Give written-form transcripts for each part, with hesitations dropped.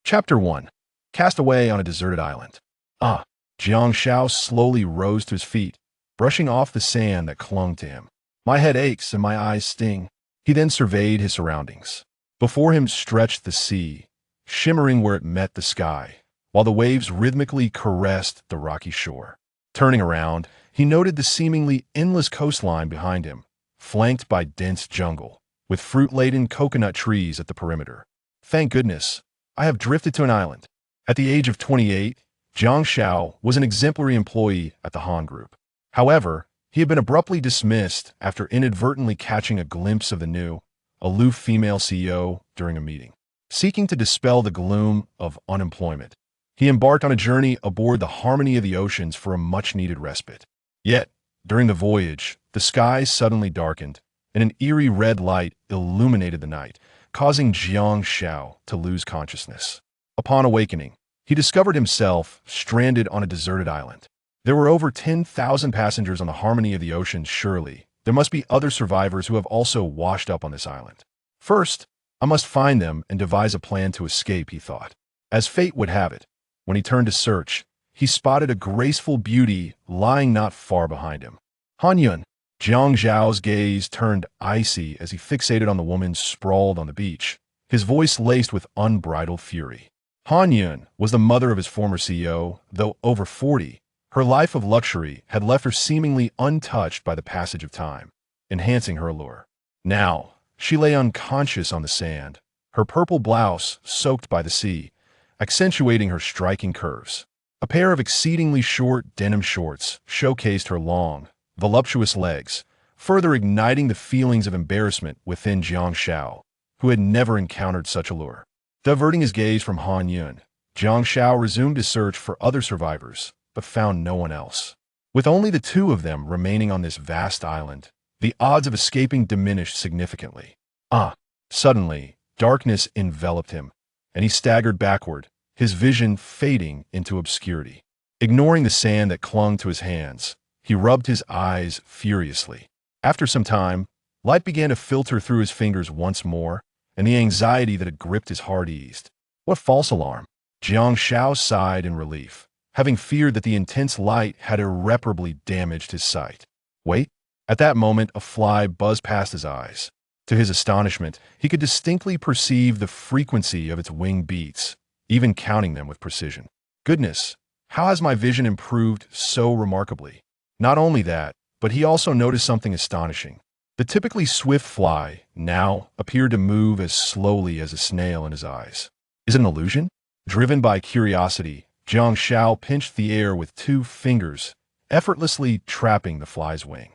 Chapter 1. Cast away on a deserted island. Ah, Jiang Xiao slowly rose to his feet, brushing off the sand that clung to him. My head aches and my eyes sting. He then surveyed his surroundings. Before him stretched the sea, shimmering where it met the sky, while the waves rhythmically caressed the rocky shore. Turning around, he noted the seemingly endless coastline behind him, flanked by dense jungle, with fruit-laden coconut trees at the perimeter. Thank goodness, I have drifted to an island. At the age of 28, Jiang Xiao was an exemplary employee at the Han Group. However, he had been abruptly dismissed after inadvertently catching a glimpse of the new, aloof female CEO during a meeting. Seeking to dispel the gloom of unemployment, he embarked on a journey aboard the Harmony of the Oceans for a much-needed respite. Yet, during the voyage, the skies suddenly darkened, and an eerie red light illuminated the night, causing Jiang Xiao to lose consciousness. Upon awakening, he discovered himself stranded on a deserted island. There were over 10,000 passengers on the Harmony of the Oceans. Surely, there must be other survivors who have also washed up on this island. First, I must find them and devise a plan to escape, he thought. As fate would have it, when he turned to search, he spotted a graceful beauty lying not far behind him. Han Yun. Jiang Xiao's gaze turned icy as he fixated on the woman sprawled on the beach, his voice laced with unbridled fury. Han Yun was the mother of his former CEO. Though over 40, her life of luxury had left her seemingly untouched by the passage of time, enhancing her allure. Now, she lay unconscious on the sand, her purple blouse soaked by the sea, accentuating her striking curves. A pair of exceedingly short denim shorts showcased her long, voluptuous legs, further igniting the feelings of embarrassment within Jiang Xiao, who had never encountered such allure. Diverting his gaze from Han Yun, Jiang Xiao resumed his search for other survivors, but found no one else. With only the two of them remaining on this vast island, the odds of escaping diminished significantly. Suddenly, darkness enveloped him, and he staggered backward, his vision fading into obscurity. Ignoring the sand that clung to his hands, he rubbed his eyes furiously. After some time, light began to filter through his fingers once more, and the anxiety that had gripped his heart eased. What false alarm! Jiang Xiao sighed in relief, having feared that the intense light had irreparably damaged his sight. Wait! At that moment, a fly buzzed past his eyes. To his astonishment, he could distinctly perceive the frequency of its wing beats, even counting them with precision. Goodness, how has my vision improved so remarkably? Not only that, but he also noticed something astonishing. The typically swift fly now appeared to move as slowly as a snail in his eyes. Is it an illusion? Driven by curiosity, Jiang Xiao pinched the air with 2 fingers, effortlessly trapping the fly's wing.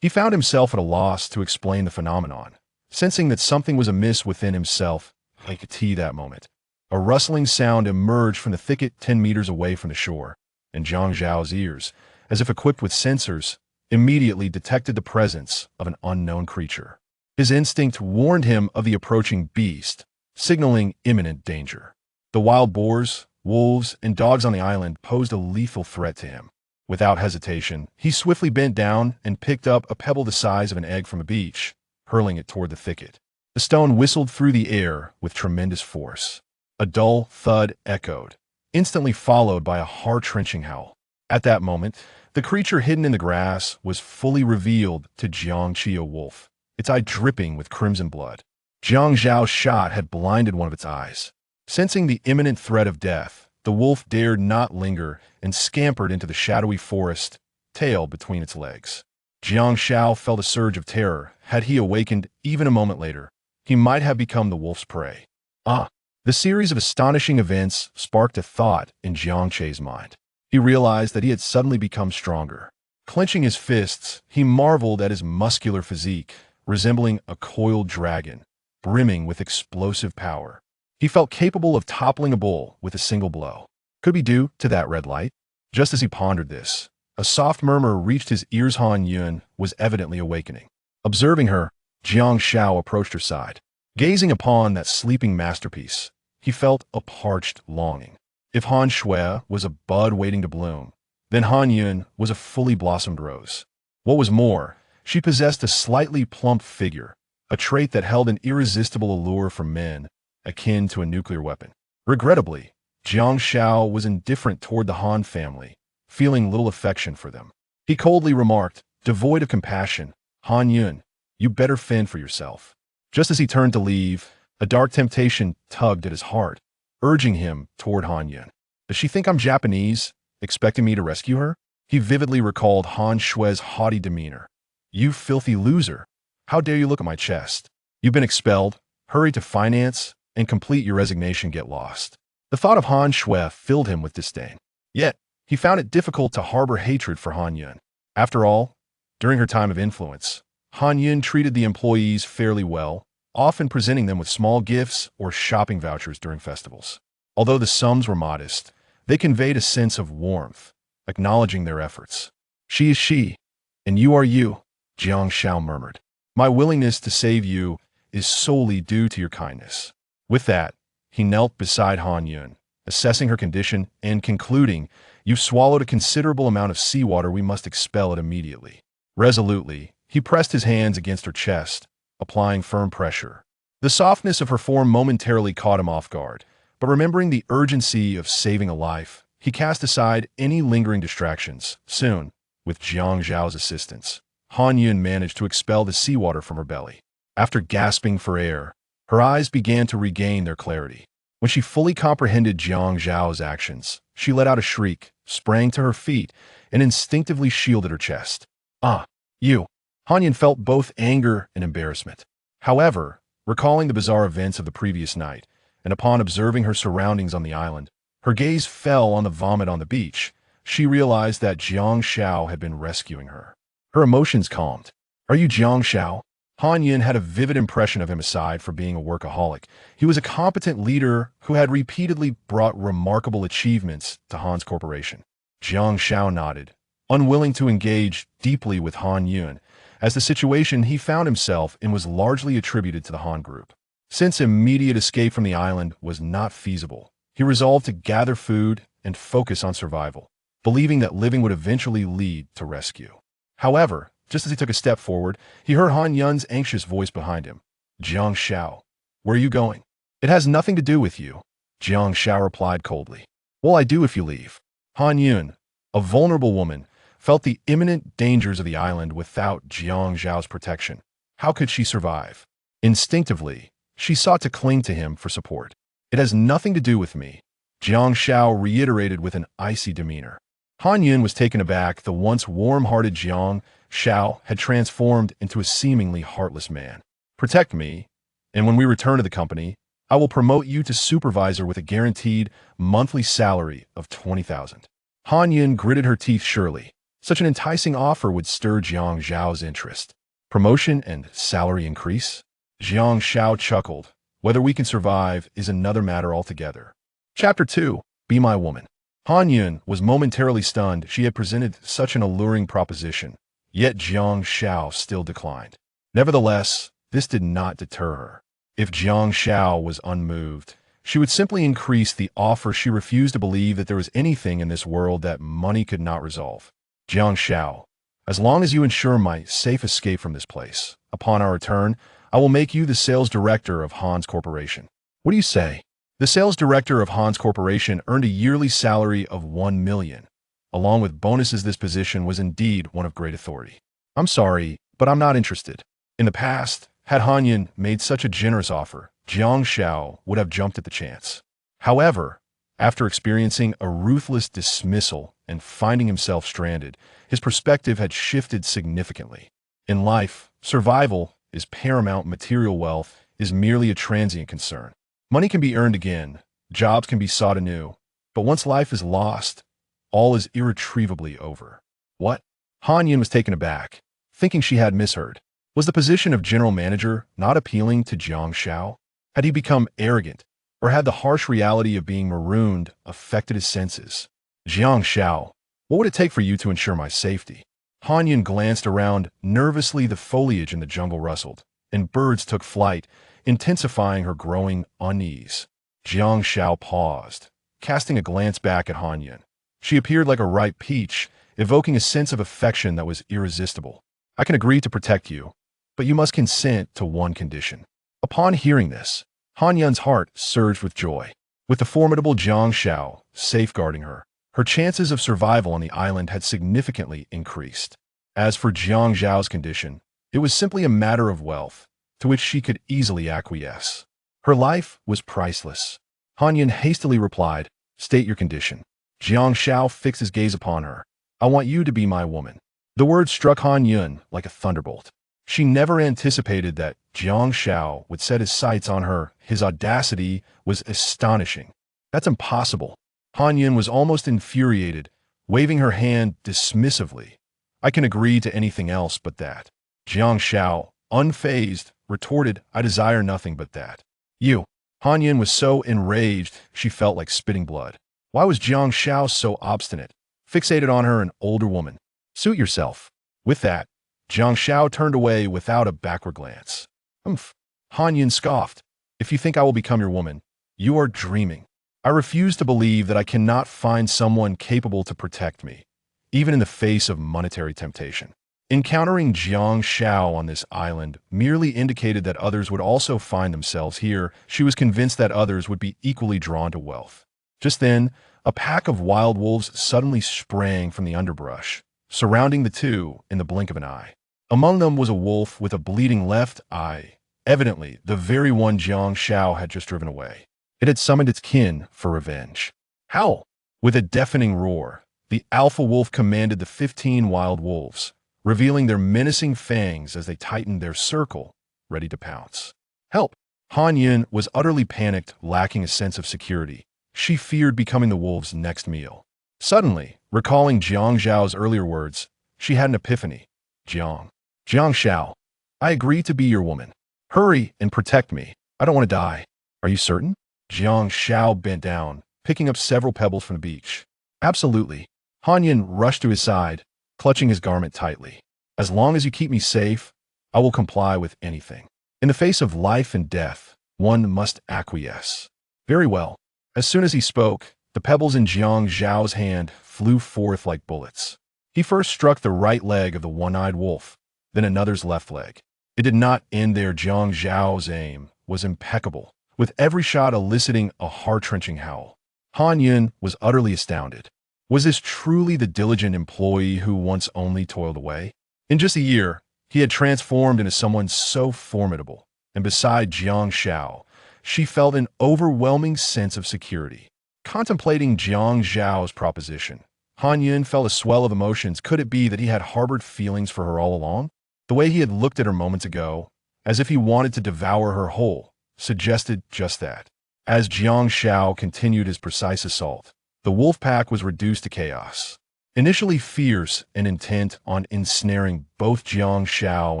He found himself at a loss to explain the phenomenon, sensing that something was amiss within himself. He could see that moment. A rustling sound emerged from the thicket 10 meters away from the shore, and Jiang Zhao's ears, as if equipped with sensors, immediately detected the presence of an unknown creature. His instinct warned him of the approaching beast, signaling imminent danger. The wild boars, wolves, and dogs on the island posed a lethal threat to him. Without hesitation, he swiftly bent down and picked up a pebble the size of an egg from a beach, hurling it toward the thicket. The stone whistled through the air with tremendous force. A dull thud echoed, instantly followed by a heart-wrenching howl. At that moment, the creature hidden in the grass was fully revealed to Jiang Xiao wolf, its eye dripping with crimson blood. Jiang Zhao's shot had blinded one of its eyes. Sensing the imminent threat of death, the wolf dared not linger and scampered into the shadowy forest, tail between its legs. Jiang Xiao felt a surge of terror. Had he awakened even a moment later, he might have become the wolf's prey. The series of astonishing events sparked a thought in Jiang Xiao's mind. He realized that he had suddenly become stronger. Clenching his fists, he marveled at his muscular physique, resembling a coiled dragon, brimming with explosive power. He felt capable of toppling a bull with a single blow. Could be due to that red light? Just as he pondered this, a soft murmur reached his ears. Han Yun was evidently awakening. Observing her, Jiang Xiao approached her side. Gazing upon that sleeping masterpiece, he felt a parched longing. If Han Shui was a bud waiting to bloom, then Han Yun was a fully blossomed rose. What was more, she possessed a slightly plump figure, a trait that held an irresistible allure for men, akin to a nuclear weapon. Regrettably, Jiang Xiao was indifferent toward the Han family, feeling little affection for them. He coldly remarked, devoid of compassion, Han Yun, you better fend for yourself. Just as he turned to leave, a dark temptation tugged at his heart, urging him toward Han Yun. Does she think I'm Japanese, expecting me to rescue her? He vividly recalled Han Shui's haughty demeanor. You filthy loser. How dare you look at my chest? You've been expelled. Hurry to finance and complete your resignation. Get lost. The thought of Han Shui filled him with disdain. Yet, he found it difficult to harbor hatred for Han Yun. After all, during her time of influence, Han Yun treated the employees fairly well, often presenting them with small gifts or shopping vouchers during festivals. Although the sums were modest, they conveyed a sense of warmth, acknowledging their efforts. She is she, and you are you, Jiang Xiao murmured. My willingness to save you is solely due to your kindness. With that, he knelt beside Han Yun, assessing her condition and concluding, you've swallowed a considerable amount of seawater. We must expel it immediately. Resolutely, he pressed his hands against her chest, applying firm pressure. The softness of her form momentarily caught him off guard, but remembering the urgency of saving a life, he cast aside any lingering distractions. Soon, with Jiang Zhao's assistance, Han Yun managed to expel the seawater from her belly. After gasping for air, her eyes began to regain their clarity. When she fully comprehended Jiang Zhao's actions, she let out a shriek, sprang to her feet, and instinctively shielded her chest. Ah, you! Han Yun felt both anger and embarrassment. However, recalling the bizarre events of the previous night, and upon observing her surroundings on the island, her gaze fell on the vomit on the beach. She realized that Jiang Xiao had been rescuing her. Her emotions calmed. Are you Jiang Xiao? Han Yun had a vivid impression of him. Aside for being a workaholic, he was a competent leader who had repeatedly brought remarkable achievements to Han's corporation. Jiang Xiao nodded, unwilling to engage deeply with Han Yun, as the situation he found himself in was largely attributed to the Han group. Since immediate escape from the island was not feasible, he resolved to gather food and focus on survival, believing that living would eventually lead to rescue. However, just as he took a step forward, he heard Han Yun's anxious voice behind him. Jiang Xiao, where are you going? It has nothing to do with you, Jiang Xiao replied coldly. Well, I do if you leave. Han Yun, a vulnerable woman, felt the imminent dangers of the island without Jiang Zhao's protection. How could she survive? Instinctively, she sought to cling to him for support. It has nothing to do with me, Jiang Xiao reiterated with an icy demeanor. Han Yun was taken aback. The once warm-hearted Jiang Xiao had transformed into a seemingly heartless man. Protect me, and when we return to the company, I will promote you to supervisor with a guaranteed monthly salary of 20,000. Han Yun gritted her teeth. Surely, such an enticing offer would stir Jiang Zhao's interest. Promotion and salary increase? Jiang Xiao chuckled. Whether we can survive is another matter altogether. Chapter 2. Be My Woman. Han Yun was momentarily stunned. She had presented such an alluring proposition, yet Jiang Xiao still declined. Nevertheless, this did not deter her. If Jiang Xiao was unmoved, she would simply increase the offer. She refused to believe that there was anything in this world that money could not resolve. Jiang Xiao, as long as you ensure my safe escape from this place, upon our return, I will make you the sales director of Han's Corporation. What do you say? The sales director of Han's Corporation earned a yearly salary of 1 million. Along with bonuses, this position was indeed one of great authority. I'm sorry, but I'm not interested. In the past, had Han Yun made such a generous offer, Jiang Xiao would have jumped at the chance. However, after experiencing a ruthless dismissal and finding himself stranded, his perspective had shifted significantly. In life, survival is paramount. Material wealth is merely a transient concern. Money can be earned again, jobs can be sought anew, but once life is lost, all is irretrievably over. What? Han Yun was taken aback, thinking she had misheard. Was the position of general manager not appealing to Jiang Xiao? Had he become arrogant, or had the harsh reality of being marooned affected his senses? Jiang Xiao, what would it take for you to ensure my safety? Han Yun glanced around. Nervously, the foliage in the jungle rustled, and birds took flight, intensifying her growing unease. Jiang Xiao paused, casting a glance back at Han Yun. She appeared like a ripe peach, evoking a sense of affection that was irresistible. I can agree to protect you, but you must consent to one condition. Upon hearing this, Han Yun's heart surged with joy. With the formidable Jiang Xiao safeguarding her, her chances of survival on the island had significantly increased. As for Jiang Zhao's condition, it was simply a matter of wealth, to which she could easily acquiesce. Her life was priceless. Han Yun hastily replied, "State your condition." Jiang Xiao fixed his gaze upon her. "I want you to be my woman." The words struck Han Yun like a thunderbolt. She never anticipated that Jiang Xiao would set his sights on her. His audacity was astonishing. "That's impossible." Han Yun was almost infuriated, waving her hand dismissively. "I can agree to anything else but that." Jiang Xiao, unfazed, retorted, "I desire nothing but that." "You." Han Yun was so enraged she felt like spitting blood. Why was Jiang Xiao so obstinate, fixated on her, an older woman? "Suit yourself." With that, Jiang Xiao turned away without a backward glance. "Humph." Han Yun scoffed. "If you think I will become your woman, you are dreaming. I refuse to believe that I cannot find someone capable to protect me, even in the face of monetary temptation." Encountering Jiang Xiao on this island merely indicated that others would also find themselves here. She was convinced that others would be equally drawn to wealth. Just then, a pack of wild wolves suddenly sprang from the underbrush, surrounding the two in the blink of an eye. Among them was a wolf with a bleeding left eye, evidently the very one Jiang Xiao had just driven away. It had summoned its kin for revenge. "Howl!" With a deafening roar, the alpha wolf commanded the 15 wild wolves, revealing their menacing fangs as they tightened their circle, ready to pounce. "Help!" Han Yun was utterly panicked, lacking a sense of security. She feared becoming the wolves' next meal. Suddenly, recalling Jiang Zhao's earlier words, she had an epiphany. Jiang Xiao, I agree to be your woman. Hurry and protect me. I don't want to die." "Are you certain?" Jiang Xiao bent down, picking up several pebbles from the beach. "Absolutely." Han Yun rushed to his side, clutching his garment tightly. "As long as you keep me safe, I will comply with anything. In the face of life and death, one must acquiesce." "Very well." As soon as he spoke, the pebbles in Jiang Zhao's hand flew forth like bullets. He first struck the right leg of the one-eyed wolf, then another's left leg. It did not end there. Jiang Zhao's aim was impeccable, with every shot eliciting a heart-wrenching howl. Han Yun was utterly astounded. Was this truly the diligent employee who once only toiled away? In just a year, he had transformed into someone so formidable, and beside Jiang Xiao, she felt an overwhelming sense of security. Contemplating Jiang Zhao's proposition, Han Yun felt a swell of emotions. Could it be that he had harbored feelings for her all along? The way he had looked at her moments ago, as if he wanted to devour her whole, suggested just that. As Jiang Xiao continued his precise assault, the wolf pack was reduced to chaos. Initially fierce and intent on ensnaring both Jiang Xiao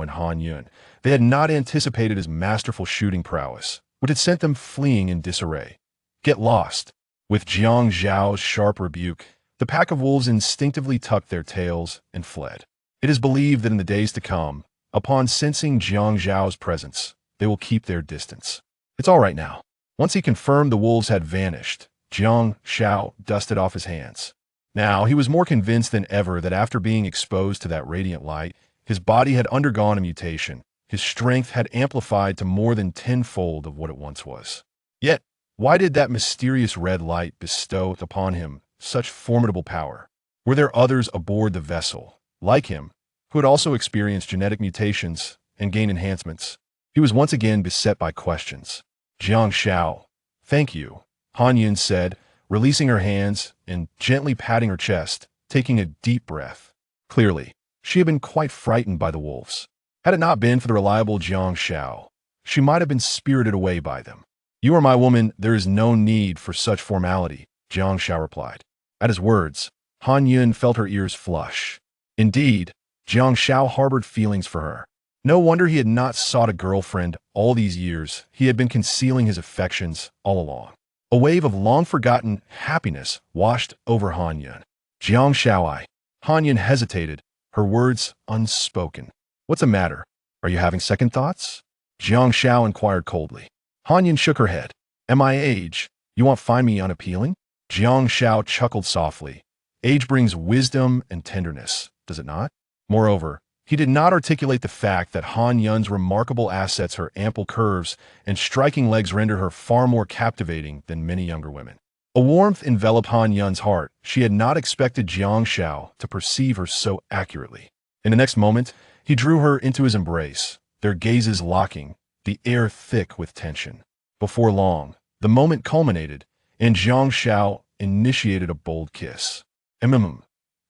and Han Yun, they had not anticipated his masterful shooting prowess, which had sent them fleeing in disarray. "Get lost!" With Jiang Zhao's sharp rebuke, the pack of wolves instinctively tucked their tails and fled. It is believed that in the days to come, upon sensing Jiang Zhao's presence, they will keep their distance. "It's all right now." Once he confirmed the wolves had vanished, Jiang Xiao dusted off his hands. Now he was more convinced than ever that after being exposed to that radiant light, his body had undergone a mutation. His strength had amplified to more than tenfold of what it once was. Yet, why did that mysterious red light bestow upon him such formidable power? Were there others aboard the vessel, like him, who had also experienced genetic mutations and gained enhancements? He was once again beset by questions. "Jiang Xiao, thank you," Han Yun said, releasing her hands and gently patting her chest, taking a deep breath. Clearly, she had been quite frightened by the wolves. Had it not been for the reliable Jiang Xiao, she might have been spirited away by them. "You are my woman, there is no need for such formality," Jiang Xiao replied. At his words, Han Yun felt her ears flush. Indeed, Jiang Xiao harbored feelings for her. No wonder he had not sought a girlfriend all these years. He had been concealing his affections all along. A wave of long-forgotten happiness washed over Han Yun. "Jiang Xiao." Han Yun hesitated, her words unspoken. "What's the matter? Are you having second thoughts?" Jiang Xiao inquired coldly. Han Yun shook her head. "At my age, you won't find me unappealing?" Jiang Xiao chuckled softly. "Age brings wisdom and tenderness, does it not? Moreover, He did not articulate the fact that Han Yun's remarkable assets, her ample curves, and striking legs render her far more captivating than many younger women. A warmth enveloped Han Yun's heart. She had not expected Jiang Xiao to perceive her so accurately. In the next moment, he drew her into his embrace, their gazes locking, the air thick with tension. Before long, the moment culminated, and Jiang Xiao initiated a bold kiss.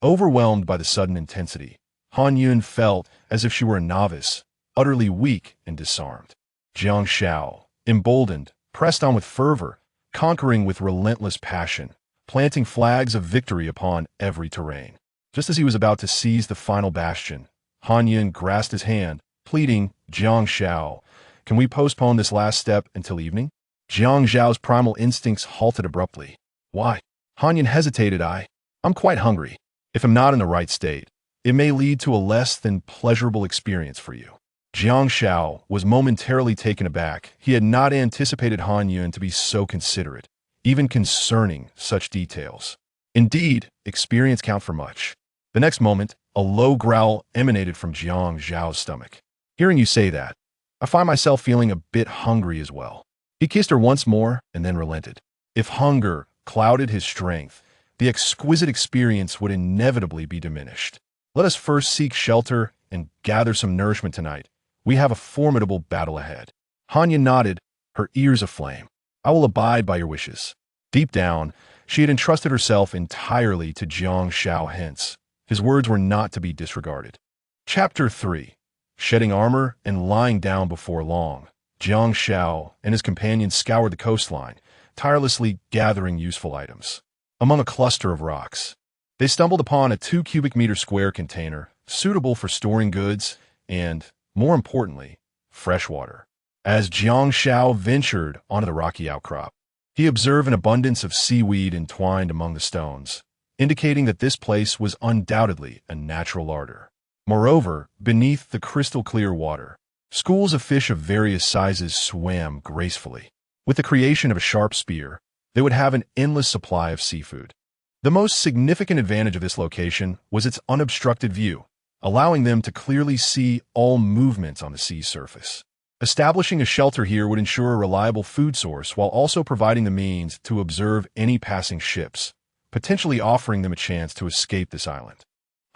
Overwhelmed by the sudden intensity, Han Yun felt as if she were a novice, utterly weak and disarmed. Jiang Xiao, emboldened, pressed on with fervor, conquering with relentless passion, planting flags of victory upon every terrain. Just as he was about to seize the final bastion, Han Yun grasped his hand, pleading, "Jiang Xiao, can we postpone this last step until evening?" Jiang Xiao's primal instincts halted abruptly. "Why?" Han Yun hesitated. I'm quite hungry. If I'm not in the right state, it may lead to a less than pleasurable experience for you." Jiang Xiao was momentarily taken aback. He had not anticipated Han Yun to be so considerate, even concerning such details. Indeed, experience counts for much. The next moment, a low growl emanated from Jiang Xiao's stomach. "Hearing you say that, I find myself feeling a bit hungry as well." He kissed her once more and then relented. If hunger clouded his strength, the exquisite experience would inevitably be diminished. "Let us first seek shelter and gather some nourishment tonight. We have a formidable battle ahead." Han Yun nodded, her ears aflame. "I will abide by your wishes." Deep down, she had entrusted herself entirely to Jiang Xiao, hence, his words were not to be disregarded. Chapter 3. Shedding armor and lying down before long, Jiang Xiao and his companions scoured the coastline, tirelessly gathering useful items. Among a cluster of rocks, they stumbled upon a 2 cubic meter square container, suitable for storing goods and, more importantly, fresh water. As Jiang Xiao ventured onto the rocky outcrop, he observed an abundance of seaweed entwined among the stones, indicating that this place was undoubtedly a natural larder. Moreover, beneath the crystal-clear water, schools of fish of various sizes swam gracefully. With the creation of a sharp spear, they would have an endless supply of seafood. The most significant advantage of this location was its unobstructed view, allowing them to clearly see all movements on the sea's surface. Establishing a shelter here would ensure a reliable food source while also providing the means to observe any passing ships, potentially offering them a chance to escape this island.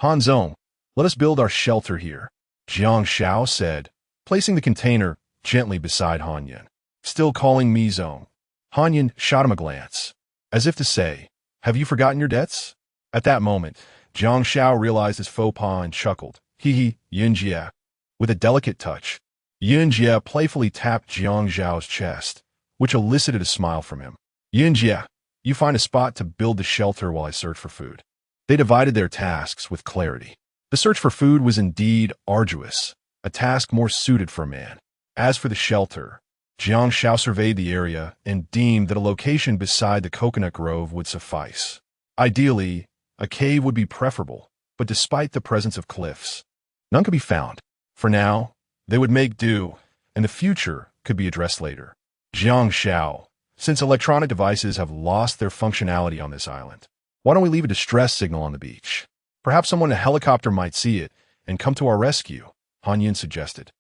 "Han Zong, let us build our shelter here," Jiang Xiao said, placing the container gently beside Han Yun. "Still calling me Zong?" Han Yun shot him a glance, as if to say, "Have you forgotten your debts?" At that moment, Jiang Xiao realized his faux pas and chuckled. Yunjie. With a delicate touch, Yunjie playfully tapped Jiang Xiao's chest, which elicited a smile from him. "Yunjie, you find a spot to build the shelter while I search for food." They divided their tasks with clarity. The search for food was indeed arduous, a task more suited for a man. As for the shelter, Jiang Xiao surveyed the area and deemed that a location beside the coconut grove would suffice. Ideally, a cave would be preferable, but despite the presence of cliffs, none could be found. For now, they would make do, and the future could be addressed later. Jiang Xiao, since electronic devices have lost their functionality on this island, why don't we leave a distress signal on the beach? Perhaps someone in a helicopter might see it and come to our rescue, Han Yun suggested.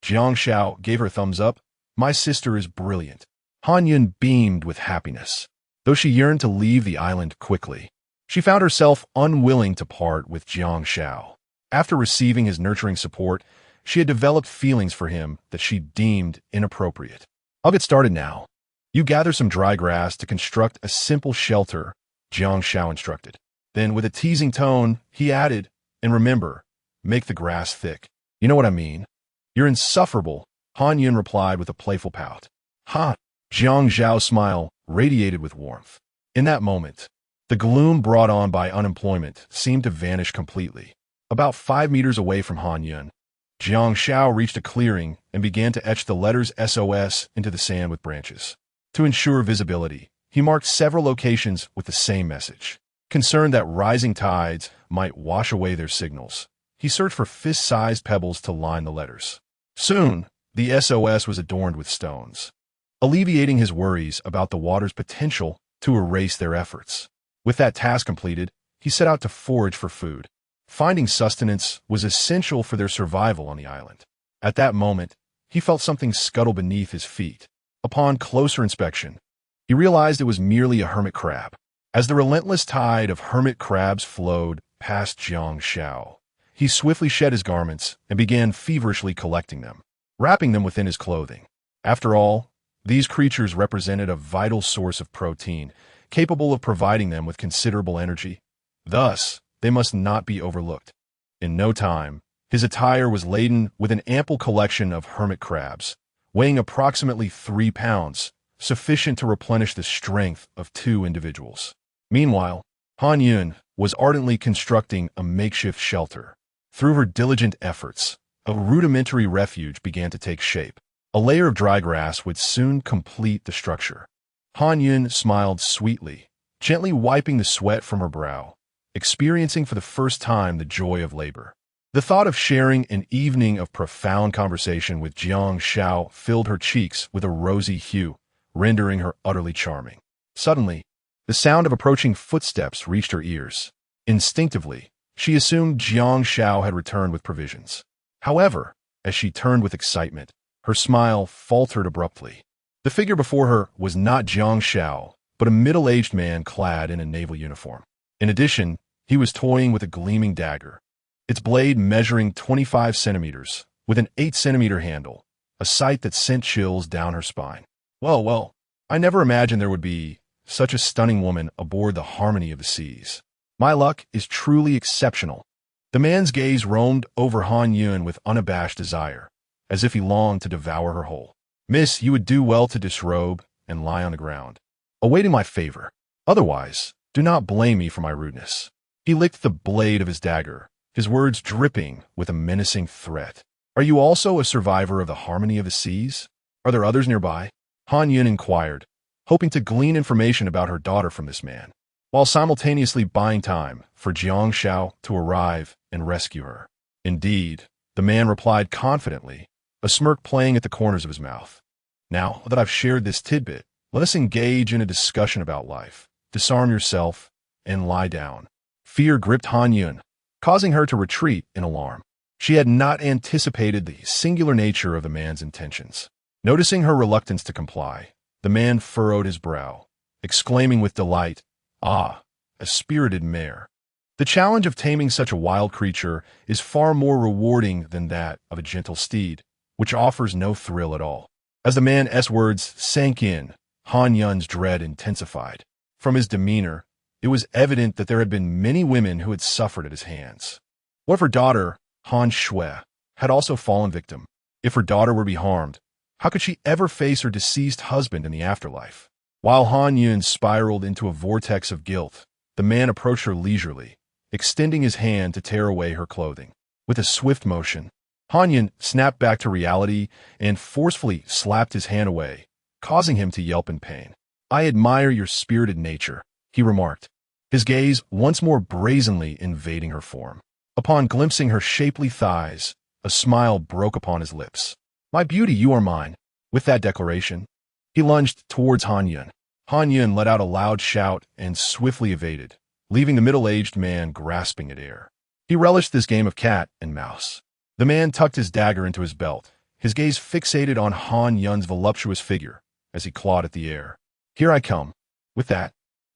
Jiang Xiao gave her a thumbs up. "My sister is brilliant." Han Yun beamed with happiness, though she yearned to leave the island quickly. She found herself unwilling to part with Jiang Xiao. After receiving his nurturing support, she had developed feelings for him that she deemed inappropriate. "I'll get started now. You gather some dry grass to construct a simple shelter," Jiang Xiao instructed. Then, with a teasing tone, he added, "And remember, make the grass thick." "You know what I mean." "You're insufferable," Han Yun replied with a playful pout. "Ha!" Jiang Xiao's smile radiated with warmth. In that moment, the gloom brought on by unemployment seemed to vanish completely. About 5 meters away from Han Yun, Jiang Xiao reached a clearing and began to etch the letters SOS into the sand with branches. To ensure visibility, he marked several locations with the same message. Concerned that rising tides might wash away their signals, he searched for fist-sized pebbles to line the letters. Soon, the SOS was adorned with stones, alleviating his worries about the water's potential to erase their efforts. With that task completed, he set out to forage for food. Finding sustenance was essential for their survival on the island. At that moment, he felt something scuttle beneath his feet. Upon closer inspection, he realized it was merely a hermit crab. As the relentless tide of hermit crabs flowed past Jiang Xiao, he swiftly shed his garments and began feverishly collecting them, wrapping them within his clothing. After all, these creatures represented a vital source of protein, capable of providing them with considerable energy. Thus, they must not be overlooked. In no time, his attire was laden with an ample collection of hermit crabs, weighing approximately 3 pounds, sufficient to replenish the strength of 2 individuals. Meanwhile, Han Yun was ardently constructing a makeshift shelter. Through her diligent efforts, a rudimentary refuge began to take shape. A layer of dry grass would soon complete the structure. Han Yun smiled sweetly, gently wiping the sweat from her brow, experiencing for the first time the joy of labor. The thought of sharing an evening of profound conversation with Jiang Xiao filled her cheeks with a rosy hue, rendering her utterly charming. Suddenly, the sound of approaching footsteps reached her ears. Instinctively, she assumed Jiang Xiao had returned with provisions. However, as she turned with excitement, her smile faltered abruptly. The figure before her was not Jiang Xiao, but a middle-aged man clad in a naval uniform. In addition, he was toying with a gleaming dagger, its blade measuring 25 centimeters, with an 8-centimeter handle, a sight that sent chills down her spine. Well, I never imagined there would be such a stunning woman aboard the Harmony of the Seas. My luck is truly exceptional. The man's gaze roamed over Han Yun with unabashed desire, as if he longed to devour her whole. Miss, you would do well to disrobe and lie on the ground, awaiting my favor. Otherwise, do not blame me for my rudeness. He licked the blade of his dagger, his words dripping with a menacing threat. Are you also a survivor of the Harmony of the Seas? Are there others nearby? Han Yun inquired, hoping to glean information about her daughter from this man, while simultaneously buying time for Jiang Xiao to arrive and rescue her. Indeed, the man replied confidently, a smirk playing at the corners of his mouth. Now that I've shared this tidbit, let us engage in a discussion about life. Disarm yourself and lie down. Fear gripped Han Yun, causing her to retreat in alarm. She had not anticipated the singular nature of the man's intentions. Noticing her reluctance to comply, the man furrowed his brow, exclaiming with delight, "Ah, a spirited mare." The challenge of taming such a wild creature is far more rewarding than that of a gentle steed, which offers no thrill at all. As the man's words sank in, Han Yun's dread intensified. From his demeanor, it was evident that there had been many women who had suffered at his hands. What if her daughter, Han Shui, had also fallen victim? If her daughter were to be harmed, how could she ever face her deceased husband in the afterlife? While Han Yun spiraled into a vortex of guilt, the man approached her leisurely, extending his hand to tear away her clothing. With a swift motion, Han Yun snapped back to reality and forcefully slapped his hand away, causing him to yelp in pain. "I admire your spirited nature," he remarked, his gaze once more brazenly invading her form. Upon glimpsing her shapely thighs, a smile broke upon his lips. "My beauty, you are mine." With that declaration, he lunged towards Han Yun. Han Yun let out a loud shout and swiftly evaded, leaving the middle-aged man grasping at air. He relished this game of cat and mouse. The man tucked his dagger into his belt, his gaze fixated on Han Yun's voluptuous figure as he clawed at the air. "Here I come." With that,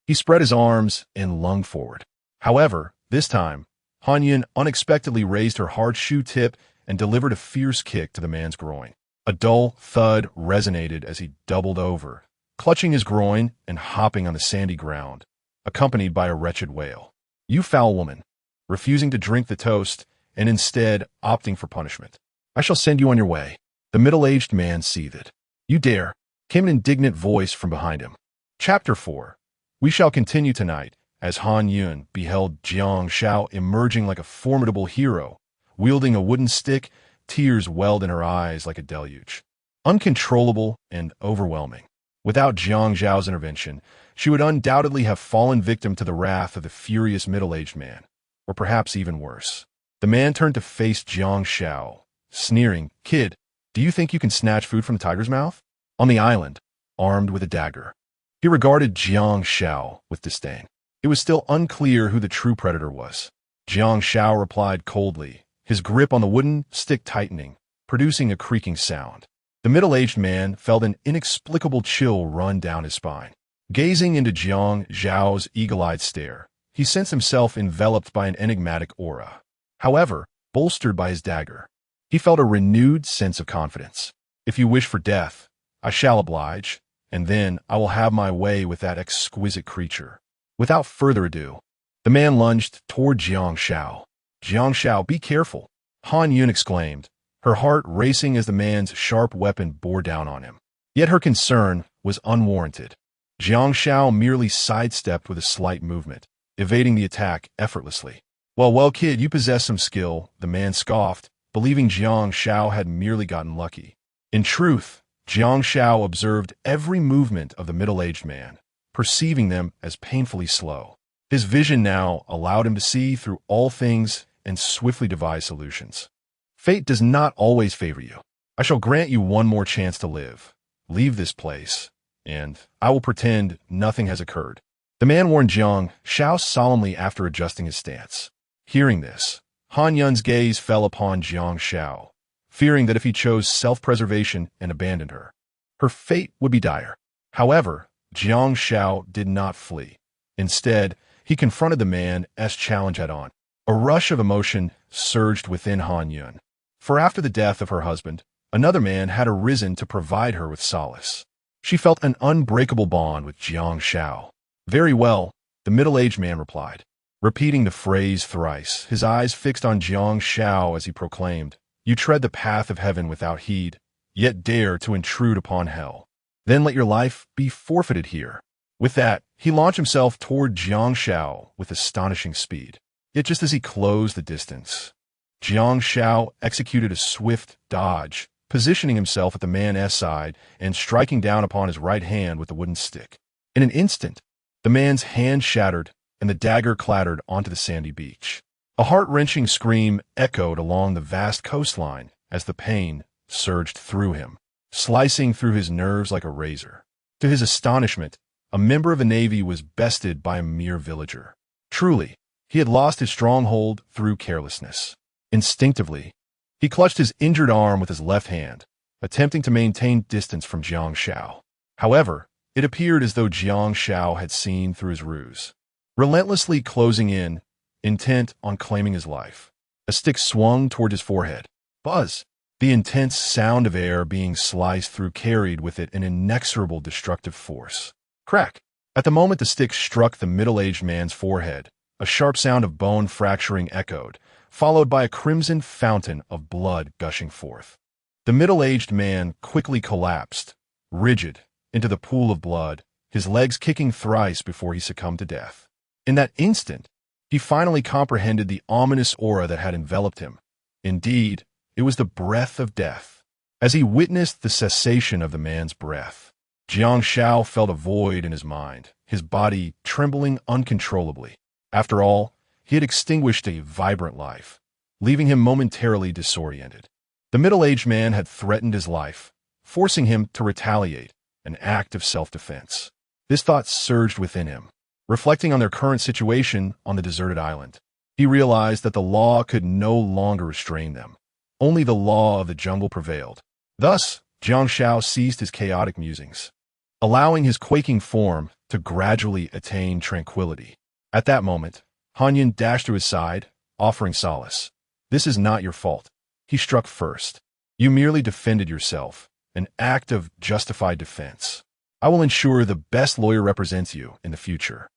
he spread his arms and lunged forward. However, this time, Han Yun unexpectedly raised her hard shoe tip and delivered a fierce kick to the man's groin. A dull thud resonated as he doubled over, clutching his groin and hopping on the sandy ground, accompanied by a wretched wail. "You foul woman," refusing to drink the toast and instead opting for punishment. "I shall send you on your way." The middle-aged man seethed. "You dare," came an indignant voice from behind him. Chapter 4. We shall continue tonight as Han Yun beheld Jiang Xiao emerging like a formidable hero, wielding a wooden stick. Tears welled in her eyes like a deluge. Uncontrollable and overwhelming. Without Jiang Xiao's intervention, she would undoubtedly have fallen victim to the wrath of the furious middle-aged man, or perhaps even worse. The man turned to face Jiang Xiao, sneering, "Kid, do you think you can snatch food from the tiger's mouth?" On the island, armed with a dagger, he regarded Jiang Xiao with disdain. It was still unclear who the true predator was. Jiang Xiao replied coldly, his grip on the wooden stick tightening, producing a creaking sound. The middle-aged man felt an inexplicable chill run down his spine. Gazing into Jiang Xiao's eagle-eyed stare, he sensed himself enveloped by an enigmatic aura. However, bolstered by his dagger, he felt a renewed sense of confidence. If you wish for death, I shall oblige, and then I will have my way with that exquisite creature. Without further ado, the man lunged toward Jiang Xiao. Jiang Xiao, be careful, Han Yun exclaimed, her heart racing as the man's sharp weapon bore down on him. Yet her concern was unwarranted. Jiang Xiao merely sidestepped with a slight movement, evading the attack effortlessly. Well, kid, you possess some skill, the man scoffed, believing Jiang Xiao had merely gotten lucky. In truth, Jiang Xiao observed every movement of the middle-aged man, perceiving them as painfully slow. His vision now allowed him to see through all things and swiftly devise solutions. Fate does not always favor you. I shall grant you one more chance to live. Leave this place, and I will pretend nothing has occurred. The man warned Jiang Xiao solemnly after adjusting his stance. Hearing this, Han Yun's gaze fell upon Jiang Xiao, fearing that if he chose self-preservation and abandoned her, her fate would be dire. However, Jiang Xiao did not flee. Instead, he confronted the man's challenge head-on. A rush of emotion surged within Han Yun. For after the death of her husband, another man had arisen to provide her with solace. She felt an unbreakable bond with Jiang Xiao. Very well, the middle-aged man replied, repeating the phrase thrice, his eyes fixed on Jiang Xiao as he proclaimed, "You tread the path of heaven without heed, yet dare to intrude upon hell. Then let your life be forfeited here." With that, he launched himself toward Jiang Xiao with astonishing speed. Yet just as he closed the distance, Jiang Xiao executed a swift dodge, positioning himself at the man's side and striking down upon his right hand with the wooden stick. In an instant, the man's hand shattered and the dagger clattered onto the sandy beach. A heart-wrenching scream echoed along the vast coastline as the pain surged through him, slicing through his nerves like a razor. To his astonishment, a member of the Navy was bested by a mere villager. Truly, he had lost his stronghold through carelessness. Instinctively, he clutched his injured arm with his left hand, attempting to maintain distance from Jiang Xiao. However, it appeared as though Jiang Xiao had seen through his ruse. Relentlessly closing in, intent on claiming his life, a stick swung toward his forehead. Buzz! The intense sound of air being sliced through carried with it an inexorable destructive force. Crack! At the moment the stick struck the middle-aged man's forehead, a sharp sound of bone fracturing echoed, followed by a crimson fountain of blood gushing forth. The middle-aged man quickly collapsed, rigid, into the pool of blood, his legs kicking thrice before he succumbed to death. In that instant, he finally comprehended the ominous aura that had enveloped him. Indeed, it was the breath of death. As he witnessed the cessation of the man's breath, Jiang Xiao felt a void in his mind, his body trembling uncontrollably. After all, he had extinguished a vibrant life, leaving him momentarily disoriented. The middle-aged man had threatened his life, forcing him to retaliate, an act of self-defense. This thought surged within him. Reflecting on their current situation on the deserted island, he realized that the law could no longer restrain them. Only the law of the jungle prevailed. Thus, Jiang Xiao ceased his chaotic musings, allowing his quaking form to gradually attain tranquility. At that moment, Han Yun dashed to his side, offering solace. "This is not your fault." He struck first. "You merely defended yourself, an act of justified defense. I will ensure the best lawyer represents you in the future."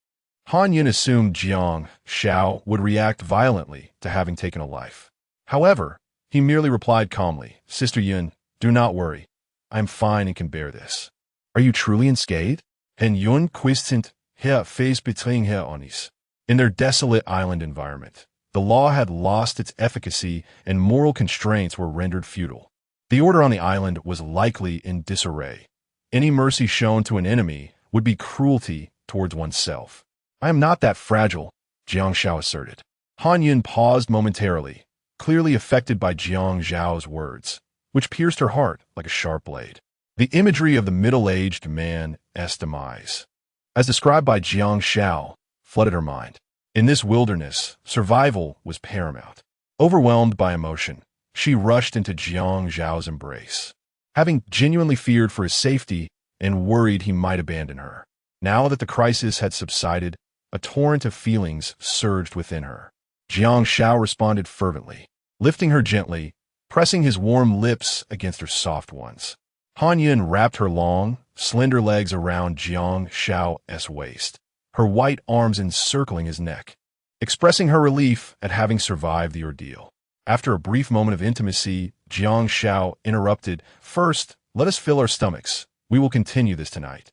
Han Yun assumed Jiang Xiao would react violently to having taken a life. However, he merely replied calmly, "Sister Yun, do not worry. I am fine and can bear this." "Are you truly unscathed?" "En Yun quistent her face betraying her onis." In their desolate island environment, the law had lost its efficacy and moral constraints were rendered futile. The order on the island was likely in disarray. Any mercy shown to an enemy would be cruelty towards oneself. "I am not that fragile," Jiang Xiao asserted. Han Yun paused momentarily, clearly affected by Jiang Xiao's words, which pierced her heart like a sharp blade. The imagery of the middle-aged man's demise, as described by Jiang Xiao, flooded her mind. In this wilderness, survival was paramount. Overwhelmed by emotion, she rushed into Jiang Xiao's embrace, having genuinely feared for his safety and worried he might abandon her. Now that the crisis had subsided, a torrent of feelings surged within her. Jiang Xiao responded fervently, lifting her gently, pressing his warm lips against her soft ones. Han Yun wrapped her long, slender legs around Jiang Xiao's waist, her white arms encircling his neck, expressing her relief at having survived the ordeal. After a brief moment of intimacy, Jiang Xiao interrupted, "First, let us fill our stomachs. We will continue this tonight."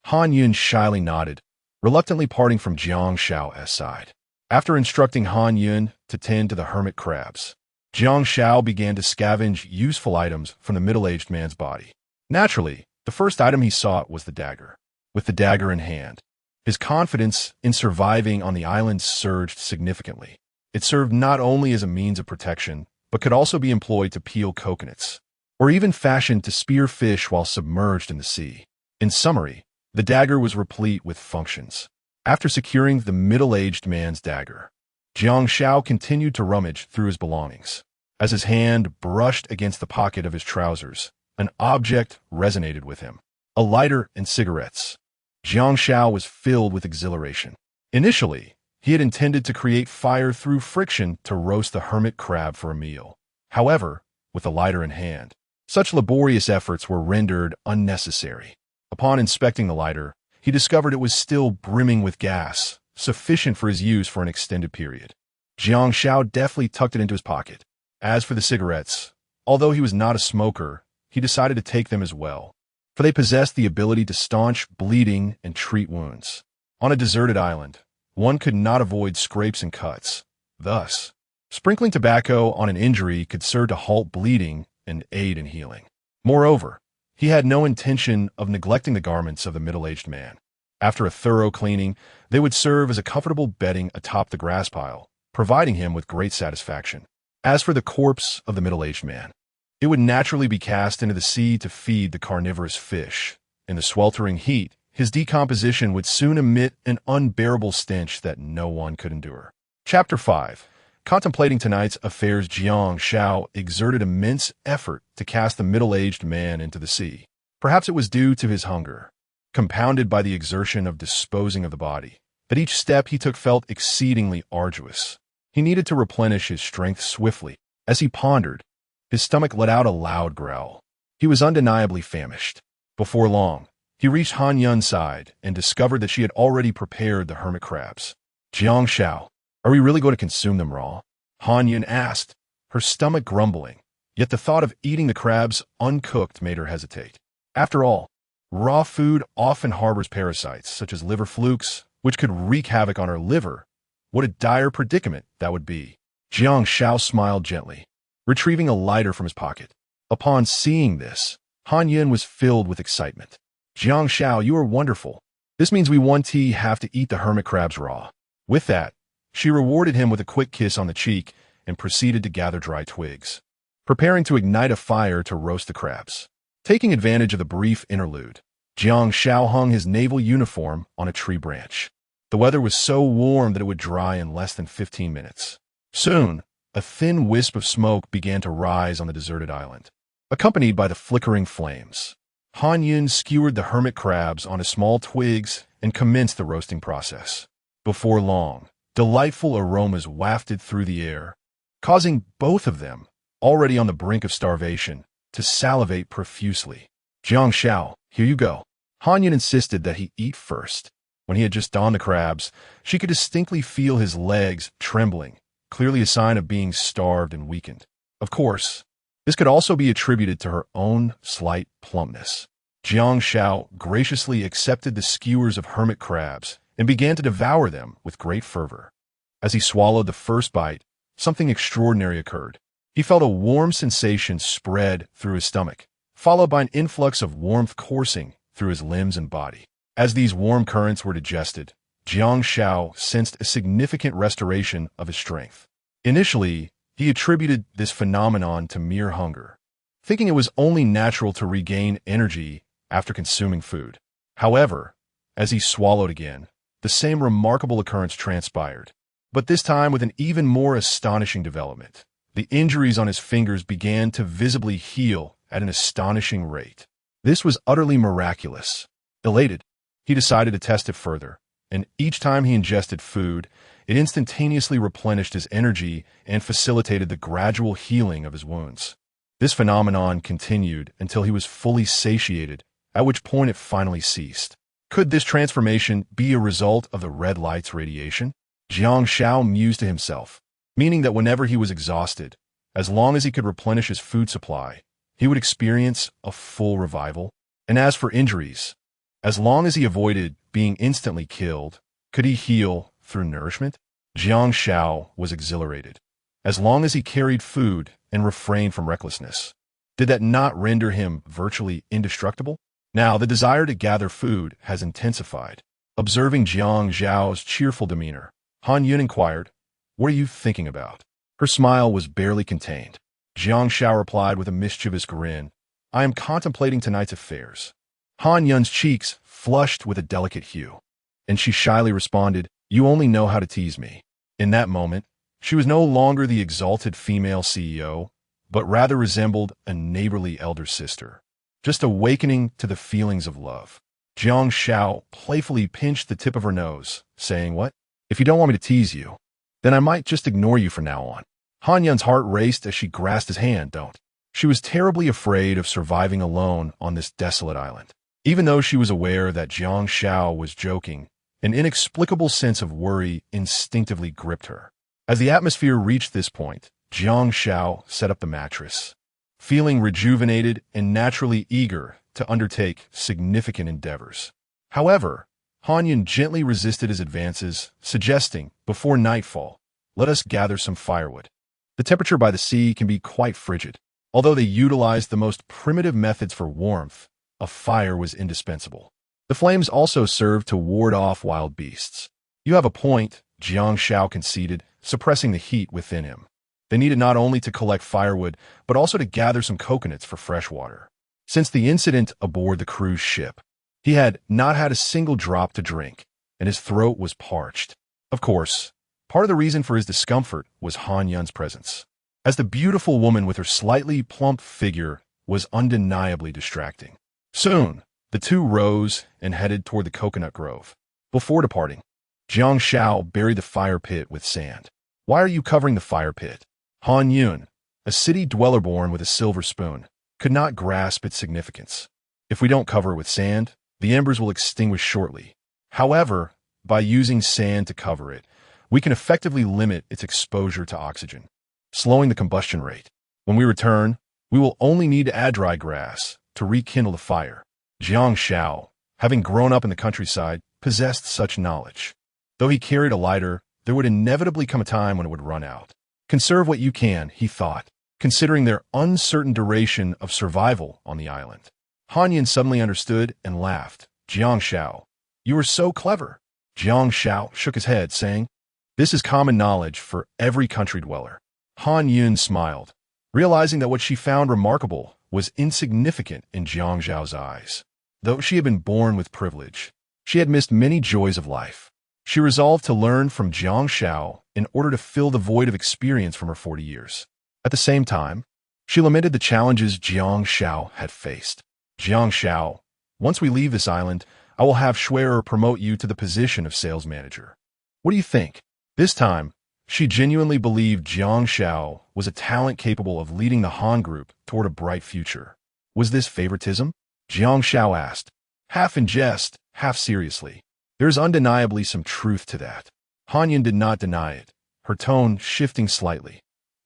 Han Yun shyly nodded, reluctantly parting from Jiang Xiao's side. After instructing Han Yun to tend to the hermit crabs, Jiang Xiao began to scavenge useful items from the middle-aged man's body. Naturally, the first item he sought was the dagger. With the dagger in hand, his confidence in surviving on the island surged significantly. It served not only as a means of protection, but could also be employed to peel coconuts, or even fashioned to spear fish while submerged in the sea. In summary, the dagger was replete with functions. After securing the middle-aged man's dagger, Jiang Xiao continued to rummage through his belongings. As his hand brushed against the pocket of his trousers, an object resonated with him: a lighter and cigarettes. Jiang Xiao was filled with exhilaration. Initially, he had intended to create fire through friction to roast the hermit crab for a meal. However, with the lighter in hand, such laborious efforts were rendered unnecessary. Upon inspecting the lighter, he discovered it was still brimming with gas, sufficient for his use for an extended period. Jiang Xiao deftly tucked it into his pocket. As for the cigarettes, although he was not a smoker, he decided to take them as well, for they possessed the ability to staunch bleeding and treat wounds. On a deserted island, one could not avoid scrapes and cuts. Thus, sprinkling tobacco on an injury could serve to halt bleeding and aid in healing. Moreover, he had no intention of neglecting the garments of the middle-aged man. After a thorough cleaning, they would serve as a comfortable bedding atop the grass pile, providing him with great satisfaction. As for the corpse of the middle-aged man, it would naturally be cast into the sea to feed the carnivorous fish. In the sweltering heat, his decomposition would soon emit an unbearable stench that no one could endure. Chapter 5. Contemplating tonight's affairs, Jiang Xiao exerted immense effort to cast the middle-aged man into the sea. Perhaps it was due to his hunger, compounded by the exertion of disposing of the body, that each step he took felt exceedingly arduous. He needed to replenish his strength swiftly. As he pondered, his stomach let out a loud growl. He was undeniably famished. Before long, he reached Han Yun's side and discovered that she had already prepared the hermit crabs. "Jiang Xiao, are we really going to consume them raw?" Han Yun asked, her stomach grumbling, yet the thought of eating the crabs uncooked made her hesitate. After all, raw food often harbors parasites, such as liver flukes, which could wreak havoc on her liver. What a dire predicament that would be. Jiang Xiao smiled gently, retrieving a lighter from his pocket. Upon seeing this, Han Yun was filled with excitement. "Jiang Xiao, you are wonderful. This means we won't have to eat the hermit crabs raw." With that, she rewarded him with a quick kiss on the cheek and proceeded to gather dry twigs, preparing to ignite a fire to roast the crabs. Taking advantage of the brief interlude, Jiang Xiao hung his naval uniform on a tree branch. The weather was so warm that it would dry in less than 15 minutes. Soon, a thin wisp of smoke began to rise on the deserted island, accompanied by the flickering flames. Han Yun skewered the hermit crabs onto small twigs and commenced the roasting process. Before long, delightful aromas wafted through the air, causing both of them, already on the brink of starvation, to salivate profusely. "Jiang Xiao, here you go." Han Yun insisted that he eat first. When he had just donned the crabs, she could distinctly feel his legs trembling, clearly a sign of being starved and weakened. Of course, this could also be attributed to her own slight plumpness. Jiang Xiao graciously accepted the skewers of hermit crabs and began to devour them with great fervor. As he swallowed the first bite, something extraordinary occurred. He felt a warm sensation spread through his stomach, followed by an influx of warmth coursing through his limbs and body. As these warm currents were digested, Jiang Xiao sensed a significant restoration of his strength. Initially, he attributed this phenomenon to mere hunger, thinking it was only natural to regain energy after consuming food. However, as he swallowed again, the same remarkable occurrence transpired. But this time with an even more astonishing development. The injuries on his fingers began to visibly heal at an astonishing rate. This was utterly miraculous. Elated, he decided to test it further, and each time he ingested food, it instantaneously replenished his energy and facilitated the gradual healing of his wounds. This phenomenon continued until he was fully satiated, at which point it finally ceased. Could this transformation be a result of the red light's radiation? Jiang Xiao mused to himself, meaning that whenever he was exhausted, as long as he could replenish his food supply, he would experience a full revival. And as for injuries, as long as he avoided being instantly killed, could he heal through nourishment? Jiang Xiao was exhilarated. As long as he carried food and refrained from recklessness, did that not render him virtually indestructible? Now the desire to gather food has intensified. Observing Jiang Xiao's cheerful demeanor, Han Yun inquired, "What are you thinking about?" Her smile was barely contained. Jiang Xiao replied with a mischievous grin, "I am contemplating tonight's affairs." Han Yun's cheeks flushed with a delicate hue, and she shyly responded, "You only know how to tease me." In that moment, she was no longer the exalted female CEO, but rather resembled a neighborly elder sister, just awakening to the feelings of love. Jiang Xiao playfully pinched the tip of her nose, saying, "What? If you don't want me to tease you, then I might just ignore you from now on." Han Yun's heart raced as she grasped his hand. "Don't." She was terribly afraid of surviving alone on this desolate island. Even though she was aware that Jiang Xiao was joking, an inexplicable sense of worry instinctively gripped her. As the atmosphere reached this point, Jiang Xiao set up the mattress, feeling rejuvenated and naturally eager to undertake significant endeavors. However, Han Yun gently resisted his advances, suggesting, "Before nightfall, let us gather some firewood." The temperature by the sea can be quite frigid. Although they utilized the most primitive methods for warmth, a fire was indispensable. The flames also served to ward off wild beasts. "You have a point," Jiang Xiao conceded, suppressing the heat within him. They needed not only to collect firewood, but also to gather some coconuts for fresh water. Since the incident aboard the cruise ship, he had not had a single drop to drink, and his throat was parched. Of course, part of the reason for his discomfort was Han Yun's presence, as the beautiful woman with her slightly plump figure was undeniably distracting. Soon, the two rose and headed toward the coconut grove. Before departing, Jiang Xiao buried the fire pit with sand. "Why are you covering the fire pit?" Han Yun, a city dweller born with a silver spoon, could not grasp its significance. "If we don't cover it with sand, the embers will extinguish shortly. However, by using sand to cover it, we can effectively limit its exposure to oxygen, slowing the combustion rate. When we return, we will only need to add dry grass to rekindle the fire." Jiang Xiao, having grown up in the countryside, possessed such knowledge. Though he carried a lighter, there would inevitably come a time when it would run out. Conserve what you can, he thought, considering their uncertain duration of survival on the island. Han Yun suddenly understood and laughed. "Jiang Xiao, you are so clever." Jiang Xiao shook his head, saying, "This is common knowledge for every country dweller." Han Yun smiled, realizing that what she found remarkable was insignificant in Jiang Xiao's eyes. Though she had been born with privilege, she had missed many joys of life. She resolved to learn from Jiang Xiao in order to fill the void of experience from her 40 years. At the same time, she lamented the challenges Jiang Xiao had faced. "Jiang Xiao, once we leave this island, I will have Schwerer promote you to the position of sales manager. What do you think?" This time, she genuinely believed Jiang Xiao was a talent capable of leading the Han Group toward a bright future. Was this favoritism? Jiang Xiao asked, half in jest, half seriously. There is undeniably some truth to that. Han Yun did not deny it, her tone shifting slightly.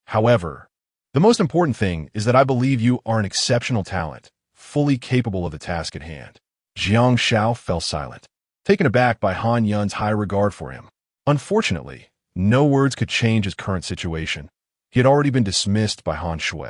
"However, the most important thing is that I believe you are an exceptional talent, fully capable of the task at hand." Jiang Xiao fell silent, taken aback by Han Yun's high regard for him. Unfortunately, no words could change his current situation. He had already been dismissed by Han Shui.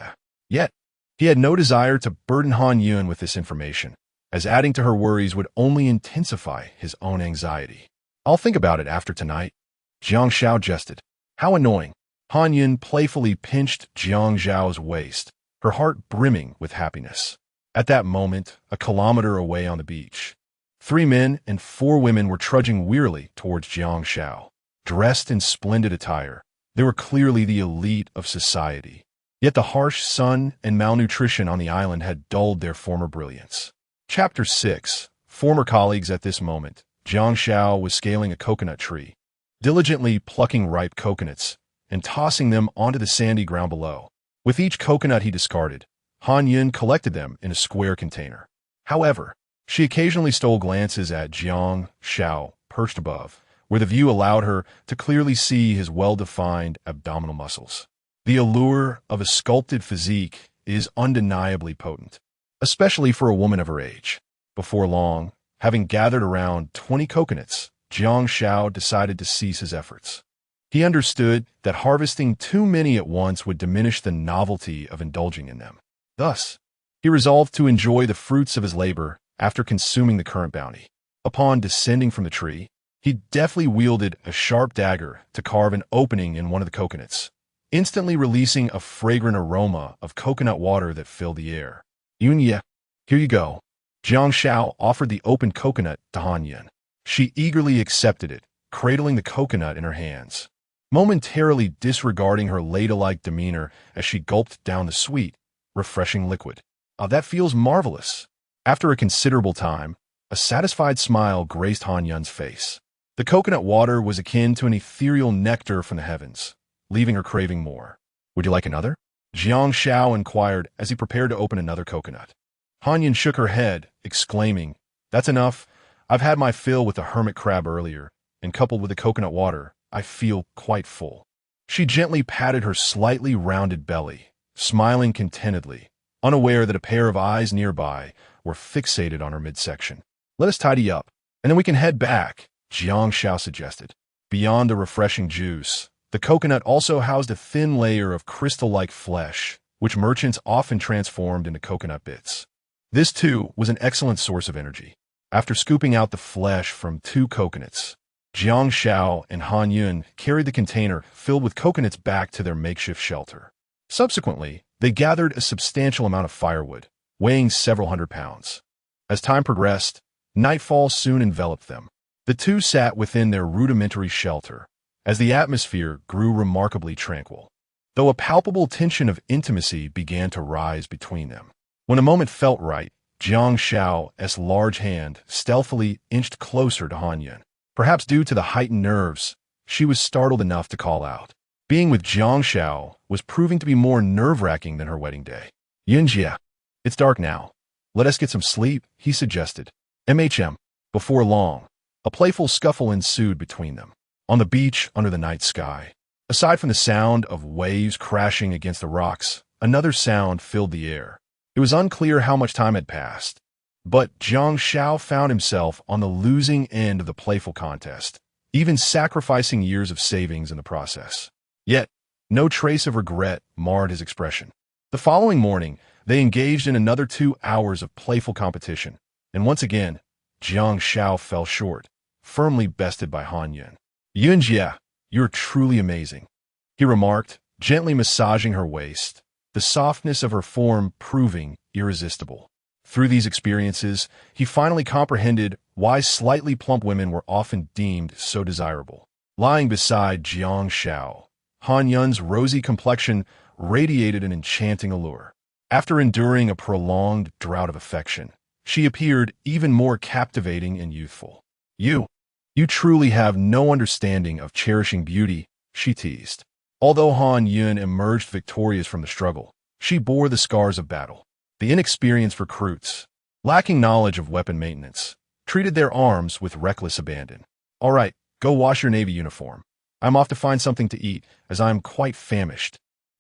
Yet, he had no desire to burden Han Yun with this information, as adding to her worries would only intensify his own anxiety. "I'll think about it after tonight." Jiang Xiao jested. "How annoying." Han Yun playfully pinched Jiang Xiao's waist, her heart brimming with happiness. At that moment, a kilometer away on the beach, 3 men and 4 women were trudging wearily towards Jiang Xiao. dressed in splendid attire. They were clearly the elite of society. Yet the harsh sun and malnutrition on the island had dulled their former brilliance. Chapter 6. Former colleagues. At this moment, Jiang Xiao was scaling a coconut tree, diligently plucking ripe coconuts and tossing them onto the sandy ground below. With each coconut he discarded, Han Yun collected them in a square container. However, she occasionally stole glances at Jiang Xiao, perched above, where the view allowed her to clearly see his well-defined abdominal muscles. The allure of a sculpted physique is undeniably potent, especially for a woman of her age. Before long, having gathered around 20 coconuts, Jiang Xiao decided to cease his efforts. He understood that harvesting too many at once would diminish the novelty of indulging in them. Thus, he resolved to enjoy the fruits of his labor after consuming the current bounty. Upon descending from the tree, he deftly wielded a sharp dagger to carve an opening in one of the coconuts, instantly releasing a fragrant aroma of coconut water that filled the air. Yunye, here you go. Jiang Xiao offered the opened coconut to Han Yun. She eagerly accepted it, cradling the coconut in her hands, momentarily disregarding her ladylike demeanor as she gulped down the sweet, refreshing liquid. That feels marvelous. After a considerable time, a satisfied smile graced Han Yun's face. The coconut water was akin to an ethereal nectar from the heavens, leaving her craving more. Would you like another? Jiang Xiao inquired as he prepared to open another coconut. Han Yun shook her head, exclaiming, "That's enough. I've had my fill with the hermit crab earlier, and coupled with the coconut water, I feel quite full." She gently patted her slightly rounded belly, smiling contentedly, unaware that a pair of eyes nearby were fixated on her midsection. "Let us tidy up, and then we can head back," Jiang Xiao suggested. Beyond the refreshing juice, the coconut also housed a thin layer of crystal-like flesh, which merchants often transformed into coconut bits. This, too, was an excellent source of energy. After scooping out the flesh from 2 coconuts, Jiang Xiao and Han Yun carried the container filled with coconuts back to their makeshift shelter. Subsequently, they gathered a substantial amount of firewood, weighing several hundred pounds. As time progressed, nightfall soon enveloped them. The two sat within their rudimentary shelter, as the atmosphere grew remarkably tranquil, though a palpable tension of intimacy began to rise between them. When a moment felt right, Jiang Xiao's large hand stealthily inched closer to Han Yun. Perhaps due to the heightened nerves, she was startled enough to call out. Being with Jiang Xiao was proving to be more nerve-wracking than her wedding day. "Yunjie, it's dark now. Let us get some sleep," he suggested. Before long, a playful scuffle ensued between them. On the beach under the night sky, aside from the sound of waves crashing against the rocks, another sound filled the air. It was unclear how much time had passed, but Jiang Xiao found himself on the losing end of the playful contest, even sacrificing years of savings in the process. Yet, no trace of regret marred his expression. The following morning, they engaged in another 2 hours of playful competition, and once again, Jiang Xiao fell short, firmly bested by Han Yun. "Yunjie, you're truly amazing," he remarked, gently massaging her waist, the softness of her form proving irresistible. Through these experiences, he finally comprehended why slightly plump women were often deemed so desirable. Lying beside Jiang Xiao, Han Yun's rosy complexion radiated an enchanting allure. After enduring a prolonged drought of affection, she appeared even more captivating and youthful. You truly have no understanding of cherishing beauty," she teased. Although Han Yun emerged victorious from the struggle, she bore the scars of battle. The inexperienced recruits, lacking knowledge of weapon maintenance, treated their arms with reckless abandon. "All right, go wash your Navy uniform. I'm off to find something to eat, as I am quite famished,"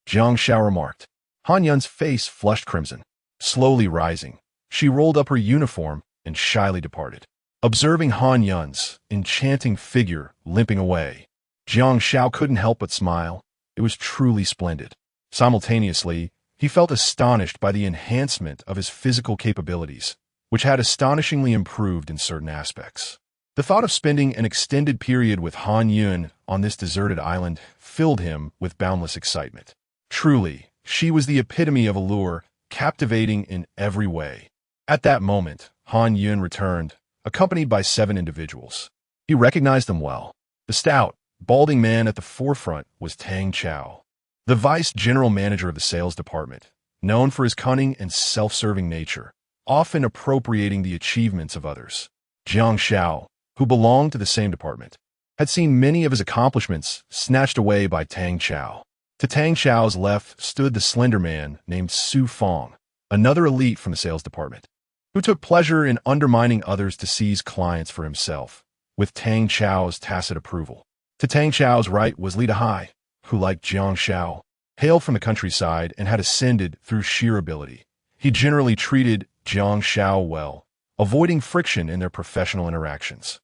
Jiang Xiao remarked. Han Yun's face flushed crimson. Slowly rising, she rolled up her uniform and shyly departed. Observing Han Yun's enchanting figure limping away, Jiang Xiao couldn't help but smile. It was truly splendid. Simultaneously, he felt astonished by the enhancement of his physical capabilities, which had astonishingly improved in certain aspects. The thought of spending an extended period with Han Yun on this deserted island filled him with boundless excitement. Truly, she was the epitome of allure, captivating in every way. At that moment, Han Yun returned, accompanied by 7 individuals. He recognized them well. The stout, balding man at the forefront was Tang Xiao, the vice general manager of the sales department, known for his cunning and self-serving nature, often appropriating the achievements of others. Jiang Xiao, who belonged to the same department, had seen many of his accomplishments snatched away by Tang Xiao. To Tang Xiao's left stood the slender man named Su Fong, another elite from the sales department, who took pleasure in undermining others to seize clients for himself, with Tang Xiao's tacit approval. To Tang Xiao's right was Li Dehai, who, like Jiang Xiao, hailed from the countryside and had ascended through sheer ability. He generally treated Jiang Xiao well, avoiding friction in their professional interactions.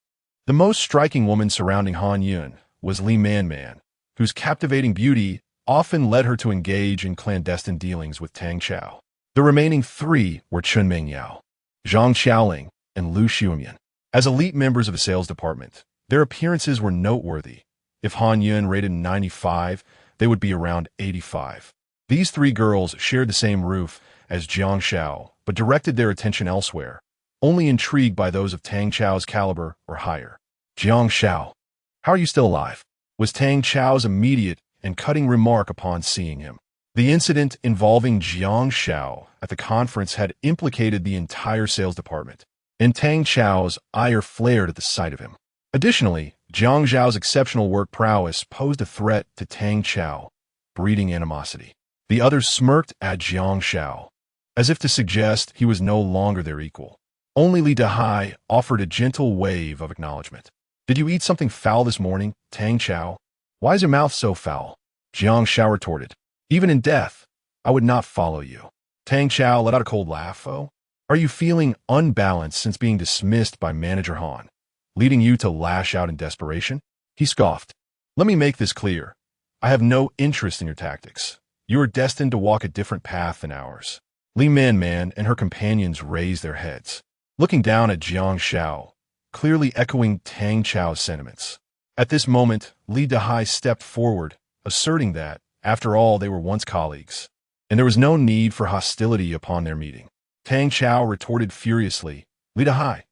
The most striking woman surrounding Han Yun was Li Man, whose captivating beauty often led her to engage in clandestine dealings with Tang Xiao. The remaining three were Chun Mingyao, Zhang Xiaoling, and Lu Xiumian. As elite members of the sales department, their appearances were noteworthy. If Han Yun rated 95, they would be around 85. These three girls shared the same roof as Jiang Xiao, but directed their attention elsewhere, only intrigued by those of Tang Xiao's caliber or higher. Jiang Xiao, how are you still alive? Was Tang Xiao's immediate and cutting remark upon seeing him. The incident involving Jiang Xiao at the conference had implicated the entire sales department, and Tang Xiao's ire flared at the sight of him. Additionally, Jiang Xiao's exceptional work prowess posed a threat to Tang Xiao, breeding animosity. The others smirked at Jiang Xiao, as if to suggest he was no longer their equal. Only Li Dehai offered a gentle wave of acknowledgement. Did you eat something foul this morning, Tang Xiao? Why is your mouth so foul? Jiang Xiao retorted. Even in death, I would not follow you. Tang Xiao let out a cold laugh. Oh, are you feeling unbalanced since being dismissed by Manager Han, leading you to lash out in desperation? He scoffed. Let me make this clear. I have no interest in your tactics. You are destined to walk a different path than ours. Li Man and her companions raised their heads, looking down at Jiang Xiao, clearly echoing Tang Xiao's sentiments. At this moment, Li Dehai stepped forward, asserting that, after all, they were once colleagues, and there was no need for hostility upon their meeting. Tang Xiao retorted furiously, Li Dehai,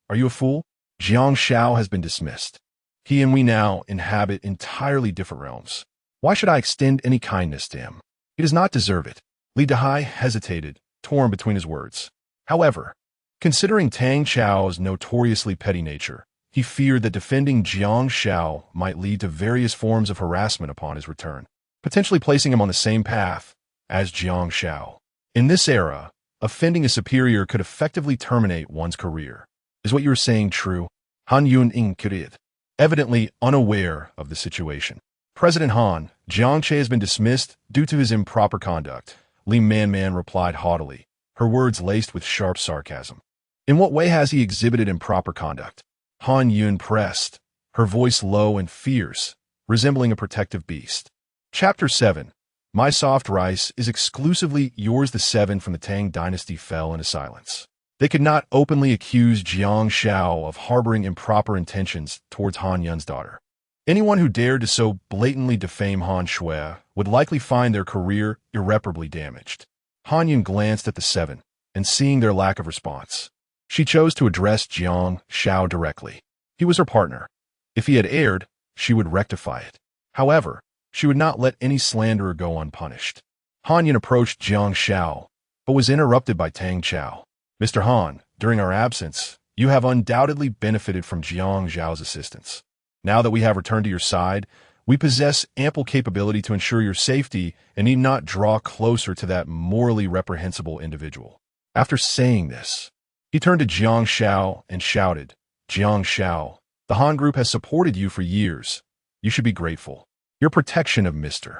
are you a fool? Jiang Xiao has been dismissed. He and we now inhabit entirely different realms. Why should I extend any kindness to him? He does not deserve it. Li Dehai hesitated, torn between his words. However, considering Tang Xiao's notoriously petty nature, he feared that defending Jiang Xiao might lead to various forms of harassment upon his return, potentially placing him on the same path as Jiang Xiao. In this era, offending a superior could effectively terminate one's career. Is what you are saying true? Han Yun inquired, evidently unaware of the situation. President Han, Jiang Che has been dismissed due to his improper conduct, Li Man replied haughtily, her words laced with sharp sarcasm. In what way has he exhibited improper conduct? Han Yun pressed, her voice low and fierce, resembling a protective beast. Chapter 7. My soft rice is exclusively yours. The seven from the Tang dynasty fell into silence. They could not openly accuse Jiang Xiao of harboring improper intentions towards Han Yun's daughter. Anyone who dared to so blatantly defame Han Shui would likely find their career irreparably damaged. Han Yun glanced at the seven, and seeing their lack of response, she chose to address Jiang Xiao directly. He was her partner. If he had erred, she would rectify it. However, she would not let any slanderer go unpunished. Han Yun approached Jiang Xiao, but was interrupted by Tang Xiao. Mr. Han, during our absence, you have undoubtedly benefited from Jiang Xiao's assistance. Now that we have returned to your side, we possess ample capability to ensure your safety and need not draw closer to that morally reprehensible individual. After saying this, he turned to Jiang Xiao and shouted, Jiang Xiao, the Han Group has supported you for years. You should be grateful. Your protection of Mr.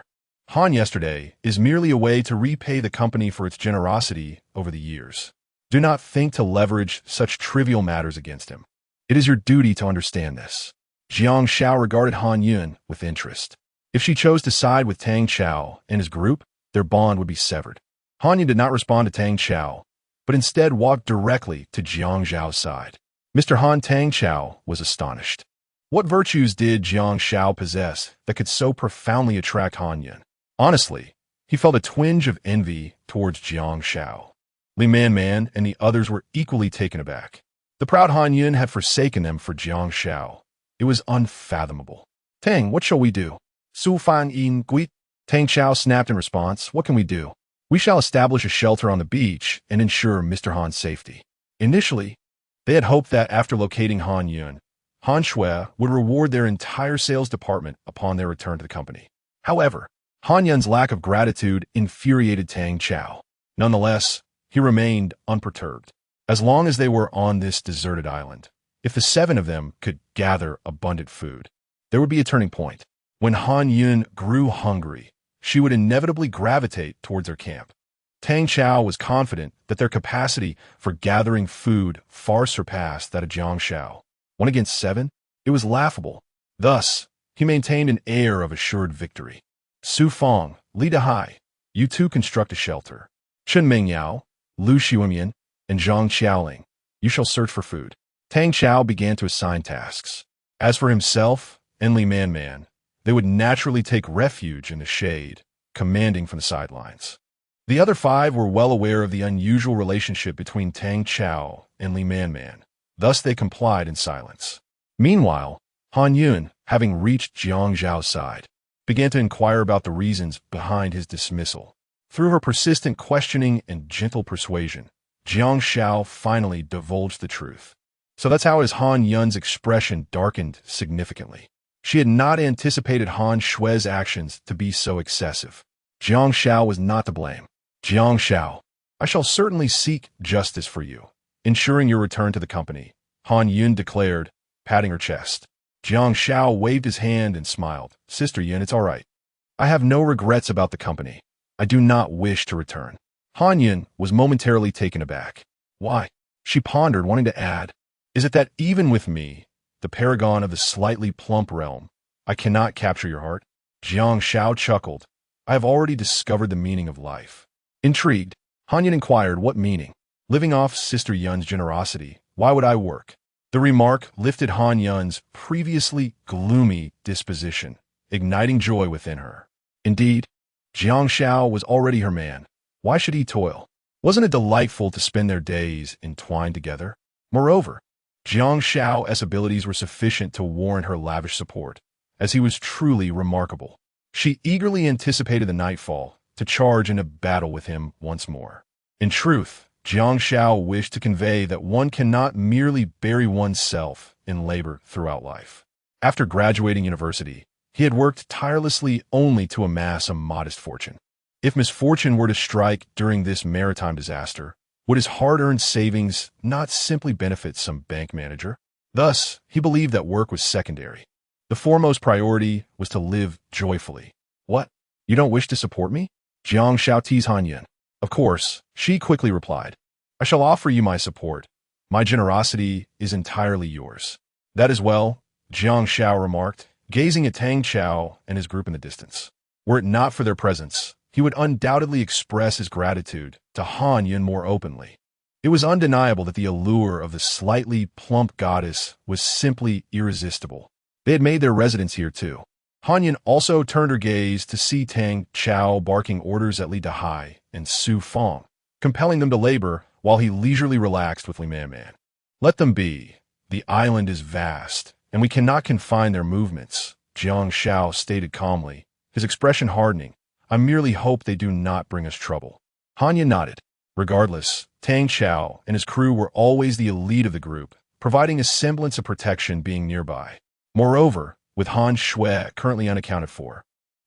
Han yesterday is merely a way to repay the company for its generosity over the years. Do not think to leverage such trivial matters against him. It is your duty to understand this. Jiang Xiao regarded Han Yun with interest. If she chose to side with Tang Xiao and his group, their bond would be severed. Han Yun did not respond to Tang Xiao, but instead walked directly to Jiang Xiao's side. Mr. Han. Tang Xiao was astonished. What virtues did Jiang Xiao possess that could so profoundly attract Han Yun? Honestly, he felt a twinge of envy towards Jiang Xiao. Li Man and the others were equally taken aback. The proud Han Yun had forsaken them for Jiang Xiao. It was unfathomable. Tang, what shall we do? Su Fan Yin Gui. Tang Xiao snapped in response. What can we do? We shall establish a shelter on the beach and ensure Mr. Han's safety. Initially, they had hoped that after locating Han Yun, Han Shui would reward their entire sales department upon their return to the company. However, Han Yun's lack of gratitude infuriated Tang Xiao. Nonetheless, he remained unperturbed. As long as they were on this deserted island, if the 7 of them could gather abundant food, there would be a turning point. When Han Yun grew hungry, she would inevitably gravitate towards their camp. Tang Xiao was confident that their capacity for gathering food far surpassed that of Jiang Xiao. 1 against 7? It was laughable. Thus, he maintained an air of assured victory. Su Feng, Li Dehai, you two construct a shelter. Chen Mingyao, Lu Xiumian, and Zhang Xiaoling, you shall search for food. Tang Xiao began to assign tasks. As for himself and Li Man, they would naturally take refuge in the shade, commanding from the sidelines. The other 5 were well aware of the unusual relationship between Tang Xiao and Li Man. Thus they complied in silence. Meanwhile, Han Yun, having reached Jiang Xiao's side, began to inquire about the reasons behind his dismissal. Through her persistent questioning and gentle persuasion, Jiang Xiao finally divulged the truth. So that's how his Han Yun's expression darkened significantly. She had not anticipated Han Shui's actions to be so excessive. Jiang Xiao was not to blame. Jiang Xiao, I shall certainly seek justice for you, ensuring your return to the company, Han Yun declared, patting her chest. Jiang Xiao waved his hand and smiled. Sister Yun, it's all right. I have no regrets about the company. I do not wish to return. Han Yun was momentarily taken aback. Why? She pondered, wanting to add, is it that even with me, the paragon of the slightly plump realm, I cannot capture your heart? Jiang Xiao chuckled. I have already discovered the meaning of life. Intrigued, Han Yun inquired, what meaning? Living off Sister Yun's generosity, why would I work? The remark lifted Han Yun's previously gloomy disposition, igniting joy within her. Indeed, Jiang Xiao was already her man. Why should he toil? Wasn't it delightful to spend their days entwined together? Moreover, Jiang Xiao's abilities were sufficient to warrant her lavish support, as he was truly remarkable. She eagerly anticipated the nightfall to charge into battle with him once more. In truth, Jiang Xiao wished to convey that one cannot merely bury oneself in labor throughout life. After graduating university, he had worked tirelessly only to amass a modest fortune. If misfortune were to strike during this maritime disaster, would his hard-earned savings not simply benefit some bank manager? Thus, he believed that work was secondary. The foremost priority was to live joyfully. What? You don't wish to support me? Jiang Xiao teased Han Yun. Of course, she quickly replied. I shall offer you my support. My generosity is entirely yours. That is well, Jiang Xiao remarked, gazing at Tang Xiao and his group in the distance. Were it not for their presence, he would undoubtedly express his gratitude to Han Yun more openly. It was undeniable that the allure of the slightly plump goddess was simply irresistible. They had made their residence here too. Han Yun also turned her gaze to see Tang Xiao barking orders at Li Dehai and Su Feng, compelling them to labor while he leisurely relaxed with Li Man. Let them be. The island is vast, and we cannot confine their movements, Jiang Xiao stated calmly, his expression hardening. I merely hope they do not bring us trouble. Han Yun nodded. Regardless, Tang Xiao and his crew were always the elite of the group, providing a semblance of protection being nearby. Moreover, with Han Shui currently unaccounted for,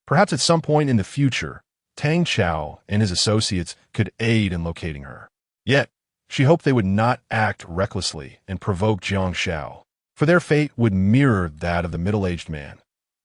perhaps at some point in the future, Tang Xiao and his associates could aid in locating her. Yet, she hoped they would not act recklessly and provoke Jiang Xiao, for their fate would mirror that of the middle-aged man,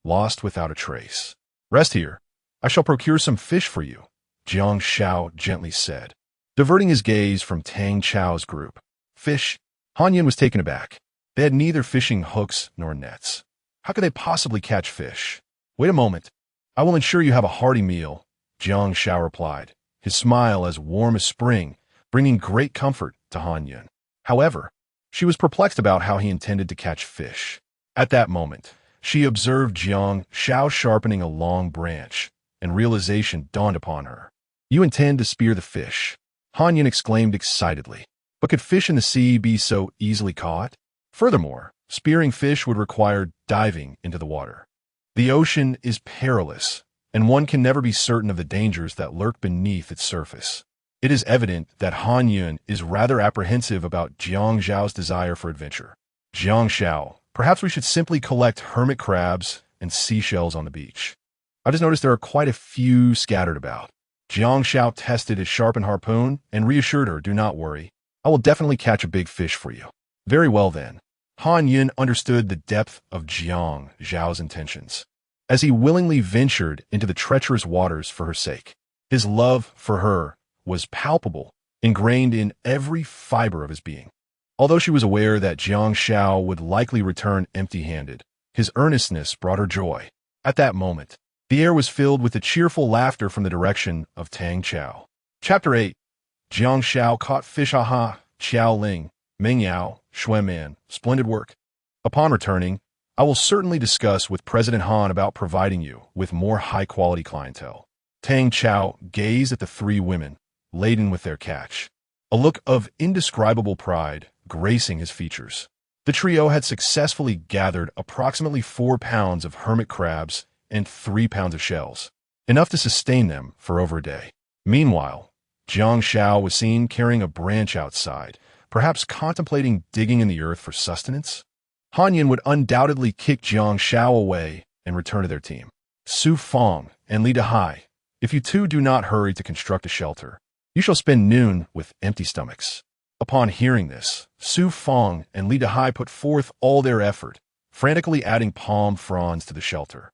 lost without a trace. Rest here. I shall procure some fish for you, Jiang Xiao gently said, diverting his gaze from Tang Xiao's group. Fish? Han Yun was taken aback. They had neither fishing hooks nor nets. How could they possibly catch fish? Wait a moment. I will ensure you have a hearty meal, Jiang Xiao replied, his smile as warm as spring, bringing great comfort to Han Yun. However, she was perplexed about how he intended to catch fish. At that moment, she observed Jiang Xiao sharpening a long branch, and realization dawned upon her. You intend to spear the fish, Han Yun exclaimed excitedly. But could fish in the sea be so easily caught? Furthermore, spearing fish would require diving into the water. The ocean is perilous, and one can never be certain of the dangers that lurk beneath its surface. It is evident that Han Yun is rather apprehensive about Jiang Xiao's desire for adventure. Jiang Xiao, perhaps we should simply collect hermit crabs and seashells on the beach. I just noticed there are quite a few scattered about. Jiang Xiao tested his sharpened harpoon and reassured her, "Do not worry. I will definitely catch a big fish for you." Very well then. Han Yun understood the depth of Jiang Xiao's intentions, as he willingly ventured into the treacherous waters for her sake. His love for her was palpable, ingrained in every fiber of his being. Although she was aware that Jiang Xiao would likely return empty-handed, his earnestness brought her joy. At that moment, the air was filled with the cheerful laughter from the direction of Tang Chao. Chapter 8. Jiang Xiao caught fish. Aha, Xiao Ling, Meng Yao, Xuan Man, splendid work. Upon returning, I will certainly discuss with President Han about providing you with more high-quality clientele. Tang Chao gazed at the three women, laden with their catch, a look of indescribable pride gracing his features. The trio had successfully gathered approximately 4 pounds of hermit crabs and 3 pounds of shells, enough to sustain them for over a day. Meanwhile, Jiang Xiao was seen carrying a branch outside, perhaps contemplating digging in the earth for sustenance. Han Yun would undoubtedly kick Jiang Xiao away and return to their team. Su Feng and Li Dehai, if you two do not hurry to construct a shelter, you shall spend noon with empty stomachs. Upon hearing this, Su Feng and Li Dehai put forth all their effort, frantically adding palm fronds to the shelter.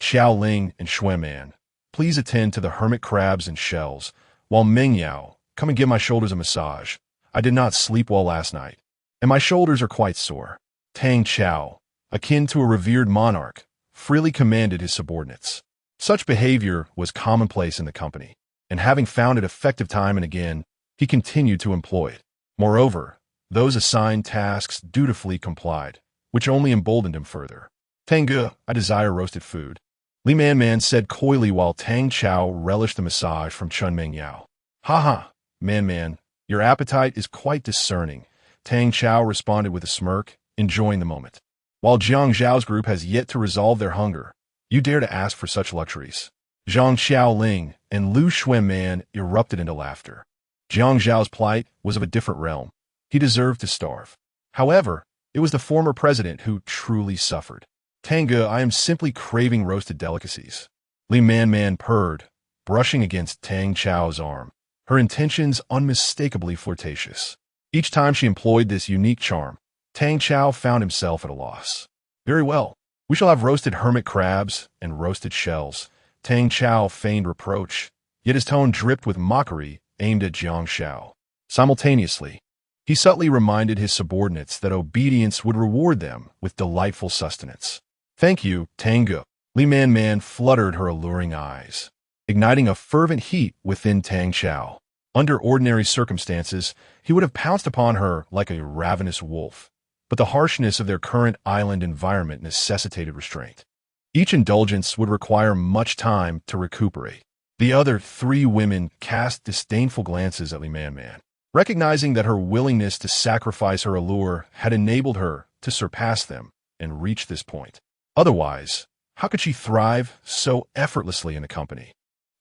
Xiao Ling and Xuan Man, please attend to the hermit crabs and shells, while Meng Yao, come and give my shoulders a massage. I did not sleep well last night, and my shoulders are quite sore. Tang Chao, akin to a revered monarch, freely commanded his subordinates. Such behavior was commonplace in the company, and having found it effective time and again, he continued to employ it. Moreover, those assigned tasks dutifully complied, which only emboldened him further. Tengu, I desire roasted food, Li Man said coyly while Tang Chao relished the massage from Chun Meng Yao. Ha ha, Man, your appetite is quite discerning, Tang Chao responded with a smirk, enjoying the moment. While Jiang Xiao's group has yet to resolve their hunger, you dare to ask for such luxuries. Zhang Xiao Ling and Lu Xuan Man erupted into laughter. Jiang Xiao's plight was of a different realm. He deserved to starve. However, it was the former president who truly suffered. Tengu, I am simply craving roasted delicacies. Li Man purred, brushing against Tang Chao's arm, her intentions unmistakably flirtatious. Each time she employed this unique charm, Tang Chao found himself at a loss. Very well, we shall have roasted hermit crabs and roasted shells. Tang Chao feigned reproach, yet his tone dripped with mockery aimed at Jiang Xiao. Simultaneously, he subtly reminded his subordinates that obedience would reward them with delightful sustenance. Thank you, Tengu. Li Man fluttered her alluring eyes, igniting a fervent heat within Tang Chao. Under ordinary circumstances, he would have pounced upon her like a ravenous wolf, but the harshness of their current island environment necessitated restraint. Each indulgence would require much time to recuperate. The other three women cast disdainful glances at Li Man, recognizing that her willingness to sacrifice her allure had enabled her to surpass them and reach this point. Otherwise, how could she thrive so effortlessly in the company?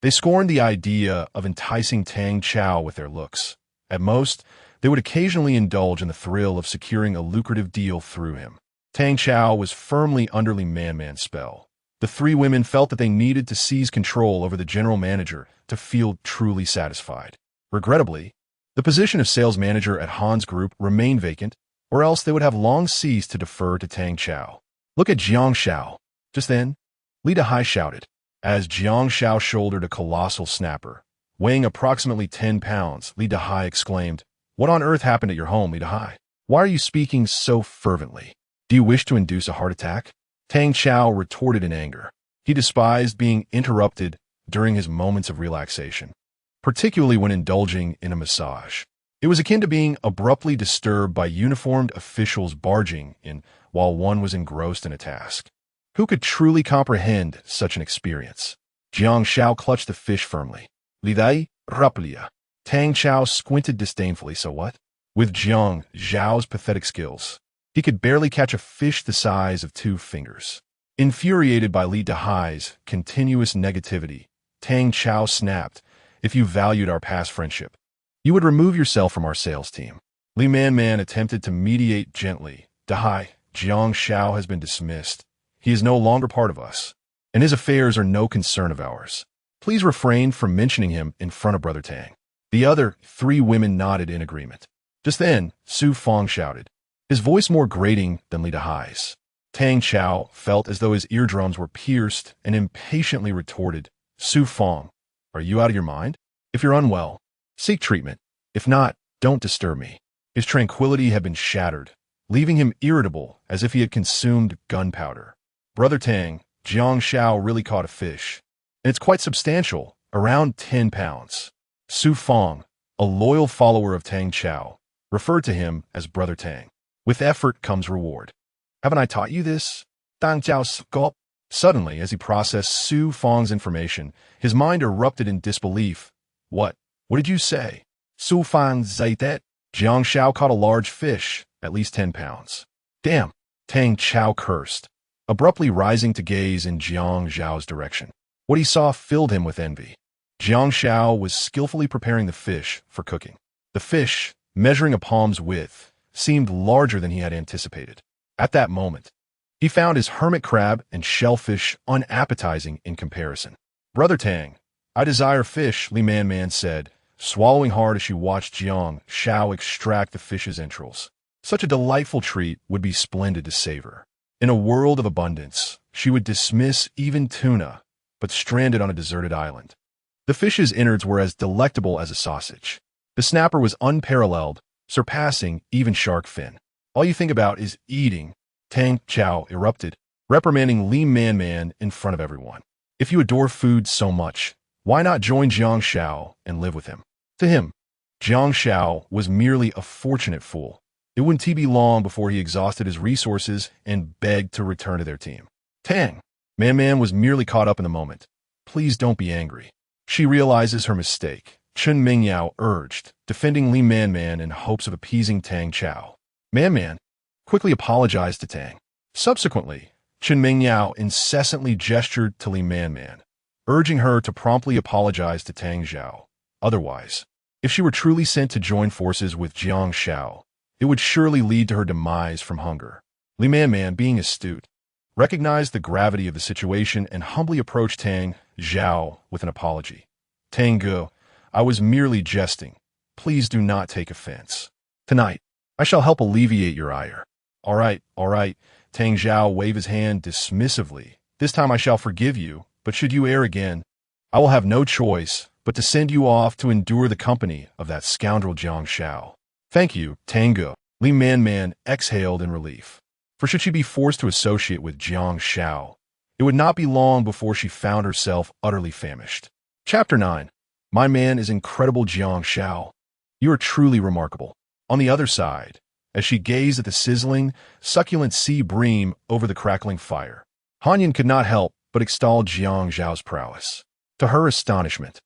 They scorned the idea of enticing Tang Chao with their looks. At most, they would occasionally indulge in the thrill of securing a lucrative deal through him. Tang Chao was firmly under Li Man's spell. The three women felt that they needed to seize control over the general manager to feel truly satisfied. Regrettably, the position of sales manager at Han's group remained vacant, or else they would have long ceased to defer to Tang Chao. Look at Jiang Xiao. Just then, Li Dehai shouted, as Jiang Xiao shouldered a colossal snapper. Weighing approximately 10 pounds, Li Dehai exclaimed, "What on earth happened at your home, Li Dehai? Why are you speaking so fervently? Do you wish to induce a heart attack?" Tang Chao retorted in anger. He despised being interrupted during his moments of relaxation, particularly when indulging in a massage. It was akin to being abruptly disturbed by uniformed officials barging in while one was engrossed in a task. Who could truly comprehend such an experience? Jiang Xiao clutched the fish firmly. Lidai, raplia. Tang Chao squinted disdainfully. So what? With Jiang Xiao's pathetic skills, he could barely catch a fish the size of 2 fingers. Infuriated by Li Dahai's continuous negativity, Tang Xiao snapped, "If you valued our past friendship, you would remove yourself from our sales team." Li Man attempted to mediate gently. "Dahai, Jiang Xiao has been dismissed. He is no longer part of us, and his affairs are no concern of ours. Please refrain from mentioning him in front of Brother Tang." The other 3 women nodded in agreement. Just then, Su Fong shouted, his voice more grating than Li Dahai's. Tang Xiao felt as though his eardrums were pierced and impatiently retorted, "Su Fong, are you out of your mind? If you're unwell, seek treatment. If not, don't disturb me." His tranquility had been shattered, leaving him irritable as if he had consumed gunpowder. "Brother Tang, Jiang Xiao really caught a fish, and it's quite substantial, around 10 pounds. Su Fong, a loyal follower of Tang Xiao, referred to him as Brother Tang. "With effort comes reward. Haven't I taught you this?" Tang Xiao gulped. Suddenly, as he processed Su Fong's information, his mind erupted in disbelief. What did you say?" "Su Fong said that Jiang Xiao caught a large fish, at least 10 pounds. "Damn," Tang Xiao cursed, abruptly rising to gaze in Jiang Xiao's direction. What he saw filled him with envy. Jiang Xiao was skillfully preparing the fish for cooking. The fish, measuring a palm's width, seemed larger than he had anticipated. At that moment, he found his hermit crab and shellfish unappetizing in comparison. "Brother Tang, I desire fish," Li Man said, swallowing hard as she watched Jiang Xiao extract the fish's entrails. Such a delightful treat would be splendid to savor. In a world of abundance, she would dismiss even tuna, but stranded on a deserted island. The fish's innards were as delectable as a sausage. The snapper was unparalleled, surpassing even shark fin. "All you think about is eating," Tang Xiao erupted, reprimanding Li Man in front of everyone. "If you adore food so much, why not join Jiang Xiao and live with him?" To him, Jiang Xiao was merely a fortunate fool. It wouldn't be long before he exhausted his resources and begged to return to their team. Tang Man was merely caught up in the moment. "Please don't be angry. She realizes her mistake," Chen Mingyao urged, defending Li Man in hopes of appeasing Tang Xiao. Man quickly apologized to Tang. Subsequently, Chen Mingyao incessantly gestured to Li Man, urging her to promptly apologize to Tang Xiao. Otherwise, if she were truly sent to join forces with Jiang Xiao, it would surely lead to her demise from hunger. Li Man, being astute, recognized the gravity of the situation and humbly approached Tang Xiao with an apology. "Tang Ge, I was merely jesting. Please do not take offense. Tonight, I shall help alleviate your ire." All right, Tang Xiao waved his hand dismissively. "This time I shall forgive you, but should you err again, I will have no choice but to send you off to endure the company of that scoundrel Jiang Xiao." "Thank you, Tang Ge." Li Man exhaled in relief. For should she be forced to associate with Jiang Xiao, it would not be long before she found herself utterly famished. Chapter 9. "My man is incredible, Jiang Xiao. You are truly remarkable." On the other side, as she gazed at the sizzling, succulent sea bream over the crackling fire, Hanyan could not help but extol Jiang Xiao's prowess. To her astonishment,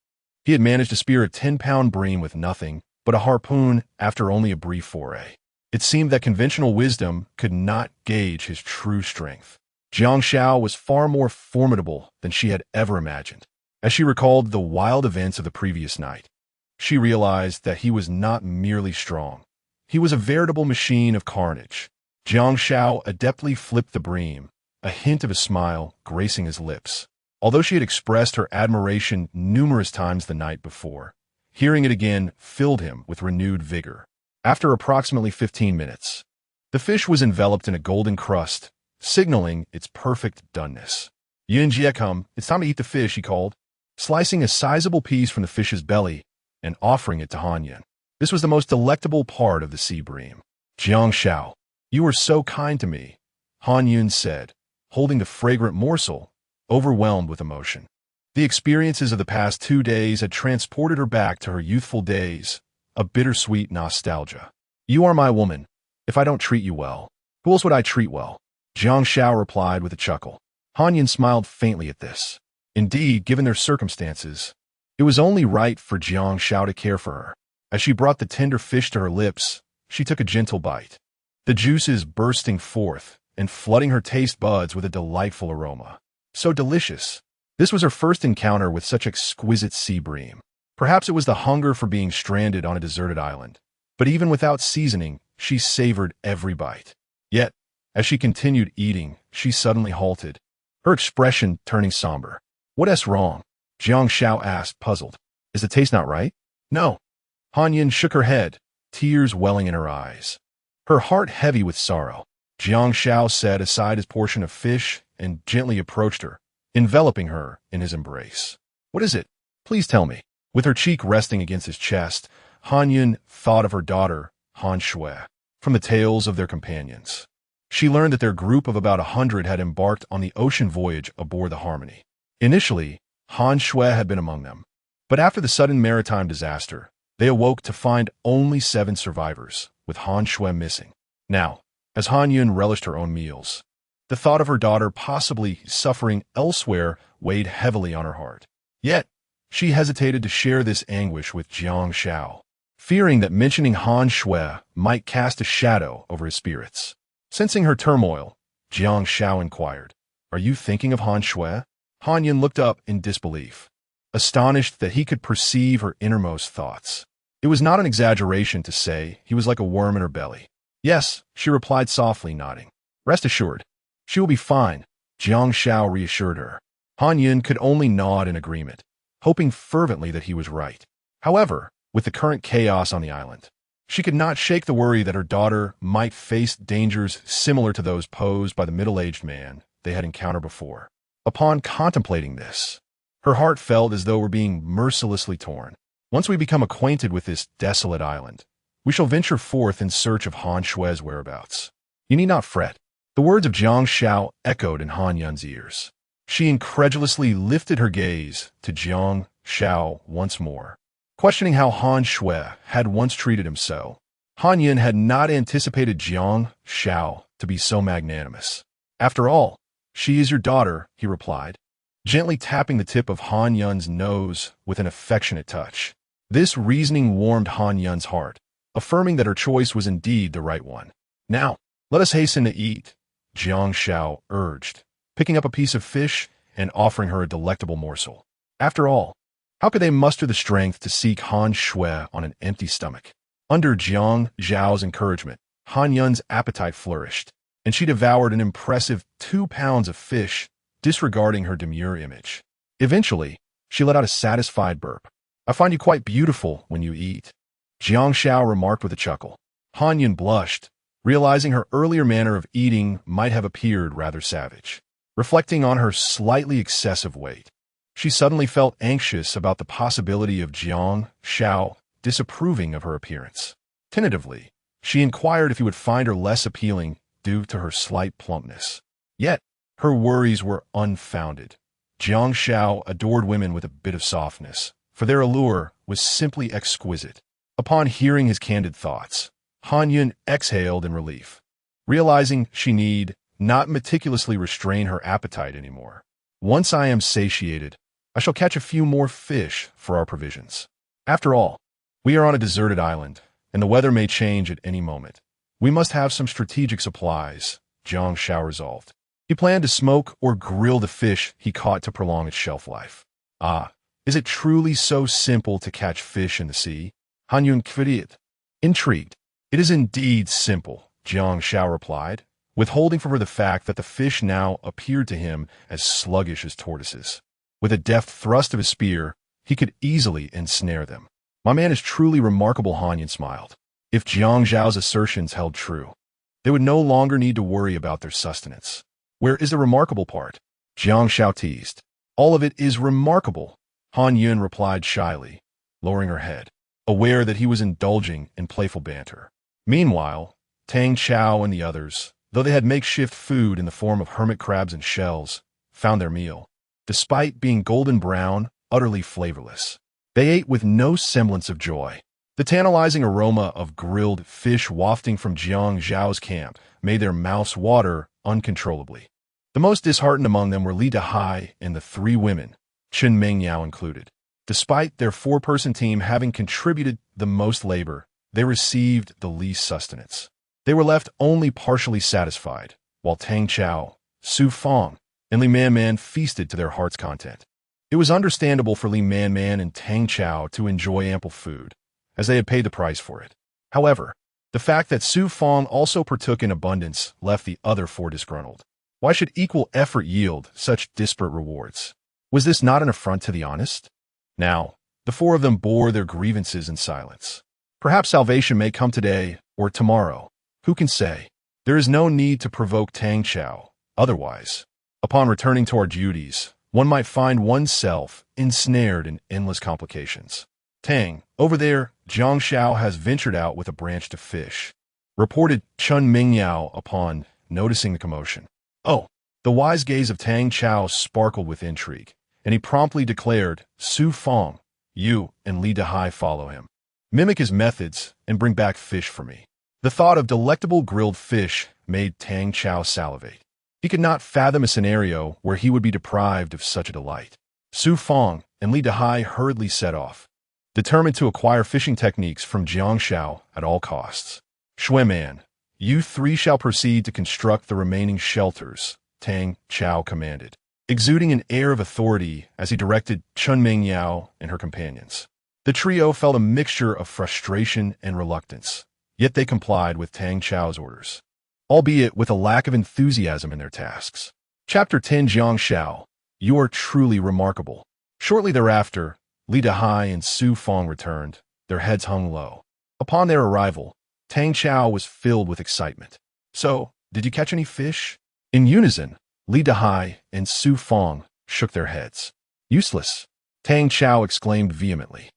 he had managed to spear a 10-pound bream with nothing but a harpoon after only a brief foray. It seemed that conventional wisdom could not gauge his true strength. Jiang Xiao was far more formidable than she had ever imagined. As she recalled the wild events of the previous night, she realized that he was not merely strong. He was a veritable machine of carnage. Jiang Xiao adeptly flipped the bream, a hint of a smile gracing his lips. Although she had expressed her admiration numerous times the night before, hearing it again filled him with renewed vigor. After approximately 15 minutes, the fish was enveloped in a golden crust, signaling its perfect doneness. "Yun Jie, come, it's time to eat the fish," he called, slicing a sizable piece from the fish's belly and offering it to Hanyan. This was the most delectable part of the sea bream. "Jiang Xiao, you are so kind to me," Hanyan said, holding the fragrant morsel, overwhelmed with emotion. The experiences of the past 2 days had transported her back to her youthful days, a bittersweet nostalgia. "You are my woman. If I don't treat you well, who else would I treat well?" Jiang Xiao replied with a chuckle. Hanyan smiled faintly at this. Indeed, given their circumstances, it was only right for Jiang Xiao to care for her. As she brought the tender fish to her lips, she took a gentle bite, the juices bursting forth and flooding her taste buds with a delightful aroma. So delicious. This was her first encounter with such exquisite sea bream. Perhaps it was the hunger for being stranded on a deserted island. But even without seasoning, she savored every bite. Yet, as she continued eating, she suddenly halted, her expression turning somber. "What's wrong?" Jiang Xiao asked, puzzled. "Is the taste not right?" "No." Han Yin shook her head, tears welling in her eyes. Her heart heavy with sorrow. Jiang Xiao set aside his portion of fish and gently approached her, enveloping her in his embrace. "What is it? Please tell me." With her cheek resting against his chest, Han Yun thought of her daughter, Han Shui, from the tales of their companions. She learned that their group of about 100 had embarked on the ocean voyage aboard the Harmony. Initially, Han Shui had been among them, but after the sudden maritime disaster, they awoke to find only 7 survivors, with Han Shui missing. Now, as Han Yun relished her own meals, the thought of her daughter possibly suffering elsewhere weighed heavily on her heart. Yet, she hesitated to share this anguish with Jiang Xiao, fearing that mentioning Han Shui might cast a shadow over his spirits. Sensing her turmoil, Jiang Xiao inquired, "Are you thinking of Han Shui?" Han Yun looked up in disbelief, astonished that he could perceive her innermost thoughts. It was not an exaggeration to say he was like a worm in her belly. "Yes," she replied softly, nodding. "Rest assured, she will be fine," Jiang Xiao reassured her. Han Yun could only nod in agreement, hoping fervently that he was right. However, with the current chaos on the island, she could not shake the worry that her daughter might face dangers similar to those posed by the middle-aged man they had encountered before. Upon contemplating this, her heart felt as though it were being mercilessly torn. Once we become acquainted with this desolate island, we shall venture forth in search of Han Shui's whereabouts. You need not fret. The words of Jiang Xiao echoed in Han Yun's ears. She incredulously lifted her gaze to Jiang Xiao once more, questioning how Han Shui had once treated him so. Han Yun had not anticipated Jiang Xiao to be so magnanimous. "After all, she is your daughter," he replied, gently tapping the tip of Han Yun's nose with an affectionate touch. This reasoning warmed Han Yun's heart, affirming that her choice was indeed the right one. "Now, let us hasten to eat," Jiang Xiao urged, picking up a piece of fish and offering her a delectable morsel. After all, how could they muster the strength to seek Han Shui on an empty stomach? Under Jiang Xiao's encouragement, Han Yun's appetite flourished, and she devoured an impressive 2 pounds of fish, disregarding her demure image. Eventually, she let out a satisfied burp. "I find you quite beautiful when you eat," Jiang Xiao remarked with a chuckle. Han Yun blushed, realizing her earlier manner of eating might have appeared rather savage. Reflecting on her slightly excessive weight, she suddenly felt anxious about the possibility of Jiang Xiao disapproving of her appearance. Tentatively, she inquired if he would find her less appealing due to her slight plumpness. Yet, her worries were unfounded. Jiang Xiao adored women with a bit of softness, for their allure was simply exquisite. Upon hearing his candid thoughts, Han Yun exhaled in relief, realizing she need not meticulously restrain her appetite anymore. "Once I am satiated, I shall catch a few more fish for our provisions. After all, we are on a deserted island, and the weather may change at any moment. We must have some strategic supplies," Jiang Xiao resolved. He planned to smoke or grill the fish he caught to prolong its shelf life. "Ah, is it truly so simple to catch fish in the sea?" Han Yun queried, intrigued. "It is indeed simple," Jiang Xiao replied, withholding from her the fact that the fish now appeared to him as sluggish as tortoises. With a deft thrust of his spear, he could easily ensnare them. "My man is truly remarkable," Han Yun smiled. If Jiang Zhao's assertions held true, they would no longer need to worry about their sustenance. "Where is the remarkable part?" Jiang Xiao teased. "All of it is remarkable," Han Yun replied shyly, lowering her head, aware that he was indulging in playful banter. Meanwhile, Tang Chao and the others, though they had makeshift food in the form of hermit crabs and shells, found their meal, despite being golden brown, utterly flavorless. They ate with no semblance of joy. The tantalizing aroma of grilled fish wafting from Jiang Zhao's camp made their mouths water uncontrollably. The most disheartened among them were Li Dehai and the 3 women, Chen Mengyao included. Despite their 4-person team having contributed the most labor, they received the least sustenance. They were left only partially satisfied, while Tang Xiao, Su Fong, and Li Man feasted to their heart's content. It was understandable for Li Man and Tang Xiao to enjoy ample food, as they had paid the price for it. However, the fact that Su Fong also partook in abundance left the other four disgruntled. Why should equal effort yield such disparate rewards? Was this not an affront to the honest? Now, the four of them bore their grievances in silence. Perhaps salvation may come today or tomorrow. Who can say? There is no need to provoke Tang Xiao. Otherwise, upon returning to our duties, one might find oneself ensnared in endless complications. Tang, over there, Jiang Xiao has ventured out with a branch to fish, reported Chun Mingyao upon noticing the commotion. Oh, the wise gaze of Tang Xiao sparkled with intrigue, and he promptly declared, Su Fong, you and Li Dehai follow him. Mimic his methods and bring back fish for me. The thought of delectable grilled fish made Tang Xiao salivate. He could not fathom a scenario where he would be deprived of such a delight. Su Fong and Li Dehai hurriedly set off, determined to acquire fishing techniques from Jiang Xiao at all costs. Shui Man, you three shall proceed to construct the remaining shelters, Tang Xiao commanded, exuding an air of authority as he directed Chun Mingyao and her companions. The trio felt a mixture of frustration and reluctance, yet they complied with Tang Xiao's orders, albeit with a lack of enthusiasm in their tasks. Chapter 10 Jiang Xiao, you are truly remarkable. Shortly thereafter, Li Dehai and Su Fong returned, their heads hung low. Upon their arrival, Tang Xiao was filled with excitement. So, did you catch any fish? In unison, Li Dehai and Su Fong shook their heads. Useless, Tang Xiao exclaimed vehemently.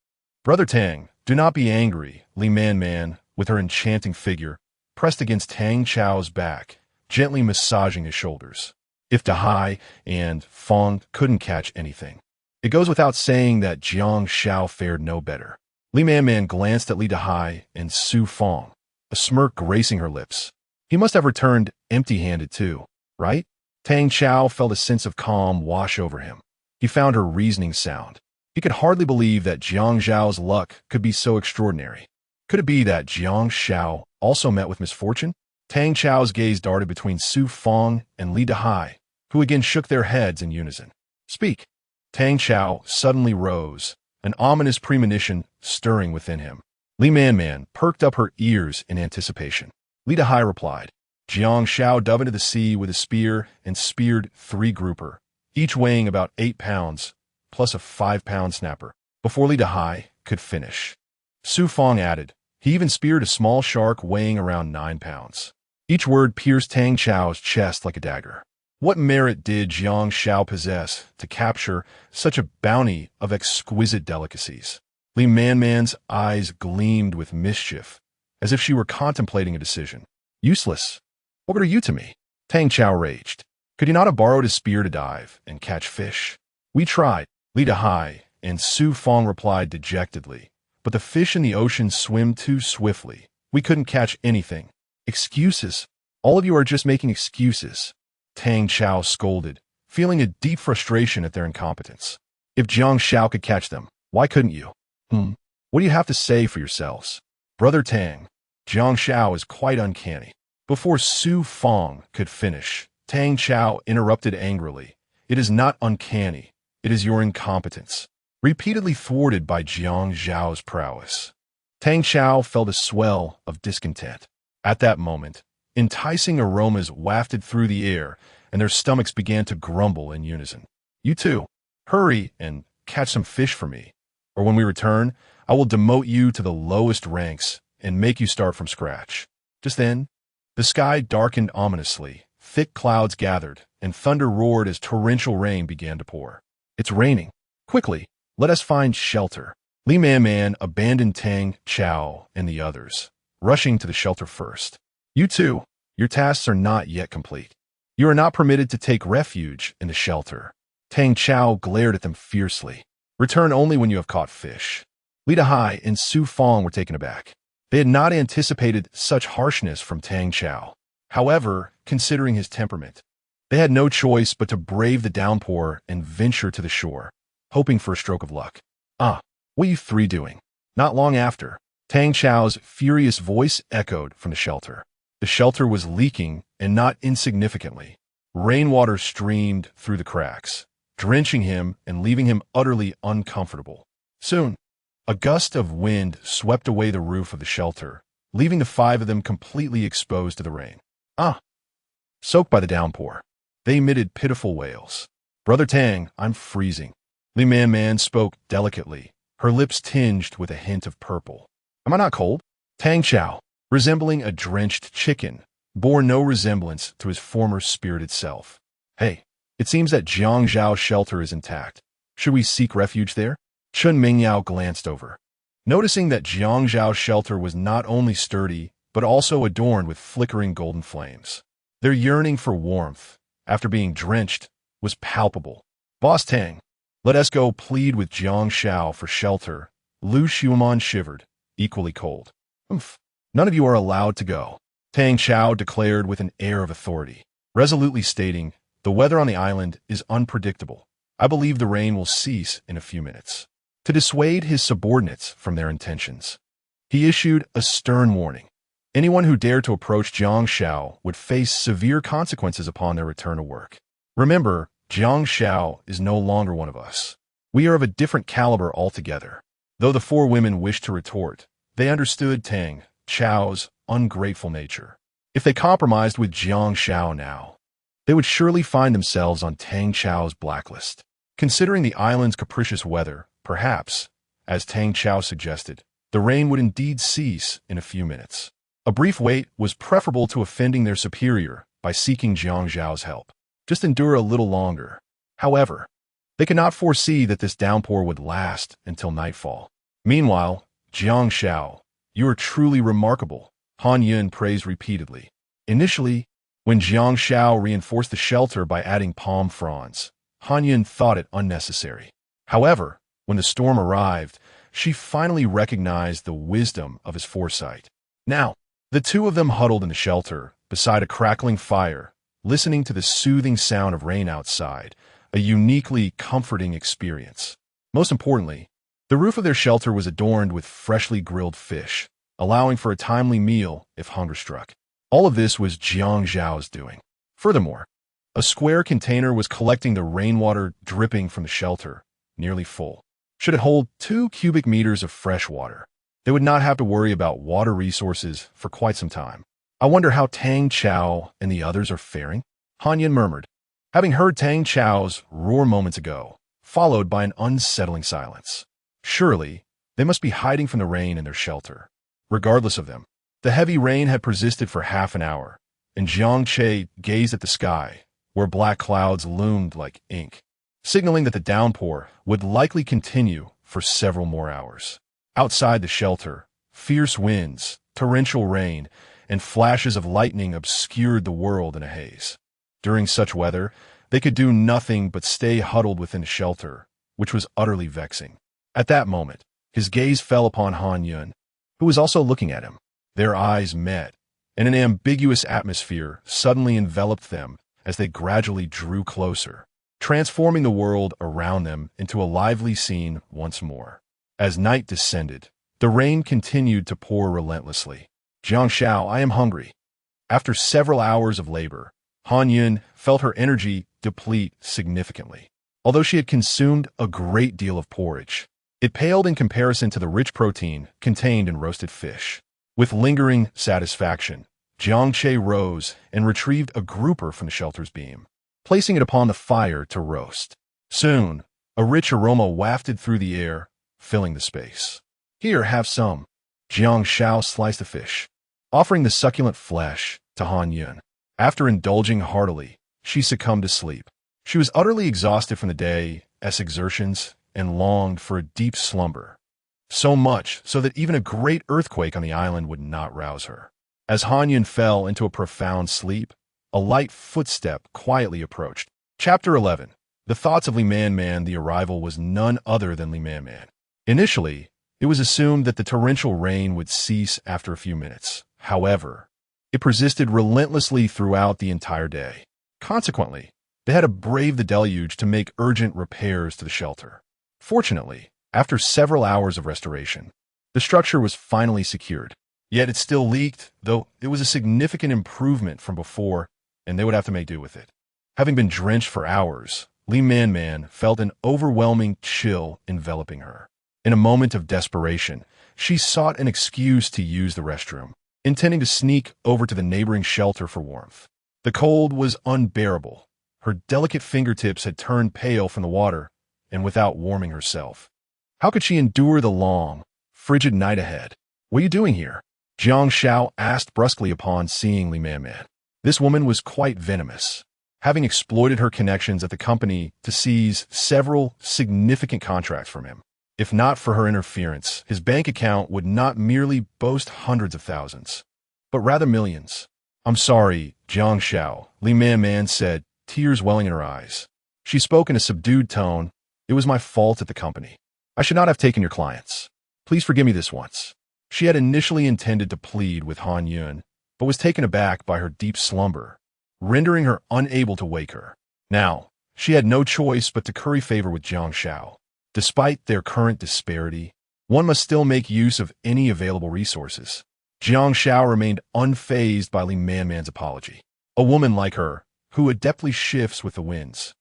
Brother Tang, do not be angry, Li Man, with her enchanting figure, pressed against Tang Xiao's back, gently massaging his shoulders. If Dehai and Fong couldn't catch anything, it goes without saying that Jiang Xiao fared no better. Li Man glanced at Li Dehai and Su Fong, a smirk gracing her lips. He must have returned empty-handed too, right? Tang Xiao felt a sense of calm wash over him. He found her reasoning sound. He could hardly believe that Jiang Xiao's luck could be so extraordinary. Could it be that Jiang Xiao also met with misfortune? Tang Xiao's gaze darted between Su Fong and Li Dehai, who again shook their heads in unison. Speak. Tang Xiao suddenly rose, an ominous premonition stirring within him. Li Man perked up her ears in anticipation. Li Dehai replied. Jiang Xiao dove into the sea with a spear and speared 3 grouper, each weighing about 8 pounds, plus a 5-pound snapper, before Li Dehai could finish. Su Fong added, he even speared a small shark weighing around 9 pounds. Each word pierced Tang Xiao's chest like a dagger. What merit did Jiang Xiao possess to capture such a bounty of exquisite delicacies? Li Man's eyes gleamed with mischief, as if she were contemplating a decision. Useless. What are you to me? Tang Xiao raged. Could you not have borrowed a spear to dive and catch fish? We tried, Li Dehai and Su Fong replied dejectedly, but the fish in the ocean swim too swiftly. We couldn't catch anything. Excuses. All of you are just making excuses. Tang Xiao scolded, feeling a deep frustration at their incompetence. If Jiang Xiao could catch them, why couldn't you? What do you have to say for yourselves? Brother Tang, Jiang Xiao is quite uncanny. Before Su Fong could finish, Tang Xiao interrupted angrily. It is not uncanny. It is your incompetence. Repeatedly thwarted by Jiang Xiao's prowess. Tang Xiao felt a swell of discontent. At that moment, enticing aromas wafted through the air, and their stomachs began to grumble in unison. You too, hurry and catch some fish for me, or when we return, I will demote you to the lowest ranks and make you start from scratch. Just then, the sky darkened ominously, thick clouds gathered, and thunder roared as torrential rain began to pour. It's raining. Quickly, let us find shelter. Li Man abandoned Tang Xiao and the others, rushing to the shelter first. You too, your tasks are not yet complete. You are not permitted to take refuge in the shelter. Tang Xiao glared at them fiercely. Return only when you have caught fish. Li Dehai and Su Fong were taken aback. They had not anticipated such harshness from Tang Xiao. However, considering his temperament, they had no choice but to brave the downpour and venture to the shore, hoping for a stroke of luck. What are you three doing? Not long after, Tang Xiao's furious voice echoed from the shelter. The shelter was leaking, and not insignificantly. Rainwater streamed through the cracks, drenching him and leaving him utterly uncomfortable. Soon, a gust of wind swept away the roof of the shelter, leaving the five of them completely exposed to the rain. Soaked by the downpour, they emitted pitiful wails. "Brother Tang, I'm freezing." Li Man Man spoke delicately, her lips tinged with a hint of purple. "Am I not cold?" Tang Xiao, resembling a drenched chicken, bore no resemblance to his former spirited self. "Hey, it seems that Jiang Xiao's shelter is intact. Should we seek refuge there?" Chun Mingyao glanced over. Noticing that Jiang Xiao's shelter was not only sturdy, but also adorned with flickering golden flames. Their yearning for warmth, after being drenched, was palpable. "Boss Tang, let us go plead with Jiang Xiao for shelter." Lu Xiuman shivered, equally cold. "None of you are allowed to go," Tang Xiao declared with an air of authority, resolutely stating, "The weather on the island is unpredictable. I believe the rain will cease in a few minutes." To dissuade his subordinates from their intentions, he issued a stern warning. Anyone who dared to approach Jiang Xiao would face severe consequences upon their return to work. "Remember, Jiang Xiao is no longer one of us. We are of a different caliber altogether." Though the four women wished to retort, they understood Tang Xiao's ungrateful nature. If they compromised with Jiang Xiao now, they would surely find themselves on Tang Xiao's blacklist. Considering the island's capricious weather, perhaps, as Tang Xiao suggested, the rain would indeed cease in a few minutes. A brief wait was preferable to offending their superior by seeking Jiang Xiao's help. Just endure a little longer. However, they could not foresee that this downpour would last until nightfall. Meanwhile, "Jiang Xiao, you are truly remarkable," Han Yun praised repeatedly. Initially, when Jiang Xiao reinforced the shelter by adding palm fronds, Han Yun thought it unnecessary. However, when the storm arrived, she finally recognized the wisdom of his foresight. Now, the two of them huddled in the shelter, beside a crackling fire, listening to the soothing sound of rain outside, a uniquely comforting experience. Most importantly, the roof of their shelter was adorned with freshly grilled fish, allowing for a timely meal if hunger struck. All of this was Jiang Xiao's doing. Furthermore, a square container was collecting the rainwater dripping from the shelter, nearly full. Should it hold 2 cubic meters of fresh water, they would not have to worry about water resources for quite some time. "I wonder how Tang Xiao and the others are faring?" Han Yun murmured, having heard Tang Xiao's roar moments ago, followed by an unsettling silence. Surely, they must be hiding from the rain in their shelter. Regardless of them, the heavy rain had persisted for half an hour, and Jiang Che gazed at the sky, where black clouds loomed like ink, signaling that the downpour would likely continue for several more hours. Outside the shelter, fierce winds, torrential rain, and flashes of lightning obscured the world in a haze. During such weather, they could do nothing but stay huddled within the shelter, which was utterly vexing. At that moment, his gaze fell upon Han Yun, who was also looking at him. Their eyes met, and an ambiguous atmosphere suddenly enveloped them as they gradually drew closer, transforming the world around them into a lively scene once more. As night descended, the rain continued to pour relentlessly. "Jiang Xiao, I am hungry." After several hours of labor, Han Yun felt her energy deplete significantly. Although she had consumed a great deal of porridge, it paled in comparison to the rich protein contained in roasted fish. With lingering satisfaction, Jiang Che rose and retrieved a grouper from the shelter's beam, placing it upon the fire to roast. Soon, a rich aroma wafted through the air, filling the space. "Here, have some." Jiang Xiao sliced the fish, offering the succulent flesh to Han Yun. After indulging heartily, she succumbed to sleep. She was utterly exhausted from the day's exertions and longed for a deep slumber. So much so that even a great earthquake on the island would not rouse her. As Han Yun fell into a profound sleep, a light footstep quietly approached. Chapter 11. The thoughts of Li Man Man. The arrival was none other than Li Man Man. Initially, it was assumed that the torrential rain would cease after a few minutes. However, it persisted relentlessly throughout the entire day. Consequently, they had to brave the deluge to make urgent repairs to the shelter. Fortunately, after several hours of restoration, the structure was finally secured. Yet it still leaked, though it was a significant improvement from before, and they would have to make do with it. Having been drenched for hours, Li Man felt an overwhelming chill enveloping her. In a moment of desperation, she sought an excuse to use the restroom, intending to sneak over to the neighboring shelter for warmth. The cold was unbearable. Her delicate fingertips had turned pale from the water, and without warming herself. How could she endure the long, frigid night ahead? "What are you doing here?" Jiang Xiao asked brusquely upon seeing Li Man. This woman was quite venomous, having exploited her connections at the company to seize several significant contracts from him. If not for her interference, his bank account would not merely boast hundreds of thousands, but rather millions. "I'm sorry, Jiang Xiao," Li Man said, tears welling in her eyes. She spoke in a subdued tone. "It was my fault at the company. I should not have taken your clients. Please forgive me this once." She had initially intended to plead with Han Yun, but was taken aback by her deep slumber, rendering her unable to wake her. Now, she had no choice but to curry favor with Jiang Xiao. Despite their current disparity, one must still make use of any available resources. Jiang Xiao remained unfazed by Li Man's apology. A woman like her, who adeptly shifts with the winds,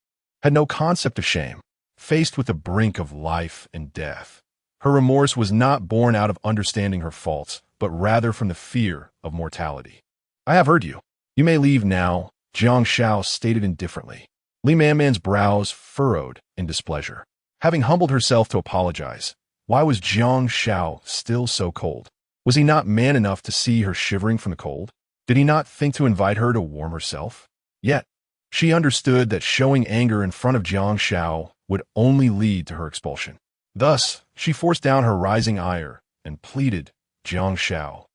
had no concept of shame. Faced with the brink of life and death, her remorse was not born out of understanding her faults, but rather from the fear of mortality. "I have heard you. You may leave now," Jiang Xiao stated indifferently. Li Man's brows furrowed in displeasure. Having humbled herself to apologize, why was Jiang Xiao still so cold? Was he not man enough to see her shivering from the cold? Did he not think to invite her to warm herself? Yet, she understood that showing anger in front of Jiang Xiao would only lead to her expulsion. Thus, she forced down her rising ire and pleaded, "Jiang Xiao,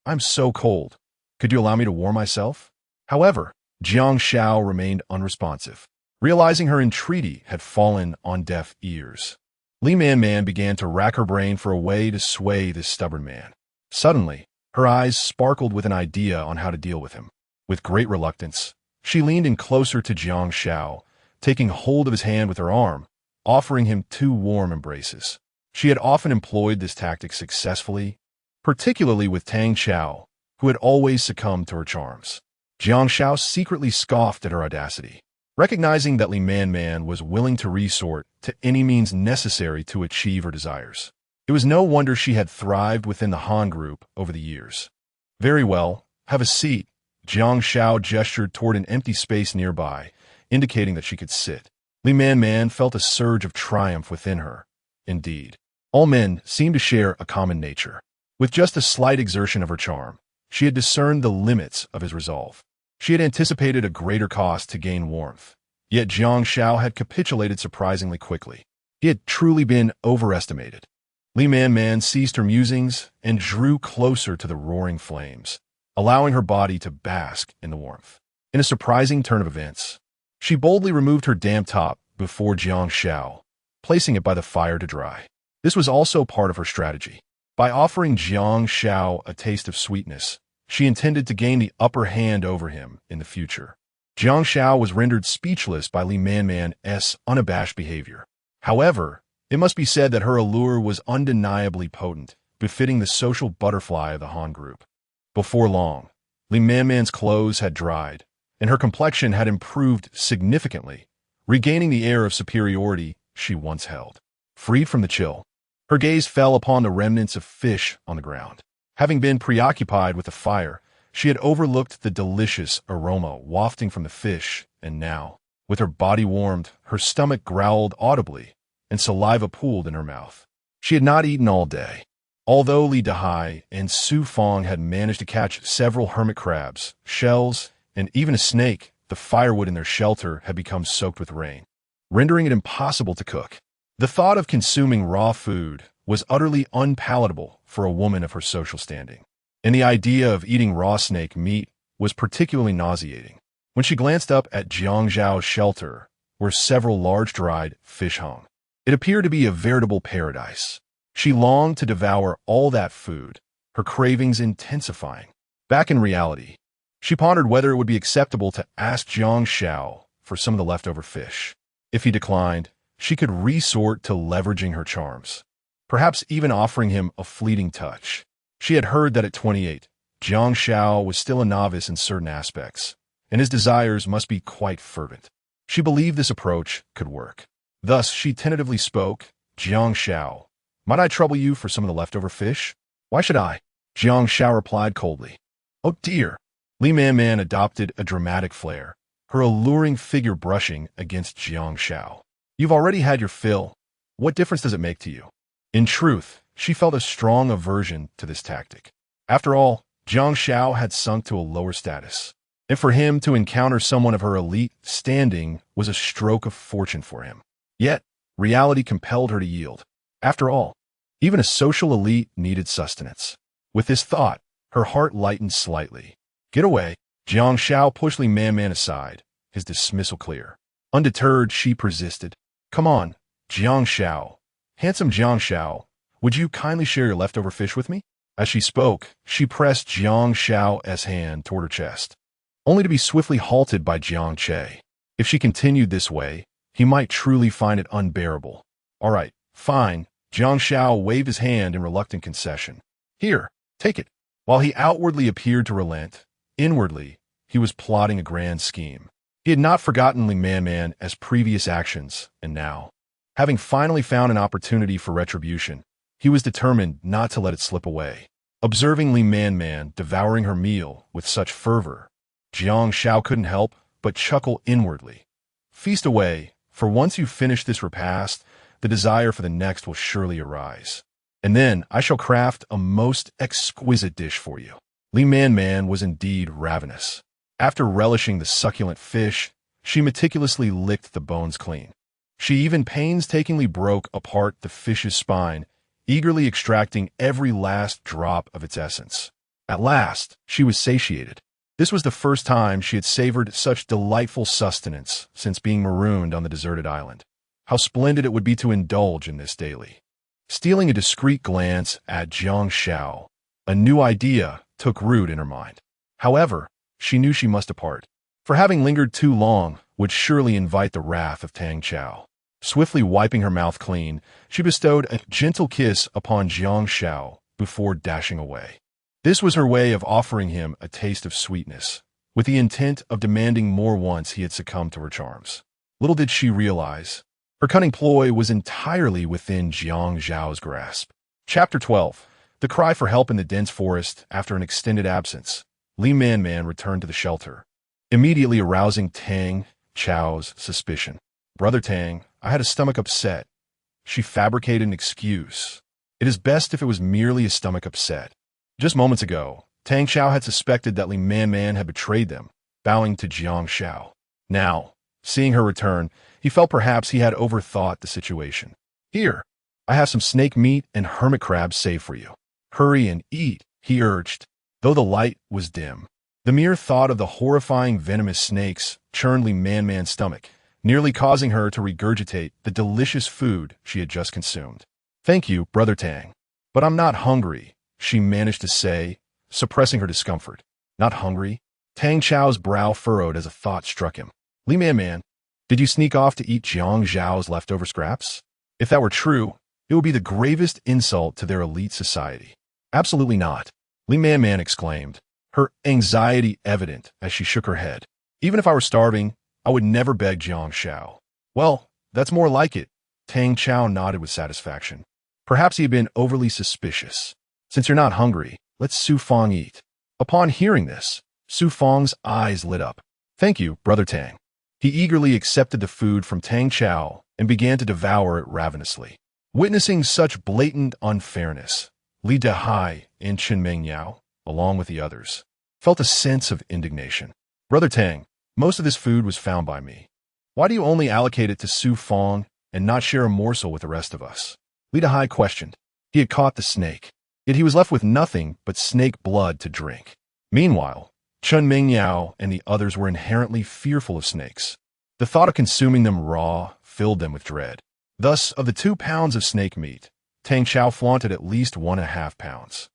I'm so cold. Could you allow me to warm myself?" However, Jiang Xiao remained unresponsive. Realizing her entreaty had fallen on deaf ears, Li Man began to rack her brain for a way to sway this stubborn man. Suddenly, her eyes sparkled with an idea on how to deal with him. With great reluctance, she leaned in closer to Jiang Xiao, taking hold of his hand with her arm, offering him 2 warm embraces. She had often employed this tactic successfully, particularly with Tang Chao, who had always succumbed to her charms. Jiang Xiao secretly scoffed at her audacity, recognizing that Li Man was willing to resort to any means necessary to achieve her desires. It was no wonder she had thrived within the Han group over the years. "Very well, have a seat." Jiang Xiao gestured toward an empty space nearby, indicating that she could sit. Li Man felt a surge of triumph within her. Indeed, all men seemed to share a common nature. With just a slight exertion of her charm, she had discerned the limits of his resolve. She had anticipated a greater cost to gain warmth, yet Jiang Xiao had capitulated surprisingly quickly. He had truly been overestimated. Li Man ceased her musings and drew closer to the roaring flames, allowing her body to bask in the warmth. In a surprising turn of events, she boldly removed her damp top before Jiang Xiao, placing it by the fire to dry. This was also part of her strategy. By offering Jiang Xiao a taste of sweetness, she intended to gain the upper hand over him in the future. Jiang Xiao was rendered speechless by Li Man's unabashed behavior. However, it must be said that her allure was undeniably potent, befitting the social butterfly of the Han group. Before long, Li Man's clothes had dried, and her complexion had improved significantly, regaining the air of superiority she once held. Freed from the chill, her gaze fell upon the remnants of fish on the ground. Having been preoccupied with the fire, she had overlooked the delicious aroma wafting from the fish, and now, with her body warmed, her stomach growled audibly, and saliva pooled in her mouth. She had not eaten all day. Although Li Dahai and Su Fong had managed to catch several hermit crabs, shells, and even a snake, the firewood in their shelter had become soaked with rain, rendering it impossible to cook. The thought of consuming raw food was utterly unpalatable for a woman of her social standing, and the idea of eating raw snake meat was particularly nauseating. When she glanced up at Jiang Xiao's shelter, where several large dried fish hung, it appeared to be a veritable paradise. She longed to devour all that food, her cravings intensifying. Back in reality, she pondered whether it would be acceptable to ask Jiang Xiao for some of the leftover fish. If he declined, she could resort to leveraging her charms, perhaps even offering him a fleeting touch. She had heard that at 28, Jiang Xiao was still a novice in certain aspects, and his desires must be quite fervent. She believed this approach could work. Thus, she tentatively spoke, "Jiang Xiao, might I trouble you for some of the leftover fish?" "Why should I?" Jiang Xiao replied coldly. "Oh dear." Li Man adopted a dramatic flair, her alluring figure brushing against Jiang Xiao. "You've already had your fill. What difference does it make to you?" In truth, she felt a strong aversion to this tactic. After all, Jiang Xiao had sunk to a lower status, and for him to encounter someone of her elite standing was a stroke of fortune for him. Yet, reality compelled her to yield. After all, even a social elite needed sustenance. With this thought, her heart lightened slightly. "Get away." Jiang Xiao pushed Li Man aside, his dismissal clear. Undeterred, she persisted. "Come on, Jiang Xiao. Handsome Jiang Xiao, would you kindly share your leftover fish with me?" As she spoke, she pressed Jiang Xiao's hand toward her chest, only to be swiftly halted by Jiang Che. If she continued this way, he might truly find it unbearable. "All right, fine." Jiang Xiao waved his hand in reluctant concession. "Here, take it." While he outwardly appeared to relent, inwardly, he was plotting a grand scheme. He had not forgotten Li Man as previous actions, and now, having finally found an opportunity for retribution, he was determined not to let it slip away. Observing Li Man devouring her meal with such fervor, Jiang Xiao couldn't help but chuckle inwardly. "Feast away, for once you finish this repast, the desire for the next will surely arise. And then I shall craft a most exquisite dish for you." Li Man was indeed ravenous. After relishing the succulent fish, she meticulously licked the bones clean. She even painstakingly broke apart the fish's spine, eagerly extracting every last drop of its essence. At last, she was satiated. This was the first time she had savored such delightful sustenance since being marooned on the deserted island. How splendid it would be to indulge in this daily. Stealing a discreet glance at Jiang Xiao, a new idea took root in her mind. However, she knew she must depart, for having lingered too long would surely invite the wrath of Tang Chao. Swiftly wiping her mouth clean, she bestowed a gentle kiss upon Jiang Xiao before dashing away. This was her way of offering him a taste of sweetness, with the intent of demanding more once he had succumbed to her charms. Little did she realize, her cunning ploy was entirely within Jiang Xiao's grasp. Chapter 12. The cry for help in the dense forest after an extended absence. Li Man returned to the shelter, immediately arousing Tang Chao's suspicion. "Brother Tang, I had a stomach upset." She fabricated an excuse. It is best if it was merely a stomach upset. Just moments ago, Tang Chao had suspected that Li Man had betrayed them, bowing to Jiang Xiao. Now, seeing her return, he felt perhaps he had overthought the situation. "Here, I have some snake meat and hermit crabs saved for you. Hurry and eat," he urged, though the light was dim. The mere thought of the horrifying venomous snakes churned Li Man's stomach, nearly causing her to regurgitate the delicious food she had just consumed. "Thank you, Brother Tang, but I'm not hungry," she managed to say, suppressing her discomfort. "Not hungry?" Tang Chao's brow furrowed as a thought struck him. "Li Man, did you sneak off to eat Jiang Xiao's leftover scraps? If that were true, it would be the gravest insult to their elite society." "Absolutely not," Li Man exclaimed, her anxiety evident as she shook her head. "Even if I were starving, I would never beg Jiang Xiao." "Well, that's more like it." Tang Chao nodded with satisfaction. Perhaps he had been overly suspicious. "Since you're not hungry, let Su Fong eat." Upon hearing this, Su Fong's eyes lit up. "Thank you, Brother Tang." He eagerly accepted the food from Tang Chao and began to devour it ravenously. Witnessing such blatant unfairness, Li Dehai and Chen Mengyao, along with the others, felt a sense of indignation. "Brother Tang, most of this food was found by me. Why do you only allocate it to Su Fong and not share a morsel with the rest of us?" Li Dehai questioned. He had caught the snake, yet he was left with nothing but snake blood to drink. Meanwhile, Chen Mengyao and the others were inherently fearful of snakes. The thought of consuming them raw filled them with dread. Thus, of the 2 pounds of snake meat, Tang Chao flaunted at least 1.5 pounds.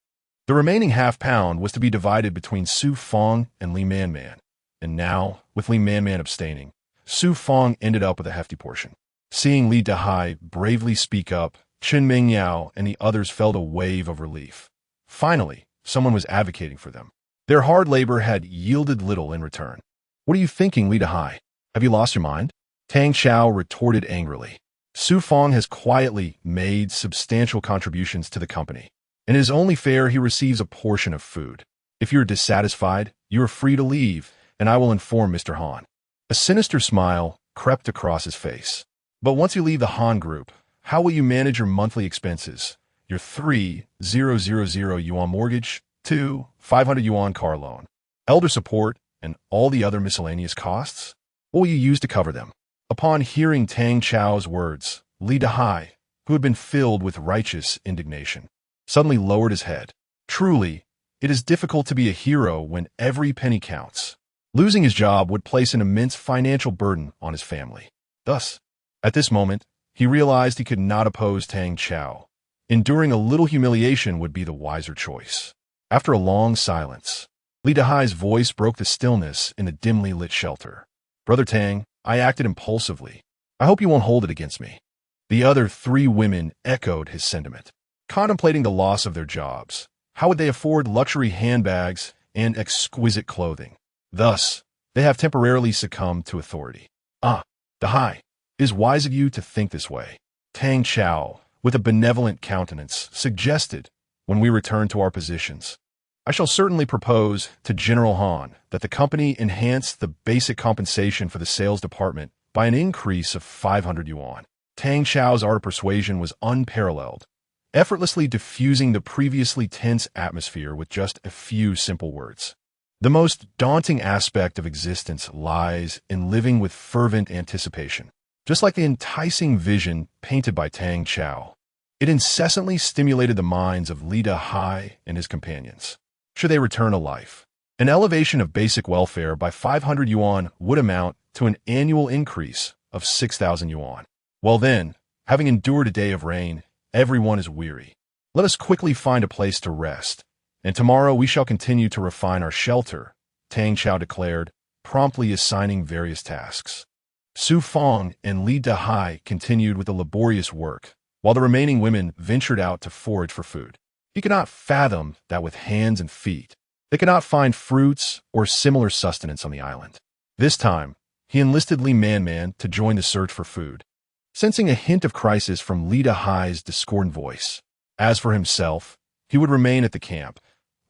The remaining half-pound was to be divided between Su Fong and Li Man. And now, with Li Man abstaining, Su Fong ended up with a hefty portion. Seeing Li Dehai bravely speak up, Chen Mengyao and the others felt a wave of relief. Finally, someone was advocating for them. Their hard labor had yielded little in return. What are you thinking, Li Dahai? Have you lost your mind? Tang Xiao retorted angrily. Su Fong has quietly made substantial contributions to the company, and it is only fair he receives a portion of food. If you are dissatisfied, you are free to leave, and I will inform Mr. Han. A sinister smile crept across his face. But once you leave the Han group, how will you manage your monthly expenses? Your 3,000 yuan mortgage, 500 yuan car loan, elder support, and all the other miscellaneous costs? What will you use to cover them? Upon hearing Tang Xiao's words, Li Dahai, who had been filled with righteous indignation, suddenly lowered his head. Truly, it is difficult to be a hero when every penny counts. Losing his job would place an immense financial burden on his family. Thus, at this moment, he realized he could not oppose Tang Xiao. Enduring a little humiliation would be the wiser choice. After a long silence, Li Dahai's voice broke the stillness in the dimly lit shelter. Brother Tang, I acted impulsively. I hope you won't hold it against me. The other three women echoed his sentiment. Contemplating the loss of their jobs, how would they afford luxury handbags and exquisite clothing? Thus, they have temporarily succumbed to authority. Dahai, it is wise of you to think this way. Tang Xiao, with a benevolent countenance, suggested, when we return to our positions, I shall certainly propose to General Han that the company enhance the basic compensation for the sales department by an increase of 500 yuan. Tang Xiao's art of persuasion was unparalleled, effortlessly diffusing the previously tense atmosphere with just a few simple words. The most daunting aspect of existence lies in living with fervent anticipation. Just like the enticing vision painted by Tang Xiao, it incessantly stimulated the minds of Li Dahai and his companions. Should they return to life, an elevation of basic welfare by 500 yuan would amount to an annual increase of 6,000 yuan. Well then, having endured a day of rain, everyone is weary. Let us quickly find a place to rest, and tomorrow we shall continue to refine our shelter, Tang Xiao declared, promptly assigning various tasks. Su Fong and Li Dahai continued with the laborious work, while the remaining women ventured out to forage for food. He could not fathom that with hands and feet, they could not find fruits or similar sustenance on the island. This time, he enlisted Li Man to join the search for food, sensing a hint of crisis from Li Dahai's discordant voice. As for himself, he would remain at the camp,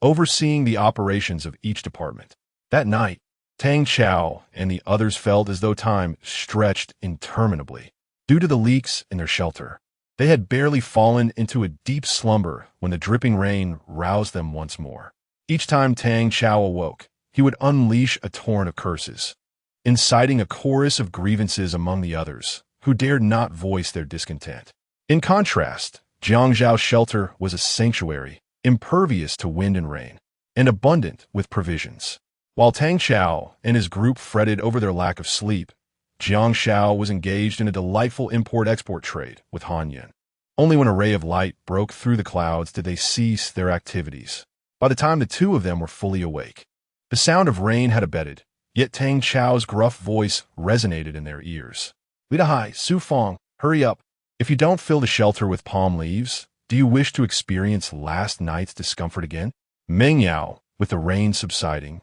overseeing the operations of each department. That night, Tang Xiao and the others felt as though time stretched interminably. Due to the leaks in their shelter, they had barely fallen into a deep slumber when the dripping rain roused them once more. Each time Tang Xiao awoke, he would unleash a torrent of curses, inciting a chorus of grievances among the others, who dared not voice their discontent. In contrast, Jiang Xiao's shelter was a sanctuary, impervious to wind and rain, and abundant with provisions. While Tang Xiao and his group fretted over their lack of sleep, Jiang Xiao was engaged in a delightful import-export trade with Han Yun. Only when a ray of light broke through the clouds did they cease their activities. By the time the two of them were fully awake, the sound of rain had abated, yet Tang Xiao's gruff voice resonated in their ears. Li Dahai, Su Fong, hurry up. If you don't fill the shelter with palm leaves, do you wish to experience last night's discomfort again? Meng Yao, with the rain subsiding,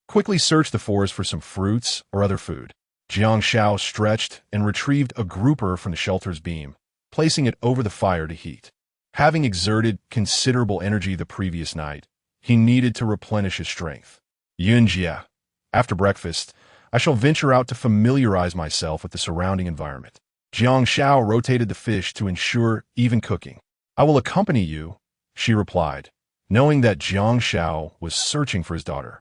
quickly searched the forest for some fruits or other food. Jiang Xiao stretched and retrieved a grouper from the shelter's beam, placing it over the fire to heat. Having exerted considerable energy the previous night, he needed to replenish his strength. Yunjia, after breakfast, I shall venture out to familiarize myself with the surrounding environment. Jiang Xiao rotated the fish to ensure even cooking. I will accompany you, she replied, knowing that Jiang Xiao was searching for his daughter,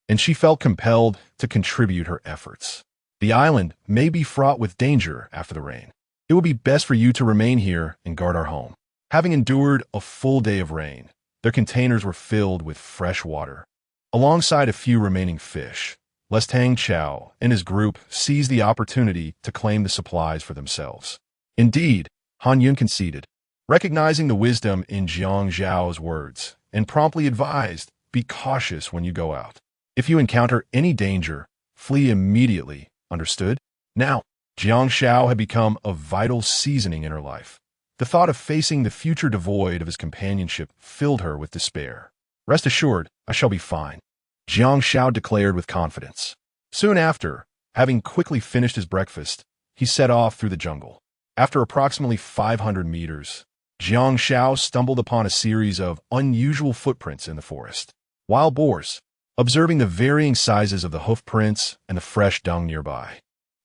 and she felt compelled to contribute her efforts. The island may be fraught with danger after the rain. It will be best for you to remain here and guard our home. Having endured a full day of rain, their containers were filled with fresh water, alongside a few remaining fish, lest Tang Xiao and his group seize the opportunity to claim the supplies for themselves. Indeed, Han Yun conceded, recognizing the wisdom in Jiang Xiao's words, and promptly advised, be cautious when you go out. If you encounter any danger, flee immediately. Understood? Now, Jiang Xiao had become a vital seasoning in her life. The thought of facing the future devoid of his companionship filled her with despair. "Rest assured, I shall be fine," Jiang Xiao declared with confidence. Soon after, having quickly finished his breakfast, he set off through the jungle. After approximately 500 meters, Jiang Xiao stumbled upon a series of unusual footprints in the forest. Wild boars. Observing the varying sizes of the hoof prints and the fresh dung nearby,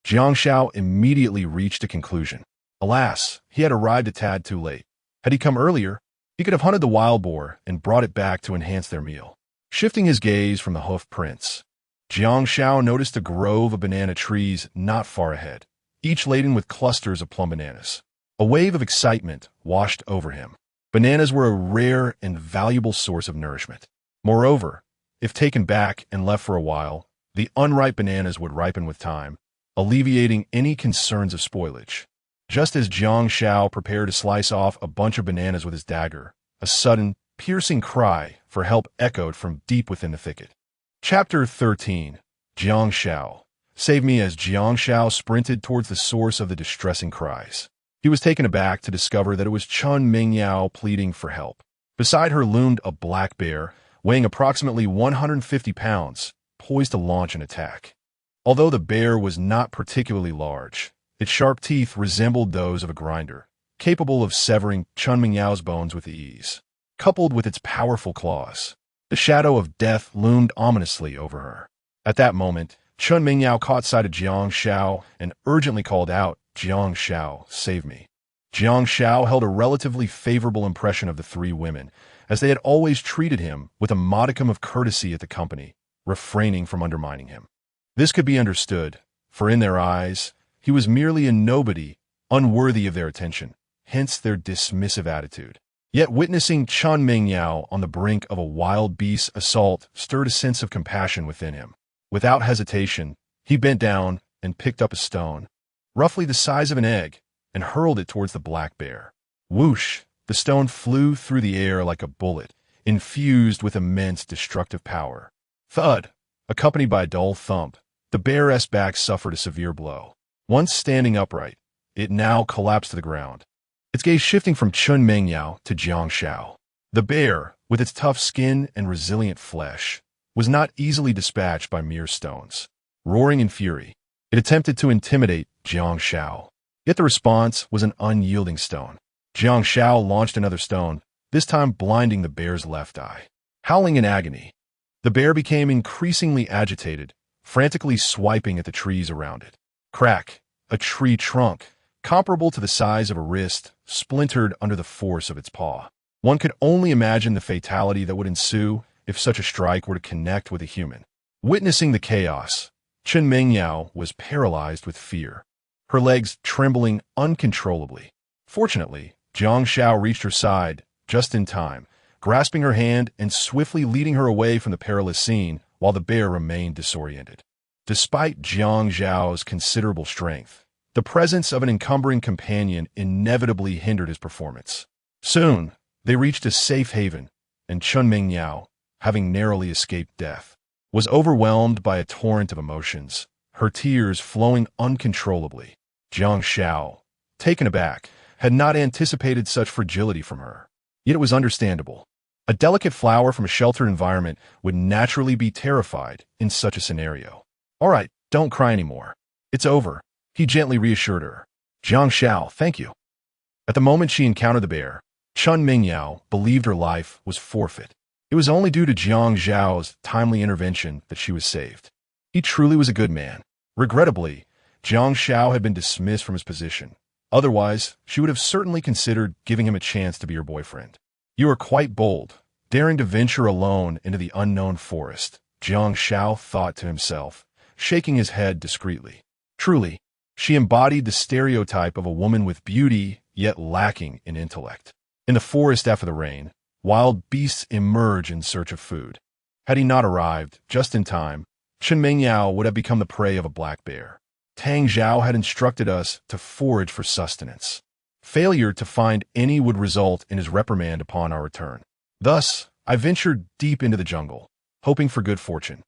Jiang Xiao immediately reached a conclusion. Alas, he had arrived a tad too late. Had he come earlier, he could have hunted the wild boar and brought it back to enhance their meal. Shifting his gaze from the hoof prints, Jiang Xiao noticed a grove of banana trees not far ahead, each laden with clusters of plum bananas. A wave of excitement washed over him. Bananas were a rare and valuable source of nourishment. Moreover, if taken back and left for a while, the unripe bananas would ripen with time, alleviating any concerns of spoilage. Just as Jiang Xiao prepared to slice off a bunch of bananas with his dagger, a sudden, piercing cry for help echoed from deep within the thicket. Chapter 13. Jiang Xiao. Save me. As Jiang Xiao sprinted towards the source of the distressing cries, he was taken aback to discover that it was Chun Mingyao pleading for help. Beside her loomed a black bear, weighing approximately 150 pounds, poised to launch an attack. Although the bear was not particularly large, its sharp teeth resembled those of a grinder, capable of severing Chun Mingyao's bones with ease. Coupled with its powerful claws, the shadow of death loomed ominously over her. At that moment, Chun Mingyao caught sight of Jiang Xiao and urgently called out, "Jiang Xiao, save me." Jiang Xiao held a relatively favorable impression of the three women, as they had always treated him with a modicum of courtesy at the company, refraining from undermining him. This could be understood, for in their eyes, he was merely a nobody, unworthy of their attention, hence their dismissive attitude. Yet witnessing Chun Mingyao on the brink of a wild beast assault stirred a sense of compassion within him. Without hesitation, he bent down and picked up a stone, roughly the size of an egg, and hurled it towards the black bear. Whoosh! The stone flew through the air like a bullet, infused with immense destructive power. Thud! Accompanied by a dull thump, the bear's back suffered a severe blow. Once standing upright, it now collapsed to the ground, its gaze shifting from Chun Mingyao to Jiang Xiao. The bear, with its tough skin and resilient flesh, was not easily dispatched by mere stones. Roaring in fury, it attempted to intimidate Jiang Xiao. Yet the response was an unyielding stone. Jiang Xiao launched another stone, this time blinding the bear's left eye. Howling in agony, the bear became increasingly agitated, frantically swiping at the trees around it. Crack! A tree trunk, comparable to the size of a wrist, splintered under the force of its paw. One could only imagine the fatality that would ensue if such a strike were to connect with a human. Witnessing the chaos, Chun Mingyao was paralyzed with fear, her legs trembling uncontrollably. Fortunately, Jiang Xiao reached her side just in time, grasping her hand and swiftly leading her away from the perilous scene while the bear remained disoriented. Despite Jiang Xiao's considerable strength, the presence of an encumbering companion inevitably hindered his performance. Soon, they reached a safe haven, and Chun Mingyao, having narrowly escaped death, was overwhelmed by a torrent of emotions, her tears flowing uncontrollably. Jiang Xiao, taken aback, had not anticipated such fragility from her. Yet it was understandable. A delicate flower from a sheltered environment would naturally be terrified in such a scenario. "All right, don't cry anymore. It's over," he gently reassured her. "Jiang Xiao, thank you." At the moment she encountered the bear, Chun Mingyao believed her life was forfeit. It was only due to Jiang Xiao's timely intervention that she was saved. He truly was a good man. Regrettably, Jiang Xiao had been dismissed from his position. Otherwise, she would have certainly considered giving him a chance to be her boyfriend. "You are quite bold, daring to venture alone into the unknown forest," Jiang Xiao thought to himself, shaking his head discreetly. Truly, she embodied the stereotype of a woman with beauty, yet lacking in intellect. In the forest after the rain, wild beasts emerge in search of food. Had he not arrived just in time, Chun Mingyao would have become the prey of a black bear. Tang Zhao had instructed us to forage for sustenance. Failure to find any would result in his reprimand upon our return. Thus, I ventured deep into the jungle, hoping for good fortune.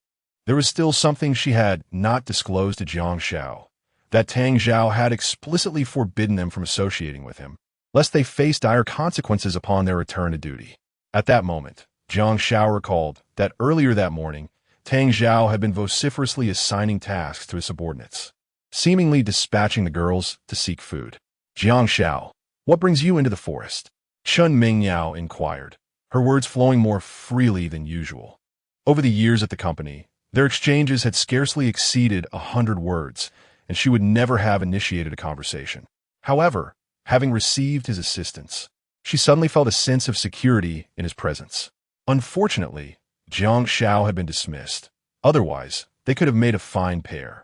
There was still something she had not disclosed to Jiang Xiao, that Tang Zhao had explicitly forbidden them from associating with him. lest they face dire consequences upon their return to duty. At that moment, Jiang Xiao recalled that earlier that morning, Tang Zhao had been vociferously assigning tasks to his subordinates, seemingly dispatching the girls to seek food. "Jiang Xiao, what brings you into the forest?" Chun Mingyao inquired, her words flowing more freely than usual. Over the years at the company, their exchanges had scarcely exceeded 100 words, and she would never have initiated a conversation. However, having received his assistance, she suddenly felt a sense of security in his presence. Unfortunately, Jiang Xiao had been dismissed. Otherwise, they could have made a fine pair.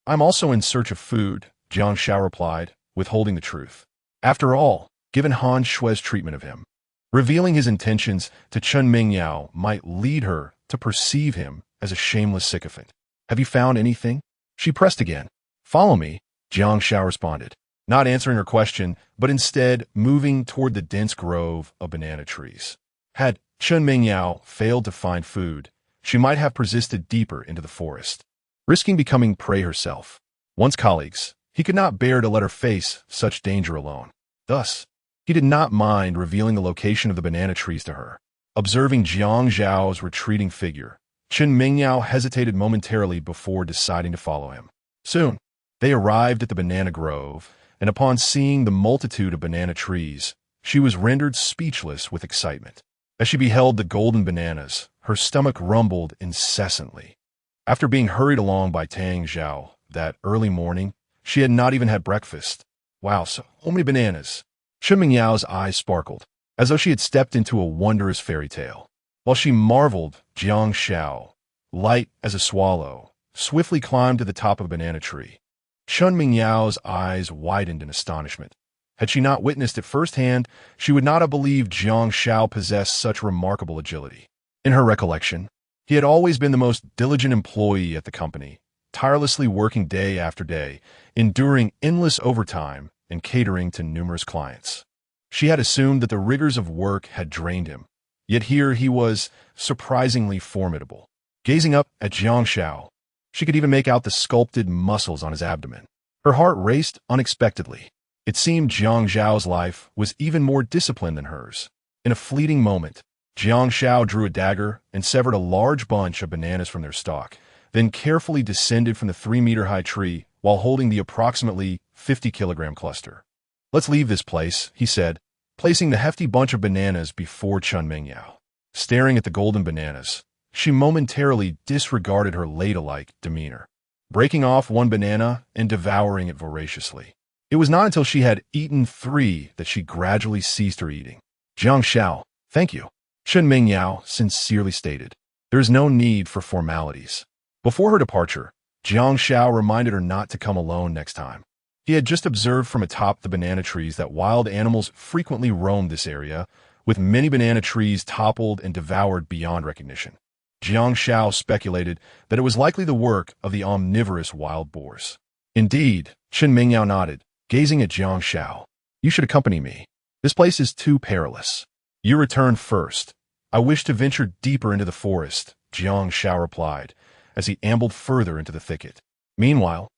"I'm also in search of food," Jiang Xiao replied, withholding the truth. After all, given Han Shui's treatment of him, revealing his intentions to Chun Mingyao might lead her to perceive him as a shameless sycophant. "Have you found anything?" She pressed again. "Follow me," Jiang Xiao responded, not answering her question, but instead moving toward the dense grove of banana trees. Had Chun Mingyao failed to find food, she might have persisted deeper into the forest, risking becoming prey herself. Once colleagues, he could not bear to let her face such danger alone. Thus, he did not mind revealing the location of the banana trees to her. Observing Jiang Zhao's retreating figure, Chun Mingyao hesitated momentarily before deciding to follow him. Soon, they arrived at the banana grove, and upon seeing the multitude of banana trees, she was rendered speechless with excitement. As she beheld the golden bananas, her stomach rumbled incessantly. After being hurried along by Tang Zhao that early morning, she had not even had breakfast. Wow, so many bananas. Chun Mingyao's eyes sparkled, as though she had stepped into a wondrous fairy tale. While she marveled, Jiang Xiao, light as a swallow, swiftly climbed to the top of a banana tree. Chun Mingyao's eyes widened in astonishment. Had she not witnessed it firsthand, she would not have believed Jiang Xiao possessed such remarkable agility. In her recollection, he had always been the most diligent employee at the company, tirelessly working day after day, enduring endless overtime and catering to numerous clients. She had assumed that the rigors of work had drained him, yet here he was surprisingly formidable. Gazing up at Jiang Xiao, she could even make out the sculpted muscles on his abdomen. Her heart raced unexpectedly. It seemed Jiang Zhao's life was even more disciplined than hers. In a fleeting moment, Jiang Xiao drew a dagger and severed a large bunch of bananas from their stalk, then carefully descended from the 3-meter-high tree while holding the approximately 50-kilogram cluster. "Let's leave this place," he said, placing the hefty bunch of bananas before Chun Mingyao. Staring at the golden bananas, she momentarily disregarded her ladylike demeanor, breaking off one banana and devouring it voraciously. It was not until she had eaten 3 that she gradually ceased her eating. "Jiang Xiao, thank you," Chun Mingyao sincerely stated. "There is no need for formalities." Before her departure, Jiang Xiao reminded her not to come alone next time. He had just observed from atop the banana trees that wild animals frequently roamed this area, with many banana trees toppled and devoured beyond recognition. Jiang Xiao speculated that it was likely the work of the omnivorous wild boars. "Indeed," Chun Mingyao nodded, gazing at Jiang Xiao. "You should accompany me. This place is too perilous." "You return first. I wish to venture deeper into the forest," Jiang Xiao replied, as he ambled further into the thicket. Meanwhile,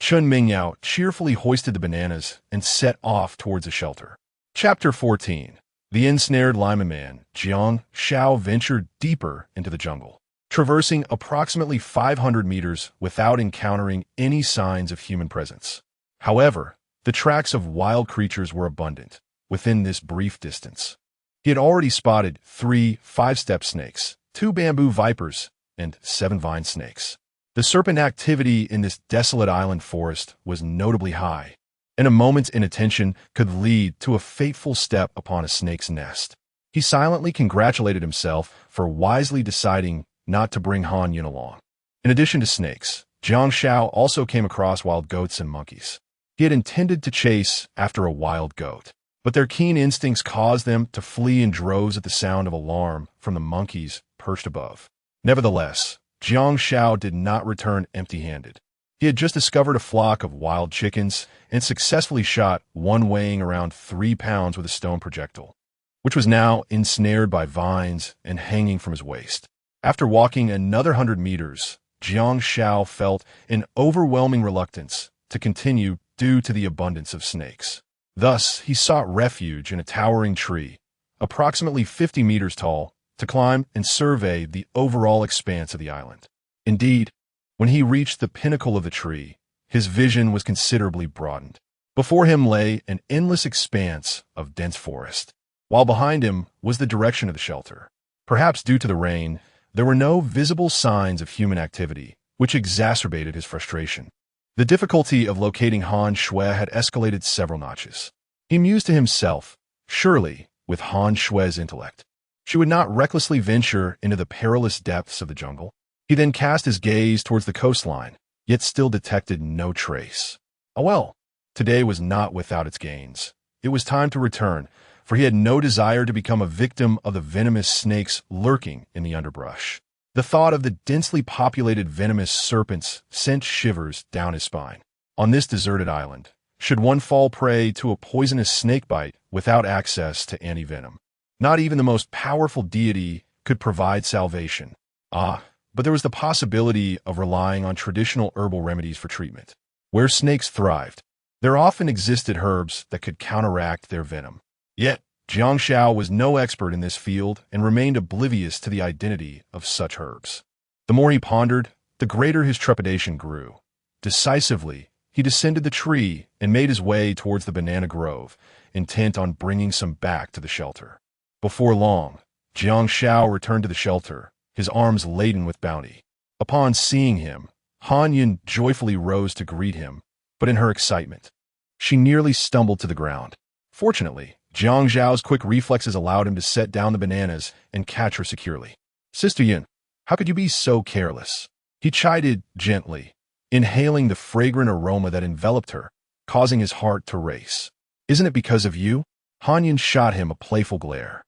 Chun Mingyao cheerfully hoisted the bananas and set off towards a shelter. Chapter 14. The ensnared Lima man, Jiang Xiao, ventured deeper into the jungle, traversing approximately 500 meters without encountering any signs of human presence. However, the tracks of wild creatures were abundant within this brief distance. He had already spotted 3 5-step snakes, 2 bamboo vipers, and 7 vine snakes. The serpent activity in this desolate island forest was notably high, and a moment's inattention could lead to a fateful step upon a snake's nest. He silently congratulated himself for wisely deciding not to bring Han Yun along. In addition to snakes, Jiang Xiao also came across wild goats and monkeys. He had intended to chase after a wild goat, but their keen instincts caused them to flee in droves at the sound of alarm from the monkeys perched above. Nevertheless, Jiang Xiao did not return empty-handed. He had just discovered a flock of wild chickens and successfully shot one weighing around 3 pounds with a stone projectile, which was now ensnared by vines and hanging from his waist. After walking another 100 meters, Jiang Xiao felt an overwhelming reluctance to continue due to the abundance of snakes. Thus, he sought refuge in a towering tree, approximately 50 meters tall, to climb and survey the overall expanse of the island. Indeed, when he reached the pinnacle of the tree, his vision was considerably broadened. Before him lay an endless expanse of dense forest, while behind him was the direction of the shelter. Perhaps due to the rain, there were no visible signs of human activity, which exacerbated his frustration. The difficulty of locating Han Shui had escalated several notches. He mused to himself, surely, with Han Shui's intellect, she would not recklessly venture into the perilous depths of the jungle. He then cast his gaze towards the coastline, yet still detected no trace. Oh well, today was not without its gains. It was time to return, for he had no desire to become a victim of the venomous snakes lurking in the underbrush. The thought of the densely populated venomous serpents sent shivers down his spine. On this deserted island, should one fall prey to a poisonous snakebite without access to anti-venom? Not even the most powerful deity could provide salvation. But there was the possibility of relying on traditional herbal remedies for treatment. Where snakes thrived, there often existed herbs that could counteract their venom. Yet, Jiang Xiao was no expert in this field and remained oblivious to the identity of such herbs. The more he pondered, the greater his trepidation grew. Decisively, he descended the tree and made his way towards the banana grove, intent on bringing some back to the shelter. Before long, Jiang Xiao returned to the shelter, his arms laden with bounty. Upon seeing him, Han Yun joyfully rose to greet him, but in her excitement, she nearly stumbled to the ground. Fortunately, Jiang Xiao's quick reflexes allowed him to set down the bananas and catch her securely. "Sister Yun, how could you be so careless?" He chided gently, inhaling the fragrant aroma that enveloped her, causing his heart to race. "Isn't it because of you?" Han Yun shot him a playful glare.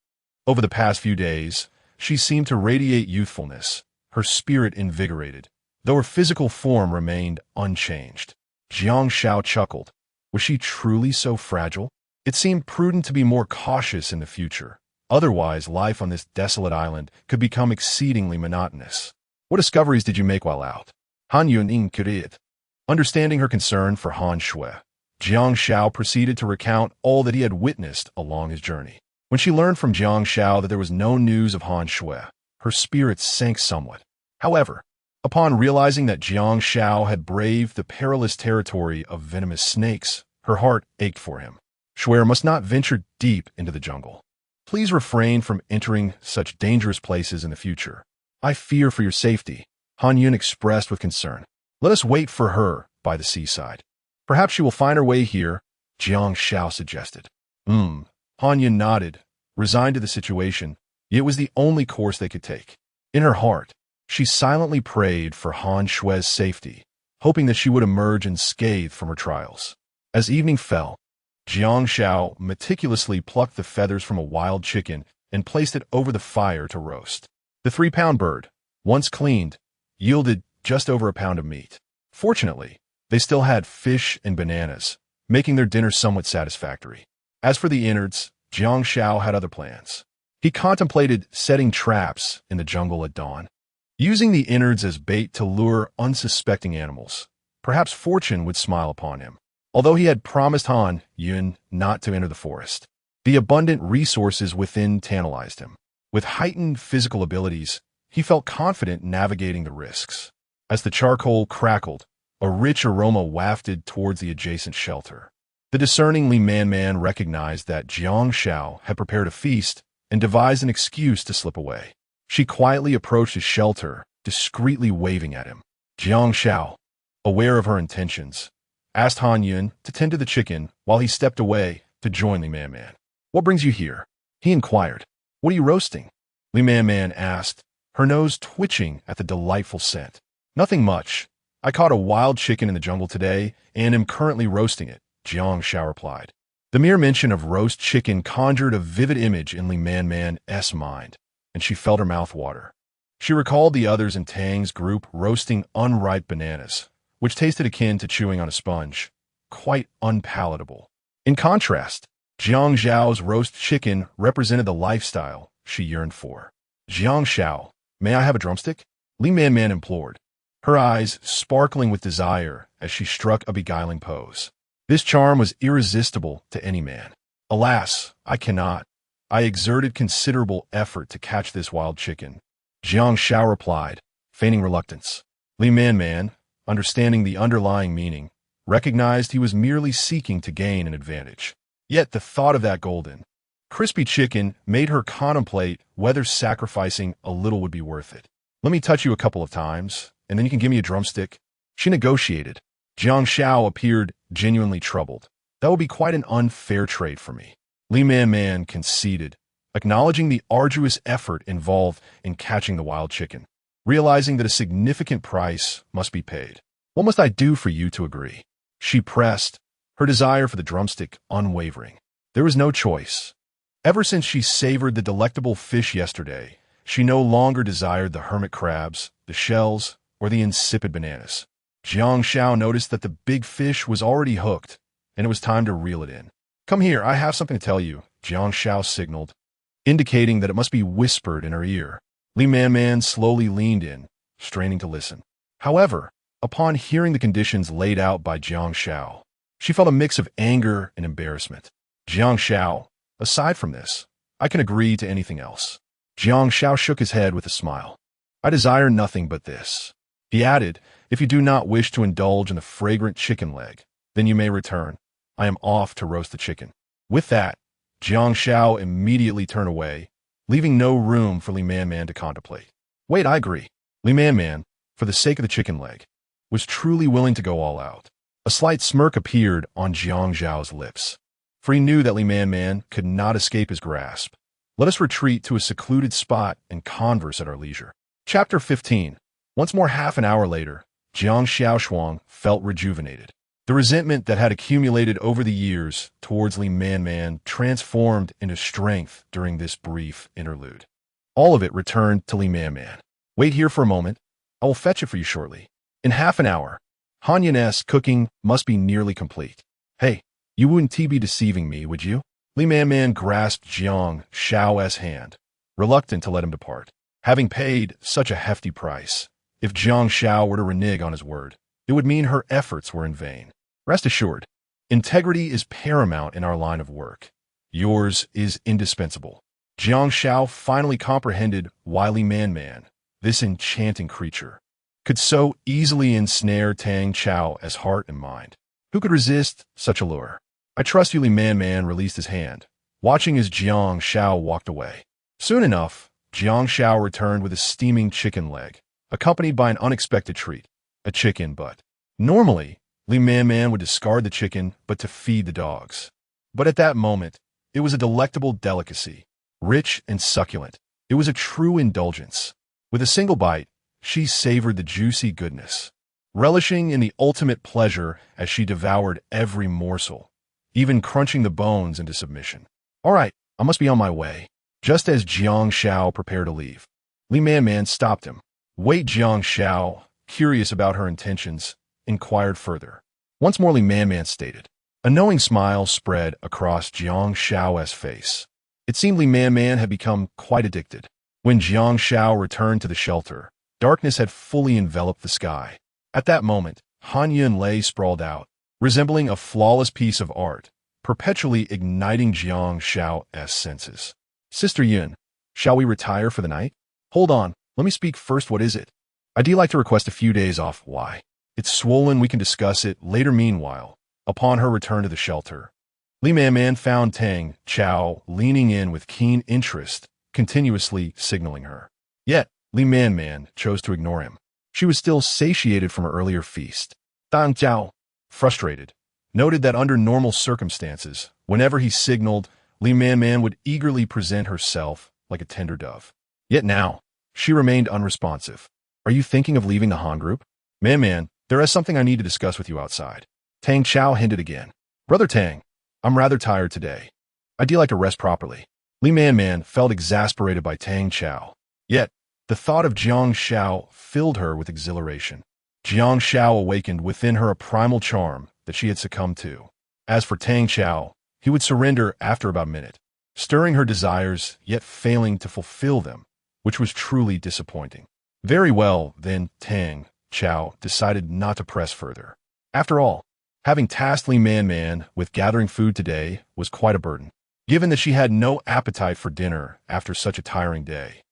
Over the past few days, she seemed to radiate youthfulness, her spirit invigorated, though her physical form remained unchanged. Jiang Xiao chuckled. Was she truly so fragile? It seemed prudent to be more cautious in the future. Otherwise, life on this desolate island could become exceedingly monotonous. "What discoveries did you make while out?" Han Yun inquired. Understanding her concern for Han Shui, Jiang Xiao proceeded to recount all that he had witnessed along his journey. When she learned from Jiang Xiao that there was no news of Han Shui, her spirits sank somewhat. However, upon realizing that Jiang Xiao had braved the perilous territory of venomous snakes, her heart ached for him. Shui must not venture deep into the jungle. Please refrain from entering such dangerous places in the future. I fear for your safety, Han Yun expressed with concern. Let us wait for her by the seaside. Perhaps she will find her way here, Jiang Xiao suggested. Han Yun nodded, resigned to the situation. It was the only course they could take. In her heart, she silently prayed for Han Shui's safety, hoping that she would emerge unscathed from her trials. As evening fell, Jiang Xiao meticulously plucked the feathers from a wild chicken and placed it over the fire to roast. The 3-pound bird, once cleaned, yielded just over a pound of meat. Fortunately, they still had fish and bananas, making their dinner somewhat satisfactory. As for the innards, Jiang Xiao had other plans. He contemplated setting traps in the jungle at dawn, using the innards as bait to lure unsuspecting animals. Perhaps fortune would smile upon him. Although he had promised Han Yun not to enter the forest, the abundant resources within tantalized him. With heightened physical abilities, he felt confident navigating the risks. As the charcoal crackled, a rich aroma wafted towards the adjacent shelter. The discerning Li Man recognized that Jiang Xiao had prepared a feast and devised an excuse to slip away. She quietly approached his shelter, discreetly waving at him. Jiang Xiao, aware of her intentions, asked Han Yun to tend to the chicken while he stepped away to join Li Man. "What brings you here?" he inquired. "What are you roasting?" Li Man asked, her nose twitching at the delightful scent. "Nothing much. I caught a wild chicken in the jungle today and am currently roasting it," Jiang Xiao replied. The mere mention of roast chicken conjured a vivid image in Li Man's mind, and she felt her mouth water. She recalled the others in Tang's group roasting unripe bananas, which tasted akin to chewing on a sponge, quite unpalatable. In contrast, Jiang Xiao's roast chicken represented the lifestyle she yearned for. "Jiang Xiao, may I have a drumstick?" Li Man implored, her eyes sparkling with desire as she struck a beguiling pose. This charm was irresistible to any man. Alas, I cannot. I exerted considerable effort to catch this wild chicken. Jiang Xiao replied, feigning reluctance. Li Man, understanding the underlying meaning, recognized he was merely seeking to gain an advantage. Yet the thought of that golden, crispy chicken made her contemplate whether sacrificing a little would be worth it. Let me touch you a couple of times, and then you can give me a drumstick. She negotiated. Jiang Xiao appeared genuinely troubled. That would be quite an unfair trade for me. Li Man conceded, acknowledging the arduous effort involved in catching the wild chicken, realizing that a significant price must be paid. What must I do for you to agree? She pressed, her desire for the drumstick unwavering. There was no choice. Ever since she savored the delectable fish yesterday, she no longer desired the hermit crabs, the shells, or the insipid bananas. Jiang Xiao noticed that the big fish was already hooked, and it was time to reel it in. Come here, I have something to tell you, Jiang Xiao signaled, indicating that it must be whispered in her ear. Li Man slowly leaned in, straining to listen. However, upon hearing the conditions laid out by Jiang Xiao, she felt a mix of anger and embarrassment. Jiang Xiao, aside from this, I can agree to anything else. Jiang Xiao shook his head with a smile. I desire nothing but this. He added, if you do not wish to indulge in the fragrant chicken leg, then you may return. I am off to roast the chicken. With that, Jiang Xiao immediately turned away, leaving no room for Li Man to contemplate. Wait, I agree. Li Man, for the sake of the chicken leg, was truly willing to go all out. A slight smirk appeared on Jiang Xiao's lips, for he knew that Li Man could not escape his grasp. Let us retreat to a secluded spot and converse at our leisure. Chapter 15. Once more half an hour later, Jiang Xiaoshuang felt rejuvenated. The resentment that had accumulated over the years towards Li Man transformed into strength during this brief interlude. All of it returned to Li Man. Wait here for a moment. I will fetch it for you shortly. In half an hour, Han Yan's cooking must be nearly complete. Hey, you wouldn't be deceiving me, would you? Li Man grasped Jiang Xiao's hand, reluctant to let him depart. Having paid such a hefty price, if Jiang Xiao were to renege on his word, it would mean her efforts were in vain. Rest assured, integrity is paramount in our line of work. Yours is indispensable. Jiang Xiao finally comprehended why Li Man, this enchanting creature, could so easily ensnare Tang Chao as heart and mind. Who could resist such a lure? I trust you. Li Man released his hand, watching as Jiang Xiao walked away. Soon enough, Jiang Xiao returned with a steaming chicken leg, accompanied by an unexpected treat, a chicken butt. Normally, Li Man would discard the chicken but to feed the dogs. But at that moment, it was a delectable delicacy, rich and succulent. It was a true indulgence. With a single bite, she savored the juicy goodness, relishing in the ultimate pleasure as she devoured every morsel, even crunching the bones into submission. All right, I must be on my way. Just as Jiang Xiao prepared to leave, Li Man stopped him. Wait, Jiang Xiao, curious about her intentions, inquired further. Once more Li Man stated. A knowing smile spread across Jiang Xiao's face. It seemed Li Man had become quite addicted. When Jiang Xiao returned to the shelter, darkness had fully enveloped the sky. At that moment, Han Yun lay sprawled out, resembling a flawless piece of art, perpetually igniting Jiang Xiao's senses. Sister Yun, shall we retire for the night? Hold on, let me speak first. What is it? I'd like to request a few days off. Why? It's swollen. We can discuss it later. Meanwhile, upon her return to the shelter, Li Man found Tang Chao leaning in with keen interest, continuously signaling her. Yet, Li Man chose to ignore him. She was still satiated from her earlier feast. Tang Chao, frustrated, noted that under normal circumstances, whenever he signaled, Li Man would eagerly present herself like a tender dove. Yet now, she remained unresponsive. Are you thinking of leaving the Han group? Man, there is something I need to discuss with you outside. Tang Chao hinted again. Brother Tang, I'm rather tired today. I'd like to rest properly. Li Man felt exasperated by Tang Chao. Yet, the thought of Jiang Xiao filled her with exhilaration. Jiang Xiao awakened within her a primal charm that she had succumbed to. As for Tang Chao, he would surrender after about a minute, stirring her desires yet failing to fulfill them, which was truly disappointing. Very well, then Tang Chao decided not to press further. After all, Having tasked Li Man with gathering food today was quite a burden, given that she had no appetite for dinner after such a tiring day.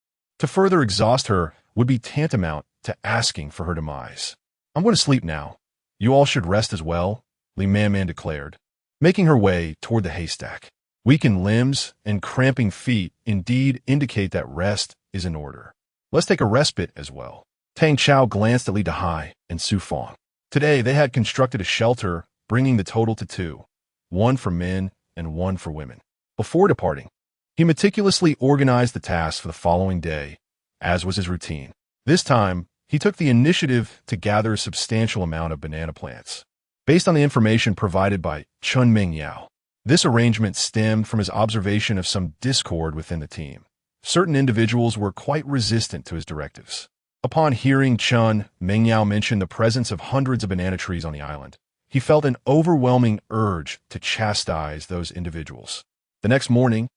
To further exhaust her would be tantamount to asking for her demise. I'm going to sleep now. You all should rest as well, Li Man declared, making her way toward the haystack. Weakened limbs and cramping feet indeed indicate that rest is in order. Let's take a respite as well. Tang Xiao glanced at Li Dahai and Su Fang. Today, they had constructed a shelter, bringing the total to 2, one for men and one for women. Before departing, he meticulously organized the tasks for the following day, as was his routine. This time, he took the initiative to gather a substantial amount of banana plants. Based on the information provided by Chun Mingyao, this arrangement stemmed from his observation of some discord within the team. Certain individuals were quite resistant to his directives. Upon hearing Chun Mingyao mention the presence of hundreds of banana trees on the island, he felt an overwhelming urge to chastise those individuals. The next morning,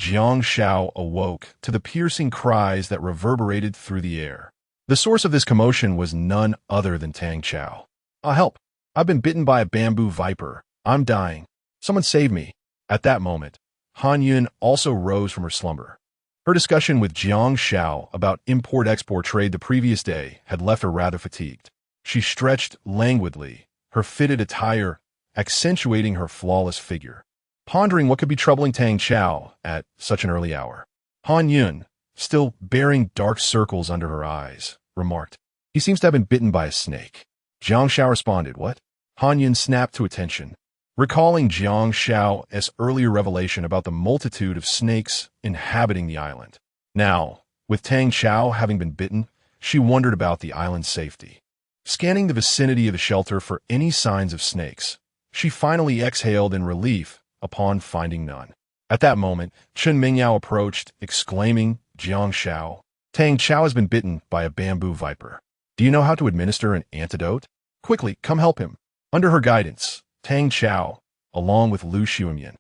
Jiang Xiao awoke to the piercing cries that reverberated through the air. The source of this commotion was none other than Tang Xiao. Help! I've been bitten by a bamboo viper. I'm dying. Someone save me. At that moment, Han Yun also rose from her slumber. Her discussion with Jiang Xiao about import-export trade the previous day had left her rather fatigued. She stretched languidly, her fitted attire accentuating her flawless figure. Pondering what could be troubling Tang Xiao at such an early hour, Han Yun, still bearing dark circles under her eyes, remarked, "He seems to have been bitten by a snake." Jiang Xiao responded, "What?" Han Yun snapped to attention, recalling Jiang Xiao's earlier revelation about the multitude of snakes inhabiting the island. Now, with Tang Xiao having been bitten, she wondered about the island's safety. Scanning the vicinity of the shelter for any signs of snakes, she finally exhaled in relief upon finding none. At that moment, Chun Mingyao approached, exclaiming, "Jiang Xiao, Tang Xiao has been bitten by a bamboo viper. Do you know how to administer an antidote? Quickly, come help him." Under her guidance, Tang Xiao, along with Lu Xiumian,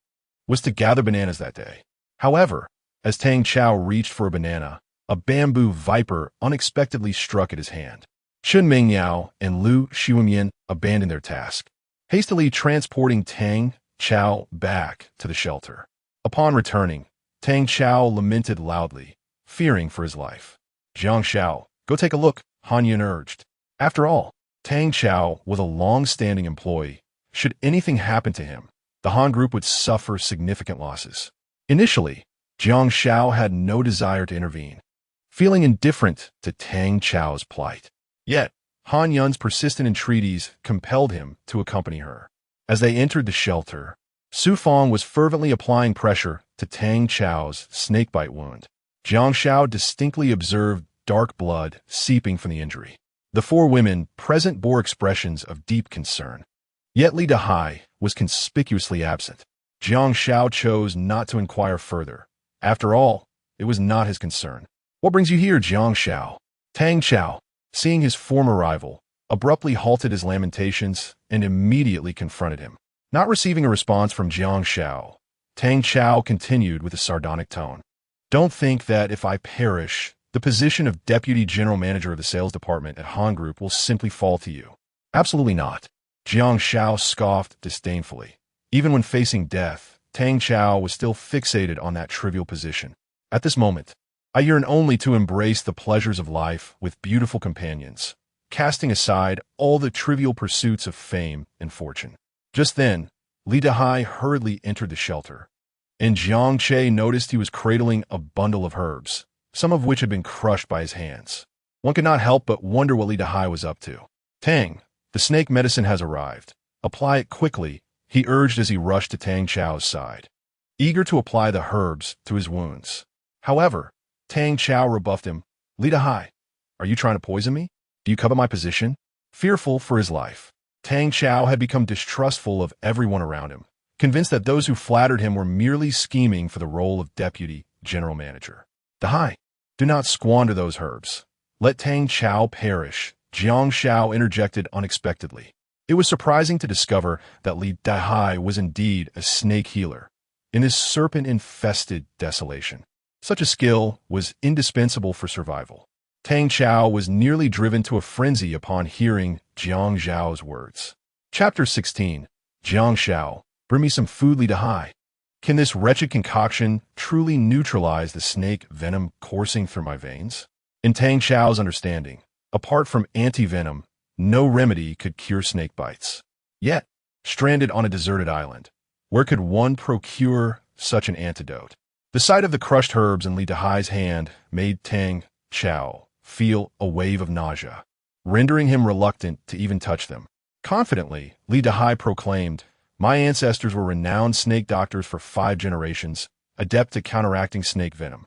was to gather bananas that day. However, as Tang Xiao reached for a banana, a bamboo viper unexpectedly struck at his hand. Chun Mingyao and Lu Xiumian abandoned their task, hastily transporting Tang Xiao back to the shelter. Upon returning, Tang Xiao lamented loudly, fearing for his life. "Jiang Xiao, go take a look," Han Yun urged. After all, Tang Xiao was a long-standing employee. Should anything happen to him, the Han group would suffer significant losses. Initially, Jiang Xiao had no desire to intervene, feeling indifferent to Tang Xiao's plight. Yet, Han Yun's persistent entreaties compelled him to accompany her. As they entered the shelter, Su Fang was fervently applying pressure to Tang Xiao's snakebite wound. Jiang Xiao distinctly observed dark blood seeping from the injury. The 4 women present bore expressions of deep concern. Yet Li Dahai was conspicuously absent. Jiang Xiao chose not to inquire further. After all, it was not his concern. "What brings you here, Jiang Xiao?" Tang Xiao, seeing his former rival, abruptly halted his lamentations and immediately confronted him. Not receiving a response from Jiang Xiao, Tang Xiao continued with a sardonic tone. "Don't think that if I perish, the position of Deputy General Manager of the Sales Department at Han Group will simply fall to you. Absolutely not." Jiang Xiao scoffed disdainfully. Even when facing death, Tang Xiao was still fixated on that trivial position. "At this moment, I yearn only to embrace the pleasures of life with beautiful companions, casting aside all the trivial pursuits of fame and fortune." Just then, Li Dahai hurriedly entered the shelter, and Jiang Che noticed he was cradling a bundle of herbs, some of which had been crushed by his hands. One could not help but wonder what Li Dahai was up to. "Tang, the snake medicine has arrived. Apply it quickly," he urged as he rushed to Tang Xiao's side, eager to apply the herbs to his wounds. However, Tang Xiao rebuffed him. "Li Dahai, are you trying to poison me? Do you covet my position?" Fearful for his life, Tang Xiao had become distrustful of everyone around him, convinced that those who flattered him were merely scheming for the role of Deputy General Manager. "Dahai, do not squander those herbs. Let Tang Xiao perish," Jiang Xiao interjected unexpectedly. It was surprising to discover that Li Dahai was indeed a snake healer in this serpent-infested desolation. Such a skill was indispensable for survival. Tang Xiao was nearly driven to a frenzy upon hearing Jiang Xiao's words. Chapter 16. Jiang Xiao, bring me some food, Li Dahai. Can this wretched concoction truly neutralize the snake venom coursing through my veins? In Tang Xiao's understanding, apart from anti-venom, no remedy could cure snake bites. Yet, stranded on a deserted island, where could one procure such an antidote? The sight of the crushed herbs in Li Dahai's hand made Tang Xiao feel a wave of nausea, rendering him reluctant to even touch them. Confidently, Li Dahai proclaimed, "My ancestors were renowned snake doctors for 5 generations, adept at counteracting snake venom.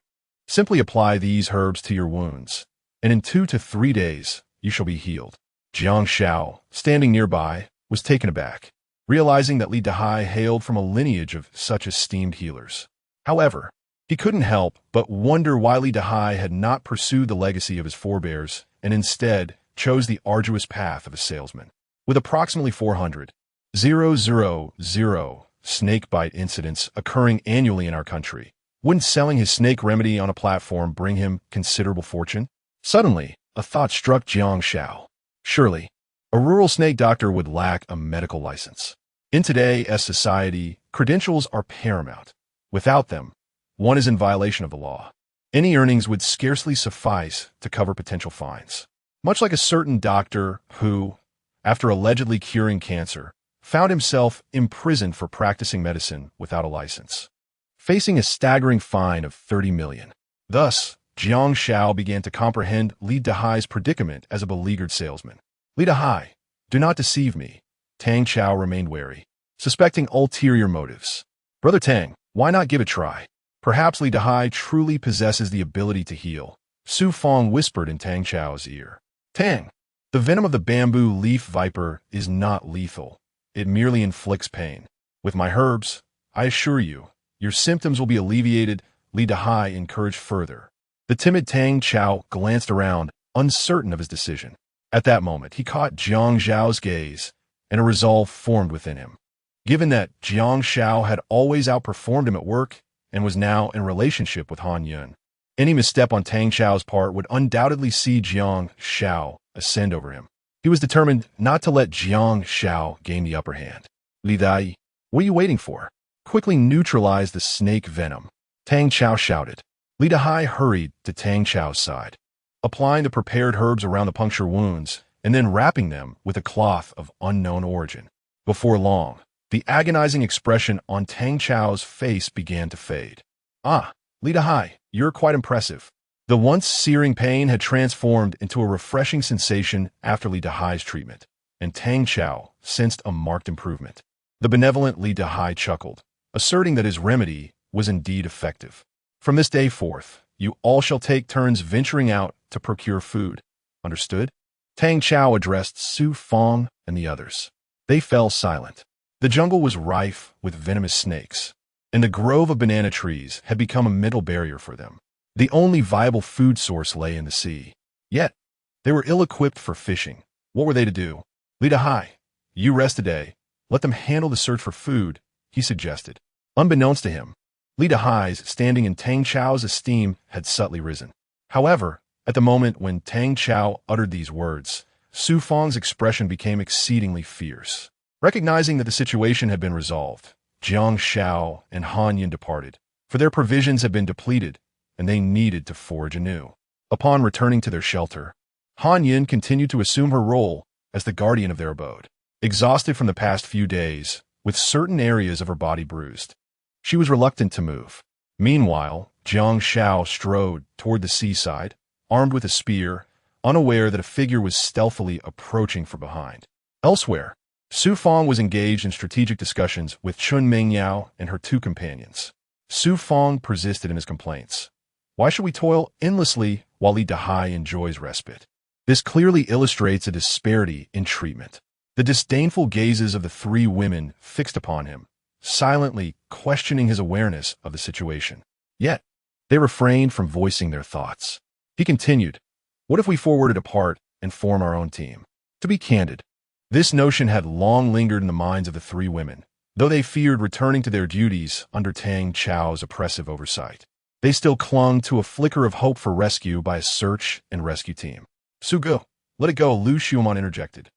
Simply apply these herbs to your wounds, and in 2 to 3 days you shall be healed." Jiang Xiao, standing nearby, was taken aback, realizing that Li Dahai hailed from a lineage of such esteemed healers. However, he couldn't help but wonder why Li Dahai had not pursued the legacy of his forebears and instead chose the arduous path of a salesman. With approximately 400,000 snakebite incidents occurring annually in our country, wouldn't selling his snake remedy on a platform bring him considerable fortune? Suddenly, a thought struck Jiang Xiao. Surely, a rural snake doctor would lack a medical license. In today's society, credentials are paramount. Without them, one is in violation of the law. Any earnings would scarcely suffice to cover potential fines. Much like a certain doctor who, after allegedly curing cancer, found himself imprisoned for practicing medicine without a license, facing a staggering fine of 30 million. Thus, Jiang Xiao began to comprehend Li Dahai's predicament as a beleaguered salesman. "Li Dahai, do not deceive me." Tang Xiao remained wary, suspecting ulterior motives. "Brother Tang, why not give it a try? Perhaps Li Dahai truly possesses the ability to heal." Su Fong whispered in Tang Xiao's ear. "Tang, the venom of the bamboo leaf viper is not lethal. It merely inflicts pain. With my herbs, I assure you, your symptoms will be alleviated," Li Dahai encouraged further. The timid Tang Xiao glanced around, uncertain of his decision. At that moment, he caught Jiang Xiao's gaze, and a resolve formed within him. Given that Jiang Xiao had always outperformed him at work and was now in relationship with Han Yun, any misstep on Tang Xiao's part would undoubtedly see Jiang Xiao ascend over him. He was determined not to let Jiang Xiao gain the upper hand. "Li Dai, what are you waiting for? Quickly neutralize the snake venom," Tang Xiao shouted. Li Dahai hurried to Tang Xiao's side, applying the prepared herbs around the puncture wounds and then wrapping them with a cloth of unknown origin. Before long, the agonizing expression on Tang Xiao's face began to fade. "Ah, Li Dahai, you're quite impressive." The once searing pain had transformed into a refreshing sensation after Li Dahai's treatment, and Tang Xiao sensed a marked improvement. The benevolent Li Dahai chuckled, asserting that his remedy was indeed effective. "From this day forth, you all shall take turns venturing out to procure food. Understood?" Tang Xiao addressed Su Fong and the others. They fell silent. The jungle was rife with venomous snakes, and the grove of banana trees had become a mental barrier for them. The only viable food source lay in the sea. Yet, they were ill-equipped for fishing. What were they to do? "Li Dahai, you rest today. Let them handle the search for food," he suggested. Unbeknownst to him, Li Dahai's standing in Tang Xiao's esteem had subtly risen. However, at the moment when Tang Xiao uttered these words, Su Fong's expression became exceedingly fierce. Recognizing that the situation had been resolved, Jiang Xiao and Han Yun departed, for their provisions had been depleted, and they needed to forage anew. Upon returning to their shelter, Han Yun continued to assume her role as the guardian of their abode. Exhausted from the past few days, with certain areas of her body bruised, she was reluctant to move. Meanwhile, Jiang Xiao strode toward the seaside, armed with a spear, unaware that a figure was stealthily approaching from behind. Elsewhere, Su Fong was engaged in strategic discussions with Chun Mengyao and her 2 companions. Su Fong persisted in his complaints. "Why should we toil endlessly while Li Dahai enjoys respite?" This clearly illustrates a disparity in treatment. The disdainful gazes of the 3 women fixed upon him, silently questioning his awareness of the situation. Yet, they refrained from voicing their thoughts. He continued, "What if we forwarded apart and form our own team?" To be candid, this notion had long lingered in the minds of the 3 women, though they feared returning to their duties under Tang Xiao's oppressive oversight. They still clung to a flicker of hope for rescue by a search and rescue team. "Sugo, let it go," Lu Xiumon interjected.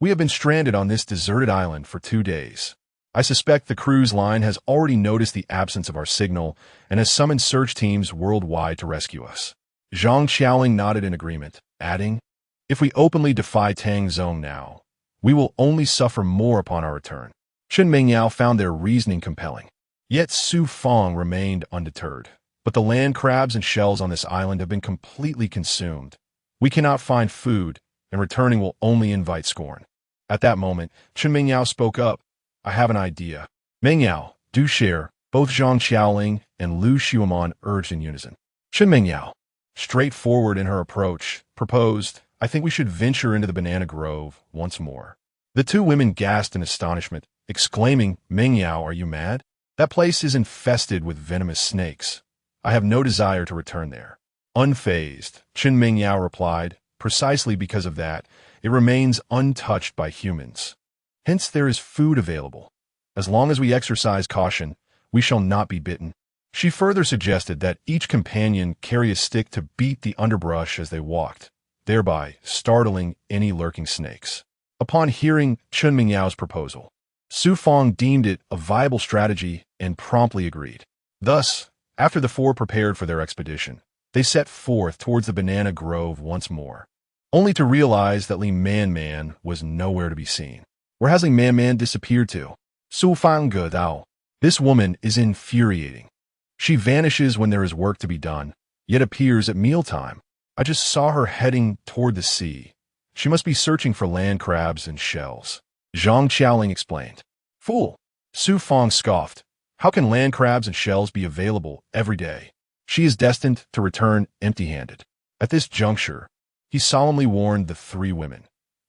We have been stranded on this deserted island for 2 days. I suspect the cruise line has already noticed the absence of our signal and has summoned search teams worldwide to rescue us. Jiang Xiaoling nodded in agreement, adding, "If we openly defy Tang Zong now, we will only suffer more upon our return." Chen Mingyao found their reasoning compelling. Yet Su Fong remained undeterred. "But the land crabs and shells on this island have been completely consumed. We cannot find food, and returning will only invite scorn." At that moment, Chen Mingyao spoke up. "I have an idea." "Mingyao, do share," both Zhang Xiaoling and Lu Xiuman urged in unison. Chen Mingyao, straightforward in her approach, proposed, "I think we should venture into the banana grove once more." The two women gasped in astonishment, exclaiming, "Mingyao, are you mad? That place is infested with venomous snakes. I have no desire to return there." Unfazed, Chen Mingyao replied, "Precisely because of that, it remains untouched by humans. Hence there is food available. As long as we exercise caution, we shall not be bitten." She further suggested that each companion carry a stick to beat the underbrush as they walked, thereby startling any lurking snakes. Upon hearing Chen Mingyao's proposal, Su Fong deemed it a viable strategy and promptly agreed. Thus, after the four prepared for their expedition, they set forth towards the banana grove once more, only to realize that Li Man Man was nowhere to be seen. Where has Li Man Man disappeared to? Su Fang Ge Dao. This woman is infuriating. She vanishes when there is work to be done, yet appears at mealtime. I just saw her heading toward the sea. She must be searching for land crabs and shells. Zhang Xiaoling explained. "Fool!" Su Fong scoffed. "How can land crabs and shells be available every day? She is destined to return empty-handed." At this juncture, he solemnly warned the three women.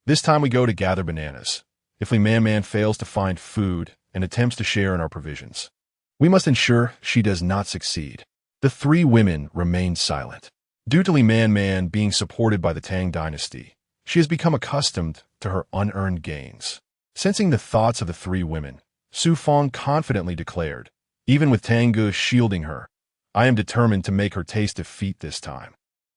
"This time we go to gather bananas. If Li Man Man fails to find food and attempts to share in our provisions, we must ensure she does not succeed." The three women remained silent. Due to Li Man Man being supported by the Tang dynasty, she has become accustomed to her unearned gains. Sensing the thoughts of the three women, Su Fong confidently declared, "Even with Tang Ge shielding her, I am determined to make her taste defeat this time."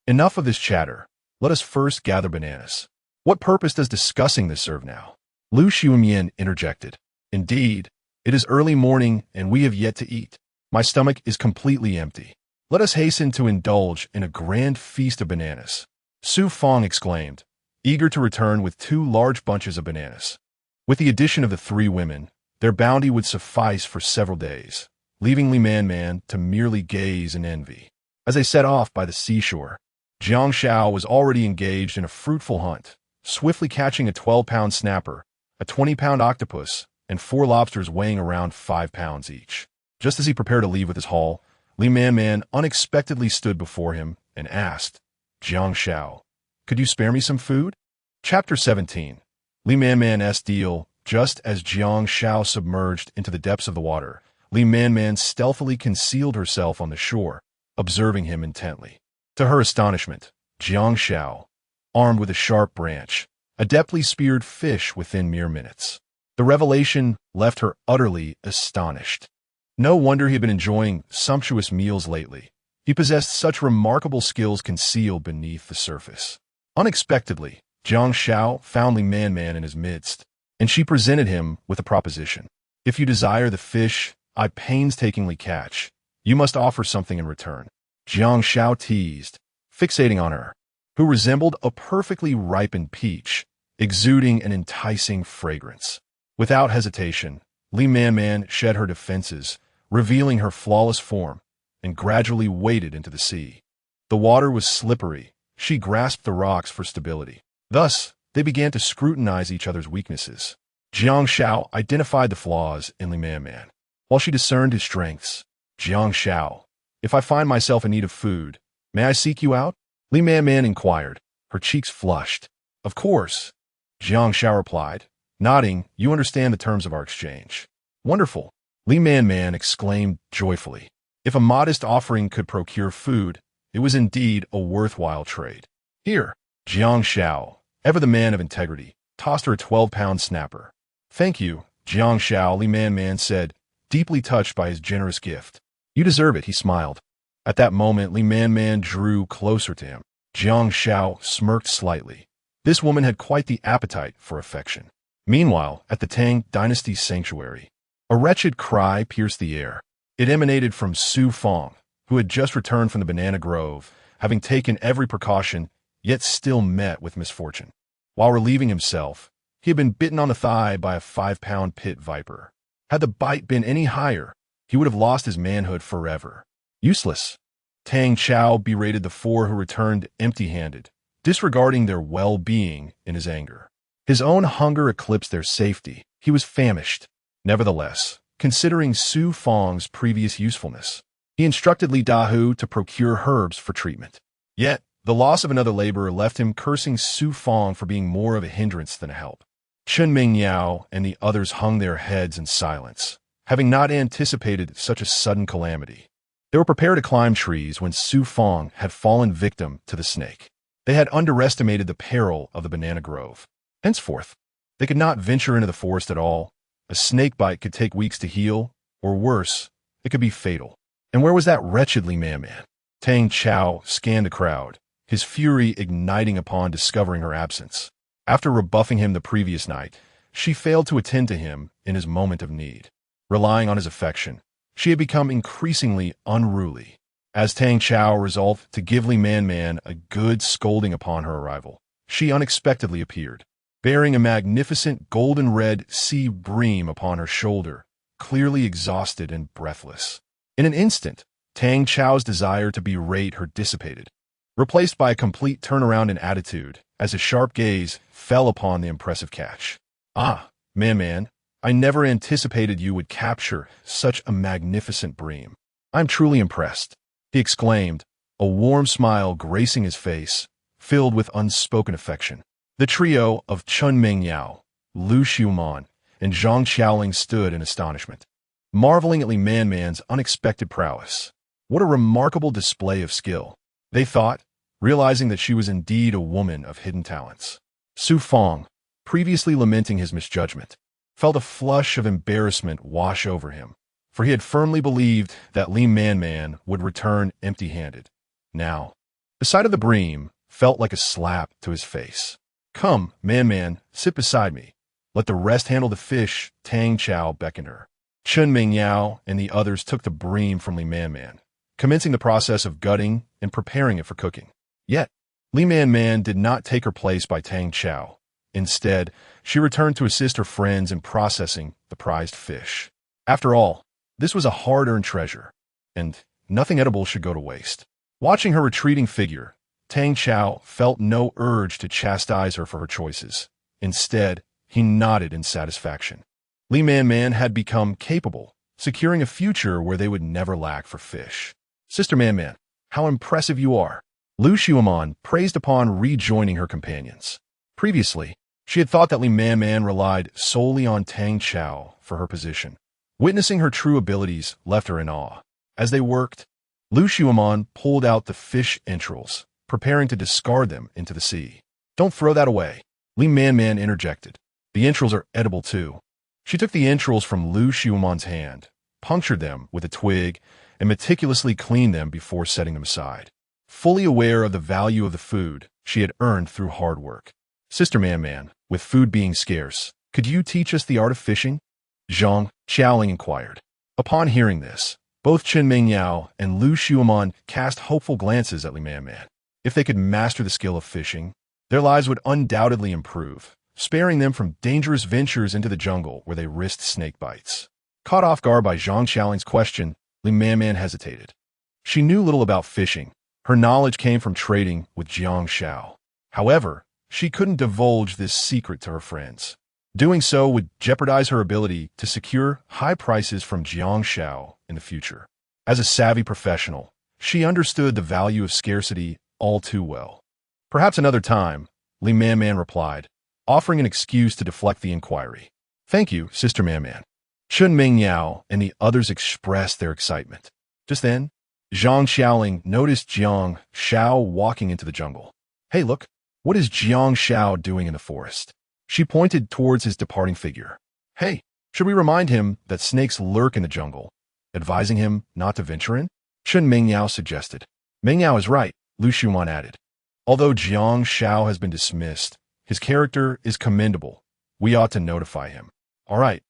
Enough of this chatter. Let us first gather bananas. What purpose does discussing this serve now? Lu Xiumian interjected. "Indeed, it is early morning and we have yet to eat. My stomach is completely empty. Let us hasten to indulge in a grand feast of bananas." Su Fong exclaimed, eager to return with 2 large bunches of bananas. With the addition of the 3 women, their bounty would suffice for several days, leaving Li Man Man to merely gaze in envy. As they set off by the seashore, Jiang Xiao was already engaged in a fruitful hunt, swiftly catching a 12-pound snapper, a 20-pound octopus, and 4 lobsters weighing around 5 pounds each. Just as he prepared to leave with his haul, Li Man Man unexpectedly stood before him and asked, "Jiang Xiao, could you spare me some food?" Chapter 17. Li Man Man's deal. Just as Jiang Xiao submerged into the depths of the water, Li Man Man stealthily concealed herself on the shore, observing him intently. To her astonishment, Jiang Xiao, armed with a sharp branch, adeptly speared fish within mere minutes. The revelation left her utterly astonished. No wonder he had been enjoying sumptuous meals lately. He possessed such remarkable skills concealed beneath the surface. Unexpectedly, Jiang Xiao found Li Man Man in his midst, and she presented him with a proposition. "If you desire the fish I painstakingly catch, you must offer something in return." Jiang Xiao teased, fixating on her, who resembled a perfectly ripened peach, exuding an enticing fragrance. Without hesitation, Li Man Man shed her defenses, revealing her flawless form, and gradually waded into the sea. The water was slippery. She grasped the rocks for stability. Thus, they began to scrutinize each other's weaknesses. Jiang Xiao identified the flaws in Li Man Man, while she discerned his strengths. "Jiang Xiao, if I find myself in need of food, may I seek you out?" Li Man Man inquired, her cheeks flushed. "Of course," Jiang Xiao replied, nodding. "You understand the terms of our exchange." "Wonderful," Li Man Man exclaimed joyfully. If a modest offering could procure food, it was indeed a worthwhile trade. "Here," Jiang Xiao, ever the man of integrity, tossed her a 12-pound snapper. "Thank you, Jiang Xiao," Li Man Man said, deeply touched by his generous gift. "You deserve it," he smiled. At that moment, Li Man Man drew closer to him. Jiang Xiao smirked slightly, This woman had quite the appetite for affection. Meanwhile, at the Tang dynasty's sanctuary, a wretched cry pierced the air. It emanated from Su Fong, who had just returned from the banana grove, having taken every precaution, yet still met with misfortune. While relieving himself, he had been bitten on the thigh by a 5-pound pit viper. Had the bite been any higher, he would have lost his manhood forever. Useless. Jiang Xiao berated the four who returned empty-handed, disregarding their well-being in his anger. His own hunger eclipsed their safety. He was famished. Nevertheless, considering Su Fong's previous usefulness, he instructed Li Dahu to procure herbs for treatment. Yet, the loss of another laborer left him cursing Su Fong for being more of a hindrance than a help. Chen Mingyao and the others hung their heads in silence, having not anticipated such a sudden calamity. They were prepared to climb trees when Su Fong had fallen victim to the snake. They had underestimated the peril of the banana grove. Henceforth, they could not venture into the forest at all. A snake bite could take weeks to heal, or worse, it could be fatal. And where was that wretched Li Man? Jiang Xiao scanned the crowd, his fury igniting upon discovering her absence. After rebuffing him the previous night, she failed to attend to him in his moment of need. Relying on his affection, she had become increasingly unruly. As Jiang Xiao resolved to give Li Man a good scolding upon her arrival, she unexpectedly appeared, bearing a magnificent golden-red sea bream upon her shoulder, clearly exhausted and breathless. In an instant, Jiang Xiao's desire to berate her dissipated, replaced by a complete turnaround in attitude as a sharp gaze fell upon the impressive catch. Ah, Man, I never anticipated you would capture such a magnificent bream. I'm truly impressed, he exclaimed, a warm smile gracing his face, filled with unspoken affection. The trio of Chen Mingyao, Lu Xiuman, and Jiang Xiaoling stood in astonishment, marveling at Li Man's unexpected prowess. What a remarkable display of skill, they thought, realizing that she was indeed a woman of hidden talents. Su Fong, previously lamenting his misjudgment, felt a flush of embarrassment wash over him, for he had firmly believed that Li Man would return empty-handed. Now, the sight of the bream felt like a slap to his face. Come, Man, sit beside me. Let the rest handle the fish, Jiang Xiao beckoned her. Chen Mingyao and the others took the bream from Li Man, commencing the process of gutting and preparing it for cooking. Yet, Li Man did not take her place by Jiang Xiao. Instead, she returned to assist her friends in processing the prized fish. After all, this was a hard-earned treasure, and nothing edible should go to waste. Watching her retreating figure, Jiang Xiao felt no urge to chastise her for her choices. Instead, he nodded in satisfaction. Li Man had become capable, securing a future where they would never lack for fish. Sister Man, how impressive you are, Lu Xiuman praised upon rejoining her companions. Previously, she had thought that Li Man relied solely on Jiang Xiao for her position. Witnessing her true abilities left her in awe. As they worked, Lu Xiuman pulled out the fish entrails, preparing to discard them into the sea. Don't throw that away, Li Man interjected. The entrails are edible too. She took the entrails from Lu Xiuman's hand, punctured them with a twig, and meticulously cleaned them before setting them aside. Fully aware of the value of the food she had earned through hard work. Sister Man, with food being scarce, could you teach us the art of fishing? Jiang Xiaoling inquired. Upon hearing this, both Chen Mingyao and Lu Xiuman cast hopeful glances at Li Man. If they could master the skill of fishing, their lives would undoubtedly improve, sparing them from dangerous ventures into the jungle where they risked snake bites. Caught off guard by Jiang Xiaoling's question, Li Man hesitated. She knew little about fishing. Her knowledge came from trading with Jiang Xiao. However, she couldn't divulge this secret to her friends. Doing so would jeopardize her ability to secure high prices from Jiang Xiao in the future. As a savvy professional, she understood the value of scarcity all too well. Perhaps another time, Li Man replied, offering an excuse to deflect the inquiry. Thank you, Sister Man. Chen Mingyao and the others expressed their excitement. Just then, Jiang Xiaoling noticed Jiang Xiao walking into the jungle. Hey, look, what is Jiang Xiao doing in the forest? She pointed towards his departing figure. Hey, should we remind him that snakes lurk in the jungle, advising him not to venture in? Chen Mingyao suggested. Mingyao is right, Lu Xiuman added. Although Jiang Xiao has been dismissed, His character is commendable. We ought to notify him. All right.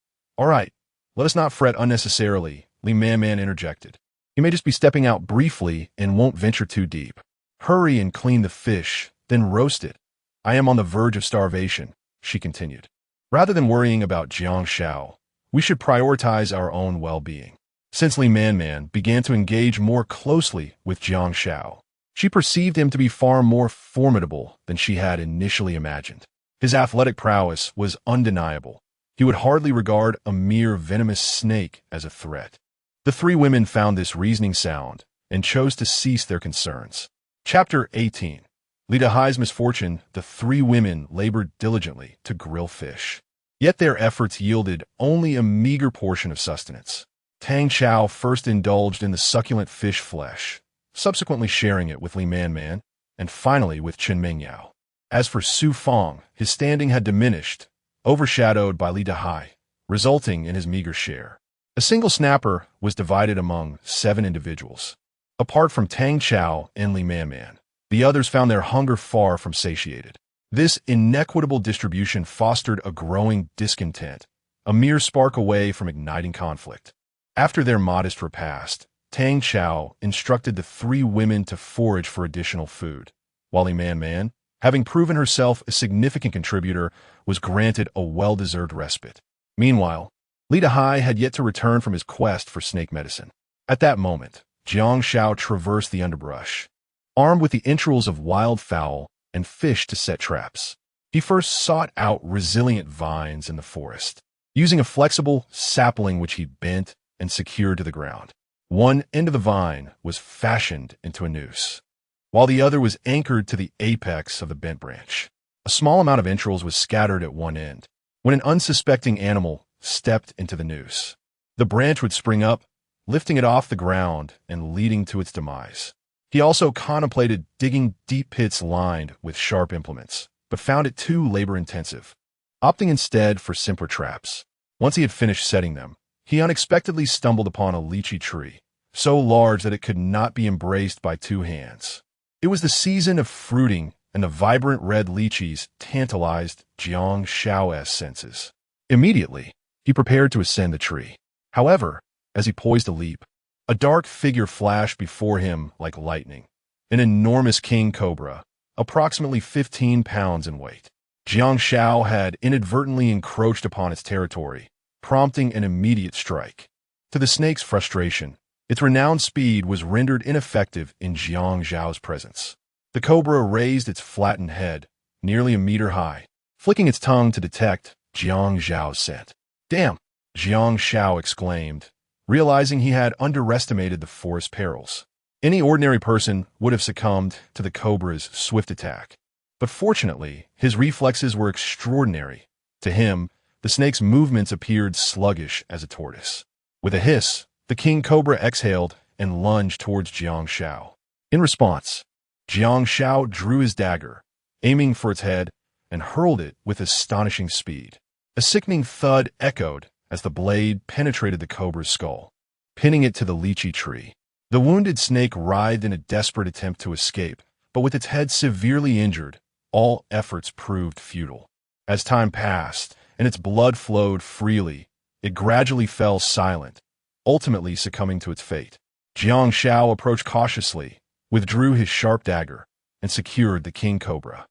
Let us not fret unnecessarily, Li Man interjected. He may just be stepping out briefly and won't venture too deep. Hurry and clean the fish, then roast it. I am on the verge of starvation, she continued. Rather than worrying about Jiang Xiao, we should prioritize our own well-being. Since Li Man began to engage more closely with Jiang Xiao, she perceived him to be far more formidable than she had initially imagined. His athletic prowess was undeniable. He would hardly regard a mere venomous snake as a threat. The three women found this reasoning sound and chose to cease their concerns. Chapter 18. Li Dahai's misfortune. The three women labored diligently to grill fish. Yet their efforts yielded only a meager portion of sustenance. Tang Xiao first indulged in the succulent fish flesh, subsequently sharing it with Li Man, and finally with Chen Mingyao. As for Su Fong, his standing had diminished, overshadowed by Li Dahai, resulting in his meager share. A single snapper was divided among 7 individuals. Apart from Tang Xiao and Li Man, the others found their hunger far from satiated. This inequitable distribution fostered a growing discontent, a mere spark away from igniting conflict. After their modest repast, Tang Xiao instructed the three women to forage for additional food, while Li Man, having proven herself a significant contributor, was granted a well-deserved respite. Meanwhile, Li Dahai had yet to return from his quest for snake medicine. At that moment, Jiang Xiao traversed the underbrush, armed with the entrails of wild fowl and fish to set traps. He first sought out resilient vines in the forest, using a flexible sapling which he bent and secured to the ground. One end of the vine was fashioned into a noose, while the other was anchored to the apex of the bent branch. A small amount of entrails was scattered at one end. When an unsuspecting animal stepped into the noose, the branch would spring up, lifting it off the ground and leading to its demise. He also contemplated digging deep pits lined with sharp implements, but found it too labor-intensive, opting instead for simpler traps. Once he had finished setting them, he unexpectedly stumbled upon a lychee tree, so large that it could not be embraced by 2 hands. It was the season of fruiting, and the vibrant red lychees tantalized Jiang Xiao's senses. Immediately, he prepared to ascend the tree. However, as he poised to leap, a dark figure flashed before him like lightning, an enormous king cobra, approximately 15 pounds in weight. Jiang Xiao had inadvertently encroached upon its territory, prompting an immediate strike. To the snake's frustration, its renowned speed was rendered ineffective in Jiang Xiao's presence. The cobra raised its flattened head, nearly a meter high, flicking its tongue to detect Jiang Xiao's scent. "Damn!" Jiang Xiao exclaimed, realizing he had underestimated the forest perils. Any ordinary person would have succumbed to the cobra's swift attack. But fortunately, his reflexes were extraordinary. To him, the snake's movements appeared sluggish as a tortoise. With a hiss, the king cobra exhaled and lunged towards Jiang Xiao. In response, Jiang Xiao drew his dagger, aiming for its head, and hurled it with astonishing speed. A sickening thud echoed as the blade penetrated the cobra's skull, pinning it to the lychee tree. The wounded snake writhed in a desperate attempt to escape, but with its head severely injured, all efforts proved futile. As time passed and its blood flowed freely, it gradually fell silent, ultimately succumbing to its fate. Jiang Xiao approached cautiously, withdrew his sharp dagger, and secured the king cobra.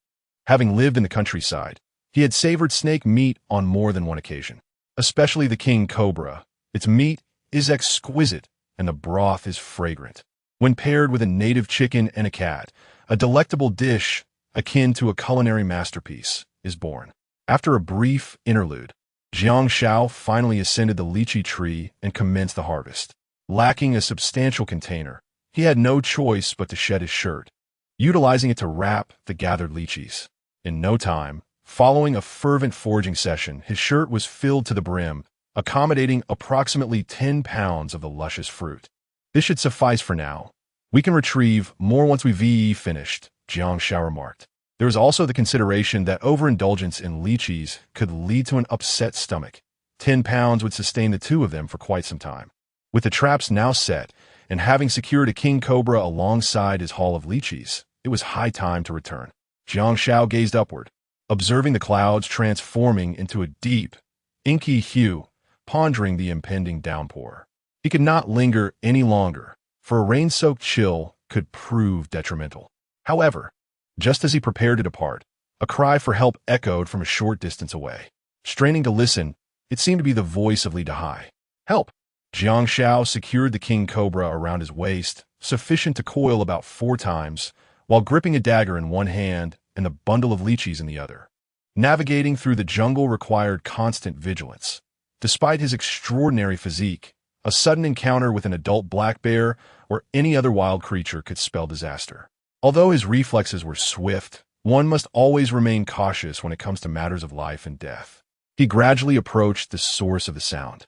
Having lived in the countryside, he had savored snake meat on more than one occasion, especially the king cobra. Its meat is exquisite, and the broth is fragrant. When paired with a native chicken and a cat, a delectable dish, akin to a culinary masterpiece, is born. After a brief interlude, Jiang Xiao finally ascended the lychee tree and commenced the harvest. Lacking a substantial container, he had no choice but to shed his shirt, utilizing it to wrap the gathered lychees. In no time, following a fervent foraging session, his shirt was filled to the brim, accommodating approximately 10 pounds of the luscious fruit. "This should suffice for now. We can retrieve more once we've finished," Jiang Xiao remarked. There was also the consideration that overindulgence in lychees could lead to an upset stomach. 10 pounds would sustain the two of them for quite some time. With the traps now set, and having secured a king cobra alongside his haul of lychees, it was high time to return. Jiang Xiao gazed upward. observing the clouds transforming into a deep, inky hue, pondering the impending downpour. He could not linger any longer, for a rain-soaked chill could prove detrimental. However, just as he prepared to depart, a cry for help echoed from a short distance away. Straining to listen, it seemed to be the voice of Li Dahai. Help! Jiang Xiao secured the king cobra around his waist, sufficient to coil about 4 times, while gripping a dagger in one hand and the bundle of lychees in the other. Navigating through the jungle required constant vigilance. Despite his extraordinary physique, a sudden encounter with an adult black bear or any other wild creature could spell disaster. Although his reflexes were swift, one must always remain cautious when it comes to matters of life and death. He gradually approached the source of the sound.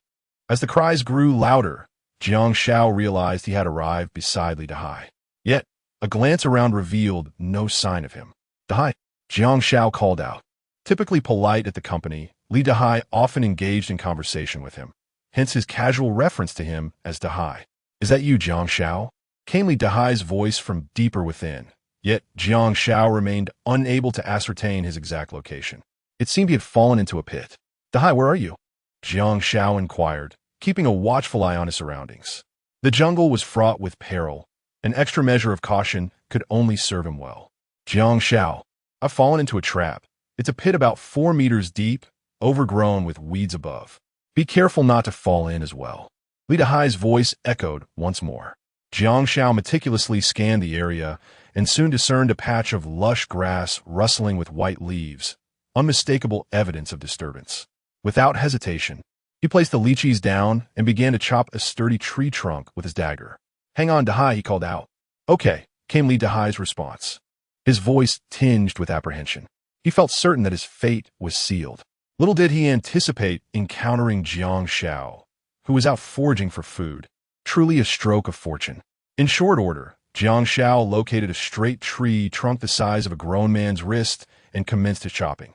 As the cries grew louder, Jiang Xiao realized he had arrived beside Li Dahai. Yet, a glance around revealed no sign of him. Dahai, Jiang Xiao called out. Typically polite at the company, Li Dahai often engaged in conversation with him, hence his casual reference to him as Dahai. Is that you, Jiang Xiao? Came Li Dahai's voice from deeper within, yet Jiang Xiao remained unable to ascertain his exact location. It seemed he had fallen into a pit. Dahai, where are you? Jiang Xiao inquired, keeping a watchful eye on his surroundings. The jungle was fraught with peril. An extra measure of caution could only serve him well. Jiang Xiao, I've fallen into a trap. It's a pit about 4 meters deep, overgrown with weeds above. Be careful not to fall in as well. Li Dahai's voice echoed once more. Jiang Xiao meticulously scanned the area and soon discerned a patch of lush grass rustling with white leaves, unmistakable evidence of disturbance. Without hesitation, he placed the lychees down and began to chop a sturdy tree trunk with his dagger. Hang on, Dahai, he called out. Okay, came Li Dahai's response. His voice tinged with apprehension. He felt certain that his fate was sealed. Little did he anticipate encountering Jiang Xiao, who was out foraging for food. Truly a stroke of fortune. In short order, Jiang Xiao located a straight tree trunk the size of a grown man's wrist and commenced his chopping.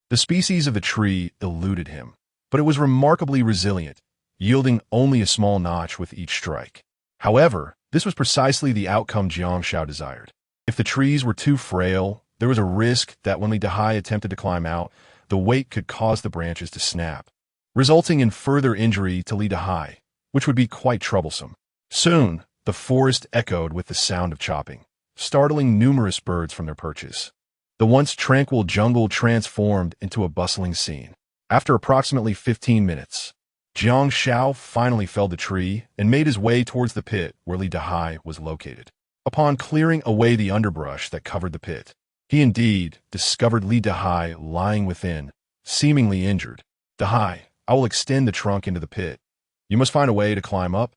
The species of the tree eluded him, but it was remarkably resilient, yielding only a small notch with each strike. However, this was precisely the outcome Jiang Xiao desired. If the trees were too frail, there was a risk that when Li Dahai attempted to climb out, the weight could cause the branches to snap, resulting in further injury to Li Dahai, which would be quite troublesome. Soon, the forest echoed with the sound of chopping, startling numerous birds from their perches. The once tranquil jungle transformed into a bustling scene. After approximately 15 minutes, Jiang Xiao finally felled the tree and made his way towards the pit where Li Dahai was located. Upon clearing away the underbrush that covered the pit, he indeed discovered Li Dahai lying within, seemingly injured. Dahai, I will extend the trunk into the pit. You must find a way to climb up,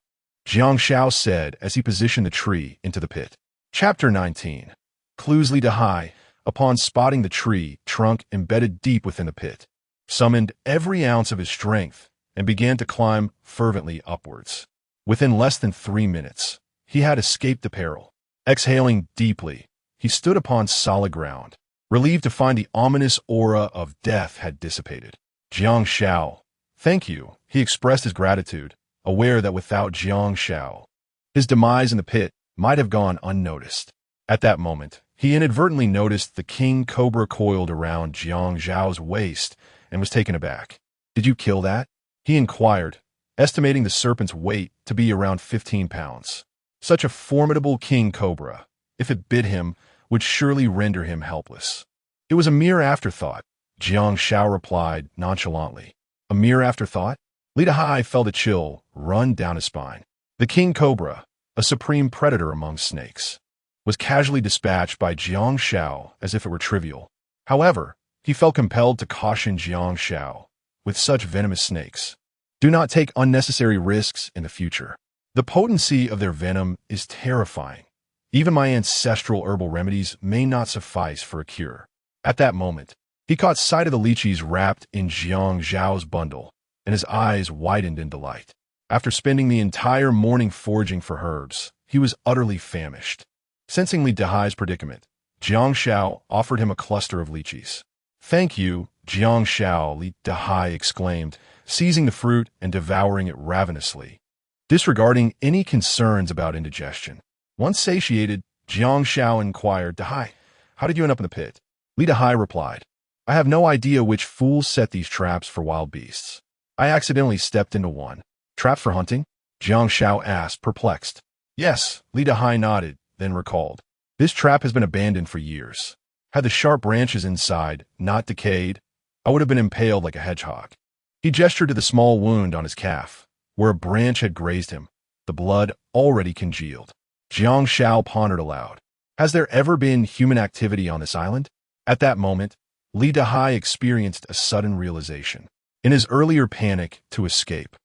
Jiang Xiao said as he positioned the tree into the pit. Chapter 19. Clues. Li Dahai, upon spotting the tree trunk embedded deep within the pit, summoned every ounce of his strength and began to climb fervently upwards. Within less than 3 minutes, he had escaped the peril. Exhaling deeply, he stood upon solid ground, relieved to find the ominous aura of death had dissipated. Jiang Xiao, thank you, he expressed his gratitude, aware that without Jiang Xiao, his demise in the pit might have gone unnoticed. At that moment, he inadvertently noticed the king cobra coiled around Jiang Xiao's waist and was taken aback. Did you kill that? He inquired, estimating the serpent's weight to be around 15 pounds. Such a formidable king cobra, if it bit him, would surely render him helpless. It was a mere afterthought, Jiang Xiao replied nonchalantly. A mere afterthought? Li Dahai felt a chill run down his spine. The king cobra, a supreme predator among snakes, was casually dispatched by Jiang Xiao as if it were trivial. However, he felt compelled to caution Jiang Xiao, with such venomous snakes, do not take unnecessary risks in the future. The potency of their venom is terrifying. Even my ancestral herbal remedies may not suffice for a cure. At that moment, he caught sight of the lychees wrapped in Jiang Xiao's bundle, and his eyes widened in delight. After spending the entire morning foraging for herbs, he was utterly famished. Sensing Li Dahai's predicament, Jiang Xiao offered him a cluster of lychees. Thank you, Jiang Xiao, Li Dahai exclaimed, seizing the fruit and devouring it ravenously, disregarding any concerns about indigestion. Once satiated, Jiang Xiao inquired, Dahai, how did you end up in the pit? Li Dahai replied, I have no idea which fools set these traps for wild beasts. I accidentally stepped into one. Traps for hunting? Jiang Xiao asked, perplexed. Yes, Li Dahai nodded, then recalled. This trap has been abandoned for years. Had the sharp branches inside not decayed, I would have been impaled like a hedgehog. He gestured to the small wound on his calf, where a branch had grazed him, the blood already congealed. Jiang Xiao pondered aloud. Has there ever been human activity on this island? At that moment, Li Dahai experienced a sudden realization. In his earlier panic to escape,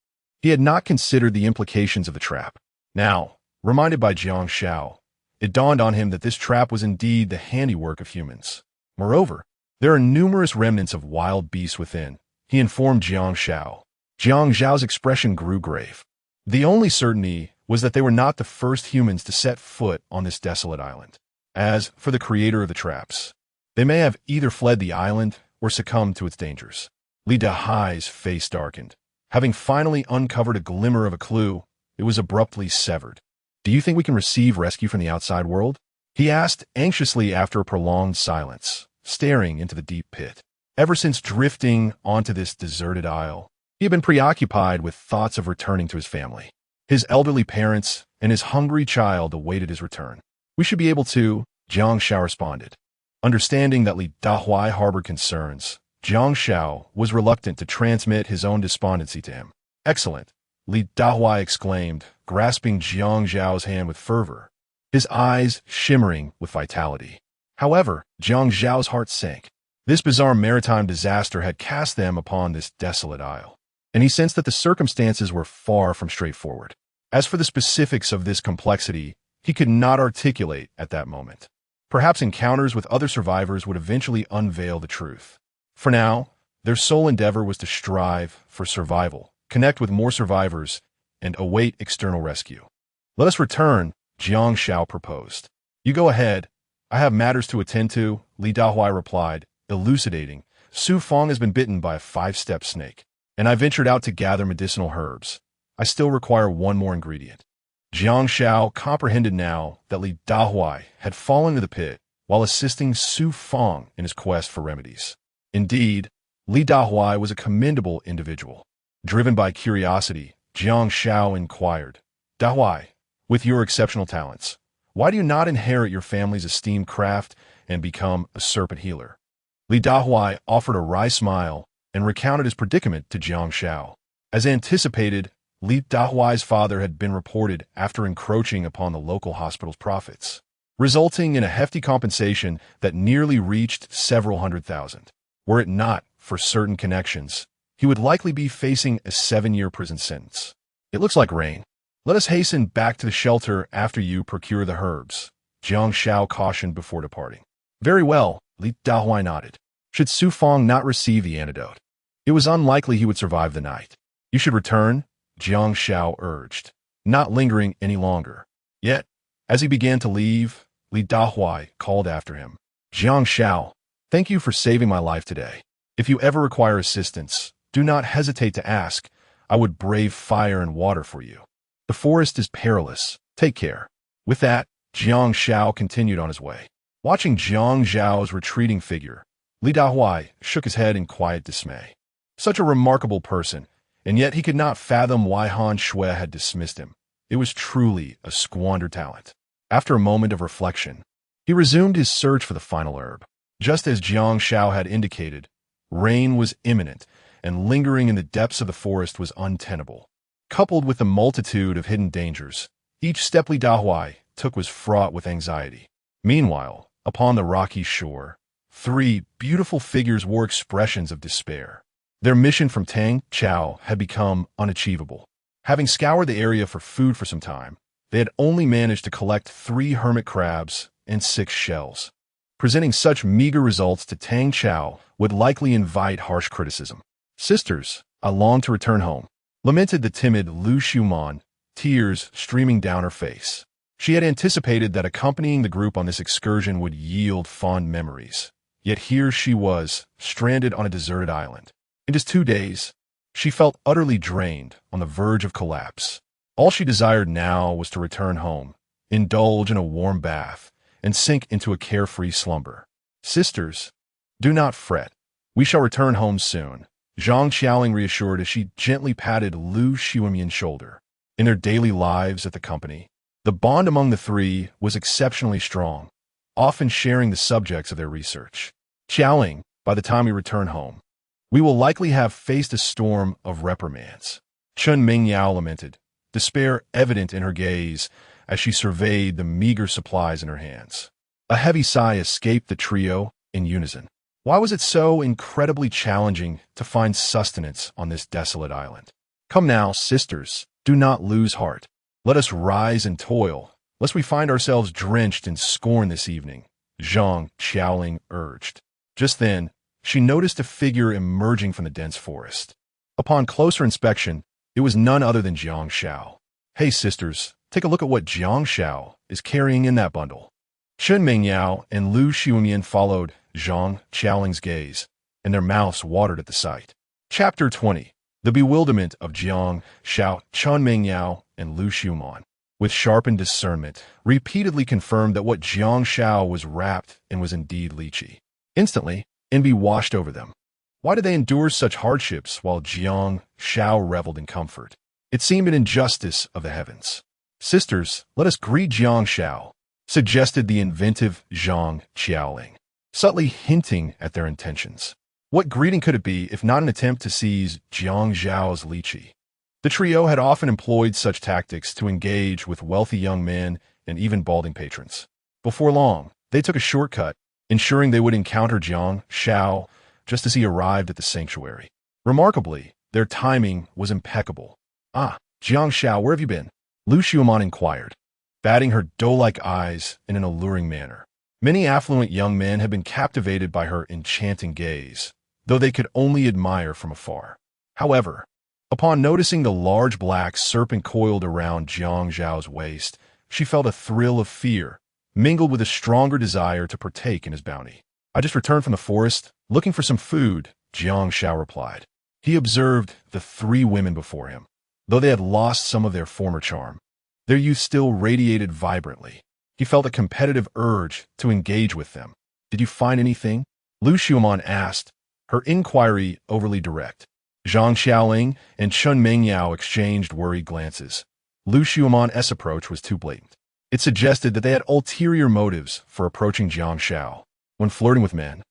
he had not considered the implications of the trap. Now, reminded by Jiang Xiao, it dawned on him that this trap was indeed the handiwork of humans. Moreover, there are numerous remnants of wild beasts within, he informed Jiang Xiao. Jiang Xiao's expression grew grave. The only certainty was that they were not the first humans to set foot on this desolate island. As for the creator of the traps, they may have either fled the island or succumbed to its dangers. Li Dahai's face darkened. Having finally uncovered a glimmer of a clue, it was abruptly severed. Do you think we can receive rescue from the outside world? He asked anxiously after a prolonged silence, staring into the deep pit. Ever since drifting onto this deserted isle, he had been preoccupied with thoughts of returning to his family. His elderly parents and his hungry child awaited his return. We should be able to, Jiang Xiao responded. Understanding that Li Dahai harbored concerns, Jiang Xiao was reluctant to transmit his own despondency to him. Excellent, Li Dahai exclaimed, grasping Jiang Xiao's hand with fervor, his eyes shimmering with vitality. However, Jiang Xiao's heart sank. This bizarre maritime disaster had cast them upon this desolate isle, and he sensed that the circumstances were far from straightforward. As for the specifics of this complexity, he could not articulate at that moment. Perhaps encounters with other survivors would eventually unveil the truth. For now, their sole endeavor was to strive for survival, connect with more survivors, and await external rescue. Let us return, Jiang Xiao proposed. You go ahead. I have matters to attend to, Li Dahai replied, elucidating. Su Fong has been bitten by a 5-step snake, and I ventured out to gather medicinal herbs. I still require one more ingredient. Jiang Xiao comprehended now that Li Dahai had fallen into the pit while assisting Su Fong in his quest for remedies. Indeed, Li Dahai was a commendable individual. Driven by curiosity, Jiang Xiao inquired, Dahai, with your exceptional talents, why do you not inherit your family's esteemed craft and become a serpent healer? Li Dahai offered a wry smile and recounted his predicament to Jiang Xiao. As anticipated, Li Dahai's father had been reported after encroaching upon the local hospital's profits, resulting in a hefty compensation that nearly reached several $100,000. Were it not for certain connections, he would likely be facing a 7-year prison sentence. It looks like rain. Let us hasten back to the shelter after you procure the herbs, Jiang Xiao cautioned before departing. Very well, Li Dahai nodded. Should Su Fong not receive the antidote, it was unlikely he would survive the night. You should return, Jiang Xiao urged, not lingering any longer. Yet, as he began to leave, Li Dahai called after him. Jiang Xiao, thank you for saving my life today. If you ever require assistance, do not hesitate to ask. I would brave fire and water for you. The forest is perilous. Take care. With that, Jiang Xiao continued on his way. Watching Jiang Xiao's retreating figure, Li Dahai shook his head in quiet dismay. Such a remarkable person, and yet he could not fathom why Han Shui had dismissed him. It was truly a squandered talent. After a moment of reflection, he resumed his search for the final herb. Just as Jiang Xiao had indicated, rain was imminent, and lingering in the depths of the forest was untenable. Coupled with the multitude of hidden dangers, each step Li Dahai took was fraught with anxiety. Meanwhile, upon the rocky shore, 3 beautiful figures wore expressions of despair. Their mission from Tang Chao had become unachievable. Having scoured the area for food for some time, they had only managed to collect 3 hermit crabs and 6 shells. Presenting such meager results to Tang Chao would likely invite harsh criticism. Sisters, I long to return home, lamented the timid Lu Xiuman, tears streaming down her face. She had anticipated that accompanying the group on this excursion would yield fond memories. Yet here she was, stranded on a deserted island. In just 2 days, she felt utterly drained, on the verge of collapse. All she desired now was to return home, indulge in a warm bath, and sink into a carefree slumber. Sisters, do not fret. We shall return home soon, Jiang Xiao reassured as she gently patted Lu Xiumian's shoulder. In their daily lives at the company, the bond among the three was exceptionally strong, often sharing the subjects of their research. Xiaoling, by the time we return home, we will likely have faced a storm of reprimands. Chun Mingyao lamented, despair evident in her gaze as she surveyed the meager supplies in her hands. A heavy sigh escaped the trio in unison. Why was it so incredibly challenging to find sustenance on this desolate island? Come now, sisters, do not lose heart. Let us rise and toil, lest we find ourselves drenched in scorn this evening, Jiang Xiao urged. Just then, she noticed a figure emerging from the dense forest. Upon closer inspection, it was none other than Jiang Xiao. Hey, sisters, take a look at what Jiang Xiao is carrying in that bundle. Chun Mingyao and Lu Xiumian followed Jiang Xiaoling's gaze, and their mouths watered at the sight. Chapter 20. The Bewilderment of Jiang Xiao. Chun Mingyao and Lu Xiumian, with sharpened discernment, repeatedly confirmed that what Jiang Xiao was wrapped in was indeed lychee. Instantly, envy washed over them. Why did they endure such hardships while Jiang Xiao reveled in comfort? It seemed an injustice of the heavens. Sisters, let us greet Jiang Xiao, suggested the inventive Jiang Xiaoling, subtly hinting at their intentions. What greeting could it be if not an attempt to seize Jiang Xiao's lychee? The trio had often employed such tactics to engage with wealthy young men and even balding patrons. Before long, they took a shortcut, ensuring they would encounter Jiang Xiao just as he arrived at the sanctuary. Remarkably, their timing was impeccable. Ah, Jiang Xiao, where have you been? Lu Xiumian inquired, batting her doe-like eyes in an alluring manner. Many affluent young men had been captivated by her enchanting gaze, though they could only admire from afar. However, upon noticing the large black serpent coiled around Jiang Xiao's waist, she felt a thrill of fear, mingled with a stronger desire to partake in his bounty. I just returned from the forest, looking for some food, Jiang Xiao replied. He observed the three women before him. Though they had lost some of their former charm, their youth still radiated vibrantly. He felt a competitive urge to engage with them. Did you find anything? Lu Xiumian asked, her inquiry overly direct. Jiang Xiaoling and Chun Mingyao exchanged worried glances. Lu Xiumian's approach was too blatant. It suggested that they had ulterior motives for approaching Jiang Xiao. When flirting with men,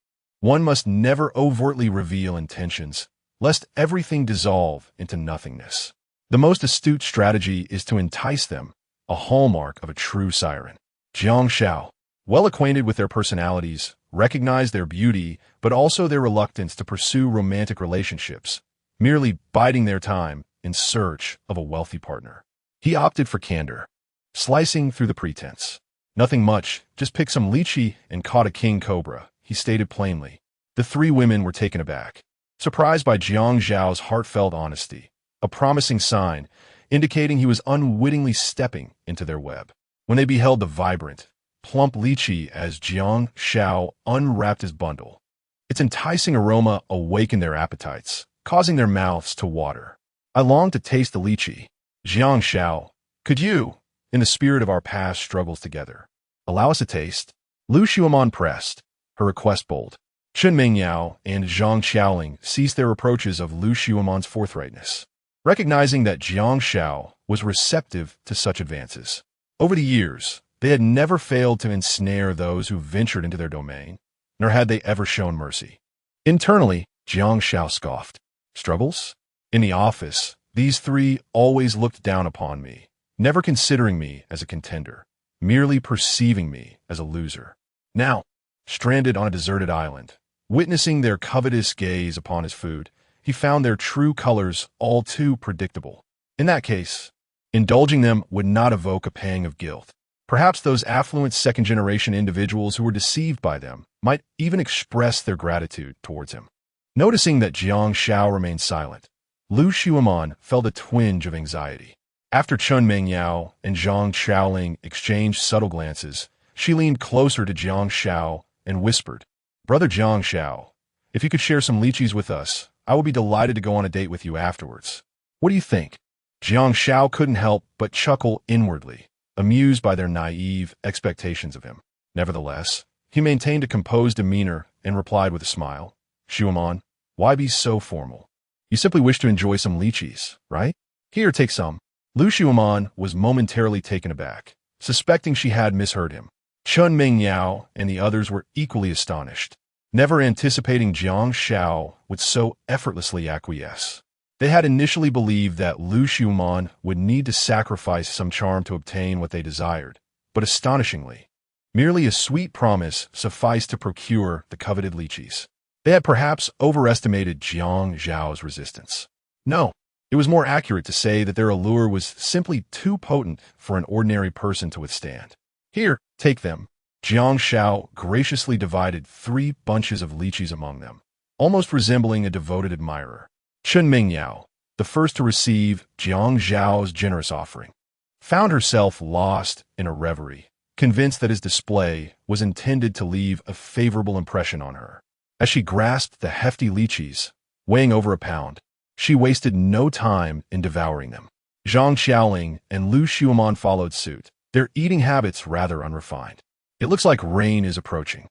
one must never overtly reveal intentions, lest everything dissolve into nothingness. The most astute strategy is to entice them, a hallmark of a true siren. Jiang Xiao, well acquainted with their personalities, recognized their beauty, but also their reluctance to pursue romantic relationships, merely biding their time in search of a wealthy partner. He opted for candor, slicing through the pretense. Nothing much, just picked some lychee and caught a king cobra, he stated plainly. The three women were taken aback, surprised by Jiang Xiao's heartfelt honesty, a promising sign indicating he was unwittingly stepping into their web. When they beheld the vibrant, plump lychee as Jiang Xiao unwrapped his bundle, its enticing aroma awakened their appetites, causing their mouths to water. I longed to taste the lychee. Jiang Xiao, could you, in the spirit of our past struggles together, allow us a taste? Lu Xiumian pressed, her request bold. Chun Mingyao and Jiang Xiaoling ceased their reproaches of Lu Xiumian's forthrightness, recognizing that Jiang Xiao was receptive to such advances. Over the years, they had never failed to ensnare those who ventured into their domain, nor had they ever shown mercy. Internally, Jiang Xiao scoffed. Struggles? In the office, these three always looked down upon me, never considering me as a contender, merely perceiving me as a loser. Now, stranded on a deserted island, witnessing their covetous gaze upon his food, he found their true colors all too predictable. In that case, indulging them would not evoke a pang of guilt. Perhaps those affluent second-generation individuals who were deceived by them might even express their gratitude towards him. Noticing that Jiang Xiao remained silent, Lu Xiumian felt a twinge of anxiety. After Chun Mingyao and Jiang Xiaoling exchanged subtle glances, she leaned closer to Jiang Xiao and whispered, Brother Jiang Xiao, if you could share some lychees with us, I would be delighted to go on a date with you afterwards. What do you think? Jiang Xiao couldn't help but chuckle inwardly, amused by their naive expectations of him. Nevertheless, he maintained a composed demeanor and replied with a smile, Xiaoman, why be so formal? You simply wish to enjoy some lychees, right? Here, take some. Lu Xiaoman was momentarily taken aback, suspecting she had misheard him. Chun Mingyao and the others were equally astonished, never anticipating Jiang Xiao would so effortlessly acquiesce. They had initially believed that Lu Xiaoman would need to sacrifice some charm to obtain what they desired, but astonishingly, merely a sweet promise sufficed to procure the coveted lychees. They had perhaps overestimated Jiang Xiao's resistance. No, it was more accurate to say that their allure was simply too potent for an ordinary person to withstand. Here, take them. Jiang Xiao graciously divided 3 bunches of lychees among them, almost resembling a devoted admirer. Chun Mingyao, the first to receive Jiang Xiao's generous offering, found herself lost in a reverie, convinced that his display was intended to leave a favorable impression on her. As she grasped the hefty lychees, weighing over a pound, she wasted no time in devouring them. Zhang Xiaoling and Lu Xiaoman followed suit, their eating habits rather unrefined. It looks like rain is approaching.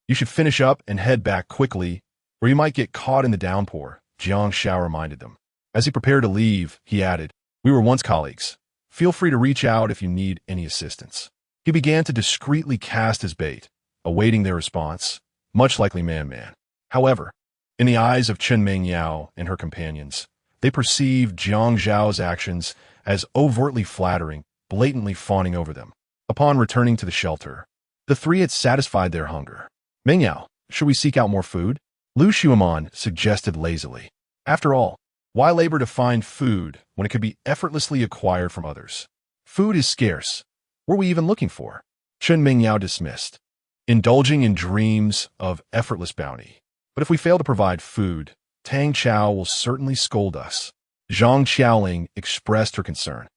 You should finish up and head back quickly, or you might get caught in the downpour, Jiang Xiao reminded them. As he prepared to leave, he added, "We were once colleagues. Feel free to reach out if you need any assistance." He began to discreetly cast his bait, awaiting their response, much like Man. However, in the eyes of Chen Mingyao and her companions, they perceived Jiang Zhao's actions as overtly flattering, blatantly fawning over them. Upon returning to the shelter, the 3 had satisfied their hunger. "Mingyao, should we seek out more food?" Lu Xiaoman suggested lazily. After all, why labor to find food when it could be effortlessly acquired from others? Food is scarce. What were we even looking for? Chen Mingyao dismissed, indulging in dreams of effortless bounty. But if we fail to provide food, Tang Chao will certainly scold us. Zhang Xiaoling expressed her concern.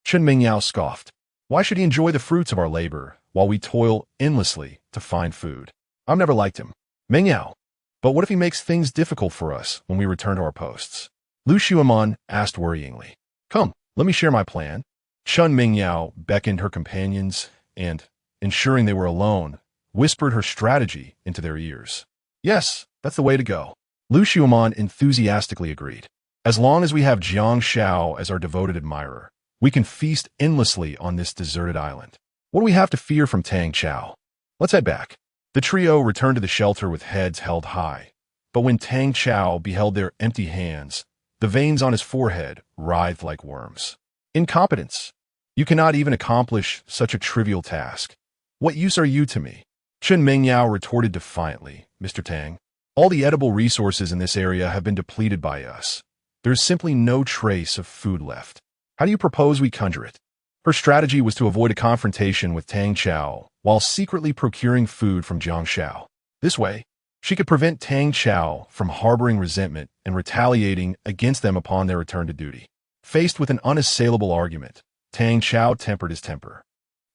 Chen Mingyao scoffed. Why should he enjoy the fruits of our labor while we toil endlessly to find food? I've never liked him. Mingyao, but what if he makes things difficult for us when we return to our posts? Lu Xiaoman asked worryingly. Come, let me share my plan. Chun Mingyao beckoned her companions and, ensuring they were alone, whispered her strategy into their ears. Yes, that's the way to go. Lu Xiaoman enthusiastically agreed. As long as we have Jiang Xiao as our devoted admirer, we can feast endlessly on this deserted island. What do we have to fear from Tang Chao? Let's head back. The trio returned to the shelter with heads held high, but when Tang Chao beheld their empty hands, the veins on his forehead writhed like worms. Incompetence. You cannot even accomplish such a trivial task. What use are you to me? Chen Mingyao retorted defiantly, Mr. Tang. All the edible resources in this area have been depleted by us. There is simply no trace of food left. How do you propose we conjure it? Her strategy was to avoid a confrontation with Tang Chao while secretly procuring food from Jiang Xiao. This way, she could prevent Tang Chao from harboring resentment and retaliating against them upon their return to duty. Faced with an unassailable argument, Tang Chao tempered his temper.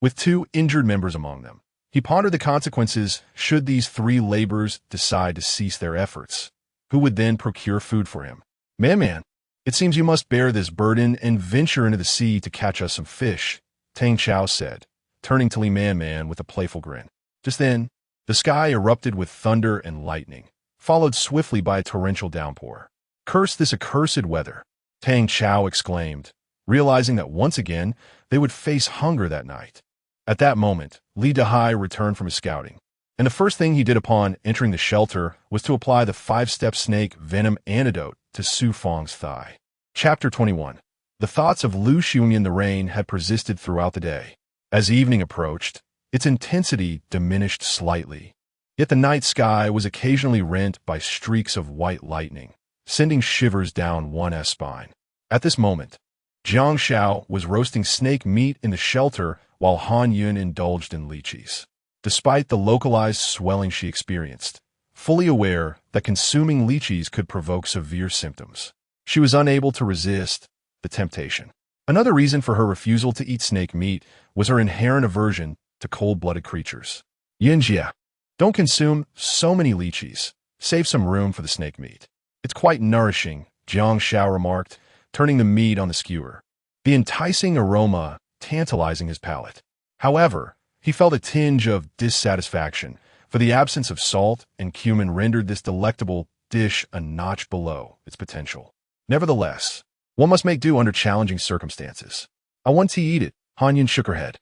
With 2 injured members among them, he pondered the consequences should these 3 laborers decide to cease their efforts. Who would then procure food for him? Man, it seems you must bear this burden and venture into the sea to catch us some fish, Tang Chao said, turning to Li Man with a playful grin. Just then, the sky erupted with thunder and lightning, followed swiftly by a torrential downpour. Curse this accursed weather, Tang Chao exclaimed, realizing that once again they would face hunger that night. At that moment, Li Dehai returned from his scouting, and the first thing he did upon entering the shelter was to apply the 5-step snake venom antidote to Su Feng's thigh. Chapter 21. The thoughts of Lu Xiaoman in the rain had persisted throughout the day. As evening approached, its intensity diminished slightly, yet the night sky was occasionally rent by streaks of white lightning, sending shivers down one's spine. At this moment, Jiang Xiao was roasting snake meat in the shelter while Han Yun indulged in lychees. Despite the localized swelling she experienced, fully aware that consuming lychees could provoke severe symptoms, she was unable to resist the temptation. Another reason for her refusal to eat snake meat was her inherent aversion to cold-blooded creatures. Yinjia, don't consume so many lychees. Save some room for the snake meat. It's quite nourishing, Jiang Xiao remarked, turning the meat on the skewer, the enticing aroma tantalizing his palate. However, he felt a tinge of dissatisfaction, for the absence of salt and cumin rendered this delectable dish a notch below its potential. Nevertheless, one must make do under challenging circumstances. I want to eat it. Han Yun shook her head.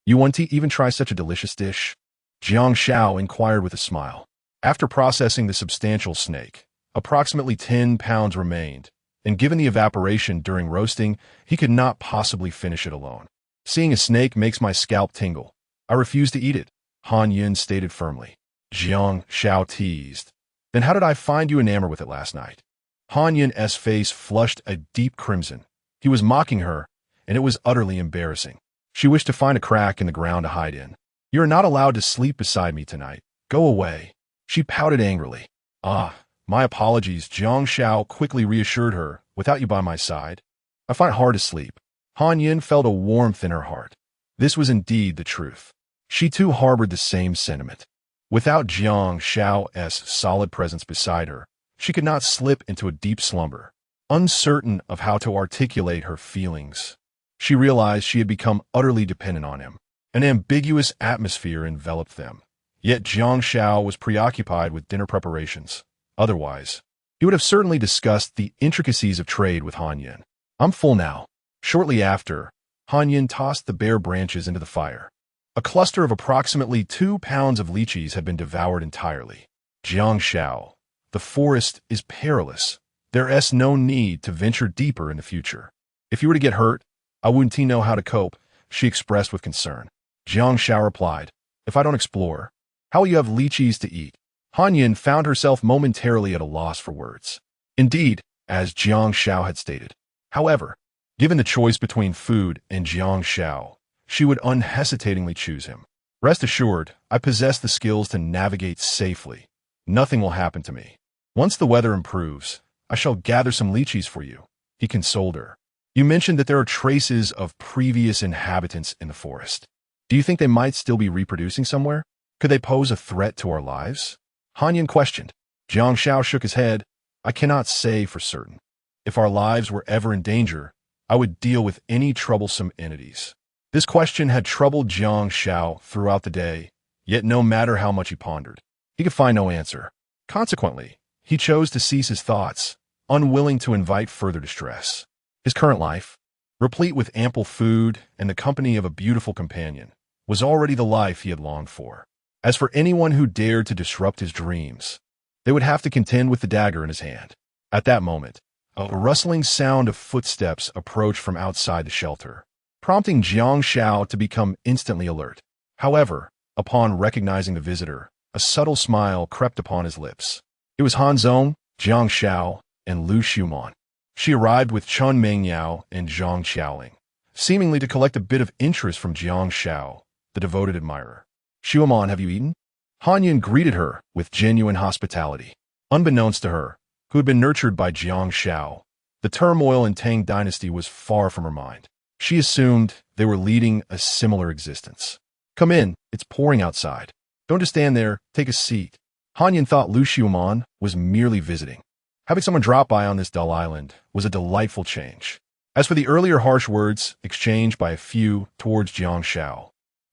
You want to even try such a delicious dish? Jiang Xiao inquired with a smile. After processing the substantial snake, approximately 10 pounds remained, and given the evaporation during roasting, he could not possibly finish it alone. Seeing a snake makes my scalp tingle. I refuse to eat it, Han Yun stated firmly. Jiang Xiao teased. Then how did I find you enamored with it last night? Han Yun's face flushed a deep crimson. He was mocking her, and it was utterly embarrassing. She wished to find a crack in the ground to hide in. You are not allowed to sleep beside me tonight. Go away. She pouted angrily. My apologies, Jiang Xiao quickly reassured her. Without you by my side, I find it hard to sleep. Han Yun felt a warmth in her heart. This was indeed the truth. She too harbored the same sentiment. Without Jiang Xiao's solid presence beside her, she could not slip into a deep slumber. Uncertain of how to articulate her feelings, she realized she had become utterly dependent on him. An ambiguous atmosphere enveloped them. Yet Jiang Xiao was preoccupied with dinner preparations. Otherwise, he would have certainly discussed the intricacies of trade with Han Yun. I'm full now. Shortly after, Han Yun tossed the bare branches into the fire. A cluster of approximately 2 pounds of lychees had been devoured entirely. Jiang Xiao, the forest is perilous. There is no need to venture deeper in the future. If you were to get hurt, I wouldn't know how to cope, she expressed with concern. Jiang Xiao replied, if I don't explore, how will you have lychees to eat? Han Yun found herself momentarily at a loss for words. Indeed, as Jiang Xiao had stated. However, given the choice between food and Jiang Xiao, she would unhesitatingly choose him. Rest assured, I possess the skills to navigate safely. Nothing will happen to me. Once the weather improves, I shall gather some lychees for you, he consoled her. You mentioned that there are traces of previous inhabitants in the forest. Do you think they might still be reproducing somewhere? Could they pose a threat to our lives? Han Yun questioned. Jiang Xiao shook his head. I cannot say for certain. If our lives were ever in danger, I would deal with any troublesome entities. This question had troubled Jiang Xiao throughout the day, yet no matter how much he pondered, he could find no answer. Consequently, he chose to cease his thoughts, unwilling to invite further distress. His current life, replete with ample food and the company of a beautiful companion, was already the life he had longed for. As for anyone who dared to disrupt his dreams, they would have to contend with the dagger in his hand. At that moment, a rustling sound of footsteps approached from outside the shelter, prompting Jiang Xiao to become instantly alert. However, upon recognizing the visitor, a subtle smile crept upon his lips. It was Han Zong, Jiang Xiao, and Lu Xiumon. She arrived with Chun Mengyao and Zhang Qiaoling, seemingly to collect a bit of interest from Jiang Xiao, the devoted admirer. Xiumon, have you eaten? Han Yun greeted her with genuine hospitality. Unbeknownst to her, who had been nurtured by Jiang Xiao, the turmoil in Tang Dynasty was far from her mind. She assumed they were leading a similar existence. Come in, it's pouring outside. Don't just stand there, take a seat. Han Yun thought Lu Xiumon was merely visiting. Having someone drop by on this dull island was a delightful change. As for the earlier harsh words exchanged by a few towards Jiang Xiao,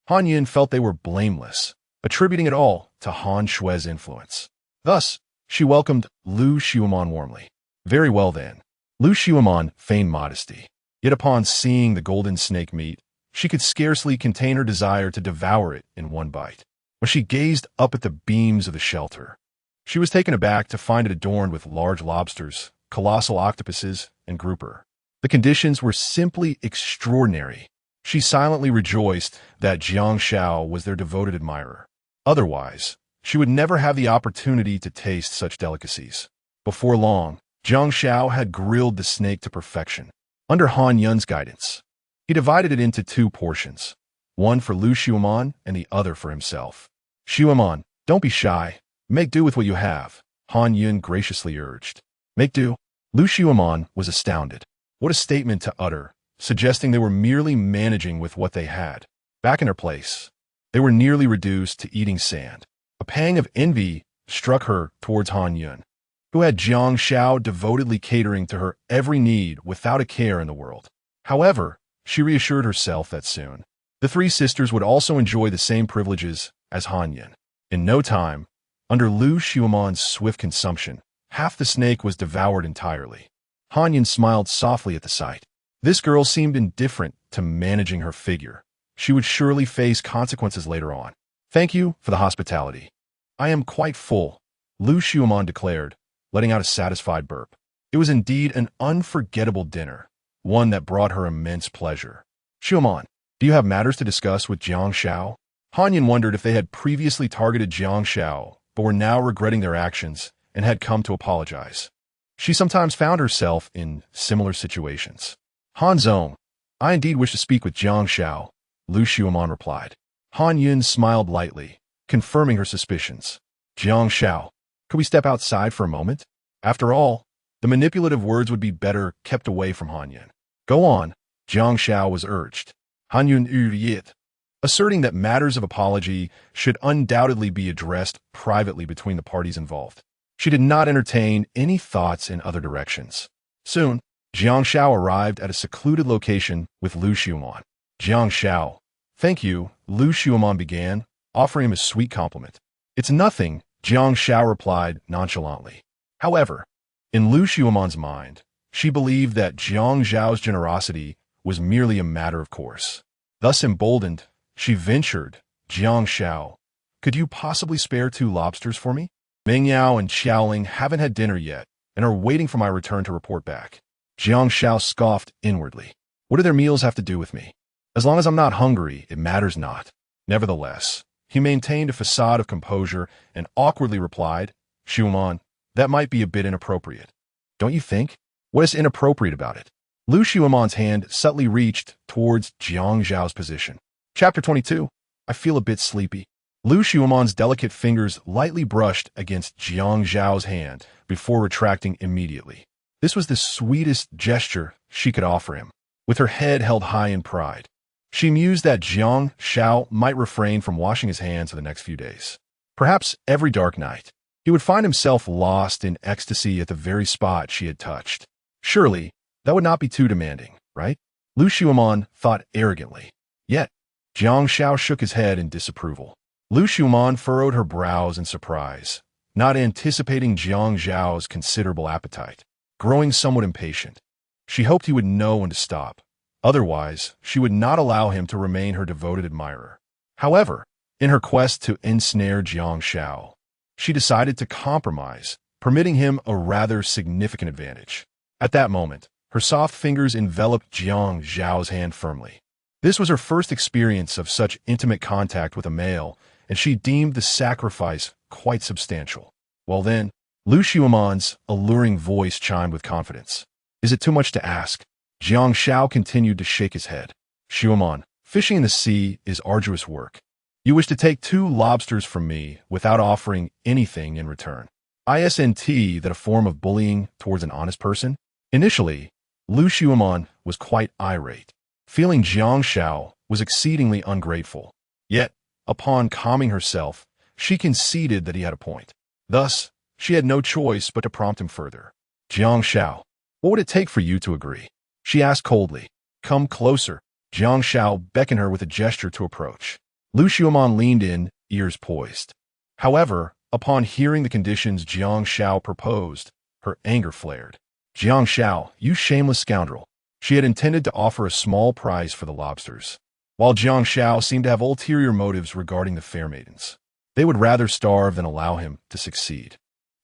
Han Yun felt they were blameless, attributing it all to Han Shui's influence. Thus, she welcomed Lu Xiumon warmly. Very well then. Lu Xiumon feigned modesty. Yet upon seeing the golden snake meat, she could scarcely contain her desire to devour it in one bite. When she gazed up at the beams of the shelter, she was taken aback to find it adorned with large lobsters, colossal octopuses, and grouper. The conditions were simply extraordinary. She silently rejoiced that Jiang Xiao was their devoted admirer. Otherwise, she would never have the opportunity to taste such delicacies. Before long, Jiang Xiao had grilled the snake to perfection. Under Han Yun's guidance, he divided it into 2 portions, one for Lu Xiumon and the other for himself. Xiumon, don't be shy. Make do with what you have, Han Yun graciously urged. Make do? Lu Xiumon was astounded. What a statement to utter, suggesting they were merely managing with what they had. Back in their place, they were nearly reduced to eating sand. A pang of envy struck her towards Han Yun, who had Jiang Xiao devotedly catering to her every need without a care in the world. However, she reassured herself that soon, the 3 sisters would also enjoy the same privileges as Han Yun. In no time, under Lu Xiumon's swift consumption, half the snake was devoured entirely. Han Yin smiled softly at the sight. This girl seemed indifferent to managing her figure. She would surely face consequences later on. Thank you for the hospitality. I am quite full, Lu Xiumon declared, letting out a satisfied burp. It was indeed an unforgettable dinner, one that brought her immense pleasure. Xiumon, do you have matters to discuss with Jiang Xiao? Han Yin wondered if they had previously targeted Jiang Xiao, but were now regretting their actions and had come to apologize. She sometimes found herself in similar situations. Han Zong, I indeed wish to speak with Jiang Xiao, Lu Xiumon replied. Han Yin smiled lightly, confirming her suspicions. Jiang Xiao, could we step outside for a moment? After all, the manipulative words would be better kept away from Han Yin. Go on, Jiang Xiao was urged. Han Yin yit, asserting that matters of apology should undoubtedly be addressed privately between the parties involved. She did not entertain any thoughts in other directions. Soon, Jiang Xiao arrived at a secluded location with Lu Xiumon. Jiang Xiao, thank you, Lu Xiumon began, offering him a sweet compliment. It's nothing, Jiang Xiao replied nonchalantly. However, in Lu Xiumon's mind, she believed that Jiang Xiao's generosity was merely a matter of course. Thus emboldened, she ventured, Jiang Xiao, could you possibly spare 2 lobsters for me? Meng Yao and Xiaoling haven't had dinner yet and are waiting for my return to report back. Jiang Xiao scoffed inwardly. What do their meals have to do with me? As long as I'm not hungry, it matters not. Nevertheless, he maintained a facade of composure and awkwardly replied, Xiumon, that might be a bit inappropriate. Don't you think? What is inappropriate about it? Lu Xiumon's hand subtly reached towards Jiang Xiao's position. Chapter 22. I feel a bit sleepy. Lu Xiumon's delicate fingers lightly brushed against Jiang Xiao's hand before retracting immediately. This was the sweetest gesture she could offer him. With her head held high in pride, she mused that Jiang Xiao might refrain from washing his hands for the next few days. Perhaps every dark night, he would find himself lost in ecstasy at the very spot she had touched. Surely, that would not be too demanding, right? Lu Xiumon thought arrogantly. Yet, Jiang Xiao shook his head in disapproval. Lu Xiumon furrowed her brows in surprise, not anticipating Jiang Xiao's considerable appetite. Growing somewhat impatient, she hoped he would know when to stop. Otherwise, she would not allow him to remain her devoted admirer. However, in her quest to ensnare Jiang Xiao, she decided to compromise, permitting him a rather significant advantage. At that moment, her soft fingers enveloped Jiang Xiao's hand firmly. This was her first experience of such intimate contact with a male, and she deemed the sacrifice quite substantial. Well then, Lu Xiumon's alluring voice chimed with confidence. Is it too much to ask? Jiang Xiao continued to shake his head. Xiumon, fishing in the sea is arduous work. You wish to take 2 lobsters from me without offering anything in return. Isn't that a form of bullying towards an honest person? Initially, Lu Xiumon was quite irate, feeling Jiang Xiao was exceedingly ungrateful. Yet, upon calming herself, she conceded that he had a point. Thus, she had no choice but to prompt him further. Jiang Xiao, what would it take for you to agree? She asked coldly. Come closer. Jiang Xiao beckoned her with a gesture to approach. Lu Xiumon leaned in, ears poised. However, upon hearing the conditions Jiang Xiao proposed, her anger flared. Jiang Xiao, you shameless scoundrel. She had intended to offer a small price for the lobsters, while Jiang Xiao seemed to have ulterior motives regarding the fair maidens. They would rather starve than allow him to succeed.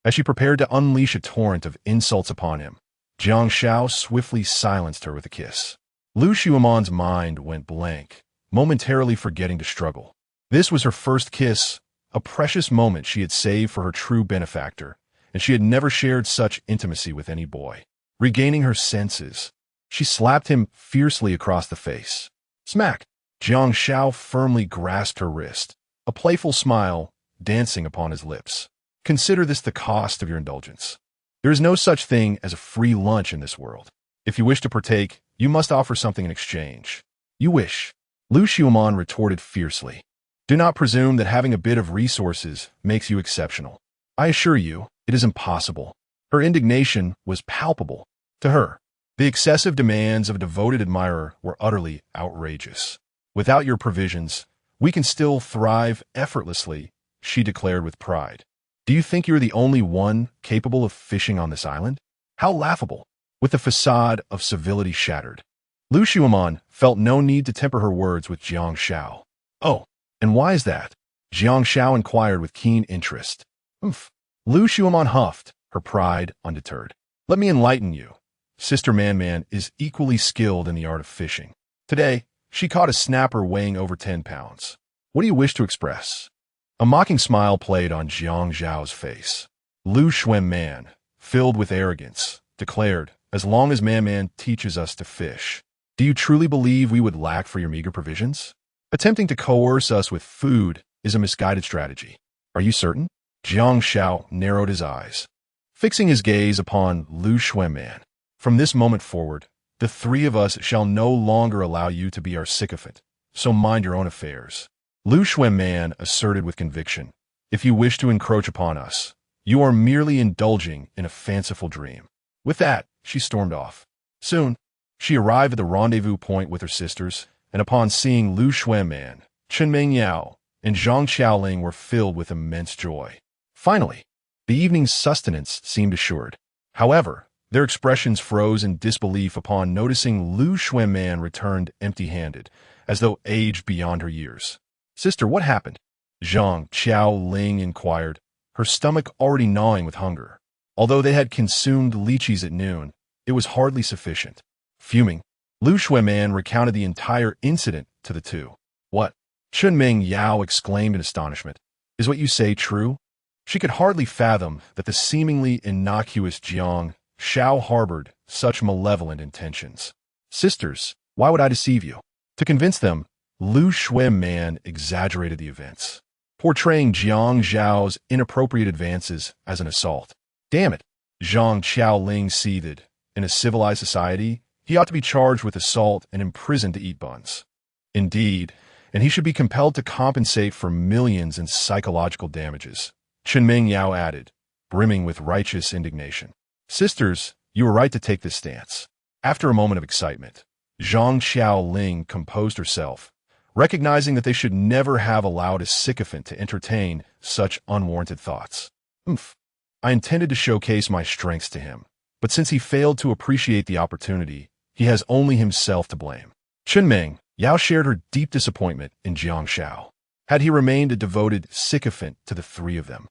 As she prepared to unleash a torrent of insults upon him, Jiang Xiao swiftly silenced her with a kiss. Lu Xiumon's mind went blank, momentarily forgetting to struggle. This was her first kiss, a precious moment she had saved for her true benefactor, and she had never shared such intimacy with any boy. Regaining her senses, she slapped him fiercely across the face. Smack! Jiang Xiao firmly grasped her wrist, a playful smile dancing upon his lips. Consider this the cost of your indulgence. There is no such thing as a free lunch in this world. If you wish to partake, you must offer something in exchange. You wish. Lu Xiumon retorted fiercely. Do not presume that having a bit of resources makes you exceptional. I assure you, it is impossible. Her indignation was palpable. To her, the excessive demands of a devoted admirer were utterly outrageous. Without your provisions, we can still thrive effortlessly, she declared with pride. Do you think you're the only one capable of fishing on this island? How laughable! With the facade of civility shattered, Lu Xuemon felt no need to temper her words with Jiang Xiao. Oh, and why is that? Jiang Xiao inquired with keen interest. Oomph. Lu Xuemon huffed, her pride undeterred. Let me enlighten you. Sister Man is equally skilled in the art of fishing. Today, she caught a snapper weighing over 10 pounds. What do you wish to express? A mocking smile played on Jiang Xiao's face. Lu Xuemon, filled with arrogance, declared, as long as Man teaches us to fish. Do you truly believe we would lack for your meager provisions? Attempting to coerce us with food is a misguided strategy. Are you certain? Jiang Xiao narrowed his eyes, fixing his gaze upon Lu Xuemon. From this moment forward, the three of us shall no longer allow you to be our sycophant, so mind your own affairs. Lu Xuemon asserted with conviction. If you wish to encroach upon us, you are merely indulging in a fanciful dream. With that, she stormed off. Soon, she arrived at the rendezvous point with her sisters, and upon seeing Lu Xuemon, Chen Mingyao, and Zhang Xiaoling were filled with immense joy. Finally, the evening's sustenance seemed assured. However, their expressions froze in disbelief upon noticing Lu Xuemon returned empty-handed, as though aged beyond her years. Sister, what happened? Zhang Xiaoling inquired, her stomach already gnawing with hunger. Although they had consumed lychees at noon, it was hardly sufficient. Fuming, Lu Xuemon recounted the entire incident to the two. What? Chen Mingyao exclaimed in astonishment. Is what you say true? She could hardly fathom that the seemingly innocuous Jiang Xiao harbored such malevolent intentions. Sisters, why would I deceive you? To convince them, Lu Xuemon exaggerated the events, portraying Jiang Xiao's inappropriate advances as an assault. Damn it, Zhang Xiaoling seethed. In a civilized society, he ought to be charged with assault and imprisoned to eat buns. Indeed, and he should be compelled to compensate for millions in psychological damages, Chen Mingyao added, brimming with righteous indignation. Sisters, you were right to take this stance. After a moment of excitement, Zhang Xiaoling composed herself, recognizing that they should never have allowed a sycophant to entertain such unwarranted thoughts. I intended to showcase my strengths to him, but since he failed to appreciate the opportunity, he has only himself to blame. Chen Mingyao shared her deep disappointment in Jiang Xiao. Had he remained a devoted sycophant to the three of them,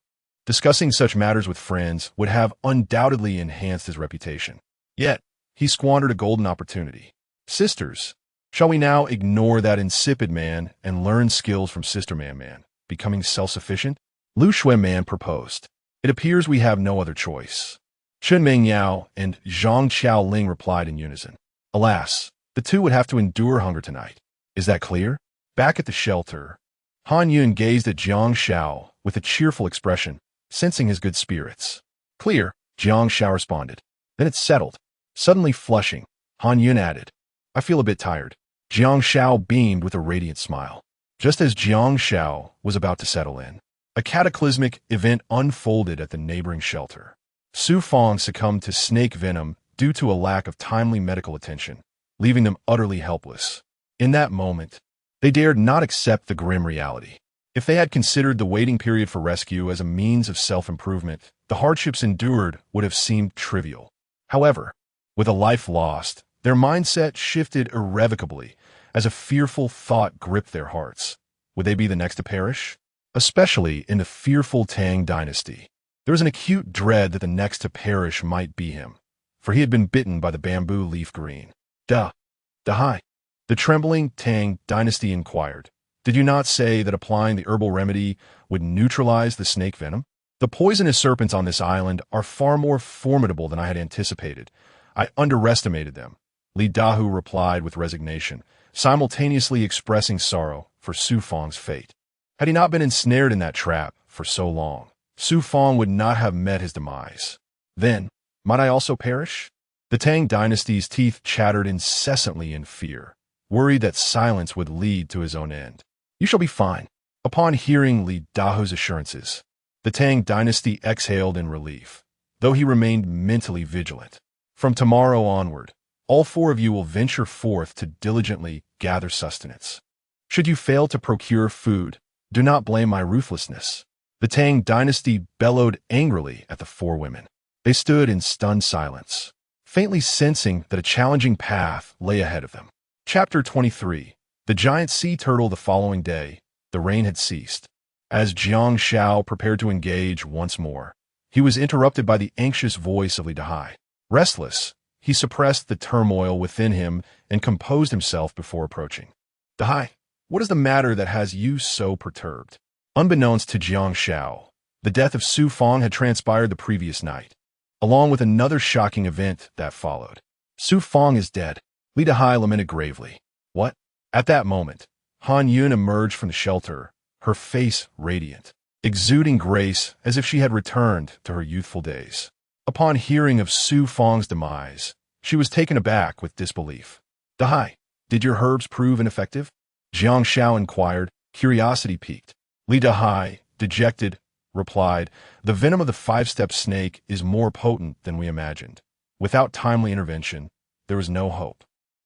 discussing such matters with friends would have undoubtedly enhanced his reputation. Yet, he squandered a golden opportunity. Sisters, shall we now ignore that insipid man and learn skills from Sister Man, becoming self-sufficient? Lu Xuemon proposed. It appears we have no other choice. Chen Mingyao and Zhang Xiaoling replied in unison. Alas, the two would have to endure hunger tonight. Is that clear? Back at the shelter, Han Yun gazed at Jiang Xiao with a cheerful expression, sensing his good spirits. Clear, Jiang Xiao responded. Then it's settled. Suddenly flushing, Han Yun added, I feel a bit tired. Jiang Xiao beamed with a radiant smile. Just as Jiang Xiao was about to settle in, a cataclysmic event unfolded at the neighboring shelter. Su Fong succumbed to snake venom due to a lack of timely medical attention, leaving them utterly helpless. In that moment, they dared not accept the grim reality. If they had considered the waiting period for rescue as a means of self-improvement, the hardships endured would have seemed trivial. However, with a life lost, their mindset shifted irrevocably as a fearful thought gripped their hearts. Would they be the next to perish? Especially in the fearful Tang dynasty. There was an acute dread that the next to perish might be him, for he had been bitten by the bamboo leaf green. Hi. The trembling Tang dynasty inquired. Did you not say that applying the herbal remedy would neutralize the snake venom? The poisonous serpents on this island are far more formidable than I had anticipated. I underestimated them. Li Dahu replied with resignation, simultaneously expressing sorrow for Su Fong's fate. Had he not been ensnared in that trap for so long, Su Fong would not have met his demise. Then, might I also perish? The Tang dynasty's teeth chattered incessantly in fear, worried that silence would lead to his own end. You shall be fine. Upon hearing Li Dahu's assurances, the Tang dynasty exhaled in relief, though he remained mentally vigilant. From tomorrow onward, all four of you will venture forth to diligently gather sustenance. Should you fail to procure food, do not blame my ruthlessness. The Tang dynasty bellowed angrily at the four women. They stood in stunned silence, faintly sensing that a challenging path lay ahead of them. Chapter 23. The giant sea turtle. The following day, the rain had ceased. As Jiang Xiao prepared to engage once more, he was interrupted by the anxious voice of Li Dahai. Restless, he suppressed the turmoil within him and composed himself before approaching. Dahai, what is the matter that has you so perturbed? Unbeknownst to Jiang Xiao, the death of Su Fang had transpired the previous night, along with another shocking event that followed. Su Fang is dead, Li Dahai lamented gravely. What? At that moment, Han Yun emerged from the shelter, her face radiant, exuding grace as if she had returned to her youthful days. Upon hearing of Su Fang's demise, she was taken aback with disbelief. Dahai, did your herbs prove ineffective? Jiang Xiao inquired, curiosity piqued. Li Dahai, dejected, replied, the venom of the five-step snake is more potent than we imagined. Without timely intervention, there was no hope.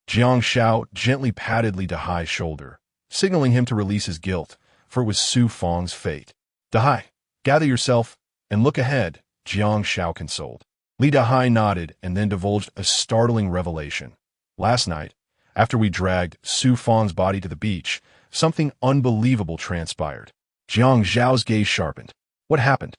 Jiang Xiao gently patted Li Dahai's shoulder, signaling him to release his guilt, for it was Su Fang's fate. Dahai, gather yourself and look ahead, Jiang Xiao consoled. Li Dahai nodded and then divulged a startling revelation. Last night, after we dragged Su Fang's body to the beach, something unbelievable transpired. Jiang Xiao's gaze sharpened. What happened?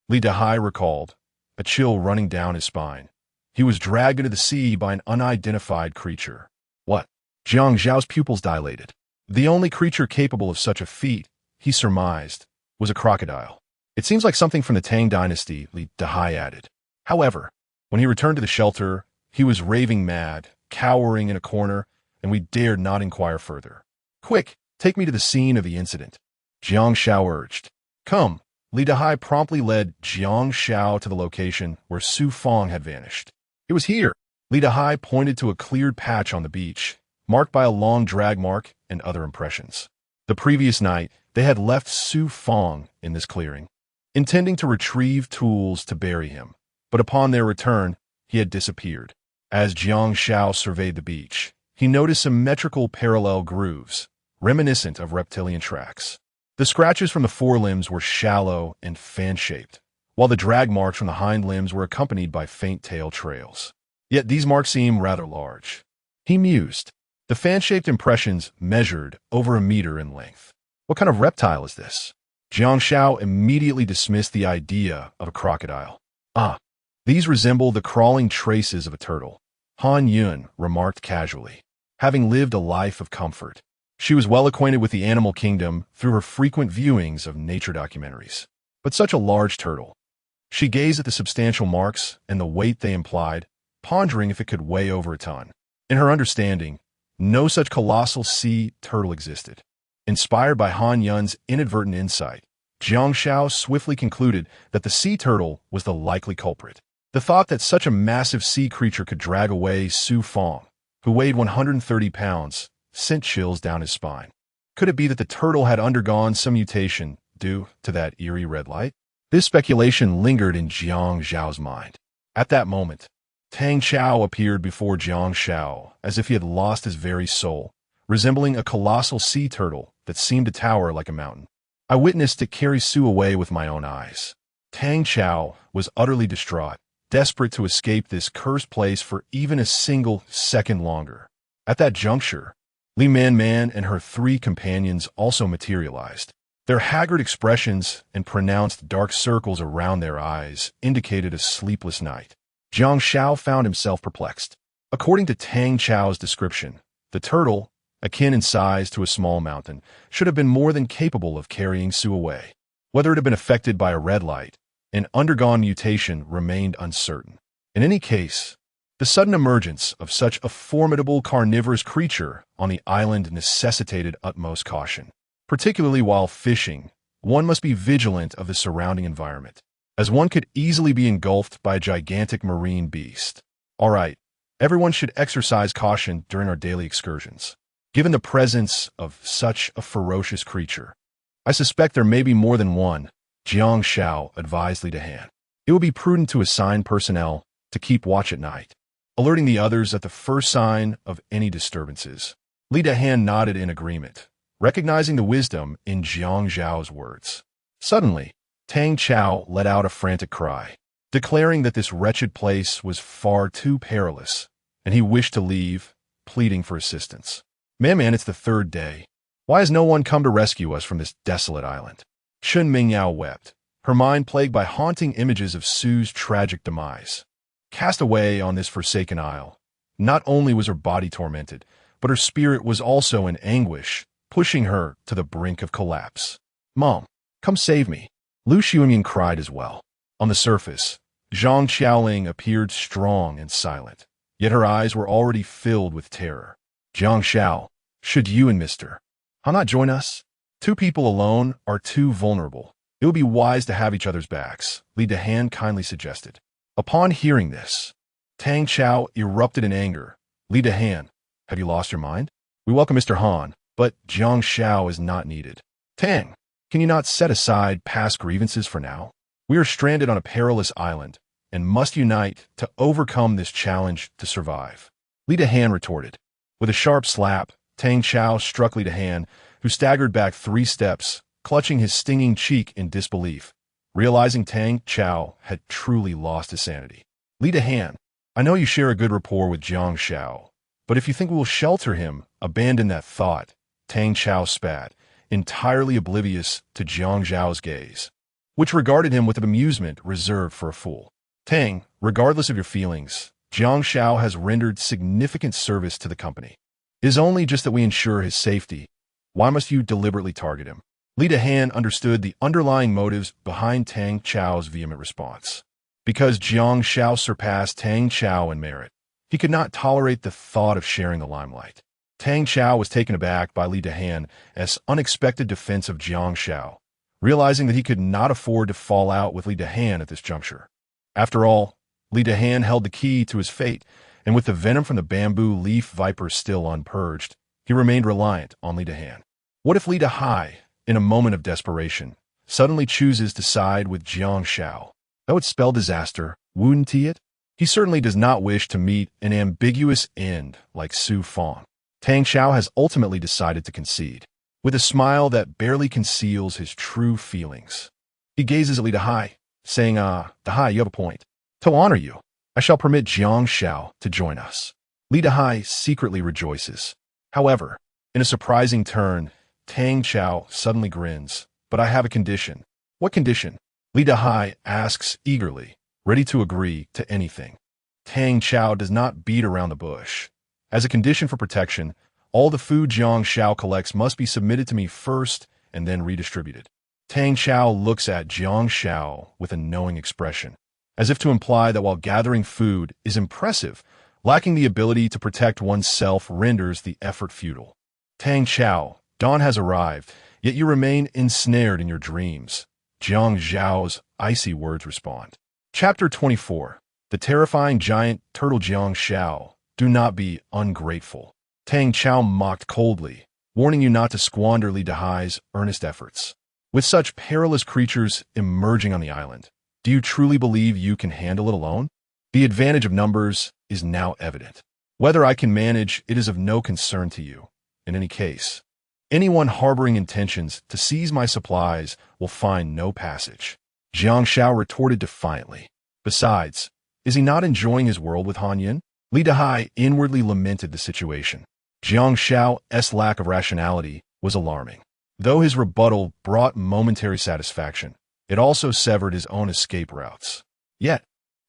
Li Dahai recalled, a chill running down his spine. He was dragged into the sea by an unidentified creature. What? Jiang Xiao's pupils dilated. The only creature capable of such a feat, he surmised, was a crocodile. It seems like something from the Tang dynasty, Li Dahai added. However, when he returned to the shelter, he was raving mad, cowering in a corner, and we dared not inquire further. Quick, take me to the scene of the incident, Jiang Xiao urged. Come. Li Dahai promptly led Jiang Xiao to the location where Su Fang had vanished. It was here. Li Dahai pointed to a cleared patch on the beach, marked by a long drag mark and other impressions. The previous night, they had left Su Fang in this clearing, intending to retrieve tools to bury him, but upon their return, he had disappeared. As Jiang Xiao surveyed the beach, he noticed symmetrical parallel grooves, reminiscent of reptilian tracks. The scratches from the forelimbs were shallow and fan-shaped, while the drag marks from the hind limbs were accompanied by faint tail trails. Yet these marks seemed rather large. He mused. The fan-shaped impressions measured over a meter in length. What kind of reptile is this? Jiang Xiao immediately dismissed the idea of a crocodile. Ah, these resemble the crawling traces of a turtle, Han Yun remarked casually. Having lived a life of comfort, she was well acquainted with the animal kingdom through her frequent viewings of nature documentaries. But such a large turtle. She gazed at the substantial marks and the weight they implied, pondering if it could weigh over a ton. In her understanding, no such colossal sea turtle existed. Inspired by Han Yun's inadvertent insight, Jiang Xiao swiftly concluded that the sea turtle was the likely culprit. The thought that such a massive sea creature could drag away Su Fang, who weighed 130 pounds, sent chills down his spine. Could it be that the turtle had undergone some mutation due to that eerie red light? This speculation lingered in Jiang Xiao's mind. At that moment, Tang Chao appeared before Jiang Xiao as if he had lost his very soul, resembling a colossal sea turtle that seemed to tower like a mountain. I witnessed it carry Su away with my own eyes. Tang Chao was utterly distraught, desperate to escape this cursed place for even a single second longer. At that juncture, Li Man Man and her three companions also materialized. Their haggard expressions and pronounced dark circles around their eyes indicated a sleepless night. Jiang Xiao found himself perplexed. According to Tang Chao's description, the turtle, akin in size to a small mountain, should have been more than capable of carrying Su away. Whether it had been affected by a red light and undergone mutation remained uncertain. In any case, the sudden emergence of such a formidable carnivorous creature on the island necessitated utmost caution. Particularly while fishing, one must be vigilant of the surrounding environment, as one could easily be engulfed by a gigantic marine beast. All right, everyone should exercise caution during our daily excursions. Given the presence of such a ferocious creature, I suspect there may be more than one, Jiang Xiao advised Li Dahan. It would be prudent to assign personnel to keep watch at night, alerting the others at the first sign of any disturbances. Li Dahan nodded in agreement, recognizing the wisdom in Jiang Xiao's words. Suddenly, Tang Xiao let out a frantic cry, declaring that this wretched place was far too perilous, and he wished to leave, pleading for assistance. Man, it's the third day. Why has no one come to rescue us from this desolate island? Shun Mingyao wept, her mind plagued by haunting images of Su's tragic demise. Cast away on this forsaken isle, not only was her body tormented, but her spirit was also in anguish, pushing her to the brink of collapse. Mom, come save me. Lu Xiumin cried as well. On the surface, Jiang Xiaoling appeared strong and silent, yet her eyes were already filled with terror. Jiang Xiao, should you and Mr. Han not join us? Two people alone are too vulnerable. It would be wise to have each other's backs, Li Dehan kindly suggested. Upon hearing this, Tang Xiao erupted in anger. Li Dehan, have you lost your mind? We welcome Mr. Han, but Jiang Xiao is not needed. Tang, can you not set aside past grievances for now? We are stranded on a perilous island and must unite to overcome this challenge to survive. Li Dehan retorted. With a sharp slap, Tang Xiao struck Li Dehan, who staggered back 3 steps, clutching his stinging cheek in disbelief, realizing Tang Xiao had truly lost his sanity. Li Dehan, I know you share a good rapport with Jiang Xiao, but if you think we will shelter him, abandon that thought, Tang Xiao spat, entirely oblivious to Jiang Xiao's gaze, which regarded him with an amusement reserved for a fool. Tang, regardless of your feelings, Jiang Xiao has rendered significant service to the company. It is only just that we ensure his safety. Why must you deliberately target him? Li Dehan understood the underlying motives behind Tang Xiao's vehement response. Because Jiang Xiao surpassed Tang Xiao in merit, he could not tolerate the thought of sharing the limelight. Tang Xiao was taken aback by Li Dehan's unexpected defense of Jiang Xiao, realizing that he could not afford to fall out with Li Dehan at this juncture. After all, Li Dehan held the key to his fate, and with the venom from the bamboo leaf viper still unpurged, he remained reliant on Li Dehan. What if Li Dehai, in a moment of desperation, suddenly chooses to side with Jiang Xiao? That would spell disaster, wouldn't it? He certainly does not wish to meet an ambiguous end like Su Fong. Tang Xiao has ultimately decided to concede. With a smile that barely conceals his true feelings, he gazes at Li Dehai, saying, Dehai, you have a point. To honor you, I shall permit Jiang Xiao to join us. Li Dehai secretly rejoices. However, in a surprising turn, Tang Xiao suddenly grins. But I have a condition. What condition? Li Dehai asks eagerly, ready to agree to anything. Tang Xiao does not beat around the bush. As a condition for protection, all the food Jiang Xiao collects must be submitted to me first and then redistributed. Tang Xiao looks at Jiang Xiao with a knowing expression, as if to imply that while gathering food is impressive, lacking the ability to protect oneself renders the effort futile. Tang Xiao, dawn has arrived, yet you remain ensnared in your dreams. Jiang Xiao's icy words respond. Chapter 24. The terrifying giant turtle Jiang Xiao. Do not be ungrateful. Tang Xiao mocked coldly, warning you not to squander Li Dehai's earnest efforts. With such perilous creatures emerging on the island, do you truly believe you can handle it alone? The advantage of numbers is now evident. Whether I can manage it is of no concern to you. In any case, anyone harboring intentions to seize my supplies will find no passage. Jiang Xiao retorted defiantly. Besides, is he not enjoying his world with Han Yin? Li Dehai inwardly lamented the situation. Jiang Xiao's lack of rationality was alarming. Though his rebuttal brought momentary satisfaction, it also severed his own escape routes. Yet,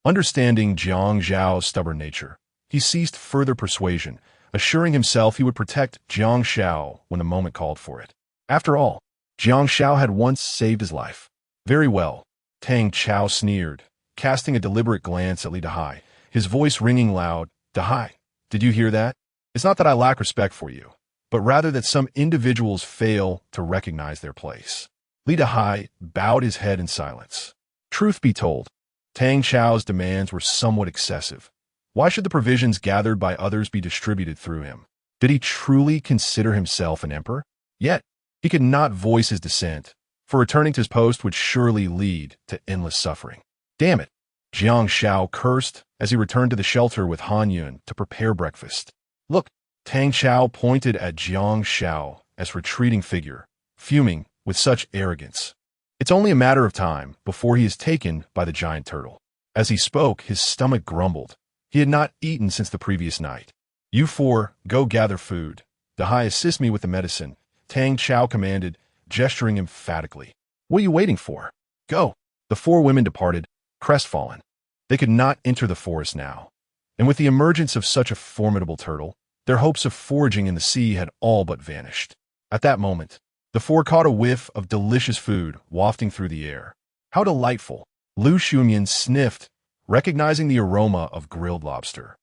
understanding Jiang Xiao's stubborn nature, he ceased further persuasion, assuring himself he would protect Jiang Xiao when the moment called for it. After all, Jiang Xiao had once saved his life. Very well, Tang Xiao sneered, casting a deliberate glance at Li Dehai, his voice ringing loud. Dehai, did you hear that? It's not that I lack respect for you, but rather that some individuals fail to recognize their place. Li Dehai bowed his head in silence. Truth be told, Tang Xiao's demands were somewhat excessive. Why should the provisions gathered by others be distributed through him? Did he truly consider himself an emperor? Yet, he could not voice his dissent, for returning to his post would surely lead to endless suffering. Damn it! Jiang Xiao cursed as he returned to the shelter with Han Yun to prepare breakfast. Look, Tang Xiao pointed at Jiang Xiao's retreating figure, fuming with such arrogance. It's only a matter of time before he is taken by the giant turtle. As he spoke, his stomach grumbled. He had not eaten since the previous night. You four, go gather food. Dahai, assist me with the medicine, Jiang Xiao commanded, gesturing emphatically. What are you waiting for? Go. The four women departed, crestfallen. They could not enter the forest now. And with the emergence of such a formidable turtle, their hopes of foraging in the sea had all but vanished. At that moment, the four caught a whiff of delicious food wafting through the air. How delightful! Lu Xumian sniffed, recognizing the aroma of grilled lobster.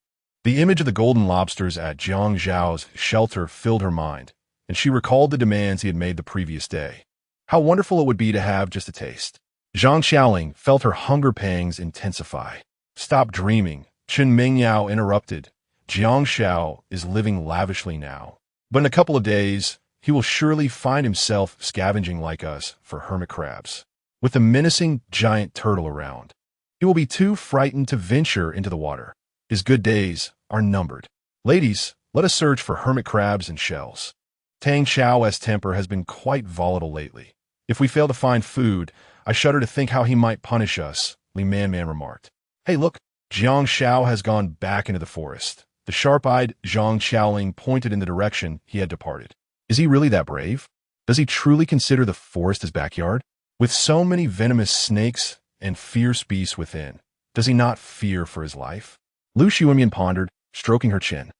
The image of the golden lobsters at Jiang Xiao's shelter filled her mind, and she recalled the demands he had made the previous day. How wonderful it would be to have just a taste. Jiang Xiaoling felt her hunger pangs intensify. Stop dreaming, Chen Mingyao interrupted. Jiang Xiao is living lavishly now. But in a couple of days, he will surely find himself scavenging like us for hermit crabs. With the menacing giant turtle around, he will be too frightened to venture into the water. His good days are numbered. Ladies, let us search for hermit crabs and shells. Jiang Xiao's temper has been quite volatile lately. If we fail to find food, I shudder to think how he might punish us, Li Man remarked. Hey, look, Jiang Xiao has gone back into the forest. The sharp-eyed Jiang Xiaoling pointed in the direction he had departed. Is he really that brave? Does he truly consider the forest his backyard? With so many venomous snakes and fierce beasts within, does he not fear for his life? Lu Xuemian pondered, stroking her chin.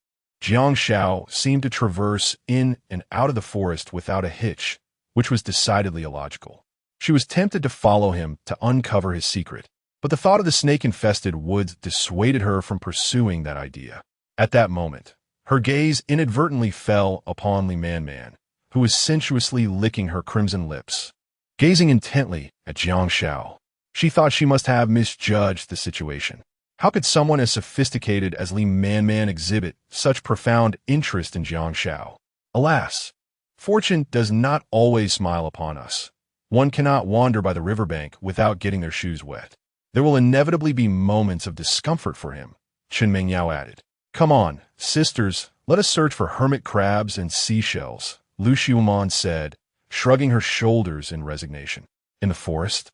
Jiang Xiao seemed to traverse in and out of the forest without a hitch, which was decidedly illogical. She was tempted to follow him to uncover his secret, but the thought of the snake-infested woods dissuaded her from pursuing that idea. At that moment, her gaze inadvertently fell upon Li Man, who was sensuously licking her crimson lips. Gazing intently at Jiang Xiao, she thought she must have misjudged the situation. How could someone as sophisticated as Li Man exhibit such profound interest in Jiang Xiao? Alas, fortune does not always smile upon us. One cannot wander by the riverbank without getting their shoes wet. There will inevitably be moments of discomfort for him, Chen Mingyao added. Come on, sisters, let us search for hermit crabs and seashells, Lu Xiuman said, shrugging her shoulders in resignation. In the forest,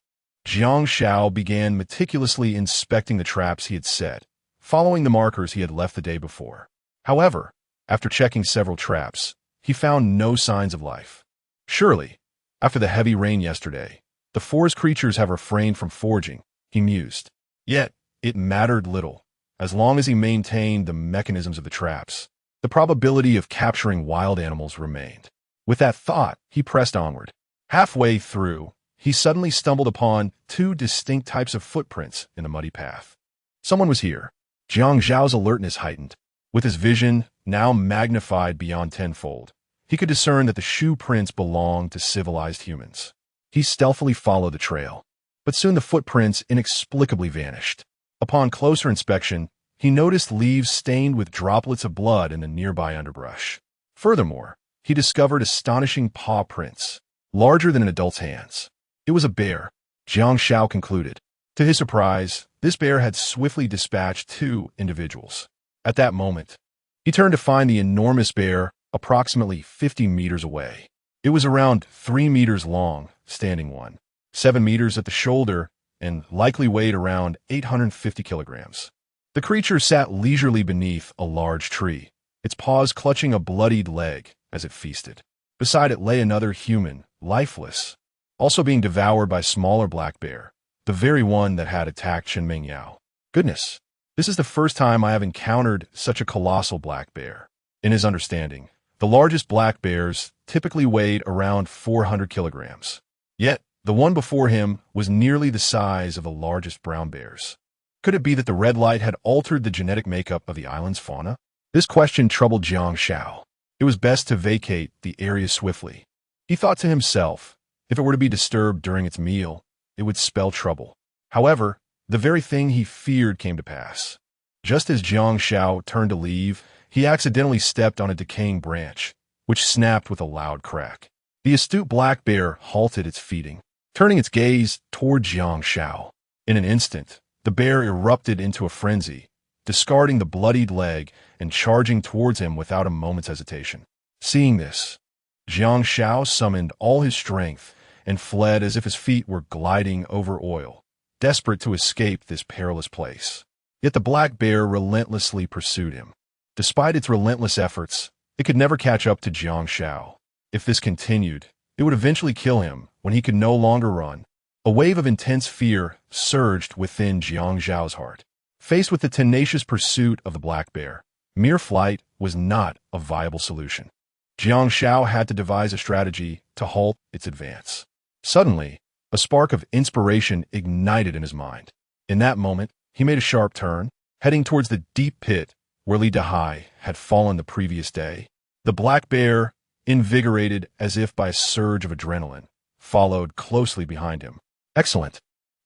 Jiang Xiao began meticulously inspecting the traps he had set, following the markers he had left the day before. However, after checking several traps, he found no signs of life. Surely, after the heavy rain yesterday, the forest creatures have refrained from foraging, he mused. Yet, it mattered little. As long as he maintained the mechanisms of the traps, the probability of capturing wild animals remained. With that thought, he pressed onward. Halfway through, he suddenly stumbled upon two distinct types of footprints in the muddy path. Someone was here. Jiang Xiao's alertness heightened. With his vision now magnified beyond tenfold, he could discern that the shoe prints belonged to civilized humans. He stealthily followed the trail, but soon the footprints inexplicably vanished. Upon closer inspection, he noticed leaves stained with droplets of blood in the nearby underbrush. Furthermore, he discovered astonishing paw prints, larger than an adult's hands. It was a bear, Jiang Xiao concluded. To his surprise, this bear had swiftly dispatched two individuals. At that moment, he turned to find the enormous bear approximately 50 meters away. It was around 3 meters long, standing 7 meters at the shoulder, and likely weighed around 850 kilograms. The creature sat leisurely beneath a large tree, its paws clutching a bloodied leg as it feasted. Beside it lay another human, lifeless, also being devoured by a smaller black bear, the very one that had attacked Chen Mingyao. Goodness, this is the first time I have encountered such a colossal black bear. In his understanding, the largest black bears typically weighed around 400 kilograms. Yet, the one before him was nearly the size of the largest brown bears. Could it be that the red light had altered the genetic makeup of the island's fauna? This question troubled Jiang Xiao. It was best to vacate the area swiftly. He thought to himself, if it were to be disturbed during its meal, it would spell trouble. However, the very thing he feared came to pass. Just as Jiang Xiao turned to leave, he accidentally stepped on a decaying branch, which snapped with a loud crack. The astute black bear halted its feeding, turning its gaze toward Jiang Xiao. In an instant, the bear erupted into a frenzy, discarding the bloodied leg and charging towards him without a moment's hesitation. Seeing this, Jiang Xiao summoned all his strength and fled as if his feet were gliding over oil, desperate to escape this perilous place. Yet the black bear relentlessly pursued him. Despite its relentless efforts, it could never catch up to Jiang Xiao. If this continued, it would eventually kill him when he could no longer run. A wave of intense fear surged within Jiang Xiao's heart. Faced with the tenacious pursuit of the black bear, mere flight was not a viable solution. Jiang Xiao had to devise a strategy to halt its advance. Suddenly, a spark of inspiration ignited in his mind. In that moment, he made a sharp turn, heading towards the deep pit where Li Dahai had fallen the previous day. The black bear, invigorated as if by a surge of adrenaline, followed closely behind him. Excellent!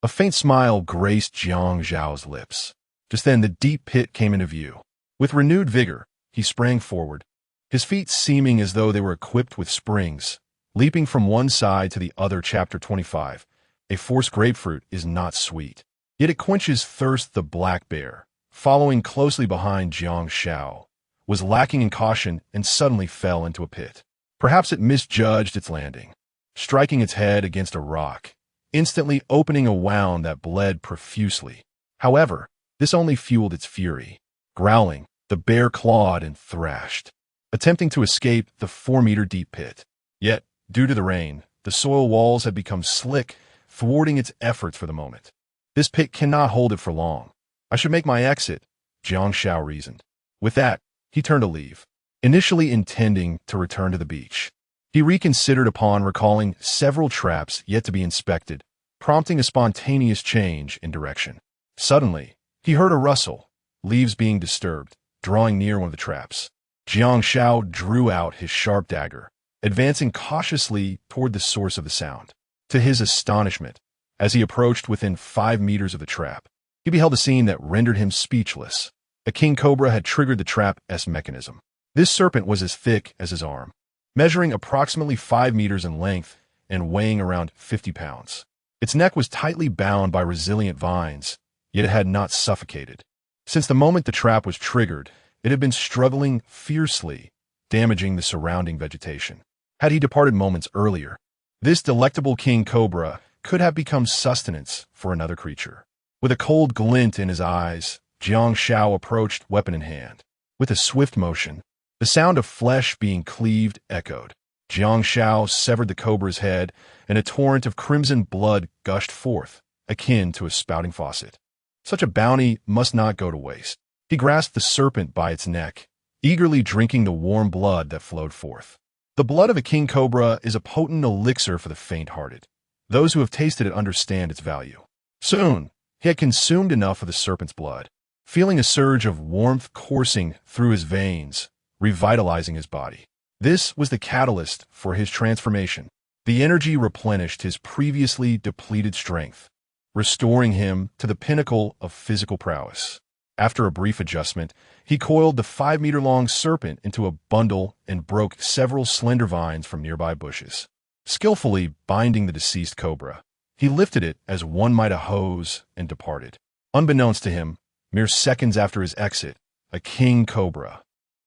A faint smile graced Jiang Xiao's lips. Just then, the deep pit came into view. With renewed vigor, he sprang forward, his feet seeming as though they were equipped with springs, leaping from one side to the other. Chapter 25. A forced grapefruit is not sweet, yet it quenches thirst. The black bear, following closely behind Jiang Xiao, was lacking in caution and suddenly fell into a pit. Perhaps it misjudged its landing, striking its head against a rock, instantly opening a wound that bled profusely. However, this only fueled its fury. Growling, the bear clawed and thrashed, attempting to escape the 4-meter deep pit. Yet, due to the rain, the soil walls had become slick, thwarting its efforts for the moment. This pit cannot hold it for long. I should make my exit, Jiang Xiao reasoned. With that, he turned to leave, initially intending to return to the beach. He reconsidered upon recalling several traps yet to be inspected, prompting a spontaneous change in direction. Suddenly, he heard a rustle, leaves being disturbed, drawing near one of the traps. Jiang Xiao drew out his sharp dagger, advancing cautiously toward the source of the sound. To his astonishment, as he approached within 5 meters of the trap, he beheld a scene that rendered him speechless. A king cobra had triggered the trap's mechanism. This serpent was as thick as his arm, measuring approximately 5 meters in length and weighing around 50 pounds. Its neck was tightly bound by resilient vines, yet it had not suffocated. Since the moment the trap was triggered, it had been struggling fiercely, damaging the surrounding vegetation. Had he departed moments earlier, this delectable king cobra could have become sustenance for another creature. With a cold glint in his eyes, Jiang Xiao approached, weapon in hand. With a swift motion, the sound of flesh being cleaved echoed. Jiang Xiao severed the cobra's head, and a torrent of crimson blood gushed forth, akin to a spouting faucet. Such a bounty must not go to waste. He grasped the serpent by its neck, eagerly drinking the warm blood that flowed forth. The blood of a king cobra is a potent elixir for the faint-hearted. Those who have tasted it understand its value. Soon, he had consumed enough of the serpent's blood, feeling a surge of warmth coursing through his veins, revitalizing his body. This was the catalyst for his transformation. The energy replenished his previously depleted strength, restoring him to the pinnacle of physical prowess. After a brief adjustment, he coiled the 5-meter-long serpent into a bundle and broke several slender vines from nearby bushes. Skillfully binding the deceased cobra, he lifted it as one might a hose and departed. Unbeknownst to him, mere seconds after his exit, a king cobra,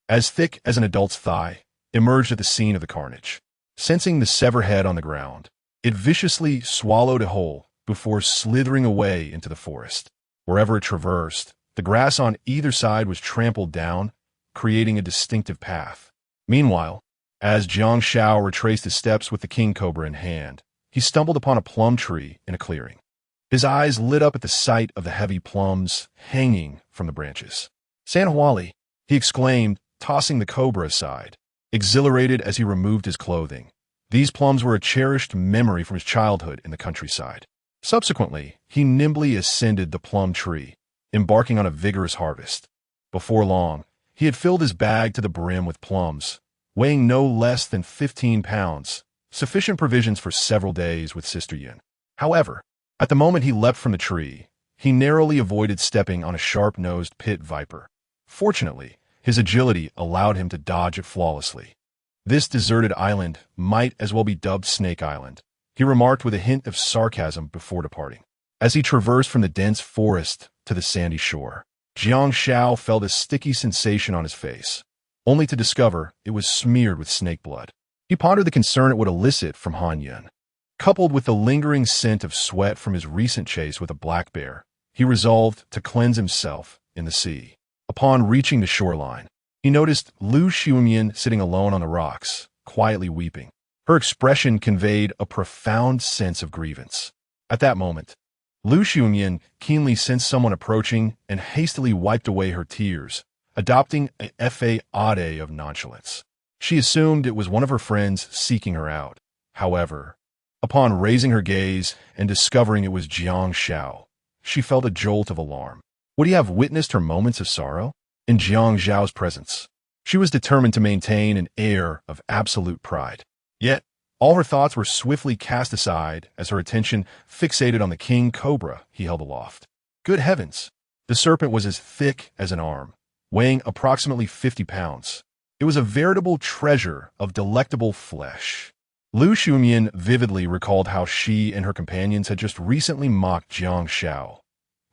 as thick as an adult's thigh, emerged at the scene of the carnage. Sensing the severed head on the ground, it viciously swallowed it whole before slithering away into the forest. Wherever it traversed, the grass on either side was trampled down, creating a distinctive path. Meanwhile, as Jiang Xiao retraced his steps with the king cobra in hand, he stumbled upon a plum tree in a clearing. His eyes lit up at the sight of the heavy plums hanging from the branches. "Sanhuali," he exclaimed, tossing the cobra aside, exhilarated as he removed his clothing. These plums were a cherished memory from his childhood in the countryside. Subsequently, he nimbly ascended the plum tree, embarking on a vigorous harvest. Before long, he had filled his bag to the brim with plums, weighing no less than 15 pounds, sufficient provisions for several days with Sister Yin. However, at the moment he leapt from the tree, he narrowly avoided stepping on a sharp-nosed pit viper. Fortunately, his agility allowed him to dodge it flawlessly. This deserted island might as well be dubbed Snake Island, he remarked with a hint of sarcasm before departing. As he traversed from the dense forest to the sandy shore, Jiang Xiao felt a sticky sensation on his face, only to discover it was smeared with snake blood. He pondered the concern it would elicit from Han Yun. Coupled with the lingering scent of sweat from his recent chase with a black bear, he resolved to cleanse himself in the sea. Upon reaching the shoreline, he noticed Lu Xiumian sitting alone on the rocks, quietly weeping. Her expression conveyed a profound sense of grievance. At that moment, Lu Xiumian keenly sensed someone approaching and hastily wiped away her tears, adopting a facade of nonchalance. She assumed it was one of her friends seeking her out. However, upon raising her gaze and discovering it was Jiang Xiao, she felt a jolt of alarm. Would he have witnessed her moments of sorrow? In Jiang Xiao's presence, she was determined to maintain an air of absolute pride. Yet, all her thoughts were swiftly cast aside as her attention fixated on the king cobra he held aloft. Good heavens! The serpent was as thick as an arm, weighing approximately 50 pounds. It was a veritable treasure of delectable flesh. Lu Xiumian vividly recalled how she and her companions had just recently mocked Jiang Xiao.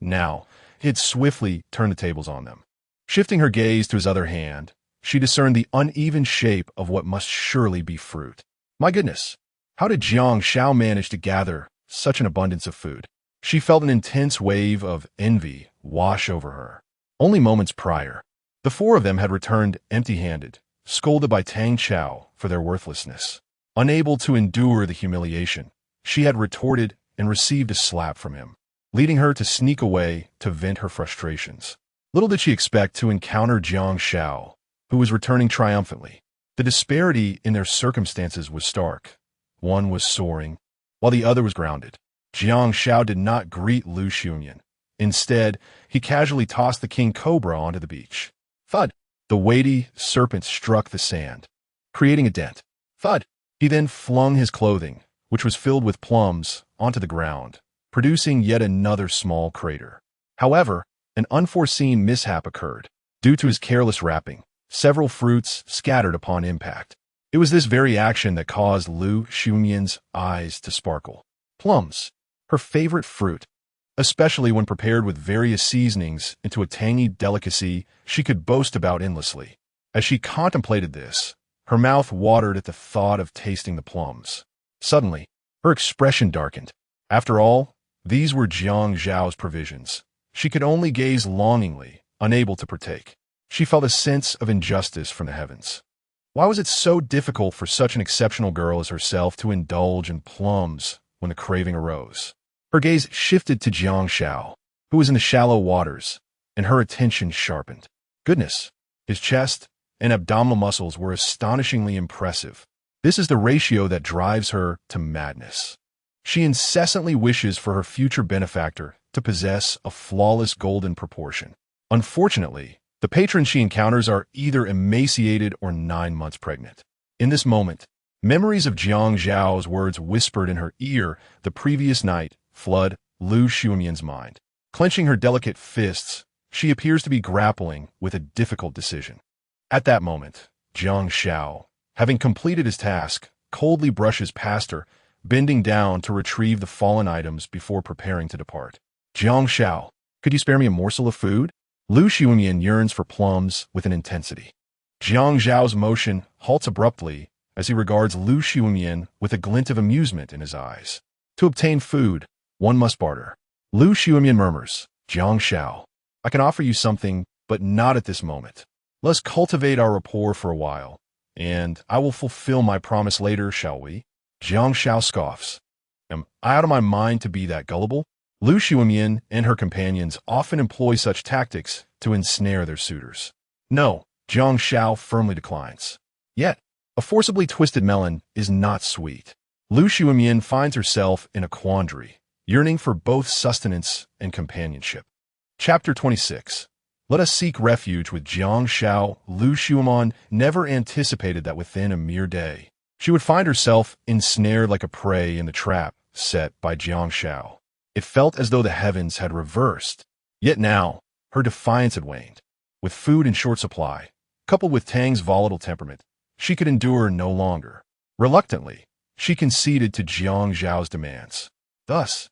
Now, he had swiftly turned the tables on them. Shifting her gaze to his other hand, she discerned the uneven shape of what must surely be fruit. My goodness, how did Jiang Xiao manage to gather such an abundance of food? She felt an intense wave of envy wash over her. Only moments prior, the four of them had returned empty-handed, scolded by Tang Chao for their worthlessness. Unable to endure the humiliation, she had retorted and received a slap from him, leading her to sneak away to vent her frustrations. Little did she expect to encounter Jiang Xiao, who was returning triumphantly. The disparity in their circumstances was stark. One was soaring, while the other was grounded. Jiang Xiao did not greet Lu Xiumian. Instead, he casually tossed the king cobra onto the beach. Thud! The weighty serpent struck the sand, creating a dent. Thud! He then flung his clothing, which was filled with plums, onto the ground, producing yet another small crater. However, an unforeseen mishap occurred. Due to his careless wrapping, several fruits scattered upon impact. It was this very action that caused Lu Xiumian's eyes to sparkle. Plums, her favorite fruit, especially when prepared with various seasonings into a tangy delicacy she could boast about endlessly. As she contemplated this, her mouth watered at the thought of tasting the plums. Suddenly, her expression darkened. After all, these were Jiang Xiao's provisions. She could only gaze longingly, unable to partake. She felt a sense of injustice from the heavens. Why was it so difficult for such an exceptional girl as herself to indulge in plums when the craving arose? Her gaze shifted to Jiang Xiao, who was in the shallow waters, and her attention sharpened. Goodness, his chest and abdominal muscles were astonishingly impressive. This is the ratio that drives her to madness. She incessantly wishes for her future benefactor to possess a flawless golden proportion. Unfortunately, the patrons she encounters are either emaciated or 9 months pregnant. In this moment, memories of Jiang Xiao's words whispered in her ear the previous night flood Lu Xiumian's mind. Clenching her delicate fists, she appears to be grappling with a difficult decision. At that moment, Jiang Xiao, having completed his task, coldly brushes past her, bending down to retrieve the fallen items before preparing to depart. Jiang Xiao, could you spare me a morsel of food? Lu Xiumian yearns for plums with an intensity. Jiang Xiao's motion halts abruptly as he regards Lu Xiumian with a glint of amusement in his eyes. To obtain food, one must barter. Lu Xiumian murmurs, Jiang Xiao, I can offer you something, but not at this moment. Let's cultivate our rapport for a while, and I will fulfill my promise later, shall we? Jiang Xiao scoffs. Am I out of my mind to be that gullible? Lu Xiumian and her companions often employ such tactics to ensnare their suitors. No, Jiang Xiao firmly declines. Yet, a forcibly twisted melon is not sweet. Lu Xiumian finds herself in a quandary, yearning for both sustenance and companionship. Chapter 26. Let us seek refuge with Jiang Xiao. Lu Xiumian never anticipated that within a mere day, she would find herself ensnared like a prey in the trap set by Jiang Xiao. It felt as though the heavens had reversed. Yet now, her defiance had waned. With food in short supply, coupled with Tang's volatile temperament, she could endure no longer. Reluctantly, she conceded to Jiang Xiao's demands. Thus,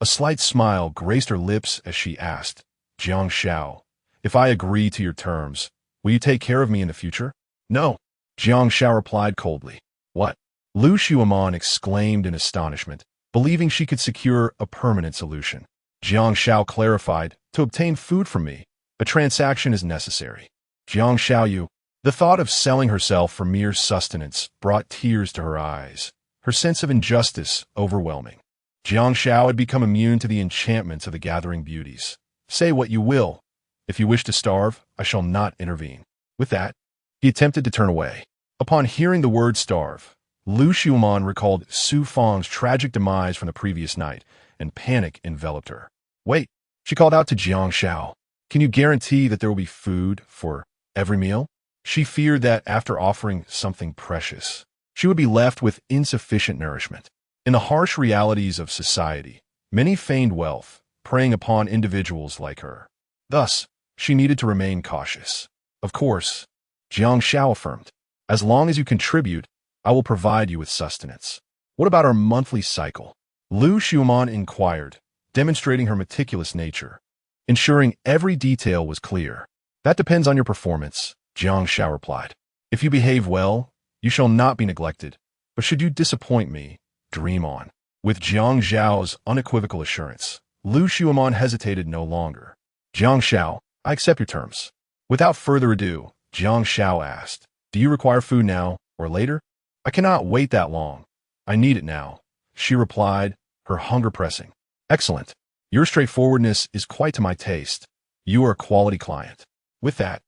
a slight smile graced her lips as she asked, Jiang Xiao, if I agree to your terms, will you take care of me in the future? No, Jiang Xiao replied coldly. What? Lu Xiaomon exclaimed in astonishment, believing she could secure a permanent solution. Jiang Xiao clarified, to obtain food from me, a transaction is necessary. Jiang Xiao, the thought of selling herself for mere sustenance brought tears to her eyes, her sense of injustice overwhelming. Jiang Xiao had become immune to the enchantments of the gathering beauties. Say what you will. If you wish to starve, I shall not intervene. With that, he attempted to turn away. Upon hearing the word starve, Lu Xiaomon recalled Su Fang's tragic demise from the previous night, and panic enveloped her. Wait, she called out to Jiang Xiao. Can you guarantee that there will be food for every meal? She feared that after offering something precious, she would be left with insufficient nourishment. In the harsh realities of society, many feigned wealth, preying upon individuals like her. Thus, she needed to remain cautious. Of course, Jiang Xiao affirmed, as long as you contribute, I will provide you with sustenance. What about our monthly cycle? Lu Xiaomon inquired, demonstrating her meticulous nature, ensuring every detail was clear. That depends on your performance, Jiang Xiao replied. If you behave well, you shall not be neglected, but should you disappoint me, dream on. With Jiang Xiao's unequivocal assurance, Lu Xiaomon hesitated no longer. Jiang Xiao, I accept your terms. Without further ado, Jiang Xiao asked, do you require food now or later? I cannot wait that long. I need it now, she replied, her hunger pressing. Excellent. Your straightforwardness is quite to my taste. You are a quality client. With that,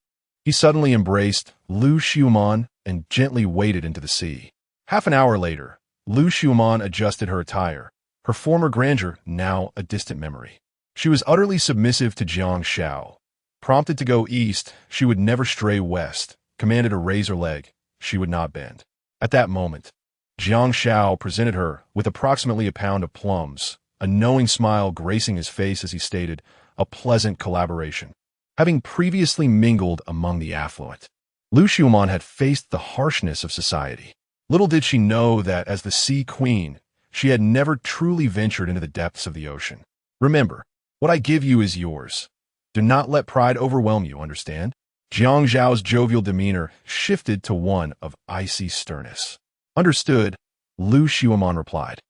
he suddenly embraced Lu Xiaomon and gently waded into the sea. Half an hour later, Lu Xiaomon adjusted her attire, her former grandeur now a distant memory. She was utterly submissive to Jiang Xiao. Prompted to go east, she would never stray west. Commanded a razor leg, she would not bend. At that moment, Jiang Xiao presented her with approximately a pound of plums, a knowing smile gracing his face as he stated, a pleasant collaboration. Having previously mingled among the affluent, Lu Xiaomon had faced the harshness of society. Little did she know that as the sea queen, she had never truly ventured into the depths of the ocean. Remember, what I give you is yours. Do not let pride overwhelm you, understand? Jiang Zhao's jovial demeanor shifted to one of icy sternness. Understood, Lu Xiaomon replied,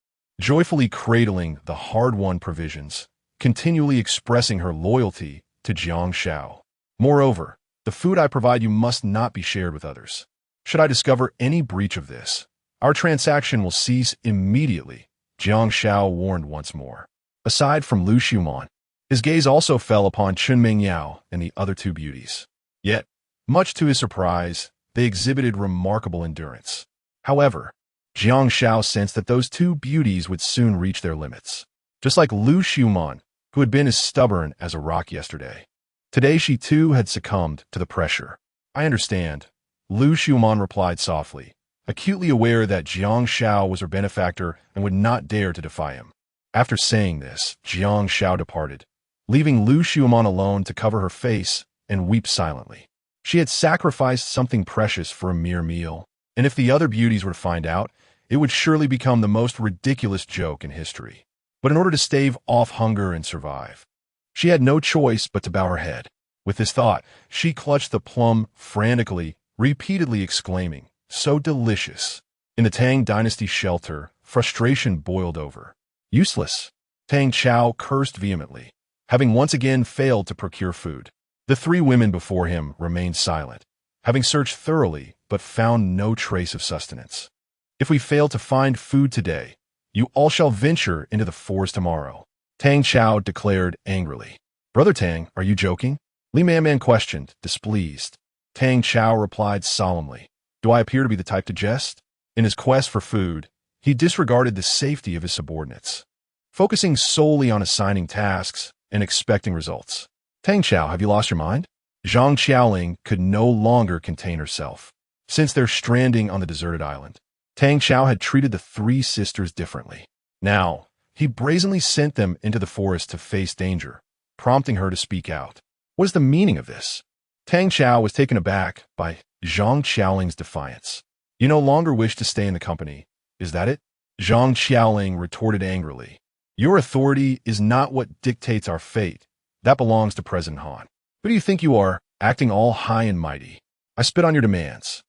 joyfully cradling the hard-won provisions, continually expressing her loyalty to Jiang Xiao. Moreover, the food I provide you must not be shared with others. Should I discover any breach of this, our transaction will cease immediately, Jiang Xiao warned once more. Aside from Lu Xiaomon, his gaze also fell upon Chun Mingyao and the other two beauties. Yet, much to his surprise, they exhibited remarkable endurance. However, Jiang Xiao sensed that those two beauties would soon reach their limits. Just like Lu Xiaomon, who had been as stubborn as a rock yesterday. Today she too had succumbed to the pressure. I understand, Lu Xiaomon replied softly, acutely aware that Jiang Xiao was her benefactor and would not dare to defy him. After saying this, Jiang Xiao departed, leaving Lu Xiaomon alone to cover her face and weep silently. She had sacrificed something precious for a mere meal, and if the other beauties were to find out, it would surely become the most ridiculous joke in history. But in order to stave off hunger and survive, she had no choice but to bow her head. With this thought, she clutched the plum frantically, repeatedly exclaiming, so delicious. In the Tang Dynasty shelter, frustration boiled over. Useless. Tang Chao cursed vehemently, having once again failed to procure food. The three women before him remained silent, having searched thoroughly but found no trace of sustenance. If we fail to find food today, you all shall venture into the forest tomorrow, Tang Chao declared angrily. Brother Tang, are you joking? Li Manman questioned, displeased. Tang Chao replied solemnly, do I appear to be the type to jest? In his quest for food, he disregarded the safety of his subordinates, focusing solely on assigning tasks and expecting results. Tang Chao, have you lost your mind? Zhang Qiaoling could no longer contain herself. Since their stranding on the deserted island, Tang Chao had treated the three sisters differently. Now, he brazenly sent them into the forest to face danger, prompting her to speak out. What is the meaning of this? Tang Chao was taken aback by Zhang Qiaoling's defiance. You no longer wish to stay in the company, is that it? Zhang Qiaoling retorted angrily. Your authority is not what dictates our fate. That belongs to President Han. Who do you think you are, acting all high and mighty? I spit on your demands.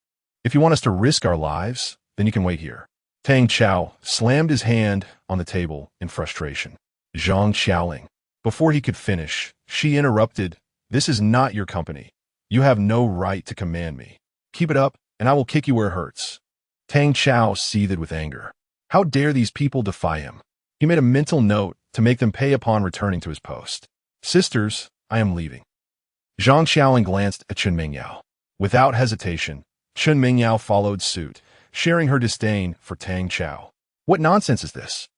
If you want us to risk our lives, then you can wait here. Tang Xiao slammed his hand on the table in frustration. Jiang Xiaoling. Before he could finish, she interrupted, "This is not your company. You have no right to command me. Keep it up, and I will kick you where it hurts." Tang Xiao seethed with anger. How dare these people defy him? He made a mental note to make them pay upon returning to his post. "Sisters, I am leaving." Jiang Xiaoling glanced at Chen Mingyao. Without hesitation, Chen Mingyao followed suit, sharing her disdain for Tang Xiao. "What nonsense is this?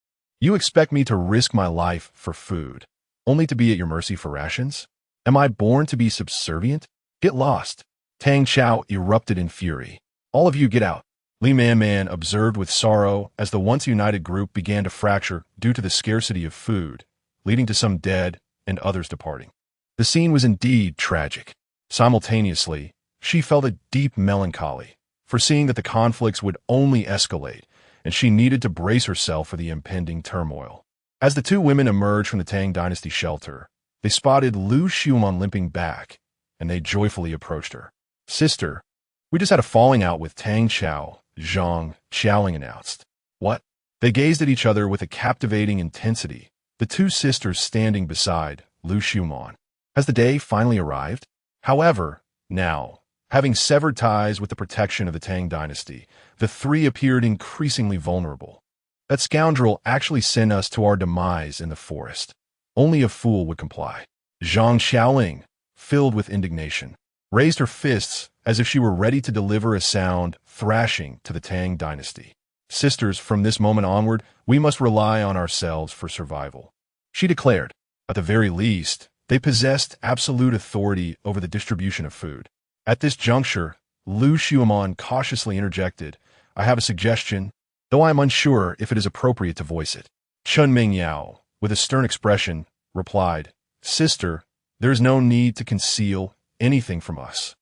You expect me to risk my life for food, only to be at your mercy for rations? Am I born to be subservient? Get lost." Tang Xiao erupted in fury. "All of you get out." Li Man observed with sorrow as the once united group began to fracture due to the scarcity of food, leading to some dead and others departing. The scene was indeed tragic. Simultaneously, she felt a deep melancholy, foreseeing that the conflicts would only escalate, and she needed to brace herself for the impending turmoil. As the two women emerged from the Tang Dynasty shelter, they spotted Lu Xiumon limping back, and they joyfully approached her. "Sister, we just had a falling out with Tang Xiao," Jiang Xiaoling announced. "What?" They gazed at each other with a captivating intensity, the two sisters standing beside Lu Xiumon. Has the day finally arrived? However, now, having severed ties with the protection of the Tang Dynasty, the three appeared increasingly vulnerable. "That scoundrel actually sent us to our demise in the forest. Only a fool would comply." Jiang Xiaoling, filled with indignation, raised her fists as if she were ready to deliver a sound thrashing to the Tang Dynasty. "Sisters, from this moment onward, we must rely on ourselves for survival," she declared. At the very least, they possessed absolute authority over the distribution of food. At this juncture, Lu Xiumon cautiously interjected, "I have a suggestion, though I am unsure if it is appropriate to voice it." Chen Mingyao, with a stern expression, replied, "Sister, there is no need to conceal anything from us.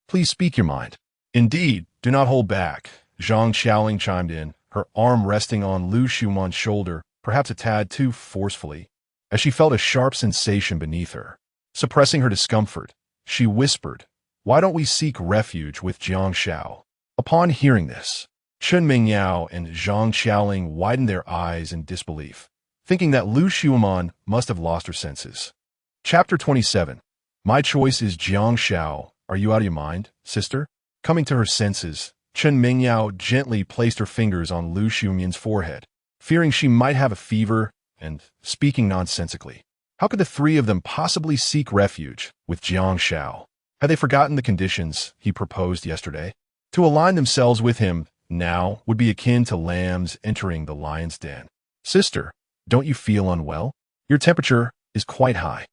Please speak your mind." "Indeed, do not hold back," Jiang Xiaoling chimed in, her arm resting on Lu Xiumon's shoulder, perhaps a tad too forcefully, as she felt a sharp sensation beneath her. Suppressing her discomfort, she whispered, "Why don't we seek refuge with Jiang Xiao?" Upon hearing this, Chen Mingyao and Jiang Xiaoling widened their eyes in disbelief, thinking that Lu Xiumon must have lost her senses. Chapter 27. My choice is Jiang Xiao. Are you out of your mind, sister? Coming to her senses, Chen Mingyao gently placed her fingers on Lu Xiumon's forehead, fearing she might have a fever, and speaking nonsensically. How could the three of them possibly seek refuge with Jiang Xiao? Had they forgotten the conditions he proposed yesterday? To align themselves with him now would be akin to lambs entering the lion's den. "Sister, don't you feel unwell? Your temperature is quite high."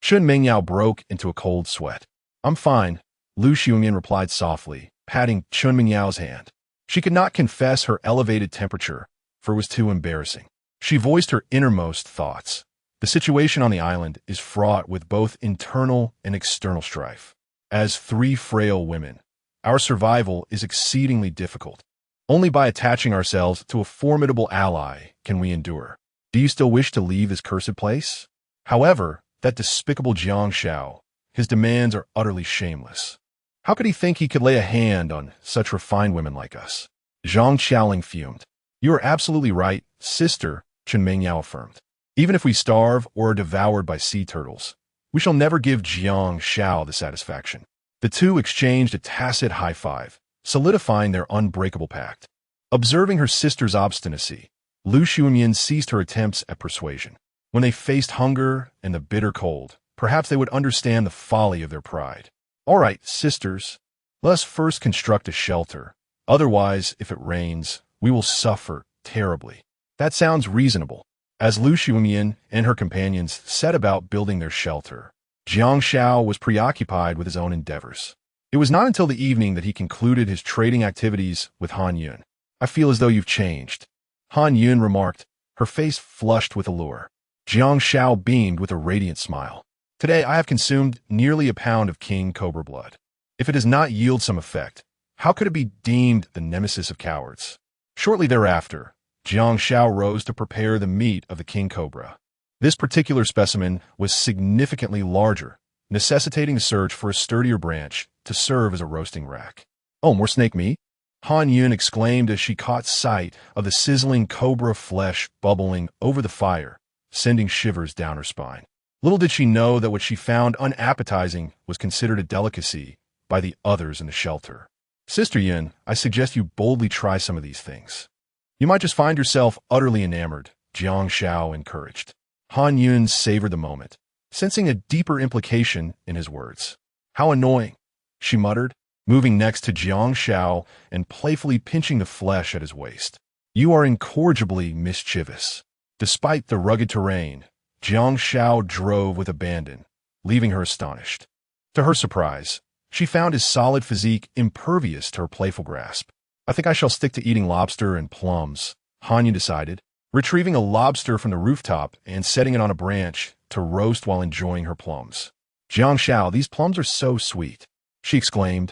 Chen Mingyao broke into a cold sweat. "I'm fine," Lu Xiumon replied softly, patting Chen Mingyao's hand. She could not confess her elevated temperature, for it was too embarrassing. She voiced her innermost thoughts. The situation on the island is fraught with both internal and external strife. As three frail women, our survival is exceedingly difficult. Only by attaching ourselves to a formidable ally can we endure. Do you still wish to leave this cursed place? However, that despicable Jiang Xiao, his demands are utterly shameless. How could he think he could lay a hand on such refined women like us? Jiang Xiaoling fumed. "You are absolutely right, sister," Chen Mingyao affirmed. "Even if we starve or are devoured by sea turtles, we shall never give Jiang Xiao the satisfaction." The two exchanged a tacit high five, solidifying their unbreakable pact. Observing her sister's obstinacy, Lu Xiumon ceased her attempts at persuasion. When they faced hunger and the bitter cold, perhaps they would understand the folly of their pride. "All right, sisters, let us first construct a shelter. Otherwise, if it rains, we will suffer terribly." "That sounds reasonable." As Lu Xiumon and her companions set about building their shelter, Jiang Xiao was preoccupied with his own endeavors. It was not until the evening that he concluded his trading activities with Han Yun. "I feel as though you've changed," Han Yun remarked, her face flushed with allure. Jiang Xiao beamed with a radiant smile. "Today I have consumed nearly a pound of king cobra blood. If it does not yield some effect, how could it be deemed the nemesis of cowards?" Shortly thereafter, Jiang Xiao rose to prepare the meat of the king cobra. This particular specimen was significantly larger, necessitating a search for a sturdier branch to serve as a roasting rack. "Oh, more snake meat?" Han Yun exclaimed as she caught sight of the sizzling cobra flesh bubbling over the fire, sending shivers down her spine. Little did she know that what she found unappetizing was considered a delicacy by the others in the shelter. Sister Yun, I suggest you boldly try some of these things. You might just find yourself utterly enamored, Jiang Xiao encouraged. Han Yun savored the moment, sensing a deeper implication in his words. How annoying, she muttered, moving next to Jiang Xiao and playfully pinching the flesh at his waist. You are incorrigibly mischievous. Despite the rugged terrain, Jiang Xiao drove with abandon, leaving her astonished. To her surprise, she found his solid physique impervious to her playful grasp. I think I shall stick to eating lobster and plums, Han Yun decided, retrieving a lobster from the rooftop and setting it on a branch to roast while enjoying her plums. Jiang Xiao, these plums are so sweet, she exclaimed,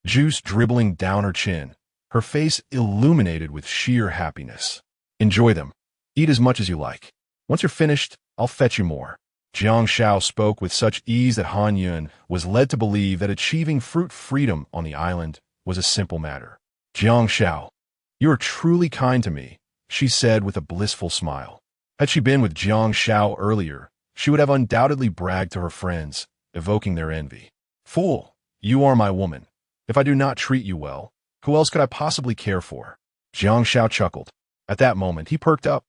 juice dribbling down her chin, her face illuminated with sheer happiness. Enjoy them. Eat as much as you like. Once you're finished, I'll fetch you more. Jiang Xiao spoke with such ease that Han Yun was led to believe that achieving fruit freedom on the island was a simple matter. Jiang Xiao, you are truly kind to me, she said with a blissful smile. Had she been with Jiang Xiao earlier, she would have undoubtedly bragged to her friends, evoking their envy. Fool, you are my woman. If I do not treat you well, who else could I possibly care for? Jiang Xiao chuckled. At that moment, he perked up,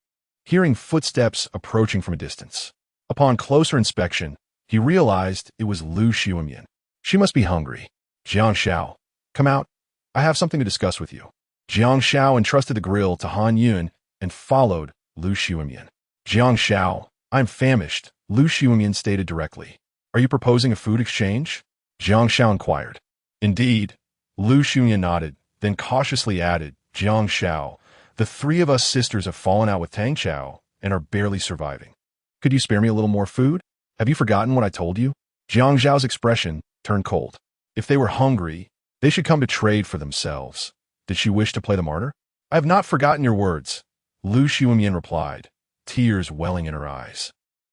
hearing footsteps approaching from a distance. Upon closer inspection, he realized it was Lu Xiumian. She must be hungry. Jiang Xiao, come out. I have something to discuss with you. Jiang Xiao entrusted the grill to Han Yun and followed Lu Xiumian. Jiang Xiao, I'm famished, Lu Xiumian stated directly. Are you proposing a food exchange? Jiang Xiao inquired. Indeed, Lu Xiumian nodded, then cautiously added, Jiang Xiao, the three of us sisters have fallen out with Tang Xiao and are barely surviving. Could you spare me a little more food? Have you forgotten what I told you? Jiang Xiao's expression turned cold. If they were hungry, they should come to trade for themselves. Did she wish to play the martyr? I have not forgotten your words, Lu Xiumian replied, tears welling in her eyes.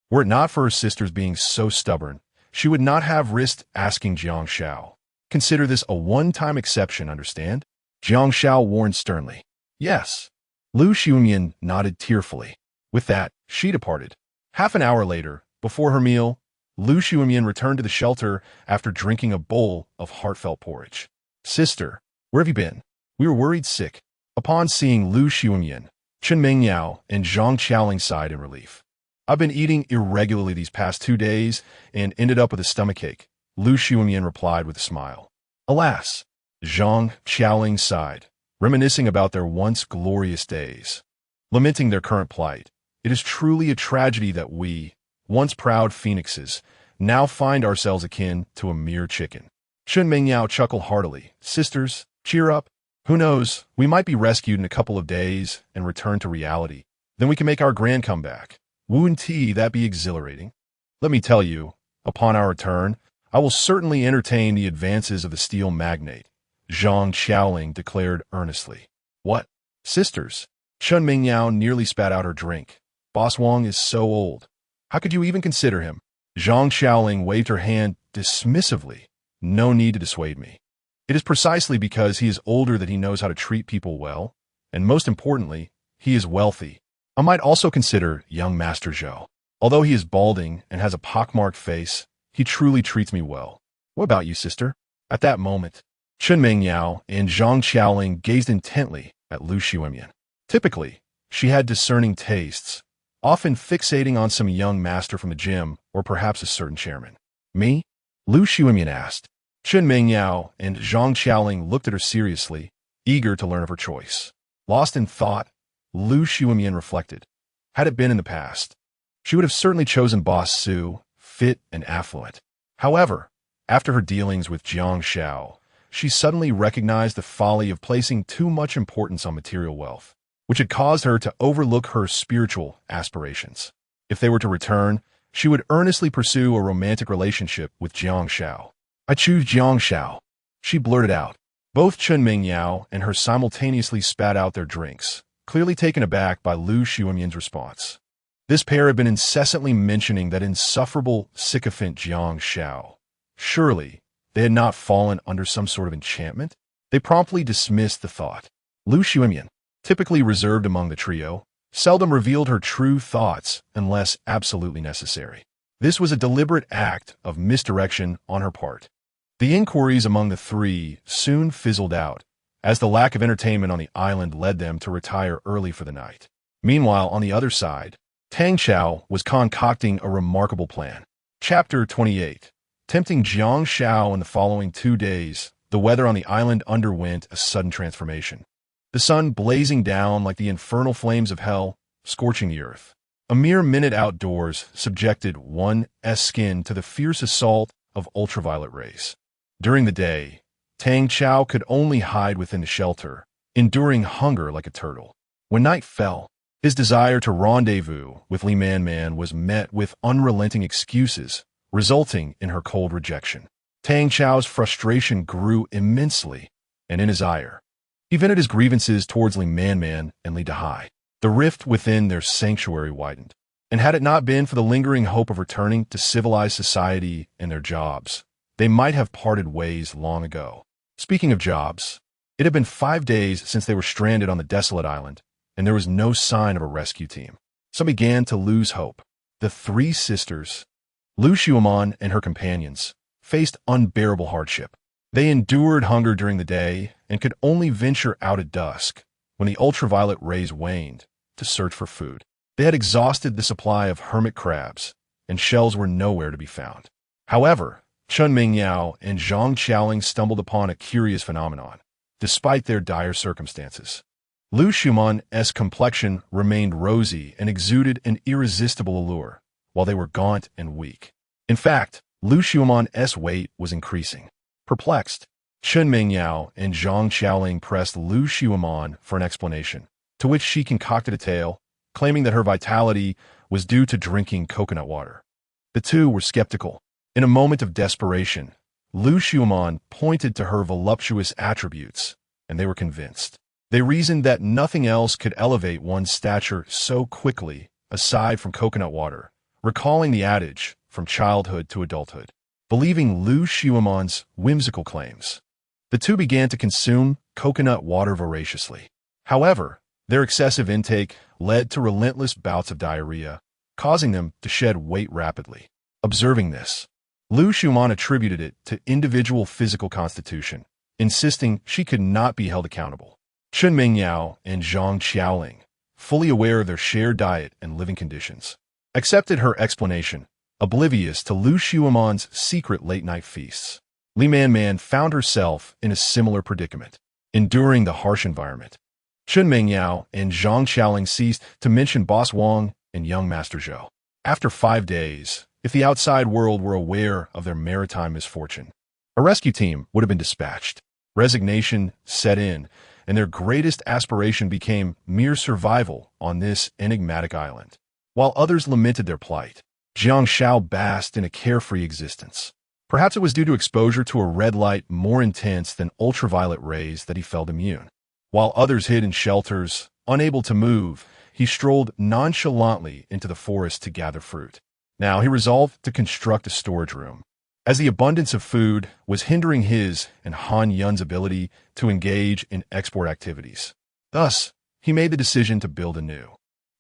Were it not for her sisters being so stubborn, she would not have risked asking Jiang Xiao. Consider this a one-time exception, understand? Jiang Xiao warned sternly. Yes. Lu Xiumian nodded tearfully. With that, she departed. Half an hour later, before her meal, Lu Xiumian returned to the shelter after drinking a bowl of heartfelt porridge. Sister, where have you been? We were worried sick. Upon seeing Lu Xiumian, Chen Mingyao and Zhang Qiaoling sighed in relief. I've been eating irregularly these past 2 days and ended up with a stomachache, Lu Xiumian replied with a smile. Alas, Zhang Qiaoling sighed, reminiscing about their once glorious days. Lamenting their current plight, it is truly a tragedy that we, once proud phoenixes, now find ourselves akin to a mere chicken. Chen Mingyao chuckled heartily. Sisters, cheer up. Who knows, we might be rescued in a couple of days and return to reality. Then we can make our grand comeback. Wouldn't that be exhilarating? Let me tell you, upon our return, I will certainly entertain the advances of the steel magnate, Zhang Qiaoling declared earnestly. What? Sisters? Chen Mingyao nearly spat out her drink. Boss Wang is so old. How could you even consider him? Zhang Qiaoling waved her hand dismissively. No need to dissuade me. It is precisely because he is older that he knows how to treat people well, and most importantly, he is wealthy. I might also consider young Master Zhou. Although he is balding and has a pockmarked face, he truly treats me well. What about you, sister? At that moment, Chen Mingyao and Zhang Qiaoling gazed intently at Lu Xiumian. Typically, she had discerning tastes, often fixating on some young master from the gym or perhaps a certain chairman. Me? Lu Xiumian asked. Chen Mingyao and Zhang Qiaoling looked at her seriously, eager to learn of her choice. Lost in thought, Lu Xiumian reflected. Had it been in the past, she would have certainly chosen Boss Su, fit and affluent. However, after her dealings with Jiang Xiao, she suddenly recognized the folly of placing too much importance on material wealth, which had caused her to overlook her spiritual aspirations. If they were to return, she would earnestly pursue a romantic relationship with Jiang Xiao. I choose Jiang Xiao, she blurted out. Both Chen Mingyao and her simultaneously spat out their drinks, clearly taken aback by Lu Xiumian's response. This pair had been incessantly mentioning that insufferable sycophant Jiang Xiao. Surely, they had not fallen under some sort of enchantment? They promptly dismissed the thought. Lu Xuemian, typically reserved among the trio, seldom revealed her true thoughts unless absolutely necessary. This was a deliberate act of misdirection on her part. The inquiries among the three soon fizzled out, as the lack of entertainment on the island led them to retire early for the night. Meanwhile, on the other side, Tang Xiao was concocting a remarkable plan. Chapter 28. Tempting Jiang Xiao in the following 2 days, the weather on the island underwent a sudden transformation. The sun blazing down like the infernal flames of hell, scorching the earth. A mere minute outdoors subjected one's skin to the fierce assault of ultraviolet rays. During the day, Tang Xiao could only hide within the shelter, enduring hunger like a turtle. When night fell, his desire to rendezvous with Li Man was met with unrelenting excuses, resulting in her cold rejection. Tang Xiao's frustration grew immensely, and in his ire, he vented his grievances towards Li Man and Li Dahai. The rift within their sanctuary widened, and had it not been for the lingering hope of returning to civilized society and their jobs, they might have parted ways long ago. Speaking of jobs, it had been 5 days since they were stranded on the desolate island, and there was no sign of a rescue team. Some began to lose hope. The 3 sisters, Lu Xuemon and her companions, faced unbearable hardship. They endured hunger during the day and could only venture out at dusk, when the ultraviolet rays waned, to search for food. They had exhausted the supply of hermit crabs, and shells were nowhere to be found. However, Chun Mingyao and Zhang Xiaoling stumbled upon a curious phenomenon, despite their dire circumstances. Lu Xuemon's complexion remained rosy and exuded an irresistible allure, while they were gaunt and weak. In fact, Lu Xuemon's weight was increasing. Perplexed, Chun Mingyao and Zhang Xiaoling pressed Lu Xuemon for an explanation, to which she concocted a tale, claiming that her vitality was due to drinking coconut water. The two were skeptical. In a moment of desperation, Lu Xuemon pointed to her voluptuous attributes, and they were convinced. They reasoned that nothing else could elevate one's stature so quickly, aside from coconut water, recalling the adage, from childhood to adulthood. Believing Lu Xuemon's whimsical claims, the two began to consume coconut water voraciously. However, their excessive intake led to relentless bouts of diarrhea, causing them to shed weight rapidly. Observing this, Lu Xuemon attributed it to individual physical constitution, insisting she could not be held accountable. Chun Mingyao and Zhang Xiaoling, fully aware of their shared diet and living conditions, accepted her explanation, oblivious to Lu Xuemon's secret late-night feasts. Li Man found herself in a similar predicament, enduring the harsh environment. Chun Mingyao and Zhang Xiaoling ceased to mention Boss Wang and young Master Zhou. After 5 days, if the outside world were aware of their maritime misfortune, a rescue team would have been dispatched. Resignation set in, and their greatest aspiration became mere survival on this enigmatic island. While others lamented their plight, Jiang Xiao basked in a carefree existence. Perhaps it was due to exposure to a red light more intense than ultraviolet rays that he felt immune. While others hid in shelters, unable to move, he strolled nonchalantly into the forest to gather fruit. Now he resolved to construct a storage room, as the abundance of food was hindering his and Han Yun's ability to engage in export activities. Thus, he made the decision to build anew.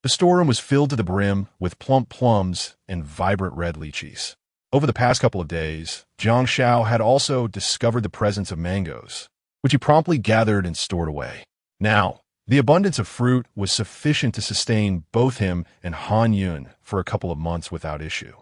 The storeroom was filled to the brim with plump plums and vibrant red lychees. Over the past couple of days, Jiang Xiao had also discovered the presence of mangoes, which he promptly gathered and stored away. Now, the abundance of fruit was sufficient to sustain both him and Han Yun for a couple of months without issue.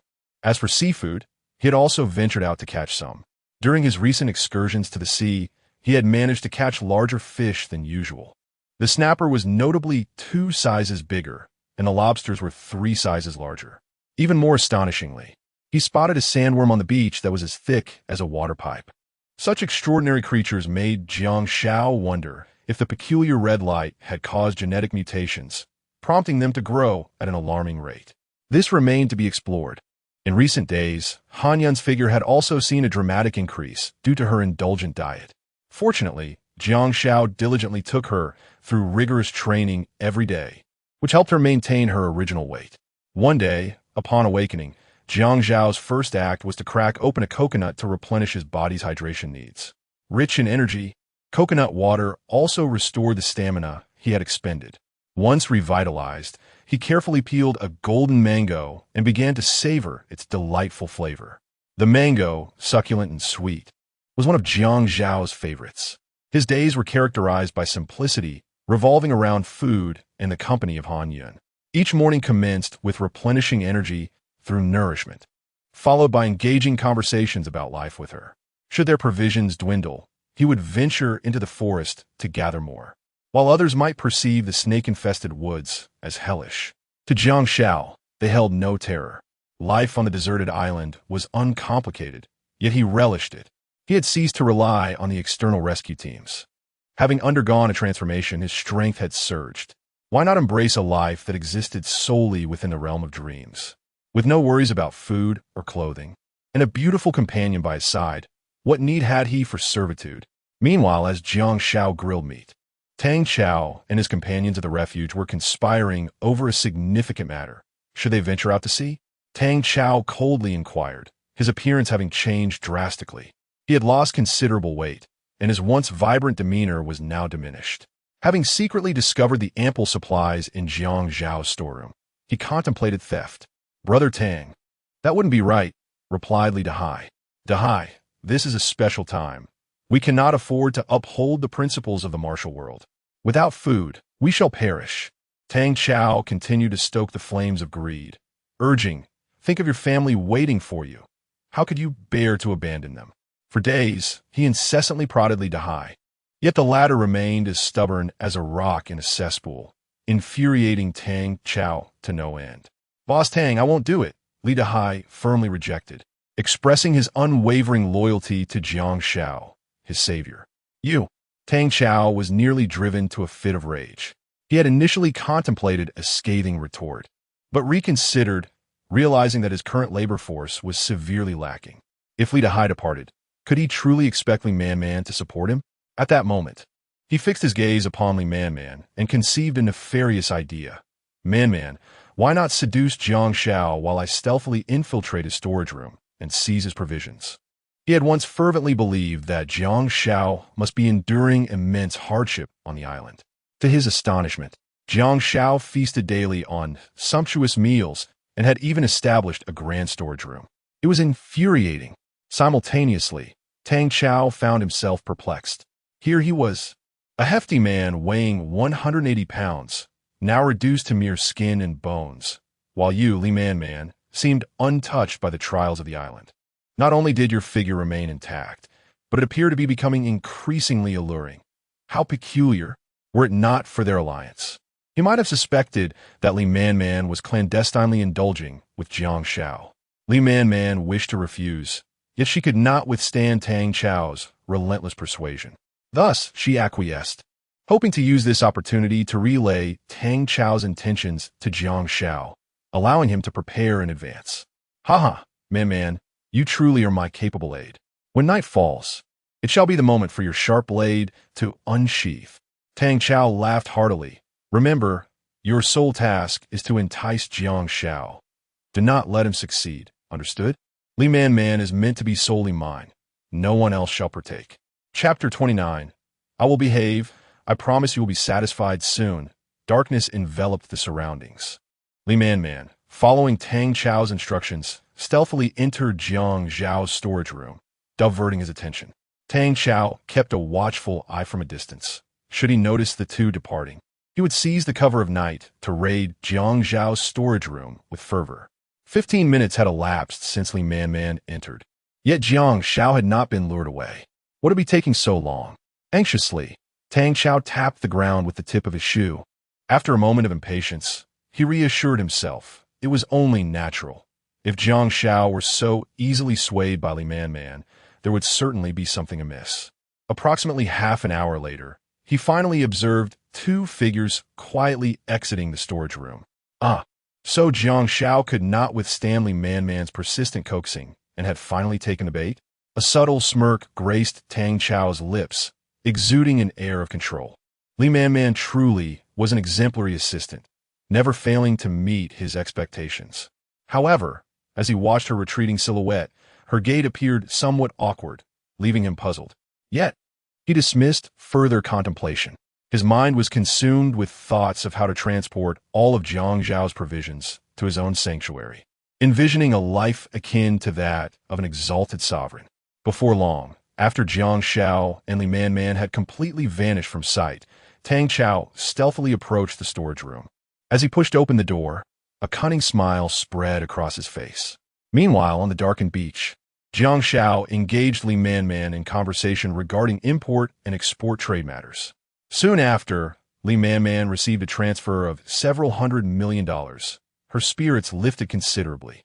As for seafood, he had also ventured out to catch some. During his recent excursions to the sea, he had managed to catch larger fish than usual. The snapper was notably 2 sizes bigger, and the lobsters were 3 sizes larger. Even more astonishingly, he spotted a sandworm on the beach that was as thick as a water pipe. Such extraordinary creatures made Jiang Xiao wonder if the peculiar red light had caused genetic mutations, prompting them to grow at an alarming rate. This remained to be explored. In recent days, Han Yun's figure had also seen a dramatic increase due to her indulgent diet. Fortunately, Jiang Xiao diligently took her through rigorous training every day, which helped her maintain her original weight. One day, upon awakening, Jiang Xiao's first act was to crack open a coconut to replenish his body's hydration needs. Rich in energy, Coconut water also restored the stamina he had expended. Once revitalized, he carefully peeled a golden mango and began to savor its delightful flavor. The mango, succulent and sweet, was one of Jiang Xiao's favorites. His days were characterized by simplicity, revolving around food and the company of Han Yun. Each morning commenced with replenishing energy through nourishment, followed by engaging conversations about life with her. Should their provisions dwindle, he would venture into the forest to gather more, while others might perceive the snake-infested woods as hellish. To Jiang Xiao, they held no terror. Life on the deserted island was uncomplicated, yet he relished it. He had ceased to rely on the external rescue teams. Having undergone a transformation, his strength had surged. Why not embrace a life that existed solely within the realm of dreams? With no worries about food or clothing, and a beautiful companion by his side, what need had he for servitude? Meanwhile, as Jiang Xiao grilled meat, Tang Chao and his companions of the refuge were conspiring over a significant matter. Should they venture out to sea? Tang Chao coldly inquired, his appearance having changed drastically. He had lost considerable weight, and his once vibrant demeanor was now diminished. Having secretly discovered the ample supplies in Jiang Zhao's storeroom, he contemplated theft. "Brother Tang, that wouldn't be right," replied Li Dahai. "Dahai, this is a special time. We cannot afford to uphold the principles of the martial world. Without food, we shall perish." Tang Chao continued to stoke the flames of greed, urging, "Think of your family waiting for you. How could you bear to abandon them?" For days, he incessantly prodded Li Dahai, yet the latter remained as stubborn as a rock in a cesspool, infuriating Tang Chao to no end. "Boss Tang, I won't do it," Li Dahai firmly rejected, expressing his unwavering loyalty to Jiang Xiao, his savior. "You." Tang Chao was nearly driven to a fit of rage. He had initially contemplated a scathing retort, but reconsidered, realizing that his current labor force was severely lacking. If Li Dahai departed, could he truly expect Li Man to support him? At that moment, he fixed his gaze upon Li Man and conceived a nefarious idea. Man, why not seduce Jiang Xiao while I stealthily infiltrate his storage room and seize his provisions? He had once fervently believed that Jiang Xiao must be enduring immense hardship on the island. To his astonishment, Jiang Xiao feasted daily on sumptuous meals and had even established a grand storage room. It was infuriating. Simultaneously, Tang Chao found himself perplexed. Here he was, a hefty man weighing 180 pounds, now reduced to mere skin and bones, while you, Li Man, seemed untouched by the trials of the island. Not only did your figure remain intact, but it appeared to be becoming increasingly alluring. How peculiar, were it not for their alliance. He might have suspected that Li Man was clandestinely indulging with Jiang Xiao. Li Man wished to refuse, yet she could not withstand Tang Chao's relentless persuasion. Thus, she acquiesced, hoping to use this opportunity to relay Tang Chao's intentions to Jiang Xiao, allowing him to prepare in advance. "Ha, Man, you truly are my capable aide. When night falls, it shall be the moment for your sharp blade to unsheath." Tang Chao laughed heartily. "Remember, your sole task is to entice Jiang Xiao. Do not let him succeed, understood? Li Man is meant to be solely mine. No one else shall partake." Chapter 29. I will behave. I promise you will be satisfied soon. Darkness enveloped the surroundings. Li Man, following Tang Chao's instructions, stealthily entered Jiang Zhao's storage room, diverting his attention. Tang Chao kept a watchful eye from a distance. Should he notice the two departing, he would seize the cover of night to raid Jiang Zhao's storage room with fervor. 15 minutes had elapsed since Li Man entered, yet Jiang Xiao had not been lured away. Would it be taking so long? Anxiously, Tang Chao tapped the ground with the tip of his shoe. After a moment of impatience, he reassured himself it was only natural. If Jiang Xiao were so easily swayed by Li Man, there would certainly be something amiss. Approximately half an hour later, he finally observed two figures quietly exiting the storage room. So Jiang Xiao could not withstand Li Man's persistent coaxing and had finally taken the bait? A subtle smirk graced Tang Chao's lips, exuding an air of control. Li Man truly was an exemplary assistant, never failing to meet his expectations. However, as he watched her retreating silhouette, her gait appeared somewhat awkward, leaving him puzzled. Yet, He dismissed further contemplation. His mind was consumed with thoughts of how to transport all of Jiang Xiao's provisions to his own sanctuary, envisioning a life akin to that of an exalted sovereign. Before long, after Jiang Xiao and Li Man Man had completely vanished from sight, Tang Chao stealthily approached the storage room. As he pushed open the door, a cunning smile spread across his face. Meanwhile, on the darkened beach, Jiang Xiao engaged Li Man Man in conversation regarding import and export trade matters. Soon after, Li Man Man received a transfer of several $100 million. Her spirits lifted considerably.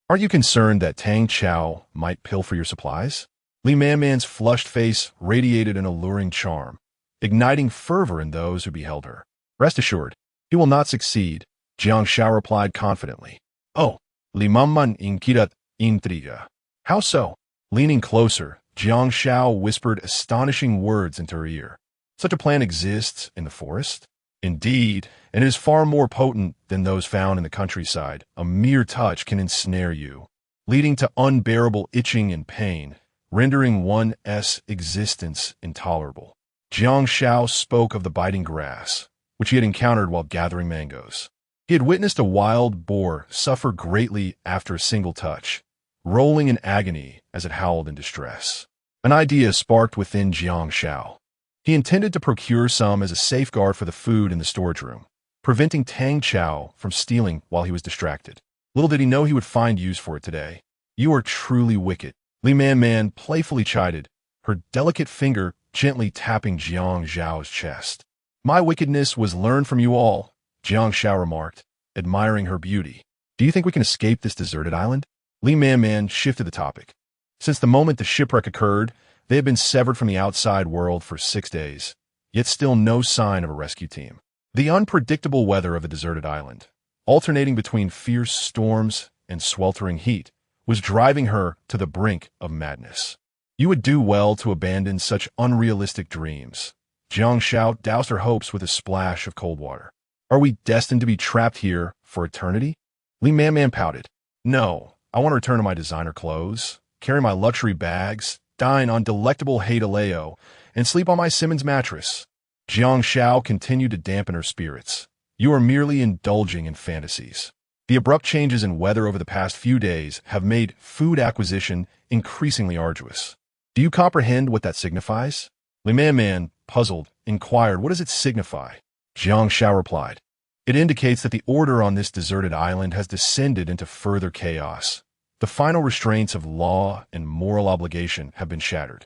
"Are you concerned that Tang Chao might pilfer your supplies?" Li Man Man's flushed face radiated an alluring charm, igniting fervor in those who beheld her. "Rest assured, he will not succeed," Jiang Xiao replied confidently. "Oh, Li Man Man inquirat intriga. How so?" Leaning closer, Jiang Xiao whispered astonishing words into her ear. "Such a plan exists in the forest?" "Indeed, and it is far more potent than those found in the countryside. A mere touch can ensnare you, leading to unbearable itching and pain, rendering one's existence intolerable." Jiang Xiao spoke of the biting grass, which he had encountered while gathering mangoes. He had witnessed a wild boar suffer greatly after a single touch, rolling in agony as it howled in distress. An idea sparked within Jiang Xiao. He intended to procure some as a safeguard for the food in the storage room, preventing Tang Chao from stealing while he was distracted. Little did he know he would find use for it today. "You are truly wicked," Li Man Man playfully chided, her delicate finger gently tapping Jiang Xiao's chest. "My wickedness was learned from you all," Jiang Xiao remarked, admiring her beauty. "Do you think we can escape this deserted island?" Li Man Man shifted the topic. Since the moment the shipwreck occurred, they had been severed from the outside world for 6 days, yet still no sign of a rescue team. The unpredictable weather of the deserted island, alternating between fierce storms and sweltering heat, was driving her to the brink of madness. "You would do well to abandon such unrealistic dreams." Jiang Xiao doused her hopes with a splash of cold water. "Are we destined to be trapped here for eternity?" Li Man Man pouted. "No, I want to return to my designer clothes, carry my luxury bags, dine on delectable Haidaleo, and sleep on my Simmons mattress." Jiang Xiao continued to dampen her spirits. "You are merely indulging in fantasies. The abrupt changes in weather over the past few days have made food acquisition increasingly arduous. Do you comprehend what that signifies?" Li Man Man, puzzled, inquired, "What does it signify?" Jiang Xiao replied, "It indicates that the order on this deserted island has descended into further chaos. The final restraints of law and moral obligation have been shattered.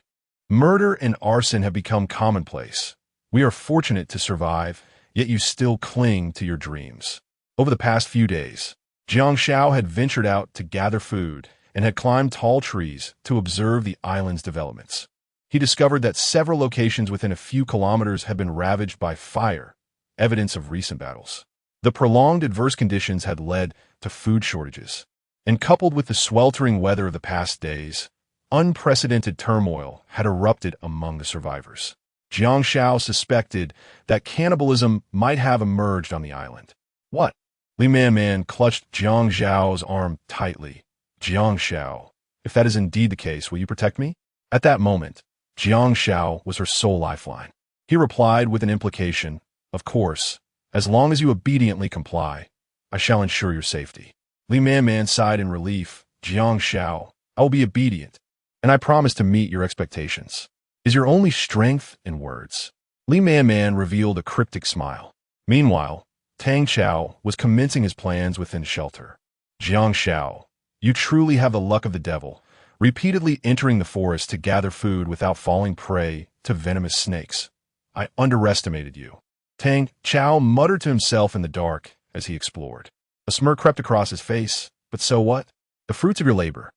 Murder and arson have become commonplace. We are fortunate to survive, yet you still cling to your dreams." Over the past few days, Jiang Xiao had ventured out to gather food and had climbed tall trees to observe the island's developments. He discovered that several locations within a few kilometers had been ravaged by fire, evidence of recent battles. The prolonged adverse conditions had led to food shortages, and coupled with the sweltering weather of the past days, unprecedented turmoil had erupted among the survivors. Jiang Xiao suspected that cannibalism might have emerged on the island. "What?" Li Man Man clutched Jiang Xiao's arm tightly. "Jiang Xiao, if that is indeed the case, will you protect me?" At that moment, Jiang Xiao was her sole lifeline. He replied with an implication, "Of course, as long as you obediently comply, I shall ensure your safety." Li Man Man sighed in relief. "Jiang Xiao, I will be obedient, and I promise to meet your expectations. Is your only strength in words?" Li Man Man revealed a cryptic smile. Meanwhile, Tang Chao was commencing his plans within shelter. "Jiang Xiao, you truly have the luck of the devil, repeatedly entering the forest to gather food without falling prey to venomous snakes. I underestimated you." Tang Chao muttered to himself in the dark as he explored. A smirk crept across his face. "But so what? The fruits of your labor,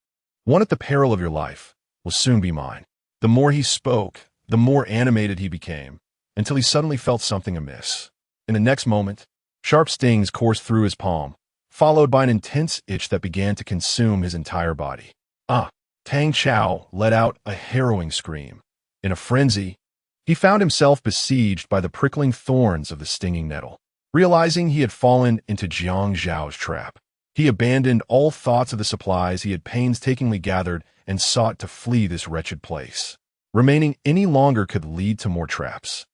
one at the peril of your life, will soon be mine." The more he spoke, the more animated he became, until he suddenly felt something amiss. In the next moment, sharp stings coursed through his palm, followed by an intense itch that began to consume his entire body. "Ah!" Tang Chao let out a harrowing scream. In a frenzy, he found himself besieged by the prickling thorns of the stinging nettle. Realizing he had fallen into Jiang Xiao's trap, he abandoned all thoughts of the supplies he had painstakingly gathered and sought to flee this wretched place. Remaining any longer could lead to more traps.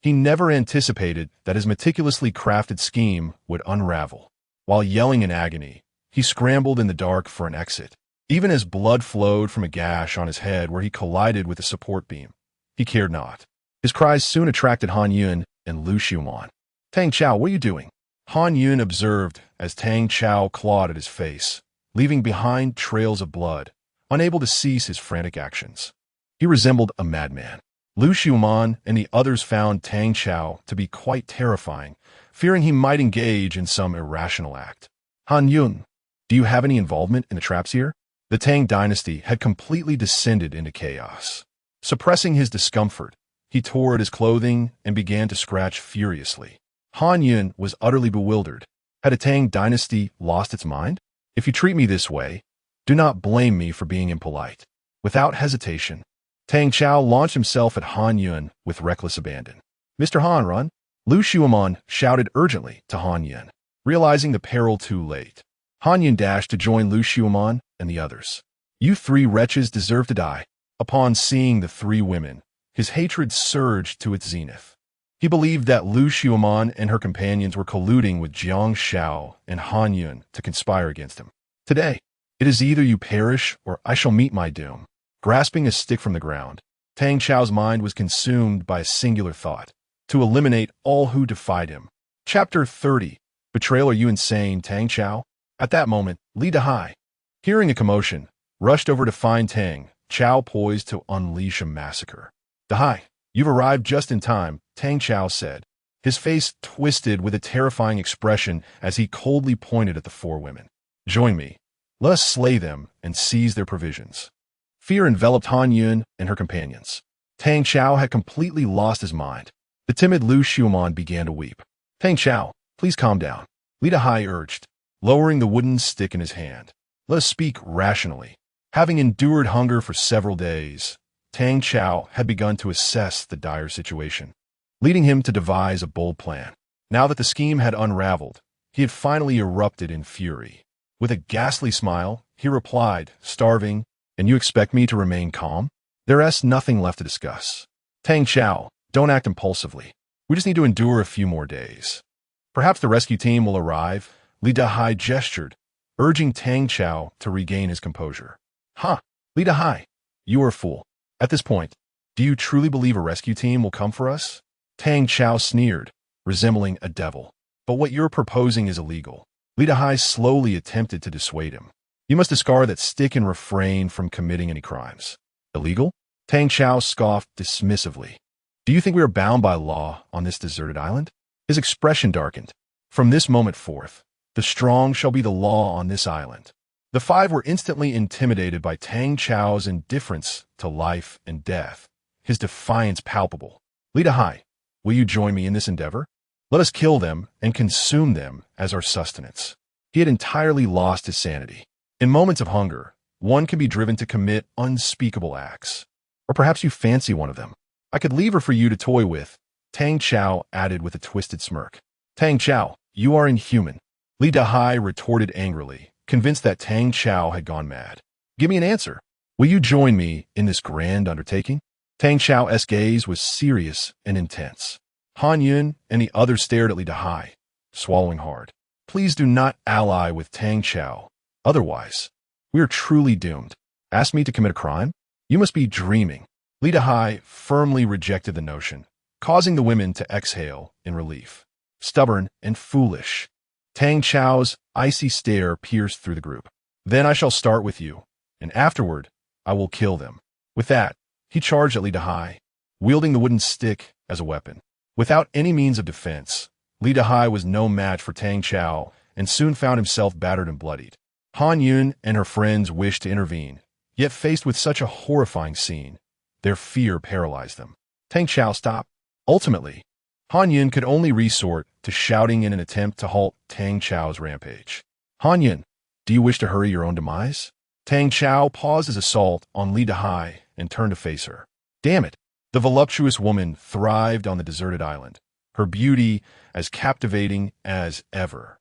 He never anticipated that his meticulously crafted scheme would unravel. While yelling in agony, he scrambled in the dark for an exit. Even as blood flowed from a gash on his head where he collided with a support beam, he cared not. His cries soon attracted Han Yun and Lu Xiuman. "Tang Xiao, what are you doing?" Han Yun observed as Tang Xiao clawed at his face, leaving behind trails of blood, unable to cease his frantic actions. He resembled a madman. Lu Xiuman and the others found Tang Xiao to be quite terrifying, fearing he might engage in some irrational act. "Han Yun, do you have any involvement in the traps here?" The Tang dynasty had completely descended into chaos. Suppressing his discomfort, he tore at his clothing and began to scratch furiously. Han Yun was utterly bewildered. Had a Tang dynasty lost its mind? "If you treat me this way, do not blame me for being impolite." Without hesitation, Tang Xiao launched himself at Han Yun with reckless abandon. "Mr. Han, run!" Lu Xiuman shouted urgently to Han Yun. Realizing the peril too late, Han Yun dashed to join Lu Xiuman and the others. "You three wretches deserve to die." Upon seeing the three women, his hatred surged to its zenith. He believed that Lu Xiuman and her companions were colluding with Jiang Xiao and Han Yun to conspire against him. "Today, it is either you perish or I shall meet my doom." Grasping a stick from the ground, Tang Xiao's mind was consumed by a singular thought: to eliminate all who defied him. Chapter 30. Betrayal. "Are you insane, Tang Xiao?" At that moment, Li Dahai, hearing a commotion, rushed over to find Tang Xiao poised to unleash a massacre. "Dahai, you've arrived just in time," Tang Xiao said, his face twisted with a terrifying expression as he coldly pointed at the four women. "Join me. Let us slay them and seize their provisions." Fear enveloped Han Yun and her companions. Tang Xiao had completely lost his mind. The timid Lu Xiuman began to weep. "Tang Xiao, please calm down," Li Dahai urged, lowering the wooden stick in his hand. "Let us speak rationally." Having endured hunger for several days, Tang Xiao had begun to assess the dire situation, leading him to devise a bold plan. Now that the scheme had unraveled, he had finally erupted in fury. With a ghastly smile, he replied, "Starving, and you expect me to remain calm? There's nothing left to discuss. Tang Xiao, don't act impulsively. We just need to endure a few more days. Perhaps the rescue team will arrive." Li Dahai gestured, urging Tang Xiao to regain his composure. "Huh, Li Dahai, you are a fool. At this point, do you truly believe a rescue team will come for us?" Tang Xiao sneered, resembling a devil. "But what you're proposing is illegal." Li Dahai slowly attempted to dissuade him. "You must discard that stick and refrain from committing any crimes." "Illegal?" Tang Xiao scoffed dismissively. "Do you think we are bound by law on this deserted island?" His expression darkened. "From this moment forth, the strong shall be the law on this island." The five were instantly intimidated by Tang Xiao's indifference to life and death, his defiance palpable. "Li Dahai, will you join me in this endeavor? Let us kill them and consume them as our sustenance." He had entirely lost his sanity. In moments of hunger, one can be driven to commit unspeakable acts. Or perhaps you fancy one of them. "I could leave her for you to toy with," Tang Xiao added with a twisted smirk. "Tang Xiao, you are inhuman," Li Dahai retorted angrily, convinced that Tang Xiao had gone mad. "Give me an answer. Will you join me in this grand undertaking?" Tang Xiao's gaze was serious and intense. Han Yun and the others stared at Li Dahai, swallowing hard. "Please do not ally with Tang Xiao. Otherwise, we are truly doomed. Ask me to commit a crime? You must be dreaming." Li Dahai firmly rejected the notion, causing the women to exhale in relief. "Stubborn and foolish." Tang Xiao's icy stare pierced through the group. "Then I shall start with you, and afterward, I will kill them." With that, he charged at Li Dahai, wielding the wooden stick as a weapon. Without any means of defense, Li Dahai was no match for Tang Xiao and soon found himself battered and bloodied. Han Yun and her friends wished to intervene, yet faced with such a horrifying scene, their fear paralyzed them. "Tang Xiao, stop." Ultimately, Han Yun could only resort to shouting in an attempt to halt Tang Xiao's rampage. "Han Yun, do you wish to hurry your own demise?" Tang Xiao paused his assault on Li Dahai and turned to face her. Damn it! The voluptuous woman thrived on the deserted island, her beauty as captivating as ever.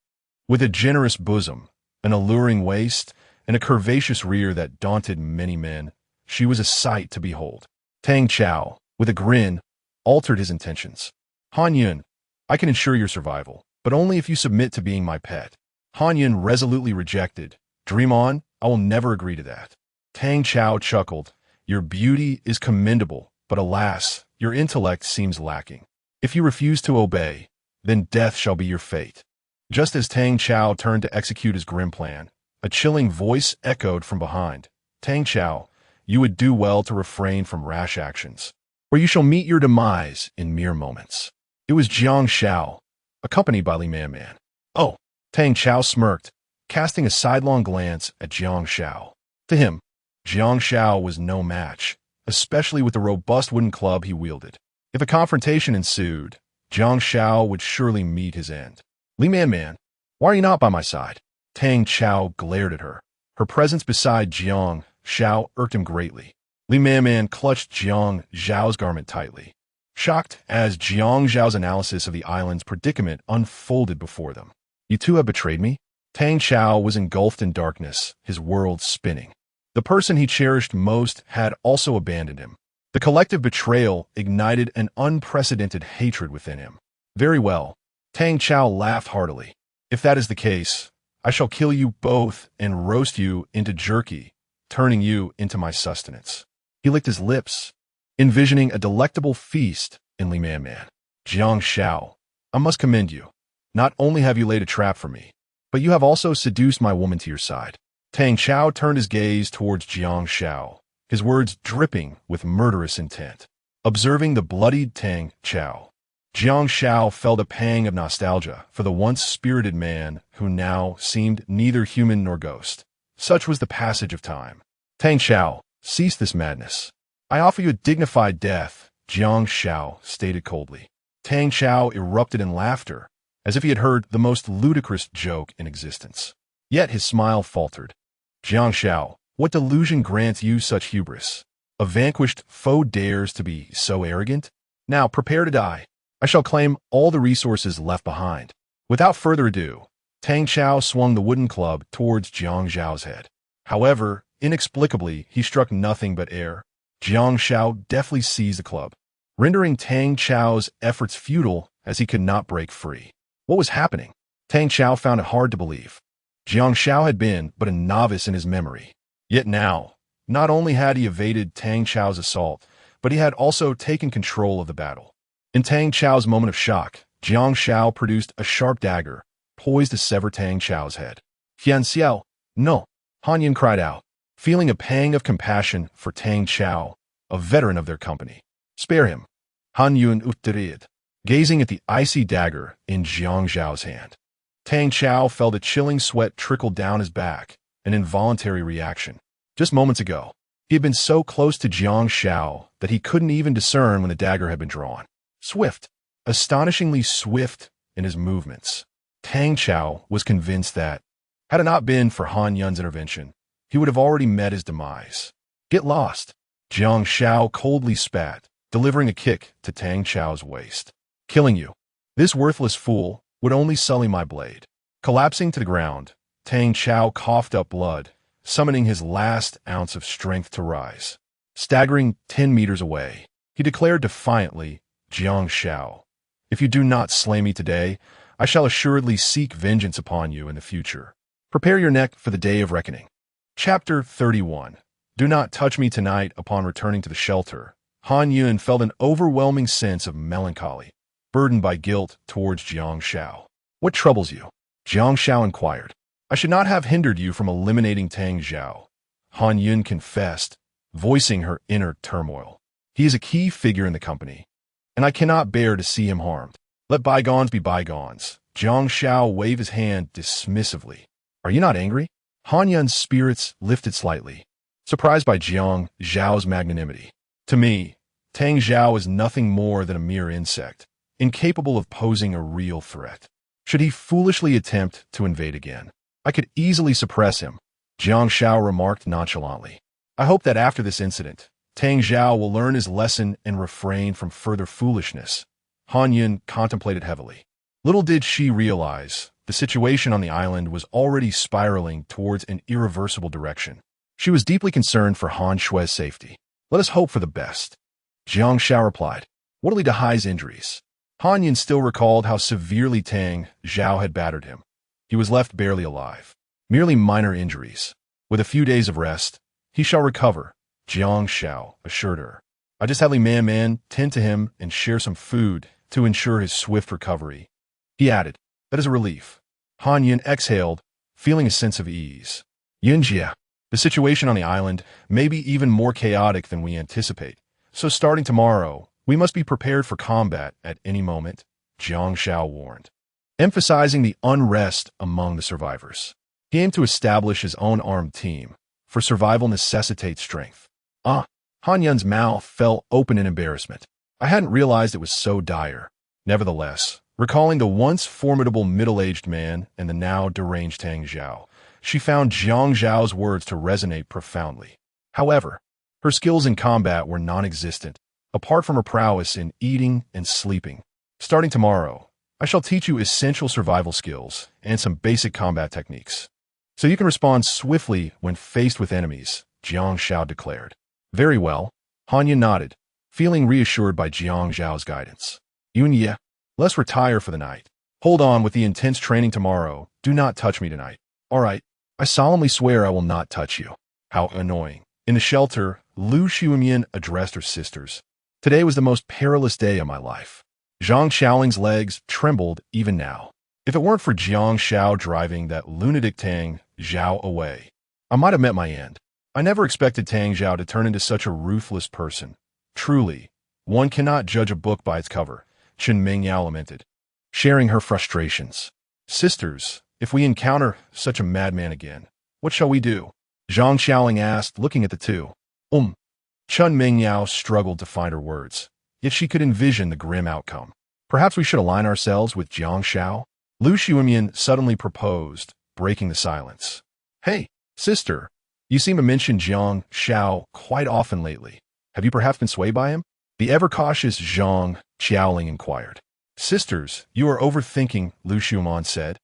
With a generous bosom, an alluring waist, and a curvaceous rear that daunted many men, she was a sight to behold. Tang Xiao, with a grin, altered his intentions. Han Yun, I can ensure your survival, but only if you submit to being my pet. Han Yun resolutely rejected. Dream on, I will never agree to that. Tang Xiao chuckled. Your beauty is commendable, but alas, your intellect seems lacking. If you refuse to obey, then death shall be your fate. Just as Tang Xiao turned to execute his grim plan, a chilling voice echoed from behind. Tang Xiao, you would do well to refrain from rash actions, or you shall meet your demise in mere moments. It was Jiang Xiao, accompanied by Li Man Man. Oh, Tang Xiao smirked, casting a sidelong glance at Jiang Xiao. To him, Jiang Xiao was no match, especially with the robust wooden club he wielded. If a confrontation ensued, Jiang Xiao would surely meet his end. Li Man Man, why are you not by my side? Tang Xiao glared at her. Her presence beside Jiang Xiao irked him greatly. Li Man Man clutched Jiang Xiao's garment tightly, shocked as Jiang Xiao's analysis of the island's predicament unfolded before them. You two have betrayed me? Tang Xiao was engulfed in darkness, his world spinning. The person he cherished most had also abandoned him. The collective betrayal ignited an unprecedented hatred within him. Very well. Tang Xiao laughed heartily. If that is the case, I shall kill you both and roast you into jerky, turning you into my sustenance. He licked his lips, envisioning a delectable feast in Li Man Man. Jiang Xiao, I must commend you. Not only have you laid a trap for me, but you have also seduced my woman to your side. Tang Xiao turned his gaze towards Jiang Xiao, his words dripping with murderous intent. Observing the bloodied Tang Xiao, Jiang Xiao felt a pang of nostalgia for the once spirited man who now seemed neither human nor ghost. Such was the passage of time. Tang Xiao, cease this madness. I offer you a dignified death, Jiang Xiao stated coldly. Tang Xiao erupted in laughter, as if he had heard the most ludicrous joke in existence. Yet his smile faltered. Jiang Xiao, what delusion grants you such hubris? A vanquished foe dares to be so arrogant? Now prepare to die. I shall claim all the resources left behind. Without further ado, Tang Xiao swung the wooden club towards Jiang Xiao's head. However, inexplicably, he struck nothing but air. Jiang Xiao deftly seized the club, rendering Tang Xiao's efforts futile as he could not break free. What was happening? Tang Xiao found it hard to believe. Jiang Xiao had been but a novice in his memory. Yet now, not only had he evaded Tang Xiao's assault, but he had also taken control of the battle. In Tang Xiao's moment of shock, Jiang Xiao produced a sharp dagger, poised to sever Tang Xiao's head. Jiang Xiao, no! Han Yun cried out, feeling a pang of compassion for Tang Xiao, a veteran of their company. Spare him. Han Yun uttered, gazing at the icy dagger in Jiang Xiao's hand. Tang Xiao felt a chilling sweat trickle down his back, an involuntary reaction. Just moments ago, he had been so close to Jiang Xiao that he couldn't even discern when the dagger had been drawn. Swift, astonishingly swift in his movements. Tang Xiao was convinced that, had it not been for Han Yun's intervention, he would have already met his demise. Get lost. Jiang Xiao coldly spat, delivering a kick to Tang Xiao's waist. Killing you. This worthless fool would only sully my blade. Collapsing to the ground, Tang Xiao coughed up blood, summoning his last ounce of strength to rise. Staggering 10 meters away, he declared defiantly, Jiang Xiao, if you do not slay me today, I shall assuredly seek vengeance upon you in the future. Prepare your neck for the day of reckoning. Chapter 31. Do not touch me tonight. Upon returning to the shelter, Han Yun felt an overwhelming sense of melancholy, burdened by guilt towards Jiang Xiao. What troubles you? Jiang Xiao inquired. I should not have hindered you from eliminating Tang Xiao, Han Yun confessed, voicing her inner turmoil. He is a key figure in the company, and I cannot bear to see him harmed. Let bygones be bygones. Jiang Xiao waved his hand dismissively. Are you not angry? Han Yun's spirits lifted slightly, surprised by Jiang Xiao's magnanimity. To me, Tang Xiao is nothing more than a mere insect, incapable of posing a real threat. Should he foolishly attempt to invade again, I could easily suppress him, Jiang Xiao remarked nonchalantly. I hope that after this incident, Tang Xiao will learn his lesson and refrain from further foolishness. Han Yun contemplated heavily. Little did she realize, the situation on the island was already spiraling towards an irreversible direction. She was deeply concerned for Han Shui's safety. Let us hope for the best. Jiang Xiao replied. What'll lead to Hai's injuries? Han Yin still recalled how severely Tang Xiao had battered him. He was left barely alive. Merely minor injuries. With a few days of rest, he shall recover, Jiang Xiao assured her. I just have Li Man tend to him and share some food to ensure his swift recovery. He added, that is a relief. Han Yin exhaled, feeling a sense of ease. Yinjia, the situation on the island may be even more chaotic than we anticipate, so starting tomorrow, we must be prepared for combat at any moment, Jiang Xiao warned, emphasizing the unrest among the survivors. He aimed to establish his own armed team, for survival necessitates strength. Han Yun's mouth fell open in embarrassment. I hadn't realized it was so dire. Nevertheless, recalling the once formidable middle-aged man and the now deranged Tang Xiao, she found Jiang Xiao's words to resonate profoundly. However, her skills in combat were non-existent, apart from her prowess in eating and sleeping. Starting tomorrow, I shall teach you essential survival skills and some basic combat techniques, so you can respond swiftly when faced with enemies, Jiang Xiao declared. Very well, Han Yin nodded, feeling reassured by Jiang Xiao's guidance. Yunye, let's retire for the night. Hold on with the intense training tomorrow. Do not touch me tonight. All right, I solemnly swear I will not touch you. How annoying. In the shelter, Lu Xiumian addressed her sisters. Today was the most perilous day of my life. Zhang Xiaoling's legs trembled even now. If it weren't for Jiang Xiao driving that lunatic Tang Xiao away, I might have met my end. I never expected Tang Xiao to turn into such a ruthless person. Truly, one cannot judge a book by its cover, Chen Mingyao lamented, sharing her frustrations. Sisters, if we encounter such a madman again, what shall we do? Zhang Xiaoling asked, looking at the two. Chen Mingyao struggled to find her words, yet she could envision the grim outcome. Perhaps we should align ourselves with Jiang Xiao? Lu Xiumian suddenly proposed, breaking the silence. Hey, sister, you seem to mention Jiang Xiao quite often lately. Have you perhaps been swayed by him? The ever-cautious Zhang Xiaoling inquired. Sisters, you are overthinking, Lu Xiuman said,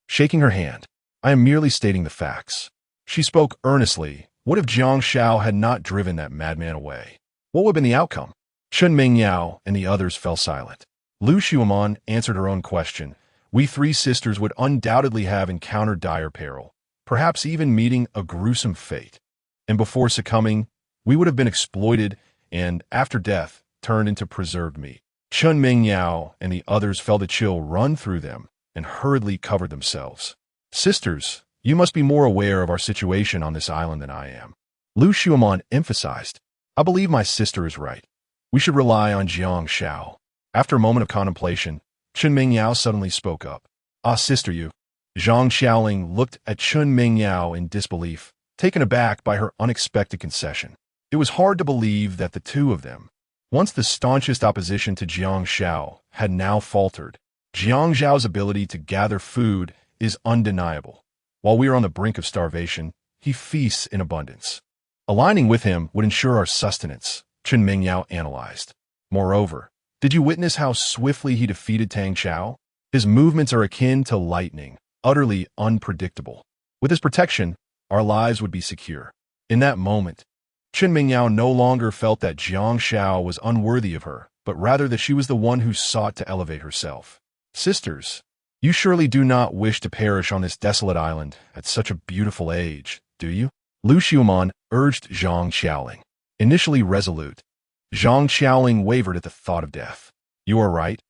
shaking her hand. I am merely stating the facts. She spoke earnestly. What if Jiang Xiao had not driven that madman away? What would have been the outcome? Chen Mingyao and the others fell silent. Lu Xiuman answered her own question. We three sisters would undoubtedly have encountered dire peril, perhaps even meeting a gruesome fate. And before succumbing, we would have been exploited and, after death, turned into preserved meat. Chen Mingyao and the others felt a chill run through them and hurriedly covered themselves. Sisters, you must be more aware of our situation on this island than I am. Lu Xiuman emphasized. I believe my sister is right. We should rely on Jiang Xiao. After a moment of contemplation, Chen Mingyao suddenly spoke up. Sister, you. Zhang Xiaoling looked at Chen Mingyao in disbelief, taken aback by her unexpected concession. It was hard to believe that the two of them, once the staunchest opposition to Jiang Xiao, had now faltered. Jiang Xiao's ability to gather food is undeniable. While we are on the brink of starvation, he feasts in abundance. Aligning with him would ensure our sustenance, Chen Mingyao analyzed. Moreover, did you witness how swiftly he defeated Tang Xiao? His movements are akin to lightning, utterly unpredictable. With his protection, our lives would be secure. In that moment, Chen Mingyao no longer felt that Jiang Xiao was unworthy of her, but rather that she was the one who sought to elevate herself. Sisters, you surely do not wish to perish on this desolate island at such a beautiful age, do you? Lu Xiuman urged Zhang Xiaoling. Initially resolute, Zhang Xiaoling wavered at the thought of death. You are right.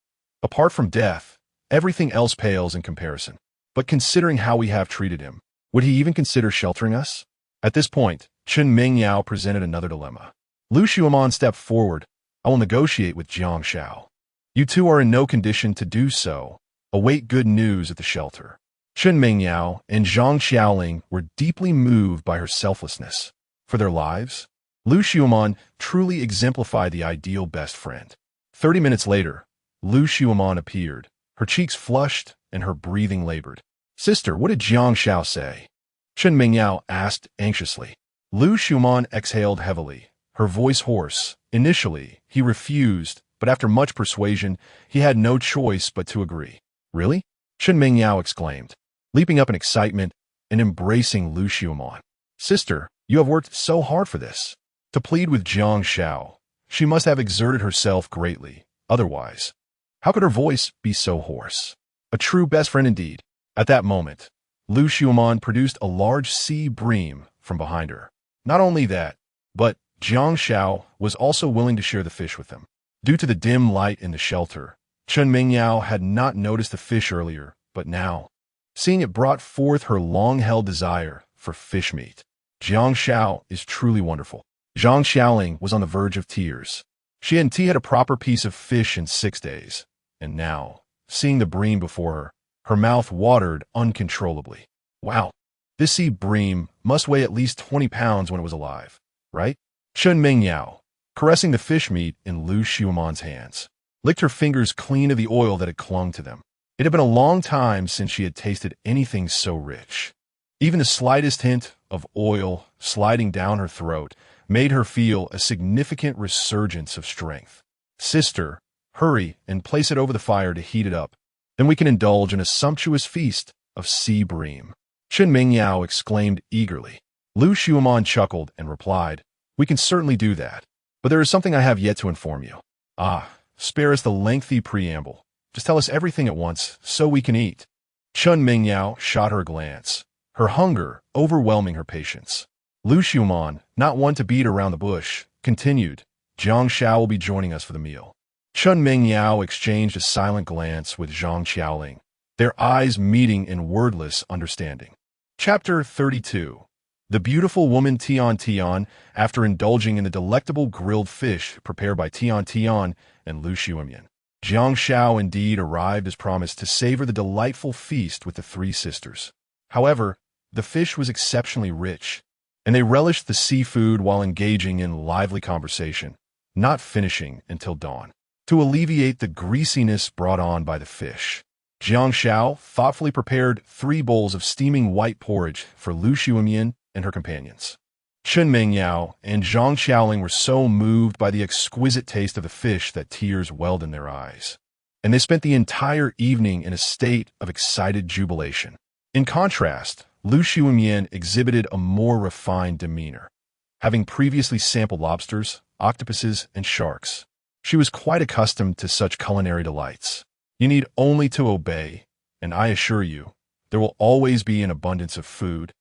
Apart from death, everything else pales in comparison. But considering how we have treated him, would he even consider sheltering us? At this point, Chen Mingyao presented another dilemma. Lu Xiuman stepped forward. I will negotiate with Jiang Xiao. You two are in no condition to do so. Await good news at the shelter. Chen Mingyao and Zhang Xiaoling were deeply moved by her selflessness. For their lives, Lu Xiuman truly exemplified the ideal best friend. 30 minutes later, Lu Xiuman appeared, her cheeks flushed and her breathing labored. Sister, what did Jiang Xiao say? Chen Mingyao asked anxiously. Lu Xiuman exhaled heavily, her voice hoarse. Initially, he refused, but after much persuasion, he had no choice but to agree. Really? Chen Mingyao exclaimed, leaping up in excitement and embracing Lu Xiuman. Sister, you have worked so hard for this. To plead with Jiang Xiao, She must have exerted herself greatly. Otherwise, how could her voice be so hoarse? A true best friend indeed. At that moment, Lu Xiaoman produced a large sea bream from behind her. Not only that, but Jiang Xiao was also willing to share the fish with them. Due to the dim light in the shelter, Chen Mingyao had not noticed the fish earlier, but now, seeing it brought forth her long-held desire for fish meat. Jiang Xiao is truly wonderful. Zhang Xiaoling was on the verge of tears. She hadn't had a proper piece of fish in 6 days, and now, seeing the bream before her, her mouth watered uncontrollably. Wow, this sea bream must weigh at least 20 pounds when it was alive, right? Chen Mingyao, caressing the fish meat in Lu Xiaoman's hands, licked her fingers clean of the oil that had clung to them. It had been a long time since she had tasted anything so rich. Even the slightest hint of oil sliding down her throat made her feel a significant resurgence of strength. Sister, hurry and place it over the fire to heat it up. Then we can indulge in a sumptuous feast of sea bream. Chen Mingyao exclaimed eagerly. Lu Xiaoman chuckled and replied, "We can certainly do that, but there is something I have yet to inform you." "Ah, spare us the lengthy preamble. Just tell us everything at once, so we can eat." Chen Mingyao shot her a glance, her hunger overwhelming her patience. Lu Xiaoman, not one to beat around the bush, continued, "Jiang Xiao will be joining us for the meal." Chen Mingyao exchanged a silent glance with Zhang Xiaoling, their eyes meeting in wordless understanding. Chapter 32. The beautiful woman Tian Tian, after indulging in the delectable grilled fish prepared by Tian Tian and Lu Xiaomian. Jiang Xiao indeed arrived as promised to savor the delightful feast with the three sisters. However, the fish was exceptionally rich, and they relished the seafood while engaging in lively conversation, not finishing until dawn. To alleviate the greasiness brought on by the fish, Jiang Xiao thoughtfully prepared 3 bowls of steaming white porridge for Lu Xiaomian and her companions. Chen Mingyao and Zhang Xiaoling were so moved by the exquisite taste of the fish that tears welled in their eyes, and they spent the entire evening in a state of excited jubilation. In contrast, Lu Xiaomian exhibited a more refined demeanor. Having previously sampled lobsters, octopuses, and sharks, she was quite accustomed to such culinary delights. You need only to obey, and I assure you, there will always be an abundance of food,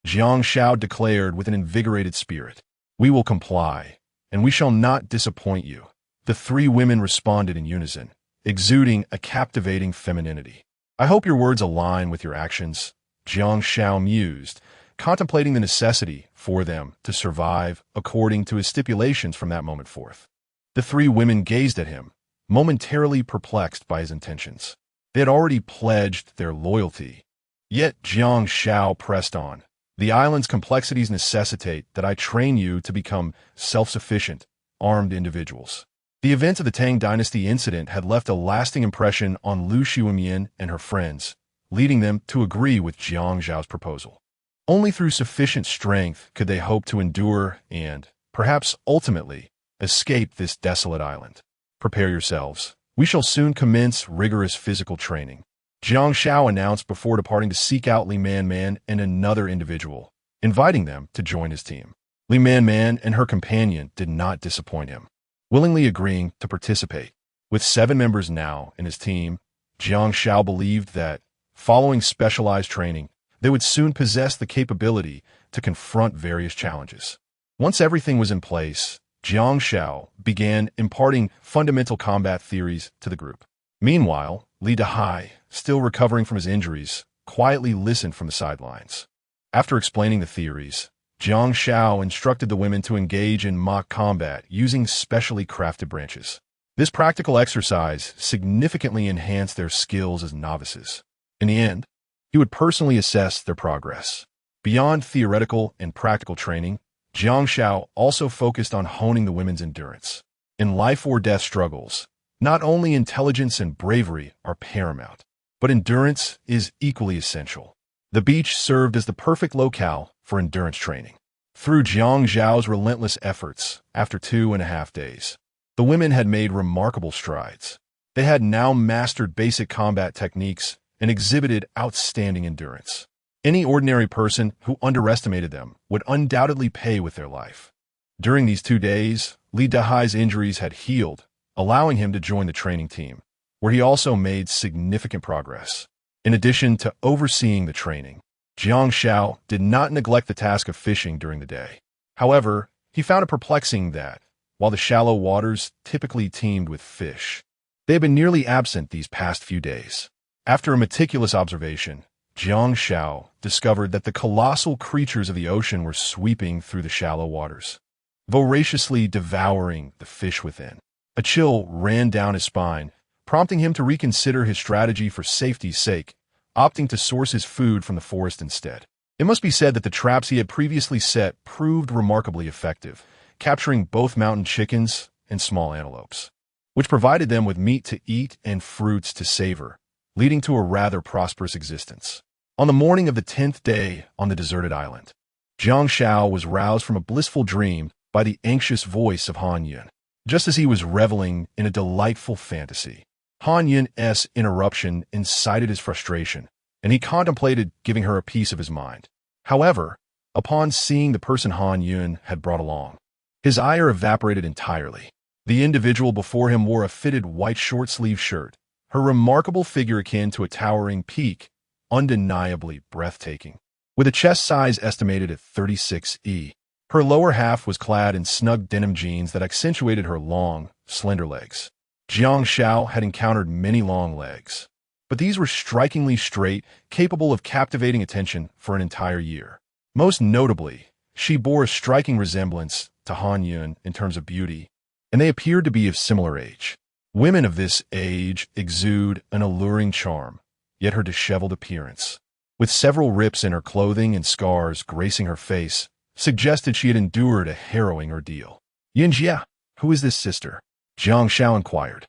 Jiang Xiao declared with an invigorated spirit. "We will comply, and we shall not disappoint you." The 3 women responded in unison, exuding a captivating femininity. "I hope your words align with your actions," Jiang Xiao mused, contemplating the necessity for them to survive according to his stipulations from that moment forth. The 3 women gazed at him, momentarily perplexed by his intentions. They had already pledged their loyalty. Yet Jiang Xiao pressed on. "The island's complexities necessitate that I train you to become self-sufficient, armed individuals." The events of the Tang Dynasty incident had left a lasting impression on Lu Xiaomian and her friends, leading them to agree with Jiang Zhao's proposal. Only through sufficient strength could they hope to endure and, perhaps ultimately, escape this desolate island. "Prepare yourselves. We shall soon commence rigorous physical training," Jiang Xiao announced before departing to seek out Li Man and another individual, inviting them to join his team. Li Man and her companion did not disappoint him, willingly agreeing to participate. With 7 members now in his team, Jiang Xiao believed that, following specialized training, they would soon possess the capability to confront various challenges. Once everything was in place, Jiang Xiao began imparting fundamental combat theories to the group. Meanwhile, Li Dahai, still recovering from his injuries, quietly listened from the sidelines. After explaining the theories, Jiang Xiao instructed the women to engage in mock combat using specially crafted branches. This practical exercise significantly enhanced their skills as novices. In the end, he would personally assess their progress. Beyond theoretical and practical training, Jiang Xiao also focused on honing the women's endurance. In life-or-death struggles, not only intelligence and bravery are paramount, but endurance is equally essential. The beach served as the perfect locale for endurance training. Through Jiang Zhao's relentless efforts, after 2.5 days, the women had made remarkable strides. They had now mastered basic combat techniques and exhibited outstanding endurance. Any ordinary person who underestimated them would undoubtedly pay with their life. During these 2 days, Li Dahai's injuries had healed, allowing him to join the training team, where he also made significant progress. In addition to overseeing the training, Jiang Xiao did not neglect the task of fishing during the day. However, he found it perplexing that, while the shallow waters typically teemed with fish, they had been nearly absent these past few days. After a meticulous observation, Jiang Xiao discovered that the colossal creatures of the ocean were sweeping through the shallow waters, voraciously devouring the fish within. A chill ran down his spine, prompting him to reconsider his strategy for safety's sake, opting to source his food from the forest instead. It must be said that the traps he had previously set proved remarkably effective, capturing both mountain chickens and small antelopes, which provided them with meat to eat and fruits to savor, leading to a rather prosperous existence. On the morning of the 10th day on the deserted island, Jiang Xiao was roused from a blissful dream by the anxious voice of Han Yun. Just as he was reveling in a delightful fantasy, Han Yun's interruption incited his frustration, and he contemplated giving her a piece of his mind. However, upon seeing the person Han Yun had brought along, his ire evaporated entirely. The individual before him wore a fitted white short-sleeved shirt, her remarkable figure akin to a towering peak, undeniably breathtaking. With a chest size estimated at 36E, her lower half was clad in snug denim jeans that accentuated her long, slender legs. Jiang Xiao had encountered many long legs, but these were strikingly straight, capable of captivating attention for an entire year. Most notably, she bore a striking resemblance to Han Yun in terms of beauty, and they appeared to be of similar age. Women of this age exude an alluring charm, yet her disheveled appearance, with several rips in her clothing and scars gracing her face, suggested she had endured a harrowing ordeal. "Yinjia, who is this sister?" Jiang Xiao inquired.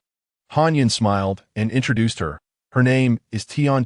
Han Yun smiled and introduced her. "Her name is Tian,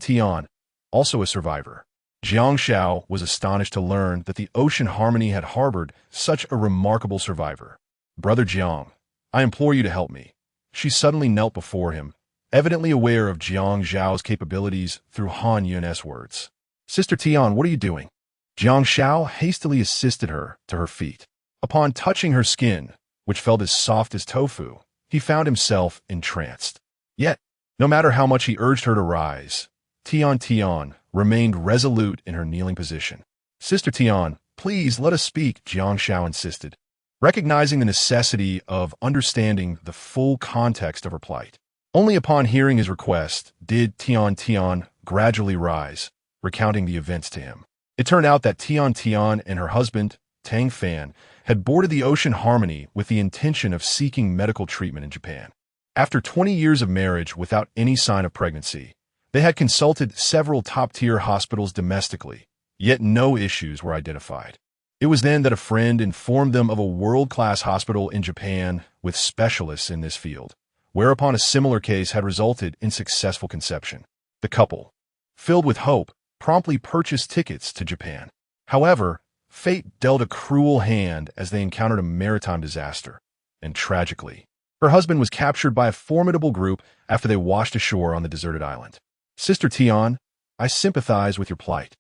also a survivor." Jiang Xiao was astonished to learn that the Ocean Harmony had harbored such a remarkable survivor. "Brother Jiang, I implore you to help me." She suddenly knelt before him, evidently aware of Jiang Xiao's capabilities through Han Yun's words. "Sister Tian, what are you doing?" Jiang Xiao hastily assisted her to her feet. Upon touching her skin, which felt as soft as tofu, he found himself entranced. Yet, no matter how much he urged her to rise, Tian remained resolute in her kneeling position. "Sister Tian, please let us speak," Jiang Xiao insisted, recognizing the necessity of understanding the full context of her plight. Only upon hearing his request did Tian gradually rise, recounting the events to him. It turned out that Tian and her husband, Tang Fan, had boarded the Ocean Harmony with the intention of seeking medical treatment in Japan. After 20 years of marriage without any sign of pregnancy, they had consulted several top-tier hospitals domestically, yet no issues were identified. It was then that a friend informed them of a world-class hospital in Japan with specialists in this field, whereupon a similar case had resulted in successful conception. The couple, filled with hope, promptly purchased tickets to Japan. However, fate dealt a cruel hand as they encountered a maritime disaster, and tragically, her husband was captured by a formidable group after they washed ashore on the deserted island. "Sister Tian, I sympathize with your plight,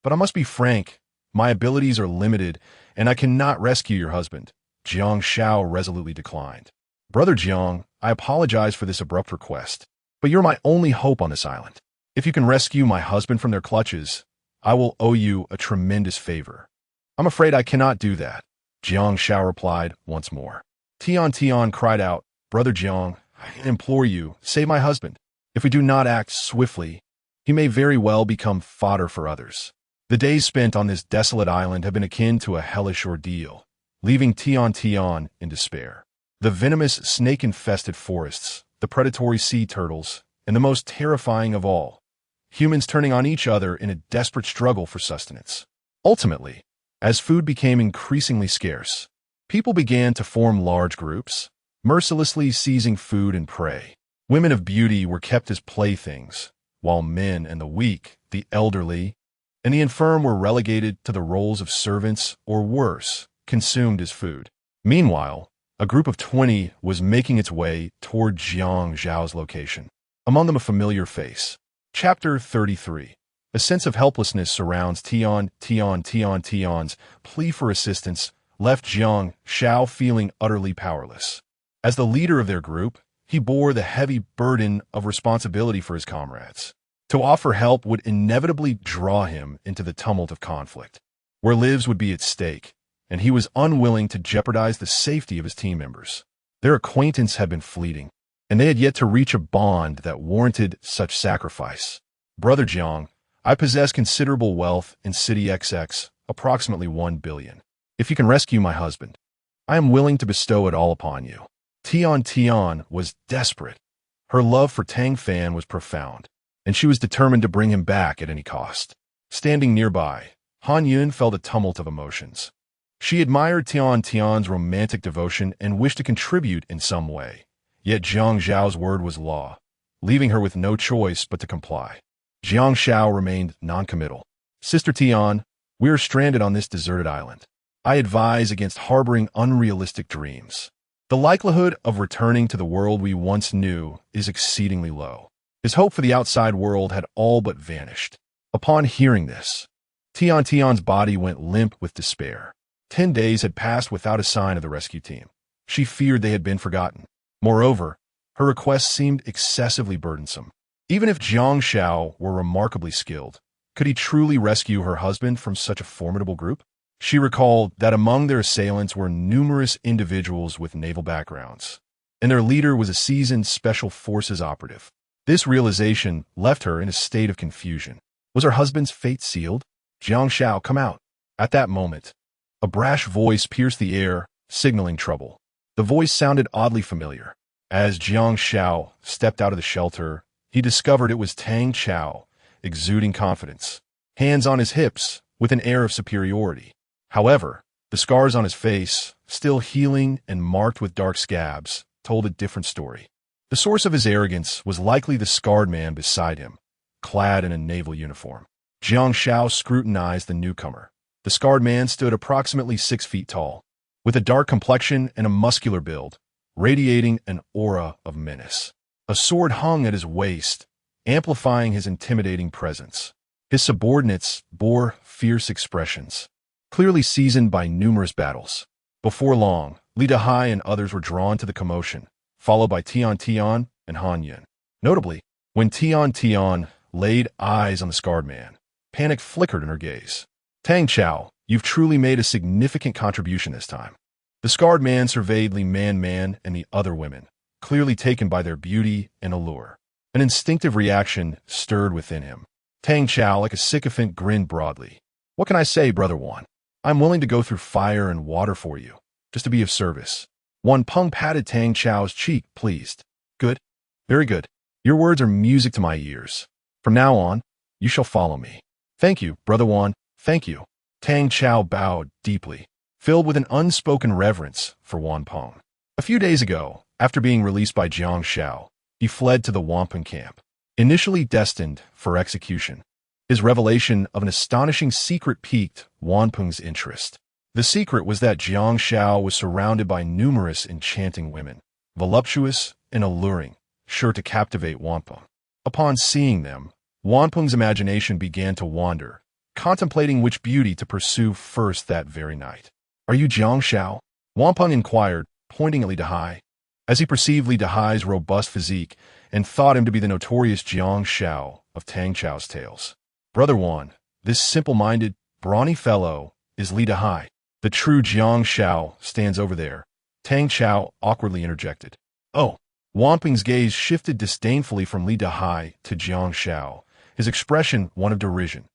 but I must be frank, my abilities are limited, and I cannot rescue your husband," Jiang Xiao resolutely declined. "Brother Jiang, I apologize for this abrupt request, but you're my only hope on this island. If you can rescue my husband from their clutches, I will owe you a tremendous favor." "I'm afraid I cannot do that," Jiang Xiao replied once more. Tian cried out, "Brother Jiang, I implore you, save my husband. If we do not act swiftly, he may very well become fodder for others." The days spent on this desolate island have been akin to a hellish ordeal, leaving Tian in despair. The venomous snake-infested forests, the predatory sea turtles, and the most terrifying of all, humans turning on each other in a desperate struggle for sustenance. Ultimately, as food became increasingly scarce, people began to form large groups, mercilessly seizing food and prey. Women of beauty were kept as playthings, while men and the weak, the elderly, and the infirm were relegated to the roles of servants or worse, consumed as food. Meanwhile, a group of 20 was making its way toward Jiang Xiao's location. Among them a familiar face. Chapter 33. A sense of helplessness surrounds Tian's plea for assistance, left Jiang Xiao feeling utterly powerless. As the leader of their group, he bore the heavy burden of responsibility for his comrades. To offer help would inevitably draw him into the tumult of conflict, where lives would be at stake, and he was unwilling to jeopardize the safety of his team members. Their acquaintance had been fleeting, and they had yet to reach a bond that warranted such sacrifice. Brother Jiang, I possess considerable wealth in City XX, approximately 1 billion. If you can rescue my husband, I am willing to bestow it all upon you. Tian was desperate. Her love for Tang Fan was profound, and she was determined to bring him back at any cost. Standing nearby, Han Yun felt a tumult of emotions. She admired Tian's romantic devotion and wished to contribute in some way. Yet Jiang Xiao's word was law, leaving her with no choice but to comply. Jiang Xiao remained noncommittal. Sister Tian, we are stranded on this deserted island. I advise against harboring unrealistic dreams. The likelihood of returning to the world we once knew is exceedingly low. His hope for the outside world had all but vanished. Upon hearing this, Tian's body went limp with despair. 10 days had passed without a sign of the rescue team. She feared they had been forgotten. Moreover, her request seemed excessively burdensome. Even if Jiang Xiao were remarkably skilled, could he truly rescue her husband from such a formidable group? She recalled that among their assailants were numerous individuals with naval backgrounds, and their leader was a seasoned special forces operative. This realization left her in a state of confusion. Was her husband's fate sealed? Jiang Xiao, come out. At that moment, a brash voice pierced the air, signaling trouble. The voice sounded oddly familiar. As Jiang Xiao stepped out of the shelter, he discovered it was Tang Chao, exuding confidence, hands on his hips, with an air of superiority. However, the scars on his face, still healing and marked with dark scabs, told a different story. The source of his arrogance was likely the scarred man beside him, clad in a naval uniform. Jiang Xiao scrutinized the newcomer. The scarred man stood approximately 6 feet tall, with a dark complexion and a muscular build, radiating an aura of menace. A sword hung at his waist, amplifying his intimidating presence. His subordinates bore fierce expressions, clearly seasoned by numerous battles. Before long, Li Dahai and others were drawn to the commotion, followed by Tian and Han Yun. Notably, when Tian laid eyes on the scarred man, panic flickered in her gaze. Tang Chao, you've truly made a significant contribution this time. The scarred man surveyed Li Man and the other women, clearly taken by their beauty and allure. An instinctive reaction stirred within him. Tang Chao, like a sycophant, grinned broadly. What can I say, Brother Wan? I'm willing to go through fire and water for you, just to be of service. Wan Peng patted Tang Chao's cheek, pleased. Good. Very good. Your words are music to my ears. From now on, you shall follow me. Thank you, Brother Wan, thank you. Tang Chao bowed deeply, filled with an unspoken reverence for Wan Peng. A few days ago, after being released by Jiang Xiao, he fled to the Wampum camp, initially destined for execution. His revelation of an astonishing secret piqued Wan Peng's interest. The secret was that Jiang Xiao was surrounded by numerous enchanting women, voluptuous and alluring, sure to captivate Wan Peng. Upon seeing them, Wan Peng's imagination began to wander, contemplating which beauty to pursue first that very night. Are you Jiang Xiao? Wan Peng inquired, pointing at Li Dahai. As he perceived Li Dahai's robust physique and thought him to be the notorious Jiang Xiao of Tang Chao's tales. Brother Wan, this simple-minded, brawny fellow is Li Dahai. The true Jiang Xiao stands over there. Tang Chao awkwardly interjected. Oh. Wan Peng's gaze shifted disdainfully from Li Dahai to Jiang Xiao, his expression one of derision.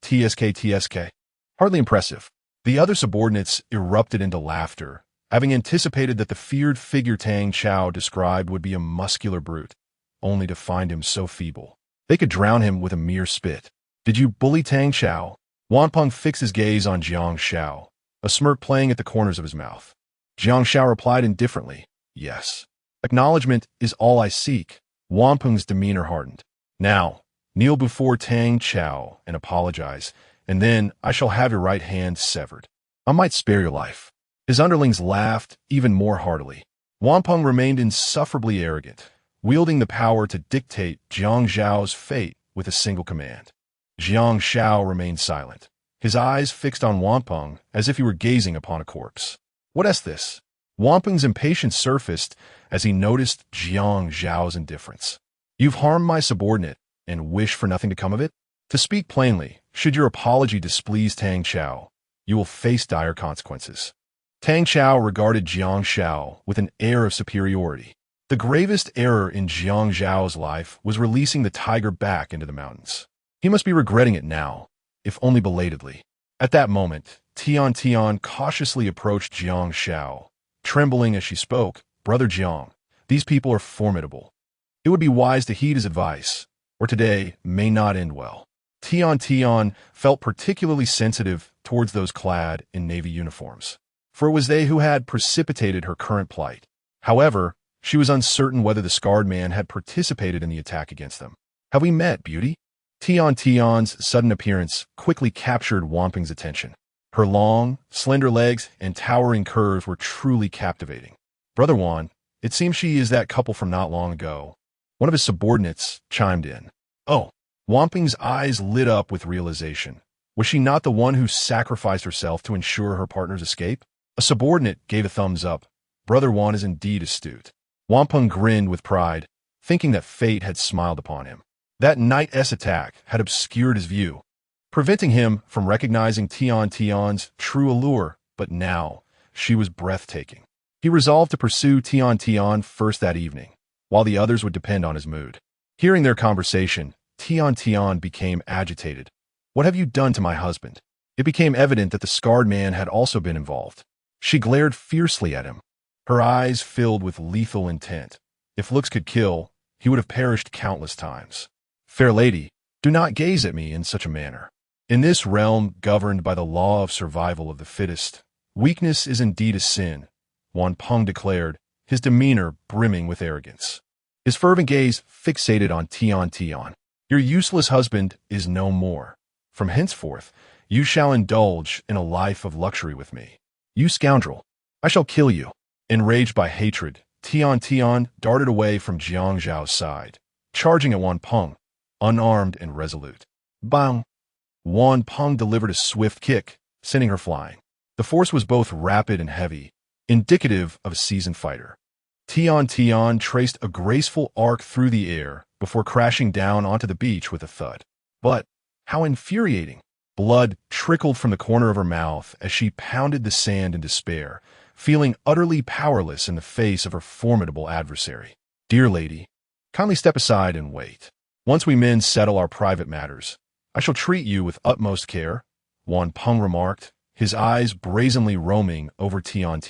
TSK. Hardly impressive. The other subordinates erupted into laughter, having anticipated that the feared figure Tang Chao described would be a muscular brute, only to find him so feeble. They could drown him with a mere spit. Did you bully Tang Chao? Wan Peng fixed his gaze on Jiang Xiao, a smirk playing at the corners of his mouth. Jiang Xiao replied indifferently, yes. Acknowledgement is all I seek. Wan Peng's demeanor hardened. Now, kneel before Tang Chao and apologize, and then I shall have your right hand severed. I might spare your life. His underlings laughed even more heartily. Wan Peng remained insufferably arrogant, wielding the power to dictate Jiang Xiao's fate with a single command. Jiang Xiao remained silent, his eyes fixed on Wampung as if he were gazing upon a corpse. "What is this?" Wampung's impatience surfaced as he noticed Jiang Xiao's indifference. "You've harmed my subordinate and wish for nothing to come of it? To speak plainly, should your apology displease Tang Qiao, you will face dire consequences." Tang Qiao regarded Jiang Xiao with an air of superiority. The gravest error in Jiang Xiao's life was releasing the tiger back into the mountains. He must be regretting it now, if only belatedly. At that moment, Tian cautiously approached Jiang Xiao, trembling as she spoke. "Brother Jiang, these people are formidable. It would be wise to heed his advice, or today may not end well." Tian felt particularly sensitive towards those clad in navy uniforms, for it was they who had precipitated her current plight. However, she was uncertain whether the scarred man had participated in the attack against them. "Have we met, beauty?" Tian's sudden appearance quickly captured Wamping's attention. Her long, slender legs and towering curves were truly captivating. "Brother Wan, it seems she is that couple from not long ago." One of his subordinates chimed in. "Oh." Wamping's eyes lit up with realization. Was she not the one who sacrificed herself to ensure her partner's escape? A subordinate gave a thumbs up. Brother Wan is indeed astute. Wampung grinned with pride, thinking that fate had smiled upon him. That Knight's attack had obscured his view, preventing him from recognizing Tian's true allure, but now she was breathtaking. He resolved to pursue Tian first that evening, while the others would depend on his mood. Hearing their conversation, Tian became agitated. "What have you done to my husband?" It became evident that the scarred man had also been involved. She glared fiercely at him, her eyes filled with lethal intent. If looks could kill, he would have perished countless times. "Fair lady, do not gaze at me in such a manner. In this realm governed by the law of survival of the fittest, weakness is indeed a sin," Wampung declared, his demeanor brimming with arrogance. His fervent gaze fixated on Tian. "Your useless husband is no more. From henceforth, you shall indulge in a life of luxury with me. You scoundrel, I shall kill you." Enraged by hatred, Tian darted away from Jiang Xiao's side, charging at Wampung, unarmed and resolute. Bang! Wampung delivered a swift kick, sending her flying. The force was both rapid and heavy, indicative of a seasoned fighter. Tian traced a graceful arc through the air before crashing down onto the beach with a thud. But how infuriating! Blood trickled from the corner of her mouth as she pounded the sand in despair, feeling utterly powerless in the face of her formidable adversary. "Dear lady, kindly step aside and wait. Once we men settle our private matters, I shall treat you with utmost care," Wampung remarked, his eyes brazenly roaming over Tian.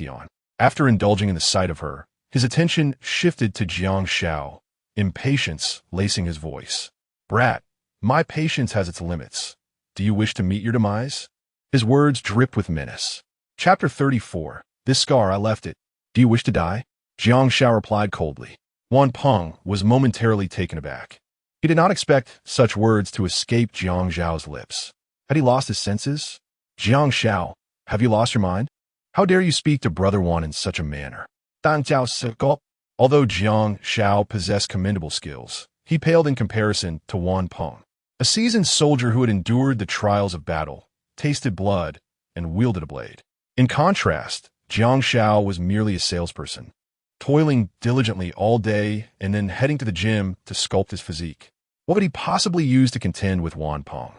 After indulging in the sight of her, his attention shifted to Jiang Xiao, impatience lacing his voice. "Brat, my patience has its limits. Do you wish to meet your demise?" His words dripped with menace. Chapter 34. "This scar, I left it. Do you wish to die?" Jiang Xiao replied coldly. Wampung was momentarily taken aback. He did not expect such words to escape Jiang Xiao's lips. Had he lost his senses? "Jiang Xiao, have you lost your mind? How dare you speak to Brother Wan in such a manner?" Although Jiang Xiao possessed commendable skills, he paled in comparison to Wampung, a seasoned soldier who had endured the trials of battle, tasted blood, and wielded a blade. In contrast, Jiang Xiao was merely a salesperson, toiling diligently all day and then heading to the gym to sculpt his physique. What could he possibly use to contend with Wampung?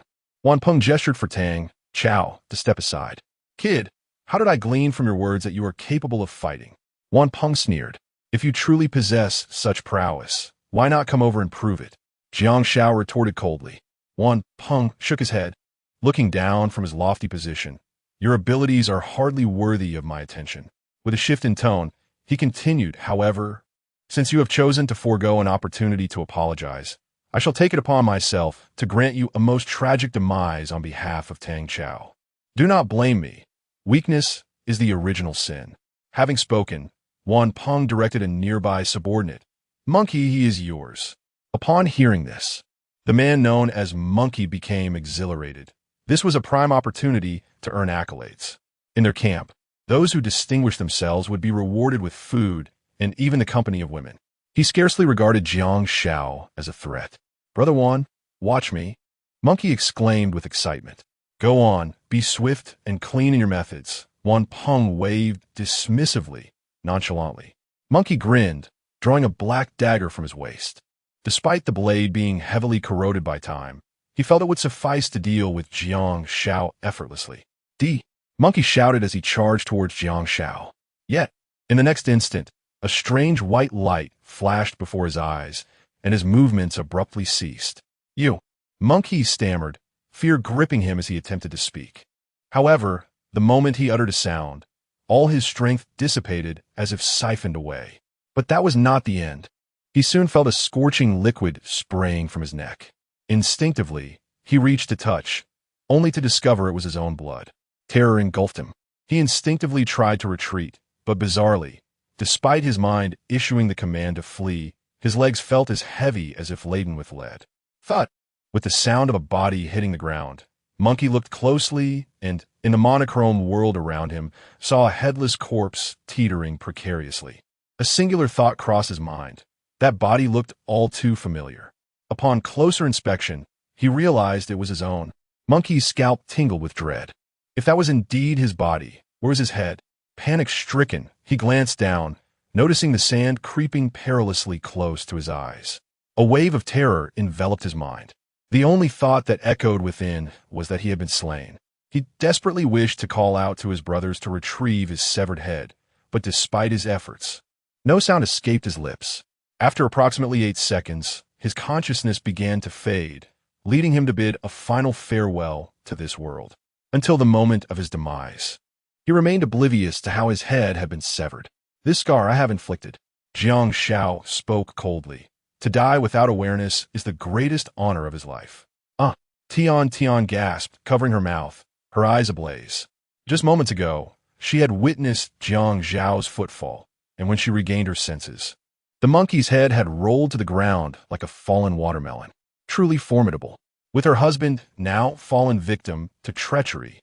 Wampung gestured for Tang Qiao to step aside. "Kid, how did I glean from your words that you are capable of fighting?" Wampung sneered. "If you truly possess such prowess, why not come over and prove it?" Jiang Xiao retorted coldly. Wampung shook his head, looking down from his lofty position. "Your abilities are hardly worthy of my attention." With a shift in tone, he continued, "However, since you have chosen to forego an opportunity to apologize, I shall take it upon myself to grant you a most tragic demise on behalf of Tang Qiao. Do not blame me. Weakness is the original sin." Having spoken, Wampung directed a nearby subordinate. "Monkey, he is yours." Upon hearing this, the man known as Monkey became exhilarated. This was a prime opportunity to earn accolades. In their camp, those who distinguished themselves would be rewarded with food and even the company of women. He scarcely regarded Jiang Xiao as a threat. "Brother Wan, watch me," Monkey exclaimed with excitement. "Go on, Be swift and clean in your methods, Wan Peng waved dismissively, nonchalantly. Monkey grinned, drawing a black dagger from his waist. Despite the blade being heavily corroded by time, he felt it would suffice to deal with Jiang Xiao effortlessly. Monkey shouted as he charged towards Jiang Xiao. Yet, in the next instant, a strange white light flashed before his eyes, and his movements abruptly ceased. You! Monkey stammered, fear gripping him as he attempted to speak. However, the moment he uttered a sound, all his strength dissipated as if siphoned away. But that was not the end. He soon felt a scorching liquid spraying from his neck. Instinctively, he reached to touch, only to discover it was his own blood. Terror engulfed him. He instinctively tried to retreat, but bizarrely, despite his mind issuing the command to flee, his legs felt as heavy as if laden with lead. Thud! With the sound of a body hitting the ground, Monkey looked closely and, in the monochrome world around him, saw a headless corpse teetering precariously. A singular thought crossed his mind. That body looked all too familiar. Upon closer inspection, he realized it was his own. Monkey's scalp tingled with dread. If that was indeed his body, where was his head? Panic-stricken, he glanced down, noticing the sand creeping perilously close to his eyes. A wave of terror enveloped his mind. The only thought that echoed within was that he had been slain. He desperately wished to call out to his brothers to retrieve his severed head, but despite his efforts, no sound escaped his lips. After approximately 8 seconds, his consciousness began to fade, leading him to bid a final farewell to this world. Until the moment of his demise, he remained oblivious to how his head had been severed. This scar I have inflicted, Jiang Xiao spoke coldly. To die without awareness is the greatest honor of his life. Tian gasped, covering her mouth, her eyes ablaze. Just moments ago, she had witnessed Jiang Xiao's footfall, and when she regained her senses, the monkey's head had rolled to the ground like a fallen watermelon. Truly formidable. With her husband now fallen victim to treachery,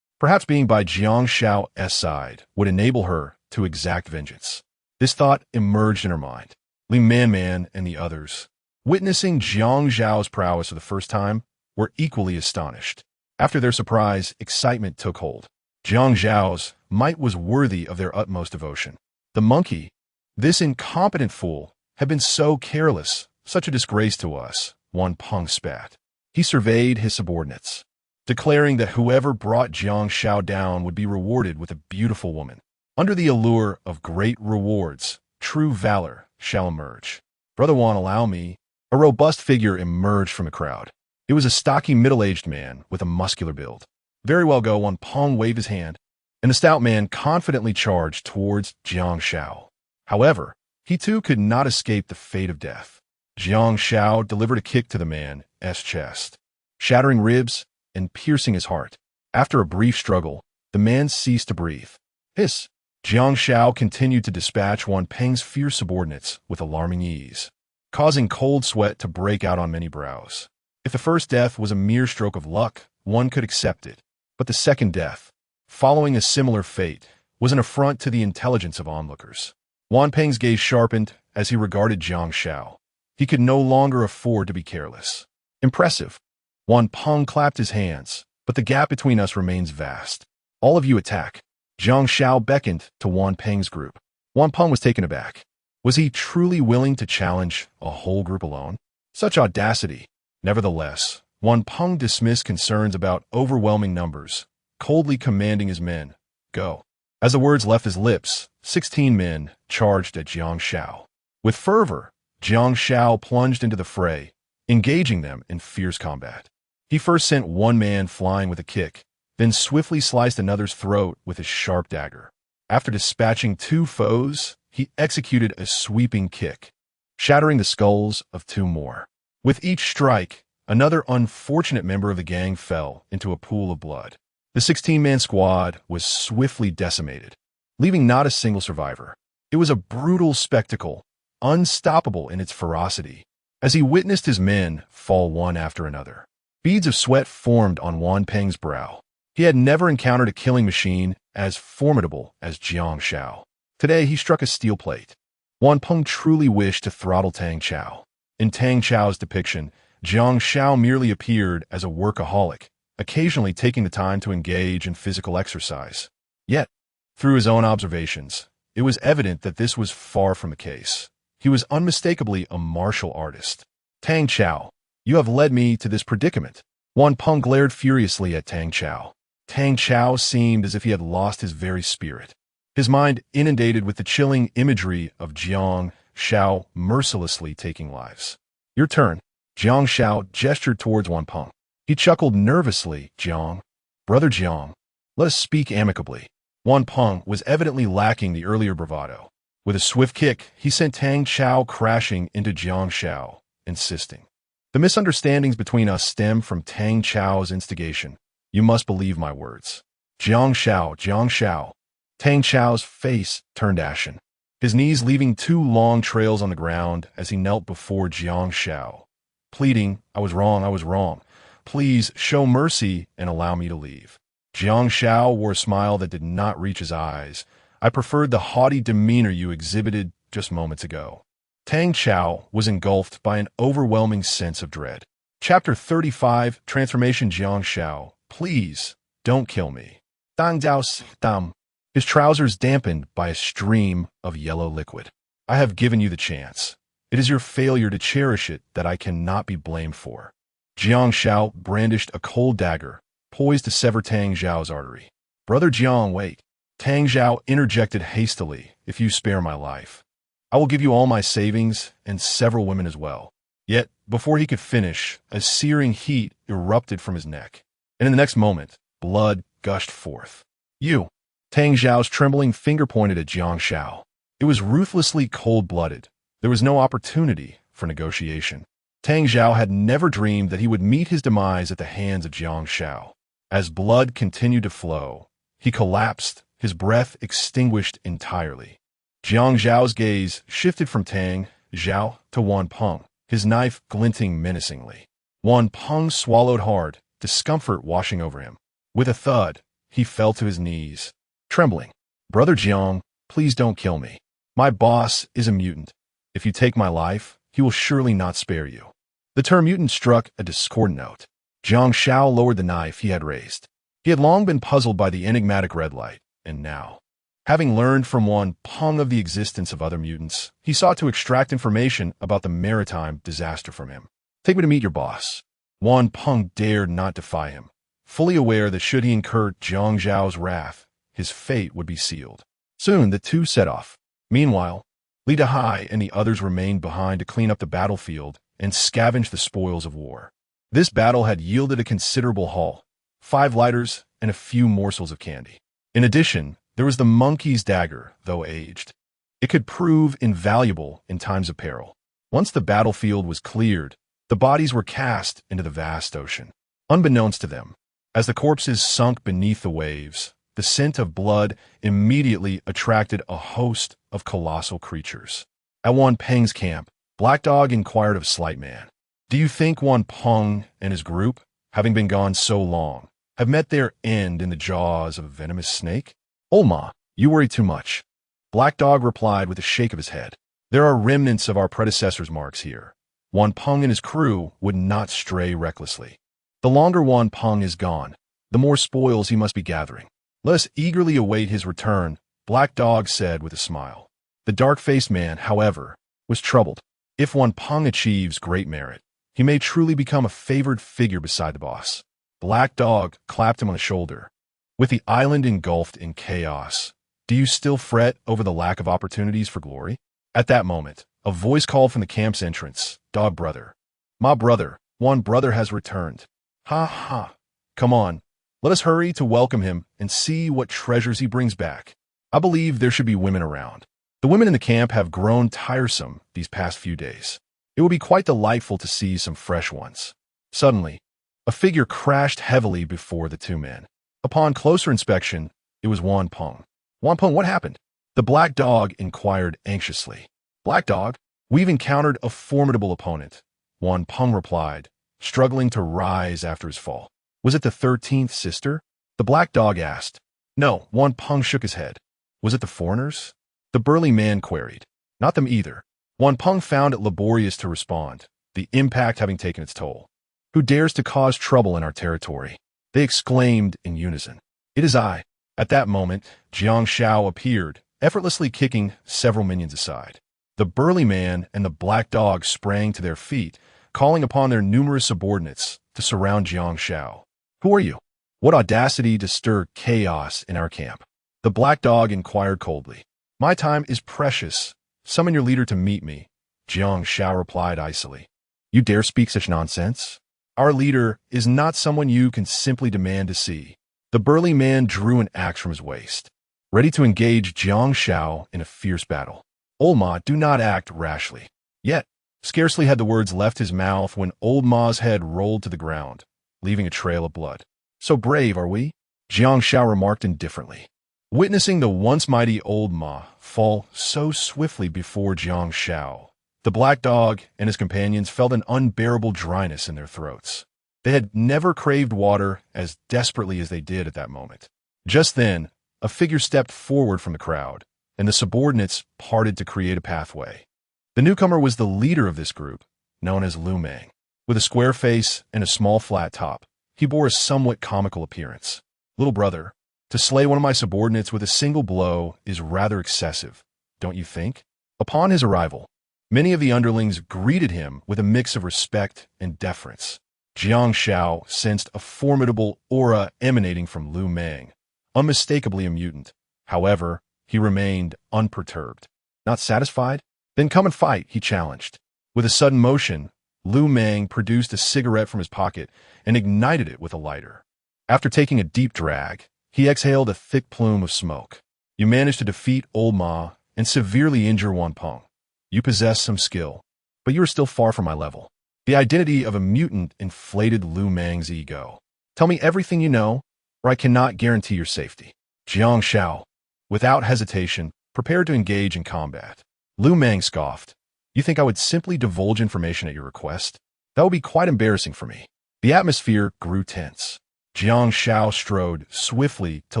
perhaps being by Jiang Xiao's side would enable her to exact vengeance. This thought emerged in her mind. Li Man and the others, witnessing Jiang Xiao's prowess for the first time, were equally astonished. After their surprise, excitement took hold. Jiang Xiao's might was worthy of their utmost devotion. The monkey, this incompetent fool, had been so careless, such a disgrace to us, Wan Peng spat. He surveyed his subordinates, declaring that whoever brought Jiang Xiao down would be rewarded with a beautiful woman. Under the allure of great rewards, true valor shall emerge. Brother Wan, allow me. A robust figure emerged from the crowd. It was a stocky middle-aged man with a muscular build. Very well, go, Wan Peng waved his hand, and the stout man confidently charged towards Jiang Xiao. However, he too could not escape the fate of death. Jiang Xiao delivered a kick to the man's chest, shattering ribs and piercing his heart. After a brief struggle, the man ceased to breathe. Hiss! Jiang Xiao continued to dispatch Wan Peng's fierce subordinates with alarming ease, causing cold sweat to break out on many brows. If the first death was a mere stroke of luck, one could accept it. But the second death, following a similar fate, was an affront to the intelligence of onlookers. Wan Peng's gaze sharpened as he regarded Jiang Xiao. He could no longer afford to be careless. Impressive. Wan Peng clapped his hands, but the gap between us remains vast. All of you attack. Jiang Xiao beckoned to Wan Peng's group. Wan Peng was taken aback. Was he truly willing to challenge a whole group alone? Such audacity. Nevertheless, Wan Peng dismissed concerns about overwhelming numbers, coldly commanding his men, go. As the words left his lips, 16 men charged at Jiang Xiao. With fervor, Jiang Xiao plunged into the fray, engaging them in fierce combat. He first sent one man flying with a kick, then swiftly sliced another's throat with his sharp dagger. After dispatching 2 foes, he executed a sweeping kick, shattering the skulls of 2 more. With each strike, another unfortunate member of the gang fell into a pool of blood. The 16-man squad was swiftly decimated, leaving not a single survivor. It was a brutal spectacle, unstoppable in its ferocity. As he witnessed his men fall one after another, beads of sweat formed on Wan Peng's brow. He had never encountered a killing machine as formidable as Jiang Xiao. Today he struck a steel plate. Wan Peng truly wished to throttle Tang Chao. In Tang Chao's depiction, Jiang Xiao merely appeared as a workaholic, occasionally taking the time to engage in physical exercise. Yet, through his own observations, it was evident that this was far from the case. He was unmistakably a martial artist. Tang Xiao, you have led me to this predicament. Wan Peng glared furiously at Tang Xiao. Tang Xiao seemed as if he had lost his very spirit. His mind inundated with the chilling imagery of Jiang Xiao mercilessly taking lives. Your turn. Jiang Xiao gestured towards Wan Peng. He chuckled nervously. Jiang. Brother Jiang. Let us speak amicably. Wan Peng was evidently lacking the earlier bravado. With a swift kick, he sent Tang Xiao crashing into Jiang Xiao, insisting. The misunderstandings between us stem from Tang Xiao's instigation. You must believe my words. Jiang Xiao, Jiang Xiao. Tang Xiao's face turned ashen, his knees leaving two long trails on the ground as he knelt before Jiang Xiao, pleading, I was wrong. Please show mercy and allow me to leave. Jiang Xiao wore a smile that did not reach his eyes. I preferred the haughty demeanor you exhibited just moments ago. Tang Xiao was engulfed by an overwhelming sense of dread. Chapter 35, Transformation. Jiang Xiao, please, don't kill me. Dang Jiao Dam. His trousers dampened by a stream of yellow liquid. I have given you the chance. It is your failure to cherish it that I cannot be blamed for. Jiang Xiao brandished a cold dagger, poised to sever Tang Xiao's artery. Brother Jiang, wait. Tang Xiao interjected hastily, if you spare my life, I will give you all my savings and several women as well. Yet, before he could finish, a searing heat erupted from his neck, and in the next moment, blood gushed forth. You! Tang Xiao's trembling finger pointed at Jiang Xiao. It was ruthlessly cold-blooded. There was no opportunity for negotiation. Tang Xiao had never dreamed that he would meet his demise at the hands of Jiang Xiao. As blood continued to flow, he collapsed, his breath extinguished entirely. Jiang Xiao's gaze shifted from Tang Xiao to Wan Peng, his knife glinting menacingly. Wan Peng swallowed hard, discomfort washing over him. With a thud, he fell to his knees, trembling. Brother Jiang, please don't kill me. My boss is a mutant. If you take my life, he will surely not spare you. The term mutant struck a discordant note. Jiang Xiao lowered the knife he had raised. He had long been puzzled by the enigmatic red light, and now, having learned from Wan Peng of the existence of other mutants, he sought to extract information about the maritime disaster from him. Take me to meet your boss. Wan Peng dared not defy him, fully aware that should he incur Jiang Xiao's wrath, his fate would be sealed. Soon the two set off. Meanwhile, Li Dahai and the others remained behind to clean up the battlefield and scavenge the spoils of war. This battle had yielded a considerable haul, 5 lighters and a few morsels of candy. In addition, there was the monkey's dagger, though aged. It could prove invaluable in times of peril. Once the battlefield was cleared, the bodies were cast into the vast ocean. Unbeknownst to them, as the corpses sunk beneath the waves, the scent of blood immediately attracted a host of colossal creatures. At Wan Peng's camp, Black Dog inquired of Slight Man, do you think Wan Peng and his group, having been gone so long, have met their end in the jaws of a venomous snake? Olma, you worry too much. Black Dog replied with a shake of his head. There are remnants of our predecessors' marks here. Wan Peng and his crew would not stray recklessly. The longer Wan Peng is gone, the more spoils he must be gathering. Let us eagerly await his return, Black Dog said with a smile. The dark-faced man, however, was troubled. If Wan Peng achieves great merit, he may truly become a favored figure beside the boss. Black Dog clapped him on the shoulder. With the island engulfed in chaos, do you still fret over the lack of opportunities for glory? At that moment, a voice called from the camp's entrance, Dog brother. My brother, Wan brother has returned. Ha ha. Come on, let us hurry to welcome him and see what treasures he brings back. I believe there should be women around. The women in the camp have grown tiresome these past few days. It will be quite delightful to see some fresh ones. Suddenly, a figure crashed heavily before the two men. Upon closer inspection, it was Wan Peng. Wan Peng, what happened? The Black Dog inquired anxiously. Black Dog, we've encountered a formidable opponent, Wan Peng replied, struggling to rise after his fall. Was it the 13th sister? The Black Dog asked. No, Wan Peng shook his head. Was it the foreigners? The burly man queried. Not them either. Wan Peng found it laborious to respond, the impact having taken its toll. Who dares to cause trouble in our territory? They exclaimed in unison. "It is I." At that moment, Jiang Xiao appeared, effortlessly kicking several minions aside. The burly man and the black dog sprang to their feet, calling upon their numerous subordinates to surround Jiang Xiao. "Who are you? What audacity to stir chaos in our camp?" The black dog inquired coldly. "My time is precious. Summon your leader to meet me," Jiang Xiao replied icily. "You dare speak such nonsense? Our leader is not someone you can simply demand to see." The burly man drew an axe from his waist, ready to engage Jiang Xiao in a fierce battle. "Old Ma, do not act rashly." Yet, scarcely had the words left his mouth when Old Ma's head rolled to the ground, leaving a trail of blood. "So brave, are we?" Jiang Xiao remarked indifferently. Witnessing the once mighty Old Ma fall so swiftly before Jiang Xiao, the black dog and his companions felt an unbearable dryness in their throats. They had never craved water as desperately as they did at that moment. Just then, a figure stepped forward from the crowd, and the subordinates parted to create a pathway. The newcomer was the leader of this group, known as Lu Meng. With a square face and a small flat top, he bore a somewhat comical appearance. "Little brother, to slay one of my subordinates with a single blow is rather excessive, don't you think?" Upon his arrival, many of the underlings greeted him with a mix of respect and deference. Jiang Xiao sensed a formidable aura emanating from Lu Meng, unmistakably a mutant. However, he remained unperturbed. "Not satisfied? Then come and fight," he challenged. With a sudden motion, Lu Meng produced a cigarette from his pocket and ignited it with a lighter. After taking a deep drag, he exhaled a thick plume of smoke. "You managed to defeat Old Ma and severely injure Wanpeng. You possess some skill, but you are still far from my level." The identity of a mutant inflated Lu Meng's ego. "Tell me everything you know, or I cannot guarantee your safety." Jiang Xiao, without hesitation, prepared to engage in combat. Lu Meng scoffed. "You think I would simply divulge information at your request? That would be quite embarrassing for me." The atmosphere grew tense. Jiang Xiao strode swiftly to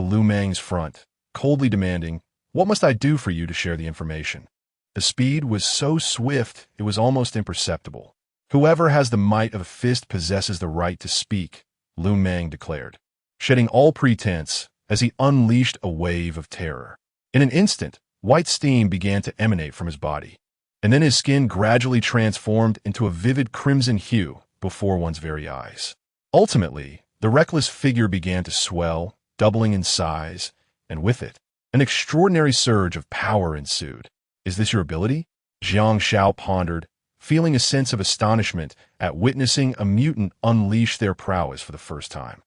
Lu Meng's front, coldly demanding, "What must I do for you to share the information?" The speed was so swift it was almost imperceptible. "Whoever has the might of a fist possesses the right to speak," Lu Meng declared, shedding all pretense as he unleashed a wave of terror. In an instant, white steam began to emanate from his body, and then his skin gradually transformed into a vivid crimson hue before one's very eyes. Ultimately, the reckless figure began to swell, doubling in size, and with it, an extraordinary surge of power ensued. "Is this your ability?" Jiang Xiao pondered, feeling a sense of astonishment at witnessing a mutant unleash their prowess for the first time.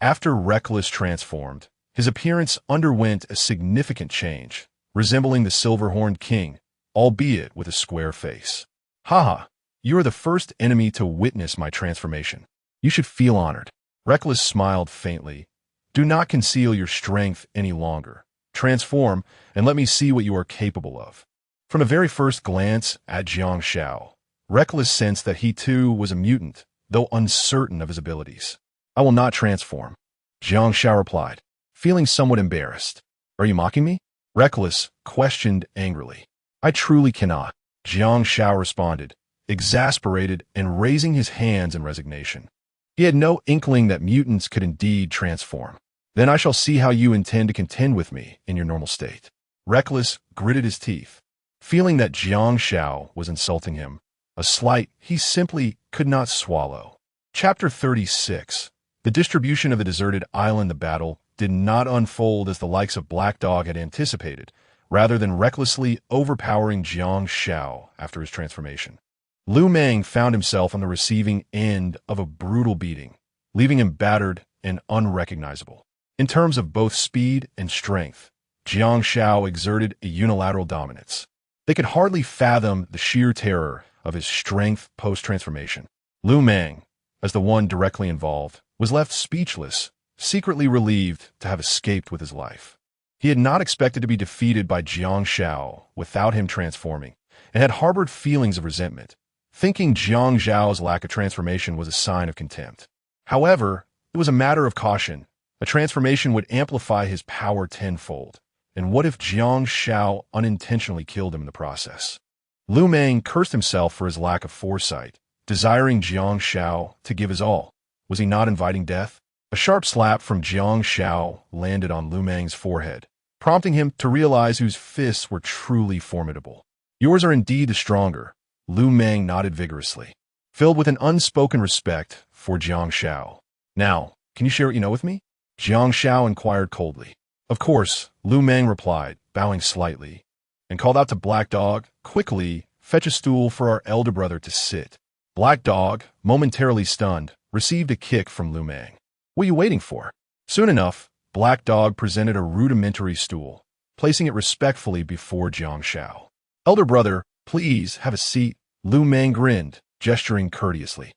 After Reckless transformed, his appearance underwent a significant change, resembling the silver-horned king, albeit with a square face. "Haha, you are the first enemy to witness my transformation. You should feel honored." Reckless smiled faintly. "Do not conceal your strength any longer. Transform, and let me see what you are capable of." From the very first glance at Jiang Xiao, Reckless sensed that he too was a mutant, though uncertain of his abilities. "I will not transform," Jiang Xiao replied, feeling somewhat embarrassed. "Are you mocking me?" Reckless questioned angrily. "I truly cannot," Jiang Xiao responded, exasperated and raising his hands in resignation. He had no inkling that mutants could indeed transform. "Then I shall see how you intend to contend with me in your normal state." Reckless gritted his teeth, feeling that Jiang Xiao was insulting him, a slight he simply could not swallow. Chapter 36. The distribution of the deserted island. The battle did not unfold as the likes of Black Dog had anticipated, rather than recklessly overpowering Jiang Xiao after his transformation. Lu Meng found himself on the receiving end of a brutal beating, leaving him battered and unrecognizable. In terms of both speed and strength, Jiang Xiao exerted a unilateral dominance. They could hardly fathom the sheer terror of his strength post-transformation. Lu Meng, as the one directly involved, was left speechless, secretly relieved to have escaped with his life. He had not expected to be defeated by Jiang Xiao without him transforming, and had harbored feelings of resentment, thinking Jiang Xiao's lack of transformation was a sign of contempt. However, it was a matter of caution. A transformation would amplify his power tenfold, and what if Jiang Xiao unintentionally killed him in the process? Lu Meng cursed himself for his lack of foresight, desiring Jiang Xiao to give his all. Was he not inviting death? A sharp slap from Jiang Xiao landed on Lu Meng's forehead, prompting him to realize whose fists were truly formidable. Yours are indeed the stronger, Lu Meng nodded vigorously, filled with an unspoken respect for Jiang Xiao. Now, can you share what you know with me? Jiang Xiao inquired coldly. Of course, Lu Meng replied, bowing slightly, and called out to Black Dog, quickly, fetch a stool for our elder brother to sit. Black Dog, momentarily stunned, received a kick from Lu Meng. What are you waiting for? Soon enough, Black Dog presented a rudimentary stool, placing it respectfully before Jiang Xiao. Elder brother, please have a seat, Lu Meng grinned, gesturing courteously.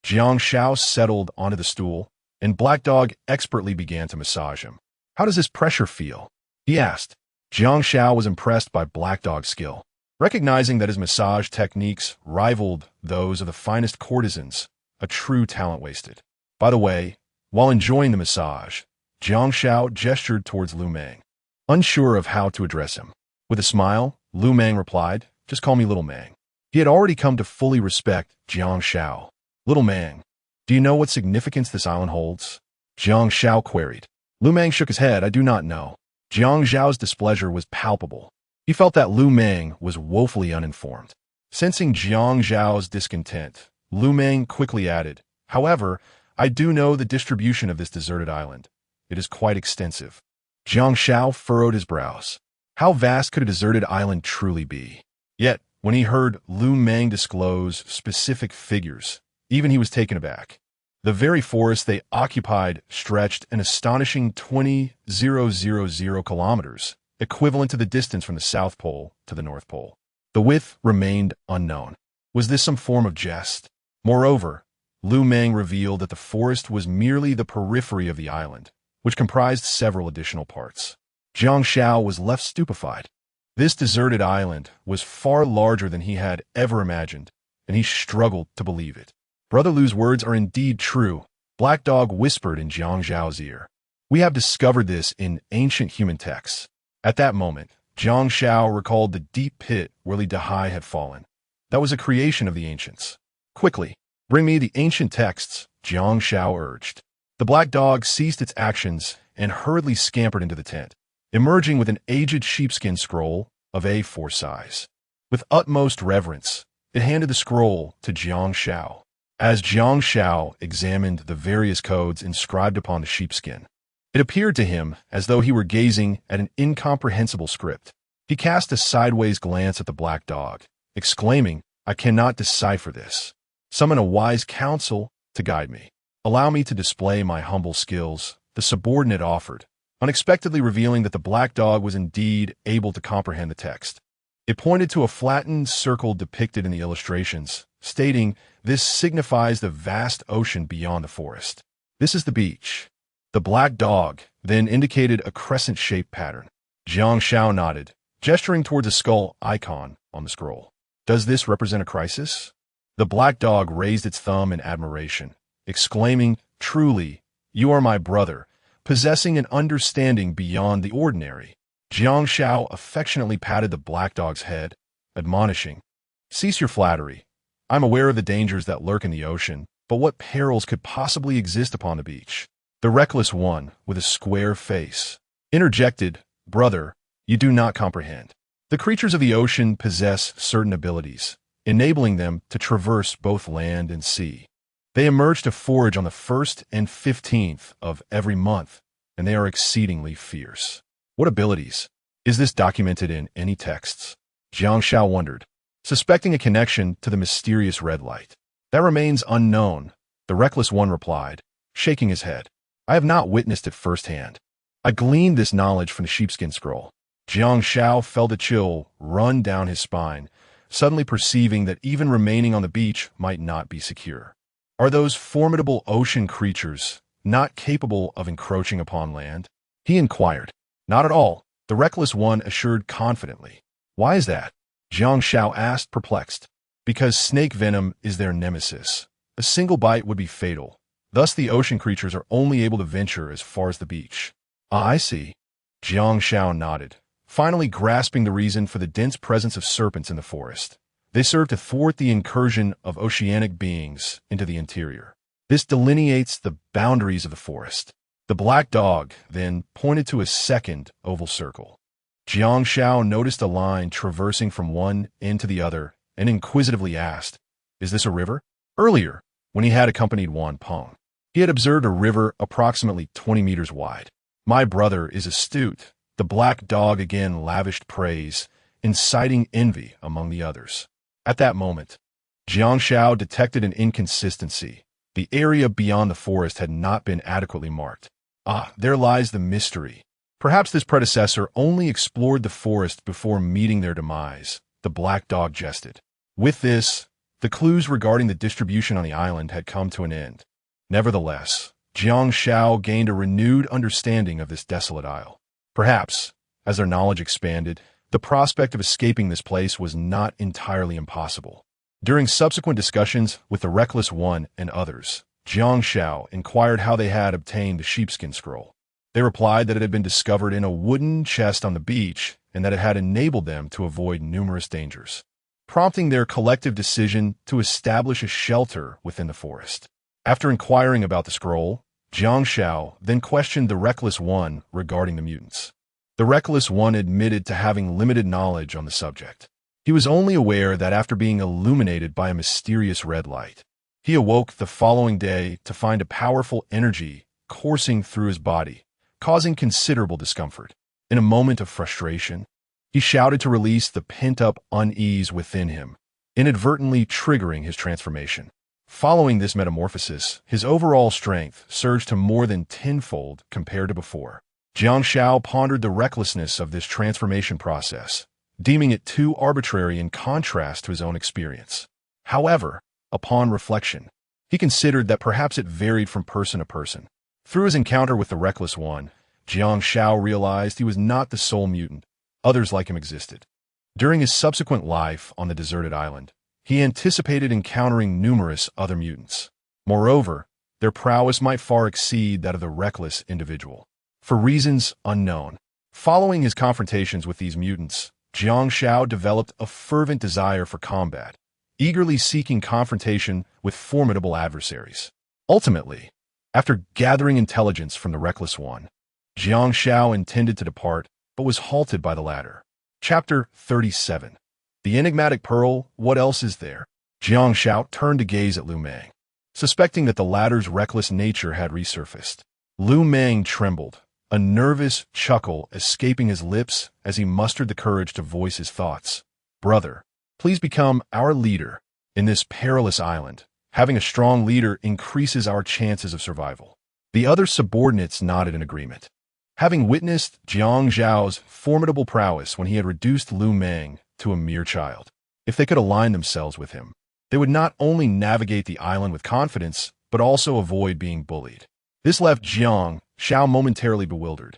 Jiang Xiao settled onto the stool, and Black Dog expertly began to massage him. How does this pressure feel? He asked. Jiang Xiao was impressed by Black Dog's skill. Recognizing that his massage techniques rivaled those of the finest courtesans, a true talent wasted. By the way, while enjoying the massage, Jiang Xiao gestured towards Lu Meng, unsure of how to address him. With a smile, Lu Meng replied, just call me Little Meng. He had already come to fully respect Jiang Xiao. Little Meng, do you know what significance this island holds? Jiang Xiao queried. Lu Meng shook his head. I do not know. Jiang Xiao's displeasure was palpable. He felt that Lu Meng was woefully uninformed. Sensing Jiang Xiao's discontent, Lu Meng quickly added, however, I do know the distribution of this deserted island. It is quite extensive. Jiang Xiao furrowed his brows. How vast could a deserted island truly be? Yet, when he heard Lu Meng disclose specific figures, even he was taken aback. The very forest they occupied stretched an astonishing 20,000 kilometers, equivalent to the distance from the South Pole to the North Pole. The width remained unknown. Was this some form of jest? Moreover, Lu Meng revealed that the forest was merely the periphery of the island, which comprised several additional parts. Jiang Xiao was left stupefied. This deserted island was far larger than he had ever imagined, and he struggled to believe it. Brother Lu's words are indeed true, Black Dog whispered in Jiang Xiao's ear. We have discovered this in ancient human texts. At that moment, Jiang Xiao recalled the deep pit where Li Dehai had fallen. That was a creation of the ancients. Quickly, bring me the ancient texts, Jiang Xiao urged. The Black Dog ceased its actions and hurriedly scampered into the tent, emerging with an aged sheepskin scroll of A4 size. With utmost reverence, it handed the scroll to Jiang Xiao. As Jiang Xiao examined the various codes inscribed upon the sheepskin, it appeared to him as though he were gazing at an incomprehensible script. He cast a sideways glance at the Black Dog, exclaiming, I cannot decipher this. Summon a wise counsel to guide me. Allow me to display my humble skills, the subordinate offered, unexpectedly revealing that the Black Dog was indeed able to comprehend the text. It pointed to a flattened circle depicted in the illustrations, stating, this signifies the vast ocean beyond the forest. This is the beach. The Black Dog then indicated a crescent-shaped pattern. Jiang Xiao nodded, gesturing towards a skull icon on the scroll. Does this represent a crisis? The Black Dog raised its thumb in admiration, exclaiming, truly, you are my brother, possessing an understanding beyond the ordinary. Jiang Xiao affectionately patted the Black Dog's head, admonishing, cease your flattery. I'm aware of the dangers that lurk in the ocean, but what perils could possibly exist upon the beach? The reckless one, with a square face, interjected, brother, you do not comprehend. The creatures of the ocean possess certain abilities, enabling them to traverse both land and sea. They emerge to forage on the 1st and 15th of every month, and they are exceedingly fierce. What abilities? Is this documented in any texts? Jiang Xiao wondered, suspecting a connection to the mysterious red light. That remains unknown, the reckless one replied, shaking his head. I have not witnessed it firsthand. I gleaned this knowledge from the sheepskin scroll. Jiang Xiao felt a chill run down his spine, suddenly perceiving that even remaining on the beach might not be secure. Are those formidable ocean creatures not capable of encroaching upon land? He inquired. Not at all, the reckless one assured confidently. Why is that? Jiang Xiao asked, perplexed. Because snake venom is their nemesis. A single bite would be fatal. Thus the ocean creatures are only able to venture as far as the beach. Ah, I see. Jiang Xiao nodded, finally grasping the reason for the dense presence of serpents in the forest. They serve to thwart the incursion of oceanic beings into the interior. This delineates the boundaries of the forest. The black dog then pointed to a second oval circle. Jiang Xiao noticed a line traversing from one end to the other and inquisitively asked, "Is this a river?" Earlier, when he had accompanied Wan Peng, he had observed a river approximately 20 meters wide. "My brother is astute." The black dog again lavished praise, inciting envy among the others. At that moment, Jiang Xiao detected an inconsistency. The area beyond the forest had not been adequately marked. There lies the mystery. Perhaps this predecessor only explored the forest before meeting their demise, the black dog jested. With this, the clues regarding the distribution on the island had come to an end. Nevertheless, Jiang Xiao gained a renewed understanding of this desolate isle. Perhaps, as their knowledge expanded, the prospect of escaping this place was not entirely impossible. During subsequent discussions with the Reckless One and others, Jiang Xiao inquired how they had obtained the sheepskin scroll. They replied that it had been discovered in a wooden chest on the beach and that it had enabled them to avoid numerous dangers, prompting their collective decision to establish a shelter within the forest. After inquiring about the scroll, Jiang Xiao then questioned the Reckless One regarding the mutants. The Reckless One admitted to having limited knowledge on the subject. He was only aware that after being illuminated by a mysterious red light, he awoke the following day to find a powerful energy coursing through his body, causing considerable discomfort. In a moment of frustration, he shouted to release the pent-up unease within him, inadvertently triggering his transformation. Following this metamorphosis, his overall strength surged to more than tenfold compared to before. Jiang Xiao pondered the recklessness of this transformation process, deeming it too arbitrary in contrast to his own experience. However, upon reflection, he considered that perhaps it varied from person to person. Through his encounter with the Reckless One, Jiang Xiao realized he was not the sole mutant. Others like him existed. During his subsequent life on the deserted island, he anticipated encountering numerous other mutants. Moreover, their prowess might far exceed that of the reckless individual. For reasons unknown, following his confrontations with these mutants, Jiang Xiao developed a fervent desire for combat, eagerly seeking confrontation with formidable adversaries. Ultimately, after gathering intelligence from the Reckless One, Jiang Xiao intended to depart, but was halted by the latter. Chapter 37. The Enigmatic Pearl, What Else Is There? Jiang Xiao turned to gaze at Lu Meng, suspecting that the latter's reckless nature had resurfaced. Lu Meng trembled, a nervous chuckle escaping his lips as he mustered the courage to voice his thoughts. "Brother, please become our leader in this perilous island. Having a strong leader increases our chances of survival." The other subordinates nodded in agreement. Having witnessed Jiang Xiao's formidable prowess when he had reduced Lu Meng to a mere child, if they could align themselves with him, they would not only navigate the island with confidence, but also avoid being bullied. This left Jiang Xiao momentarily bewildered.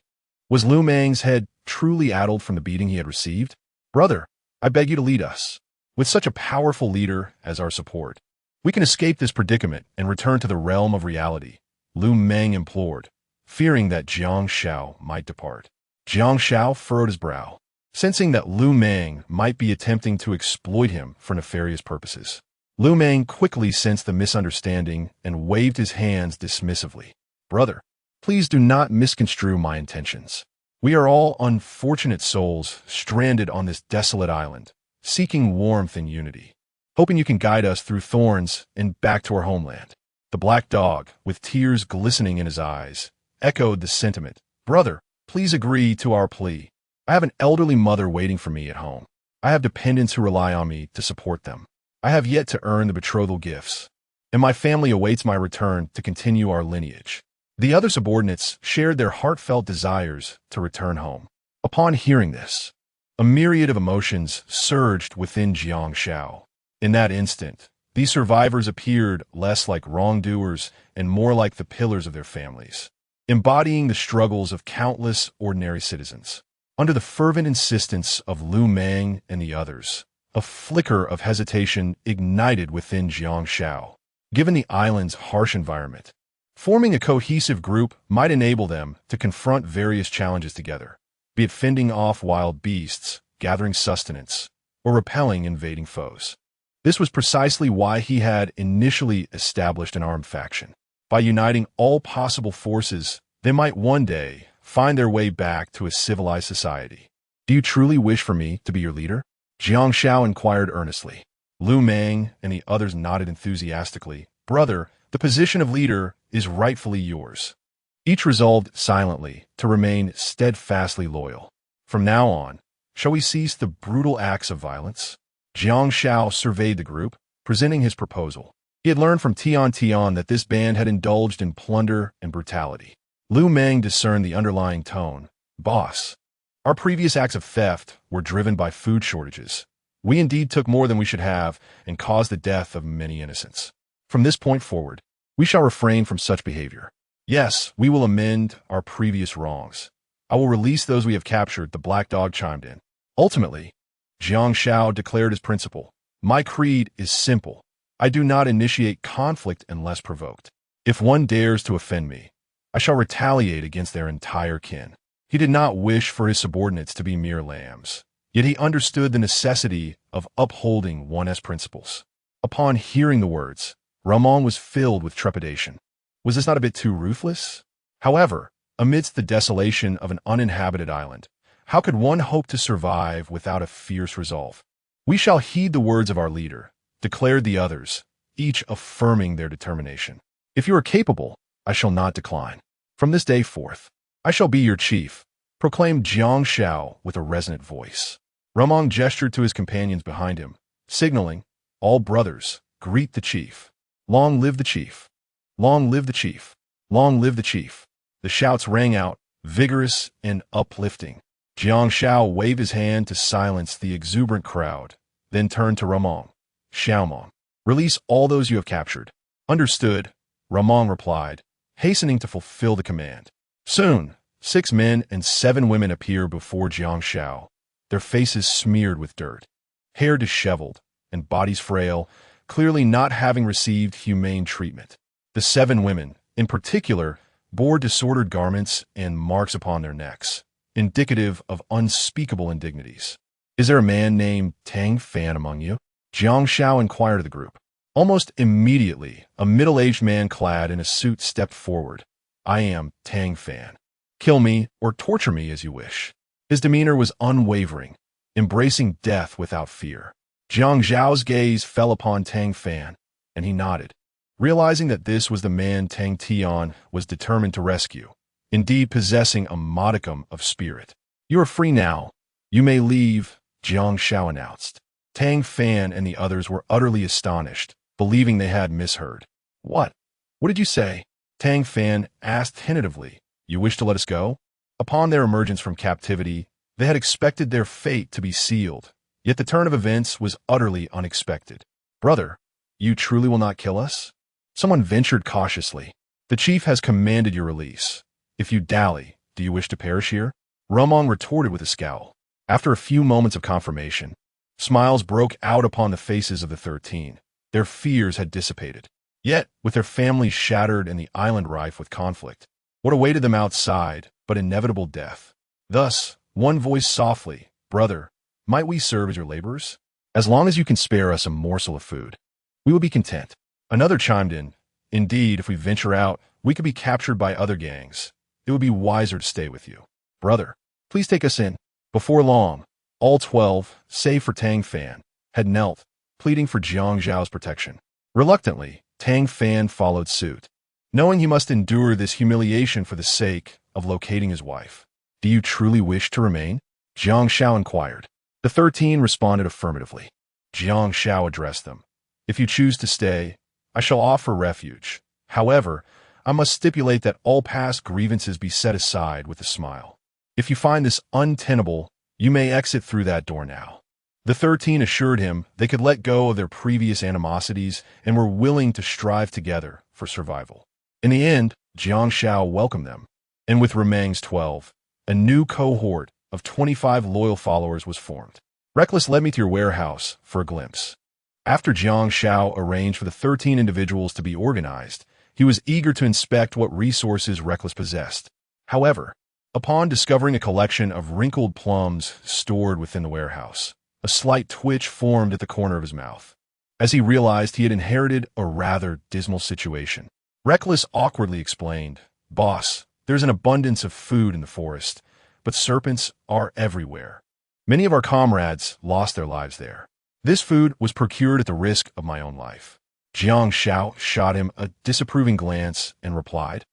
Was Lu Meng's head truly addled from the beating he had received? "Brother, I beg you to lead us. With such a powerful leader as our support, we can escape this predicament and return to the realm of reality," Lu Meng implored, fearing that Jiang Xiao might depart. Jiang Xiao furrowed his brow, sensing that Lu Meng might be attempting to exploit him for nefarious purposes. Lu Meng quickly sensed the misunderstanding and waved his hands dismissively. "Brother, please do not misconstrue my intentions. We are all unfortunate souls stranded on this desolate island, seeking warmth and unity, hoping you can guide us through thorns and back to our homeland." The black dog, with tears glistening in his eyes, echoed the sentiment. "Brother, please agree to our plea. I have an elderly mother waiting for me at home. I have dependents who rely on me to support them. I have yet to earn the betrothal gifts, and my family awaits my return to continue our lineage." The other subordinates shared their heartfelt desires to return home. Upon hearing this, a myriad of emotions surged within Jiang Xiao. In that instant, these survivors appeared less like wrongdoers and more like the pillars of their families, embodying the struggles of countless ordinary citizens. Under the fervent insistence of Lu Meng and the others, a flicker of hesitation ignited within Jiang Xiao. Given the island's harsh environment, forming a cohesive group might enable them to confront various challenges together, be it fending off wild beasts, gathering sustenance, or repelling invading foes. This was precisely why he had initially established an armed faction. By uniting all possible forces, they might one day find their way back to a civilized society. Do you truly wish for me to be your leader? Jiang Xiao inquired earnestly. Lu Meng and the others nodded enthusiastically. Brother, the position of leader is rightfully yours. Each resolved silently to remain steadfastly loyal. From now on, shall we cease the brutal acts of violence? Jiang Xiao surveyed the group, presenting his proposal. He had learned from Tian that this band had indulged in plunder and brutality. Lu Meng discerned the underlying tone. Boss, our previous acts of theft were driven by food shortages. We indeed took more than we should have and caused the death of many innocents. From this point forward, we shall refrain from such behavior. Yes, we will amend our previous wrongs. I will release those we have captured, the black dog chimed in. Ultimately, Jiang Xiao declared his principle. My creed is simple. I do not initiate conflict unless provoked. If one dares to offend me, I shall retaliate against their entire kin. He did not wish for his subordinates to be mere lambs, yet he understood the necessity of upholding one's principles. Upon hearing the words, Ramon was filled with trepidation. Was this not a bit too ruthless? However, amidst the desolation of an uninhabited island, how could one hope to survive without a fierce resolve? We shall heed the words of our leader, declared the others, each affirming their determination. If you are capable, I shall not decline. From this day forth, I shall be your chief, proclaimed Jiang Xiao with a resonant voice. Ramon gestured to his companions behind him, signaling, all brothers, greet the chief. Long live the chief. Long live the chief. Long live the chief. The shouts rang out, vigorous and uplifting. Jiang Xiao waved his hand to silence the exuberant crowd, then turned to Ramon. Xiaomong, release all those you have captured. Understood, Ramon replied, hastening to fulfill the command. Soon, 6 men and 7 women appeared before Jiang Xiao, their faces smeared with dirt, hair disheveled, and bodies frail, clearly not having received humane treatment. The 7 women, in particular, bore disordered garments and marks upon their necks, indicative of unspeakable indignities. Is there a man named Tang Fan among you? Jiang Xiao inquired of the group. Almost immediately, a middle-aged man clad in a suit stepped forward. I am Tang Fan. Kill me or torture me as you wish. His demeanor was unwavering, embracing death without fear. Jiang Zhao's gaze fell upon Tang Fan, and he nodded, realizing that this was the man Tang Tian was determined to rescue, indeed possessing a modicum of spirit. You are free now. You may leave, Jiang Xiao announced. Tang Fan and the others were utterly astonished, believing they had misheard. What? What did you say? Tang Fan asked tentatively. You wish to let us go? Upon their emergence from captivity, they had expected their fate to be sealed, yet the turn of events was utterly unexpected. Brother, you truly will not kill us? Someone ventured cautiously. The chief has commanded your release. If you dally, do you wish to perish here? Ramon retorted with a scowl. After a few moments of confirmation, smiles broke out upon the faces of the 13. Their fears had dissipated. Yet, with their families shattered and the island rife with conflict, what awaited them outside but inevitable death? Thus, one voiced softly, Brother, might we serve as your laborers? As long as you can spare us a morsel of food, we will be content. Another chimed in, Indeed, if we venture out, we could be captured by other gangs. It would be wiser to stay with you. Brother, please take us in. Before long, all 12, save for Tang Fan, had knelt, pleading for Jiang Zhao's protection. Reluctantly, Tang Fan followed suit, knowing he must endure this humiliation for the sake of locating his wife. Do you truly wish to remain? Jiang Xiao inquired. The 13 responded affirmatively. Jiang Xiao addressed them. If you choose to stay, I shall offer refuge. However, I must stipulate that all past grievances be set aside with a smile. If you find this untenable, you may exit through that door now. The 13 assured him they could let go of their previous animosities and were willing to strive together for survival. In the end, Jiang Xiao welcomed them, and with Remeng's 12, a new cohort of 25 loyal followers was formed. Reckless led me to your warehouse for a glimpse. After Jiang Xiao arranged for the 13 individuals to be organized, he was eager to inspect what resources Reckless possessed. However, upon discovering a collection of wrinkled plums stored within the warehouse, a slight twitch formed at the corner of his mouth, as he realized he had inherited a rather dismal situation. Reckless awkwardly explained, "Boss, there's an abundance of food in the forest, but serpents are everywhere. Many of our comrades lost their lives there. This food was procured at the risk of my own life." Jiang Xiao shot him a disapproving glance and replied,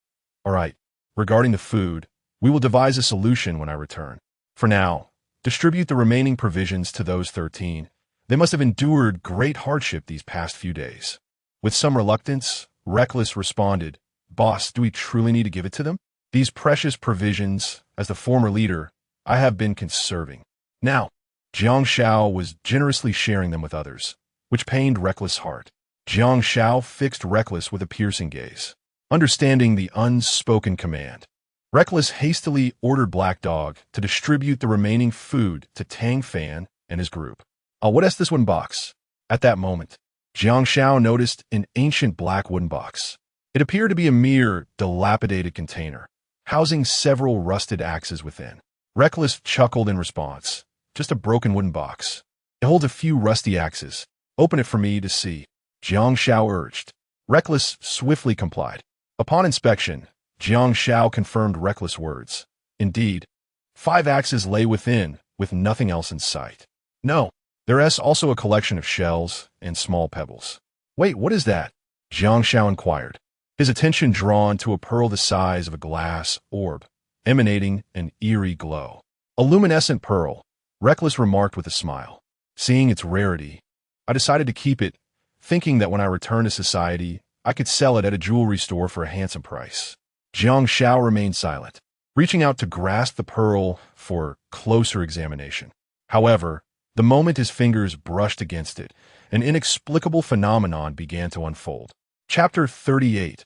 "All right, regarding the food, we will devise a solution when I return. For now, distribute the remaining provisions to those 13. They must have endured great hardship these past few days." With some reluctance, Reckless responded, "Boss, do we truly need to give it to them? These precious provisions, as the former leader, I have been conserving." Now, Jiang Xiao was generously sharing them with others, which pained Reckless' heart. Jiang Xiao fixed Reckless with a piercing gaze. Understanding the unspoken command, Reckless hastily ordered Black Dog to distribute the remaining food to Tang Fan and his group. What is this wooden box?" At that moment, Jiang Xiao noticed an ancient black wooden box. It appeared to be a mere dilapidated container, housing several rusted axes within. Reckless chuckled in response. "Just a broken wooden box. It holds a few rusty axes. Open it for me to see," Jiang Xiao urged. Reckless swiftly complied. Upon inspection, Jiang Xiao confirmed Reckless' words. Indeed, 5 axes lay within, with nothing else in sight. "No, there is also a collection of shells and small pebbles." "Wait, what is that?" Jiang Xiao inquired, his attention drawn to a pearl the size of a glass orb, emanating an eerie glow. "A luminescent pearl," Reckless remarked with a smile. "Seeing its rarity, I decided to keep it, thinking that when I return to society, I could sell it at a jewelry store for a handsome price." Jiang Xiao remained silent, reaching out to grasp the pearl for closer examination. However, the moment his fingers brushed against it, an inexplicable phenomenon began to unfold. Chapter 38.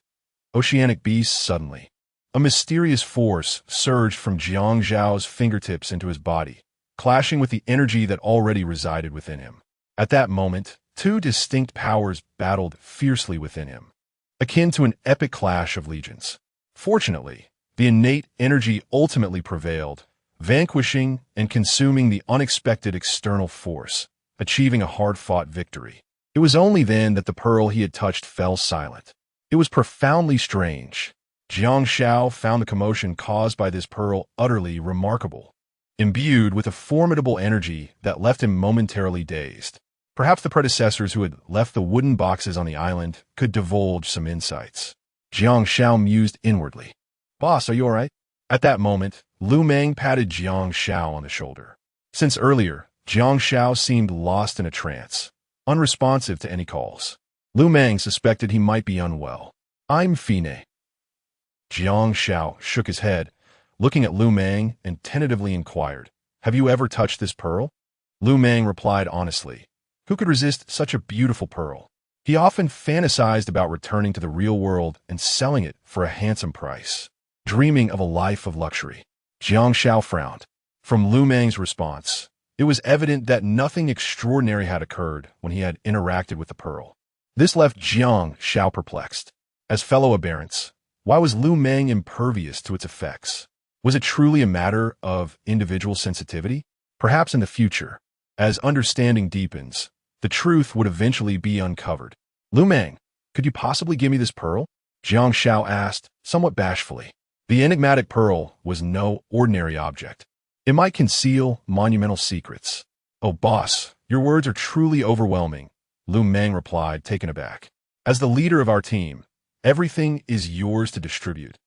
Oceanic Beasts. Suddenly, a mysterious force surged from Jiang Xiao's fingertips into his body, clashing with the energy that already resided within him. At that moment, 2 distinct powers battled fiercely within him, akin to an epic clash of legions. Fortunately, the innate energy ultimately prevailed, vanquishing and consuming the unexpected external force, achieving a hard-fought victory. It was only then that the pearl he had touched fell silent. It was profoundly strange. Jiang Xiao found the commotion caused by this pearl utterly remarkable, imbued with a formidable energy that left him momentarily dazed. Perhaps the predecessors who had left the wooden boxes on the island could divulge some insights. Jiang Xiao mused inwardly. "Boss, are you all right?" At that moment, Lu Meng patted Jiang Xiao on the shoulder. Since earlier, Jiang Xiao seemed lost in a trance, unresponsive to any calls. Lu Meng suspected he might be unwell. "I'm fine." Jiang Xiao shook his head, looking at Lu Meng, and tentatively inquired, "Have you ever touched this pearl?" Lu Meng replied honestly. Who could resist such a beautiful pearl? He often fantasized about returning to the real world and selling it for a handsome price, dreaming of a life of luxury. Jiang Xiao frowned. From Lu Meng's response, it was evident that nothing extraordinary had occurred when he had interacted with the pearl. This left Jiang Xiao perplexed. As fellow aberrants, why was Lu Meng impervious to its effects? Was it truly a matter of individual sensitivity? Perhaps in the future, as understanding deepens, the truth would eventually be uncovered. "Lu Meng, could you possibly give me this pearl?" Jiang Xiao asked, somewhat bashfully. The enigmatic pearl was no ordinary object. It might conceal monumental secrets. "Oh, boss, your words are truly overwhelming," Lu Meng replied, taken aback. "As the leader of our team, everything is yours to distribute.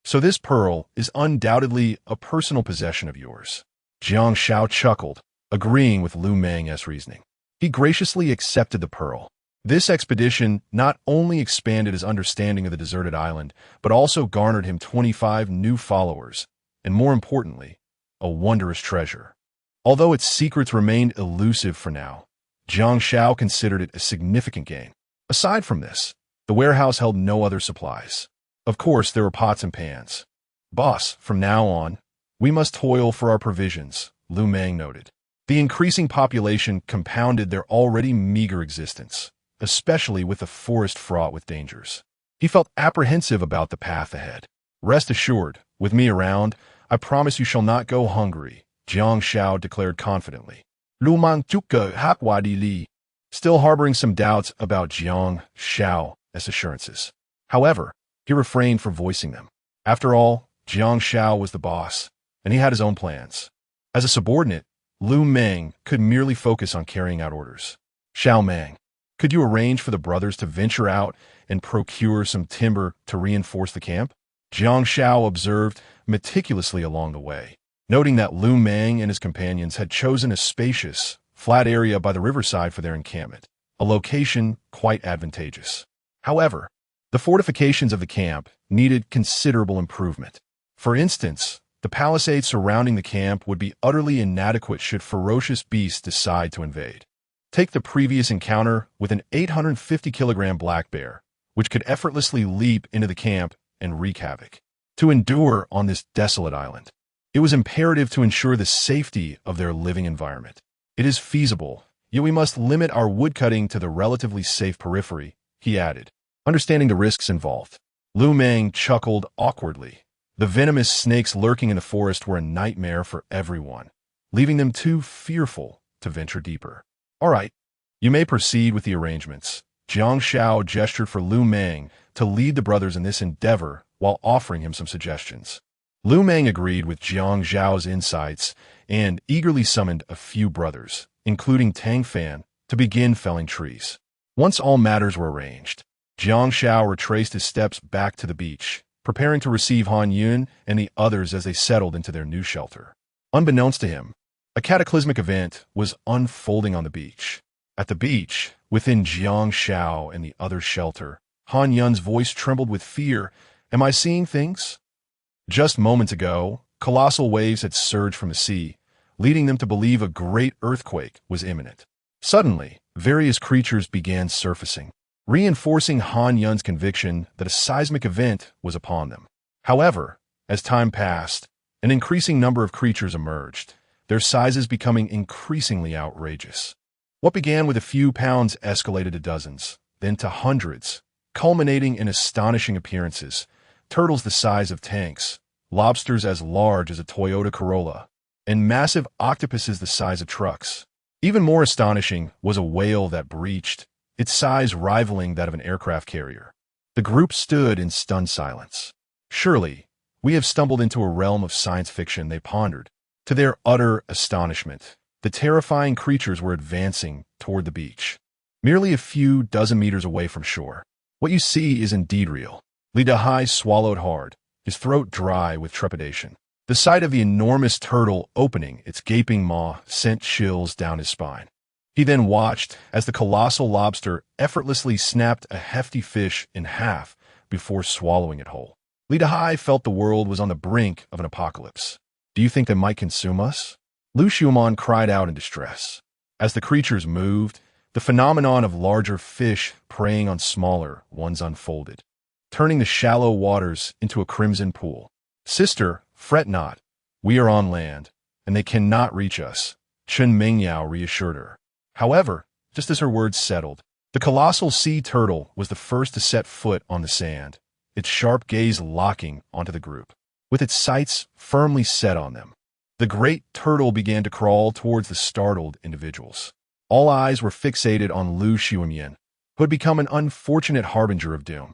So this pearl is undoubtedly a personal possession of yours." Jiang Xiao chuckled, agreeing with Lu Meng's reasoning. He graciously accepted the pearl. This expedition not only expanded his understanding of the deserted island, but also garnered him 25 new followers, and more importantly, a wondrous treasure. Although its secrets remained elusive for now, Jiang Xiao considered it a significant gain. Aside from this, the warehouse held no other supplies. Of course, there were pots and pans. "Boss, from now on, we must toil for our provisions," Lu Meng noted. The increasing population compounded their already meager existence, especially with the forest fraught with dangers. He felt apprehensive about the path ahead. "Rest assured, with me around, I promise you shall not go hungry," Jiang Xiao declared confidently. Lu Mang Juke Hakwadi Li, still harboring some doubts about Jiang Xiao's assurances. However, he refrained from voicing them. After all, Jiang Xiao was the boss, and he had his own plans. As a subordinate, Lu Meng could merely focus on carrying out orders. Xiao Meng, could you arrange for the brothers to venture out and procure some timber to reinforce the camp? Jiang Xiao observed meticulously along the way, noting that Lu Meng and his companions had chosen a spacious, flat area by the riverside for their encampment, a location quite advantageous. However, the fortifications of the camp needed considerable improvement. For instance, the palisades surrounding the camp would be utterly inadequate should ferocious beasts decide to invade. Take the previous encounter with an 850-kilogram black bear, which could effortlessly leap into the camp and wreak havoc. To endure on this desolate island, it was imperative to ensure the safety of their living environment. It is feasible, yet we must limit our woodcutting to the relatively safe periphery, he added, understanding the risks involved. Lu Meng chuckled awkwardly. The venomous snakes lurking in the forest were a nightmare for everyone, leaving them too fearful to venture deeper. All right, you may proceed with the arrangements. Jiang Xiao gestured for Lu Meng to lead the brothers in this endeavor while offering him some suggestions. Lu Meng agreed with Jiang Xiao's insights and eagerly summoned a few brothers, including Tang Fan, to begin felling trees. Once all matters were arranged, Jiang Xiao retraced his steps back to the beach, preparing to receive Han Yun and the others as they settled into their new shelter. Unbeknownst to him, a cataclysmic event was unfolding on the beach. At the beach, within Jiang Xiao and the other's shelter, Han Yun's voice trembled with fear. Am I seeing things? Just moments ago, colossal waves had surged from the sea, leading them to believe a great earthquake was imminent. Suddenly, various creatures began surfacing, reinforcing Han Yun's conviction that a seismic event was upon them. However, as time passed, an increasing number of creatures emerged, their sizes becoming increasingly outrageous. What began with a few pounds escalated to dozens, then to hundreds, culminating in astonishing appearances: turtles the size of tanks, lobsters as large as a Toyota Corolla, and massive octopuses the size of trucks. Even more astonishing was a whale that breached, its size rivaling that of an aircraft carrier. The group stood in stunned silence. Surely, we have stumbled into a realm of science fiction, they pondered. To their utter astonishment, the terrifying creatures were advancing toward the beach, merely a few dozen meters away from shore. What you see is indeed real. Li Dahai swallowed hard, his throat dry with trepidation. The sight of the enormous turtle opening its gaping maw sent chills down his spine. He then watched as the colossal lobster effortlessly snapped a hefty fish in half before swallowing it whole. Li Dahai felt the world was on the brink of an apocalypse. Do you think they might consume us? Lu Xiuman cried out in distress. As the creatures moved, the phenomenon of larger fish preying on smaller ones unfolded, turning the shallow waters into a crimson pool. Sister, fret not. We are on land, and they cannot reach us, Chen Mingyao reassured her. However, just as her words settled, the colossal sea turtle was the first to set foot on the sand, its sharp gaze locking onto the group. With its sights firmly set on them, the great turtle began to crawl towards the startled individuals. All eyes were fixated on Lu Xiumian, who had become an unfortunate harbinger of doom.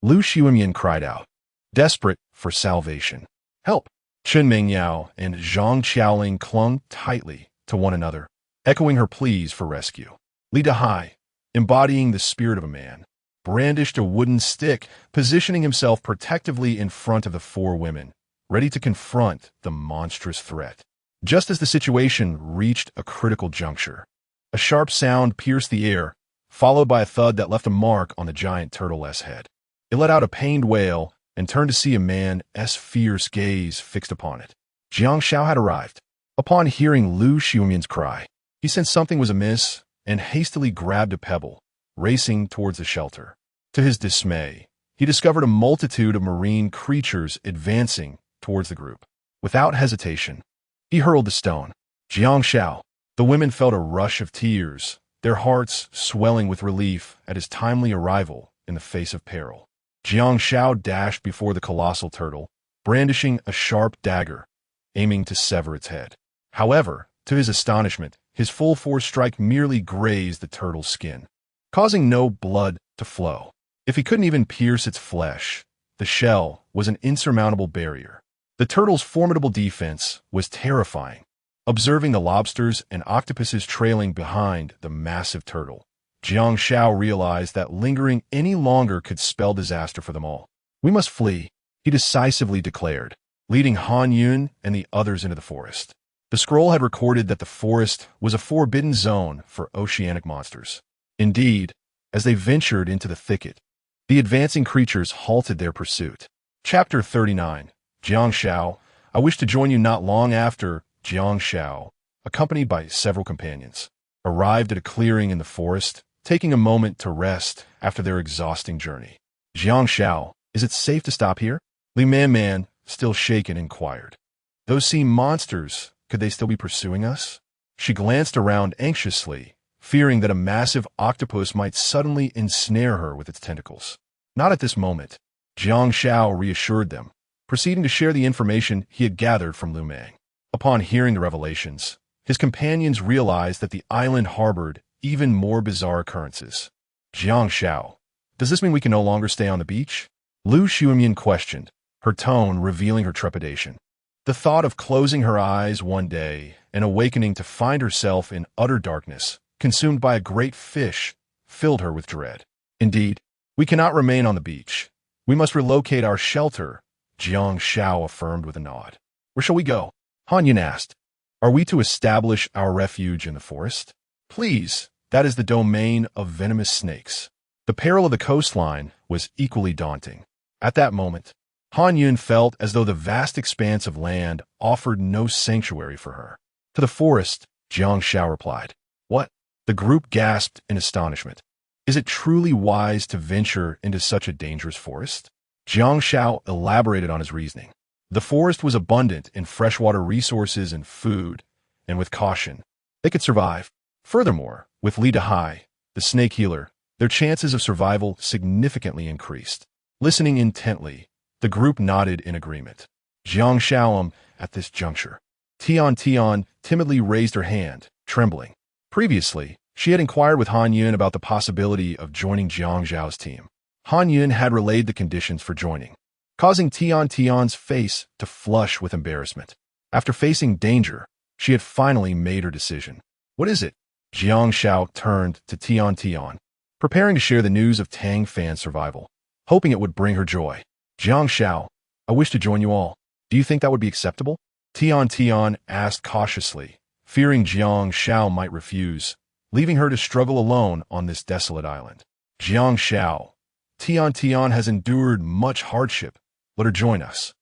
Lu Xiumian cried out, desperate for salvation. Help! Chen Mingyao and Zhang Qiaoling clung tightly to one another, echoing her pleas for rescue. Li Dahai, embodying the spirit of a man, brandished a wooden stick, positioning himself protectively in front of the four women, ready to confront the monstrous threat. Just as the situation reached a critical juncture, a sharp sound pierced the air, followed by a thud that left a mark on the giant turtle's head. It let out a pained wail and turned to see a man's fierce gaze fixed upon it. Jiang Xiao had arrived. Upon hearing Lu Xiumian's cry, he sensed something was amiss and hastily grabbed a pebble, racing towards the shelter. To his dismay, he discovered a multitude of marine creatures advancing towards the group. Without hesitation, he hurled the stone. Jiang Xiao. The women felt a rush of tears, their hearts swelling with relief at his timely arrival in the face of peril. Jiang Xiao dashed before the colossal turtle, brandishing a sharp dagger, aiming to sever its head. However, to his astonishment, his full-force strike merely grazed the turtle's skin, causing no blood to flow. If he couldn't even pierce its flesh, the shell was an insurmountable barrier. The turtle's formidable defense was terrifying. Observing the lobsters and octopuses trailing behind the massive turtle, Jiang Xiao realized that lingering any longer could spell disaster for them all. "We must flee," he decisively declared, leading Han Yun and the others into the forest. The scroll had recorded that the forest was a forbidden zone for oceanic monsters. Indeed, as they ventured into the thicket, the advancing creatures halted their pursuit. Chapter 39. Jiang Xiao. I wish to join you. Not long after, Jiang Xiao, accompanied by several companions, arrived at a clearing in the forest, taking a moment to rest after their exhausting journey. "Jiang Xiao, is it safe to stop here?" Li Man, still shaken, inquired. "Those sea monsters, could they still be pursuing us?" She glanced around anxiously, fearing that a massive octopus might suddenly ensnare her with its tentacles. "Not at this moment," Jiang Xiao reassured them, proceeding to share the information he had gathered from Lu Meng. Upon hearing the revelations, his companions realized that the island harbored even more bizarre occurrences. "Jiang Xiao, does this mean we can no longer stay on the beach?" Lu Xiumian questioned, her tone revealing her trepidation. The thought of closing her eyes one day and awakening to find herself in utter darkness, consumed by a great fish, filled her with dread. "Indeed, we cannot remain on the beach. We must relocate our shelter," Jiang Xiao affirmed with a nod. "Where shall we go?" Han Yun asked. "Are we to establish our refuge in the forest?" "Please, that is the domain of venomous snakes." The peril of the coastline was equally daunting. At that moment, Han Yun felt as though the vast expanse of land offered no sanctuary for her. "To the forest," Jiang Xiao replied. "What?" The group gasped in astonishment. "Is it truly wise to venture into such a dangerous forest?" Jiang Xiao elaborated on his reasoning. The forest was abundant in freshwater resources and food, and with caution, they could survive. Furthermore, with Li Dahai, the snake healer, their chances of survival significantly increased. Listening intently, the group nodded in agreement. Jiang Xiao, at this juncture, Tian timidly raised her hand, trembling. Previously, she had inquired with Han Yun about the possibility of joining Jiang Xiao's team. Han Yun had relayed the conditions for joining, causing Tian's face to flush with embarrassment. After facing danger, she had finally made her decision. "What is it?" Jiang Xiao turned to Tian, preparing to share the news of Tang Fan's survival, hoping it would bring her joy. "Jiang Xiao, I wish to join you all. Do you think that would be acceptable?" Tian asked cautiously, fearing Jiang Xiao might refuse, leaving her to struggle alone on this desolate island. "Jiang Xiao, Tian has endured much hardship. Let her join us."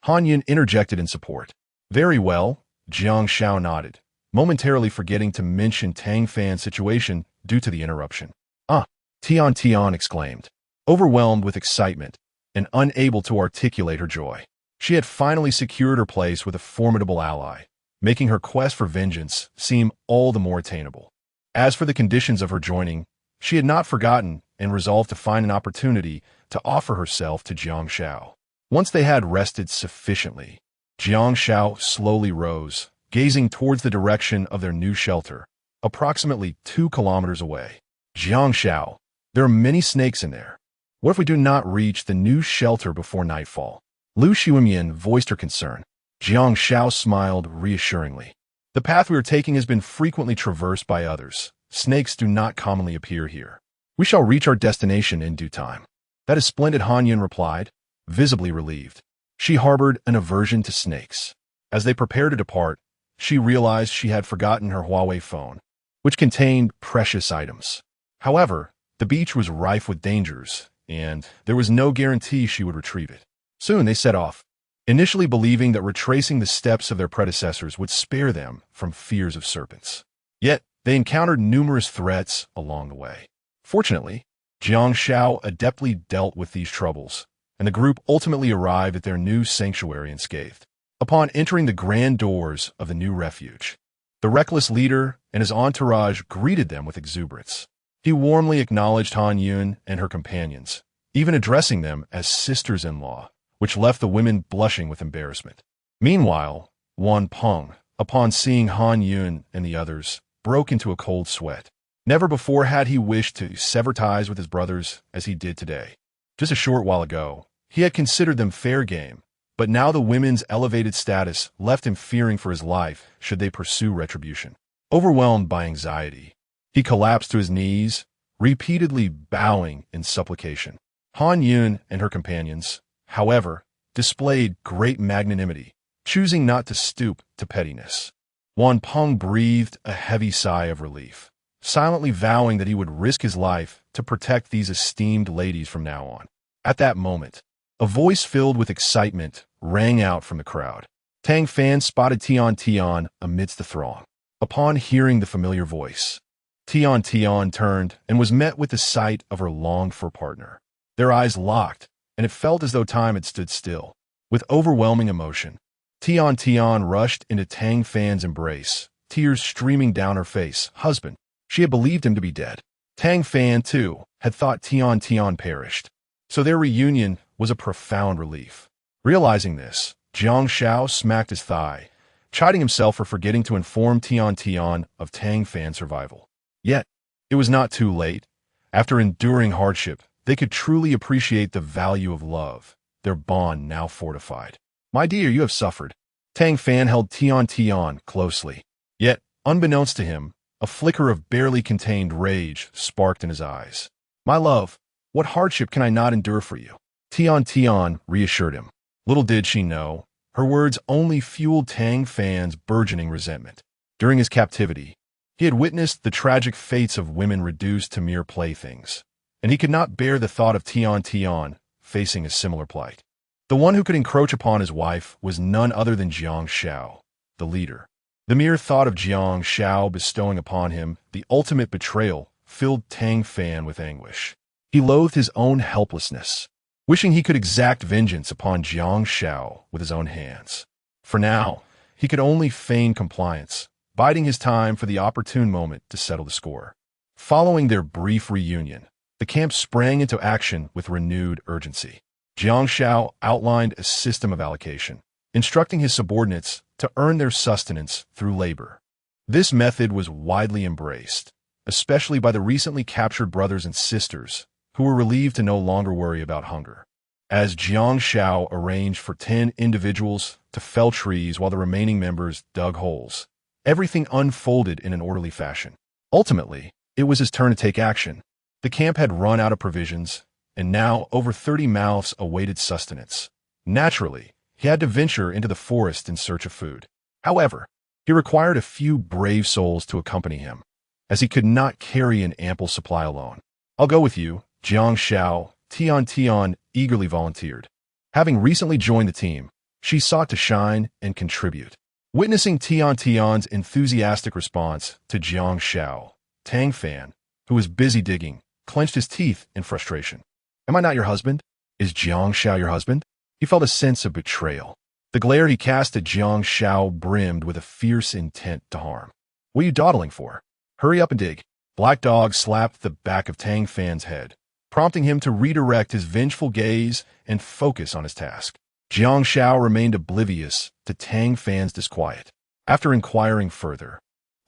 Han Yun interjected in support. "Very well," Jiang Xiao nodded, momentarily forgetting to mention Tang Fan's situation due to the interruption. "Ah!" Tian exclaimed, overwhelmed with excitement and unable to articulate her joy. She had finally secured her place with a formidable ally, making her quest for vengeance seem all the more attainable. As for the conditions of her joining, she had not forgotten and resolved to find an opportunity to offer herself to Jiang Xiao. Once they had rested sufficiently, Jiang Xiao slowly rose, gazing towards the direction of their new shelter, approximately 2 kilometers away. "Jiang Xiao, there are many snakes in there. What if we do not reach the new shelter before nightfall?" Lu Xiumian voiced her concern. Jiang Xiao smiled reassuringly. "The path we are taking has been frequently traversed by others. Snakes do not commonly appear here. We shall reach our destination in due time." "That is splendid," Han Yun replied, visibly relieved. She harbored an aversion to snakes. As they prepared to depart, she realized she had forgotten her Huawei phone, which contained precious items. However, the beach was rife with dangers, and there was no guarantee she would retrieve it. Soon they set off, initially believing that retracing the steps of their predecessors would spare them from fears of serpents. Yet, they encountered numerous threats along the way. Fortunately, Jiang Xiao adeptly dealt with these troubles, and the group ultimately arrived at their new sanctuary unscathed. Upon entering the grand doors of the new refuge, the reckless leader and his entourage greeted them with exuberance. He warmly acknowledged Han Yun and her companions, even addressing them as sisters-in-law, which left the women blushing with embarrassment. Meanwhile, Wan Peng, upon seeing Han Yun and the others, broke into a cold sweat. Never before had he wished to sever ties with his brothers as he did today. Just a short while ago, he had considered them fair game, but now the women's elevated status left him fearing for his life should they pursue retribution. Overwhelmed by anxiety, he collapsed to his knees, repeatedly bowing in supplication. Han Yun and her companions, however, displayed great magnanimity, choosing not to stoop to pettiness. Wan Peng breathed a heavy sigh of relief, silently vowing that he would risk his life to protect these esteemed ladies from now on. At that moment, a voice filled with excitement rang out from the crowd. Tang Fan spotted Tian Tian amidst the throng. Upon hearing the familiar voice, Tian Tian turned and was met with the sight of her longed-for partner. Their eyes locked, and it felt as though time had stood still. With overwhelming emotion, Tian Tian rushed into Tang Fan's embrace, tears streaming down her face. Husband. She had believed him to be dead. Tang Fan, too, had thought Tian Tian perished. So their reunion was a profound relief. Realizing this, Jiang Xiao smacked his thigh, chiding himself for forgetting to inform Tian Tian of Tang Fan's survival. Yet, it was not too late. After enduring hardship, they could truly appreciate the value of love, their bond now fortified. My dear, you have suffered. Tang Fan held Tian Tian closely. Yet, unbeknownst to him, a flicker of barely contained rage sparked in his eyes. My love, what hardship can I not endure for you? Tian Tian reassured him. Little did she know, her words only fueled Tang Fan's burgeoning resentment. During his captivity, he had witnessed the tragic fates of women reduced to mere playthings, and he could not bear the thought of Tian Tian facing a similar plight. The one who could encroach upon his wife was none other than Jiang Xiao, the leader. The mere thought of Jiang Xiao bestowing upon him the ultimate betrayal filled Tang Fan with anguish. He loathed his own helplessness, wishing he could exact vengeance upon Jiang Xiao with his own hands. For now, he could only feign compliance, biding his time for the opportune moment to settle the score. Following their brief reunion, the camp sprang into action with renewed urgency. Jiang Xiao outlined a system of allocation, instructing his subordinates to earn their sustenance through labor. This method was widely embraced, especially by the recently captured brothers and sisters, who were relieved to no longer worry about hunger. As Jiang Xiao arranged for 10 individuals to fell trees while the remaining members dug holes, everything unfolded in an orderly fashion. Ultimately, it was his turn to take action. The camp had run out of provisions, and now over 30 mouths awaited sustenance. Naturally, he had to venture into the forest in search of food. However, he required a few brave souls to accompany him, as he could not carry an ample supply alone. I'll go with you, Jiang Xiao. Tian Tian eagerly volunteered. Having recently joined the team, she sought to shine and contribute. Witnessing Tian Tian's enthusiastic response to Jiang Xiao, Tang Fan, who was busy digging, clenched his teeth in frustration. Am I not your husband? Is Jiang Xiao your husband? He felt a sense of betrayal. The glare he cast at Jiang Xiao brimmed with a fierce intent to harm. What are you dawdling for? Hurry up and dig. Black Dog slapped the back of Tang Fan's head, prompting him to redirect his vengeful gaze and focus on his task. Jiang Xiao remained oblivious to Tang Fan's disquiet. After inquiring further,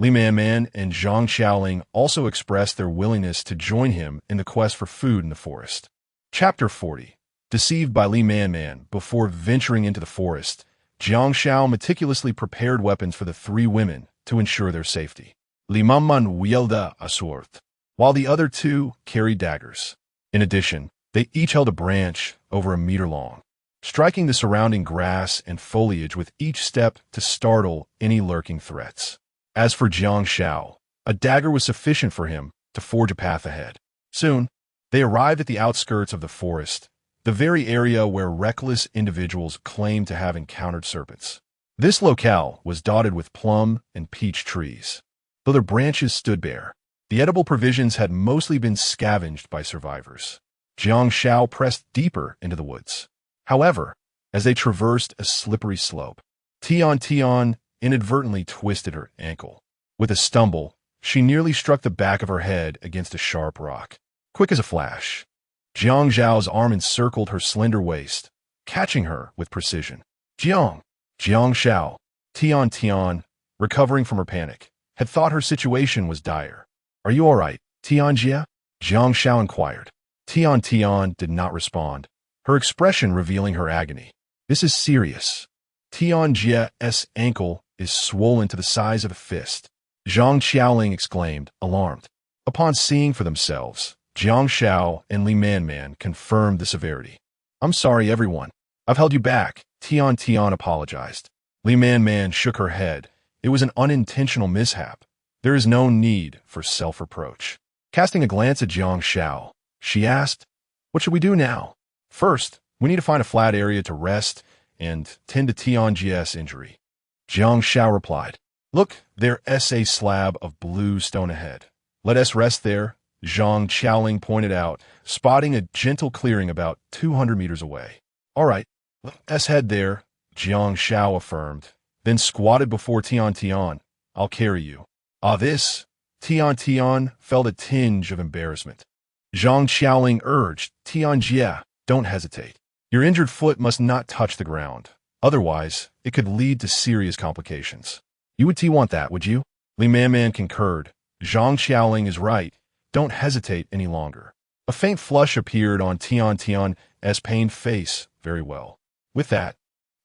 Li Man and Zhang Xiaoling also expressed their willingness to join him in the quest for food in the forest. Chapter 40. Deceived by Li Man, before venturing into the forest, Jiang Xiao meticulously prepared weapons for the 3 women to ensure their safety. Li Man wielded a sword, while the other 2 carried daggers. In addition, they each held a branch over a meter long, striking the surrounding grass and foliage with each step to startle any lurking threats. As for Jiang Xiao, a dagger was sufficient for him to forge a path ahead. Soon, they arrived at the outskirts of the forest, the very area where reckless individuals claimed to have encountered serpents. This locale was dotted with plum and peach trees. Though their branches stood bare, the edible provisions had mostly been scavenged by survivors. Jiang Xiao pressed deeper into the woods. However, as they traversed a slippery slope, Tian Tian inadvertently twisted her ankle. With a stumble, she nearly struck the back of her head against a sharp rock. Quick as a flash, Jiang Zhao's arm encircled her slender waist, catching her with precision. Jiang Xiao, Tian Tian, recovering from her panic, had thought her situation was dire. Are you all right, Tianjie? Jiang Xiao inquired. Tian did not respond, her expression revealing her agony. This is serious. Tianjie's ankle is swollen to the size of a fist. Zhang Xiaoling exclaimed, alarmed. Upon seeing for themselves, Jiang Xiao and Li Man confirmed the severity. I'm sorry, everyone. I've held you back, Tian apologized. Li Man shook her head. It was an unintentional mishap. There is no need for self-reproach. Casting a glance at Jiang Xiao, she asked, what should we do now? First, we need to find a flat area to rest and tend to Tianjie's injury. Jiang Xiao replied, look, there's a slab of blue stone ahead. Let us rest there, Zhang Xiaoling pointed out, spotting a gentle clearing about 200 meters away. All right, let's head there, Jiang Xiao affirmed, then squatted before Tian. I'll carry you. This, Tian felt a tinge of embarrassment. Zhang Xiaoling urged, Tianjie, don't hesitate. Your injured foot must not touch the ground. Otherwise, it could lead to serious complications. You would want that, would you? Li Man concurred. Zhang Xiaoling is right. Don't hesitate any longer. A faint flush appeared on Tian's pained face. Very well. With that,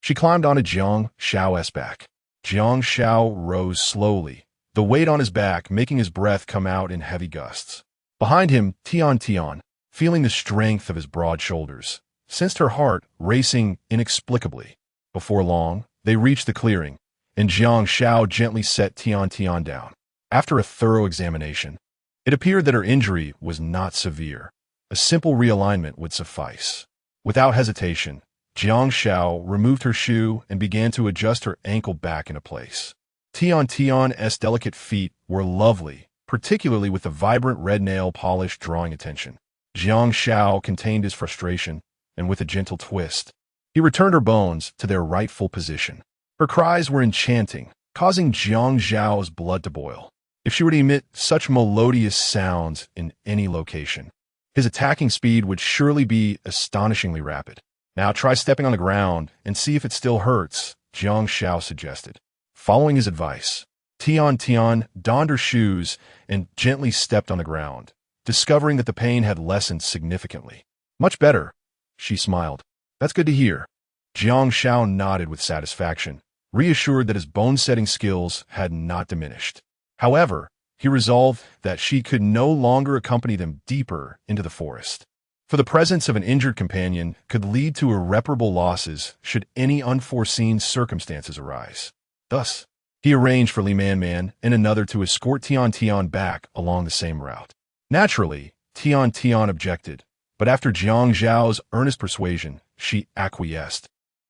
she climbed onto Jiang Xiao's back. Jiang Xiao rose slowly, the weight on his back making his breath come out in heavy gusts. Behind him, Tian, feeling the strength of his broad shoulders, sensed her heart racing inexplicably. Before long, they reached the clearing, and Jiang Xiao gently set Tian down. After a thorough examination, it appeared that her injury was not severe. A simple realignment would suffice. Without hesitation, Jiang Xiao removed her shoe and began to adjust her ankle back into place. Tian's delicate feet were lovely, particularly with the vibrant red nail polish drawing attention. Jiang Xiao contained his frustration, and with a gentle twist, he returned her bones to their rightful position. Her cries were enchanting, causing Jiang Xiao's blood to boil. If she were to emit such melodious sounds in any location, his attacking speed would surely be astonishingly rapid. Now try stepping on the ground and see if it still hurts, Jiang Xiao suggested. Following his advice, Tian donned her shoes and gently stepped on the ground, discovering that the pain had lessened significantly. Much better, she smiled. That's good to hear. Jiang Xiao nodded with satisfaction, reassured that his bone-setting skills had not diminished. However, he resolved that she could no longer accompany them deeper into the forest. For the presence of an injured companion could lead to irreparable losses should any unforeseen circumstances arise. Thus, he arranged for Li Man and another to escort Tian back along the same route. Naturally, Tian objected, but after Jiang Xiao's earnest persuasion, she acquiesced,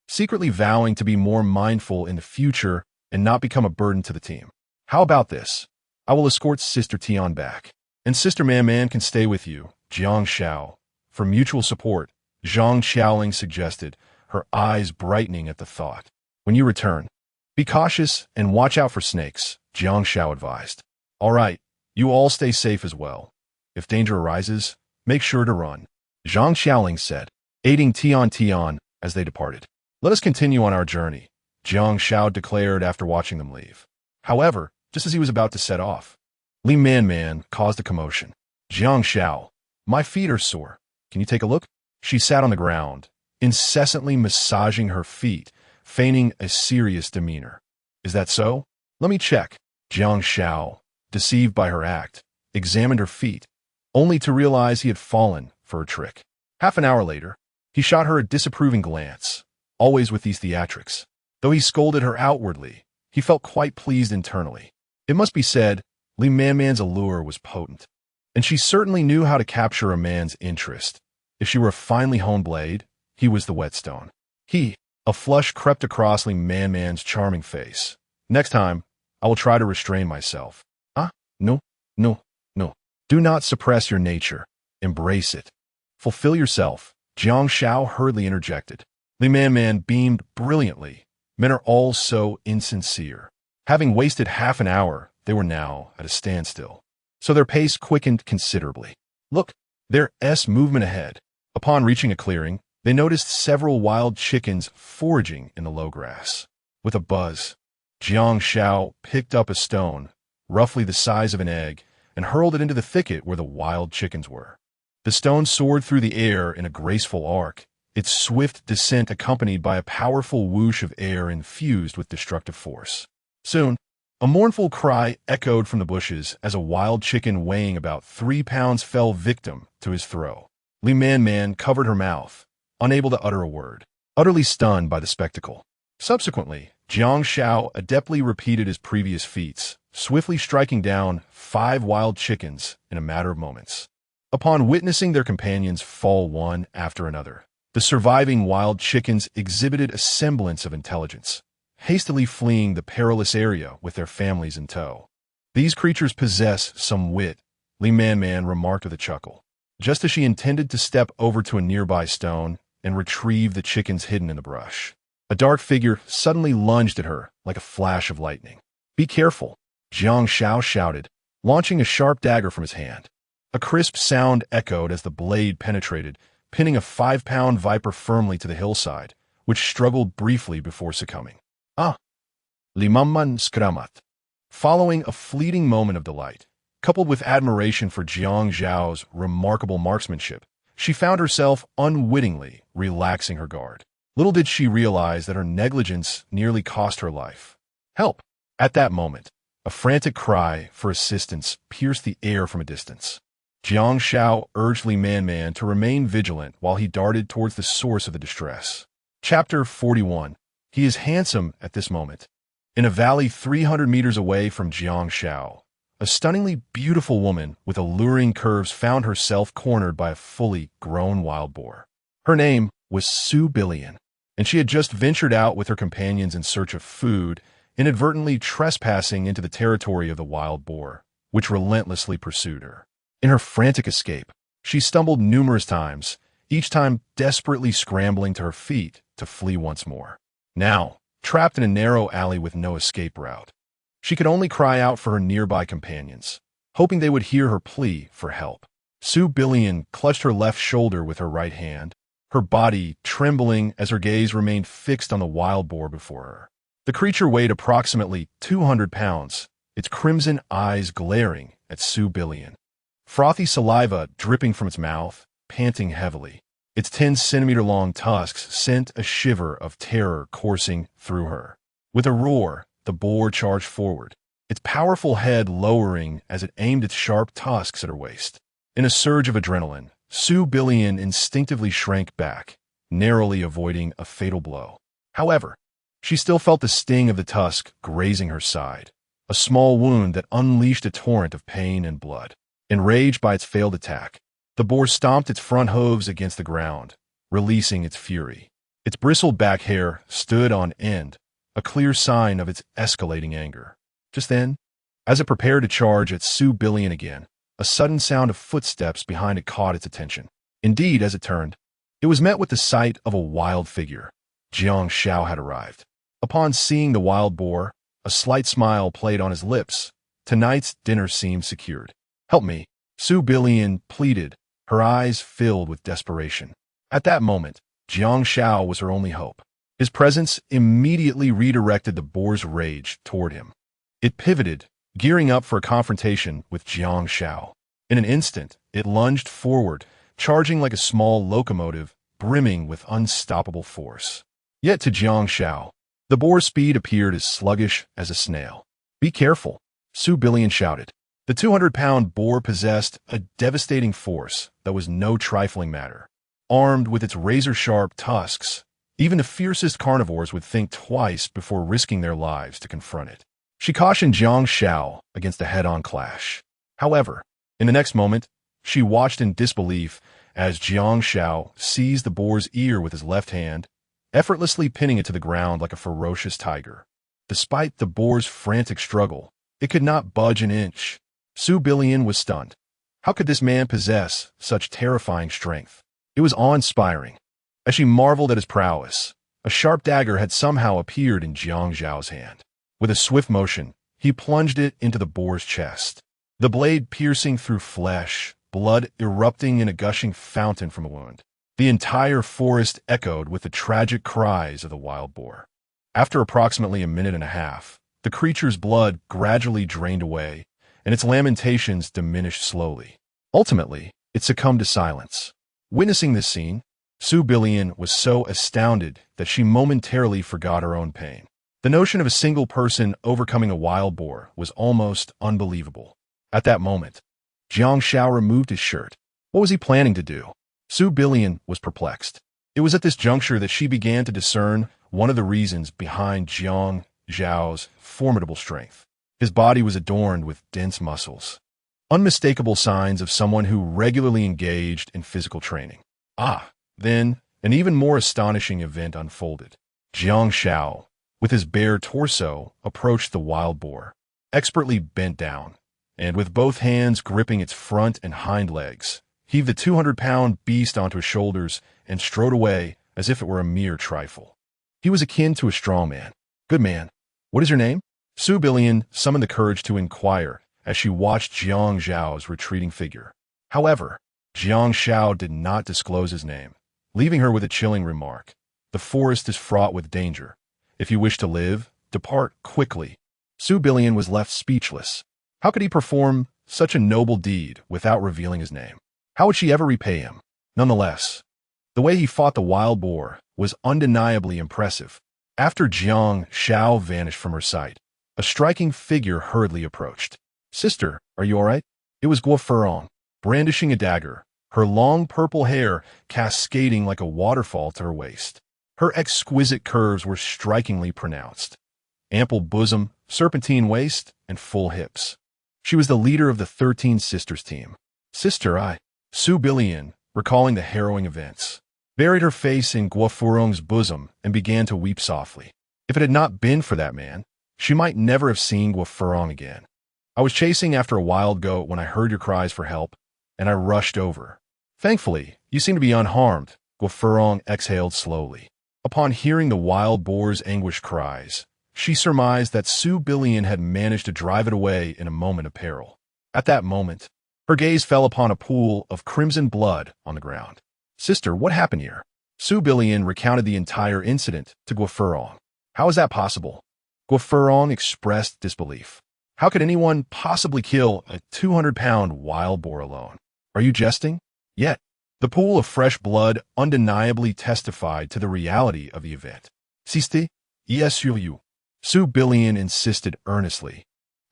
secretly vowing to be more mindful in the future and not become a burden to the team. How about this? I will escort Sister Tian back, and Sister Man can stay with you, Jiang Xiao. For mutual support, Zhang Xiaoling suggested, her eyes brightening at the thought. When you return, be cautious and watch out for snakes, Jiang Xiao advised. All right, you all stay safe as well. If danger arises, make sure to run, Zhang Xiaoling said, aiding Tian as they departed. Let us continue on our journey, Jiang Xiao declared after watching them leave. However, just as he was about to set off, Li Man caused a commotion. Jiang Xiao, my feet are sore. Can you take a look? She sat on the ground, incessantly massaging her feet, feigning a serious demeanor. Is that so? Let me check. Jiang Xiao, deceived by her act, examined her feet, only to realize he had fallen for a trick. Half an hour later, he shot her a disapproving glance, always with these theatrics. Though he scolded her outwardly, he felt quite pleased internally. It must be said, Li Man's allure was potent, and she certainly knew how to capture a man's interest. If she were a finely honed blade, he was the whetstone. A flush crept across Li Man's charming face. Next time, I will try to restrain myself. No. Do not suppress your nature. Embrace it. Fulfill yourself, Jiang Xiao hurriedly interjected. Li Man beamed brilliantly. Men are all so insincere. Having wasted half an hour, they were now at a standstill, so their pace quickened considerably. Look, there's movement ahead. Upon reaching a clearing, they noticed several wild chickens foraging in the low grass. With a buzz, Jiang Xiao picked up a stone, roughly the size of an egg, and hurled it into the thicket where the wild chickens were. The stone soared through the air in a graceful arc, its swift descent accompanied by a powerful whoosh of air infused with destructive force. Soon, a mournful cry echoed from the bushes as a wild chicken weighing about 3 pounds fell victim to his throw. Li Man covered her mouth, unable to utter a word, utterly stunned by the spectacle. Subsequently, Jiang Xiao adeptly repeated his previous feats, swiftly striking down 5 wild chickens in a matter of moments. Upon witnessing their companions fall one after another, the surviving wild chickens exhibited a semblance of intelligence, hastily fleeing the perilous area with their families in tow. These creatures possess some wit, Li Man remarked with a chuckle, just as she intended to step over to a nearby stone and retrieve the chickens hidden in the brush. A dark figure suddenly lunged at her like a flash of lightning. "Be careful," Jiang Xiao shouted, launching a sharp dagger from his hand. A crisp sound echoed as the blade penetrated, pinning a 5-pound viper firmly to the hillside, which struggled briefly before succumbing. "Ah! Limamman skramat." Following a fleeting moment of delight, coupled with admiration for Jiang Xiao's remarkable marksmanship, she found herself unwittingly relaxing her guard. Little did she realize that her negligence nearly cost her life. "Help!" At that moment, a frantic cry for assistance pierced the air from a distance. Jiang Xiao urged Li Man to remain vigilant while he darted towards the source of the distress. Chapter 41. He is handsome at this moment. In a valley 300 meters away from Jiang Xiao, a stunningly beautiful woman with alluring curves found herself cornered by a fully grown wild boar. Her name was Su Billion, and she had just ventured out with her companions in search of food, inadvertently trespassing into the territory of the wild boar, which relentlessly pursued her. In her frantic escape, she stumbled numerous times, each time desperately scrambling to her feet to flee once more. Now, trapped in a narrow alley with no escape route, she could only cry out for her nearby companions, hoping they would hear her plea for help. Su Billion clutched her left shoulder with her right hand, her body trembling as her gaze remained fixed on the wild boar before her. The creature weighed approximately 200 pounds, its crimson eyes glaring at Su Billion. Frothy saliva dripping from its mouth, panting heavily. Its 10-centimeter-long tusks sent a shiver of terror coursing through her. With a roar, the boar charged forward, its powerful head lowering as it aimed its sharp tusks at her waist. In a surge of adrenaline, Su Billion instinctively shrank back, narrowly avoiding a fatal blow. However, she still felt the sting of the tusk grazing her side, a small wound that unleashed a torrent of pain and blood. Enraged by its failed attack, the boar stomped its front hooves against the ground, releasing its fury. Its bristled back hair stood on end, a clear sign of its escalating anger. Just then, as it prepared to charge at Su Billion again, a sudden sound of footsteps behind it caught its attention. Indeed, as it turned, it was met with the sight of a wild figure. Jiang Xiao had arrived. Upon seeing the wild boar, a slight smile played on his lips. Tonight's dinner seemed secured. "Help me," Su Billion pleaded, her eyes filled with desperation. At that moment, Jiang Xiao was her only hope. His presence immediately redirected the boar's rage toward him. It pivoted, gearing up for a confrontation with Jiang Xiao. In an instant, it lunged forward, charging like a small locomotive, brimming with unstoppable force. Yet to Jiang Xiao, the boar's speed appeared as sluggish as a snail. "Be careful," Su Billion shouted. The 200-pound boar possessed a devastating force that was no trifling matter. Armed with its razor-sharp tusks, even the fiercest carnivores would think twice before risking their lives to confront it. She cautioned Jiang Xiao against a head-on clash. However, in the next moment, she watched in disbelief as Jiang Xiao seized the boar's ear with his left hand, effortlessly pinning it to the ground like a ferocious tiger. Despite the boar's frantic struggle, it could not budge an inch. Su Billion was stunned. How could this man possess such terrifying strength? It was awe-inspiring. As she marveled at his prowess, a sharp dagger had somehow appeared in Jiang Xiao's hand. With a swift motion, he plunged it into the boar's chest. The blade piercing through flesh, blood erupting in a gushing fountain from the wound. The entire forest echoed with the tragic cries of the wild boar. After approximately a minute and a half, the creature's blood gradually drained away, and its lamentations diminished slowly. Ultimately, it succumbed to silence. Witnessing this scene, Su Billion was so astounded that she momentarily forgot her own pain. The notion of a single person overcoming a wild boar was almost unbelievable. At that moment, Jiang Xiao removed his shirt. What was he planning to do? Su Billion was perplexed. It was at this juncture that she began to discern one of the reasons behind Jiang Xiao's formidable strength. His body was adorned with dense muscles, unmistakable signs of someone who regularly engaged in physical training. Then an even more astonishing event unfolded. Jiang Xiao, with his bare torso, approached the wild boar, expertly bent down, and with both hands gripping its front and hind legs, heaved the 200-pound beast onto his shoulders and strode away as if it were a mere trifle. He was akin to a strong man. "Good man, what is your name?" Su Billion summoned the courage to inquire as she watched Jiang Xiao's retreating figure. However, Jiang Xiao did not disclose his name, leaving her with a chilling remark. "The forest is fraught with danger. If you wish to live, depart quickly." Su Billion was left speechless. How could he perform such a noble deed without revealing his name? How would she ever repay him? Nonetheless, the way he fought the wild boar was undeniably impressive. After Jiang Xiao vanished from her sight, a striking figure hurriedly approached. "Sister, are you all right?" It was Guo Furong, brandishing a dagger, her long purple hair cascading like a waterfall to her waist. Her exquisite curves were strikingly pronounced. Ample bosom, serpentine waist, and full hips. She was the leader of the 13 Sisters team. "Sister, Su Billion, recalling the harrowing events, buried her face in Guo Furong's bosom and began to weep softly. If it had not been for that man, she might never have seen Guo Furong again. "I was chasing after a wild goat when I heard your cries for help, and I rushed over. Thankfully, you seem to be unharmed," Guo Furong exhaled slowly. Upon hearing the wild boar's anguished cries, she surmised that Su Billion had managed to drive it away in a moment of peril. At that moment, her gaze fell upon a pool of crimson blood on the ground. "Sister, what happened here?" Su Billion recounted the entire incident to Guo Furong. "How is that possible?" Guo Furong expressed disbelief. "How could anyone possibly kill a 200-pound wild boar alone? Are you jesting?" Yet, the pool of fresh blood undeniably testified to the reality of the event. "Siste, you." Su Billion insisted earnestly.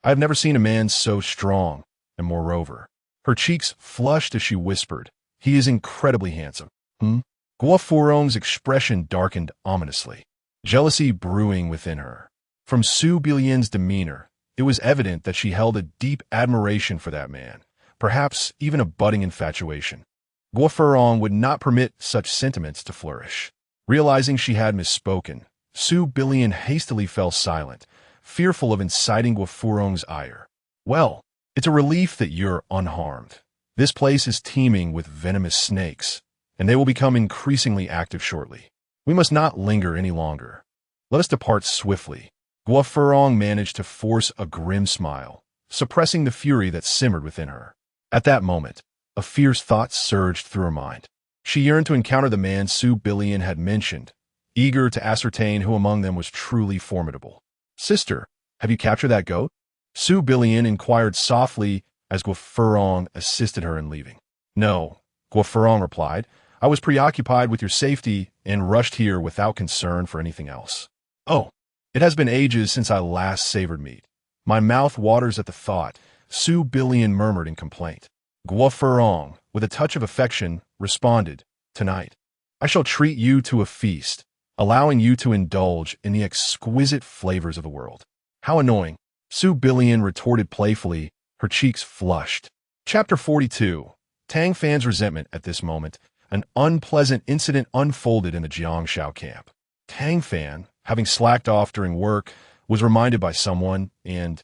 "I have never seen a man so strong, and moreover," her cheeks flushed as she whispered, "he is incredibly handsome." Guo Furong's expression darkened ominously, jealousy brewing within her. From Su Billion's demeanor, it was evident that she held a deep admiration for that man, perhaps even a budding infatuation. Guo Furong would not permit such sentiments to flourish. Realizing she had misspoken, Su Billion hastily fell silent, fearful of inciting Guo Furong's ire. "Well, it's a relief that you're unharmed. This place is teeming with venomous snakes, and they will become increasingly active shortly. We must not linger any longer. Let us depart swiftly." Guo Furong managed to force a grim smile, suppressing the fury that simmered within her. At that moment, a fierce thought surged through her mind. She yearned to encounter the man Su Billion had mentioned, eager to ascertain who among them was truly formidable. "Sister, have you captured that goat?" Su Billion inquired softly as Guo Furong assisted her in leaving. "No," Guo Furong replied. "I was preoccupied with your safety and rushed here without concern for anything else." "Oh, it has been ages since I last savored meat. My mouth waters at the thought," Su Billion murmured in complaint. Guo Furong, with a touch of affection, responded, "Tonight, I shall treat you to a feast, allowing you to indulge in the exquisite flavors of the world." "How annoying," Su Billion retorted playfully, her cheeks flushed. Chapter 42. Tang Fan's resentment. At this moment, an unpleasant incident unfolded in the Jiang Xiao camp. Tang Fan, having slacked off during work, was reminded by someone and,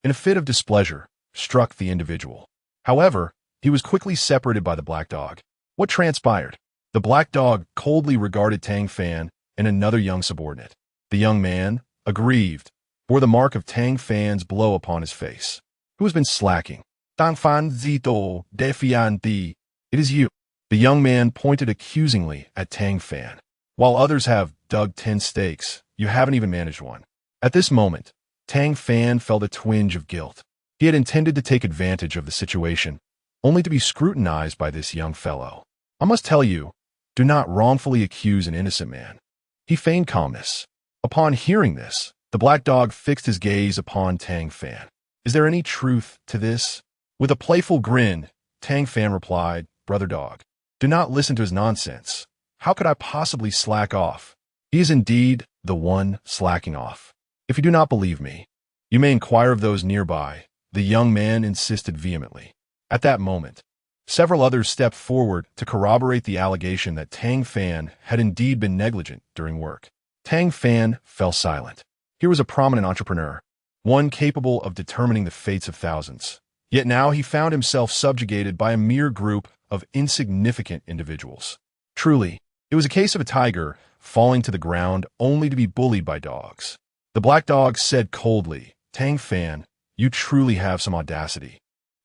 in a fit of displeasure, struck the individual. However, he was quickly separated by the black dog. What transpired? The black dog coldly regarded Tang Fan and another young subordinate. The young man, aggrieved, bore the mark of Tang Fan's blow upon his face. "Who has been slacking?" "Tang Fan zito defianti." "It is you." The young man pointed accusingly at Tang Fan. "While others have dug 10 stakes, you haven't even managed one." At this moment, Tang Fan felt a twinge of guilt. He had intended to take advantage of the situation, only to be scrutinized by this young fellow. I must tell you, do not wrongfully accuse an innocent man. He feigned calmness. Upon hearing this, the black dog fixed his gaze upon Tang Fan. Is there any truth to this? With a playful grin, Tang Fan replied, Brother dog, do not listen to his nonsense. How could I possibly slack off? He is indeed the one slacking off. If you do not believe me, you may inquire of those nearby, the young man insisted vehemently. At that moment, several others stepped forward to corroborate the allegation that Tang Fan had indeed been negligent during work. Tang Fan fell silent. Here was a prominent entrepreneur, one capable of determining the fates of thousands. Yet now he found himself subjugated by a mere group of insignificant individuals. Truly, it was a case of a tiger falling to the ground only to be bullied by dogs. The black dog said coldly, Tang Fan, you truly have some audacity.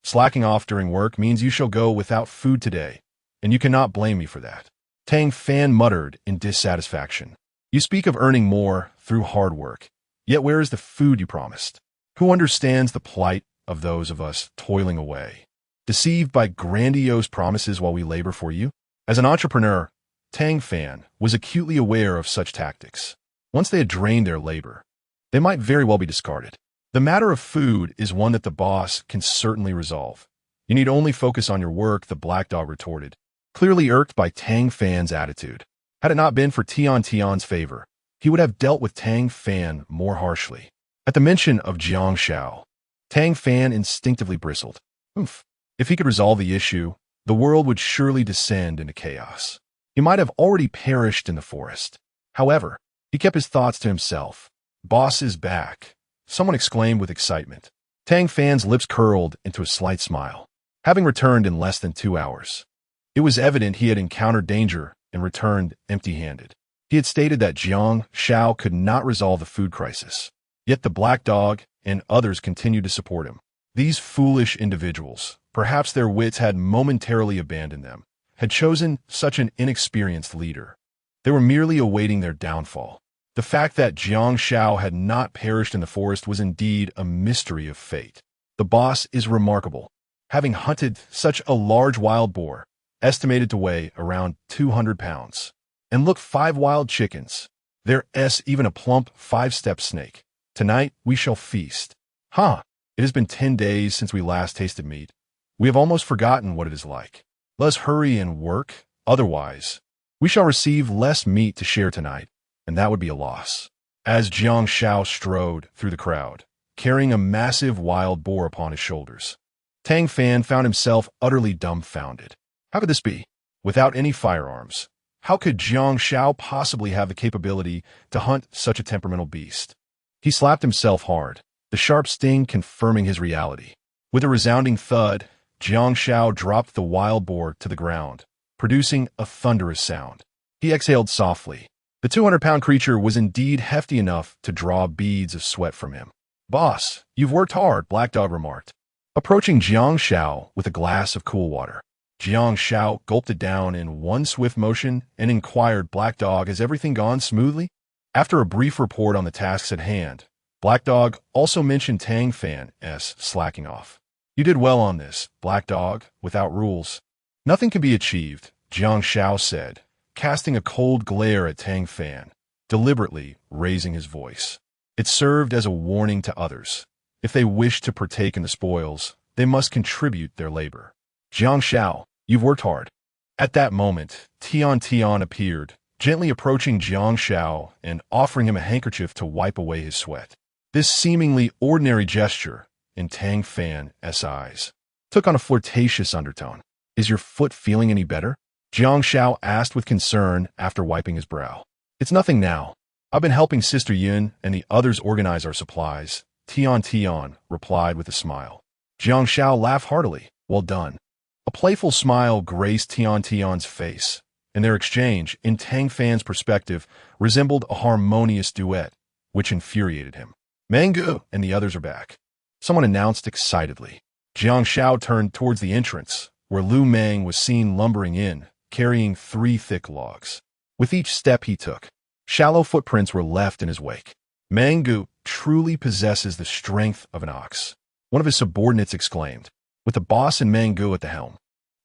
Slacking off during work means you shall go without food today, and you cannot blame me for that. Tang Fan muttered in dissatisfaction. You speak of earning more through hard work, yet where is the food you promised? Who understands the plight of those of us toiling away, deceived by grandiose promises while we labor for you? As an entrepreneur, Tang Fan was acutely aware of such tactics. Once they had drained their labor, they might very well be discarded. The matter of food is one that the boss can certainly resolve. You need only focus on your work, the black dog retorted, clearly irked by Tang Fan's attitude. Had it not been for Tian's favor, he would have dealt with Tang Fan more harshly. At the mention of Jiang Xiao, Tang Fan instinctively bristled. Oof. If he could resolve the issue, the world would surely descend into chaos. He might have already perished in the forest. However, he kept his thoughts to himself. Boss is back, someone exclaimed with excitement. Tang Fan's lips curled into a slight smile. Having returned in less than 2 hours, it was evident he had encountered danger and returned empty-handed. He had stated that Jiang Xiao could not resolve the food crisis. Yet the black dog and others continued to support him. These foolish individuals, perhaps their wits had momentarily abandoned them, had chosen such an inexperienced leader. They were merely awaiting their downfall. The fact that Jiang Xiao had not perished in the forest was indeed a mystery of fate. The boss is remarkable, having hunted such a large wild boar, estimated to weigh around 200 pounds, and look 5 wild chickens. There's even a plump 5-step snake. Tonight we shall feast. It has been 10 days since we last tasted meat. We have almost forgotten what it is like. Let us hurry and work, otherwise we shall receive less meat to share tonight, and that would be a loss. As Jiang Xiao strode through the crowd, carrying a massive wild boar upon his shoulders, Tang Fan found himself utterly dumbfounded. How could this be? Without any firearms, how could Jiang Xiao possibly have the capability to hunt such a temperamental beast? He slapped himself hard, the sharp sting confirming his reality. With a resounding thud, Jiang Xiao dropped the wild boar to the ground, producing a thunderous sound. He exhaled softly. The 200-pound creature was indeed hefty enough to draw beads of sweat from him. Boss, you've worked hard, Black Dog remarked, approaching Jiang Xiao with a glass of cool water. Jiang Xiao gulped it down in one swift motion and inquired, Black Dog, has everything gone smoothly? After a brief report on the tasks at hand, Black Dog also mentioned Tang Fan's slacking off. You did well on this, Black Dog, without rules. Nothing can be achieved, Jiang Xiao said, casting a cold glare at Tang Fan, deliberately raising his voice. It served as a warning to others. If they wish to partake in the spoils, they must contribute their labor. Jiang Xiao, you've worked hard. At that moment, Tian appeared, gently approaching Jiang Xiao and offering him a handkerchief to wipe away his sweat. This seemingly ordinary gesture, in Tang Fan's eyes, took on a flirtatious undertone. Is your foot feeling any better? Jiang Xiao asked with concern after wiping his brow. It's nothing now. I've been helping Sister Yun and the others organize our supplies, Tian replied with a smile. Jiang Xiao laughed heartily. Well done. A playful smile graced Tian's face, and their exchange, in Tang Fan's perspective, resembled a harmonious duet, which infuriated him. Mangu and the others are back, someone announced excitedly. Jiang Xiao turned towards the entrance, where Lu Meng was seen lumbering in, carrying 3 thick logs. With each step he took, shallow footprints were left in his wake. Mangu truly possesses the strength of an ox. One of his subordinates exclaimed, with the boss and Mangu at the helm.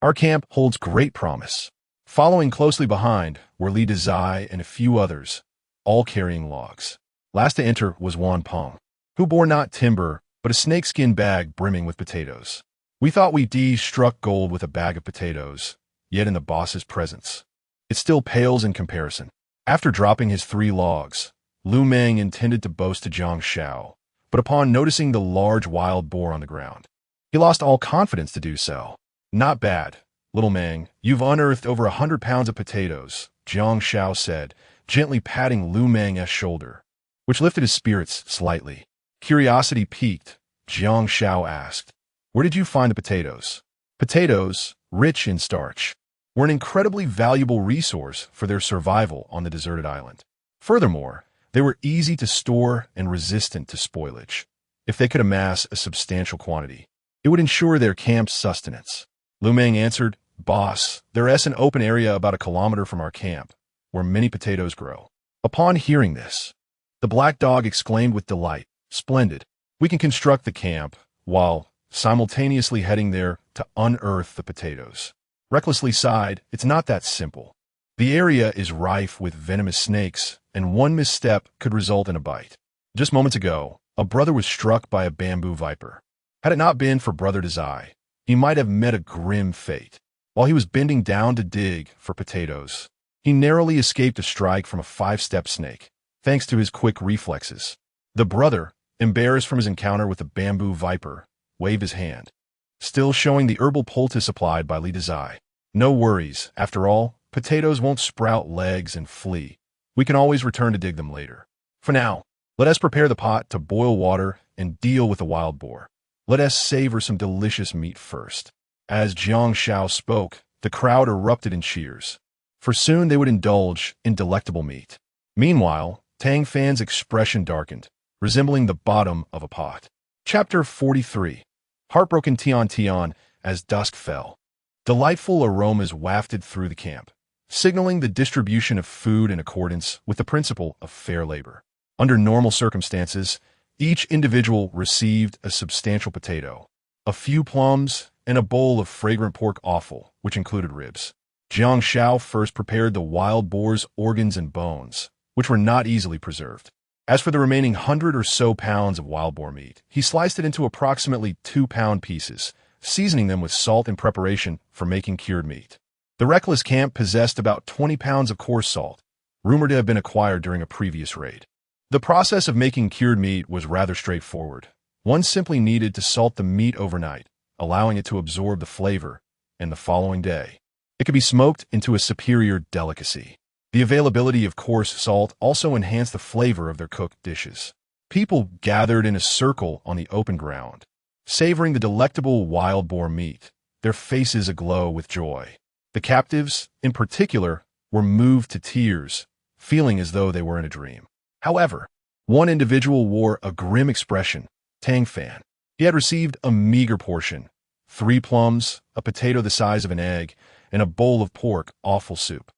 Our camp holds great promise. Following closely behind were Li Dezai and a few others, all carrying logs. Last to enter was Wan Peng, who bore not timber, but a snakeskin bag brimming with potatoes. We thought we struck gold with a bag of potatoes, yet in the boss's presence, it still pales in comparison. After dropping his 3 logs, Lu Meng intended to boast to Jiang Xiao, but upon noticing the large wild boar on the ground, he lost all confidence to do so. Not bad, little Meng, you've unearthed over 100 pounds of potatoes, Jiang Xiao said, gently patting Lu Meng's shoulder, which lifted his spirits slightly. Curiosity piqued, Jiang Xiao asked, where did you find the potatoes? Potatoes, rich in starch, were an incredibly valuable resource for their survival on the deserted island. Furthermore, they were easy to store and resistant to spoilage. If they could amass a substantial quantity, it would ensure their camp's sustenance. Lu Meng answered, Boss, there's an open area about 1 kilometer from our camp, where many potatoes grow. Upon hearing this, the black dog exclaimed with delight, Splendid. We can construct the camp, while simultaneously heading there to unearth the potatoes. Recklessly sighed, it's not that simple. The area is rife with venomous snakes, and one misstep could result in a bite. Just moments ago, a brother was struck by a bamboo viper. Had it not been for Brother Dezai, he might have met a grim fate. While he was bending down to dig for potatoes, he narrowly escaped a strike from a 5-step snake, thanks to his quick reflexes. The brother, embarrassed from his encounter with the bamboo viper, waved his hand, still showing the herbal poultice applied by Li Dezai. No worries, after all, potatoes won't sprout legs and flee. We can always return to dig them later. For now, let us prepare the pot to boil water and deal with the wild boar. Let us savor some delicious meat first. As Jiang Xiao spoke, the crowd erupted in cheers, for soon they would indulge in delectable meat. Meanwhile, Tang Fan's expression darkened, resembling the bottom of a pot. Chapter 43. Heartbroken Tian as dusk fell. Delightful aromas wafted through the camp, signaling the distribution of food in accordance with the principle of fair labor. Under normal circumstances, each individual received a substantial potato, a few plums, and a bowl of fragrant pork offal, which included ribs. Jiang Xiao first prepared the wild boar's organs and bones, which were not easily preserved. As for the remaining 100 or so pounds of wild boar meat, he sliced it into approximately 2-pound pieces, seasoning them with salt in preparation for making cured meat. The reckless camp possessed about 20 pounds of coarse salt, rumored to have been acquired during a previous raid. The process of making cured meat was rather straightforward. One simply needed to salt the meat overnight, allowing it to absorb the flavor, and the following day, it could be smoked into a superior delicacy. The availability of coarse salt also enhanced the flavor of their cooked dishes. People gathered in a circle on the open ground, savoring the delectable wild boar meat, their faces aglow with joy. The captives, in particular, were moved to tears, feeling as though they were in a dream. However, one individual wore a grim expression, Tang Fan. He had received a meager portion, 3 plums, a potato the size of an egg, and a bowl of pork offal soup.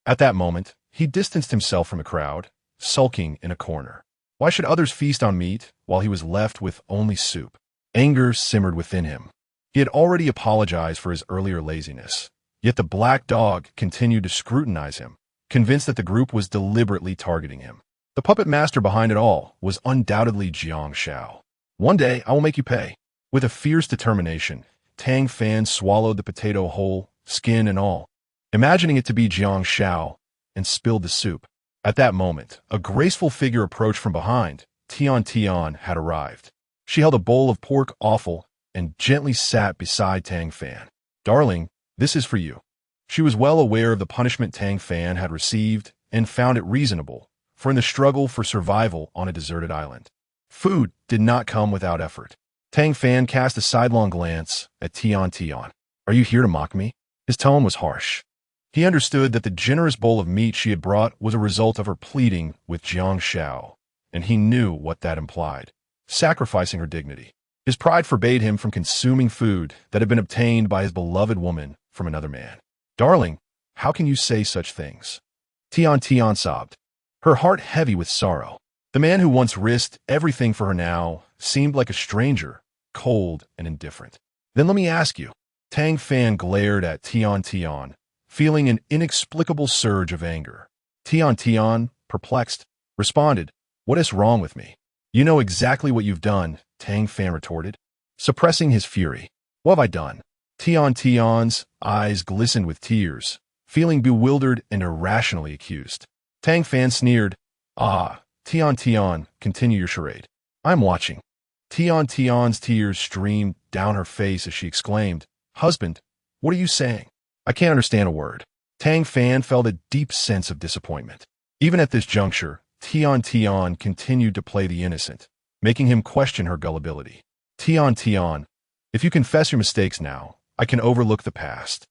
At that moment, he distanced himself from the crowd, sulking in a corner. Why should others feast on meat while he was left with only soup? Anger simmered within him. He had already apologized for his earlier laziness, yet the black dog continued to scrutinize him, convinced that the group was deliberately targeting him. The puppet master behind it all was undoubtedly Jiang Xiao. One day, I will make you pay. With a fierce determination, Tang Fan swallowed the potato whole, skin and all, imagining it to be Jiang Xiao, and spilled the soup. At that moment, a graceful figure approached from behind. Tian had arrived. She held a bowl of pork offal and gently sat beside Tang Fan. Darling, this is for you. She was well aware of the punishment Tang Fan had received and found it reasonable, for in the struggle for survival on a deserted island, food did not come without effort. Tang Fan cast a sidelong glance at Tian. Are you here to mock me? His tone was harsh. He understood that the generous bowl of meat she had brought was a result of her pleading with Jiang Xiao, and he knew what that implied, sacrificing her dignity. His pride forbade him from consuming food that had been obtained by his beloved woman from another man. Darling, how can you say such things? Tian sobbed, her heart heavy with sorrow. The man who once risked everything for her now seemed like a stranger, cold and indifferent. Then let me ask you. Tang Fan glared at Tian Tian, feeling an inexplicable surge of anger. Tian Tian, perplexed, responded, "What is wrong with me?" "You know exactly what you've done," Tang Fan retorted, suppressing his fury. "What have I done?" Tian Tian's eyes glistened with tears, feeling bewildered and irrationally accused. Tang Fan sneered, "Ah, Tian Tian, continue your charade. I'm watching." Tian Tian's tears streamed down her face as she exclaimed, "Husband, what are you saying? I can't understand a word." Tang Fan felt a deep sense of disappointment. Even at this juncture, Tian Tian continued to play the innocent, making him question her gullibility. "Tian Tian, if you confess your mistakes now, I can overlook the past,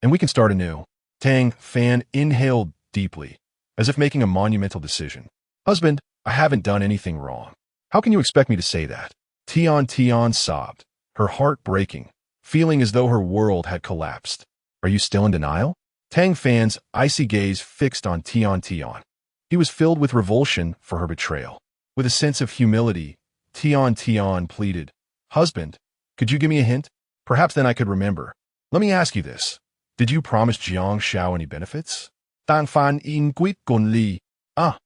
and we can start anew." Tang Fan inhaled deeply, as if making a monumental decision. "Husband, I haven't done anything wrong. How can you expect me to say that?" Tian Tian sobbed, her heart breaking, feeling as though her world had collapsed. "Are you still in denial?" Tang Fan's icy gaze fixed on Tian Tian. He was filled with revulsion for her betrayal. With a sense of humility, Tian Tian pleaded, "Husband, could you give me a hint? Perhaps then I could remember. Let me ask you this. Did you promise Jiang Xiao any benefits?" Tang Fan in quit gon li. Ah.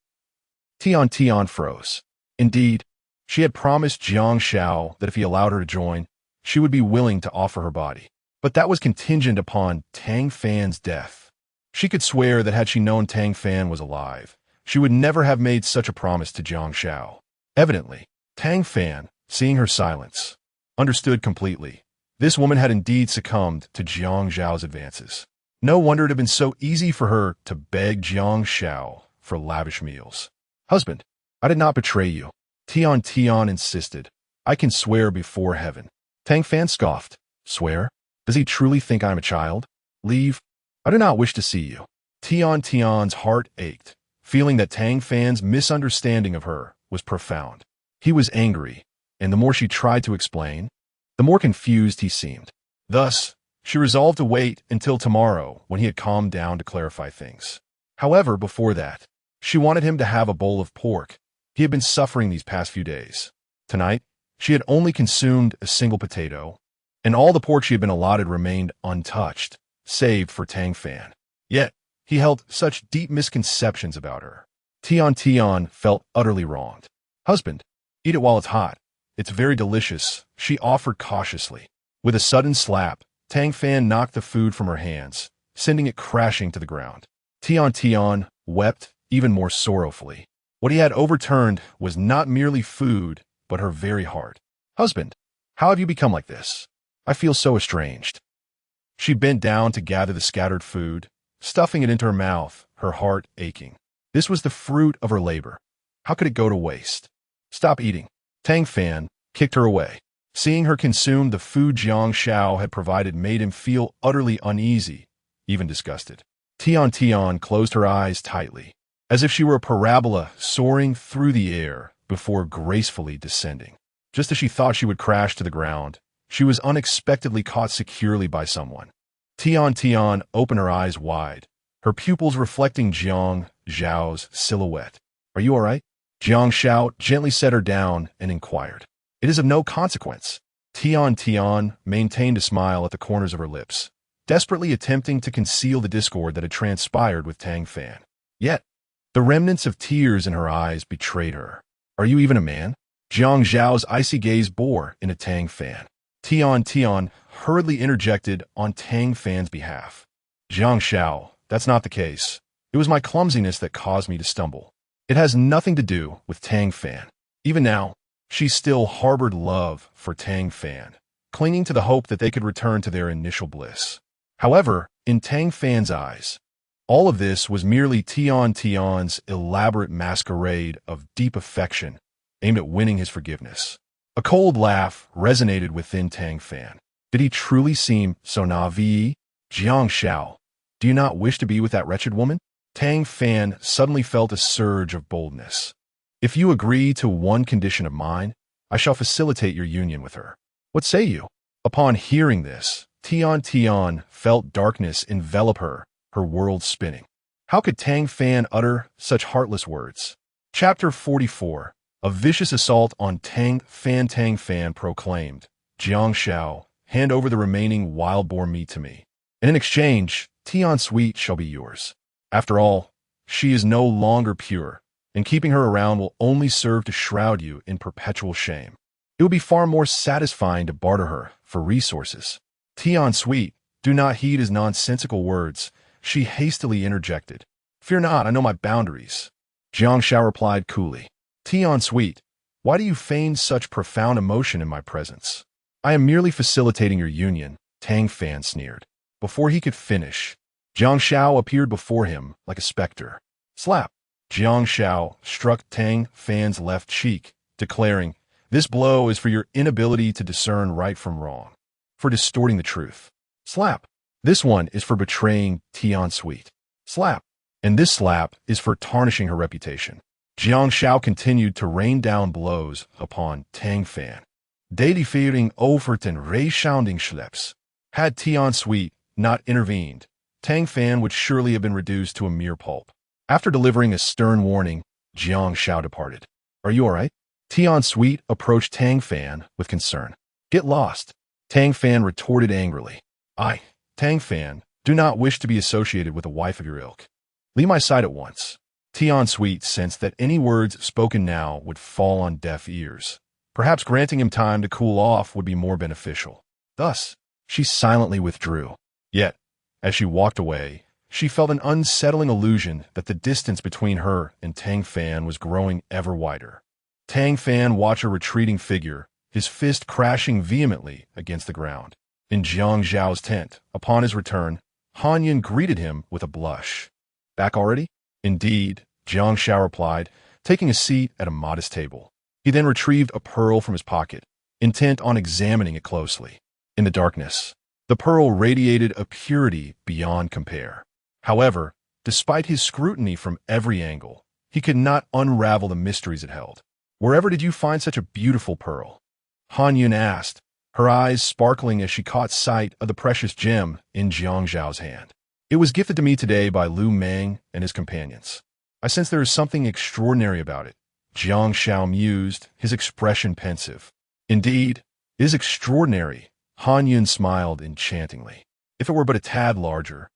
Tian Tian froze. Indeed, she had promised Jiang Xiao that if he allowed her to join, she would be willing to offer her body. But that was contingent upon Tang Fan's death. She could swear that had she known Tang Fan was alive, she would never have made such a promise to Jiang Xiao. Evidently, Tang Fan, seeing her silence, understood completely. This woman had indeed succumbed to Jiang Xiao's advances. No wonder it had been so easy for her to beg Jiang Xiao for lavish meals. "Husband, I did not betray you," Tian Tian insisted. "I can swear before heaven." Tang Fan scoffed. "Swear? Does he truly think I am a child? Leave. I do not wish to see you." Tian Tian's heart ached, feeling that Tang Fan's misunderstanding of her was profound. He was angry, and the more she tried to explain, the more confused he seemed. Thus, she resolved to wait until tomorrow when he had calmed down to clarify things. However, before that, she wanted him to have a bowl of pork. He had been suffering these past few days. Tonight, she had only consumed a single potato, and all the pork she had been allotted remained untouched, saved for Tang Fan. Yet, he held such deep misconceptions about her. Tian Tian felt utterly wronged. "Husband, eat it while it's hot. It's very delicious," she offered cautiously. With a sudden slap, Tang Fan knocked the food from her hands, sending it crashing to the ground. Tian Tian wept even more sorrowfully. What he had overturned was not merely food, but her very heart. "Husband, how have you become like this? I feel so estranged." She bent down to gather the scattered food, stuffing it into her mouth, her heart aching. This was the fruit of her labor. How could it go to waste? "Stop eating." Tang Fan kicked her away. Seeing her consume the food Jiang Xiao had provided made him feel utterly uneasy, even disgusted. Tian Tian closed her eyes tightly, as if she were a parabola soaring through the air before gracefully descending. Just as she thought she would crash to the ground, she was unexpectedly caught securely by someone. Tian Tian opened her eyes wide, her pupils reflecting Jiang Xiao's silhouette. "Are you all right?" Jiang Xiao gently set her down and inquired. "It is of no consequence." Tian Tian maintained a smile at the corners of her lips, desperately attempting to conceal the discord that had transpired with Tang Fan. Yet, the remnants of tears in her eyes betrayed her. "Are you even a man?" Jiang Xiao's icy gaze bore into Tang Fan. Tian Tian hurriedly interjected on Tang Fan's behalf. "Jiang Xiao, that's not the case. It was my clumsiness that caused me to stumble. It has nothing to do with Tang Fan." Even now, she still harbored love for Tang Fan, clinging to the hope that they could return to their initial bliss. However, in Tang Fan's eyes, all of this was merely Tian Tian's elaborate masquerade of deep affection aimed at winning his forgiveness. A cold laugh resonated within Tang Fan. Did he truly seem so naive? "Jiang Xiao, do you not wish to be with that wretched woman?" Tang Fan suddenly felt a surge of boldness. "If you agree to one condition of mine, I shall facilitate your union with her. What say you?" Upon hearing this, Tian Tian felt darkness envelop her, her world spinning. How could Tang Fan utter such heartless words? Chapter 44. A vicious assault on Tang Fan proclaimed, Jiang Xiao, hand over the remaining wild boar meat to me. And in exchange, Tian Sweet shall be yours. After all, she is no longer pure, and keeping her around will only serve to shroud you in perpetual shame. It would be far more satisfying to barter her for resources. Tian Sweet, do not heed his nonsensical words, she hastily interjected. Fear not, I know my boundaries. Jiang Xiao replied coolly. Tian Sweet, why do you feign such profound emotion in my presence? I am merely facilitating your union, Tang Fan sneered. Before he could finish, Jiang Xiao appeared before him like a specter. Slap! Jiang Xiao struck Tang Fan's left cheek, declaring, this blow is for your inability to discern right from wrong, for distorting the truth. Slap! This one is for betraying Tian Sweet. Slap! And this slap is for tarnishing her reputation. Jiang Xiao continued to rain down blows upon Tang Fan. Deity-fearing Overton Ray-sounding schleps. Had Tian Sweet not intervened, Tang Fan would surely have been reduced to a mere pulp. After delivering a stern warning, Jiang Xiao departed. Are you all right? Tian Sweet approached Tang Fan with concern. Get lost, Tang Fan retorted angrily. I, Tang Fan, do not wish to be associated with a wife of your ilk. Leave my side at once. Tian Sweet sensed that any words spoken now would fall on deaf ears. Perhaps granting him time to cool off would be more beneficial. Thus, she silently withdrew. Yet, as she walked away, she felt an unsettling illusion that the distance between her and Tang Fan was growing ever wider. Tang Fan watched her retreating figure, his fist crashing vehemently against the ground. In Jiang Xiao's tent, upon his return, Han Yun greeted him with a blush. Back already? Indeed, Jiang Xiao replied, taking a seat at a modest table. He then retrieved a pearl from his pocket, intent on examining it closely. In the darkness, the pearl radiated a purity beyond compare. However, despite his scrutiny from every angle, he could not unravel the mysteries it held. Wherever did you find such a beautiful pearl? Han Yun asked, her eyes sparkling as she caught sight of the precious gem in Jiang Xiao's hand. It was gifted to me today by Lu Meng and his companions. I sense there is something extraordinary about it. Jiang Xiao mused, his expression pensive. Indeed, it is extraordinary. Han Yun smiled enchantingly. If it were but a tad larger,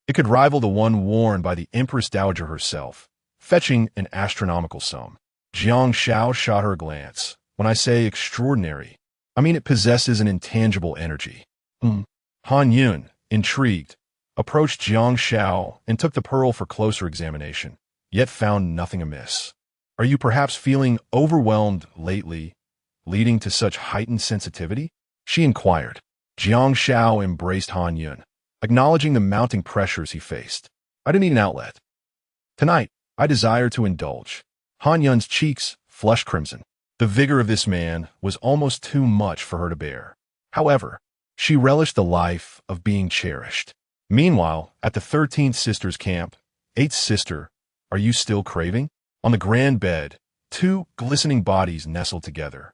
it could rival the one worn by the Empress Dowager herself, fetching an astronomical sum. Jiang Xiao shot her a glance. When I say extraordinary, I mean it possesses an intangible energy. Han Yun, intrigued, approached Jiang Xiao and took the pearl for closer examination, yet found nothing amiss. Are you perhaps feeling overwhelmed lately, leading to such heightened sensitivity? She inquired. Jiang Xiao embraced Han Yun, acknowledging the mounting pressures he faced. I didn't need an outlet. Tonight, I desire to indulge. Han Yun's cheeks flushed crimson. The vigor of this man was almost too much for her to bear. However, she relished the life of being cherished. Meanwhile, at the 13th sister's camp, 8th sister, are you still craving? On the grand bed, two glistening bodies nestled together,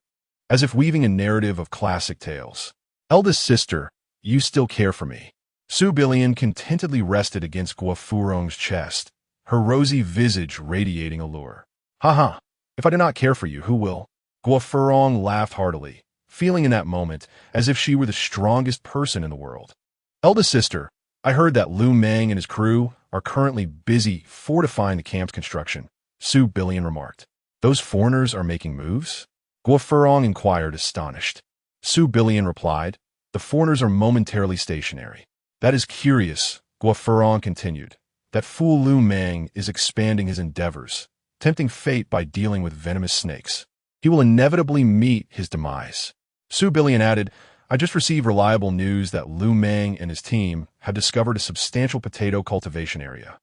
as if weaving a narrative of classic tales. Eldest sister, you still care for me. Su Bilian contentedly rested against Guo Furong's chest, her rosy visage radiating allure. Ha! If I do not care for you, who will? Guo Furong laughed heartily, feeling in that moment as if she were the strongest person in the world. Eldest sister, I heard that Lu Meng and his crew are currently busy fortifying the camp's construction, Su Bilian remarked. Those foreigners are making moves? Guo Furong inquired, astonished. Su Bilian replied, the foreigners are momentarily stationary. That is curious, Guo Furong continued. That fool Lu Meng is expanding his endeavors, tempting fate by dealing with venomous snakes. He will inevitably meet his demise. Su Bilian added, I just received reliable news that Lu Meng and his team have discovered a substantial potato cultivation area.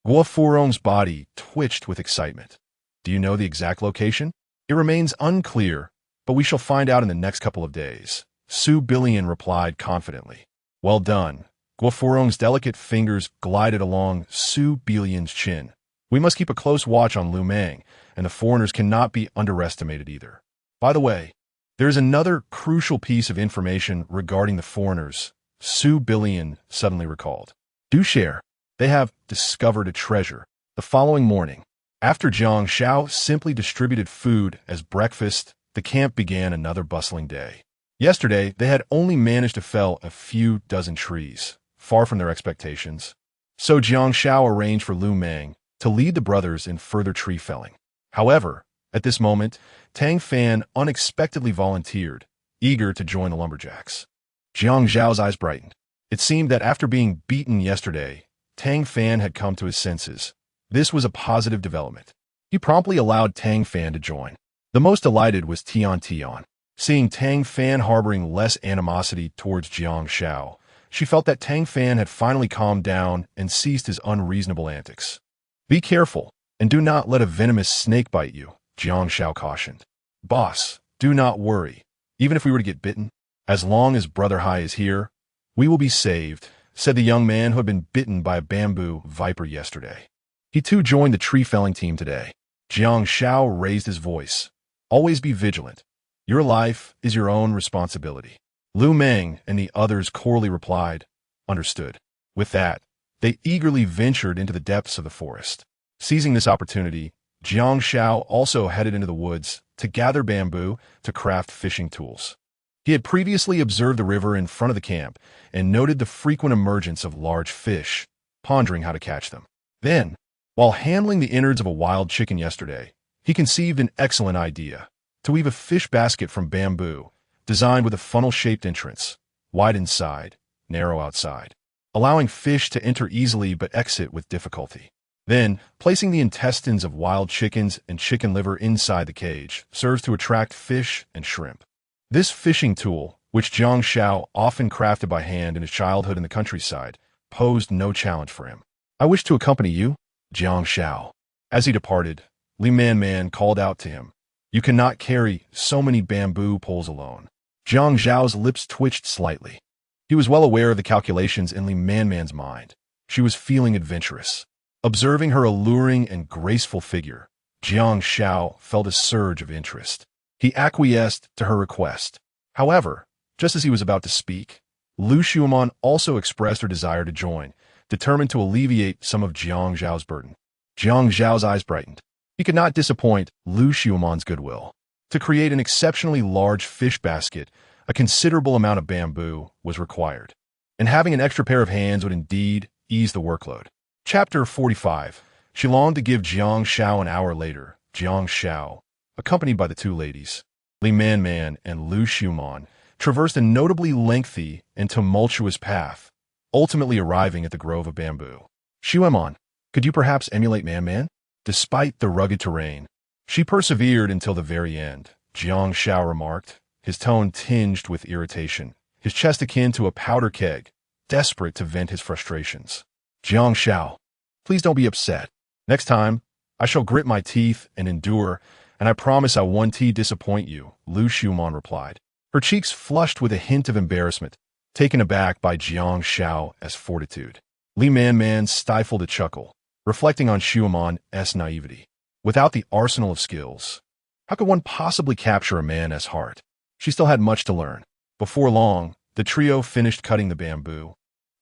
Guo Furong's body twitched with excitement. Do you know the exact location? It remains unclear, but we shall find out in the next couple of days. Su Bilian replied confidently. Well done. Guo Furong's delicate fingers glided along Su Bilian's chin. We must keep a close watch on Lu Meng, and the foreigners cannot be underestimated either. By the way, there is another crucial piece of information regarding the foreigners, Su Bilian suddenly recalled. Do share. They have discovered a treasure. The following morning, after Jiang Xiao simply distributed food as breakfast, the camp began another bustling day. Yesterday, they had only managed to fell a few dozen trees, far from their expectations. So Jiang Xiao arranged for Lu Meng to lead the brothers in further tree felling. However, at this moment, Tang Fan unexpectedly volunteered, eager to join the lumberjacks. Jiang Zhao's eyes brightened. It seemed that after being beaten yesterday, Tang Fan had come to his senses. This was a positive development. He promptly allowed Tang Fan to join. The most delighted was Tian Tian. Seeing Tang Fan harboring less animosity towards Jiang Xiao, she felt that Tang Fan had finally calmed down and ceased his unreasonable antics. Be careful, and do not let a venomous snake bite you, Jiang Xiao cautioned. Boss, do not worry. Even if we were to get bitten, as long as Brother Hai is here, we will be saved, said the young man who had been bitten by a bamboo viper yesterday. He too joined the tree-felling team today. Jiang Xiao raised his voice. Always be vigilant. Your life is your own responsibility. Lu Meng and the others cordially replied, understood. With that, they eagerly ventured into the depths of the forest. Seizing this opportunity, Jiang Xiao also headed into the woods to gather bamboo to craft fishing tools. He had previously observed the river in front of the camp and noted the frequent emergence of large fish, pondering how to catch them. Then, while handling the innards of a wild chicken yesterday, he conceived an excellent idea: to weave a fish basket from bamboo, designed with a funnel-shaped entrance, wide inside, narrow outside, allowing fish to enter easily but exit with difficulty. Then, placing the intestines of wild chickens and chicken liver inside the cage serves to attract fish and shrimp. This fishing tool, which Jiang Xiao often crafted by hand in his childhood in the countryside, posed no challenge for him. I wish to accompany you, Jiang Xiao. As he departed, Li Man called out to him, you cannot carry so many bamboo poles alone. Jiang Zhao's lips twitched slightly. He was well aware of the calculations in Li Man's mind. She was feeling adventurous. Observing her alluring and graceful figure, Jiang Xiao felt a surge of interest. He acquiesced to her request. However, just as he was about to speak, Lu Xiumon also expressed her desire to join, determined to alleviate some of Jiang Zhao's burden. Jiang Zhao's eyes brightened. He could not disappoint Lu Xiumon's goodwill. To create an exceptionally large fish basket, a considerable amount of bamboo was required, and having an extra pair of hands would indeed ease the workload. Chapter 45. She longed to give Jiang Xiao an hour later. Jiang Xiao, accompanied by the two ladies, Li Man and Lu Xiumon, traversed a notably lengthy and tumultuous path, ultimately arriving at the grove of bamboo. Xiumon, could you perhaps emulate Man? Despite the rugged terrain, she persevered until the very end, Jiang Xiao remarked, his tone tinged with irritation, his chest akin to a powder keg, desperate to vent his frustrations. Jiang Xiao, please don't be upset. Next time, I shall grit my teeth and endure, and I promise I won't disappoint you, Lu Xiumon replied. Her cheeks flushed with a hint of embarrassment, taken aback by Jiang Xiao's fortitude. Li Man stifled a chuckle, reflecting on Xiumon's naivety. Without the arsenal of skills, how could one possibly capture a man's heart? She still had much to learn. Before long, the trio finished cutting the bamboo,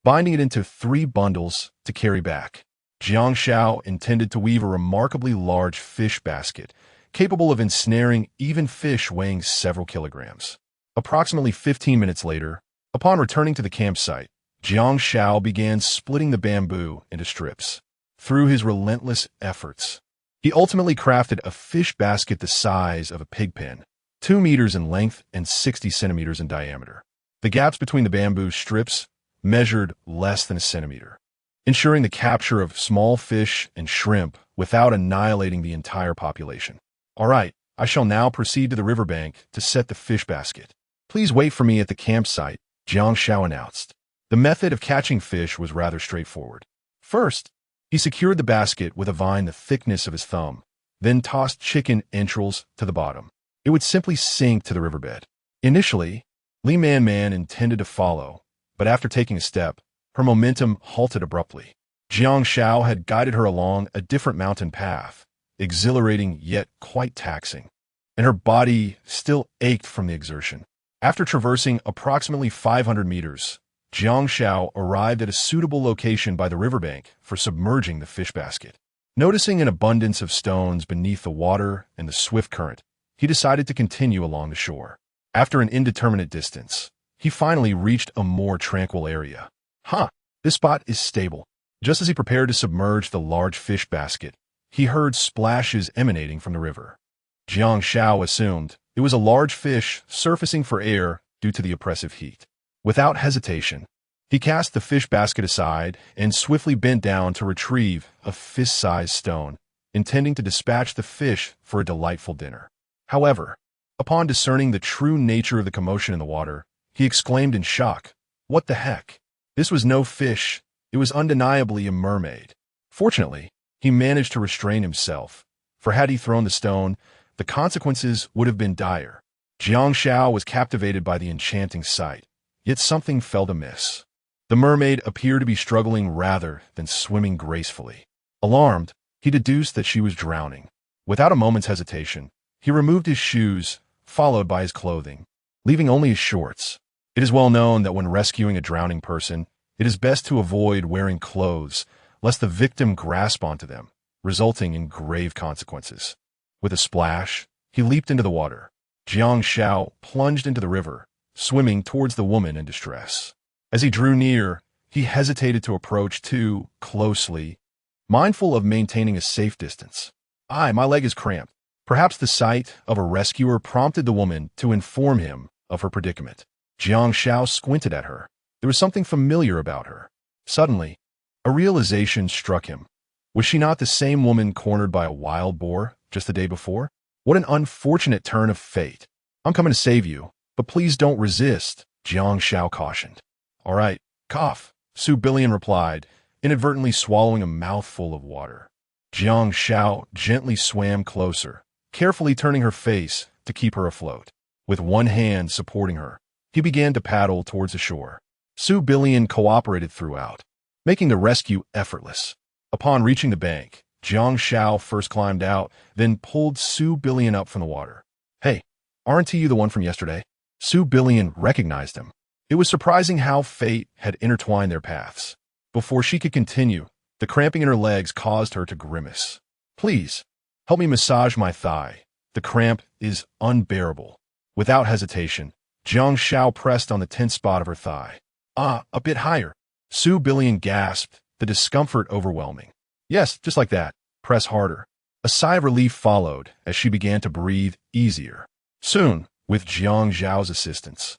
binding it into 3 bundles to carry back. Jiang Xiao intended to weave a remarkably large fish basket, capable of ensnaring even fish weighing several kilograms. Approximately 15 minutes later, upon returning to the campsite, Jiang Xiao began splitting the bamboo into strips. Through his relentless efforts, he ultimately crafted a fish basket the size of a pig pen, 2 meters in length and 60 centimeters in diameter. The gaps between the bamboo strips measured less than a centimeter, ensuring the capture of small fish and shrimp without annihilating the entire population. All right, I shall now proceed to the riverbank to set the fish basket. Please wait for me at the campsite, Jiang Xiao announced. The method of catching fish was rather straightforward. First, he secured the basket with a vine the thickness of his thumb, then tossed chicken entrails to the bottom. It would simply sink to the riverbed. Initially, Li Man intended to follow, but after taking a step, her momentum halted abruptly. Jiang Xiao had guided her along a different mountain path, exhilarating yet quite taxing, and her body still ached from the exertion. After traversing approximately 500 meters, Jiang Xiao arrived at a suitable location by the riverbank for submerging the fish basket. Noticing an abundance of stones beneath the water and the swift current, he decided to continue along the shore. After an indeterminate distance, he finally reached a more tranquil area. This spot is stable. Just as he prepared to submerge the large fish basket, he heard splashes emanating from the river. Jiang Xiao assumed it was a large fish surfacing for air due to the oppressive heat. Without hesitation, he cast the fish basket aside and swiftly bent down to retrieve a fist-sized stone, intending to dispatch the fish for a delightful dinner. However, upon discerning the true nature of the commotion in the water, he exclaimed in shock, "What the heck? This was no fish, it was undeniably a mermaid." Fortunately, he managed to restrain himself, for had he thrown the stone, the consequences would have been dire. Jiang Xiao was captivated by the enchanting sight, yet something felt amiss. The mermaid appeared to be struggling rather than swimming gracefully. Alarmed, he deduced that she was drowning. Without a moment's hesitation, he removed his shoes, followed by his clothing, leaving only his shorts. It is well known that when rescuing a drowning person, it is best to avoid wearing clothes, lest the victim grasp onto them, resulting in grave consequences. With a splash, he leaped into the water. Jiang Xiao plunged into the river, swimming towards the woman in distress. As he drew near, he hesitated to approach too closely, mindful of maintaining a safe distance. My leg is cramped." Perhaps the sight of a rescuer prompted the woman to inform him of her predicament. Jiang Xiao squinted at her. There was something familiar about her. Suddenly, a realization struck him. Was she not the same woman cornered by a wild boar just the day before? What an unfortunate turn of fate. "I'm coming to save you, but please don't resist," Jiang Xiao cautioned. "All right, cough," Su Billion replied, inadvertently swallowing a mouthful of water. Jiang Xiao gently swam closer, carefully turning her face to keep her afloat. With one hand supporting her, he began to paddle towards the shore. Su Billion cooperated throughout, making the rescue effortless. Upon reaching the bank, Jiang Xiao first climbed out, then pulled Su Billion up from the water. "Hey, aren't you the one from yesterday?" Su Billion recognized him. It was surprising how fate had intertwined their paths. Before she could continue, the cramping in her legs caused her to grimace. "Please, help me massage my thigh. The cramp is unbearable." Without hesitation, Jiang Xiao pressed on the tense spot of her thigh. A bit higher." Su Billion gasped, the discomfort overwhelming. "Yes, just like that. Press harder." A sigh of relief followed as she began to breathe easier. Soon, with Jiang Xiao's assistance,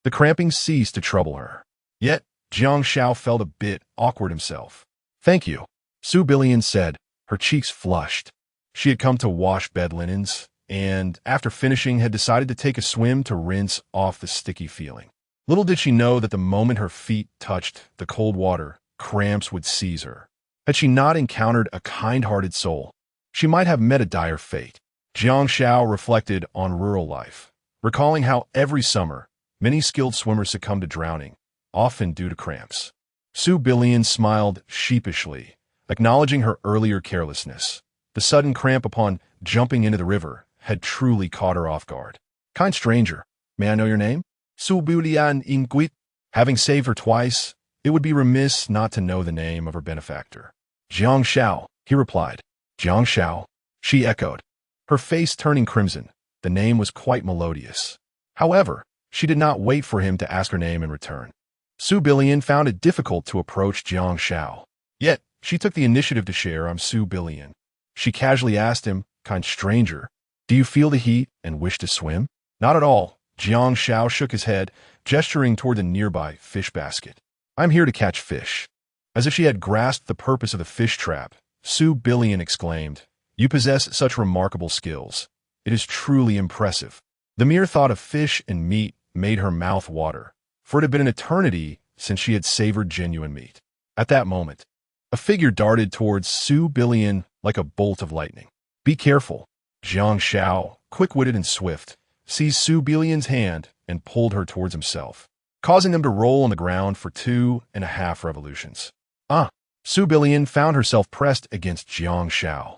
the cramping ceased to trouble her. Yet, Jiang Xiao felt a bit awkward himself. "Thank you," Su Billion said, her cheeks flushed. She had come to wash bed linens, and after finishing had decided to take a swim to rinse off the sticky feeling. Little did she know that the moment her feet touched the cold water, cramps would seize her. Had she not encountered a kind-hearted soul, she might have met a dire fate. Jiang Xiao reflected on rural life, recalling how every summer, many skilled swimmers succumb to drowning, often due to cramps. Su Billion smiled sheepishly, acknowledging her earlier carelessness. The sudden cramp upon jumping into the river had truly caught her off guard. "Kind stranger, may I know your name?" Su Billion inquired. Having saved her twice, it would be remiss not to know the name of her benefactor. "Jiang Xiao," he replied. "Jiang Xiao," she echoed, her face turning crimson. The name was quite melodious. However, she did not wait for him to ask her name in return. Su Billion found it difficult to approach Jiang Xiao. Yet, she took the initiative to share on Su Billion. She casually asked him, "Kind stranger, do you feel the heat and wish to swim?" "Not at all." Jiang Xiao shook his head, gesturing toward the nearby fish basket. "I'm here to catch fish." As if she had grasped the purpose of the fish trap, Su Billion exclaimed, "You possess such remarkable skills. It is truly impressive." The mere thought of fish and meat made her mouth water, for it had been an eternity since she had savored genuine meat. At that moment, a figure darted towards Su Billion like a bolt of lightning. "Be careful." Jiang Xiao, quick-witted and swift, seized Su Billion's hand and pulled her towards himself, causing them to roll on the ground for 2.5 revolutions. Su Billion found herself pressed against Jiang Xiao,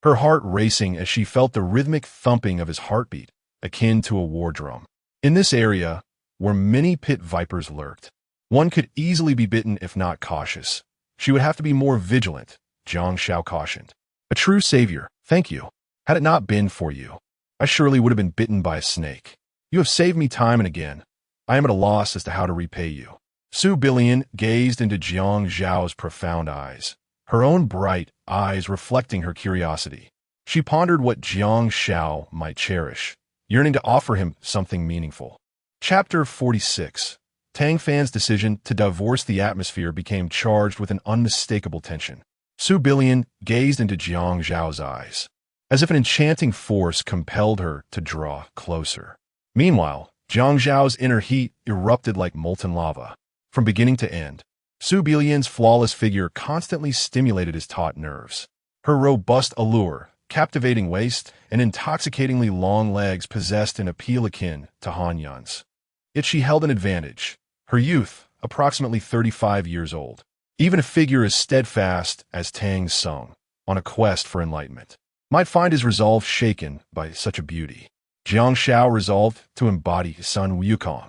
her heart racing as she felt the rhythmic thumping of his heartbeat, akin to a war drum. In this area, where many pit vipers lurked, one could easily be bitten if not cautious. She would have to be more vigilant, Jiang Xiao cautioned. "A true savior, thank you. Had it not been for you, I surely would have been bitten by a snake." You have saved me time and again. I am at a loss as to how to repay you. Su Bilian gazed into Jiang Xiao's profound eyes, her own bright eyes reflecting her curiosity. She pondered what Jiang Xiao might cherish, yearning to offer him something meaningful. Chapter 46. Tang Fan's decision to divorce the atmosphere became charged with an unmistakable tension. Su Bilian gazed into Jiang Xiao's eyes, as if an enchanting force compelled her to draw closer. Meanwhile, Jiang Xiao's inner heat erupted like molten lava. From beginning to end, Su Bilian's flawless figure constantly stimulated his taut nerves. Her robust allure, captivating waist, and intoxicatingly long legs possessed an appeal akin to Han Yun's. Yet she held an advantage. Her youth, approximately 35 years old, even a figure as steadfast as Tang Sung, on a quest for enlightenment, might find his resolve shaken by such a beauty. Jiang Xiao resolved to embody Sun Wukong,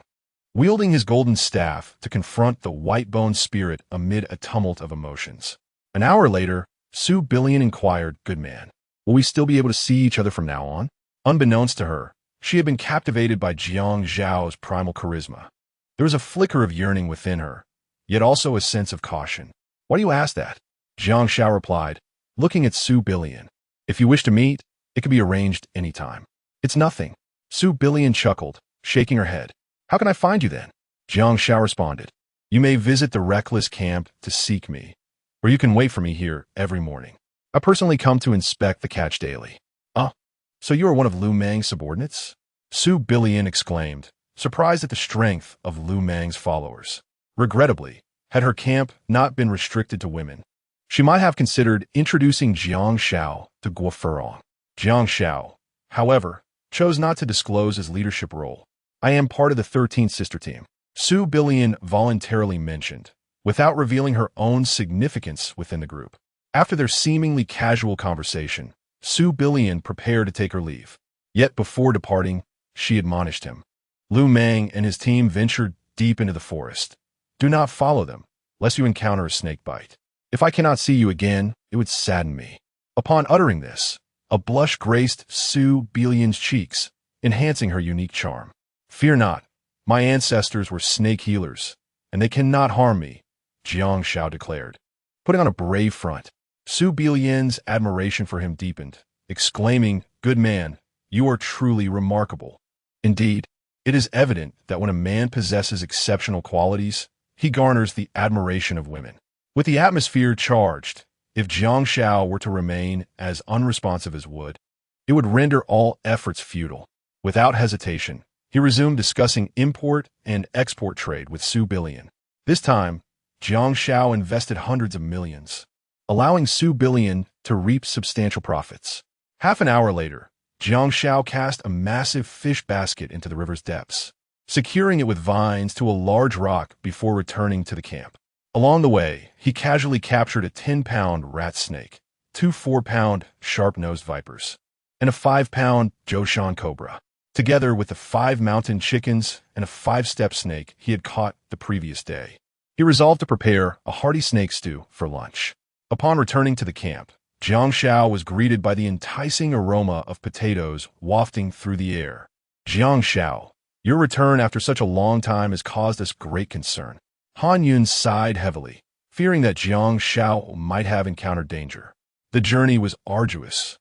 wielding his golden staff to confront the white-boned spirit amid a tumult of emotions. An hour later, Su Bilian inquired, "Good man, will we still be able to see each other from now on?" Unbeknownst to her, she had been captivated by Jiang Xiao's primal charisma. There was a flicker of yearning within her, yet also a sense of caution. "Why do you ask that?" Jiang Xiao replied, looking at Su Bilian. "If you wish to meet, it can be arranged any time." "It's nothing." Su Bilian chuckled, shaking her head. "How can I find you then?" Jiang Xiao responded, "You may visit the Reckless camp to seek me, or you can wait for me here every morning. I personally come to inspect the catch daily." "Ah, so you are one of Lu Mang's subordinates?" Su Bilian exclaimed, surprised at the strength of Lu Mang's followers. Regrettably, had her camp not been restricted to women, she might have considered introducing Jiang Xiao to Guo Furong. Jiang Xiao, however, chose not to disclose his leadership role. "I am part of the 13th sister team," Su Bilian voluntarily mentioned, without revealing her own significance within the group. After their seemingly casual conversation, Su Bilian prepared to take her leave. Yet before departing, she admonished him. Lu Mang and his team ventured deep into the forest. "Do not follow them, lest you encounter a snake bite. If I cannot see you again, it would sadden me." Upon uttering this, a blush graced Su Bilian's cheeks, enhancing her unique charm. "Fear not, my ancestors were snake healers, and they cannot harm me," Jiang Xiao declared. Putting on a brave front, Su Bilian's admiration for him deepened, exclaiming, "Good man, you are truly remarkable." Indeed, it is evident that when a man possesses exceptional qualities, he garners the admiration of women. With the atmosphere charged, if Jiang Xiao were to remain as unresponsive as wood, it would render all efforts futile. Without hesitation, he resumed discussing import and export trade with Su Bilian. This time, Jiang Xiao invested hundreds of millions, allowing Su Bilian to reap substantial profits. Half an hour later, Jiang Xiao cast a massive fish basket into the river's depths, securing it with vines to a large rock before returning to the camp. Along the way, he casually captured a 10-pound rat snake, 2 4-pound sharp-nosed vipers, and a 5-pound Zhoushan cobra, together with the 5 mountain chickens and a 5-step snake he had caught the previous day. He resolved to prepare a hearty snake stew for lunch. Upon returning to the camp, Jiang Xiao was greeted by the enticing aroma of potatoes wafting through the air. "Jiang Xiao, your return after such a long time has caused us great concern." Han Yun sighed heavily, fearing that Jiang Xiao might have encountered danger. "The journey was arduous,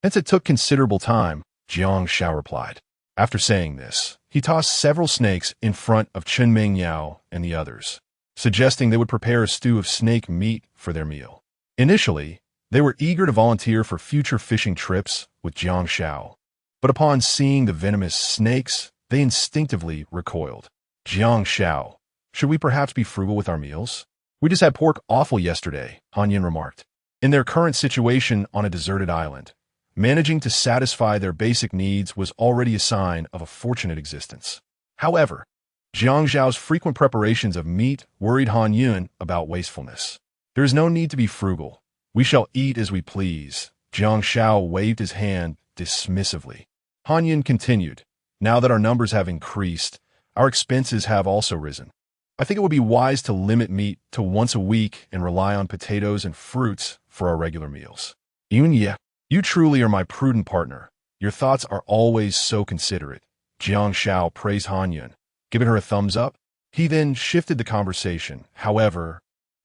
hence it took considerable time," Jiang Xiao replied. After saying this, he tossed several snakes in front of Chen Mingyao and the others, suggesting they would prepare a stew of snake meat for their meal. Initially, they were eager to volunteer for future fishing trips with Jiang Xiao, but upon seeing the venomous snakes, they instinctively recoiled. "Jiang Xiao, should we perhaps be frugal with our meals? We just had pork offal yesterday," Han Yin remarked. In their current situation on a deserted island, managing to satisfy their basic needs was already a sign of a fortunate existence. However, Jiang Xiao's frequent preparations of meat worried Han Yun about wastefulness. "There is no need to be frugal. We shall eat as we please." Jiang Xiao waved his hand dismissively. Han Yun continued, "Now that our numbers have increased, our expenses have also risen. I think it would be wise to limit meat to once a week and rely on potatoes and fruits for our regular meals." "Yun Ye, you truly are my prudent partner. Your thoughts are always so considerate," Jiang Xiao praised Han Yun, giving her a thumbs up. He then shifted the conversation. However,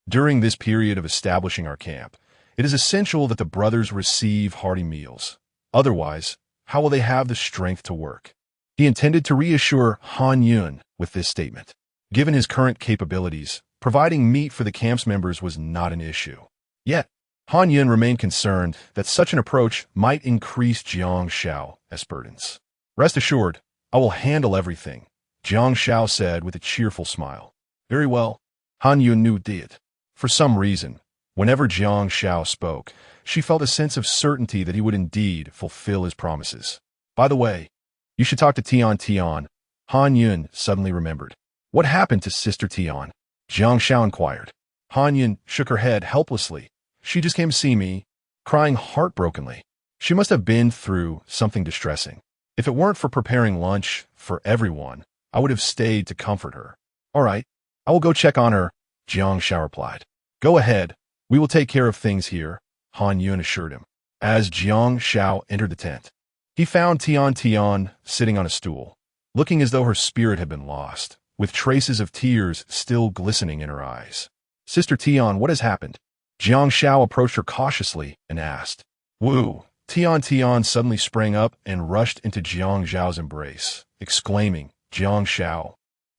during this period of establishing our camp, it is essential that the brothers receive hearty meals. Otherwise, how will they have the strength to work? He intended to reassure Han Yun with this statement. Given his current capabilities, providing meat for the camp's members was not an issue. Yet, Han Yun remained concerned that such an approach might increase Jiang Xiao's burdens. Rest assured, I will handle everything, Jiang Xiao said with a cheerful smile. Very well, Han Yun knew did. For some reason, whenever Jiang Xiao spoke, she felt a sense of certainty that he would indeed fulfill his promises. By the way, you should talk to Tian. Han Yun suddenly remembered. What happened to Sister Tian? Jiang Xiao inquired. Han Yun shook her head helplessly. She just came to see me, crying heartbrokenly. She must have been through something distressing. If it weren't for preparing lunch for everyone, I would have stayed to comfort her. All right, I will go check on her, Jiang Xiao replied. Go ahead, we will take care of things here, Han Yun assured him. As Jiang Xiao entered the tent, he found Tian sitting on a stool, looking as though her spirit had been lost, with traces of tears still glistening in her eyes. Sister Tian, what has happened? Jiang Xiao approached her cautiously and asked. Woo! Tian suddenly sprang up and rushed into Jiang Xiao's embrace, exclaiming, Jiang Xiao.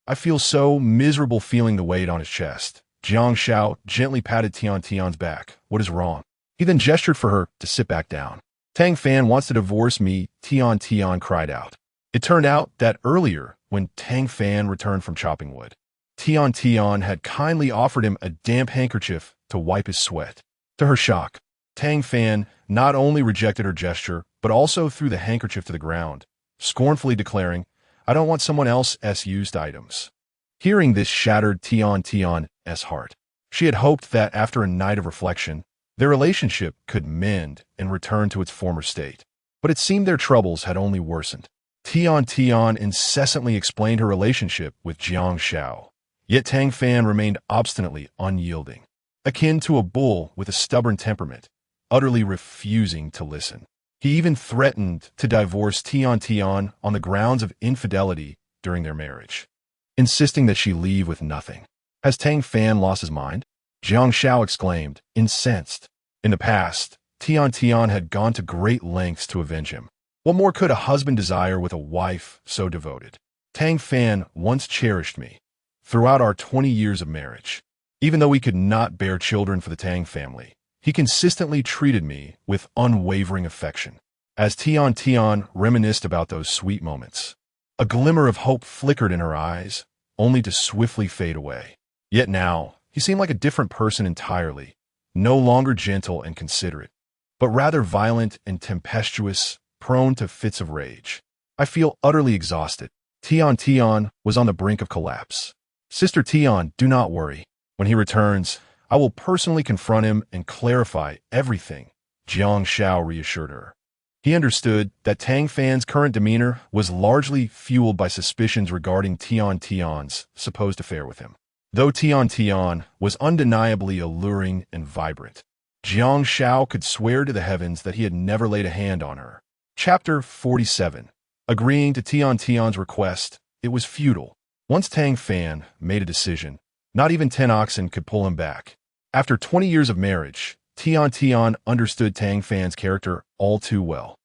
I feel so miserable, feeling the weight on his chest. Jiang Xiao gently patted Tian's back. What is wrong? He then gestured for her to sit back down. Tang Fan wants to divorce me, Tian cried out. It turned out that earlier, when Tang Fan returned from chopping wood, Tian had kindly offered him a damp handkerchief to wipe his sweat. To her shock, Tang Fan not only rejected her gesture, but also threw the handkerchief to the ground, scornfully declaring, I don't want someone else's used items. Hearing this shattered Tian's heart. She had hoped that after a night of reflection, their relationship could mend and return to its former state. But it seemed their troubles had only worsened. Tian incessantly explained her relationship with Jiang Xiao, yet Tang Fan remained obstinately unyielding, akin to a bull with a stubborn temperament, utterly refusing to listen. He even threatened to divorce Tian on the grounds of infidelity during their marriage, insisting that she leave with nothing. Has Tang Fan lost his mind? Jiang Xiao exclaimed, incensed. In the past, Tian had gone to great lengths to avenge him. What more could a husband desire with a wife so devoted? Tang Fan once cherished me throughout our 20 years of marriage. Even though we could not bear children for the Tang family, he consistently treated me with unwavering affection. As Tian reminisced about those sweet moments, a glimmer of hope flickered in her eyes, only to swiftly fade away. Yet now, he seemed like a different person entirely, no longer gentle and considerate, but rather violent and tempestuous, prone to fits of rage. I feel utterly exhausted. Tian was on the brink of collapse. Sister Tian, do not worry. When he returns, I will personally confront him and clarify everything, Jiang Xiao reassured her. He understood that Tang Fan's current demeanor was largely fueled by suspicions regarding Tian's supposed affair with him. Though Tian was undeniably alluring and vibrant, Jiang Xiao could swear to the heavens that he had never laid a hand on her. Chapter 47. Agreeing to Tian's request, it was futile. Once Tang Fan made a decision, not even 10 oxen could pull him back. After 20 years of marriage, Tian understood Tang Fan's character all too well.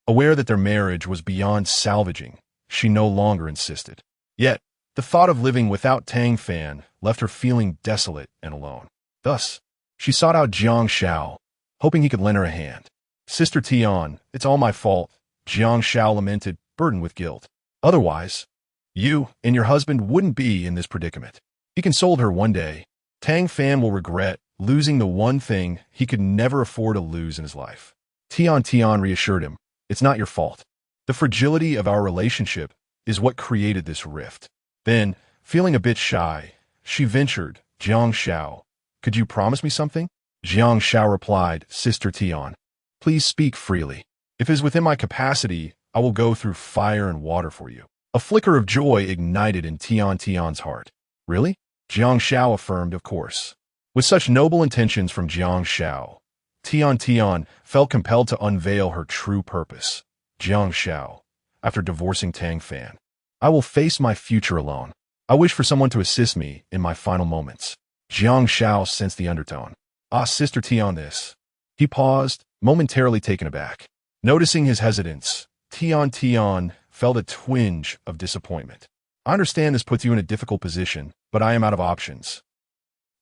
Aware that their marriage was beyond salvaging, she no longer insisted. Yet, the thought of living without Tang Fan left her feeling desolate and alone. Thus, she sought out Jiang Xiao, hoping he could lend her a hand. Sister Tian, it's all my fault, Jiang Xiao lamented, burdened with guilt. Otherwise, you and your husband wouldn't be in this predicament. He consoled her one day. Tang Fan will regret losing the one thing he could never afford to lose in his life. Tian reassured him, it's not your fault. The fragility of our relationship is what created this rift. Then, feeling a bit shy, she ventured, Jiang Xiao, could you promise me something? Jiang Xiao replied, Sister Tian, please speak freely. If it is within my capacity, I will go through fire and water for you. A flicker of joy ignited in Tian's heart. Really? Jiang Xiao affirmed, of course. With such noble intentions from Jiang Xiao, Tian felt compelled to unveil her true purpose. Jiang Xiao, after divorcing Tang Fan, I will face my future alone. I wish for someone to assist me in my final moments. Jiang Xiao sensed the undertone. Ah, Sister Tian this. He paused, momentarily taken aback. Noticing his hesitance, Tian felt a twinge of disappointment. I understand this puts you in a difficult position, but I am out of options.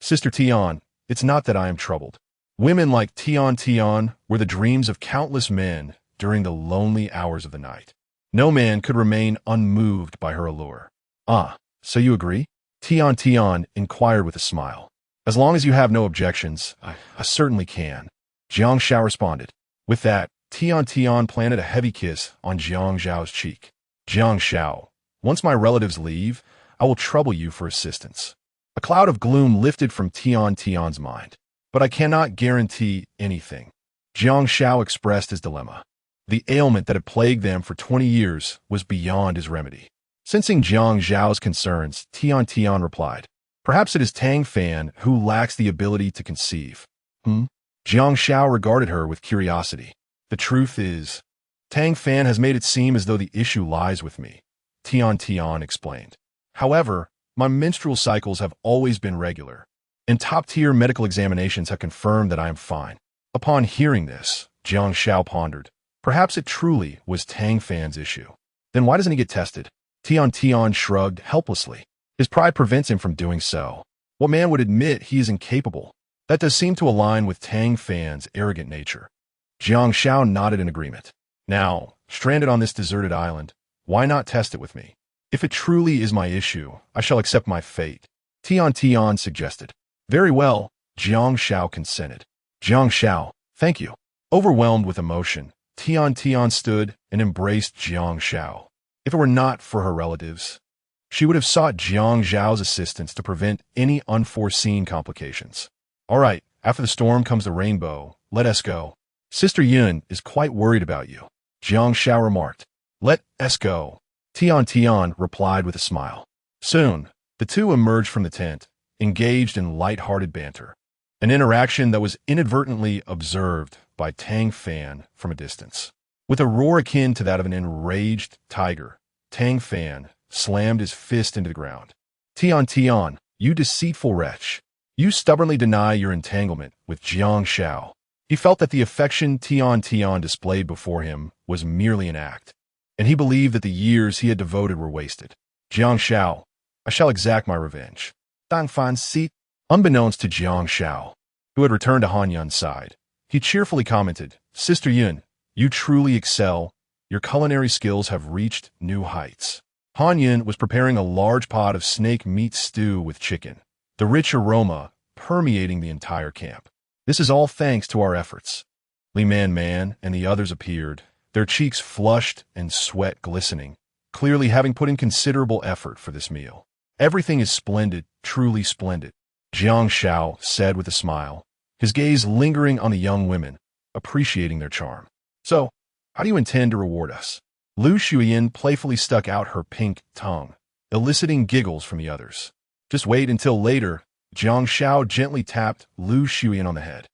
Sister Tian, it's not that I am troubled. Women like Tian were the dreams of countless men during the lonely hours of the night. No man could remain unmoved by her allure. Ah, so you agree? Tian inquired with a smile. As long as you have no objections, I certainly can. Jiang Xiao responded. With that, Tian planted a heavy kiss on Jiang Xiao's cheek. Jiang Xiao, once my relatives leave, I will trouble you for assistance. A cloud of gloom lifted from Tian's mind. But I cannot guarantee anything. Jiang Xiao expressed his dilemma. The ailment that had plagued them for 20 years was beyond his remedy. Sensing Jiang Xiao's concerns, Tian replied, Perhaps it is Tang Fan who lacks the ability to conceive. Jiang Xiao regarded her with curiosity. The truth is, Tang Fan has made it seem as though the issue lies with me, Tian explained. However, my menstrual cycles have always been regular, and top-tier medical examinations have confirmed that I am fine. Upon hearing this, Jiang Xiao pondered. Perhaps it truly was Tang Fan's issue. Then why doesn't he get tested? Tian shrugged helplessly. His pride prevents him from doing so. What man would admit he is incapable? That does seem to align with Tang Fan's arrogant nature. Jiang Xiao nodded in agreement. Now, stranded on this deserted island, why not test it with me? If it truly is my issue, I shall accept my fate. Tian suggested. Very well, Jiang Xiao consented. Jiang Xiao, thank you. Overwhelmed with emotion, Tian stood and embraced Jiang Xiao. If it were not for her relatives, she would have sought Jiang Xiao's assistance to prevent any unforeseen complications. All right, after the storm comes the rainbow. Let us go. Sister Yun is quite worried about you, Jiang Xiao remarked. Let us go. Tian replied with a smile. Soon, the two emerged from the tent, engaged in light-hearted banter, an interaction that was inadvertently observed by Tang Fan from a distance. With a roar akin to that of an enraged tiger, Tang Fan slammed his fist into the ground. Tian, you deceitful wretch. You stubbornly deny your entanglement with Jiang Xiao. He felt that the affection Tian displayed before him was merely an act, and he believed that the years he had devoted were wasted. Jiang Xiao, I shall exact my revenge. Tang Fan seat. Unbeknownst to Jiang Xiao, who had returned to Han Yun's side, he cheerfully commented, Sister Yun, you truly excel. Your culinary skills have reached new heights. Han Yun was preparing a large pot of snake meat stew with chicken, the rich aroma permeating the entire camp. This is all thanks to our efforts. Li Man and the others appeared, their cheeks flushed and sweat glistening, clearly having put in considerable effort for this meal. Everything is splendid, truly splendid, Jiang Xiao said with a smile, his gaze lingering on the young women, appreciating their charm. So, how do you intend to reward us? Lu Shuyan playfully stuck out her pink tongue, eliciting giggles from the others. Just wait until later. Jiang Xiao gently tapped Lu Shuyan on the head.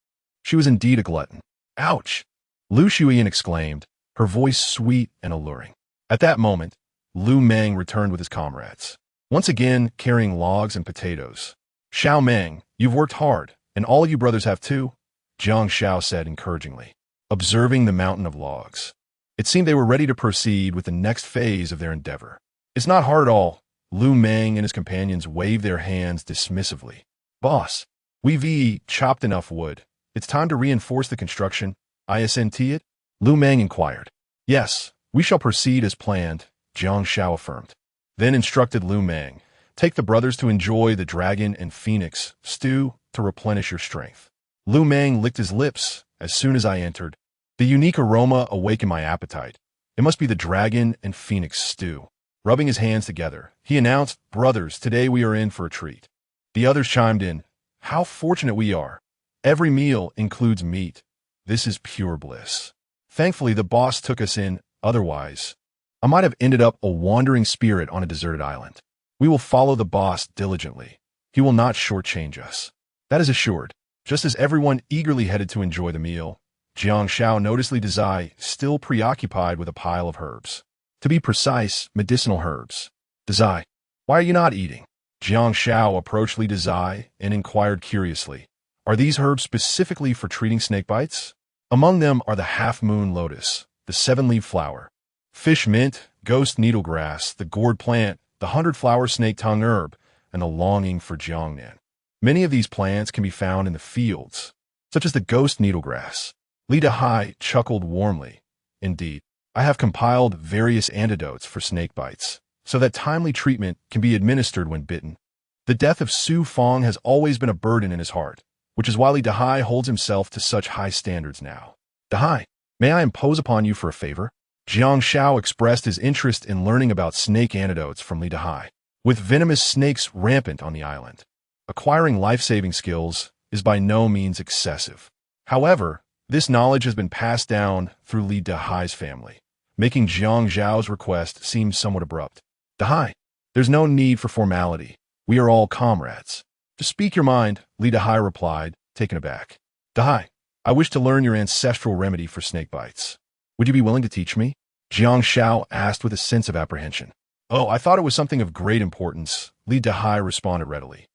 She was indeed a glutton. Ouch! Lu Shuyan exclaimed, her voice sweet and alluring. At that moment, Lu Meng returned with his comrades, once again carrying logs and potatoes. Xiao Meng, you've worked hard, and all you brothers have too, Jiang Xiao said encouragingly, observing the mountain of logs. It seemed they were ready to proceed with the next phase of their endeavor. It's not hard at all. Lu Meng and his companions waved their hands dismissively. Boss, we've chopped enough wood. It's time to reinforce the construction. Isn't it? Lu Meng inquired. Yes, we shall proceed as planned, Jiang Xiao affirmed. Then instructed Lu Meng, take the brothers to enjoy the dragon and phoenix stew to replenish your strength. Lu Meng licked his lips as soon as I entered. The unique aroma awakened my appetite. It must be the dragon and phoenix stew. Rubbing his hands together, he announced, Brothers, today we are in for a treat. The others chimed in, How fortunate we are. Every meal includes meat. This is pure bliss. Thankfully, the boss took us in, otherwise, I might have ended up a wandering spirit on a deserted island. We will follow the boss diligently. He will not shortchange us. That is assured. Just as everyone eagerly headed to enjoy the meal, Jiang Xiao noticed Li Dezai still preoccupied with a pile of herbs. To be precise, medicinal herbs. Dazai, why are you not eating? Jiang Xiao approached Li Dazai and inquired curiously, are these herbs specifically for treating snake bites? Among them are the half-moon lotus, the seven-leaf flower, fish mint, ghost needlegrass, the gourd plant, the hundred-flower snake tongue herb, and the longing for jiangnan. Many of these plants can be found in the fields, such as the ghost needlegrass. Li Dahai chuckled warmly. Indeed, I have compiled various antidotes for snake bites, so that timely treatment can be administered when bitten. The death of Su Fong has always been a burden in his heart, which is why Li Dahai holds himself to such high standards now. Dahai, may I impose upon you for a favor? Jiang Xiao expressed his interest in learning about snake antidotes from Li Dahai. With venomous snakes rampant on the island, acquiring life-saving skills is by no means excessive. However, this knowledge has been passed down through Li Dahai's family, making Jiang Xiao's request seem somewhat abrupt. Dahai, there's no need for formality. We are all comrades. Just speak your mind, Li Dahai replied, taken aback. Dahai, I wish to learn your ancestral remedy for snake bites. Would you be willing to teach me? Jiang Xiao asked with a sense of apprehension. Oh, I thought it was something of great importance, Li Dahai responded readily.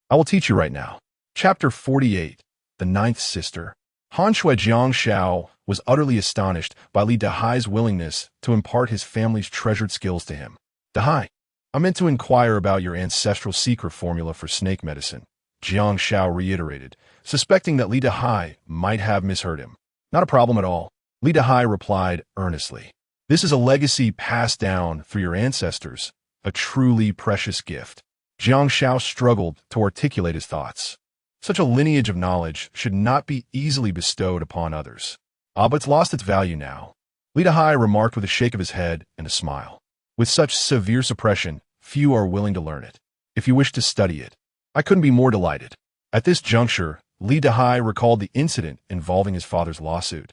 I will teach you right now. Chapter 48, The Ninth Sister. Han Shui Jiang Xiao was utterly astonished by Li Dahai's willingness to impart his family's treasured skills to him. Dahai, I meant to inquire about your ancestral secret formula for snake medicine, Jiang Xiao reiterated, suspecting that Li Dahai might have misheard him. Not a problem at all, Li Dahai replied earnestly. This is a legacy passed down through your ancestors, a truly precious gift. Jiang Xiao struggled to articulate his thoughts. Such a lineage of knowledge should not be easily bestowed upon others. Ah, but it's lost its value now, Li Dahai remarked with a shake of his head and a smile. With such severe suppression, few are willing to learn it. If you wish to study it, I couldn't be more delighted. At this juncture, Li Dahai recalled the incident involving his father's lawsuit.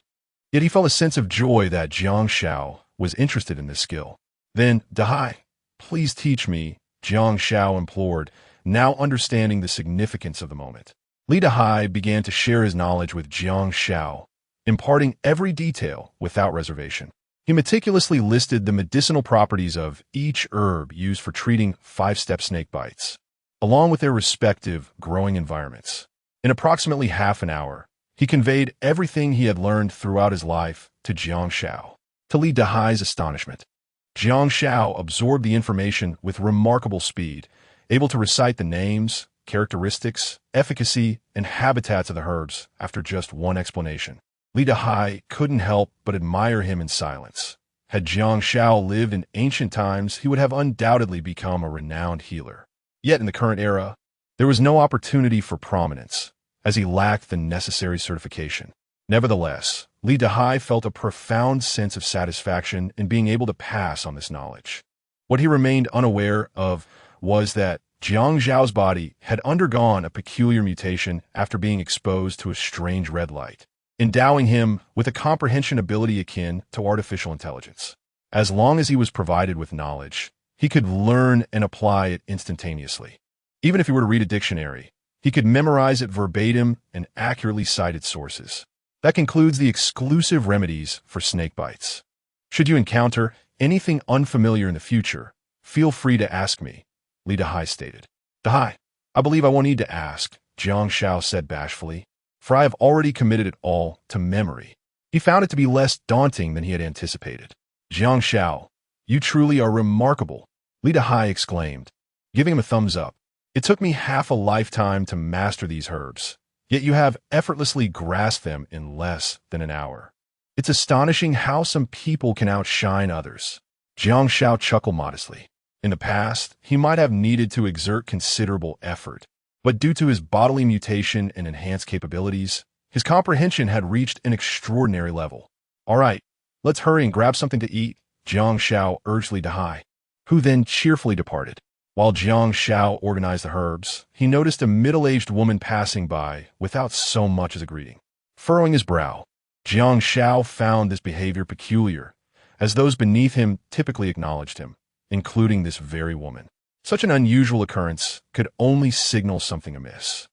Yet he felt a sense of joy that Jiang Xiao was interested in this skill. Then, Dahai, please teach me, Jiang Xiao implored, now understanding the significance of the moment. Li Dahai began to share his knowledge with Jiang Xiao, imparting every detail without reservation. He meticulously listed the medicinal properties of each herb used for treating five-step snake bites, along with their respective growing environments. In approximately half an hour, he conveyed everything he had learned throughout his life to Jiang Xiao. To Li Dahai's astonishment, Jiang Xiao absorbed the information with remarkable speed, able to recite the names, characteristics, efficacy, and habitats of the herbs after just one explanation. Li Dahai couldn't help but admire him in silence. Had Jiang Xiao lived in ancient times, he would have undoubtedly become a renowned healer. Yet in the current era, there was no opportunity for prominence, as he lacked the necessary certification. Nevertheless, Li Dahai felt a profound sense of satisfaction in being able to pass on this knowledge. What he remained unaware of was that Jiang Xiao's body had undergone a peculiar mutation after being exposed to a strange red light, endowing him with a comprehension ability akin to artificial intelligence. As long as he was provided with knowledge, he could learn and apply it instantaneously. Even if he were to read a dictionary, he could memorize it verbatim and accurately cite its sources. That concludes the exclusive remedies for snake bites. Should you encounter anything unfamiliar in the future, feel free to ask me, Li Dahai stated. Dahai, I believe I won't need to ask, Jiang Xiao said bashfully, for I have already committed it all to memory. He found it to be less daunting than he had anticipated. Jiang Xiao, you truly are remarkable, Li Dahai exclaimed, giving him a thumbs up. It took me half a lifetime to master these herbs, yet you have effortlessly grasped them in less than an hour. It's astonishing how some people can outshine others. Jiang Xiao chuckled modestly. In the past, he might have needed to exert considerable effort, but due to his bodily mutation and enhanced capabilities, his comprehension had reached an extraordinary level. All right, let's hurry and grab something to eat, Jiang Xiao urged Li Dahai, who then cheerfully departed. While Jiang Xiao organized the herbs, he noticed a middle-aged woman passing by without so much as a greeting. Furrowing his brow, Jiang Xiao found this behavior peculiar, as those beneath him typically acknowledged him, including this very woman. Such an unusual occurrence could only signal something amiss.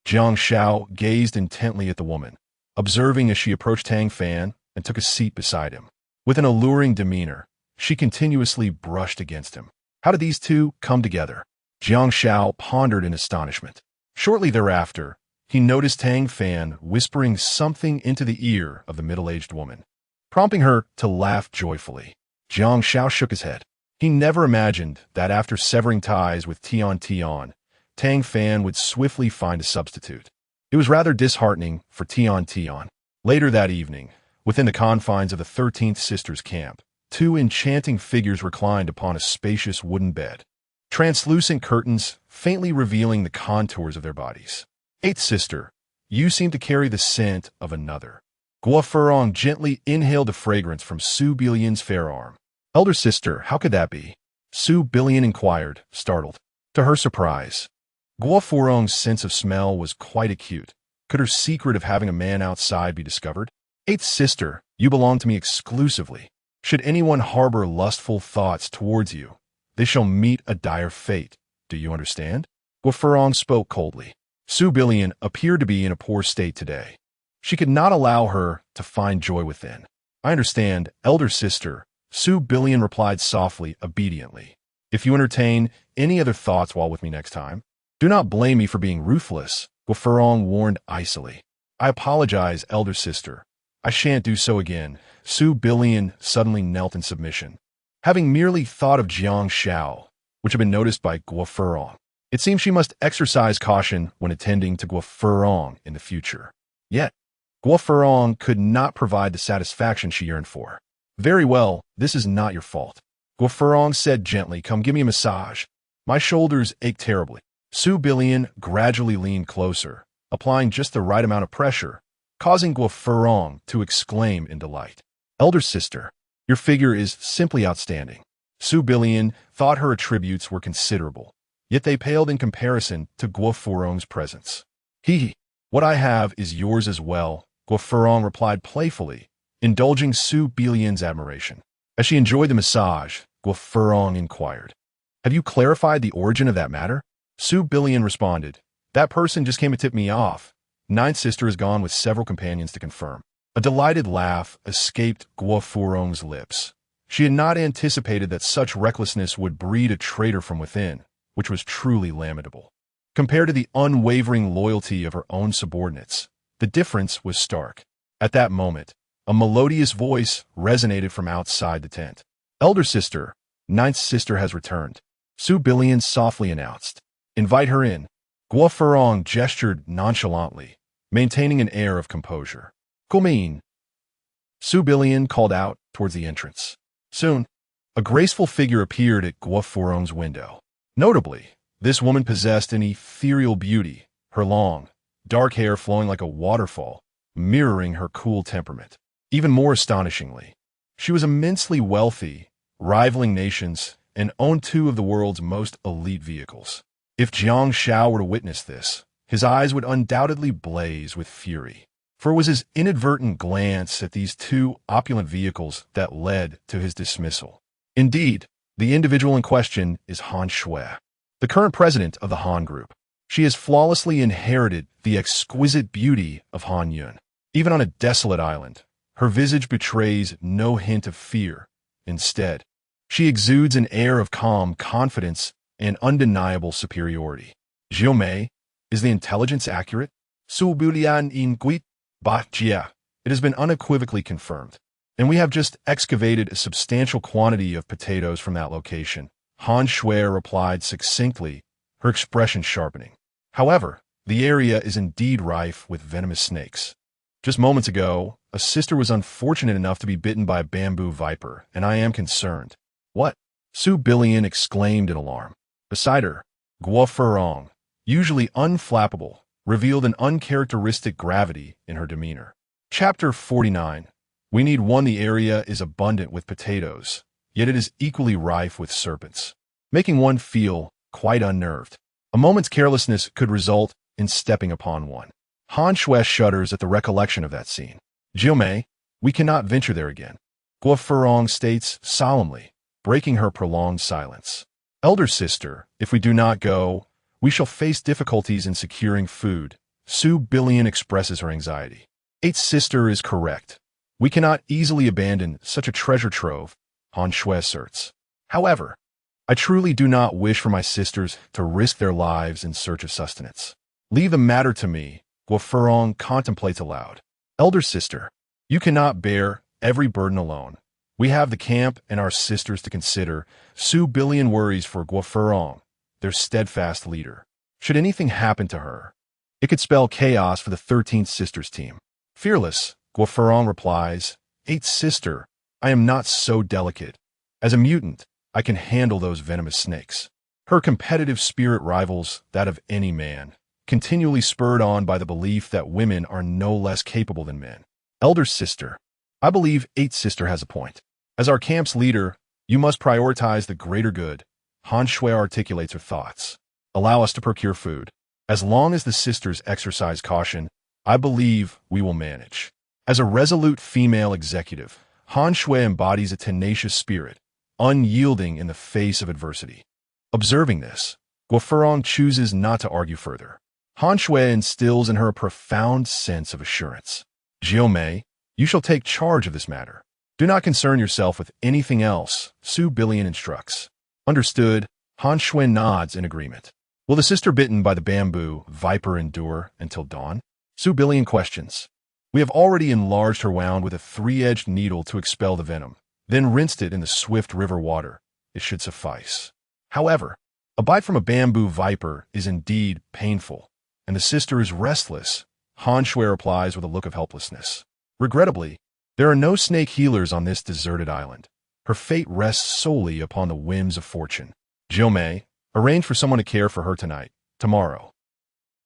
Jiang Xiao gazed intently at the woman, observing as she approached Tang Fan and took a seat beside him. With an alluring demeanor, she continuously brushed against him. How did these two come together? Jiang Xiao pondered in astonishment. Shortly thereafter, he noticed Tang Fan whispering something into the ear of the middle-aged woman, prompting her to laugh joyfully. Jiang Xiao shook his head. He never imagined that after severing ties with Tian Tian, Tang Fan would swiftly find a substitute. It was rather disheartening for Tian Tian. Later that evening, within the confines of the 13th Sister's camp, two enchanting figures reclined upon a spacious wooden bed, translucent curtains faintly revealing the contours of their bodies. 8th Sister, you seem to carry the scent of another. Guo Furong gently inhaled the fragrance from Su Bilian's fair arm. Elder Sister, how could that be? Su Bilian inquired, startled. To her surprise, Guo Furong's sense of smell was quite acute. Could her secret of having a man outside be discovered? 8th Sister, you belong to me exclusively. Should anyone harbor lustful thoughts towards you, they shall meet a dire fate. Do you understand? Guo Furong spoke coldly. Su Bilian appeared to be in a poor state today. She could not allow her to find joy within. I understand, Elder Sister, Su Bilian replied softly, obediently. If you entertain any other thoughts while with me next time, do not blame me for being ruthless, Guo Furong warned icily. I apologize, Elder Sister. I shan't do so again. Su Bilian suddenly knelt in submission, having merely thought of Jiang Xiao, which had been noticed by Guo Furong. It seemed she must exercise caution when attending to Guo Furong in the future. Yet, Guo Furong could not provide the satisfaction she yearned for. Very well, this is not your fault. Guo Furong said gently, come give me a massage. My shoulders ache terribly. Su Bilian gradually leaned closer, applying just the right amount of pressure, causing Guo Furong to exclaim in delight. Elder Sister, your figure is simply outstanding. Su Bilian thought her attributes were considerable, yet they paled in comparison to Guo Furong's presence. What I have is yours as well, Guo Furong replied playfully, indulging Su Bilian's admiration. As she enjoyed the massage, Guo Furong inquired, have you clarified the origin of that matter? Su Bilian responded, that person just came to tip me off. 9th Sister has gone with several companions to confirm. A delighted laugh escaped Guo Furong's lips. She had not anticipated that such recklessness would breed a traitor from within, which was truly lamentable. Compared to the unwavering loyalty of her own subordinates, the difference was stark. At that moment, a melodious voice resonated from outside the tent. Elder Sister, 9th Sister has returned. Su Bilian softly announced. Invite her in. Guo Furong gestured nonchalantly, maintaining an air of composure. Come in. Su Bilian called out towards the entrance. Soon, a graceful figure appeared at Guo Furong's window. Notably, this woman possessed an ethereal beauty, her long, dark hair flowing like a waterfall, mirroring her cool temperament. Even more astonishingly, she was immensely wealthy, rivaling nations, and owned two of the world's most elite vehicles. If Jiang Xiao were to witness this, his eyes would undoubtedly blaze with fury, for it was his inadvertent glance at these two opulent vehicles that led to his dismissal. Indeed, the individual in question is Han Shui, the current president of the Han Group. She has flawlessly inherited the exquisite beauty of Han Yun. Even on a desolate island, her visage betrays no hint of fear. Instead, she exudes an air of calm confidence and undeniable superiority. Jiu Mei, is the intelligence accurate? Su Bilian in Guit, Ba Jia. It has been unequivocally confirmed. And we have just excavated a substantial quantity of potatoes from that location. Han Shui replied succinctly, her expression sharpening. However, the area is indeed rife with venomous snakes. Just moments ago, a sister was unfortunate enough to be bitten by a bamboo viper, and I am concerned. What? Su Bilian exclaimed in alarm. Beside her, Guo Furong, usually unflappable, revealed an uncharacteristic gravity in her demeanor. Chapter 49. We need one. The area is abundant with potatoes, yet it is equally rife with serpents, making one feel quite unnerved. A moment's carelessness could result in stepping upon one. Han Shui shudders at the recollection of that scene. Jiu Mei, we cannot venture there again, Guo Furong states solemnly, breaking her prolonged silence. Elder Sister, if we do not go, we shall face difficulties in securing food. Su Bilian expresses her anxiety. 8th Sister is correct. We cannot easily abandon such a treasure trove, Han Shui asserts. However, I truly do not wish for my sisters to risk their lives in search of sustenance. Leave the matter to me, Guo Furong contemplates aloud. Elder sister, you cannot bear every burden alone. We have the camp and our sisters to consider. Su Billion worries for Guo Furong, their steadfast leader. Should anything happen to her, it could spell chaos for the 13th Sisters team. Fearless, Guo Furong replies, 8th sister, I am not so delicate. As a mutant, I can handle those venomous snakes. Her competitive spirit rivals that of any man, continually spurred on by the belief that women are no less capable than men. Elder sister, I believe 8th sister has a point. As our camp's leader, you must prioritize the greater good. Han Shui articulates her thoughts. Allow us to procure food. As long as the sisters exercise caution, I believe we will manage. As a resolute female executive, Han Shui embodies a tenacious spirit, unyielding in the face of adversity. Observing this, Guo Furong chooses not to argue further. Han Shui instills in her a profound sense of assurance. Jiao Mei, you shall take charge of this matter. Do not concern yourself with anything else, Su Billion instructs. Understood, Han Shui nods in agreement. Will the sister bitten by the bamboo viper endure until dawn? Su Billion questions. We have already enlarged her wound with a 3-edged needle to expel the venom, then rinsed it in the swift river water. It should suffice. However, a bite from a bamboo viper is indeed painful, and the sister is restless, Han Shui replies with a look of helplessness. Regrettably, there are no snake healers on this deserted island. Her fate rests solely upon the whims of fortune. Jiao Mei, arrange for someone to care for her tonight, tomorrow.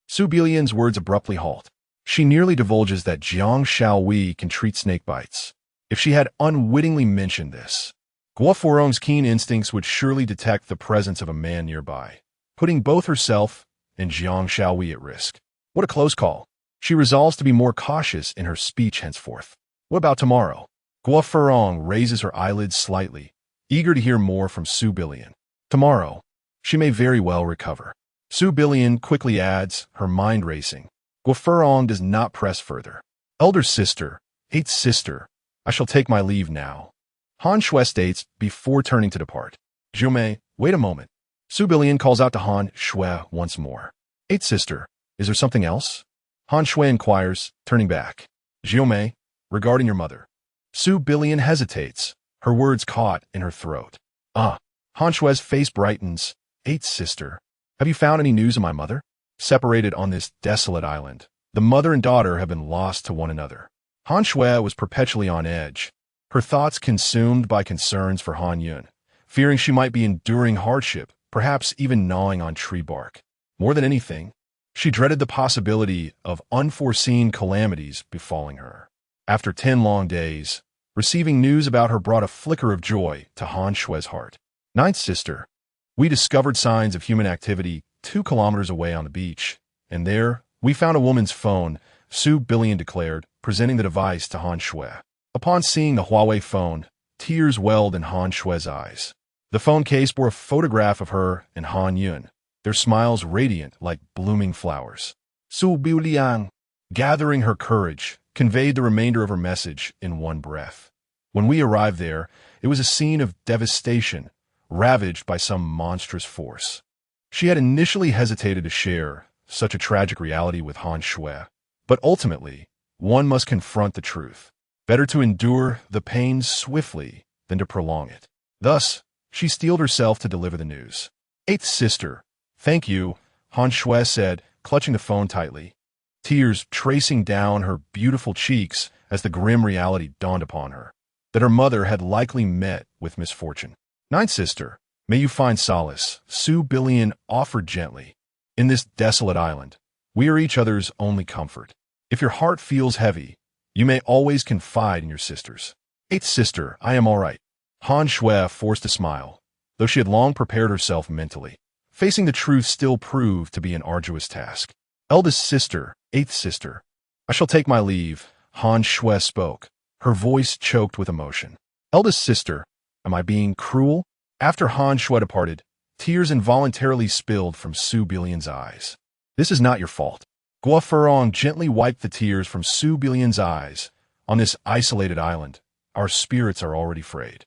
Su Billion's words abruptly halt. She nearly divulges that Jiang Xiao can treat snake bites. If she had unwittingly mentioned this, Guo Furong's keen instincts would surely detect the presence of a man nearby, putting both herself and Jiang Xiao at risk. What a close call. She resolves to be more cautious in her speech henceforth. What about tomorrow? Guo Furong raises her eyelids slightly, eager to hear more from Su Billion. Tomorrow, she may very well recover. Su Billion quickly adds, her mind racing. Guo Furong does not press further. Elder sister, 8th sister, I shall take my leave now. Han Shui states before turning to depart. Jiao Mei, wait a moment. Su Billion calls out to Han Shui once more. 8th sister, is there something else? Han Shui inquires, turning back. Jiao Mei, regarding your mother. Su Billion hesitates, her words caught in her throat. Han Shui's face brightens. 8th sister, have you found any news of my mother? Separated on this desolate island, the mother and daughter have been lost to one another. Han Shui was perpetually on edge, her thoughts consumed by concerns for Han Yun, fearing she might be enduring hardship, perhaps even gnawing on tree bark. More than anything, she dreaded the possibility of unforeseen calamities befalling her. After 10 long days, receiving news about her brought a flicker of joy to Han Shui's heart. 9th sister, we discovered signs of human activity 2 kilometers away on the beach, and there we found a woman's phone, Su Billion declared, presenting the device to Han Shui. Upon seeing the Huawei phone, tears welled in Han Shui's eyes. The phone case bore a photograph of her and Han Yun, their smiles radiant like blooming flowers. Su Billion, gathering her courage, conveyed the remainder of her message in one breath. When we arrived there, it was a scene of devastation, ravaged by some monstrous force. She had initially hesitated to share such a tragic reality with Han Shui, but ultimately, one must confront the truth. Better to endure the pain swiftly than to prolong it. Thus, she steeled herself to deliver the news. 8th sister, thank you, Han Shui said, clutching the phone tightly, tears tracing down her beautiful cheeks as the grim reality dawned upon her, that her mother had likely met with misfortune. 9th sister, may you find solace, Su Billion offered gently. In this desolate island, we are each other's only comfort. If your heart feels heavy, you may always confide in your sisters. 8th sister, I am all right. Han Shui forced a smile, though she had long prepared herself mentally. Facing the truth still proved to be an arduous task. Eldest sister, 8th sister, I shall take my leave, Han Shui spoke, her voice choked with emotion. Eldest sister, am I being cruel? After Han Shui departed, tears involuntarily spilled from Su Billion's eyes. This is not your fault. Guo Furong gently wiped the tears from Su Billion's eyes. On this isolated island, our spirits are already frayed.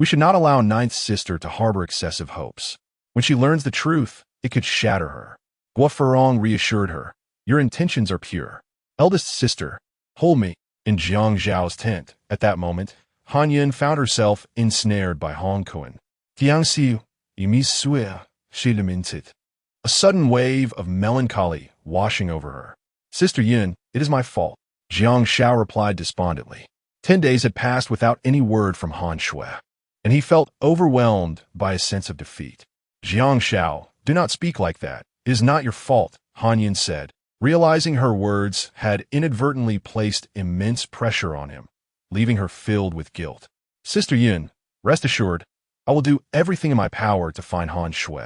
We should not allow ninth sister to harbor excessive hopes. When she learns the truth, it could shatter her. Guo reassured her. Your intentions are pure. Eldest sister, hold me. In Jiang Xiao's tent, at that moment, Han Yun found herself ensnared by Hong Kuan. Jiang Xiao, you me swear, she lamented. A sudden wave of melancholy washing over her. Sister Yun, it is my fault. Jiang Xiao replied despondently. 10 days had passed without any word from Han Shui, and he felt overwhelmed by a sense of defeat. Jiang Xiao, do not speak like that. It is not your fault, Han Yun said, realizing her words had inadvertently placed immense pressure on him, leaving her filled with guilt. Sister Yun, rest assured, I will do everything in my power to find Han Shui.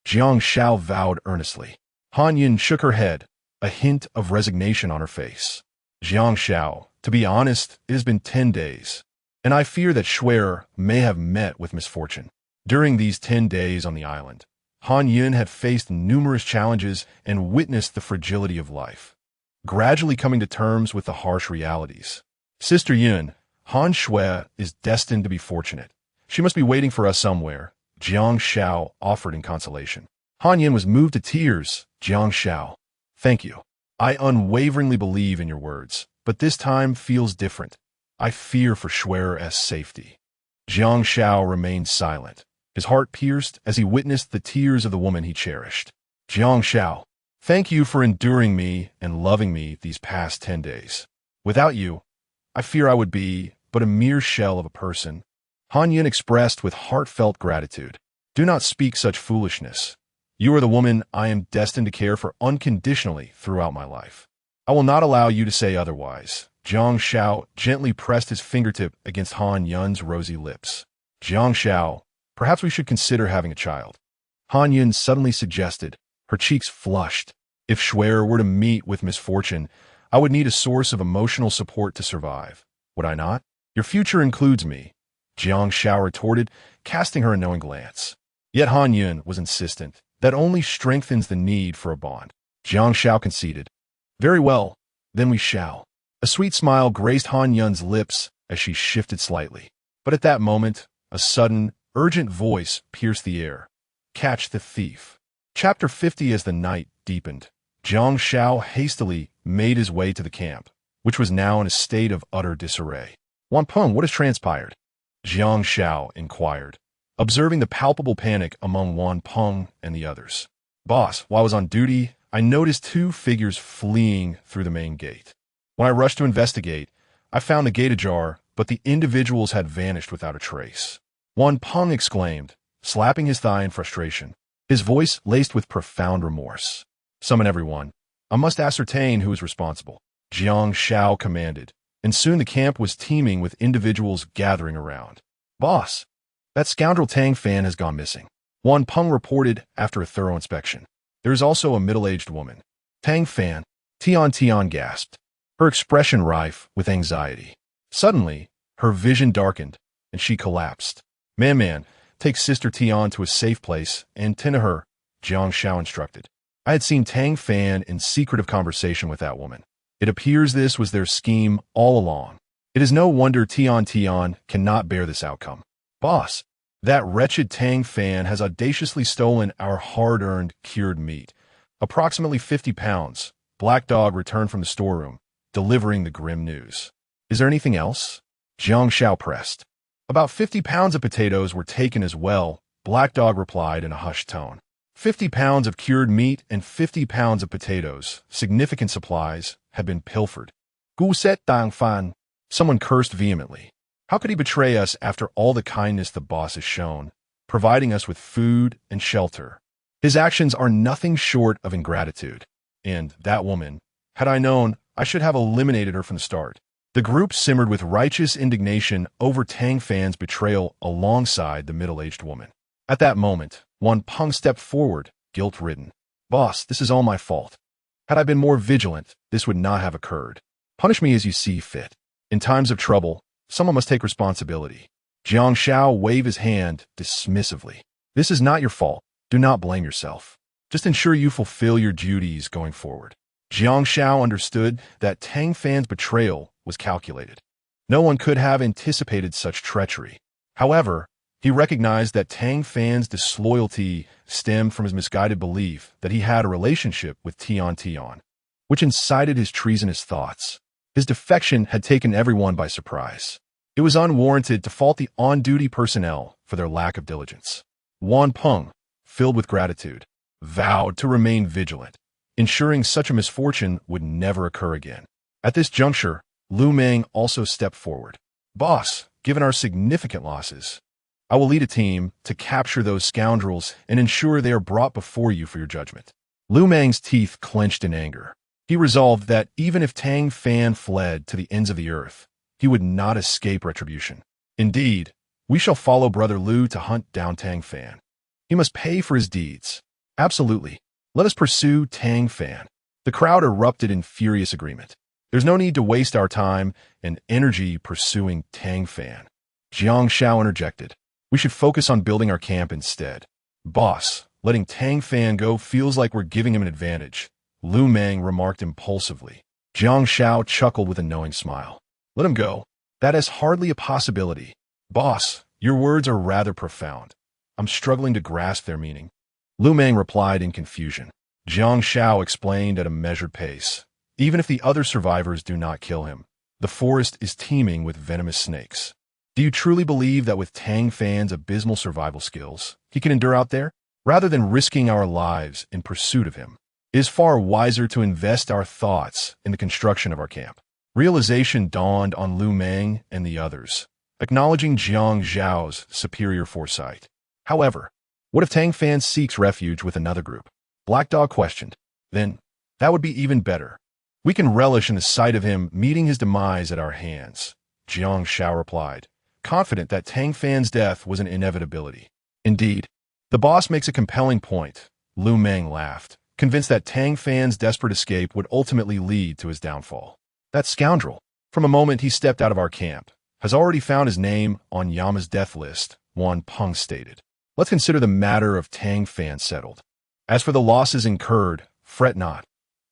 Jiang Xiao vowed earnestly. Han Yun shook her head, a hint of resignation on her face. Jiang Xiao, to be honest, it has been 10 days, and I fear that Shui may have met with misfortune. During these 10 days on the island, Han Yun had faced numerous challenges and witnessed the fragility of life, gradually coming to terms with the harsh realities. Sister Yun, Han Shui is destined to be fortunate. She must be waiting for us somewhere, Jiang Xiao offered in consolation. Han Yun was moved to tears. Jiang Xiao, thank you. I unwaveringly believe in your words, but this time feels different. I fear for Shui's safety. Jiang Xiao remained silent, his heart pierced as he witnessed the tears of the woman he cherished. Jiang Xiao, thank you for enduring me and loving me these past 10 days. Without you, I fear I would be but a mere shell of a person. Han Yun expressed with heartfelt gratitude. Do not speak such foolishness. You are the woman I am destined to care for unconditionally throughout my life. I will not allow you to say otherwise. Jiang Xiao gently pressed his fingertip against Han Yun's rosy lips. Jiang Xiao, perhaps we should consider having a child. Han Yun suddenly suggested, her cheeks flushed. If Shui were to meet with misfortune, I would need a source of emotional support to survive. Would I not? Your future includes me, Jiang Xiao retorted, casting her a knowing glance. Yet Han Yun was insistent. That only strengthens the need for a bond. Jiang Xiao conceded. Very well, then we shall. A sweet smile graced Han Yun's lips as she shifted slightly. But at that moment, a sudden, urgent voice pierced the air. Catch the thief. Chapter 50. As the night deepened, Jiang Xiao hastily made his way to the camp, which was now in a state of utter disarray. Wanpeng, what has transpired? Jiang Xiao inquired, observing the palpable panic among Wanpeng and the others. Boss, while I was on duty, I noticed 2 figures fleeing through the main gate. When I rushed to investigate, I found the gate ajar, but the individuals had vanished without a trace. Wanpeng exclaimed, slapping his thigh in frustration, his voice laced with profound remorse. Summon everyone. I must ascertain who is responsible. Jiang Xiao commanded, and soon the camp was teeming with individuals gathering around. Boss, that scoundrel Tang Fan has gone missing. Wanpeng reported after a thorough inspection. There is also a middle-aged woman. Tang Fan, Tian gasped, her expression rife with anxiety. Suddenly, her vision darkened, and she collapsed. Man, take Sister Tian to a safe place and tend to her, Jiang Xiao instructed. I had seen Tang Fan in secretive conversation with that woman. It appears this was their scheme all along. It is no wonder Tian cannot bear this outcome. Boss, that wretched Tang Fan has audaciously stolen our hard-earned cured meat. Approximately 50 pounds. Black Dog returned from the storeroom, delivering the grim news. Is there anything else? Jiang Xiao pressed. About 50 pounds of potatoes were taken as well, Black Dog replied in a hushed tone. 50 pounds of cured meat and 50 pounds of potatoes, significant supplies, had been pilfered. Gu Set Dang Fan. Someone cursed vehemently. How could he betray us after all the kindness the boss has shown, providing us with food and shelter? His actions are nothing short of ingratitude. And that woman, had I known, I should have eliminated her from the start. The group simmered with righteous indignation over Tang Fan's betrayal alongside the middle-aged woman. At that moment, Wanpeng stepped forward, guilt-ridden. Boss, this is all my fault. Had I been more vigilant, this would not have occurred. Punish me as you see fit. In times of trouble, someone must take responsibility. Jiang Xiao waved his hand dismissively. This is not your fault. Do not blame yourself. Just ensure you fulfill your duties going forward. Jiang Xiao understood that Tang Fan's betrayal was calculated. No one could have anticipated such treachery. However, He recognized that Tang Fan's disloyalty stemmed from his misguided belief that he had a relationship with Tian Tian, which incited his treasonous thoughts. His defection had taken everyone by surprise. It was unwarranted to fault the on-duty personnel for their lack of diligence. Wan Peng, filled with gratitude, vowed to remain vigilant, ensuring such a misfortune would never occur again. At this juncture, Lu Meng also stepped forward. "Boss, given our significant losses, I will lead a team to capture those scoundrels and ensure they are brought before you for your judgment." Lu Meng's teeth clenched in anger. He resolved that even if Tang Fan fled to the ends of the earth, he would not escape retribution. "Indeed, we shall follow Brother Lu to hunt down Tang Fan. He must pay for his deeds." "Absolutely. Let us pursue Tang Fan." The crowd erupted in furious agreement. "There's no need to waste our time and energy pursuing Tang Fan," Jiang Xiao interjected. "We should focus on building our camp instead." "Boss, letting Tang Fan go feels like we're giving him an advantage," Lu Meng remarked impulsively. Jiang Xiao chuckled with a knowing smile. "Let him go. That is hardly a possibility." "Boss, your words are rather profound. I'm struggling to grasp their meaning." Lu Meng replied in confusion. Jiang Xiao explained at a measured pace. "Even if the other survivors do not kill him, the forest is teeming with venomous snakes. Do you truly believe that with Tang Fan's abysmal survival skills, he can endure out there? Rather than risking our lives in pursuit of him, it is far wiser to invest our thoughts in the construction of our camp." Realization dawned on Lu Meng and the others, acknowledging Jiang Xiao's superior foresight. "However, what if Tang Fan seeks refuge with another group?" Black Dog questioned. "Then, that would be even better. We can relish in the sight of him meeting his demise at our hands," Jiang Xiao replied, confident that Tang Fan's death was an inevitability. "Indeed, the boss makes a compelling point," Lu Meng laughed, convinced that Tang Fan's desperate escape would ultimately lead to his downfall. "That scoundrel, from a moment he stepped out of our camp, has already found his name on Yama's death list," Wan Peng stated. "Let's consider the matter of Tang Fan settled. As for the losses incurred, fret not.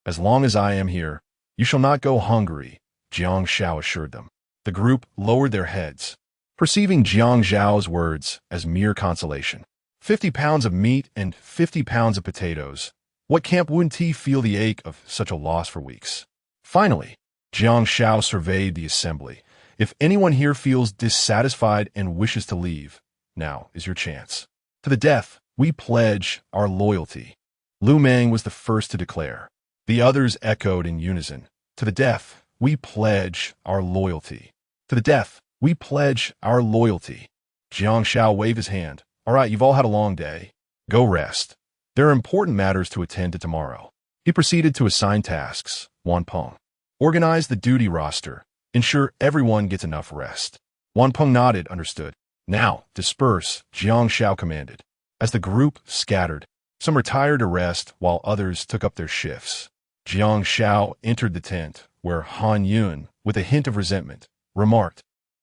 As long as I am here, you shall not go hungry," Jiang Xiao assured them. The group lowered their heads, perceiving Jiang Xiao's words as mere consolation. 50 pounds of meat and 50 pounds of potatoes. What camp wouldn't he feel the ache of such a loss for weeks? Finally, Jiang Xiao surveyed the assembly. "If anyone here feels dissatisfied and wishes to leave, now is your chance. To the death, we pledge our loyalty." Lu Meng was the first to declare. The others echoed in unison. "To the death, we pledge our loyalty. To the death, we pledge our loyalty." Jiang Xiao waved his hand. "All right, you've all had a long day. Go rest. There are important matters to attend to tomorrow." He proceeded to assign tasks. Wan Peng, organize the duty roster. Ensure everyone gets enough rest. Wan Peng nodded, understood. "Now, disperse," Jiang Xiao commanded. As the group scattered, some retired to rest while others took up their shifts. Jiang Xiao entered the tent, where Han Yun, with a hint of resentment, remarked,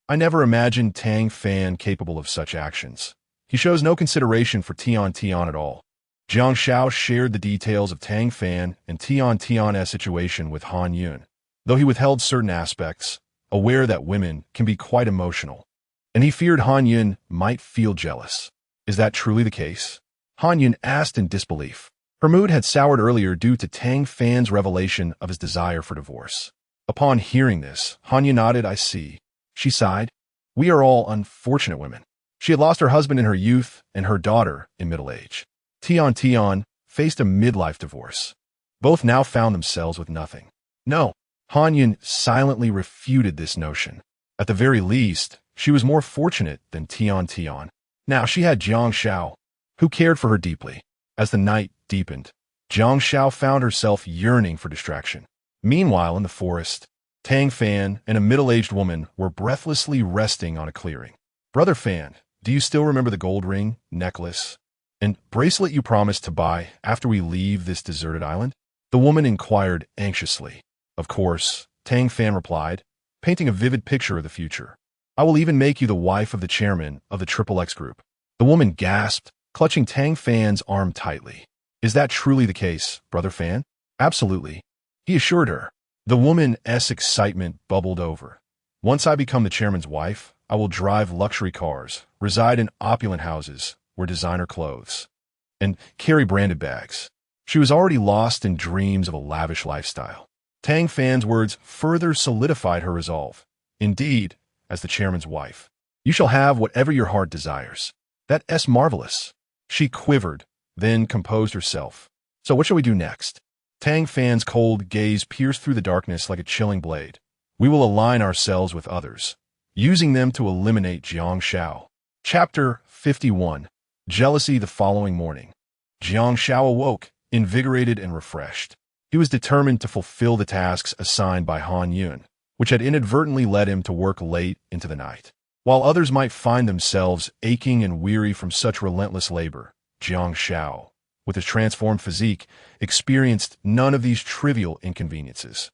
"I never imagined Tang Fan capable of such actions. He shows no consideration for Tian Tian at all." Jiang Xiao shared the details of Tang Fan and Tian Tian's situation with Han Yun, though he withheld certain aspects, aware that women can be quite emotional, and he feared Han Yun might feel jealous. "Is that truly the case?" Han Yun asked in disbelief. Her mood had soured earlier due to Tang Fan's revelation of his desire for divorce. Upon hearing this, Han Yun nodded. "I see." She sighed. "We are all unfortunate women." She had lost her husband in her youth and her daughter in middle age. Tian Tian faced a midlife divorce. Both now found themselves with nothing. No, Han Yun silently refuted this notion. At the very least, she was more fortunate than Tian Tian. Now she had Jiang Xiao, who cared for her deeply. As the night deepened, Jiang Xiao found herself yearning for distraction. Meanwhile, in the forest, Tang Fan and a middle-aged woman were breathlessly resting on a clearing. "Brother Fan, do you still remember the gold ring, necklace, and bracelet you promised to buy after we leave this deserted island?" The woman inquired anxiously. "Of course," Tang Fan replied, painting a vivid picture of the future. "I will even make you the wife of the chairman of the XXX group." The woman gasped, clutching Tang Fan's arm tightly. "Is that truly the case, Brother Fan?" "Absolutely," he assured her. The woman's excitement bubbled over. "Once I become the chairman's wife, I will drive luxury cars, reside in opulent houses, wear designer clothes, and carry branded bags. She was already lost in dreams of a lavish lifestyle. Tang Fan's words further solidified her resolve. Indeed, as the chairman's wife, you shall have whatever your heart desires. That's marvelous. She quivered, then composed herself. So what shall we do next? Tang Fan's cold gaze pierced through the darkness like a chilling blade. We will align ourselves with others, using them to eliminate Jiang Xiao. Chapter 51. Jealousy. The following morning, Jiang Xiao awoke, invigorated and refreshed. He was determined to fulfill the tasks assigned by Han Yun, which had inadvertently led him to work late into the night. While others might find themselves aching and weary from such relentless labor, Jiang Xiao, with his transformed physique, experienced none of these trivial inconveniences.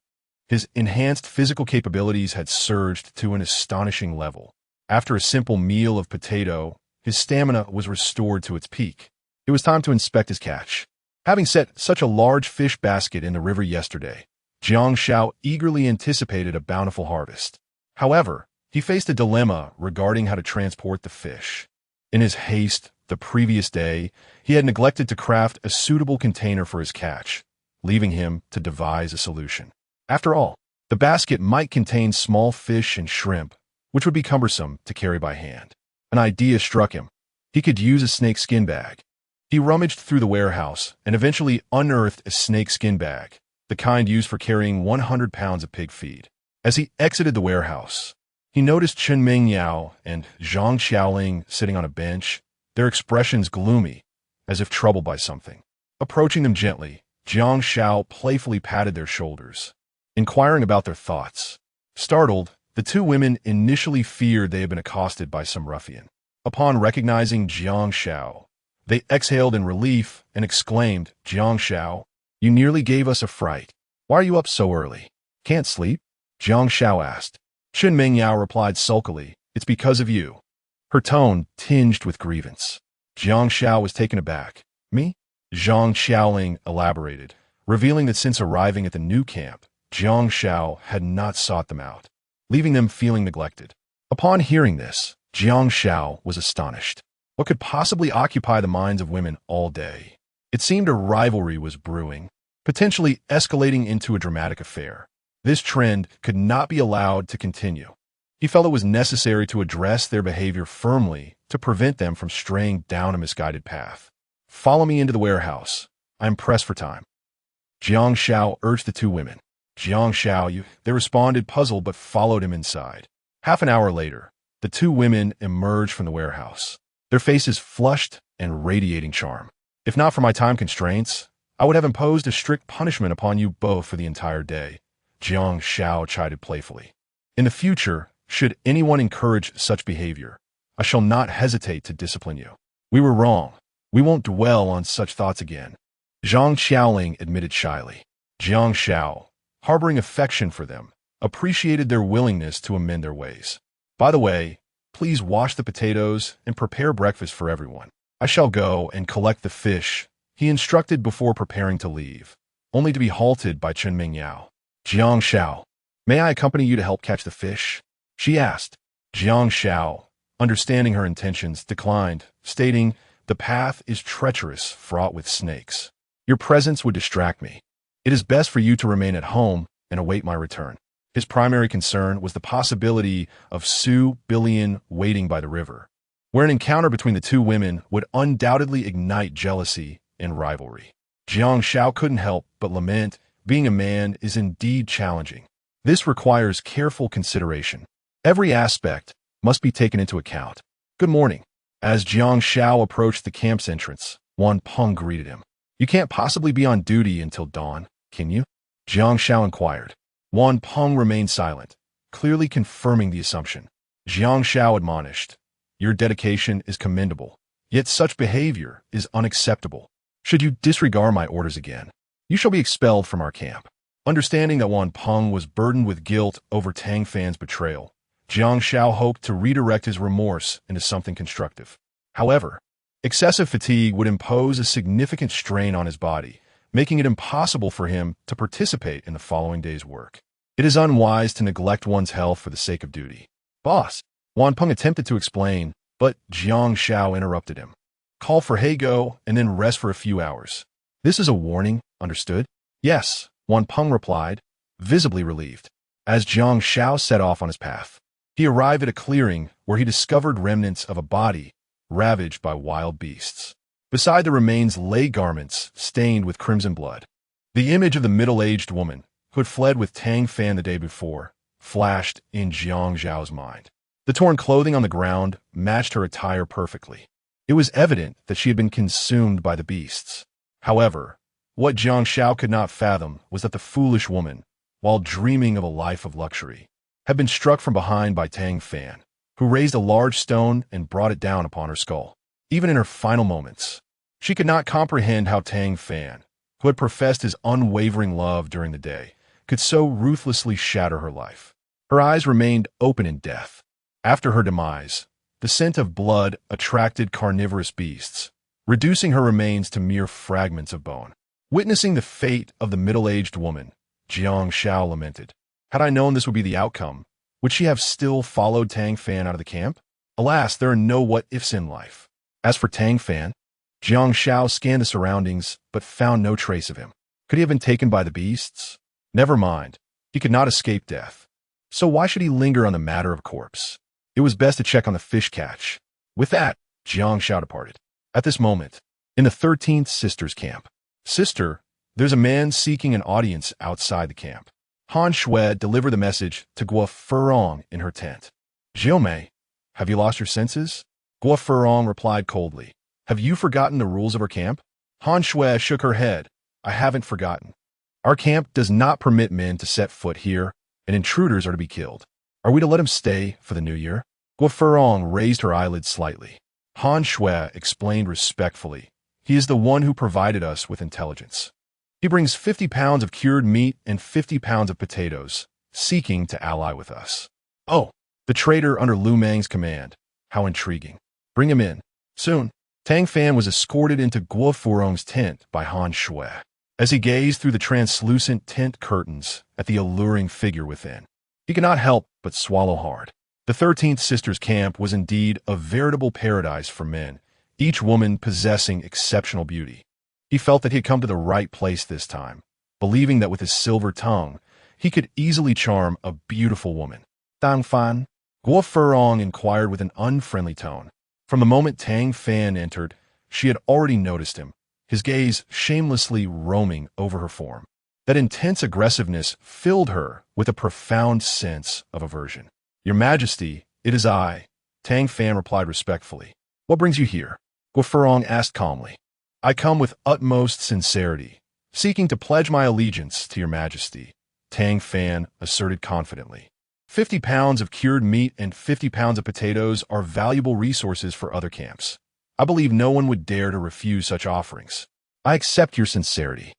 His enhanced physical capabilities had surged to an astonishing level. After a simple meal of potato, his stamina was restored to its peak. It was time to inspect his catch. Having set such a large fish basket in the river yesterday, Jiang Xiao eagerly anticipated a bountiful harvest. However, he faced a dilemma regarding how to transport the fish. In his haste the previous day, he had neglected to craft a suitable container for his catch, leaving him to devise a solution. After all, the basket might contain small fish and shrimp, which would be cumbersome to carry by hand. An idea struck him. He could use a snakeskin bag. He rummaged through the warehouse and eventually unearthed a snakeskin bag, the kind used for carrying 100 pounds of pig feed. As he exited the warehouse, he noticed Chen Mingyao and Jiang Xiaoling sitting on a bench, their expressions gloomy, as if troubled by something. Approaching them gently, Jiang Xiao playfully patted their shoulders, inquiring about their thoughts. Startled, the two women initially feared they had been accosted by some ruffian. Upon recognizing Jiang Xiao, they exhaled in relief and exclaimed, "Jiang Xiao, you nearly gave us a fright. Why are you up so early? Can't sleep?" Jiang Xiao asked. Chen Mingyao replied sulkily, "It's because of you." Her tone tinged with grievance. Jiang Xiao was taken aback. "Me?" Zhang Xiaoling elaborated, revealing that since arriving at the new camp, Jiang Xiao had not sought them out, leaving them feeling neglected. Upon hearing this, Jiang Xiao was astonished. What could possibly occupy the minds of women all day? It seemed a rivalry was brewing, potentially escalating into a dramatic affair. This trend could not be allowed to continue. He felt it was necessary to address their behavior firmly to prevent them from straying down a misguided path. "Follow me into the warehouse. I am pressed for time." Jiang Xiao urged the two women. "Jiang Xiao, you," they responded, puzzled, but followed him inside. Half an hour later, the two women emerged from the warehouse, their faces flushed and radiating charm. "If not for my time constraints, I would have imposed a strict punishment upon you both for the entire day," Jiang Xiao chided playfully. "In the future, should anyone encourage such behavior, I shall not hesitate to discipline you. We were wrong. We won't dwell on such thoughts again." Zhang Xiaoling admitted shyly. Jiang Xiao, harboring affection for them, appreciated their willingness to amend their ways. "By the way, please wash the potatoes and prepare breakfast for everyone. I shall go and collect the fish," he instructed before preparing to leave, only to be halted by Chen Mingyao. "Jiang Xiao, may I accompany you to help catch the fish?" she asked. Jiang Xiao, understanding her intentions, declined, stating, "The path is treacherous, fraught with snakes. Your presence would distract me. It is best for you to remain at home and await my return." His primary concern was the possibility of Su Billion waiting by the river, where an encounter between the two women would undoubtedly ignite jealousy and rivalry. Jiang Xiao couldn't help but lament, being a man is indeed challenging. This requires careful consideration. Every aspect must be taken into account. "Good morning." As Jiang Xiao approached the camp's entrance, Wan Peng greeted him. "You can't possibly be on duty until dawn, can you?" Jiang Xiao inquired. Wan Peng remained silent, clearly confirming the assumption. Jiang Xiao admonished, "Your dedication is commendable, yet such behavior is unacceptable. Should you disregard my orders again, you shall be expelled from our camp." Understanding that Wan Peng was burdened with guilt over Tang Fan's betrayal, Jiang Xiao hoped to redirect his remorse into something constructive. However, excessive fatigue would impose a significant strain on his body, making it impossible for him to participate in the following day's work. It is unwise to neglect one's health for the sake of duty. "Boss, Wan Peng attempted to explain, but Jiang Xiao interrupted him. Call for Hego and then rest for a few hours. This is a warning, understood? Yes, Wan Peng replied, visibly relieved. As Jiang Xiao set off on his path, he arrived at a clearing where he discovered remnants of a body ravaged by wild beasts. Beside the remains lay garments stained with crimson blood. The image of the middle-aged woman, who had fled with Tang Fan the day before, flashed in Jiang Xiao's mind. The torn clothing on the ground matched her attire perfectly. It was evident that she had been consumed by the beasts. However, what Jiang Xiao could not fathom was that the foolish woman, while dreaming of a life of luxury, had been struck from behind by Tang Fan, who raised a large stone and brought it down upon her skull. Even in her final moments, she could not comprehend how Tang Fan, who had professed his unwavering love during the day, could so ruthlessly shatter her life. Her eyes remained open in death. After her demise, the scent of blood attracted carnivorous beasts, reducing her remains to mere fragments of bone. Witnessing the fate of the middle-aged woman, Jiang Xiao lamented. Had I known this would be the outcome, would she have still followed Tang Fan out of the camp? Alas, there are no what-ifs in life. As for Tang Fan, Jiang Xiao scanned the surroundings but found no trace of him. Could he have been taken by the beasts? Never mind. He could not escape death. So why should he linger on the matter of corpse? It was best to check on the fish catch. With that, Jiang Xiao departed. At this moment, in the 13th Sister's camp. Sister, there's a man seeking an audience outside the camp. Han Shui delivered the message to Guo Furong in her tent. Jiumei, have you lost your senses? Guo Furong replied coldly. Have you forgotten the rules of our camp? Han Shui shook her head. I haven't forgotten. Our camp does not permit men to set foot here, and intruders are to be killed. Are we to let him stay for the new year? Guo Furong raised her eyelids slightly. Han Shui explained respectfully. He is the one who provided us with intelligence. He brings 50 pounds of cured meat and 50 pounds of potatoes, seeking to ally with us. Oh, the traitor under Lu Mang's command. How intriguing. Bring him in. Soon, Tang Fan was escorted into Guo Furong's tent by Han Shui. As he gazed through the translucent tent curtains at the alluring figure within, he could not help but swallow hard. The 13th Sister's camp was indeed a veritable paradise for men, each woman possessing exceptional beauty. He felt that he had come to the right place this time, believing that with his silver tongue, he could easily charm a beautiful woman. Tang Fan? Guo Furong inquired with an unfriendly tone. From the moment Tang Fan entered, she had already noticed him, his gaze shamelessly roaming over her form. That intense aggressiveness filled her with a profound sense of aversion. Your Majesty, it is I, Tang Fan replied respectfully. What brings you here? Guo Furong asked calmly. I come with utmost sincerity, seeking to pledge my allegiance to your Majesty, Tang Fan asserted confidently. 50 pounds of cured meat and 50 pounds of potatoes are valuable resources for other camps. I believe no one would dare to refuse such offerings. I accept your sincerity.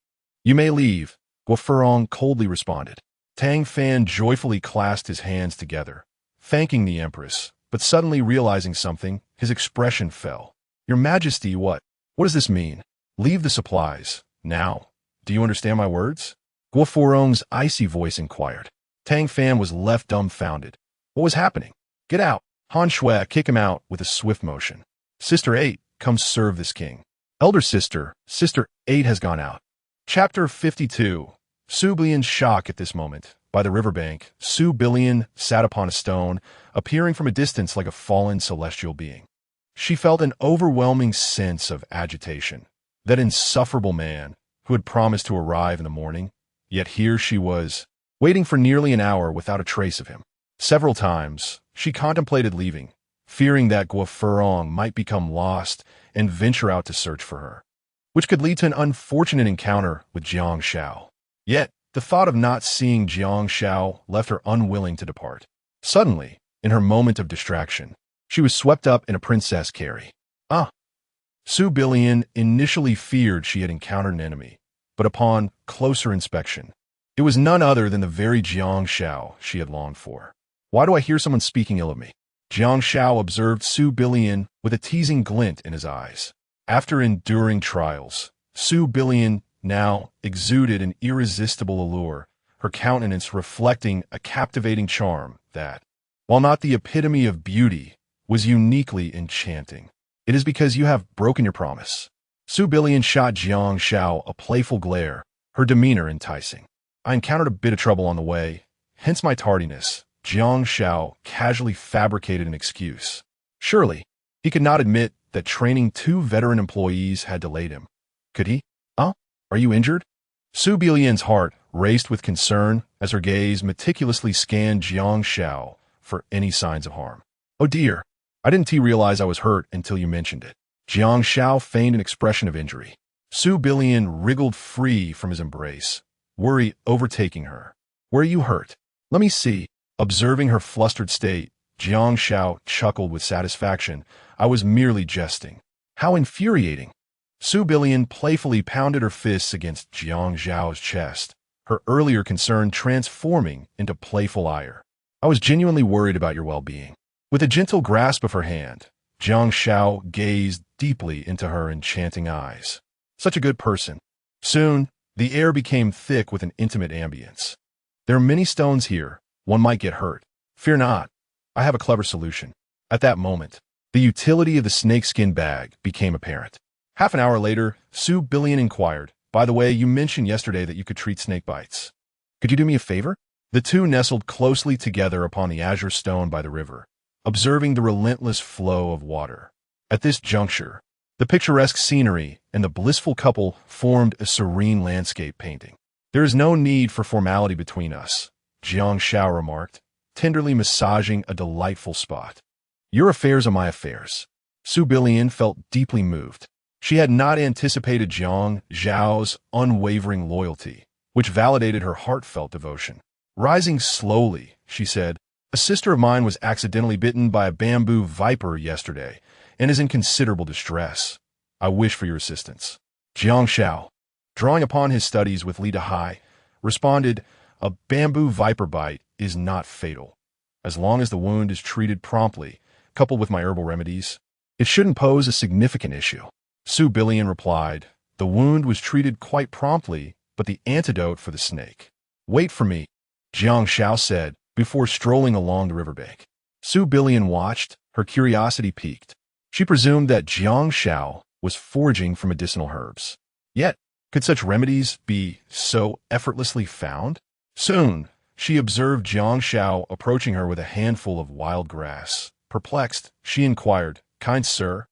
You may leave, Guo Furong coldly responded. Tang Fan joyfully clasped his hands together, thanking the Empress, but suddenly realizing something, his expression fell. Your Majesty, what? What does this mean? Leave the supplies, now. Do you understand my words? Guo Furong's icy voice inquired. Tang Fan was left dumbfounded. What was happening? Get out. Han Shui kicked him out with a swift motion. Sister 8, come serve this king. Elder sister, Sister 8 has gone out. Chapter 52. Su Billian's shock at this moment. By the riverbank, Su Billian sat upon a stone, appearing from a distance like a fallen celestial being. She felt an overwhelming sense of agitation. That insufferable man, who had promised to arrive in the morning, yet here she was, waiting for nearly an hour without a trace of him. Several times, she contemplated leaving, fearing that Guo Furong might become lost and venture out to search for her, which could lead to an unfortunate encounter with Jiang Xiao. Yet, the thought of not seeing Jiang Xiao left her unwilling to depart. Suddenly, in her moment of distraction, she was swept up in a princess carry. Su Billian initially feared she had encountered an enemy, but upon closer inspection, it was none other than the very Jiang Xiao she had longed for. Why do I hear someone speaking ill of me? Jiang Xiao observed Su Billian with a teasing glint in his eyes. After enduring trials, Su Billian now exuded an irresistible allure, her countenance reflecting a captivating charm that, while not the epitome of beauty, was uniquely enchanting. It is because you have broken your promise. Su Billion shot Jiang Xiao a playful glare, her demeanor enticing. I encountered a bit of trouble on the way, hence my tardiness. Jiang Xiao casually fabricated an excuse. Surely, he could not admit that training 2 veteran employees had delayed him. Could he? Are you injured? Su Billion's heart raced with concern as her gaze meticulously scanned Jiang Xiao for any signs of harm. Oh dear, I didn't realize I was hurt until you mentioned it. Jiang Xiao feigned an expression of injury. Su Billion wriggled free from his embrace, worry overtaking her. Where are you hurt? Let me see. Observing her flustered state, Jiang Xiao chuckled with satisfaction. I was merely jesting. How infuriating. Su Billion playfully pounded her fists against Jiang Xiao's chest, her earlier concern transforming into playful ire. I was genuinely worried about your well-being. With a gentle grasp of her hand, Jiang Xiao gazed deeply into her enchanting eyes. Such a good person. Soon, the air became thick with an intimate ambience. There are many stones here. One might get hurt. Fear not. I have a clever solution. At that moment, the utility of the snakeskin bag became apparent. Half an hour later, Su Billion inquired, by the way, you mentioned yesterday that you could treat snake bites. Could you do me a favor? The two nestled closely together upon the azure stone by the river, observing the relentless flow of water. At this juncture, the picturesque scenery and the blissful couple formed a serene landscape painting. There is no need for formality between us, Jiang Xiao remarked, tenderly massaging a delightful spot. Your affairs are my affairs. Su Billion felt deeply moved. She had not anticipated Jiang Xiao's unwavering loyalty, which validated her heartfelt devotion. Rising slowly, she said, a sister of mine was accidentally bitten by a bamboo viper yesterday and is in considerable distress. I wish for your assistance. Jiang Xiao, drawing upon his studies with Li Dahai, responded, a bamboo viper bite is not fatal. As long as the wound is treated promptly, coupled with my herbal remedies, it shouldn't pose a significant issue. Su Billion replied, the wound was treated quite promptly, but the antidote for the snake. Wait for me, Jiang Xiao said, before strolling along the riverbank. Su Billion watched, her curiosity piqued. She presumed that Jiang Xiao was foraging for medicinal herbs. Yet, could such remedies be so effortlessly found? Soon, she observed Jiang Xiao approaching her with a handful of wild grass. Perplexed, she inquired, kind sir,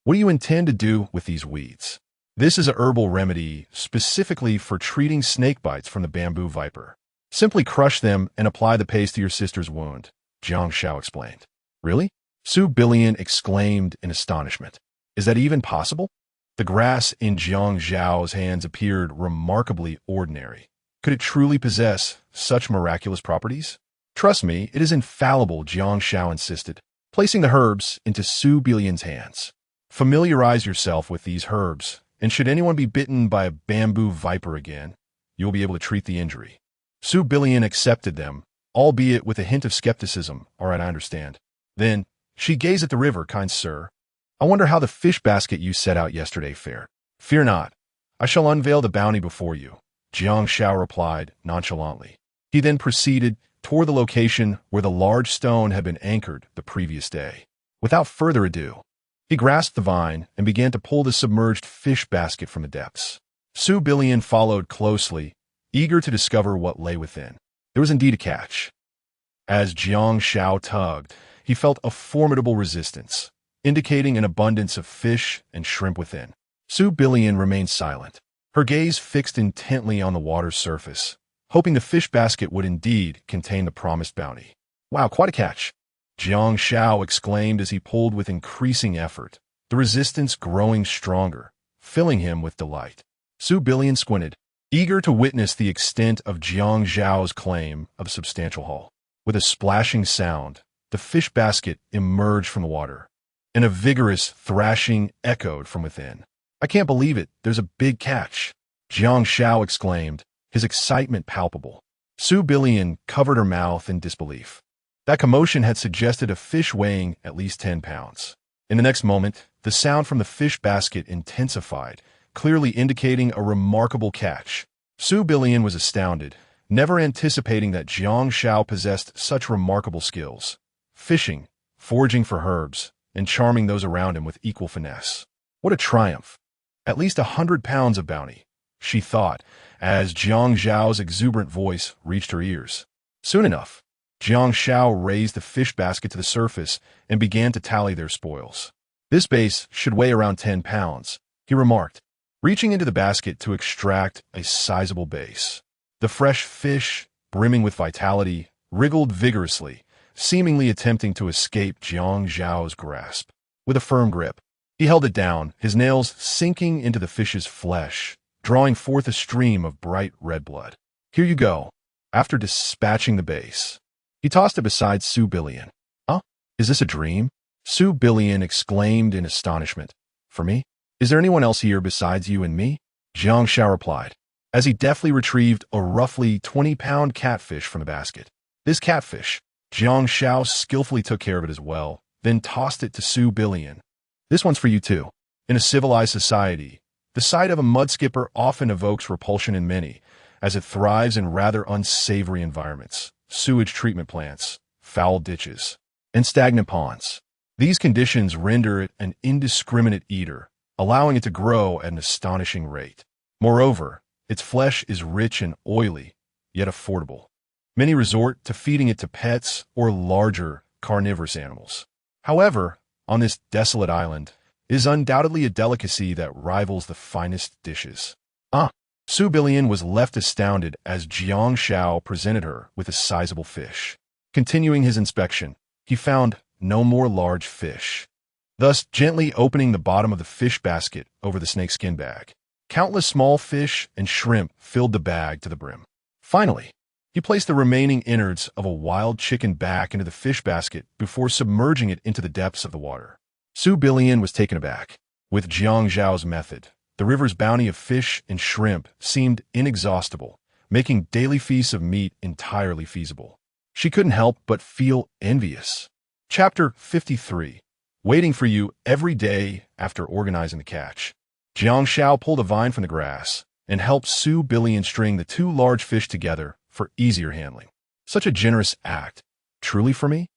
what do you intend to do with these weeds? This is a herbal remedy specifically for treating snake bites from the bamboo viper. Simply crush them and apply the paste to your sister's wound, Jiang Xiao explained. Really? Su Billion exclaimed in astonishment. Is that even possible? The grass in Jiang Xiao's hands appeared remarkably ordinary. Could it truly possess such miraculous properties? Trust me, it is infallible, Jiang Xiao insisted, placing the herbs into Su Billion's hands. Familiarize yourself with these herbs, and should anyone be bitten by a bamboo viper again, you will be able to treat the injury. Su Billion accepted them, albeit with a hint of skepticism. All right, I understand. Then, she gazed at the river, kind sir. I wonder how the fish basket you set out yesterday fared. Fear not. I shall unveil the bounty before you, Jiang Xiao replied nonchalantly. He then proceeded toward the location where the large stone had been anchored the previous day. Without further ado, he grasped the vine and began to pull the submerged fish basket from the depths. Su Billion followed closely, eager to discover what lay within. There was indeed a catch. As Jiang Xiao tugged, he felt a formidable resistance, indicating an abundance of fish and shrimp within. Su Billion remained silent, her gaze fixed intently on the water's surface, hoping the fish basket would indeed contain the promised bounty. Wow, quite a catch! Jiang Xiao exclaimed as he pulled with increasing effort, the resistance growing stronger, filling him with delight. Su Billion squinted, eager to witness the extent of Jiang Xiao's claim of a substantial haul. With a splashing sound, the fish basket emerged from the water, and a vigorous thrashing echoed from within. I can't believe it, there's a big catch, Jiang Xiao exclaimed, his excitement palpable. Su Billion covered her mouth in disbelief. That commotion had suggested a fish weighing at least 10 pounds. In the next moment, the sound from the fish basket intensified, clearly indicating a remarkable catch. Su Billion was astounded, never anticipating that Jiang Xiao possessed such remarkable skills. fishing, foraging for herbs, and charming those around him with equal finesse. What a triumph! At least 100 pounds of bounty, she thought, as Jiang Xiao's exuberant voice reached her ears. Soon enough, Jiang Xiao raised the fish basket to the surface and began to tally their spoils. This base should weigh around 10 pounds, he remarked, reaching into the basket to extract a sizable base. The fresh fish, brimming with vitality, wriggled vigorously, seemingly attempting to escape Jiang Xiao's grasp. With a firm grip, he held it down, his nails sinking into the fish's flesh, drawing forth a stream of bright red blood. Here you go. After dispatching the base, he tossed it beside Su Billion. Huh? Is this a dream? Su Billion exclaimed in astonishment. For me? Is there anyone else here besides you and me? Jiang Xiao replied, as he deftly retrieved a roughly 20-pound catfish from the basket. This catfish, Jiang Xiao skillfully took care of it as well, then tossed it to Su Billion. This one's for you too. In a civilized society, the sight of a mudskipper often evokes repulsion in many, as it thrives in rather unsavory environments, sewage treatment plants, foul ditches, and stagnant ponds. These conditions render it an indiscriminate eater, allowing it to grow at an astonishing rate. Moreover, its flesh is rich and oily, yet affordable. Many resort to feeding it to pets or larger carnivorous animals. However, on this desolate island, it is undoubtedly a delicacy that rivals the finest dishes. Su Billion was left astounded as Jiang Xiao presented her with a sizable fish. Continuing his inspection, he found no more large fish. Thus, gently opening the bottom of the fish basket over the snakeskin bag, countless small fish and shrimp filled the bag to the brim. Finally, he placed the remaining innards of a wild chicken back into the fish basket before submerging it into the depths of the water. Su Billion was taken aback. With Jiang Xiao's method, the river's bounty of fish and shrimp seemed inexhaustible, making daily feasts of meat entirely feasible. She couldn't help but feel envious. Chapter 53. Waiting for you every day after organizing the catch. Jiang Xiao pulled a vine from the grass and helped Su Billion string the two large fish together for easier handling. Such a generous act. Truly for me?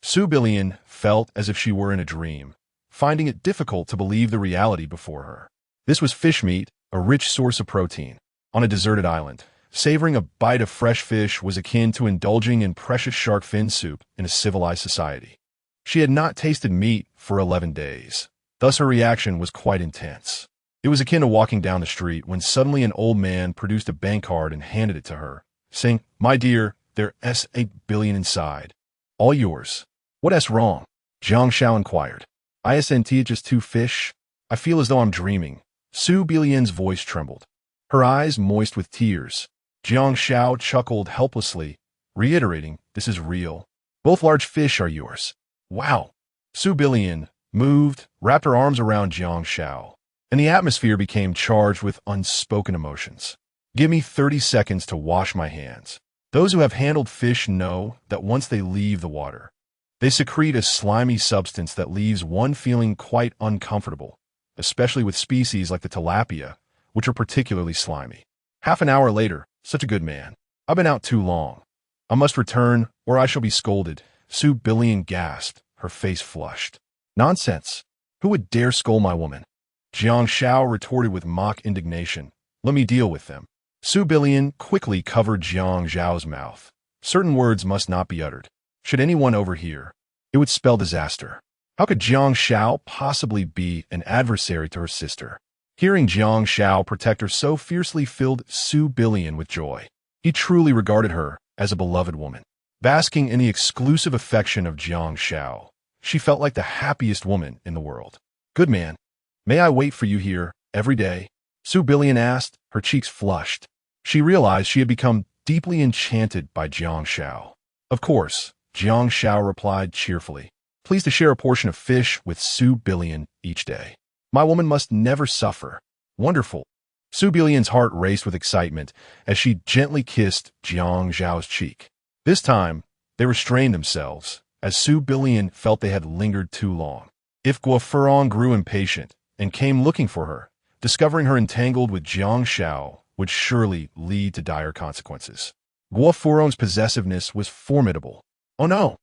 Su Billion felt as if she were in a dream, finding it difficult to believe the reality before her. This was fish meat, a rich source of protein. On a deserted island, savoring a bite of fresh fish was akin to indulging in precious shark fin soup in a civilized society. She had not tasted meat for 11 days. Thus her reaction was quite intense. It was akin to walking down the street when suddenly an old man produced a bank card and handed it to her, saying, "My dear, there's 8 billion inside. All yours." "What is wrong?" Jiang Xiao inquired. "Isn't it just 2 fish? I feel as though I'm dreaming." Su Billion's voice trembled, her eyes moist with tears. Jiang Xiao chuckled helplessly, reiterating, "This is real. Both large fish are yours." "Wow." Su Billion moved, wrapped her arms around Jiang Xiao, and the atmosphere became charged with unspoken emotions. "Give me 30 seconds to wash my hands." Those who have handled fish know that once they leave the water, they secrete a slimy substance that leaves one feeling quite uncomfortable, especially with species like the tilapia, which are particularly slimy. Half an hour later, "Such a good man. I've been out too long. I must return, or I shall be scolded." Su Billion gasped, her face flushed. "Nonsense. Who would dare scold my woman?" Jiang Xiao retorted with mock indignation. "Let me deal with them." Su Billion quickly covered Jiang Xiao's mouth. Certain words must not be uttered. Should anyone overhear, it would spell disaster. How could Jiang Xiao possibly be an adversary to her sister? Hearing Jiang Xiao protect her so fiercely filled Su Billion with joy. He truly regarded her as a beloved woman. Basking in the exclusive affection of Jiang Xiao, she felt like the happiest woman in the world. "Good man. May I wait for you here every day?" Su Billion asked, her cheeks flushed. She realized she had become deeply enchanted by Jiang Xiao. "Of course," Jiang Xiao replied cheerfully, pleased to share a portion of fish with Su Billion each day. "My woman must never suffer." "Wonderful." Su Billion's heart raced with excitement as she gently kissed Jiang Xiao's cheek. This time, they restrained themselves, as Su Billion felt they had lingered too long. If Guo Furong grew impatient and came looking for her, discovering her entangled with Jiang Xiao would surely lead to dire consequences. Guo Furong's possessiveness was formidable. "Oh no!"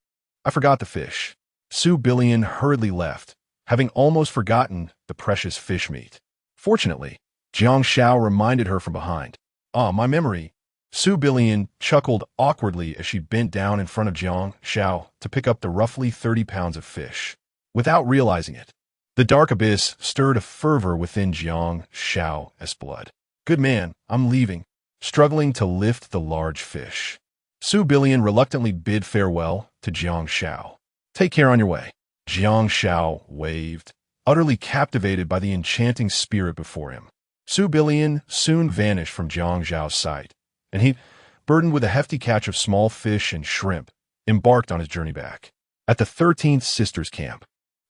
I forgot the fish. Su Billion hurriedly left, having almost forgotten the precious fish meat. Fortunately, Jiang Xiao reminded her from behind. Ah, my memory. Su Billion chuckled awkwardly as she bent down in front of Jiang Xiao to pick up the roughly 30 pounds of fish. Without realizing it, the dark abyss stirred a fervor within Jiang Xiao's blood. Good man, I'm leaving, struggling to lift the large fish. Su Billion reluctantly bid farewell to Jiang Xiao. Take care on your way. Jiang Xiao waved, utterly captivated by the enchanting spirit before him. Su Billion soon vanished from Jiang Xiao's sight, and he, burdened with a hefty catch of small fish and shrimp, embarked on his journey back. At the 13th Sisters Camp,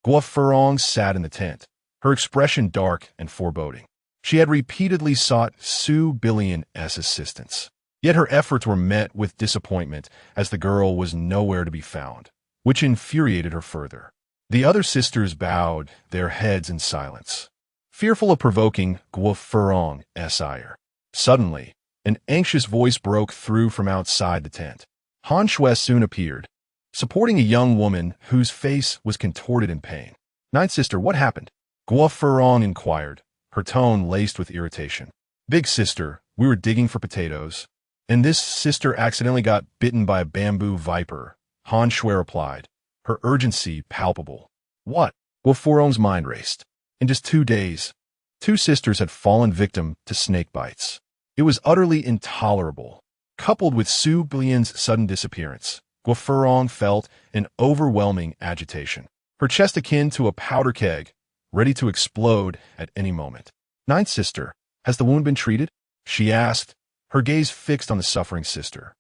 Guo Furong sat in the tent, her expression dark and foreboding. She had repeatedly sought Su Billion's assistance, yet her efforts were met with disappointment as the girl was nowhere to be found, which infuriated her further. The other sisters bowed their heads in silence, fearful of provoking Guo Furong's ire. Suddenly, an anxious voice broke through from outside the tent. Han Shui soon appeared, supporting a young woman whose face was contorted in pain. Ninth sister, what happened? Guo Furong inquired, her tone laced with irritation. Big sister, we were digging for potatoes, and this sister accidentally got bitten by a bamboo viper, Han Shui replied, her urgency palpable. What? Guo Furong's mind raced. In just 2 days, 2 sisters had fallen victim to snake bites. It was utterly intolerable. Coupled with Su Billion's sudden disappearance, Guo Furong felt an overwhelming agitation, her chest akin to a powder keg, ready to explode at any moment. Ninth sister, has the wound been treated? She asked, her gaze fixed on the suffering sister.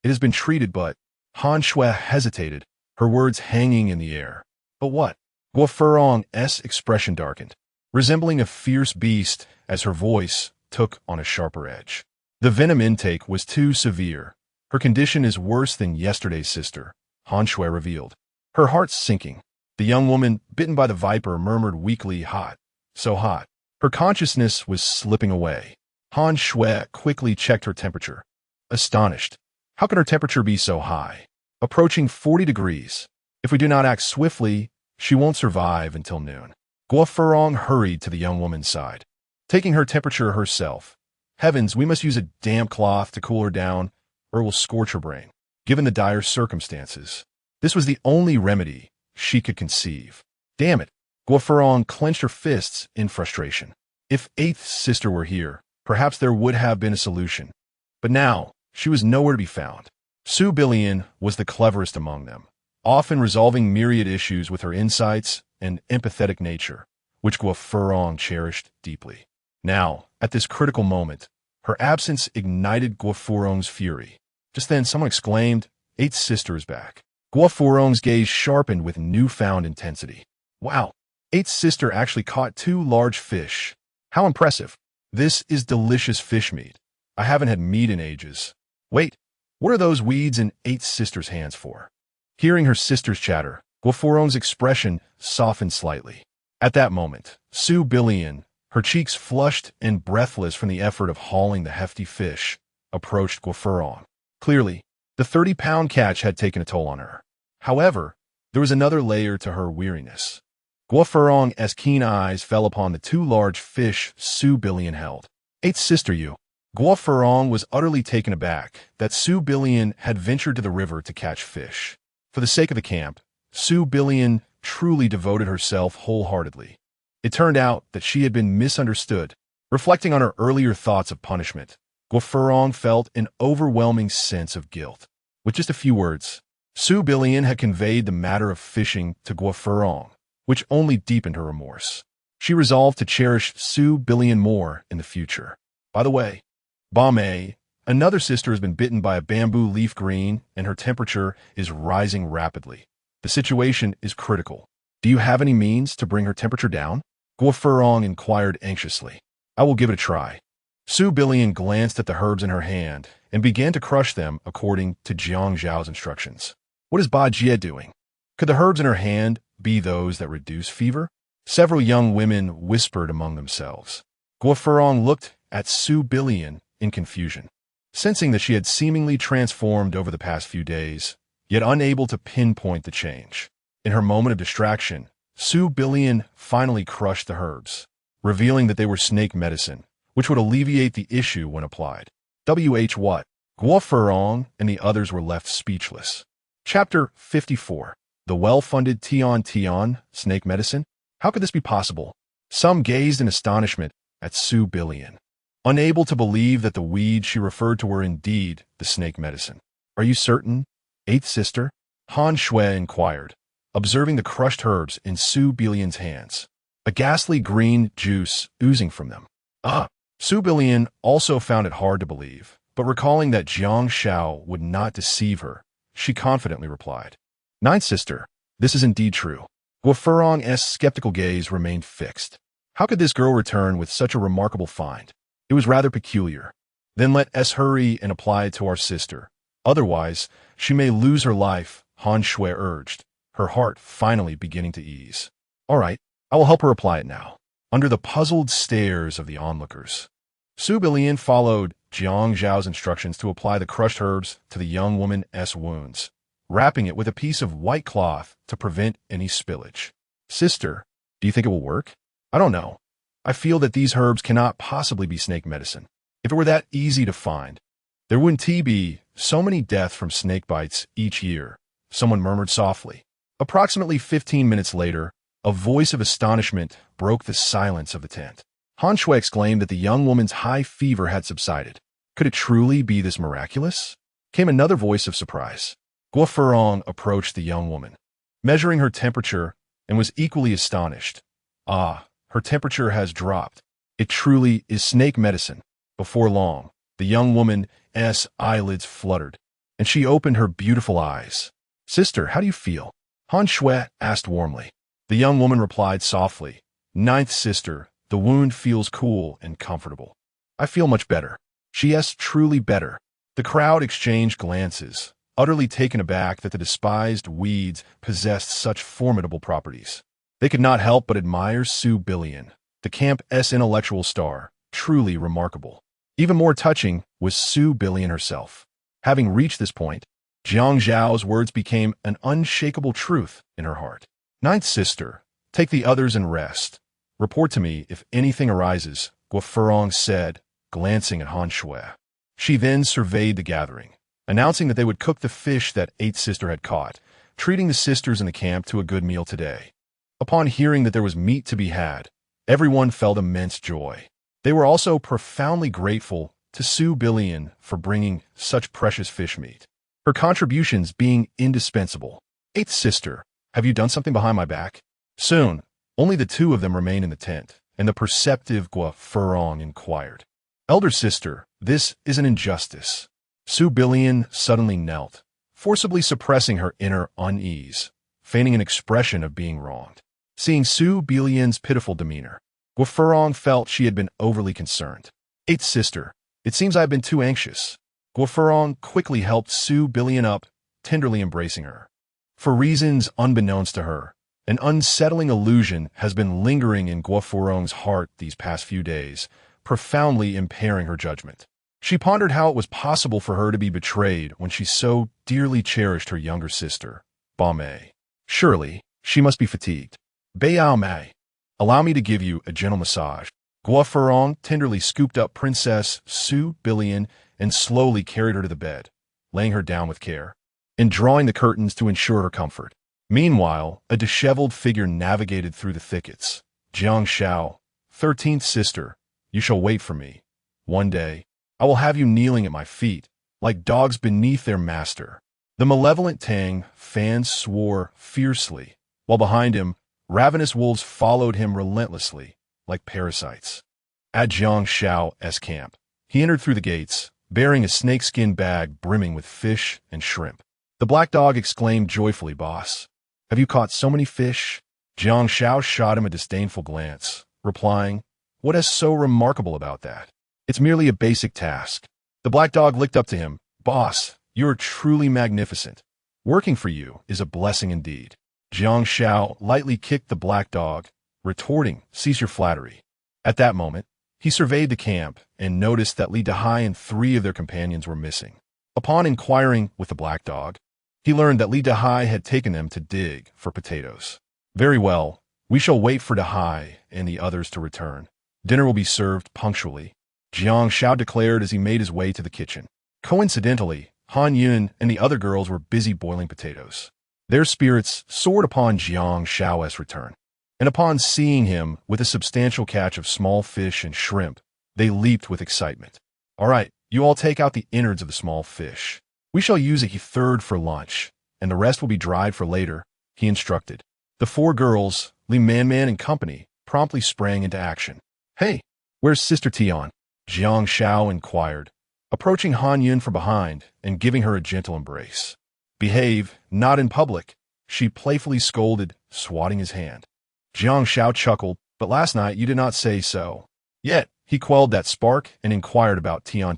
It has been treated, but Han Shui hesitated, her words hanging in the air. But what? Guo Furong's expression darkened, resembling a fierce beast as her voice took on a sharper edge. The venom intake was too severe. Her condition is worse than yesterday's sister, Han Shui revealed, her heart sinking. The young woman, bitten by the viper, murmured weakly, hot, so hot. Her consciousness was slipping away. Han Shui quickly checked her temperature. Astonished. How can her temperature be so high? Approaching 40 degrees. If we do not act swiftly, she won't survive until noon. Guo Furong hurried to the young woman's side, taking her temperature herself. Heavens, we must use a damp cloth to cool her down, or it will scorch her brain. Given the dire circumstances, this was the only remedy she could conceive. Damn it! Guo Furong clenched her fists in frustration. If 8th sister were here, perhaps there would have been a solution. But now, she was nowhere to be found. Su Billion was the cleverest among them, often resolving myriad issues with her insights and empathetic nature, which Guo Furong cherished deeply. Now, at this critical moment, her absence ignited Guo Furong's fury. Just then, someone exclaimed, 8th sister is back. Guo Furong's gaze sharpened with newfound intensity. Wow, 8th sister actually caught 2 large fish. How impressive. This is delicious fish meat. I haven't had meat in ages. Wait, what are those weeds in 8th sister's hands for? Hearing her sister's chatter, Guo Furong's expression softened slightly. At that moment, Su Billion, her cheeks flushed and breathless from the effort of hauling the hefty fish, approached Guo Furong. Clearly, the 30-pound catch had taken a toll on her. However, there was another layer to her weariness. Guo Furong's keen eyes fell upon the 2 large fish Su Billion held. 8th sister, you. Guo Furong was utterly taken aback that Su Billion had ventured to the river to catch fish. For the sake of the camp, Su Billion truly devoted herself wholeheartedly. It turned out that she had been misunderstood. Reflecting on her earlier thoughts of punishment, Guo Furong felt an overwhelming sense of guilt. With just a few words, Su Billion had conveyed the matter of fishing to Guo Furong, which only deepened her remorse. She resolved to cherish Su Billion more in the future. By the way, Ba Mei, another sister, has been bitten by a bamboo leaf green, and her temperature is rising rapidly. The situation is critical. Do you have any means to bring her temperature down? Guo Furong inquired anxiously. I will give it a try. Su Billion glanced at the herbs in her hand and began to crush them according to Jiang Xiao's instructions. What is Ba Jie doing? Could the herbs in her hand be those that reduce fever? Several young women whispered among themselves. Guo Furong looked at Su Billion in confusion. Sensing that she had seemingly transformed over the past few days, yet unable to pinpoint the change. In her moment of distraction, Su Billion finally crushed the herbs, revealing that they were snake medicine, which would alleviate the issue when applied. What? Guo Furong and the others were left speechless. Chapter 54. The well-funded Tian snake medicine? How could this be possible? Some gazed in astonishment at Su Billion, unable to believe that the weeds she referred to were indeed the snake medicine. Are you certain? Eighth sister? Han Shui inquired, observing the crushed herbs in Su Billion's hands, a ghastly green juice oozing from them. Su Billion also found it hard to believe, but recalling that Jiang Xiao would not deceive her, she confidently replied, Ninth sister, this is indeed true. Guo Furong's skeptical gaze remained fixed. How could this girl return with such a remarkable find? It was rather peculiar. Then let us hurry and apply it to our sister. Otherwise, she may lose her life, Han Shui urged, her heart finally beginning to ease. All right, I will help her apply it now. Under the puzzled stares of the onlookers, Su Billion followed Jiang Xiao's instructions to apply the crushed herbs to the young woman's wounds, wrapping it with a piece of white cloth to prevent any spillage. Sister, do you think it will work? I don't know. I feel that these herbs cannot possibly be snake medicine. If it were that easy to find, there wouldn't be so many deaths from snake bites each year, someone murmured softly. Approximately 15 minutes later, a voice of astonishment broke the silence of the tent. Han Shui exclaimed that the young woman's high fever had subsided. Could it truly be this miraculous? Came another voice of surprise. Guo Furong approached the young woman, measuring her temperature, and was equally astonished. Her temperature has dropped. It truly is snake medicine. Before long, the young woman's eyelids fluttered, and she opened her beautiful eyes. Sister, how do you feel? Han Shui asked warmly. The young woman replied softly, Ninth sister, the wound feels cool and comfortable. I feel much better. She's truly better. The crowd exchanged glances, utterly taken aback that the despised weeds possessed such formidable properties. They could not help but admire Su Billion, the camp's intellectual star, truly remarkable. Even more touching was Su Billion herself. Having reached this point, Jiang Xiao's words became an unshakable truth in her heart. Ninth sister, take the others and rest. Report to me if anything arises, Guo Furong said, glancing at Han Shui. She then surveyed the gathering, announcing that they would cook the fish that eighth sister had caught, treating the sisters in the camp to a good meal today. Upon hearing that there was meat to be had, everyone felt immense joy. They were also profoundly grateful to Su Billion for bringing such precious fish meat, her contributions being indispensable. Eighth sister, have you done something behind my back? Soon, only the two of them remained in the tent, and the perceptive Guo Furong inquired. Elder sister, this is an injustice. Su Billion suddenly knelt, forcibly suppressing her inner unease, feigning an expression of being wronged. Seeing Su Billion's pitiful demeanor, Guo Furong felt she had been overly concerned. Eighth sister, it seems I have been too anxious. Guo Furong quickly helped Su Billion up, tenderly embracing her. For reasons unbeknownst to her, an unsettling illusion has been lingering in Guo Furong's heart these past few days, profoundly impairing her judgment. She pondered how it was possible for her to be betrayed when she so dearly cherished her younger sister, Ba Mei. Surely, she must be fatigued. Beiyao Mei, allow me to give you a gentle massage. Guo Furong tenderly scooped up Princess Su Billion and slowly carried her to the bed, laying her down with care, and drawing the curtains to ensure her comfort. Meanwhile, a disheveled figure navigated through the thickets. Jiang Xiao, 13th sister, you shall wait for me. One day, I will have you kneeling at my feet, like dogs beneath their master. The malevolent Tang Fan swore fiercely, while behind him, ravenous wolves followed him relentlessly, like parasites. At Jiang Xiao's camp, he entered through the gates, bearing a snakeskin bag brimming with fish and shrimp. The black dog exclaimed joyfully, Boss, have you caught so many fish? Jiang Xiao shot him a disdainful glance, replying, What is so remarkable about that? It's merely a basic task. The black dog licked up to him, Boss, you're truly magnificent. Working for you is a blessing indeed. Jiang Xiao lightly kicked the black dog, retorting, Cease your flattery. At that moment, he surveyed the camp and noticed that Li Dehai and 3 of their companions were missing. Upon inquiring with the black dog, He learned that Li Dehai had taken them to dig for potatoes. Very well, we shall wait for Dehai and the others to return. Dinner will be served punctually, Jiang Xiao declared as he made his way to the kitchen. Coincidentally, Han Yun and the other girls were busy boiling potatoes. Their spirits soared upon Jiang Xiao's return, and upon seeing him with a substantial catch of small fish and shrimp, they leaped with excitement. All right, you all take out the innards of the small fish. We shall use a third for lunch, and the rest will be dried for later, he instructed. The four girls, Li Manman and company, promptly sprang into action. Hey, where's Sister Tian? Jiang Xiao inquired, approaching Han Yun from behind and giving her a gentle embrace. Behave, not in public, she playfully scolded, swatting his hand. Jiang Xiao chuckled, but last night you did not say so. Yet, he quelled that spark and inquired about Tian.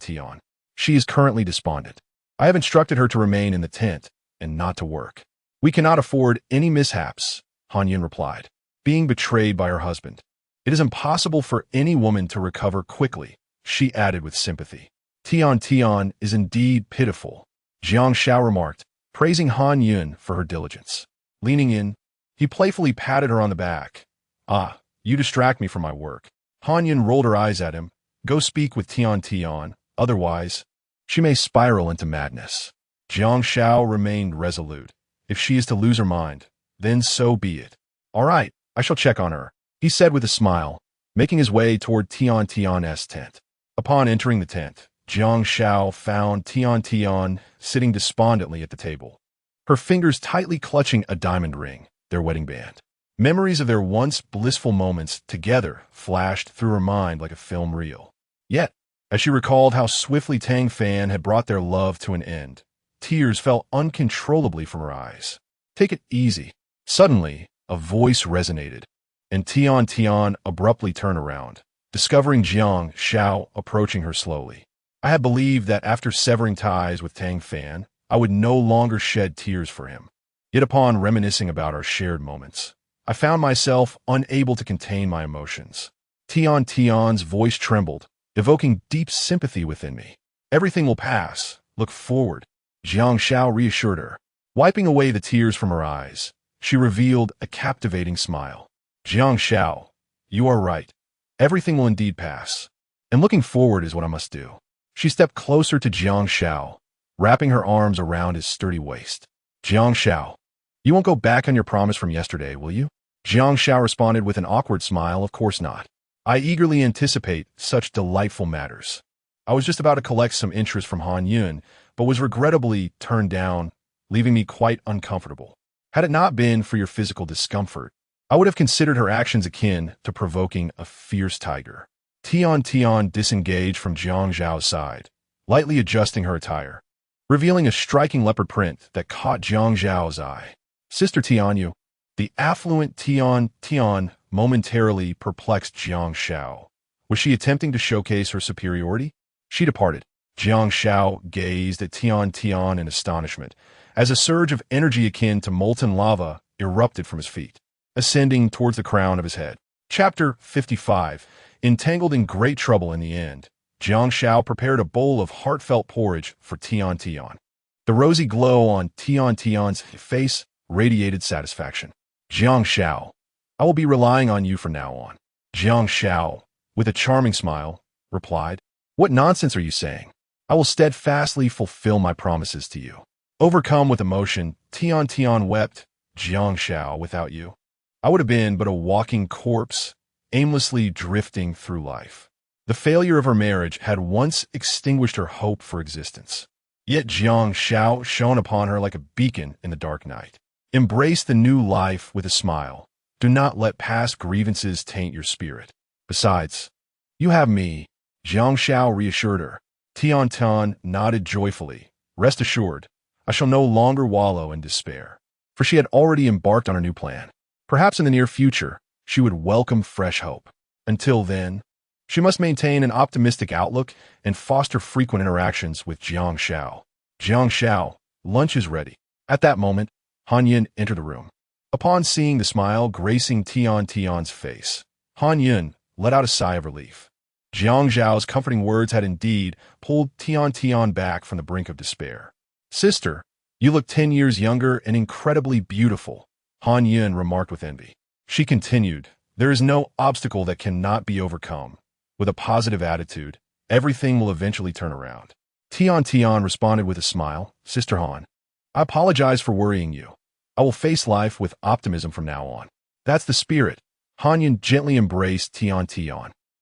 She is currently despondent. I have instructed her to remain in the tent and not to work. We cannot afford any mishaps, Han Yun replied, being betrayed by her husband. It is impossible for any woman to recover quickly, she added with sympathy. Tian is indeed pitiful, Jiang Xiao remarked, praising Han Yun for her diligence. Leaning in, he playfully patted her on the back. Ah, you distract me from my work. Han Yun rolled her eyes at him. Go speak with Tian, otherwise, she may spiral into madness. Jiang Xiao remained resolute. If she is to lose her mind, then so be it. All right, I shall check on her, he said with a smile, making his way toward Tian's tent. Upon entering the tent, Jiang Xiao found Tian sitting despondently at the table, her fingers tightly clutching a diamond ring, their wedding band. Memories of their once blissful moments together flashed through her mind like a film reel. Yet, as she recalled how swiftly Tang Fan had brought their love to an end, tears fell uncontrollably from her eyes. Take it easy. Suddenly, a voice resonated, and Tian abruptly turned around, discovering Jiang Xiao approaching her slowly. I had believed that after severing ties with Tang Fan, I would no longer shed tears for him. Yet upon reminiscing about our shared moments, I found myself unable to contain my emotions. Tian's voice trembled, evoking deep sympathy within me. Everything will pass. Look forward, Jiang Xiao reassured her. Wiping away the tears from her eyes, she revealed a captivating smile. Jiang Xiao, you are right. Everything will indeed pass. And looking forward is what I must do. She stepped closer to Jiang Xiao, wrapping her arms around his sturdy waist. Jiang Xiao, you won't go back on your promise from yesterday, will you? Jiang Xiao responded with an awkward smile. Of course not. I eagerly anticipate such delightful matters. I was just about to collect some interest from Han Yun, but was regrettably turned down, leaving me quite uncomfortable. Had it not been for your physical discomfort, I would have considered her actions akin to provoking a fierce tiger. Tian disengaged from Jiang Xiao's side, lightly adjusting her attire, revealing a striking leopard print that caught Jiang Xiao's eye. Sister Tianyu, the affluent Tian momentarily perplexed Jiang Xiao. Was she attempting to showcase her superiority? She departed. Jiang Xiao gazed at Tian in astonishment, as a surge of energy akin to molten lava erupted from his feet, ascending towards the crown of his head. Chapter 55. Entangled in great trouble in the end, Jiang Xiao prepared a bowl of heartfelt porridge for Tian. The rosy glow on Tian's face radiated satisfaction. Jiang Xiao, I will be relying on you from now on. Jiang Xiao, with a charming smile, replied, What nonsense are you saying? I will steadfastly fulfill my promises to you. Overcome with emotion, Tian wept, Jiang Xiao, without you, I would have been but a walking corpse, aimlessly drifting through life. The failure of her marriage had once extinguished her hope for existence. Yet Jiang Xiao shone upon her like a beacon in the dark night. Embrace the new life with a smile. Do not let past grievances taint your spirit. Besides, you have me, Jiang Xiao reassured her. Tian nodded joyfully. Rest assured, I shall no longer wallow in despair. For she had already embarked on a new plan. Perhaps in the near future, she would welcome fresh hope. Until then, she must maintain an optimistic outlook and foster frequent interactions with Jiang Xiao. Jiang Xiao, lunch is ready. At that moment, Han Yun entered the room. Upon seeing the smile gracing Tian's face, Han Yun let out a sigh of relief. Jiang Xiao's comforting words had indeed pulled Tian back from the brink of despair. Sister, You look 10 years younger and incredibly beautiful, Han Yun remarked with envy. She continued, there is no obstacle that cannot be overcome. With a positive attitude, everything will eventually turn around. Tian responded with a smile, Sister Han, I apologize for worrying you. I will face life with optimism from now on. That's the spirit. Han Yun gently embraced Tian.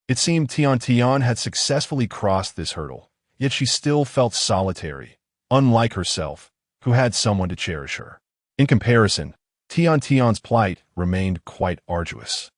It seemed Tian had successfully crossed this hurdle, yet she still felt solitary, unlike herself, who had someone to cherish her. In comparison, Tian's plight remained quite arduous.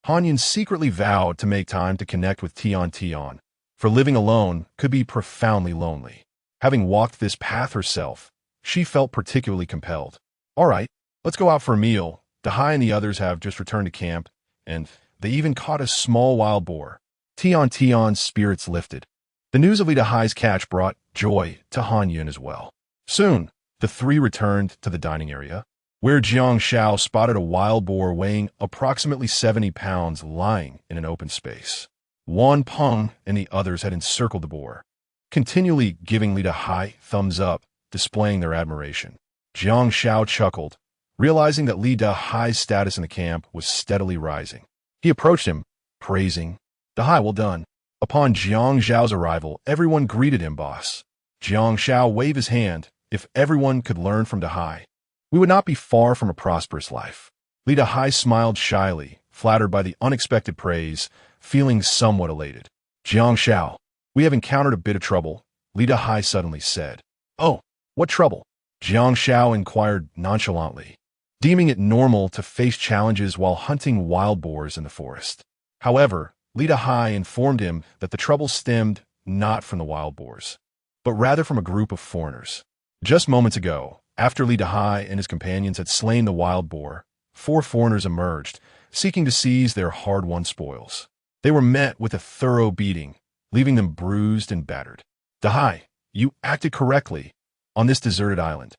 Han Yun secretly vowed to make time to connect with Tian, for living alone could be profoundly lonely. Having walked this path herself, she felt particularly compelled. All right, let's go out for a meal. Dahai and the others have just returned to camp, and they even caught a small wild boar. Tian's spirits lifted. The news of Li Dahai's catch brought joy to Han Yun as well. Soon, the three returned to the dining area, where Jiang Xiao spotted a wild boar weighing approximately 70 pounds lying in an open space. Wan Peng and the others had encircled the boar, continually giving Li Dahai thumbs up, displaying their admiration. Jiang Xiao chuckled, realizing that Li Dahai's status in the camp was steadily rising. He approached him, praising, Dahai, well done. Upon Jiang Xiao's arrival, everyone greeted him, boss. Jiang Xiao waved his hand. If everyone could learn from Dahai, we would not be far from a prosperous life. Li Dahai smiled shyly, flattered by the unexpected praise, feeling somewhat elated. Jiang Xiao, we have encountered a bit of trouble, Li Dahai suddenly said. Oh, what trouble? Jiang Xiao inquired nonchalantly, deeming it normal to face challenges while hunting wild boars in the forest. However, Li Dahai informed him that the trouble stemmed not from the wild boars, but rather from a group of foreigners. Just moments ago, after Li Dahai and his companions had slain the wild boar, 4 foreigners emerged, seeking to seize their hard-won spoils. They were met with a thorough beating, leaving them bruised and battered. Dahai, you acted correctly on this deserted island.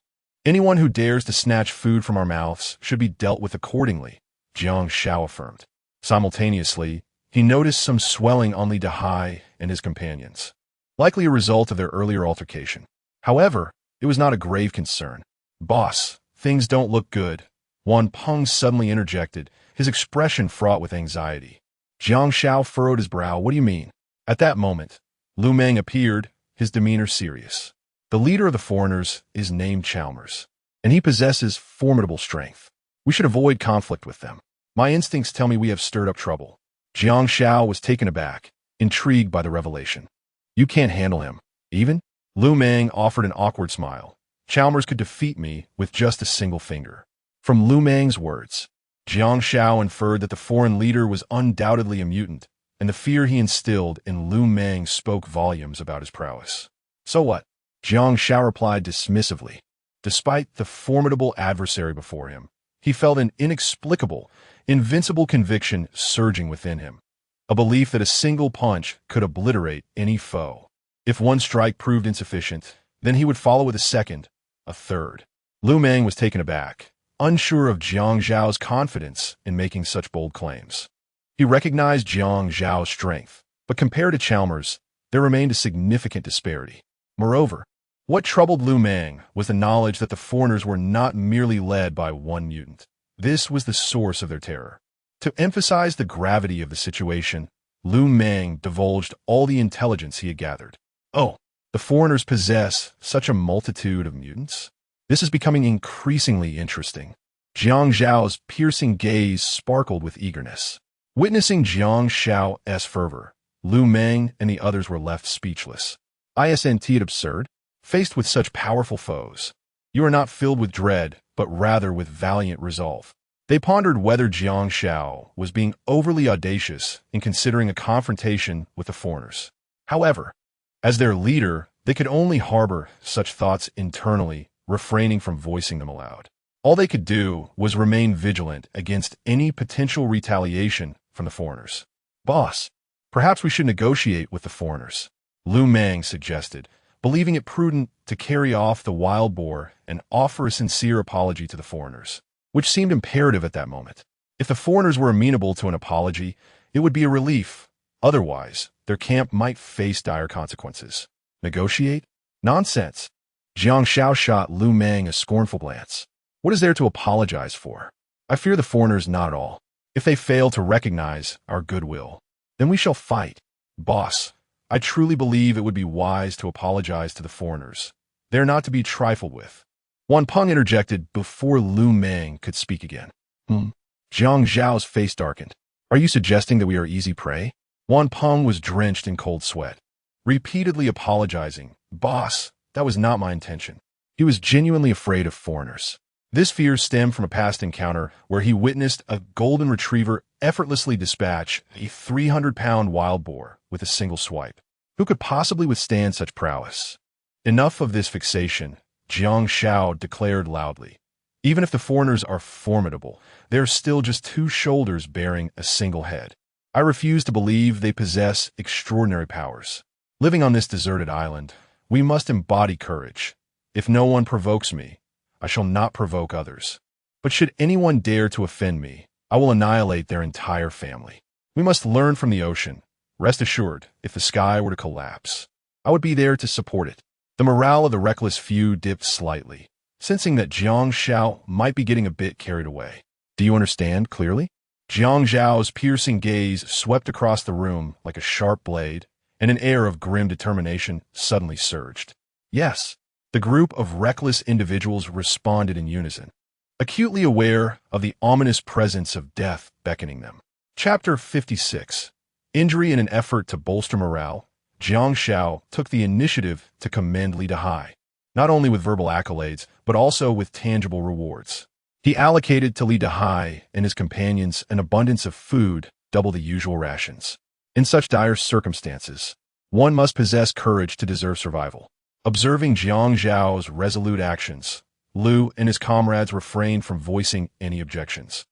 Anyone who dares to snatch food from our mouths should be dealt with accordingly, Jiang Xiao affirmed. Simultaneously, he noticed some swelling on Li Dahai and his companions, likely a result of their earlier altercation. However, it was not a grave concern. Boss, things don't look good. Wan Peng suddenly interjected, his expression fraught with anxiety. Jiang Xiao furrowed his brow. What do you mean? At that moment, Lu Meng appeared, his demeanor serious. The leader of the foreigners is named Chalmers, and he possesses formidable strength. We should avoid conflict with them. My instincts tell me we have stirred up trouble. Jiang Xiao was taken aback, intrigued by the revelation. You can't handle him, even? Lu Meng offered an awkward smile. Chalmers could defeat me with just a single finger. From Lu Meng's words, Jiang Xiao inferred that the foreign leader was undoubtedly a mutant, and the fear he instilled in Lu Meng spoke volumes about his prowess. So what? Jiang Xiao replied dismissively. Despite the formidable adversary before him, he felt an inexplicable, invincible conviction surging within him, a belief that a single punch could obliterate any foe. If one strike proved insufficient, then he would follow with a second, a third. Lu Meng was taken aback, unsure of Jiang Xiao's confidence in making such bold claims. He recognized Jiang Xiao's strength, but compared to Chalmers, there remained a significant disparity. Moreover, what troubled Lu Meng was the knowledge that the foreigners were not merely led by one mutant. This was the source of their terror. To emphasize the gravity of the situation, Lu Meng divulged all the intelligence he had gathered. Oh, the foreigners possess such a multitude of mutants? This is becoming increasingly interesting. Jiang Xiao's piercing gaze sparkled with eagerness. Witnessing Jiang Xiao's fervor, Lu Meng and the others were left speechless. Isn't it absurd? Faced with such powerful foes, you are not filled with dread, but rather with valiant resolve. They pondered whether Jiang Xiao was being overly audacious in considering a confrontation with the foreigners. However, as their leader, they could only harbor such thoughts internally, refraining from voicing them aloud. All they could do was remain vigilant against any potential retaliation from the foreigners. Boss, perhaps we should negotiate with the foreigners, Lu Meng suggested, believing it prudent to carry off the wild boar and offer a sincere apology to the foreigners, which seemed imperative at that moment. If the foreigners were amenable to an apology, it would be a relief. Otherwise, their camp might face dire consequences. Negotiate? Nonsense. Jiang Xiao shot Lu Meng a scornful glance. What is there to apologize for? I fear the foreigners not at all. If they fail to recognize our goodwill, then we shall fight. Boss, I truly believe it would be wise to apologize to the foreigners. They are not to be trifled with. Wan Peng interjected before Lu Meng could speak again. Jiang Xiao's face darkened. Are you suggesting that we are easy prey? Wan Peng was drenched in cold sweat, repeatedly apologizing. Boss, that was not my intention. He was genuinely afraid of foreigners. This fear stemmed from a past encounter where he witnessed a golden retriever effortlessly dispatch a 300-pound wild boar with a single swipe. Who could possibly withstand such prowess? Enough of this fixation, Jiang Xiao declared loudly. Even if the foreigners are formidable, they are still just two shoulders bearing a single head. I refuse to believe they possess extraordinary powers. Living on this deserted island, we must embody courage. If no one provokes me, I shall not provoke others. But should anyone dare to offend me, I will annihilate their entire family. We must learn from the ocean. Rest assured, if the sky were to collapse, I would be there to support it. The morale of the reckless few dipped slightly, sensing that Jiang Xiao might be getting a bit carried away. Do you understand clearly? Jiang Xiao's piercing gaze swept across the room like a sharp blade, and an air of grim determination suddenly surged. Yes, the group of reckless individuals responded in unison, acutely aware of the ominous presence of death beckoning them. Chapter 56. Injury in an effort to bolster morale, Jiang Xiao took the initiative to commend Li Dahai, not only with verbal accolades, but also with tangible rewards. He allocated to Li Dahai and his companions an abundance of food, double the usual rations. In such dire circumstances, one must possess courage to deserve survival. Observing Jiang Xiao's resolute actions, Lu and his comrades refrained from voicing any objections.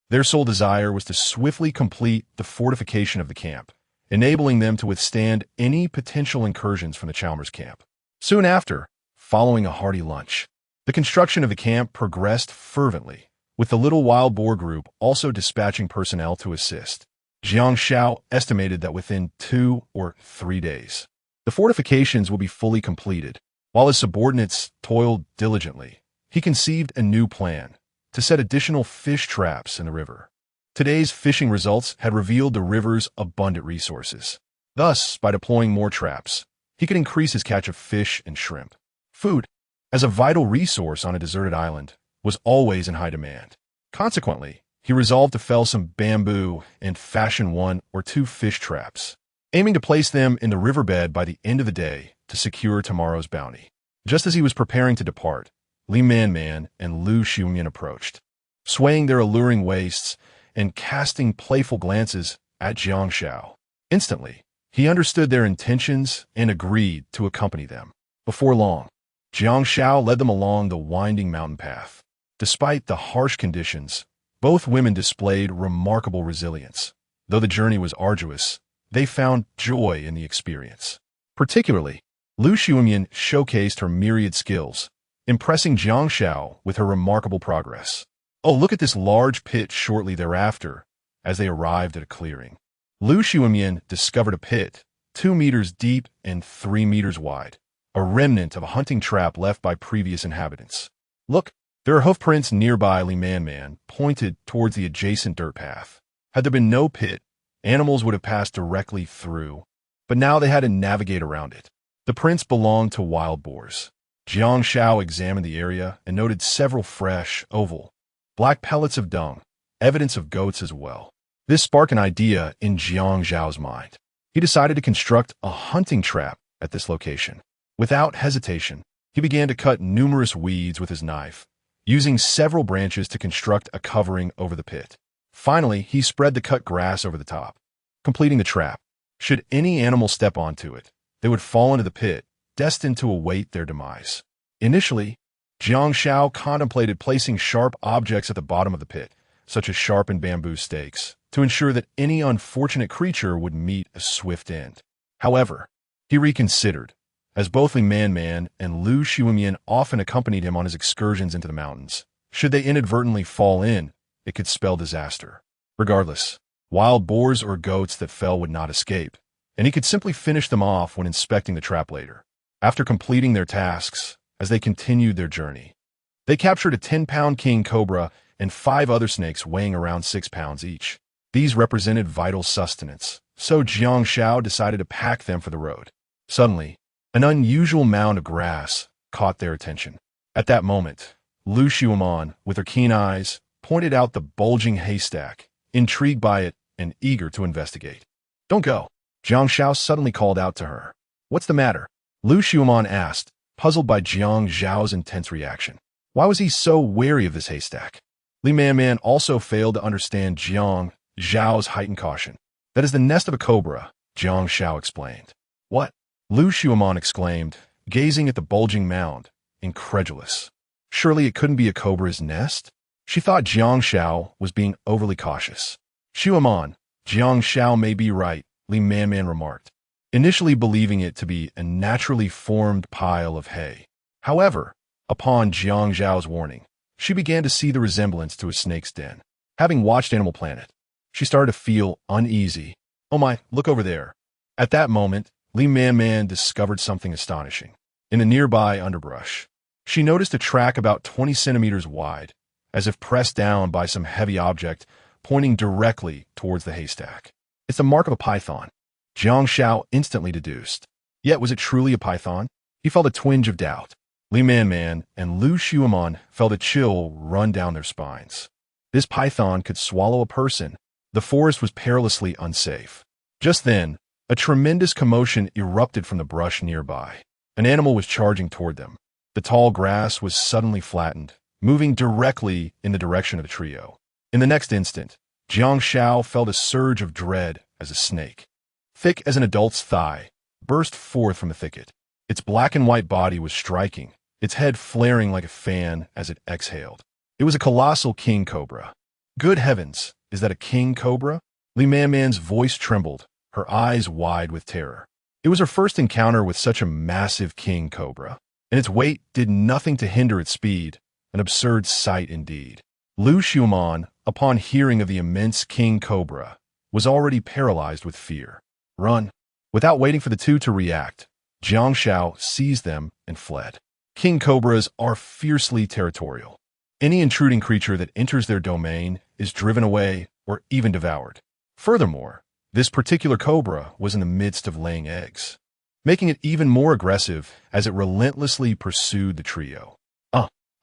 Their sole desire was to swiftly complete the fortification of the camp, enabling them to withstand any potential incursions from the Chalmers camp. Soon after, following a hearty lunch, the construction of the camp progressed fervently, with the little wild boar group also dispatching personnel to assist. Jiang Xiao estimated that within 2 or 3 days, the fortifications will be fully completed. While his subordinates toiled diligently, he conceived a new plan to set additional fish traps in the river. Today's fishing results had revealed the river's abundant resources. Thus, by deploying more traps, he could increase his catch of fish and shrimp. Food, as a vital resource on a deserted island, was always in high demand. Consequently, he resolved to fell some bamboo and fashion 1 or 2 fish traps, aiming to place them in the riverbed by the end of the day to secure tomorrow's bounty. Just as he was preparing to depart, Li Man and Lu Xiumian approached, swaying their alluring waists and casting playful glances at Jiang Xiao. Instantly, he understood their intentions and agreed to accompany them. Before long, Jiang Xiao led them along the winding mountain path. Despite the harsh conditions, both women displayed remarkable resilience. Though the journey was arduous, they found joy in the experience. Particularly, Lu Xiumian showcased her myriad skills, impressing Jiang Xiao with her remarkable progress. Oh, look at this large pit shortly thereafter, as they arrived at a clearing. Lu Xiumian discovered a pit, 2 meters deep and 3 meters wide, a remnant of a hunting trap left by previous inhabitants. Look, there are hoof prints nearby. Li Man pointed towards the adjacent dirt path. Had there been no pit, animals would have passed directly through, but now they had to navigate around it. The prints belonged to wild boars. Jiang Xiao examined the area and noted several fresh, oval, black pellets of dung, evidence of goats as well. This sparked an idea in Jiang Xiao's mind. He decided to construct a hunting trap at this location. Without hesitation, he began to cut numerous weeds with his knife, using several branches to construct a covering over the pit. Finally, he spread the cut grass over the top, completing the trap. Should any animal step onto it, they would fall into the pit, destined to await their demise. Initially, Jiang Xiao contemplated placing sharp objects at the bottom of the pit, such as sharpened bamboo stakes, to ensure that any unfortunate creature would meet a swift end. However, he reconsidered, as both Li Man and Lu Xiumian often accompanied him on his excursions into the mountains. Should they inadvertently fall in, it could spell disaster. Regardless, wild boars or goats that fell would not escape, and he could simply finish them off when inspecting the trap later. After completing their tasks, as they continued their journey. They captured a 10-pound king cobra and 5 other snakes weighing around 6 pounds each. These represented vital sustenance, so Jiang Xiao decided to pack them for the road. Suddenly, an unusual mound of grass caught their attention. At that moment, Lu Xiaoman, with her keen eyes, pointed out the bulging haystack, intrigued by it and eager to investigate. "Don't go," Jiang Xiao suddenly called out to her. "What's the matter?" Lu Xiaoman asked, puzzled by Jiang Xiao's intense reaction. Why was he so wary of this haystack? Li Man also failed to understand Jiang Xiao's heightened caution. "That is the nest of a cobra," Jiang Xiao explained. "What?" Lu Xiaoman exclaimed, gazing at the bulging mound, incredulous. Surely it couldn't be a cobra's nest? She thought Jiang Xiao was being overly cautious. "Xiaoman, Jiang Xiao may be right," Li Man remarked, initially believing it to be a naturally formed pile of hay. However, upon Jiang Xiao's warning, she began to see the resemblance to a snake's den. Having watched Animal Planet, she started to feel uneasy. "Oh my, look over there." At that moment, Li Man discovered something astonishing. In the nearby underbrush, she noticed a track about 20 centimeters wide, as if pressed down by some heavy object, pointing directly towards the haystack. "It's the mark of a python," Jiang Xiao instantly deduced. Yet was it truly a python? He felt a twinge of doubt. Li Man and Lu Xiaoman felt a chill run down their spines. This python could swallow a person. The forest was perilously unsafe. Just then, a tremendous commotion erupted from the brush nearby. An animal was charging toward them. The tall grass was suddenly flattened, moving directly in the direction of the trio. In the next instant, Jiang Xiao felt a surge of dread as a snake, thick as an adult's thigh, burst forth from the thicket. Its black and white body was striking, its head flaring like a fan as it exhaled. It was a colossal king cobra. "Good heavens, is that a king cobra?" Li Man's voice trembled, her eyes wide with terror. It was her first encounter with such a massive king cobra, and its weight did nothing to hinder its speed, an absurd sight indeed. Lu Xiaoman, upon hearing of the immense king cobra, was already paralyzed with fear. "Run!" Without waiting for the two to react, Jiang Xiao seized them and fled. King cobras are fiercely territorial. Any intruding creature that enters their domain is driven away or even devoured. Furthermore, this particular cobra was in the midst of laying eggs, making it even more aggressive as it relentlessly pursued the trio.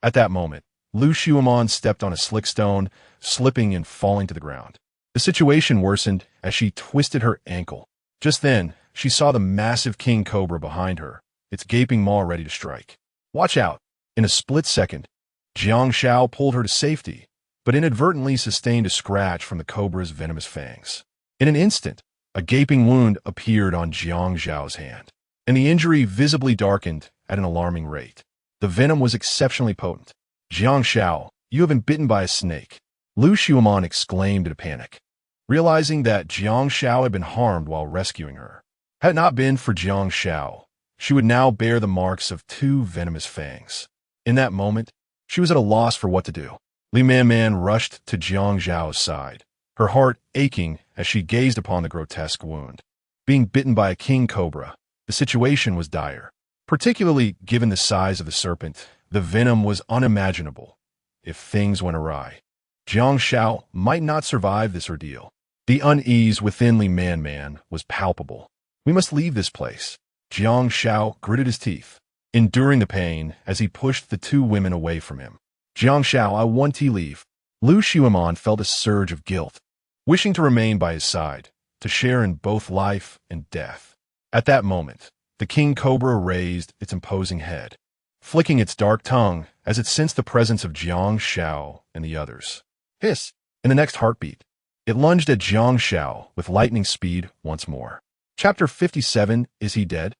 At that moment, Lu Xiaoman stepped on a slick stone, slipping and falling to the ground. The situation worsened as she twisted her ankle. Just then, she saw the massive king cobra behind her, its gaping maw ready to strike. "Watch out!" In a split second, Jiang Xiao pulled her to safety, but inadvertently sustained a scratch from the cobra's venomous fangs. In an instant, a gaping wound appeared on Jiang Xiao's hand, and the injury visibly darkened at an alarming rate. The venom was exceptionally potent. "Jiang Xiao, you have been bitten by a snake," Lu Xiaoman exclaimed in a panic, realizing that Jiang Xiao had been harmed while rescuing her. Had it not been for Jiang Xiao, she would now bear the marks of 2 venomous fangs. In that moment, she was at a loss for what to do. Li Man rushed to Jiang Xiao's side, her heart aching as she gazed upon the grotesque wound. Being bitten by a king cobra, the situation was dire. Particularly given the size of the serpent, the venom was unimaginable. If things went awry, Jiang Xiao might not survive this ordeal. The unease within Li Man was palpable. "We must leave this place." Jiang Xiao gritted his teeth, enduring the pain as he pushed the 2 women away from him. "Jiang Xiao, I want to leave." Lu Xiaoman felt a surge of guilt, wishing to remain by his side, to share in both life and death. At that moment, the king cobra raised its imposing head, flicking its dark tongue as it sensed the presence of Jiang Xiao and the others. Hiss! In the next heartbeat, it lunged at Jiang Xiao with lightning speed once more. Chapter 57, Is He Dead?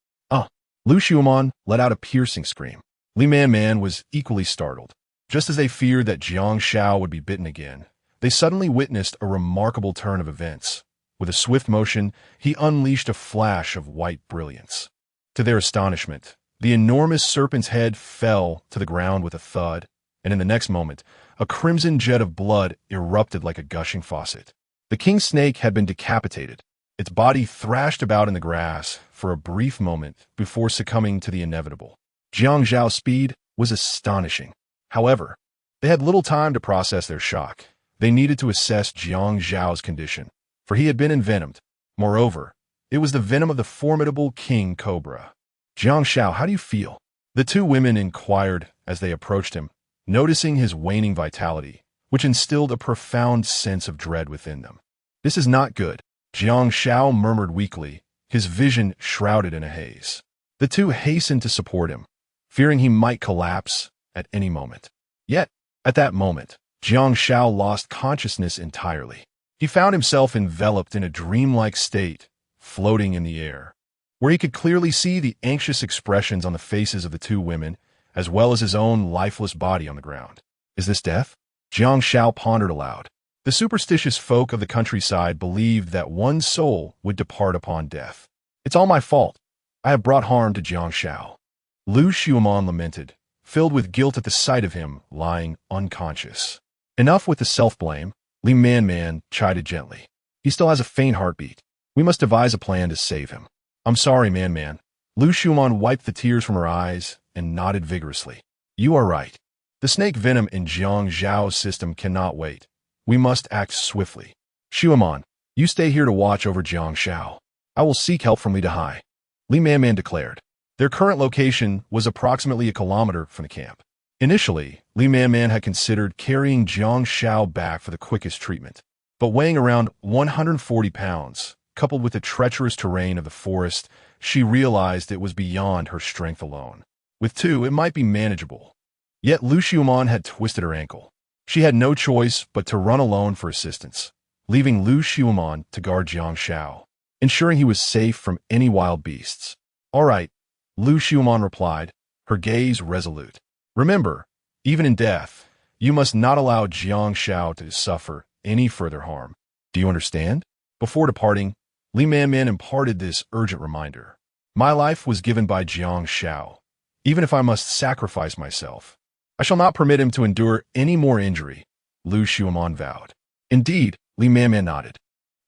Lu Xiaoman let out a piercing scream. Li Man was equally startled. Just as they feared that Jiang Xiao would be bitten again, they suddenly witnessed a remarkable turn of events. With a swift motion, he unleashed a flash of white brilliance. To their astonishment, the enormous serpent's head fell to the ground with a thud, and in the next moment, a crimson jet of blood erupted like a gushing faucet. The king snake had been decapitated. Its body thrashed about in the grass for a brief moment before succumbing to the inevitable. Jiang Xiao's speed was astonishing. However, they had little time to process their shock. They needed to assess Jiang Xiao's condition, for he had been envenomed. Moreover, it was the venom of the formidable king cobra. Jiang Xiao, how do you feel? The two women inquired as they approached him, noticing his waning vitality, which instilled a profound sense of dread within them. This is not good, Jiang Xiao murmured weakly, his vision shrouded in a haze. The two hastened to support him, fearing he might collapse at any moment. Yet, at that moment, Jiang Xiao lost consciousness entirely. He found himself enveloped in a dreamlike state, floating in the air, where he could clearly see the anxious expressions on the faces of the two women, as well as his own lifeless body on the ground. Is this death? Jiang Xiao pondered aloud. The superstitious folk of the countryside believed that one soul would depart upon death. It's all my fault. I have brought harm to Jiang Xiao. Lu Xiaomon lamented, filled with guilt at the sight of him lying unconscious. Enough with the self-blame, Li Man chided gently. He still has a faint heartbeat. We must devise a plan to save him. I'm sorry, Man. Lu Xiaomon wiped the tears from her eyes and nodded vigorously. You are right. The snake venom in Jiang Xiao's system cannot wait. We must act swiftly. Xiaomon, you stay here to watch over Jiang Xiao. I will seek help from Li Dahai. Li Man declared. Their current location was approximately a kilometer from the camp. Initially, Li Man had considered carrying Jiang Xiao back for the quickest treatment. But weighing around 140 pounds, coupled with the treacherous terrain of the forest, she realized it was beyond her strength alone. With two, it might be manageable. Yet Lu Xiaomon had twisted her ankle. She had no choice but to run alone for assistance, leaving Lu Xiaomon to guard Jiang Xiao, ensuring he was safe from any wild beasts. All right, Lu Xiaomon replied, her gaze resolute. Remember, even in death, you must not allow Jiang Xiao to suffer any further harm. Do you understand? Before departing, Li Man imparted this urgent reminder. My life was given by Jiang Xiao. Even if I must sacrifice myself, I shall not permit him to endure any more injury, Lu Xiaomon vowed. Indeed, Li Man nodded.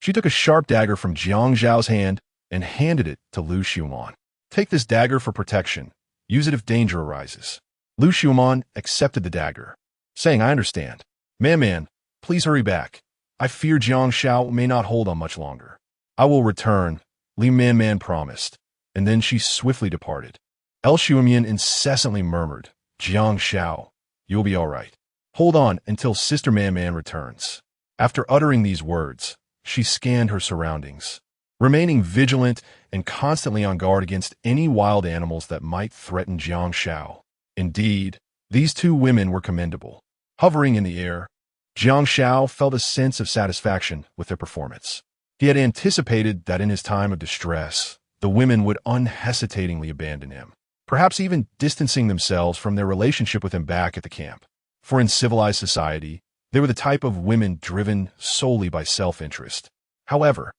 She took a sharp dagger from Jiang Xiao's hand and handed it to Lu Xiaomon. Take this dagger for protection. Use it if danger arises. Lu Xiaomon accepted the dagger, saying, I understand. Man, please hurry back. I fear Jiang Xiao may not hold on much longer. I will return, Li Man promised, and then she swiftly departed. El Xiaomian incessantly murmured, Jiang Xiao, you'll be all right. Hold on until Sister Man returns. After uttering these words, she scanned her surroundings, remaining vigilant and constantly on guard against any wild animals that might threaten Jiang Xiao. Indeed, these two women were commendable. Hovering in the air, Jiang Xiao felt a sense of satisfaction with their performance. He had anticipated that in his time of distress, the women would unhesitatingly abandon him, perhaps even distancing themselves from their relationship with him back at the camp. For in civilized society, they were the type of women driven solely by self-interest. However,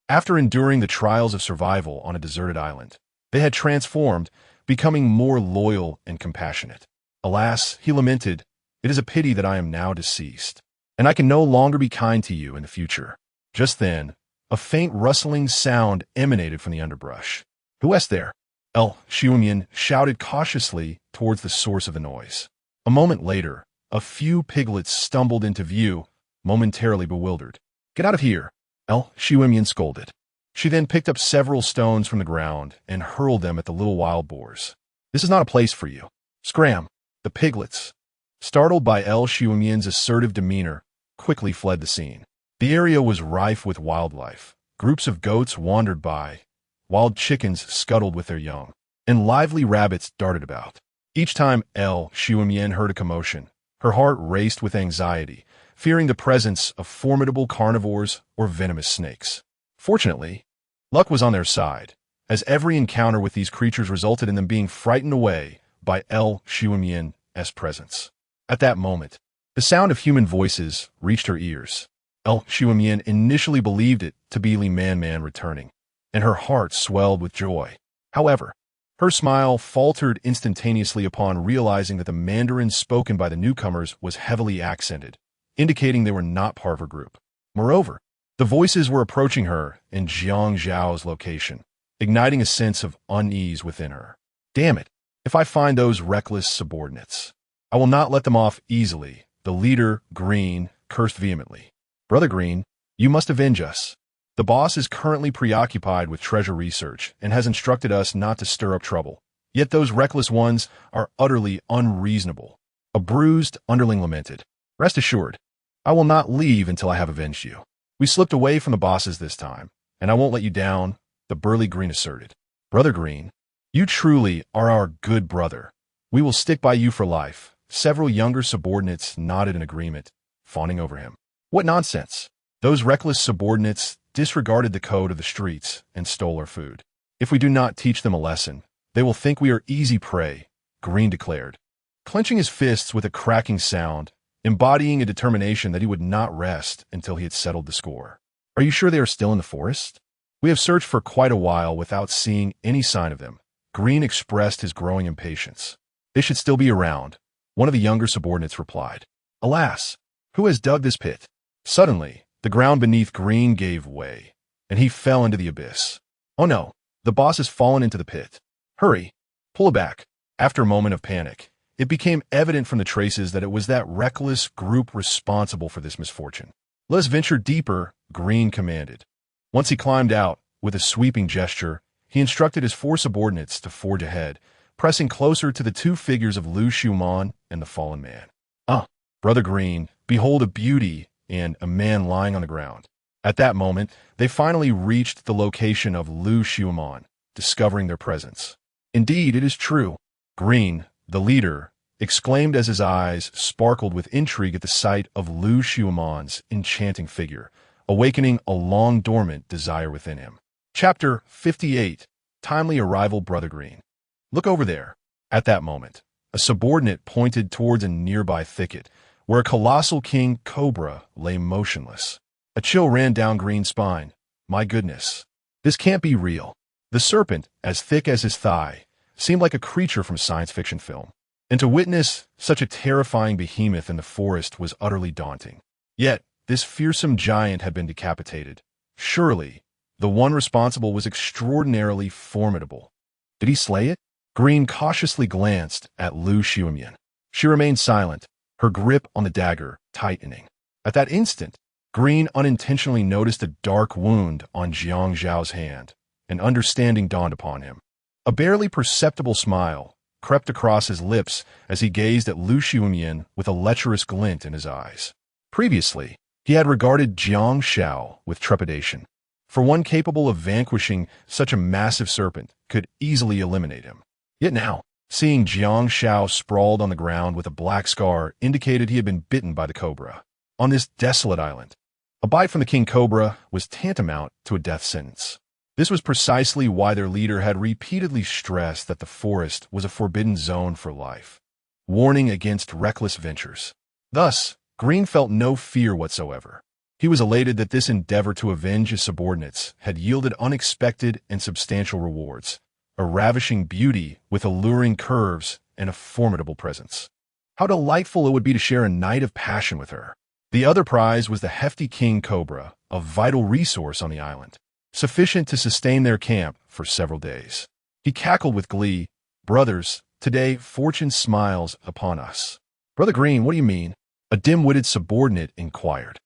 after enduring the trials of survival on a deserted island, they had transformed, becoming more loyal and compassionate. Alas, he lamented, it is a pity that I am now deceased, and I can no longer be kind to you in the future. Just then, a faint rustling sound emanated from the underbrush. Who is there? El Xiaomian shouted cautiously towards the source of the noise. A moment later, a few piglets stumbled into view, momentarily bewildered. Get out of here, El Xiaomian scolded. She then picked up several stones from the ground and hurled them at the little wild boars. This is not a place for you. Scram! The piglets, startled by El Xiaomian's assertive demeanor, quickly fled the scene. The area was rife with wildlife. Groups of goats wandered by, wild chickens scuttled with their young, and lively rabbits darted about. Each time El Xiaomian heard a commotion, her heart raced with anxiety, fearing the presence of formidable carnivores or venomous snakes. Fortunately, luck was on their side, as every encounter with these creatures resulted in them being frightened away by El Xiaomian's presence. At that moment, the sound of human voices reached her ears. El Xiaomian initially believed it to be Li Man returning, and her heart swelled with joy. However, her smile faltered instantaneously upon realizing that the Mandarin spoken by the newcomers was heavily accented, indicating they were not part of her group. Moreover, the voices were approaching her in Jiang Xiao's location, igniting a sense of unease within her. Damn it, If I find those reckless subordinates, I will not let them off easily, the leader, Green, cursed vehemently. Brother Green, you must avenge us. The boss is currently preoccupied with treasure research and has instructed us not to stir up trouble. Yet those reckless ones are utterly unreasonable. A bruised underling lamented. Rest assured, I will not leave until I have avenged you. We slipped away from the bosses this time, and I won't let you down, the burly Green asserted. Brother Green, you truly are our good brother. We will stick by you for life. Several younger subordinates nodded in agreement, fawning over him. What nonsense! Those reckless subordinates disregarded the code of the streets and stole our food. If we do not teach them a lesson, they will think we are easy prey, Green declared, clenching his fists with a cracking sound, embodying a determination that he would not rest until he had settled the score. Are you sure they are still in the forest? We have searched for quite a while without seeing any sign of them. Green expressed his growing impatience. They should still be around, one of the younger subordinates replied. Alas, who has dug this pit? Suddenly, the ground beneath Green gave way, and he fell into the abyss. Oh no, the boss has fallen into the pit. Hurry, pull it back. After a moment of panic, it became evident from the traces that it was that reckless group responsible for this misfortune. Let us venture deeper, Green commanded. Once he climbed out, with a sweeping gesture, he instructed his 4 subordinates to forge ahead, pressing closer to the 2 figures of Lu Xiumon and the fallen man. Brother Green, behold a beauty and a man lying on the ground. At that moment, they finally reached the location of Lu Xiumon, discovering their presence. Indeed, it is true. Green, the leader, exclaimed as his eyes sparkled with intrigue at the sight of Lu Xiumon's enchanting figure, awakening a long-dormant desire within him. Chapter 58. Timely Arrival, Brother Green. Look over there. At that moment, a subordinate pointed towards a nearby thicket, where a colossal king cobra lay motionless. A chill ran down Green's spine. My goodness. This can't be real. The serpent, as thick as his thigh, seemed like a creature from science fiction film. And to witness such a terrifying behemoth in the forest was utterly daunting. Yet, this fearsome giant had been decapitated. Surely, the one responsible was extraordinarily formidable. Did he slay it? Green cautiously glanced at Lu Xiumyan. She remained silent, her grip on the dagger tightening. At that instant, Green unintentionally noticed a dark wound on Jiang Xiao's hand. An understanding dawned upon him. A barely perceptible smile crept across his lips as he gazed at Lu Xiumyan with a lecherous glint in his eyes. Previously, he had regarded Jiang Xiao with trepidation, for one capable of vanquishing such a massive serpent could easily eliminate him. Yet now, seeing Jiang Xiao sprawled on the ground with a black scar indicated he had been bitten by the cobra. On this desolate island, a bite from the king cobra was tantamount to a death sentence. This was precisely why their leader had repeatedly stressed that the forest was a forbidden zone for life, warning against reckless ventures. Thus, Green felt no fear whatsoever. He was elated that this endeavor to avenge his subordinates had yielded unexpected and substantial rewards, a ravishing beauty with alluring curves and a formidable presence. How delightful it would be to share a night of passion with her. The other prize was the hefty king cobra, a vital resource on the island, sufficient to sustain their camp for several days. He cackled with glee. Brothers, today fortune smiles upon us. Brother Green, what do you mean? A dim-witted subordinate inquired,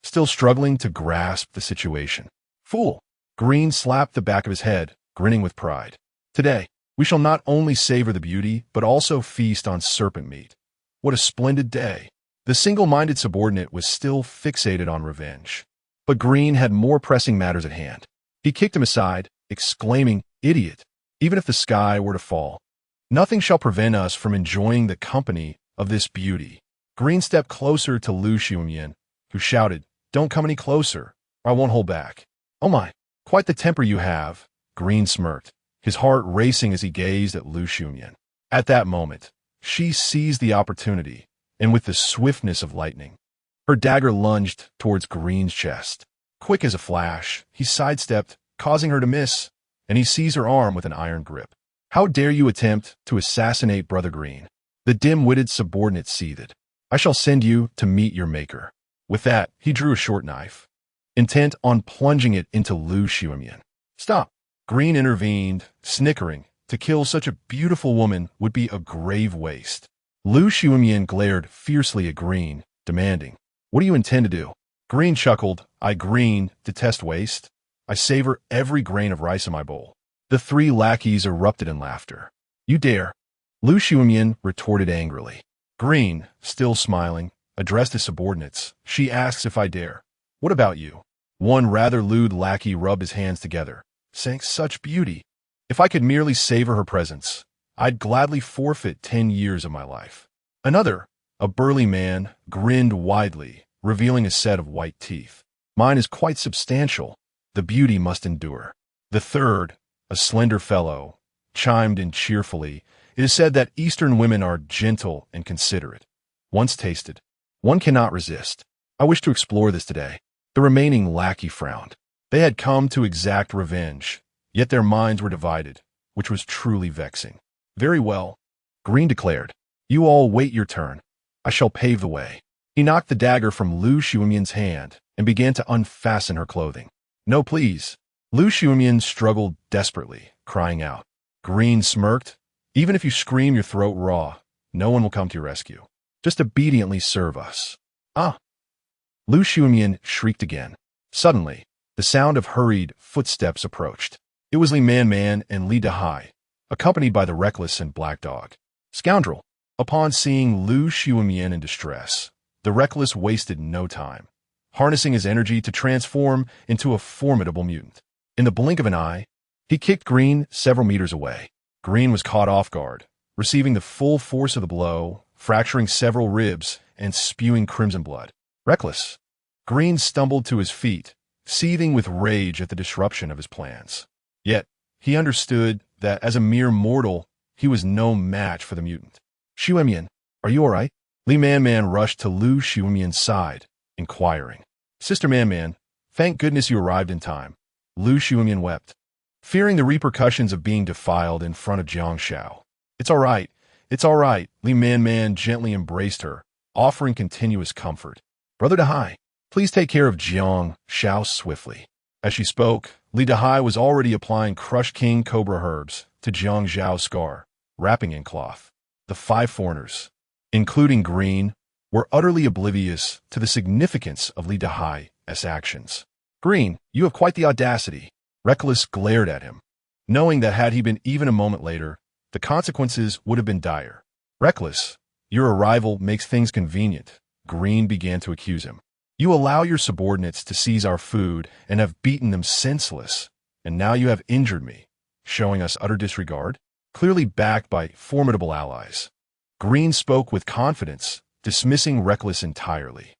still struggling to grasp the situation. Fool! Green slapped the back of his head, grinning with pride. Today, we shall not only savor the beauty, but also feast on serpent meat. What a splendid day! The single-minded subordinate was still fixated on revenge. But Green had more pressing matters at hand. He kicked him aside, exclaiming, Idiot! Even if the sky were to fall, nothing shall prevent us from enjoying the company of this beauty. Green stepped closer to Lu Xiumyan, who shouted, Don't come any closer, or I won't hold back. Oh my, quite the temper you have, Green smirked, his heart racing as he gazed at Lu Xiumyan. At that moment, she seized the opportunity, and with the swiftness of lightning, her dagger lunged towards Green's chest. Quick as a flash, he sidestepped, causing her to miss, and he seized her arm with an iron grip. How dare you attempt to assassinate Brother Green? The dim-witted subordinate seethed. I shall send you to meet your maker. With that, he drew a short knife, intent on plunging it into Lu Xiumyan. Stop! Green intervened, snickering, To kill such a beautiful woman would be a grave waste. Lu Xiumian glared fiercely at Green, demanding, "What do you intend to do?" Green chuckled. "I, Green, detest waste. I savor every grain of rice in my bowl." The three lackeys erupted in laughter. "You dare?" Lu Xiumian retorted angrily. Green, still smiling, addressed his subordinates. "She asks if I dare. What about you?" One rather lewd lackey rubbed his hands together, saying, "Such beauty! If I could merely savor her presence, I'd gladly forfeit 10 years of my life." Another, a burly man, grinned widely, revealing a set of white teeth. "Mine is quite substantial. The beauty must endure." The third, a slender fellow, chimed in cheerfully. "It is said that Eastern women are gentle and considerate. Once tasted, one cannot resist. I wish to explore this today." The remaining lackey frowned. They had come to exact revenge, yet their minds were divided, which was truly vexing. "Very well," Green declared. "You all wait your turn. I shall pave the way." He knocked the dagger from Lu Xiumian's hand and began to unfasten her clothing. "No, please." Lu Xiumian struggled desperately, crying out. Green smirked. "Even if you scream your throat raw, no one will come to your rescue. Just obediently serve us." "Ah!" Lu Xiumian shrieked again. Suddenly, the sound of hurried footsteps approached. It was Li Man and Li Dahai, accompanied by the Reckless and Black Dog. "Scoundrel!" Upon seeing Lu Xiumian in distress, the Reckless wasted no time, harnessing his energy to transform into a formidable mutant. In the blink of an eye, he kicked Green several meters away. Green was caught off guard, receiving the full force of the blow, fracturing several ribs and spewing crimson blood. Reckless. Green stumbled to his feet, seething with rage at the disruption of his plans. Yet, he understood that as a mere mortal, he was no match for the mutant. "Xiumian, are you all right?" Li Man rushed to Lu Xiumian's side, inquiring. "Sister Man, thank goodness you arrived in time." Lu Xiumian wept, fearing the repercussions of being defiled in front of Jiang Xiao. It's all right. Li Man gently embraced her, offering continuous comfort. "Brother Dahai, please take care of Jiang Xiao swiftly." As she spoke, Li Dahai was already applying crushed king cobra herbs to Jiang Xiao's scar, wrapping in cloth. The 5 foreigners, including Green, were utterly oblivious to the significance of Li Dahai's actions. "Green, you have quite the audacity." Reckless glared at him, knowing that had he been even a moment later, the consequences would have been dire. "Reckless, your arrival makes things convenient," Green began to accuse him. "You allow your subordinates to seize our food and have beaten them senseless, and now you have injured me, showing us utter disregard, clearly backed by formidable allies." Green spoke with confidence, dismissing Reckless entirely.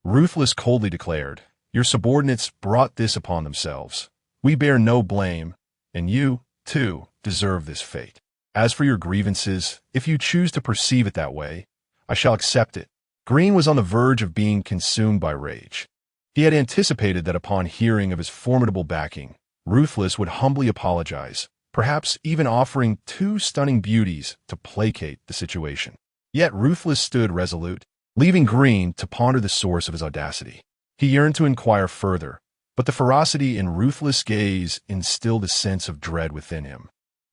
Ruthless coldly declared, "Your subordinates brought this upon themselves. We bear no blame, and you, too, deserve this fate. As for your grievances, if you choose to perceive it that way, I shall accept it." Green was on the verge of being consumed by rage. He had anticipated that upon hearing of his formidable backing, Ruthless would humbly apologize, perhaps even offering 2 stunning beauties to placate the situation. Yet Ruthless stood resolute, leaving Green to ponder the source of his audacity. He yearned to inquire further, but the ferocity in Ruthless' gaze instilled a sense of dread within him,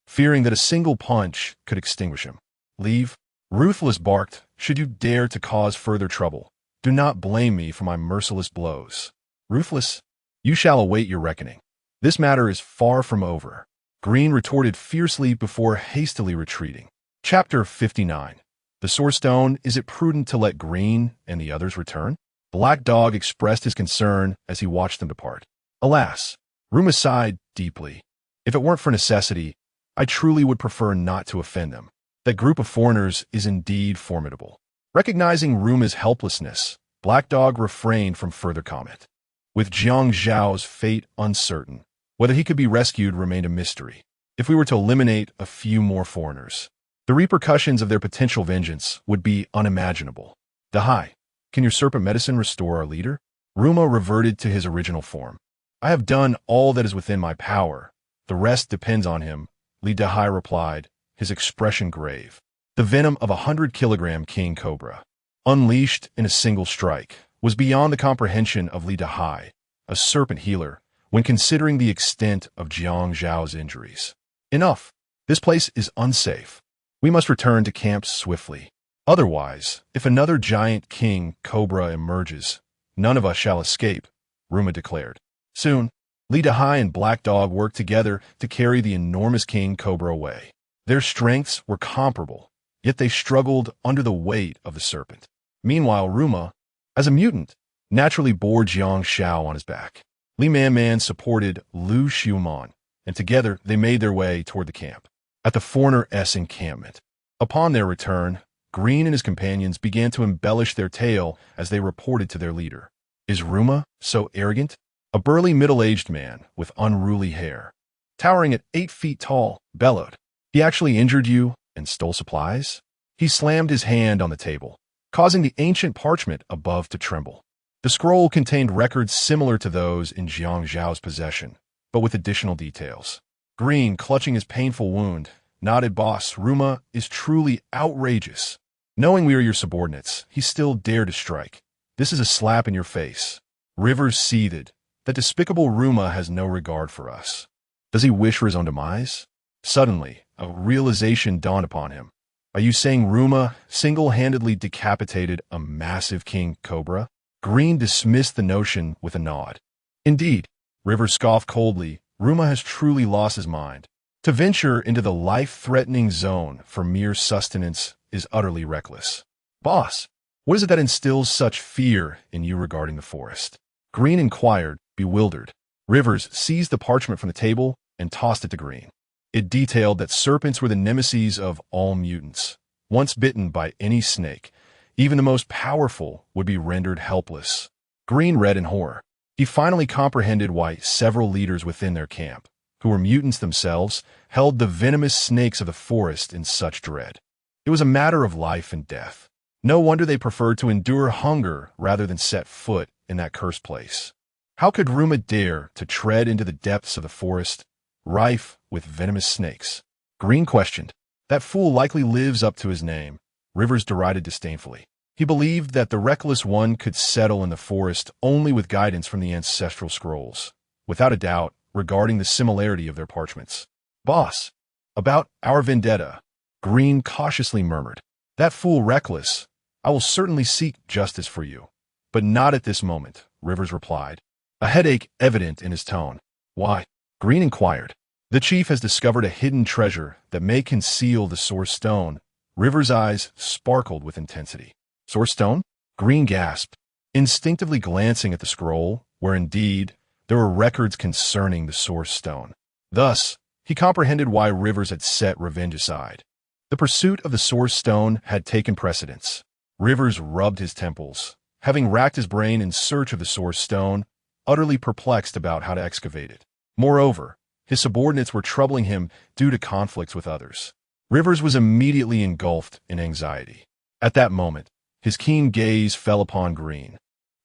fearing that a single punch could extinguish him. "Leave," Ruthless barked. "Should you dare to cause further trouble, do not blame me for my merciless blows." "Ruthless, you shall await your reckoning. This matter is far from over," Green retorted fiercely before hastily retreating. Chapter 59. The Source Stone. Is it prudent to let Green and the others return? Black Dog expressed his concern as he watched them depart. "Alas," Ruma sighed deeply. "If it weren't for necessity, I truly would prefer not to offend them. That group of foreigners is indeed formidable." Recognizing Ruma's helplessness, Black Dog refrained from further comment. With Jiang Xiao's fate uncertain, whether he could be rescued remained a mystery. If we were to eliminate a few more foreigners, the repercussions of their potential vengeance would be unimaginable. "Dahai, can your serpent medicine restore our leader?" Ruma reverted to his original form. "I have done all that is within my power. The rest depends on him," Li Dahai replied, his expression grave. The venom of 100-kilogram king cobra, unleashed in a single strike, was beyond the comprehension of Li Dahai, a serpent healer, when considering the extent of Jiang Zhao's injuries. "Enough!" This place is unsafe. We must return to camp swiftly. Otherwise, if another giant king cobra emerges, none of us shall escape, Ruma declared. Soon, Li Dahai and Black Dog worked together to carry the enormous king cobra away. Their strengths were comparable, yet they struggled under the weight of the serpent. Meanwhile, Ruma, as a mutant, naturally bore Jiang Xiao on his back. Li Man supported Lu Xiumon, and together they made their way toward the camp. At the foreigner-s encampment, upon their return, Green and his companions began to embellish their tale as they reported to their leader. Is Ruma so arrogant? A burly middle-aged man with unruly hair, towering at 8 feet tall, bellowed. He actually injured you and stole supplies? He slammed his hand on the table, causing the ancient parchment above to tremble. The scroll contained records similar to those in Jiang Xiao's possession, but with additional details. Green, clutching his painful wound, nodded. Boss, Ruma is truly outrageous. Knowing we are your subordinates, he still dared to strike. This is a slap in your face. Rivers seethed. That despicable Ruma has no regard for us. Does he wish for his own demise? Suddenly, a realization dawned upon him. Are you saying Ruma single-handedly decapitated a massive king cobra? Green dismissed the notion with a nod. Indeed, Rivers scoffed coldly. Ruma has truly lost his mind. To venture into the life-threatening zone for mere sustenance is utterly reckless. Boss, what is it that instills such fear in you regarding the forest? Green inquired, bewildered. Rivers seized the parchment from the table and tossed it to Green. It detailed that serpents were the nemesis of all mutants. Once bitten by any snake, even the most powerful would be rendered helpless. Green read in horror. He finally comprehended why several leaders within their camp, who were mutants themselves, held the venomous snakes of the forest in such dread. It was a matter of life and death. No wonder they preferred to endure hunger rather than set foot in that cursed place. How could Ruma dare to tread into the depths of the forest, rife with venomous snakes? Green questioned. That fool likely lives up to his name, Rivers derided disdainfully. He believed that the reckless one could settle in the forest only with guidance from the ancestral scrolls, without a doubt regarding the similarity of their parchments. Boss, about our vendetta, Green cautiously murmured. That fool reckless. I will certainly seek justice for you. But not at this moment, Rivers replied, a headache evident in his tone. Why? Green inquired. The chief has discovered a hidden treasure that may conceal the source stone. Rivers' eyes sparkled with intensity. Source stone? Green gasped, instinctively glancing at the scroll, where indeed there were records concerning the source stone. Thus, he comprehended why Rivers had set revenge aside. The pursuit of the source stone had taken precedence. Rivers rubbed his temples, having racked his brain in search of the source stone, utterly perplexed about how to excavate it. Moreover, his subordinates were troubling him due to conflicts with others. Rivers was immediately engulfed in anxiety. At that moment, his keen gaze fell upon Green,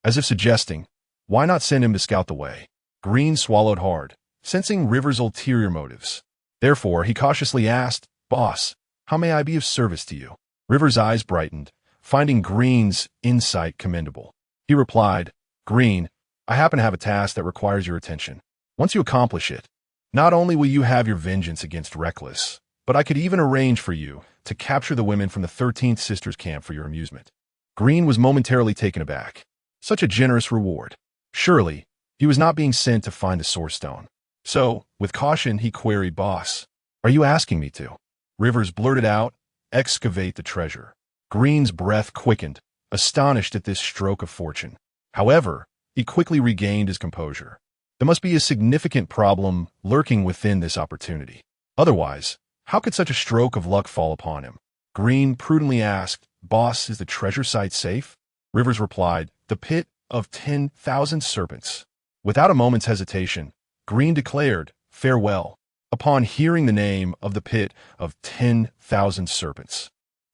as if suggesting, why not send him to scout the way? Green swallowed hard, sensing Rivers' ulterior motives. Therefore, he cautiously asked, Boss, how may I be of service to you? Rivers' eyes brightened, finding Green's insight commendable. He replied, Green, I happen to have a task that requires your attention. Once you accomplish it, not only will you have your vengeance against Reckless, but I could even arrange for you to capture the women from the 13th Sisters camp for your amusement. Green was momentarily taken aback. Such a generous reward. Surely, he was not being sent to find the source stone. So, with caution, he queried, Boss, are you asking me to? Rivers blurted out, excavate the treasure. Green's breath quickened, astonished at this stroke of fortune. However, he quickly regained his composure. There must be a significant problem lurking within this opportunity. Otherwise, how could such a stroke of luck fall upon him? Green prudently asked, Boss, is the treasure site safe? Rivers replied, the pit of 10,000 serpents. Without a moment's hesitation, Green declared, farewell, upon hearing the name of the pit of 10,000 serpents.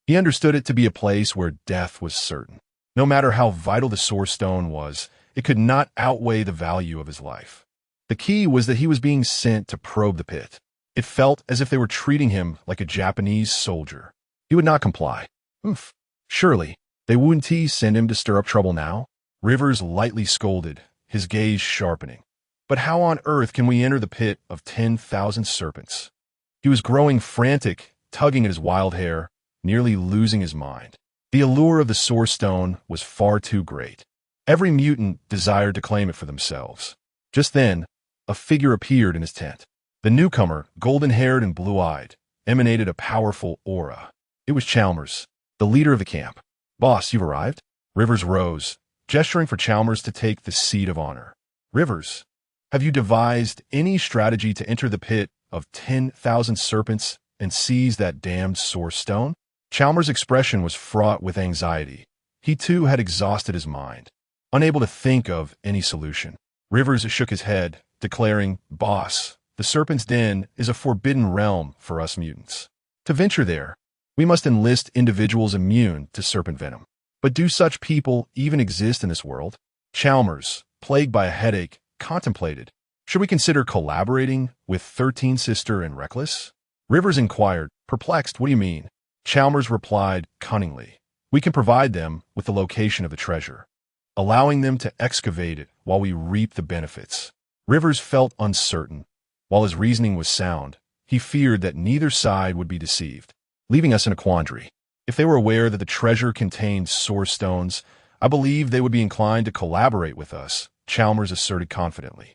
He understood it to be a place where death was certain. No matter how vital the source stone was, it could not outweigh the value of his life. The key was that he was being sent to probe the pit. It felt as if they were treating him like a Japanese soldier. He would not comply. Surely, they wouldn't send him to stir up trouble now? Rivers lightly scolded, his gaze sharpening. But how on earth can we enter the pit of 10,000 serpents? He was growing frantic, tugging at his wild hair, nearly losing his mind. The allure of the Source Stone was far too great. Every mutant desired to claim it for themselves. Just then, a figure appeared in his tent. The newcomer, golden-haired and blue-eyed, emanated a powerful aura. It was Chalmers, the leader of the camp. "Boss, you've arrived?" Rivers rose, gesturing for Chalmers to take the seat of honor. "Rivers, have you devised any strategy to enter the pit of 10,000 serpents and seize that damned Source Stone?" Chalmers' expression was fraught with anxiety. He too had exhausted his mind, unable to think of any solution. Rivers shook his head, declaring, "Boss, the Serpent's Den is a forbidden realm for us mutants. To venture there, we must enlist individuals immune to serpent venom. But do such people even exist in this world?" Chalmers, plagued by a headache, contemplated. "Should we consider collaborating with 13 Sister and Reckless?" Rivers inquired, perplexed. "What do you mean?" Chalmers replied cunningly, "We can provide them with the location of the treasure, allowing them to excavate it while we reap the benefits." Rivers felt uncertain. While his reasoning was sound, he feared that neither side would be deceived, leaving us in a quandary. If they were aware that the treasure contained Source Stones, I believe they would be inclined to collaborate with us, Chalmers asserted confidently.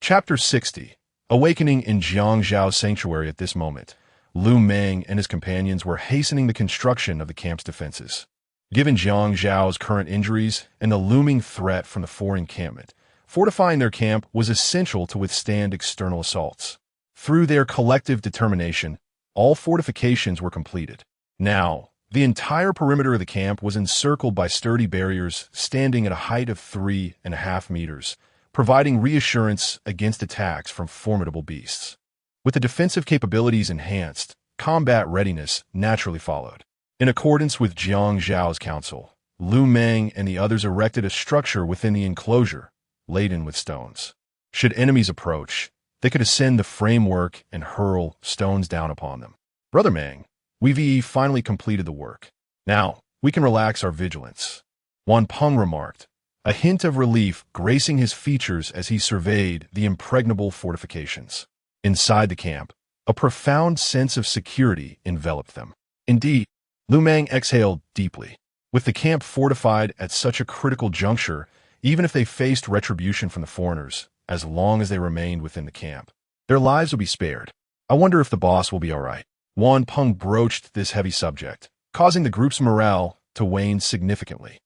Chapter 60. Awakening in Jiang Xiao's sanctuary. At this moment, Lu Meng and his companions were hastening the construction of the camp's defenses. Given Jiang Xiao's current injuries and the looming threat from the foreign encampment, fortifying their camp was essential to withstand external assaults. Through their collective determination, all fortifications were completed. Now, the entire perimeter of the camp was encircled by sturdy barriers standing at a height of 3.5 meters, providing reassurance against attacks from formidable beasts. With the defensive capabilities enhanced, combat readiness naturally followed. In accordance with Jiang Xiao's counsel, Lu Meng and the others erected a structure within the enclosure, laden with stones. Should enemies approach, they could ascend the framework and hurl stones down upon them. "Brother Meng, we've finally completed the work. Now, we can relax our vigilance," Wan Peng remarked, a hint of relief gracing his features as he surveyed the impregnable fortifications. Inside the camp, a profound sense of security enveloped them. Indeed, Lu Meng exhaled deeply. With the camp fortified at such a critical juncture, even if they faced retribution from the foreigners, as long as they remained within the camp, their lives would be spared. "I wonder if the boss will be all right." Wan Peng broached this heavy subject, causing the group's morale to wane significantly.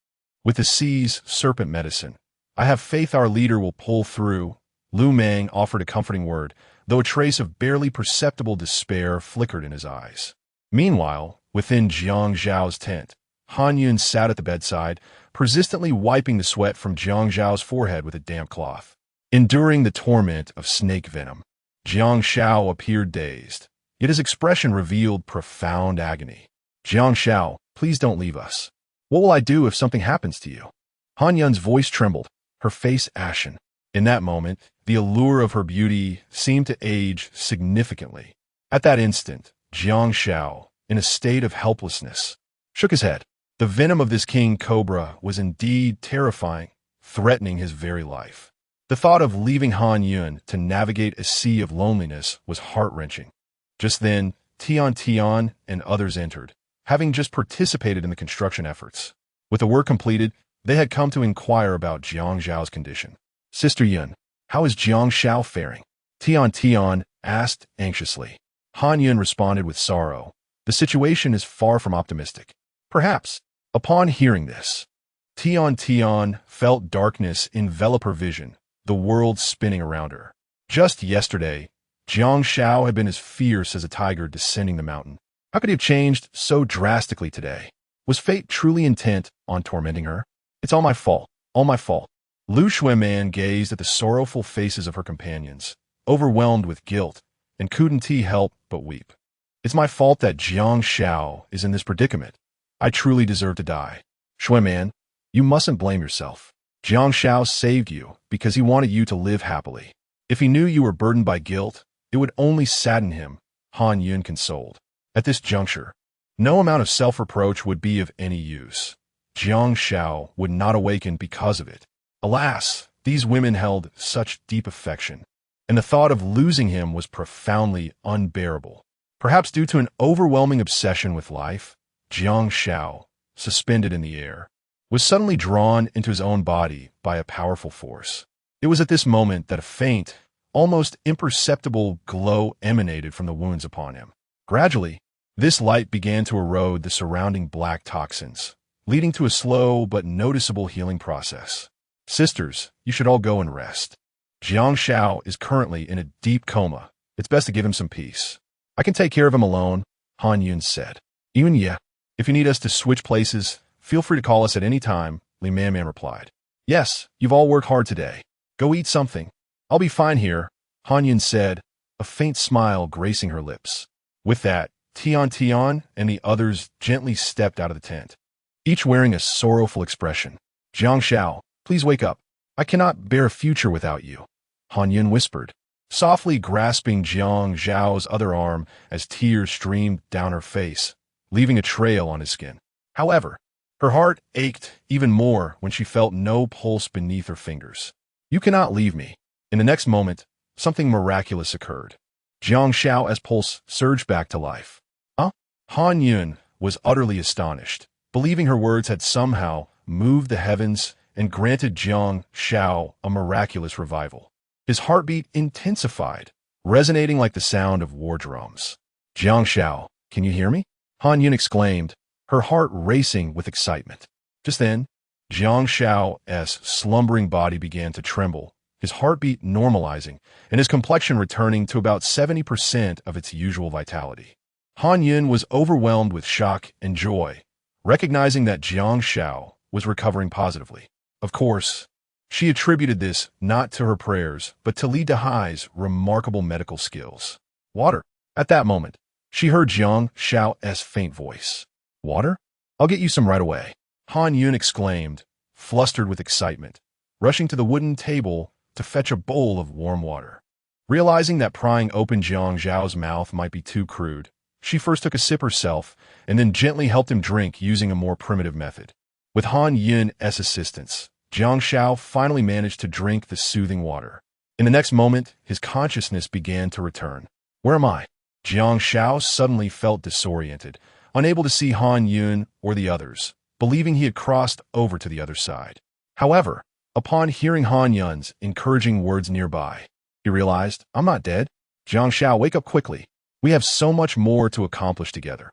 "With the Sea's serpent medicine, I have faith our leader will pull through." Lu Meng offered a comforting word, though a trace of barely perceptible despair flickered in his eyes. Meanwhile, within Jiang Xiao's tent, Han Yun sat at the bedside, persistently wiping the sweat from Jiang Xiao's forehead with a damp cloth. Enduring the torment of snake venom, Jiang Xiao appeared dazed, yet his expression revealed profound agony. "Jiang Xiao, please don't leave us. What will I do if something happens to you?" Han Yun's voice trembled, her face ashen. In that moment, the allure of her beauty seemed to age significantly. At that instant, Jiang Xiao, in a state of helplessness, shook his head. The venom of this king cobra was indeed terrifying, threatening his very life. The thought of leaving Han Yun to navigate a sea of loneliness was heart-wrenching. Just then, Tian Tian and others entered, having just participated in the construction efforts. With the work completed, they had come to inquire about Jiang Xiao's condition. "Sister Yun, how is Jiang Xiao faring?" Tian Tian asked anxiously. Han Yun responded with sorrow. "The situation is far from optimistic." "Perhaps." Upon hearing this, Tian Tian felt darkness envelop her vision, the world spinning around her. Just yesterday, Jiang Xiao had been as fierce as a tiger descending the mountain. How could he have changed so drastically today? Was fate truly intent on tormenting her? "It's all my fault, all my fault." Lu Xueman gazed at the sorrowful faces of her companions, overwhelmed with guilt, and couldn't help but weep. "It's my fault that Jiang Xiao is in this predicament. I truly deserve to die." "Xueman, you mustn't blame yourself. Jiang Xiao saved you because he wanted you to live happily. If he knew you were burdened by guilt, it would only sadden him," Han Yun consoled. At this juncture, no amount of self-reproach would be of any use. Jiang Xiao would not awaken because of it. Alas, these women held such deep affection, and the thought of losing him was profoundly unbearable. Perhaps due to an overwhelming obsession with life, Jiang Xiao, suspended in the air, was suddenly drawn into his own body by a powerful force. It was at this moment that a faint, almost imperceptible glow emanated from the wounds upon him. Gradually, this light began to erode the surrounding black toxins, leading to a slow but noticeable healing process. Sisters, you should all go and rest. Jiang Xiao is currently in a deep coma. It's best to give him some peace. I can take care of him alone, Han Yun said. Even yeah. If you need us to switch places, feel free to call us at any time, Li Man replied. Yes, you've all worked hard today. Go eat something. I'll be fine here, Han Yun said, a faint smile gracing her lips. With that, Tian and the others gently stepped out of the tent, each wearing a sorrowful expression. Jiang Xiao, please wake up. I cannot bear a future without you, Han Yun whispered, softly grasping Jiang Xiao's other arm as tears streamed down her face, leaving a trail on his skin. However, her heart ached even more when she felt no pulse beneath her fingers. You cannot leave me. In the next moment, something miraculous occurred. Jiang Xiao's pulse surged back to life. Han Yun was utterly astonished, believing her words had somehow moved the heavens and granted Jiang Xiao a miraculous revival. His heartbeat intensified, resonating like the sound of war drums. Jiang Xiao, can you hear me? Han Yun exclaimed, her heart racing with excitement. Just then, Jiang Xiao's slumbering body began to tremble, his heartbeat normalizing, and his complexion returning to about 70% of its usual vitality. Han Yun was overwhelmed with shock and joy, recognizing that Jiang Xiao was recovering positively. Of course, she attributed this not to her prayers, but to Li Dahai's remarkable medical skills. Water. At that moment, she heard Jiang Xiao's faint voice. Water? I'll get you some right away, Han Yun exclaimed, flustered with excitement, rushing to the wooden table to fetch a bowl of warm water. Realizing that prying open Jiang Xiao's mouth might be too crude, she first took a sip herself and then gently helped him drink using a more primitive method. With Han Yun's assistance, Jiang Xiao finally managed to drink the soothing water. In the next moment, his consciousness began to return. Where am I? Jiang Xiao suddenly felt disoriented, unable to see Han Yun or the others, believing he had crossed over to the other side. However, upon hearing Han Yun's encouraging words nearby, he realized, I'm not dead. Jiang Xiao, wake up quickly. We have so much more to accomplish together.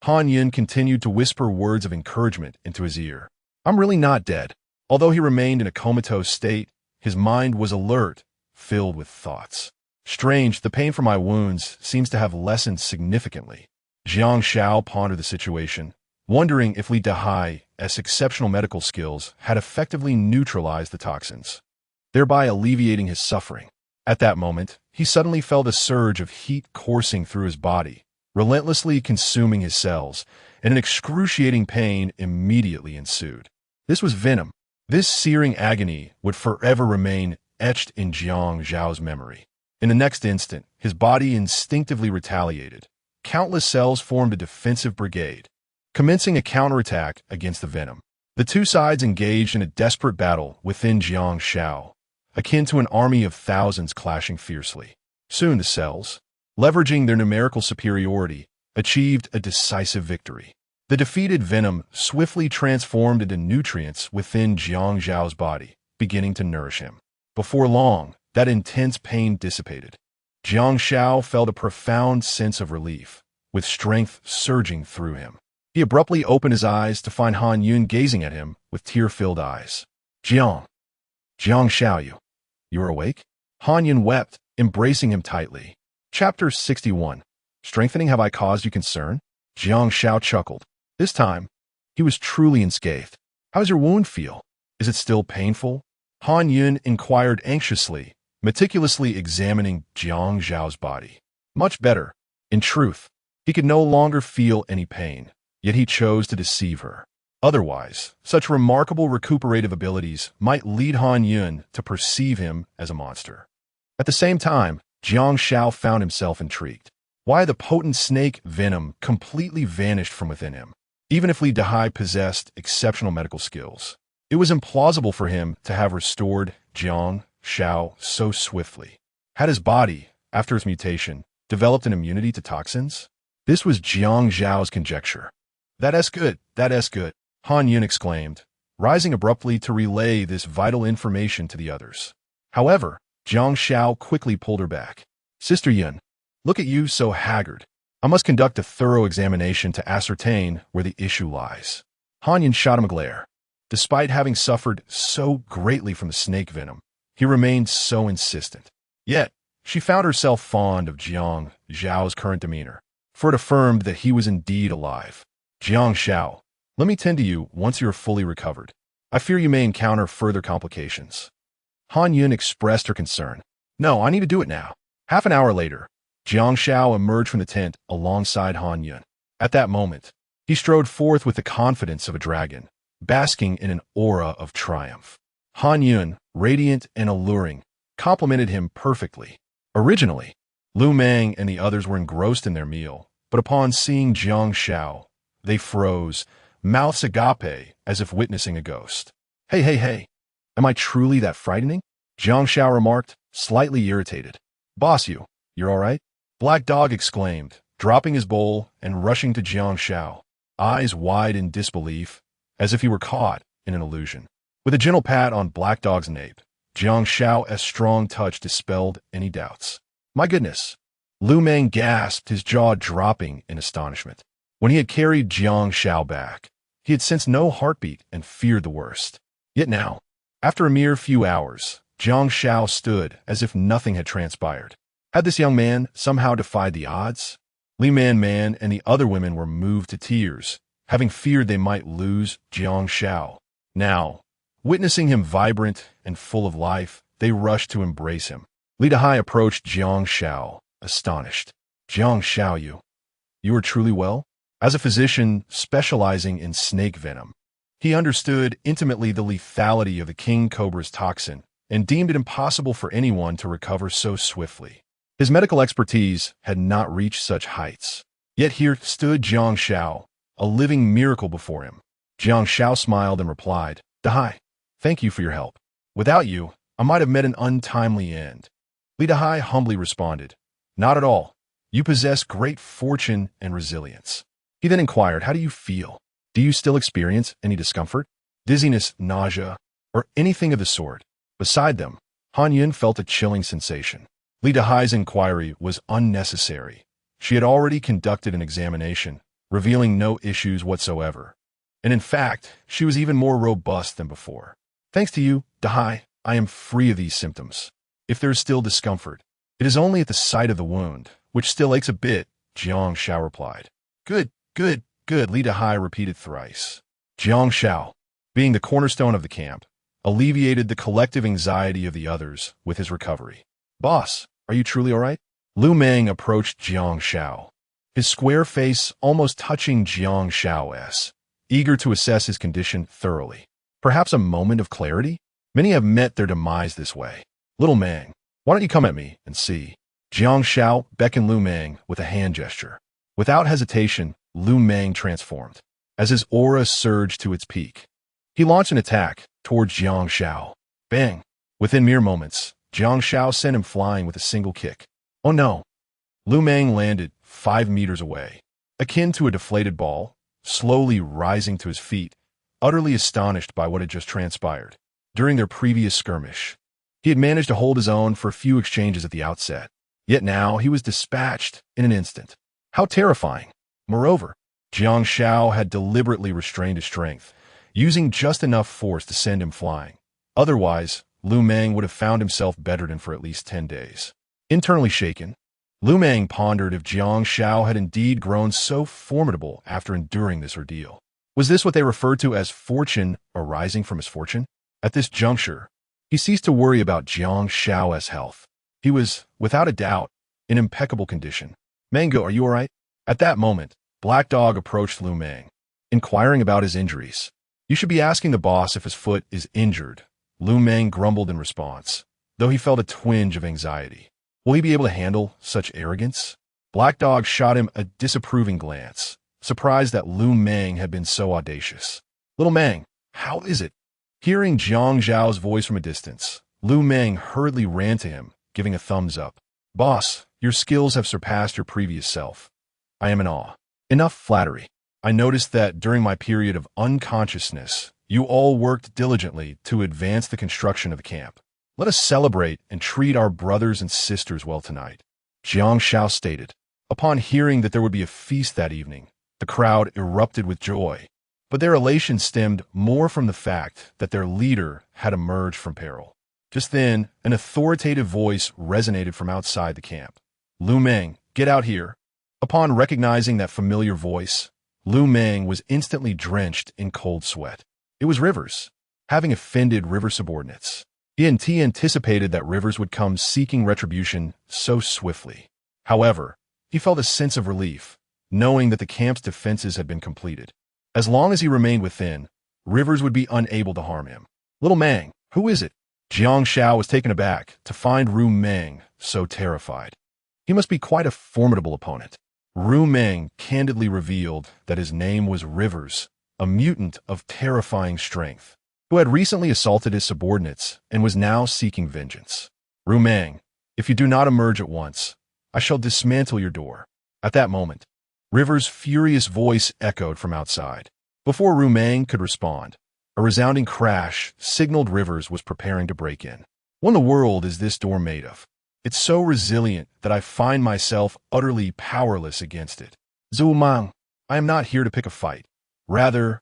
Han Yun continued to whisper words of encouragement into his ear. I'm really not dead. Although he remained in a comatose state, his mind was alert, filled with thoughts. Strange, the pain from my wounds seems to have lessened significantly. Jiang Xiao pondered the situation, wondering if Li Dahai's exceptional medical skills had effectively neutralized the toxins, thereby alleviating his suffering. At that moment, he suddenly felt a surge of heat coursing through his body, relentlessly consuming his cells, and an excruciating pain immediately ensued. This was venom. This searing agony would forever remain etched in Jiang Xiao's memory. In the next instant, his body instinctively retaliated. Countless cells formed a defensive brigade, commencing a counterattack against the venom. The two sides engaged in a desperate battle within Jiang Xiao, akin to an army of thousands clashing fiercely. Soon the cells, leveraging their numerical superiority, achieved a decisive victory. The defeated venom swiftly transformed into nutrients within Jiang Xiao's body, beginning to nourish him. Before long, that intense pain dissipated. Jiang Xiao felt a profound sense of relief, with strength surging through him. He abruptly opened his eyes to find Han Yun gazing at him with tear-filled eyes. Jiang Xiao, you are awake? Han Yun wept, embracing him tightly. Chapter 61. Strengthening, have I caused you concern? Jiang Xiao chuckled. This time, he was truly unscathed. How does your wound feel? Is it still painful? Han Yun inquired anxiously, meticulously examining Jiang Xiao's body. Much better. In truth, he could no longer feel any pain, yet he chose to deceive her. Otherwise, such remarkable recuperative abilities might lead Han Yun to perceive him as a monster. At the same time, Jiang Xiao found himself intrigued. Why the potent snake venom completely vanished from within him? Even if Li Dahai possessed exceptional medical skills, it was implausible for him to have restored Jiang Xiao so swiftly. Had his body, after his mutation, developed an immunity to toxins? This was Jiang Xiao's conjecture. That's good, that's good, Han Yun exclaimed, rising abruptly to relay this vital information to the others. However, Jiang Xiao quickly pulled her back. Sister Yun, look at you so haggard. I must conduct a thorough examination to ascertain where the issue lies. Han Yun shot him a glare. Despite having suffered so greatly from the snake venom, he remained so insistent. Yet, she found herself fond of Jiang Xiao's current demeanor, for it affirmed that he was indeed alive. Jiang Xiao, let me tend to you once you are fully recovered. I fear you may encounter further complications. Han Yun expressed her concern. No, I need to do it now. Half an hour later, Jiang Xiao emerged from the tent alongside Han Yun. At that moment, he strode forth with the confidence of a dragon, basking in an aura of triumph. Han Yun, radiant and alluring, complimented him perfectly. Originally, Lu Meng and the others were engrossed in their meal, but upon seeing Jiang Xiao, they froze, mouths agape, as if witnessing a ghost. Hey, am I truly that frightening? Jiang Xiao remarked, slightly irritated. Boss, you're all right? Black Dog exclaimed, dropping his bowl and rushing to Jiang Xiao, eyes wide in disbelief, as if he were caught in an illusion. With a gentle pat on Black Dog's nape, Jiang Xiao's strong touch dispelled any doubts. My goodness! Lu Meng gasped, his jaw dropping in astonishment. When he had carried Jiang Xiao back, he had sensed no heartbeat and feared the worst. Yet now, after a mere few hours, Jiang Xiao stood as if nothing had transpired. Had this young man somehow defied the odds? Li Man and the other women were moved to tears, having feared they might lose Jiang Xiao. Now, witnessing him vibrant and full of life, they rushed to embrace him. Li Dahai approached Jiang Xiao, astonished. Jiang Xiao, you are truly well? As a physician specializing in snake venom, he understood intimately the lethality of the king cobra's toxin and deemed it impossible for anyone to recover so swiftly. His medical expertise had not reached such heights. Yet here stood Jiang Xiao, a living miracle before him. Jiang Xiao smiled and replied, Dahai, thank you for your help. Without you, I might have met an untimely end. Li Dahai humbly responded, Not at all. You possess great fortune and resilience. He then inquired, How do you feel? Do you still experience any discomfort, dizziness, nausea, or anything of the sort? Beside them, Han Yun felt a chilling sensation. Li Dahai's inquiry was unnecessary. She had already conducted an examination, revealing no issues whatsoever. And in fact, she was even more robust than before. Thanks to you, Dahai, I am free of these symptoms. If there is still discomfort, it is only at the site of the wound, which still aches a bit, Jiang Xiao replied. Good, Li Dahai repeated thrice. Jiang Xiao, being the cornerstone of the camp, alleviated the collective anxiety of the others with his recovery. Boss, are you truly all right? Lu Meng approached Jiang Xiao, his square face almost touching Jiang Xiao's, eager to assess his condition thoroughly. Perhaps a moment of clarity? Many have met their demise this way. Little Meng, why don't you come at me and see? Jiang Xiao beckoned Lu Meng with a hand gesture. Without hesitation, Lu Meng transformed. As his aura surged to its peak, he launched an attack towards Jiang Xiao. Bang! Within mere moments, Jiang Xiao sent him flying with a single kick. Oh no! Lu Meng landed 5 meters away, akin to a deflated ball, slowly rising to his feet, utterly astonished by what had just transpired. During their previous skirmish, he had managed to hold his own for a few exchanges at the outset, yet now he was dispatched in an instant. How terrifying! Moreover, Jiang Xiao had deliberately restrained his strength, using just enough force to send him flying. Otherwise, Lu Meng would have found himself bedridden for at least 10 days. Internally shaken, Lu Meng pondered if Jiang Xiao had indeed grown so formidable after enduring this ordeal. Was this what they referred to as fortune arising from misfortune? At this juncture, he ceased to worry about Jiang Xiao's health. He was, without a doubt, in impeccable condition. Mango, are you all right? At that moment, Black Dog approached Lu Meng, inquiring about his injuries. You should be asking the boss if his foot is injured, Lu Meng grumbled in response, though he felt a twinge of anxiety. Will he be able to handle such arrogance? Black Dog shot him a disapproving glance, surprised that Lu Meng had been so audacious. Little Meng, how is it? Hearing Jiang Xiao's voice from a distance, Lu Meng hurriedly ran to him, giving a thumbs up. Boss, your skills have surpassed your previous self. I am in awe. Enough flattery. I noticed that during my period of unconsciousness, you all worked diligently to advance the construction of the camp. Let us celebrate and treat our brothers and sisters well tonight, Jiang Xiao stated. Upon hearing that there would be a feast that evening, the crowd erupted with joy. But their elation stemmed more from the fact that their leader had emerged from peril. Just then, an authoritative voice resonated from outside the camp. Lu Meng, get out here. Upon recognizing that familiar voice, Lu Meng was instantly drenched in cold sweat. It was Rivers. Having offended Rivers' subordinates, he anticipated that Rivers would come seeking retribution so swiftly. However, he felt a sense of relief, knowing that the camp's defenses had been completed. As long as he remained within, Rivers would be unable to harm him. Little Meng, who is it? Jiang Xiao was taken aback to find Lu Meng so terrified. He must be quite a formidable opponent. Lu Meng candidly revealed that his name was Rivers, a mutant of terrifying strength, who had recently assaulted his subordinates and was now seeking vengeance. Lu Meng, if you do not emerge at once, I shall dismantle your door. At that moment, Rivers' furious voice echoed from outside. Before Lu Meng could respond, a resounding crash signaled Rivers was preparing to break in. What in the world is this door made of? It's so resilient that I find myself utterly powerless against it. Zhu Mang, I am not here to pick a fight. Rather,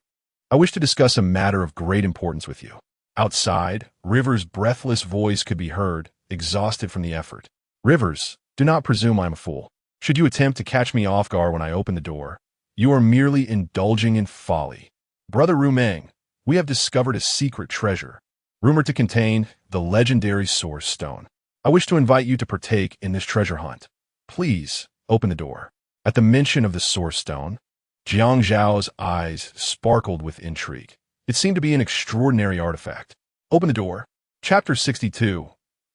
I wish to discuss a matter of great importance with you. Outside, Rivers' breathless voice could be heard, exhausted from the effort. Rivers, do not presume I am a fool. Should you attempt to catch me off guard when I open the door, you are merely indulging in folly. Brother Lu Meng, we have discovered a secret treasure, rumored to contain the legendary Source Stone. I wish to invite you to partake in this treasure hunt. Please, open the door. At the mention of the Source Stone, Jiang Xiao's eyes sparkled with intrigue. It seemed to be an extraordinary artifact. Open the door. Chapter 62.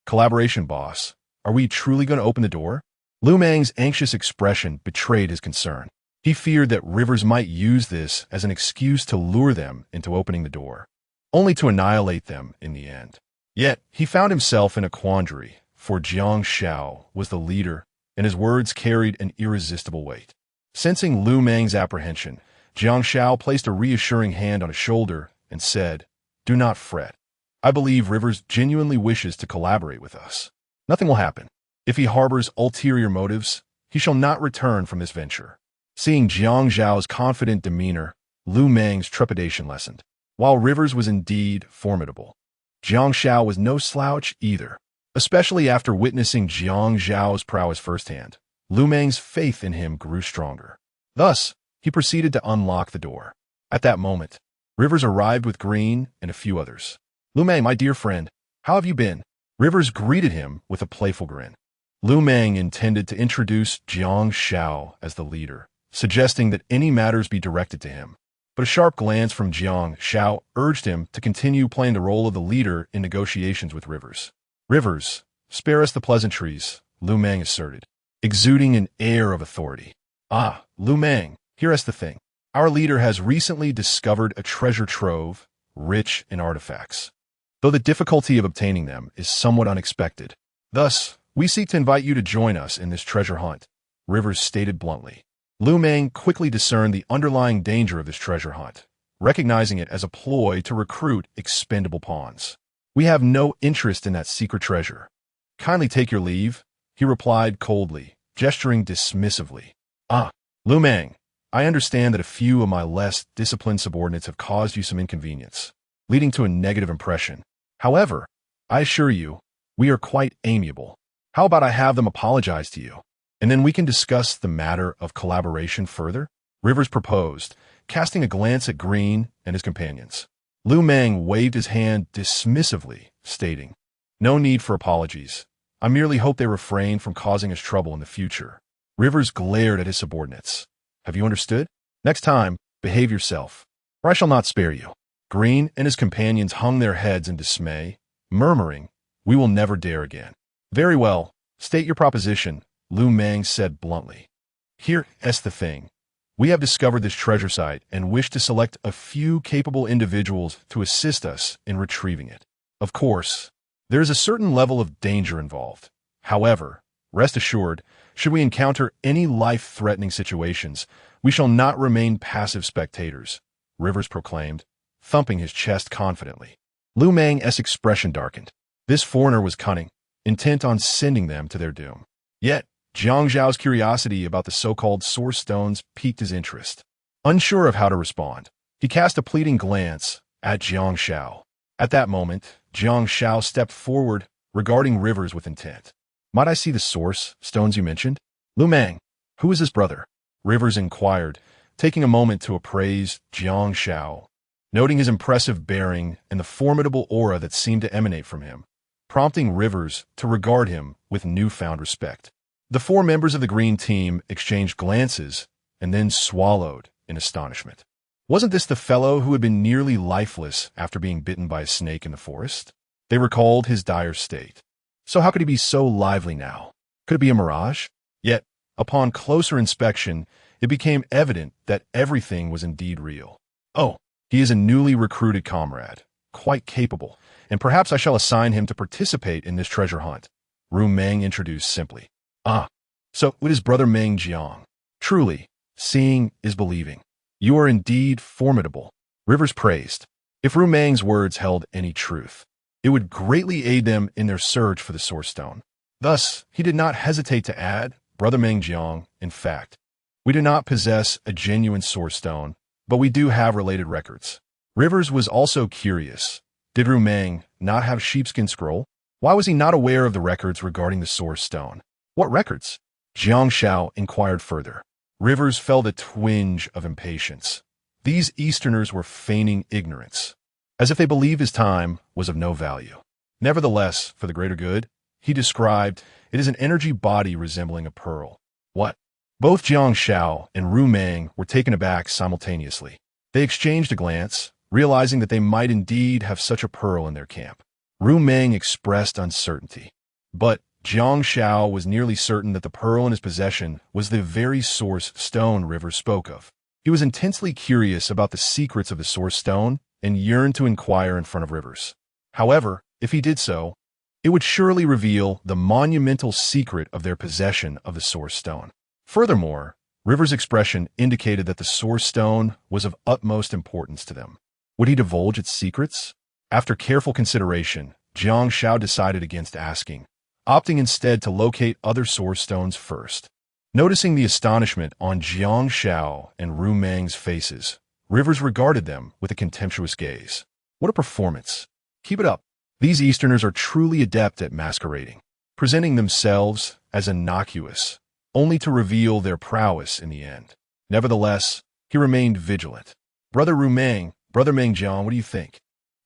Collaboration Boss. Are we truly going to open the door? Lu Meng's anxious expression betrayed his concern. He feared that Rivers might use this as an excuse to lure them into opening the door, only to annihilate them in the end. Yet, he found himself in a quandary, for Jiang Xiao was the leader, and his words carried an irresistible weight. Sensing Lu Meng's apprehension, Jiang Xiao placed a reassuring hand on his shoulder and said, Do not fret. I believe Rivers genuinely wishes to collaborate with us. Nothing will happen. If he harbors ulterior motives, he shall not return from this venture. Seeing Jiang Xiao's confident demeanor, Lu Meng's trepidation lessened. While Rivers was indeed formidable, Jiang Xiao was no slouch either. Especially after witnessing Jiang Xiao's prowess firsthand, Lu Meng's faith in him grew stronger. Thus, he proceeded to unlock the door. At that moment, Rivers arrived with Green and a few others. Lu Meng, my dear friend, how have you been? Rivers greeted him with a playful grin. Lu Meng intended to introduce Jiang Xiao as the leader, suggesting that any matters be directed to him. But a sharp glance from Jiang Xiao urged him to continue playing the role of the leader in negotiations with Rivers. Rivers, spare us the pleasantries, Lu Meng asserted, exuding an air of authority. Ah, Lu Meng, here's the thing. Our leader has recently discovered a treasure trove, rich in artifacts, though the difficulty of obtaining them is somewhat unexpected. Thus, we seek to invite you to join us in this treasure hunt, Rivers stated bluntly. Lu Meng quickly discerned the underlying danger of this treasure hunt, recognizing it as a ploy to recruit expendable pawns. We have no interest in that secret treasure. Kindly take your leave, he replied coldly, gesturing dismissively. Ah, Lu Meng, I understand that a few of my less disciplined subordinates have caused you some inconvenience, leading to a negative impression. However, I assure you, we are quite amiable. How about I have them apologize to you, and then we can discuss the matter of collaboration further? Rivers proposed, casting a glance at Green and his companions. Lu Meng waved his hand dismissively, stating, No need for apologies. I merely hope they refrain from causing us trouble in the future. Rivers glared at his subordinates. Have you understood? Next time, behave yourself, or I shall not spare you. Green and his companions hung their heads in dismay, murmuring, We will never dare again. Very well, state your proposition, Lu Meng said bluntly. Here's the thing. We have discovered this treasure site and wish to select a few capable individuals to assist us in retrieving it. Of course, there is a certain level of danger involved. However, Rest assured, should we encounter any life-threatening situations, we shall not remain passive spectators, Rivers proclaimed, thumping his chest confidently. Lu Meng's expression darkened. This foreigner was cunning, intent on sending them to their doom. Yet, Jiang Xiao's curiosity about the so-called source stones piqued his interest. Unsure of how to respond, he cast a pleading glance at Jiang Xiao. At that moment, Jiang Xiao stepped forward, regarding Rivers with intent. Might I see the source stones you mentioned? Lu Meng, who is his brother? Rivers inquired, taking a moment to appraise Jiang Xiao, noting his impressive bearing and the formidable aura that seemed to emanate from him, prompting Rivers to regard him with newfound respect. The four members of the green team exchanged glances and then swallowed in astonishment. Wasn't this the fellow who had been nearly lifeless after being bitten by a snake in the forest? They recalled his dire state. So how could he be so lively now? Could it be a mirage? Yet, upon closer inspection, it became evident that everything was indeed real. Oh, he is a newly recruited comrade, quite capable, and perhaps I shall assign him to participate in this treasure hunt, Ru Meng introduced simply. Ah, so it is Brother Meng Jiang. Truly, seeing is believing. You are indeed formidable, Rivers praised. If Ru Meng's words held any truth, it would greatly aid them in their search for the source stone. Thus, he did not hesitate to add, Brother Meng Jiang, in fact, we do not possess a genuine source stone, but we do have related records. Rivers was also curious. Did Ru Meng not have sheepskin scroll? Why was he not aware of the records regarding the source stone? What records? Jiang Xiao inquired further. Rivers felt a twinge of impatience. These Easterners were feigning ignorance, as if they believed his time was of no value. Nevertheless, for the greater good, he described, it is an energy body resembling a pearl. What? Both Jiang Xiao and Ru Meng were taken aback simultaneously. They exchanged a glance, realizing that they might indeed have such a pearl in their camp. Ru Meng expressed uncertainty, but Jiang Xiao was nearly certain that the pearl in his possession was the very source stone Rivers spoke of. He was intensely curious about the secrets of the source stone and yearned to inquire in front of Rivers. However, if he did so, it would surely reveal the monumental secret of their possession of the source stone. Furthermore, Rivers' expression indicated that the source stone was of utmost importance to them. Would he divulge its secrets? After careful consideration, Jiang Xiao decided against asking, opting instead to locate other source stones first. Noticing the astonishment on Jiang Xiao and Ru Meng's faces, Rivers regarded them with a contemptuous gaze. What a performance! Keep it up. These Easterners are truly adept at masquerading, presenting themselves as innocuous, only to reveal their prowess in the end. Nevertheless, he remained vigilant. Brother Meng Jiang, what do you think?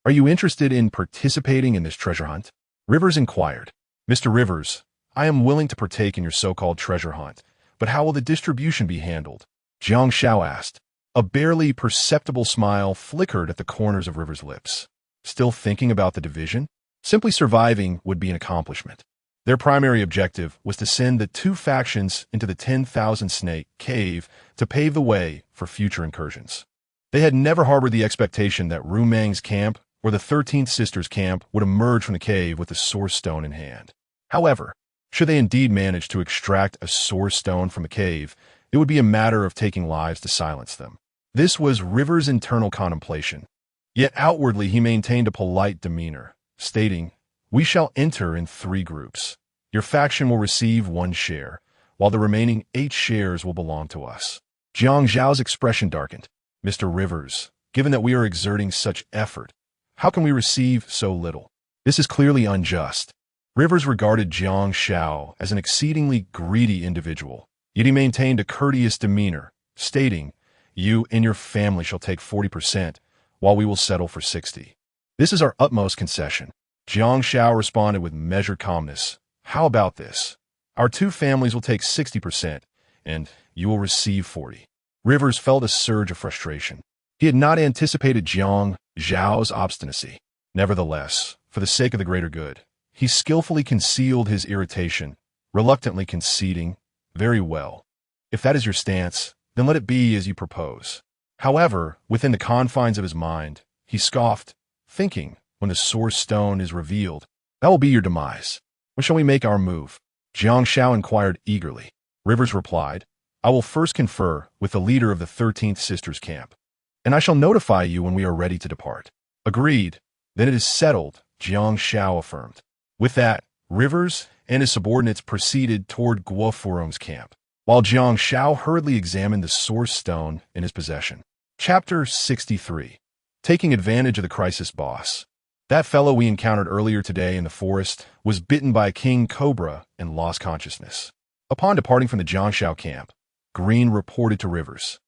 Are you interested in participating in this treasure hunt? Rivers inquired. Mr. Rivers, I am willing to partake in your so-called treasure hunt, but how will the distribution be handled? Jiang Xiao asked. A barely perceptible smile flickered at the corners of Rivers' lips. Still thinking about the division? Simply surviving would be an accomplishment. Their primary objective was to send the two factions into the 10,000 Snake Cave to pave the way for future incursions. They had never harbored the expectation that Ru Meng's camp or the 13th Sisters' camp would emerge from the cave with the source stone in hand. However, should they indeed manage to extract a source stone from the cave, it would be a matter of taking lives to silence them. This was Rivers' internal contemplation. Yet outwardly he maintained a polite demeanor, stating, we shall enter in 3 groups. Your faction will receive 1 share, while the remaining 8 shares will belong to us. Jiang Xiao's expression darkened. Mr. Rivers, given that we are exerting such effort, how can we receive so little? This is clearly unjust. Rivers regarded Jiang Xiao as an exceedingly greedy individual, yet he maintained a courteous demeanor, stating, you and your family shall take 40%, while we will settle for 60. This is our utmost concession. Jiang Xiao responded with measured calmness. How about this? Our 2 families will take 60%, and you will receive 40. Rivers felt a surge of frustration. He had not anticipated Jiang Xiao's obstinacy. Nevertheless, for the sake of the greater good, he skillfully concealed his irritation, reluctantly conceding, very well. If that is your stance, then let it be as you propose. However, within the confines of his mind, he scoffed, thinking, when the source stone is revealed, that will be your demise. When shall we make our move? Jiang Xiao inquired eagerly. Rivers replied, I will first confer with the leader of the 13th Sisters camp, and I shall notify you when we are ready to depart. Agreed. Then it is settled, Jiang Xiao affirmed. With that, Rivers and his subordinates proceeded toward Guo Furong's camp, while Jiang Xiao hurriedly examined the source stone in his possession. Chapter 63. Taking advantage of the crisis boss. That fellow we encountered earlier today in the forest was bitten by a king cobra and lost consciousness. Upon departing from the Jiang Xiao camp, Green reported to Rivers.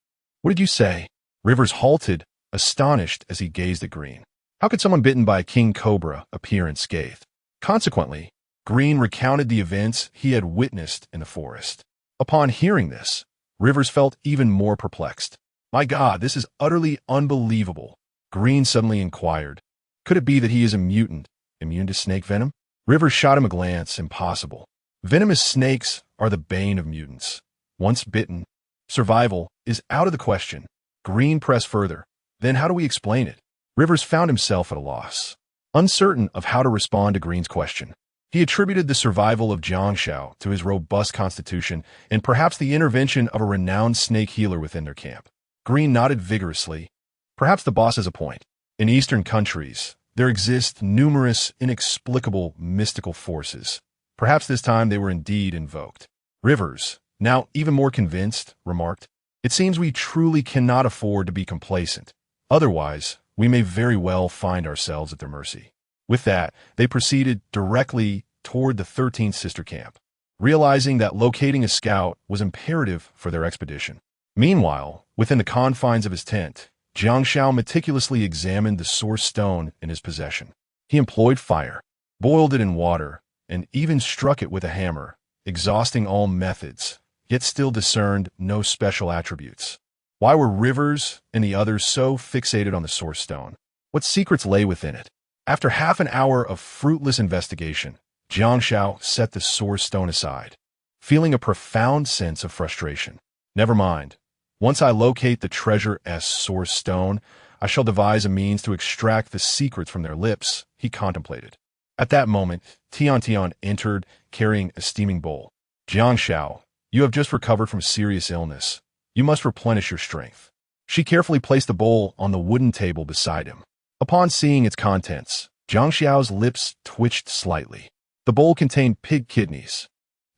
What did you say? Rivers halted, astonished as he gazed at Green. How could someone bitten by a king cobra appear unscathed? Consequently, Green recounted the events he had witnessed in the forest. Upon hearing this, Rivers felt even more perplexed. My God, this is utterly unbelievable. Green suddenly inquired. Could it be that he is a mutant, immune to snake venom? Rivers shot him a glance. Impossible. Venomous snakes are the bane of mutants. Once bitten, survival is out of the question. Green pressed further. Then how do we explain it? Rivers found himself at a loss, uncertain of how to respond to Green's question. He attributed the survival of Jiang Xiao to his robust constitution and perhaps the intervention of a renowned snake healer within their camp. Green nodded vigorously. Perhaps the boss has a point. In Eastern countries, there exist numerous inexplicable mystical forces. Perhaps this time they were indeed invoked. Rivers, now even more convinced, remarked, It seems we truly cannot afford to be complacent. Otherwise, we may very well find ourselves at their mercy. With that, they proceeded directly toward the 13th sister camp, realizing that locating a scout was imperative for their expedition. Meanwhile, within the confines of his tent, Jiang Xiao meticulously examined the source stone in his possession. He employed fire, boiled it in water, and even struck it with a hammer, exhausting all methods, yet still discerned no special attributes. Why were Rivers and the others so fixated on the source stone? What secrets lay within it? After half an hour of fruitless investigation, Jiang Xiao set the source stone aside, feeling a profound sense of frustration. Never mind. Once I locate the treasure-s source stone, I shall devise a means to extract the secrets from their lips, he contemplated. At that moment, Tian entered, carrying a steaming bowl. Jiang Xiao, you have just recovered from serious illness. You must replenish your strength. She carefully placed the bowl on the wooden table beside him. Upon seeing its contents, Jiang Xiao's lips twitched slightly. The bowl contained pig kidneys.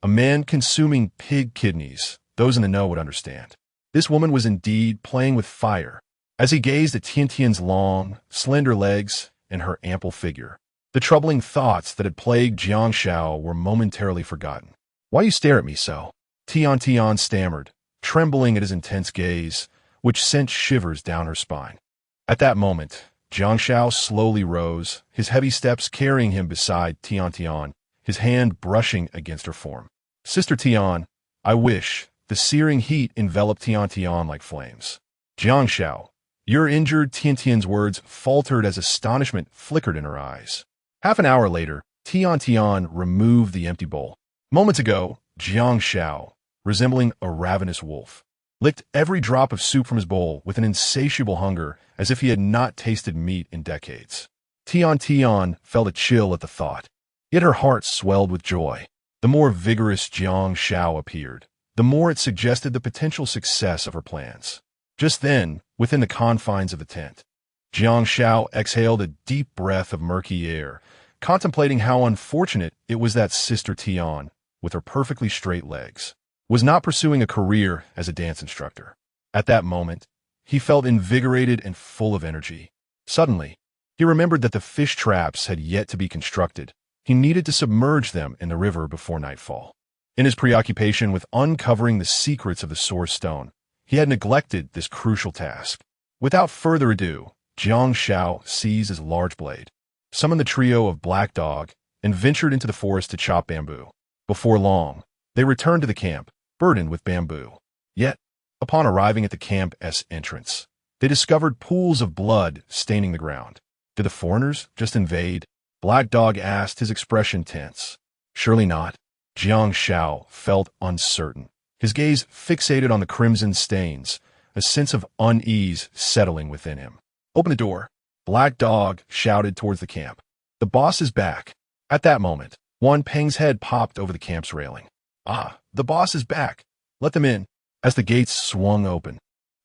A man consuming pig kidneys, those in the know would understand. This woman was indeed playing with fire. As he gazed at Tian's long, slender legs and her ample figure, the troubling thoughts that had plagued Jiang Xiao were momentarily forgotten. Why you stare at me so? Tian stammered, trembling at his intense gaze, which sent shivers down her spine. At that moment, Jiang Xiao slowly rose, his heavy steps carrying him beside Tian, his hand brushing against her form. Sister Tian, I wish. The searing heat enveloped Tian like flames. Jiang Xiao, you're injured. Tian's words faltered as astonishment flickered in her eyes. Half an hour later, Tian removed the empty bowl. Moments ago, Jiang Xiao, resembling a ravenous wolf, licked every drop of soup from his bowl with an insatiable hunger as if he had not tasted meat in decades. Tian felt a chill at the thought, yet her heart swelled with joy. The more vigorous Jiang Xiao appeared, the more it suggested the potential success of her plans. Just then, within the confines of the tent, Jiang Xiao exhaled a deep breath of murky air, contemplating how unfortunate it was that Sister Tian, with her perfectly straight legs, was not pursuing a career as a dance instructor. At that moment, he felt invigorated and full of energy. Suddenly, he remembered that the fish traps had yet to be constructed. He needed to submerge them in the river before nightfall. In his preoccupation with uncovering the secrets of the source stone, he had neglected this crucial task. Without further ado, Jiang Xiao seized his large blade, summoned the trio of Black Dog, and ventured into the forest to chop bamboo. Before long, they returned to the camp, burdened with bamboo. Yet, upon arriving at the camp's entrance, they discovered pools of blood staining the ground. Did the foreigners just invade? Black Dog asked, his expression tense. Surely not. Jiang Xiao felt uncertain, his gaze fixated on the crimson stains, a sense of unease settling within him. Open the door. Black Dog shouted towards the camp. The boss is back. At that moment, Wan Peng's head popped over the camp's railing. Ah, the boss is back. Let them in. As the gates swung open,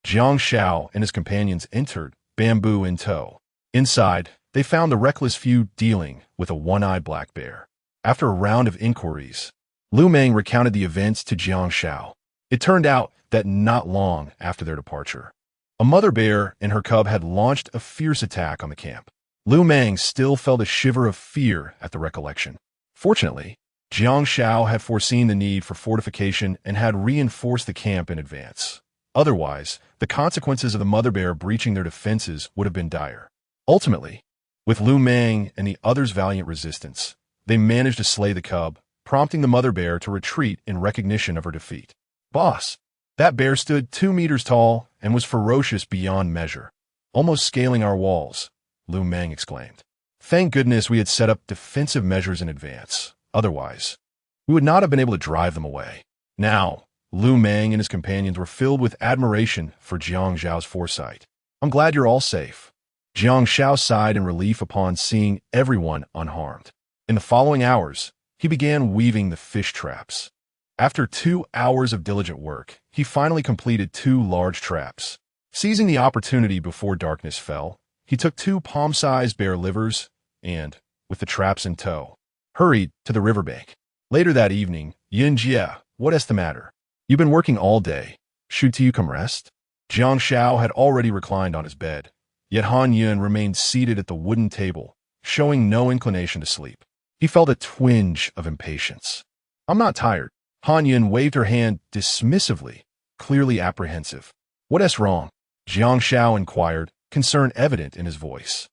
Jiang Xiao and his companions entered, bamboo in tow. Inside, they found the reckless few dealing with a one-eyed black bear. After a round of inquiries, Lu Meng recounted the events to Jiang Xiao. It turned out that not long after their departure, a mother bear and her cub had launched a fierce attack on the camp. Lu Meng still felt a shiver of fear at the recollection. Fortunately, Jiang Xiao had foreseen the need for fortification and had reinforced the camp in advance. Otherwise, the consequences of the mother bear breaching their defenses would have been dire. Ultimately, with Lu Meng and the others' valiant resistance, they managed to slay the cub, prompting the mother bear to retreat in recognition of her defeat. Boss, that bear stood 2 meters tall and was ferocious beyond measure, almost scaling our walls, Lu Meng exclaimed. Thank goodness we had set up defensive measures in advance. Otherwise, we would not have been able to drive them away. Now, Lu Meng and his companions were filled with admiration for Jiang Xiao's foresight. I'm glad you're all safe. Jiang Xiao sighed in relief upon seeing everyone unharmed. In the following hours, he began weaving the fish traps. After 2 hours of diligent work, he finally completed 2 large traps. Seizing the opportunity before darkness fell, he took 2 palm-sized bear livers and, with the traps in tow, hurried to the riverbank. Later that evening, Yin Jie, what's the matter? You've been working all day. Should you come rest? Jiang Xiao had already reclined on his bed, yet Han Yun remained seated at the wooden table, showing no inclination to sleep. He felt a twinge of impatience. I'm not tired. Han Yun waved her hand dismissively, clearly apprehensive. What's wrong? Jiang Xiao inquired, concern evident in his voice.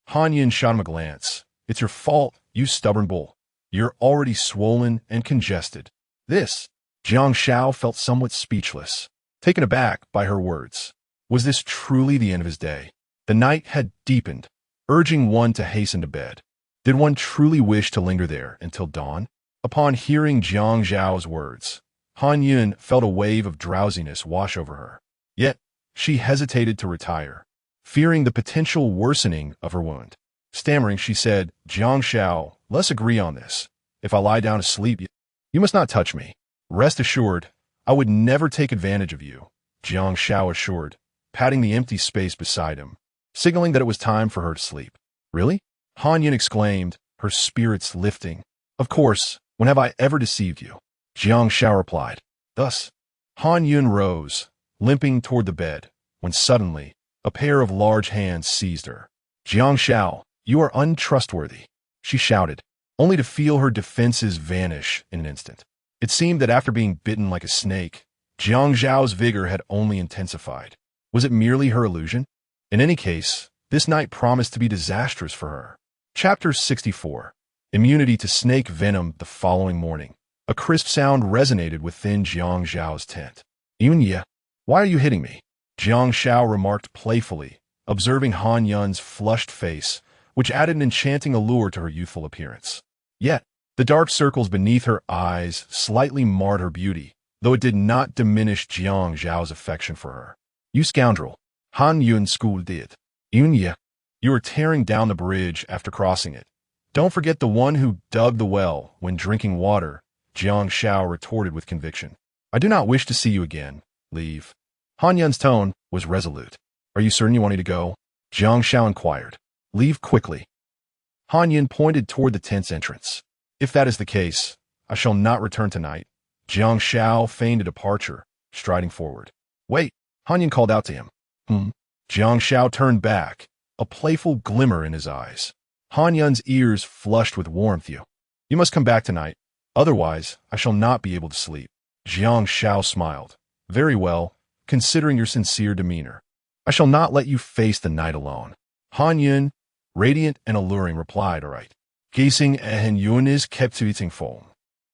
Han Yun shot him a glance. It's your fault, you stubborn bull. You're already swollen and congested. This, Jiang Xiao felt somewhat speechless, taken aback by her words. Was this truly the end of his day? The night had deepened, urging one to hasten to bed. Did one truly wish to linger there until dawn? Upon hearing Jiang Xiao's words, Han Yun felt a wave of drowsiness wash over her. Yet, she hesitated to retire, fearing the potential worsening of her wound. Stammering, she said, Jiang Xiao, let's agree on this. If I lie down to sleep, you must not touch me. Rest assured, I would never take advantage of you, Jiang Xiao assured, patting the empty space beside him, signaling that it was time for her to sleep. Really? Han Yun exclaimed, her spirits lifting. Of course, when have I ever deceived you? Jiang Xiao replied. Thus, Han Yun rose, limping toward the bed, when suddenly, a pair of large hands seized her. Jiang Xiao, you are untrustworthy, she shouted, only to feel her defenses vanish in an instant. It seemed that after being bitten like a snake, Jiang Xiao's vigor had only intensified. Was it merely her illusion? In any case, this night promised to be disastrous for her. Chapter 64. Immunity to snake venom. The following morning, a crisp sound resonated within Jiang Xiao's tent. Yunya, why are you hitting me? Jiang Xiao remarked playfully, observing Han Yun's flushed face, which added an enchanting allure to her youthful appearance. Yet, the dark circles beneath her eyes slightly marred her beauty, though it did not diminish Jiang Xiao's affection for her. You scoundrel, Han Yun scolded. Yunya, you are tearing down the bridge after crossing it. Don't forget the one who dug the well when drinking water, Jiang Xiao retorted with conviction. I do not wish to see you again. Leave. Han Yun's tone was resolute. Are you certain you want me to go? Jiang Xiao inquired. Leave quickly. Han Yun pointed toward the tent's entrance. If that is the case, I shall not return tonight. Jiang Xiao feigned a departure, striding forward. Wait, Han Yun called out to him. Jiang Xiao turned back, a playful glimmer in his eyes. Han Yun's ears flushed with warmth. You must come back tonight, otherwise I shall not be able to sleep. Jiang Xiao smiled. Very well, considering your sincere demeanor. I shall not let you face the night alone. Han Yun, radiant and alluring, replied, all right. Gazing at Han Yun's captivating form,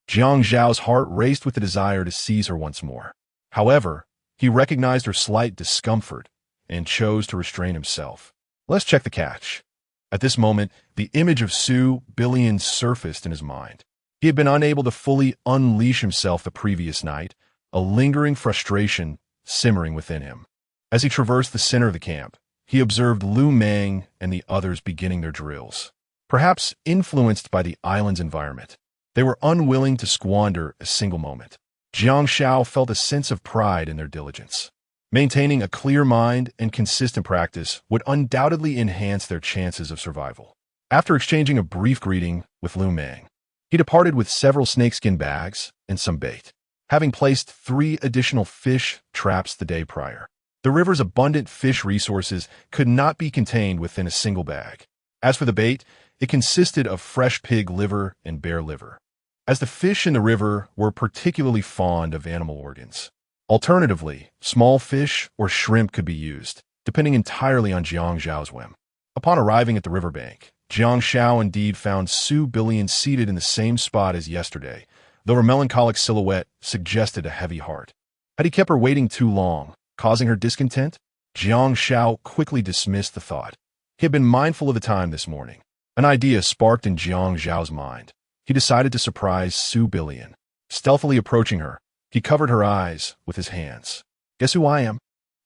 Jiang Xiao's heart raced with the desire to seize her once more. However, he recognized her slight discomfort and chose to restrain himself. Let's check the catch. At this moment, the image of Su Billion surfaced in his mind. He had been unable to fully unleash himself the previous night, a lingering frustration simmering within him. As he traversed the center of the camp, he observed Lu Meng and the others beginning their drills. Perhaps influenced by the island's environment, They were unwilling to squander a single moment. Jiang Xiao felt a sense of pride in their diligence. Maintaining a clear mind and consistent practice would undoubtedly enhance their chances of survival. After exchanging a brief greeting with Lu Meng, he departed with several snakeskin bags and some bait, having placed 3 additional fish traps the day prior. The river's abundant fish resources could not be contained within a single bag. As for the bait, it consisted of fresh pig liver and bear liver, as the fish in the river were particularly fond of animal organs. Alternatively, small fish or shrimp could be used, depending entirely on Jiang Xiao's whim. Upon arriving at the riverbank, Jiang Xiao indeed found Su Billion seated in the same spot as yesterday, though her melancholic silhouette suggested a heavy heart. Had he kept her waiting too long, causing her discontent? Jiang Xiao quickly dismissed the thought. He had been mindful of the time this morning. An idea sparked in Jiang Xiao's mind. He decided to surprise Su Billion. Stealthily approaching her, he covered her eyes with his hands. "Guess who I am?"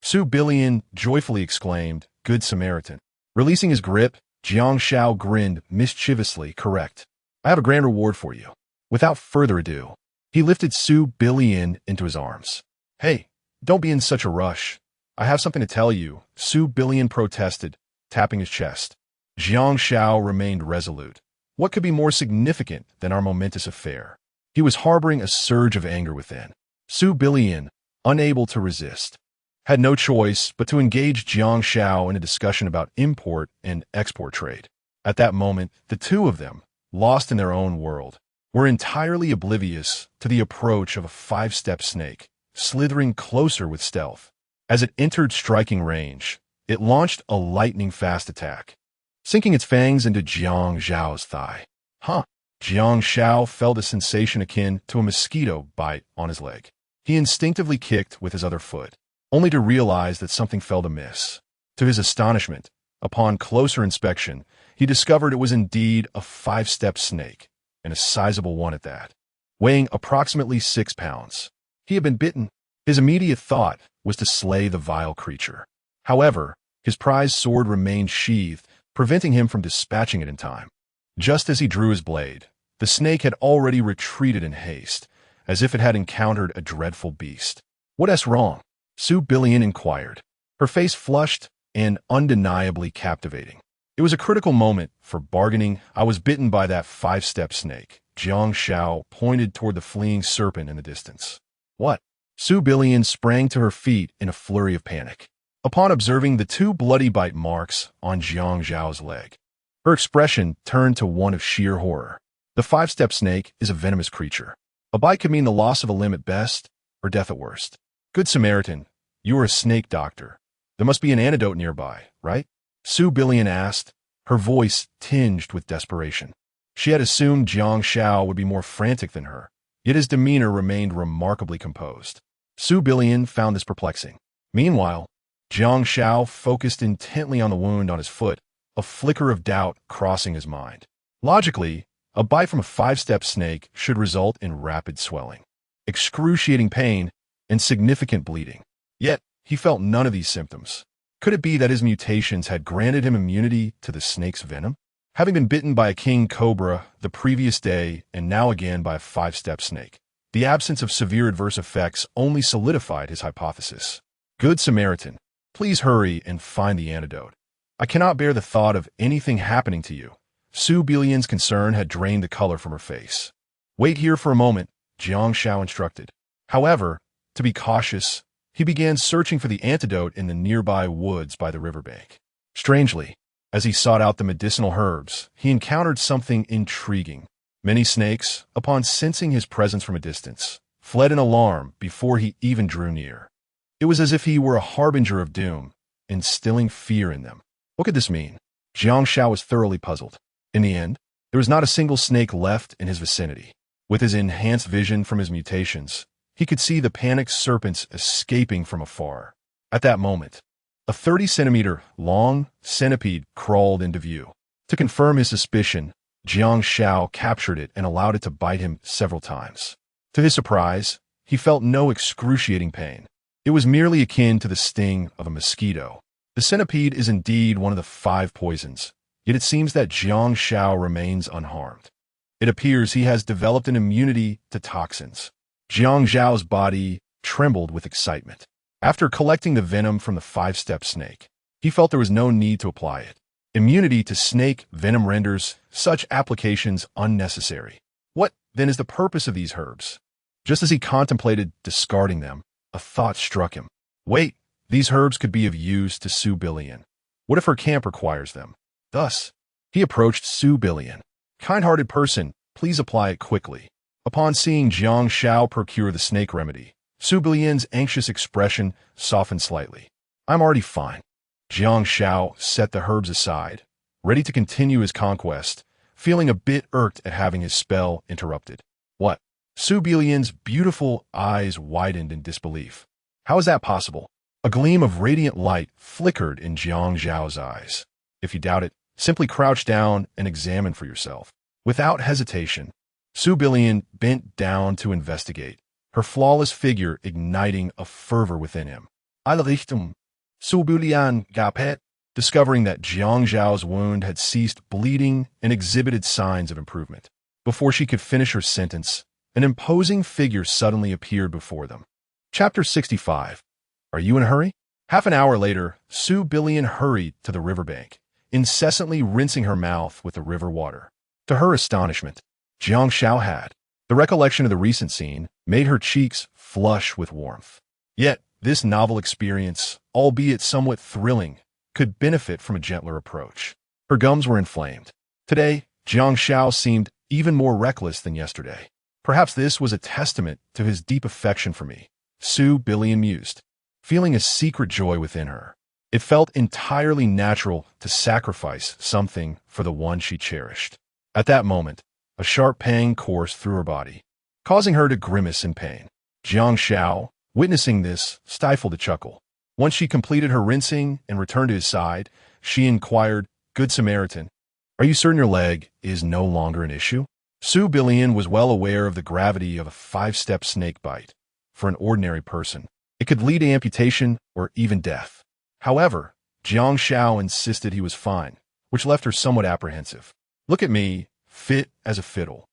Su Billion joyfully exclaimed, "Good Samaritan." Releasing his grip, Jiang Xiao grinned mischievously. "Correct. I have a grand reward for you." Without further ado, he lifted Su Billion into his arms. "Hey, don't be in such a rush. I have something to tell you," Su Billion protested, tapping his chest. Jiang Xiao remained resolute. What could be more significant than our momentous affair? He was harboring a surge of anger within. Su Billion, unable to resist, had no choice but to engage Jiang Xiao in a discussion about import and export trade. At that moment, the two of them, lost in their own world, were entirely oblivious to the approach of a 5-step snake, slithering closer with stealth. As it entered striking range, it launched a lightning-fast attack, sinking its fangs into Jiang Xiao's thigh. Jiang Xiao felt a sensation akin to a mosquito bite on his leg. He instinctively kicked with his other foot, only to realize that something felt amiss. To his astonishment, upon closer inspection, he discovered it was indeed a 5-step snake, and a sizable one at that, weighing approximately 6 pounds. He had been bitten. His immediate thought was to slay the vile creature. However, his prized sword remained sheathed, preventing him from dispatching it in time. Just as he drew his blade, the snake had already retreated in haste, as if it had encountered a dreadful beast. "What's wrong?" Su Billion inquired, her face flushed and undeniably captivating. It was a critical moment for bargaining. "I was bitten by that 5-step snake." Jiang Xiao pointed toward the fleeing serpent in the distance. "What?" Su Billion sprang to her feet in a flurry of panic. Upon observing the 2 bloody bite marks on Jiang Xiao's leg, her expression turned to one of sheer horror. The 5-step snake is a venomous creature. A bite could mean the loss of a limb at best, or death at worst. "Good Samaritan, you are a snake doctor. There must be an antidote nearby, right?" Su Billion asked, her voice tinged with desperation. She had assumed Jiang Xiao would be more frantic than her, yet his demeanor remained remarkably composed. Su Billion found this perplexing. Meanwhile, Jiang Xiao focused intently on the wound on his foot, a flicker of doubt crossing his mind. Logically, a bite from a 5-step snake should result in rapid swelling, excruciating pain, and significant bleeding. Yet, he felt none of these symptoms. Could it be that his mutations had granted him immunity to the snake's venom? Having been bitten by a king cobra the previous day and now again by a 5-step snake, the absence of severe adverse effects only solidified his hypothesis. "Good Samaritan, please hurry and find the antidote. I cannot bear the thought of anything happening to you." Su Billion's concern had drained the color from her face. "Wait here for a moment," Jiang Xiao instructed. However, to be cautious, he began searching for the antidote in the nearby woods by the riverbank. Strangely, as he sought out the medicinal herbs, he encountered something intriguing. Many snakes, upon sensing his presence from a distance, fled in alarm before he even drew near. It was as if he were a harbinger of doom, instilling fear in them. What could this mean? Jiang Xiao was thoroughly puzzled. In the end, there was not a single snake left in his vicinity. With his enhanced vision from his mutations, he could see the panicked serpents escaping from afar. At that moment, a 30-centimeter long centipede crawled into view. To confirm his suspicion, Jiang Xiao captured it and allowed it to bite him several times. To his surprise, he felt no excruciating pain. It was merely akin to the sting of a mosquito. The centipede is indeed one of the 5 poisons, yet it seems that Jiang Xiao remains unharmed. It appears he has developed an immunity to toxins. Jiang Xiao's body trembled with excitement. After collecting the venom from the five-step snake, he felt there was no need to apply it. Immunity to snake venom renders such applications unnecessary. What, then, is the purpose of these herbs? Just as he contemplated discarding them, a thought struck him. Wait, these herbs could be of use to Su Bilian. What if her camp requires them? Thus, he approached Su Bilian. Kind-hearted person, please apply it quickly. Upon seeing Jiang Xiao procure the snake remedy, Su Bilian's anxious expression softened slightly. I'm already fine. Jiang Xiao set the herbs aside, ready to continue his conquest, feeling a bit irked at having his spell interrupted. What? Su Bilian's beautiful eyes widened in disbelief. How is that possible? A gleam of radiant light flickered in Jiang Xiao's eyes. If you doubt it, simply crouch down and examine for yourself. Without hesitation, Su Bilian bent down to investigate, her flawless figure igniting a fervor within him. Richtung. Su Bilian gapet, discovering that Jiang Xiao's wound had ceased bleeding and exhibited signs of improvement. Before she could finish her sentence, an imposing figure suddenly appeared before them. Chapter 65. Are you in a hurry? Half an hour later, Su Bilian hurried to the riverbank, incessantly rinsing her mouth with the river water. To her astonishment, Jiang Xiao had. The recollection of the recent scene made her cheeks flush with warmth. Yet, this novel experience, albeit somewhat thrilling, could benefit from a gentler approach. Her gums were inflamed. Today, Jiang Xiao seemed even more reckless than yesterday. Perhaps this was a testament to his deep affection for me, Su Bilian mused, feeling a secret joy within her. It felt entirely natural to sacrifice something for the one she cherished. At that moment, a sharp pang coursed through her body, causing her to grimace in pain. Jiang Xiao, witnessing this, stifled a chuckle. Once she completed her rinsing and returned to his side, she inquired, Good Samaritan, are you certain your leg is no longer an issue? Su Bilian was well aware of the gravity of a five-step snake bite. For an ordinary person, it could lead to amputation or even death. However, Jiang Xiao insisted he was fine, which left her somewhat apprehensive. Look at me, fit as a fiddle.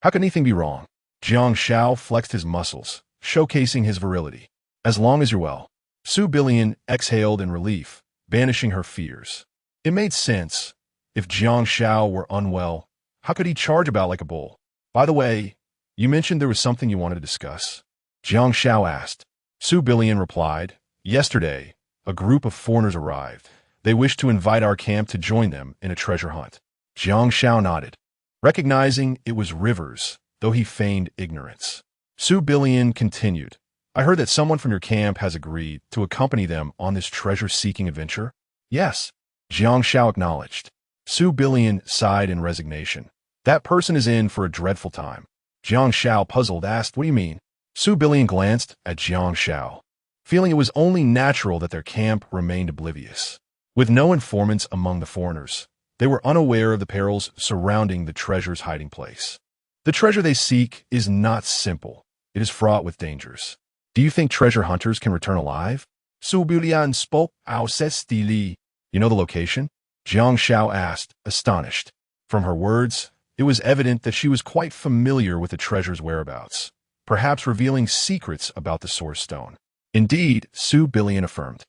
How could anything be wrong? Jiang Xiao flexed his muscles, showcasing his virility. As long as you're well. Su Bilian exhaled in relief, banishing her fears. It made sense. If Jiang Xiao were unwell, how could he charge about like a bull? By the way, you mentioned there was something you wanted to discuss. Jiang Xiao asked. Su Bilian replied, Yesterday, a group of foreigners arrived. They wished to invite our camp to join them in a treasure hunt. Jiang Xiao nodded, recognizing it was Rivers, though he feigned ignorance. Su Bilian continued, I heard that someone from your camp has agreed to accompany them on this treasure-seeking adventure? Yes, Jiang Xiao acknowledged. Su Bilian sighed in resignation. That person is in for a dreadful time. Jiang Xiao, puzzled, asked, What do you mean? Su Bilian glanced at Jiang Xiao, feeling it was only natural that their camp remained oblivious. With no informants among the foreigners, they were unaware of the perils surrounding the treasure's hiding place. The treasure they seek is not simple. It is fraught with dangers. Do you think treasure hunters can return alive? Su Bilian spoke steadily. You know the location? Jiang Xiao asked, astonished. From her words, it was evident that she was quite familiar with the treasure's whereabouts, perhaps revealing secrets about the Source Stone. Indeed, Su Bilian affirmed.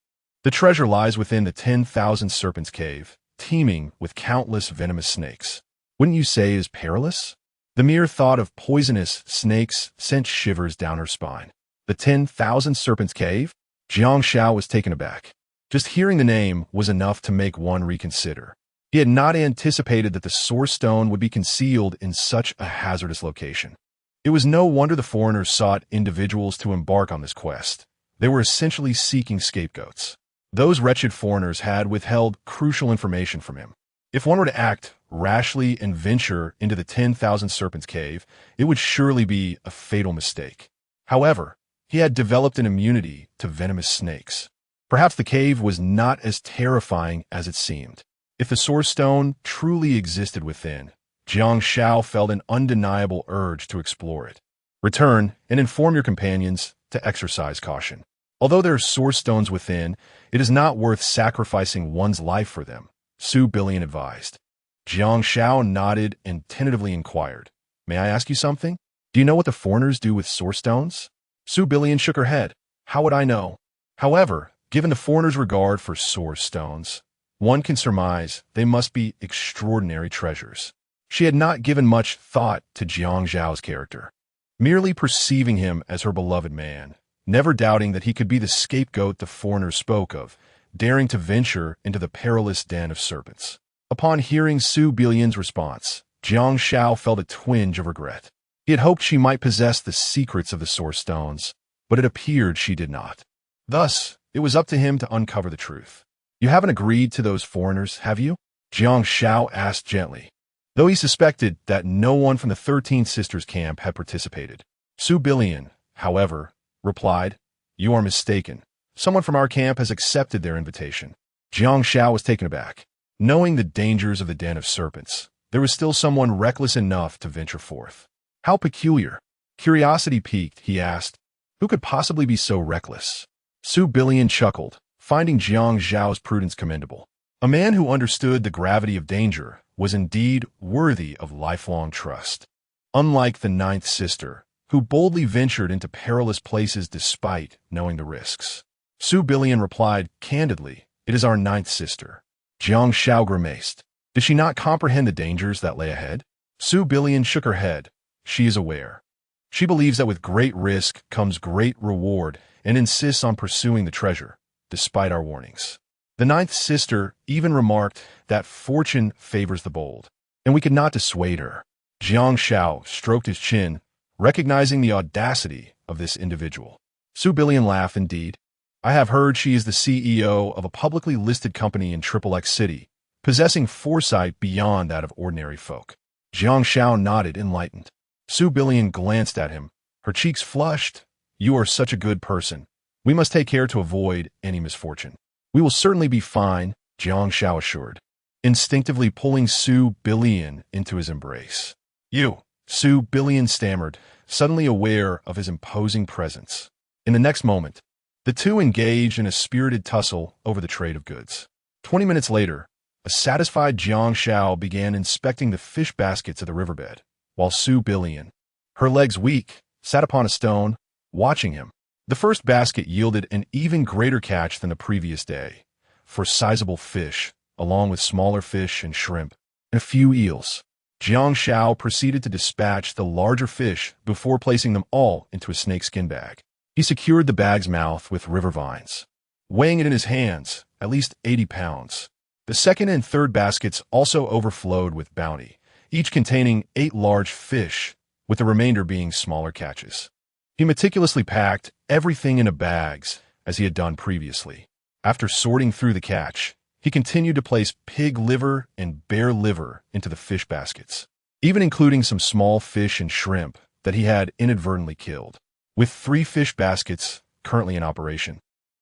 The treasure lies within the 10,000 Serpents Cave, teeming with countless venomous snakes. Wouldn't you say it is perilous? The mere thought of poisonous snakes sent shivers down her spine. The 10,000 Serpents Cave? Jiang Xiao was taken aback. Just hearing the name was enough to make one reconsider. He had not anticipated that the Source Stone would be concealed in such a hazardous location. It was no wonder the foreigners sought individuals to embark on this quest. They were essentially seeking scapegoats. Those wretched foreigners had withheld crucial information from him. If one were to act rashly and venture into the 10,000 Serpents Cave, it would surely be a fatal mistake. However, he had developed an immunity to venomous snakes. Perhaps the cave was not as terrifying as it seemed. If the Source Stone truly existed within, Jiang Xiao felt an undeniable urge to explore it. Return and inform your companions to exercise caution. Although there are Source Stones within, it is not worth sacrificing one's life for them, Su Bilian advised. Jiang Xiao nodded and tentatively inquired, May I ask you something? Do you know what the foreigners do with source stones? Su Billion shook her head. How would I know? However, given the foreigners' regard for source stones, one can surmise they must be extraordinary treasures. She had not given much thought to Jiang Xiao's character, merely perceiving him as her beloved man, never doubting that he could be the scapegoat the foreigners spoke of, daring to venture into the perilous den of serpents. Upon hearing Su Billion's response, Jiang Xiao felt a twinge of regret. He had hoped she might possess the secrets of the source stones, but it appeared she did not. Thus, it was up to him to uncover the truth. You haven't agreed to those foreigners, have you? Jiang Xiao asked gently, though he suspected that no one from the 13 Sisters camp had participated. Su Billion, however, replied, You are mistaken. Someone from our camp has accepted their invitation. Jiang Xiao was taken aback. Knowing the dangers of the den of serpents, there was still someone reckless enough to venture forth. How peculiar. Curiosity piqued, he asked, Who could possibly be so reckless? Su Billion chuckled, finding Jiang Xiao's prudence commendable. A man who understood the gravity of danger was indeed worthy of lifelong trust. Unlike the ninth sister, who boldly ventured into perilous places despite knowing the risks. Su Billion replied candidly, It is our ninth sister. Jiang Xiao grimaced. Does she not comprehend the dangers that lay ahead? Su Billion shook her head. She is aware. She believes that with great risk comes great reward and insists on pursuing the treasure, despite our warnings. The ninth sister even remarked that fortune favors the bold, and we could not dissuade her. Jiang Xiao stroked his chin, recognizing the audacity of this individual. Su Billion laughed indeed. I have heard she is the CEO of a publicly listed company in XXX City, possessing foresight beyond that of ordinary folk. Jiang Xiao nodded, enlightened. Su Billion glanced at him, her cheeks flushed. You are such a good person. We must take care to avoid any misfortune. We will certainly be fine, Jiang Xiao assured, instinctively pulling Su Billion into his embrace. You, Su Billion stammered, suddenly aware of his imposing presence. In the next moment, the two engaged in a spirited tussle over the trade of goods. 20 minutes later, a satisfied Jiang Xiao began inspecting the fish baskets of the riverbed, while Su Billion, her legs weak, sat upon a stone, watching him. The first basket yielded an even greater catch than the previous day, for sizable fish, along with smaller fish and shrimp, and a few eels. Jiang Xiao proceeded to dispatch the larger fish before placing them all into a snakeskin bag. He secured the bag's mouth with river vines, weighing it in his hands, at least 80 pounds. The second and third baskets also overflowed with bounty, each containing 8 large fish, with the remainder being smaller catches. He meticulously packed everything into bags, as he had done previously. After sorting through the catch, he continued to place pig liver and bear liver into the fish baskets, even including some small fish and shrimp that he had inadvertently killed. With 3 fish baskets currently in operation,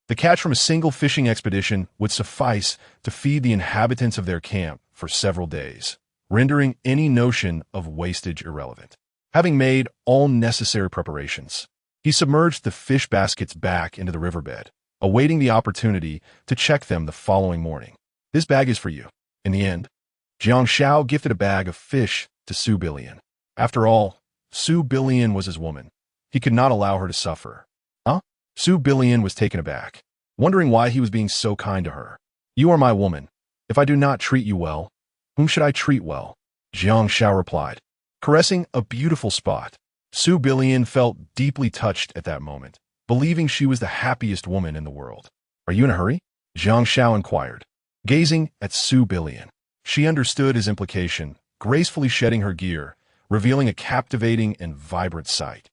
the catch from a single fishing expedition would suffice to feed the inhabitants of their camp for several days, rendering any notion of wastage irrelevant. Having made all necessary preparations, he submerged the fish baskets back into the riverbed, awaiting the opportunity to check them the following morning. This bag is for you. In the end, Jiang Xiao gifted a bag of fish to Su Billion. After all, Su Billion was his woman. He could not allow her to suffer. Huh? Su Billion was taken aback, wondering why he was being so kind to her. You are my woman. If I do not treat you well, whom should I treat well? Jiang Xiao replied, caressing a beautiful spot. Su Billion felt deeply touched at that moment, believing she was the happiest woman in the world. Are you in a hurry? Jiang Xiao inquired, gazing at Su Billion. She understood his implication, gracefully shedding her gear, revealing a captivating and vibrant sight.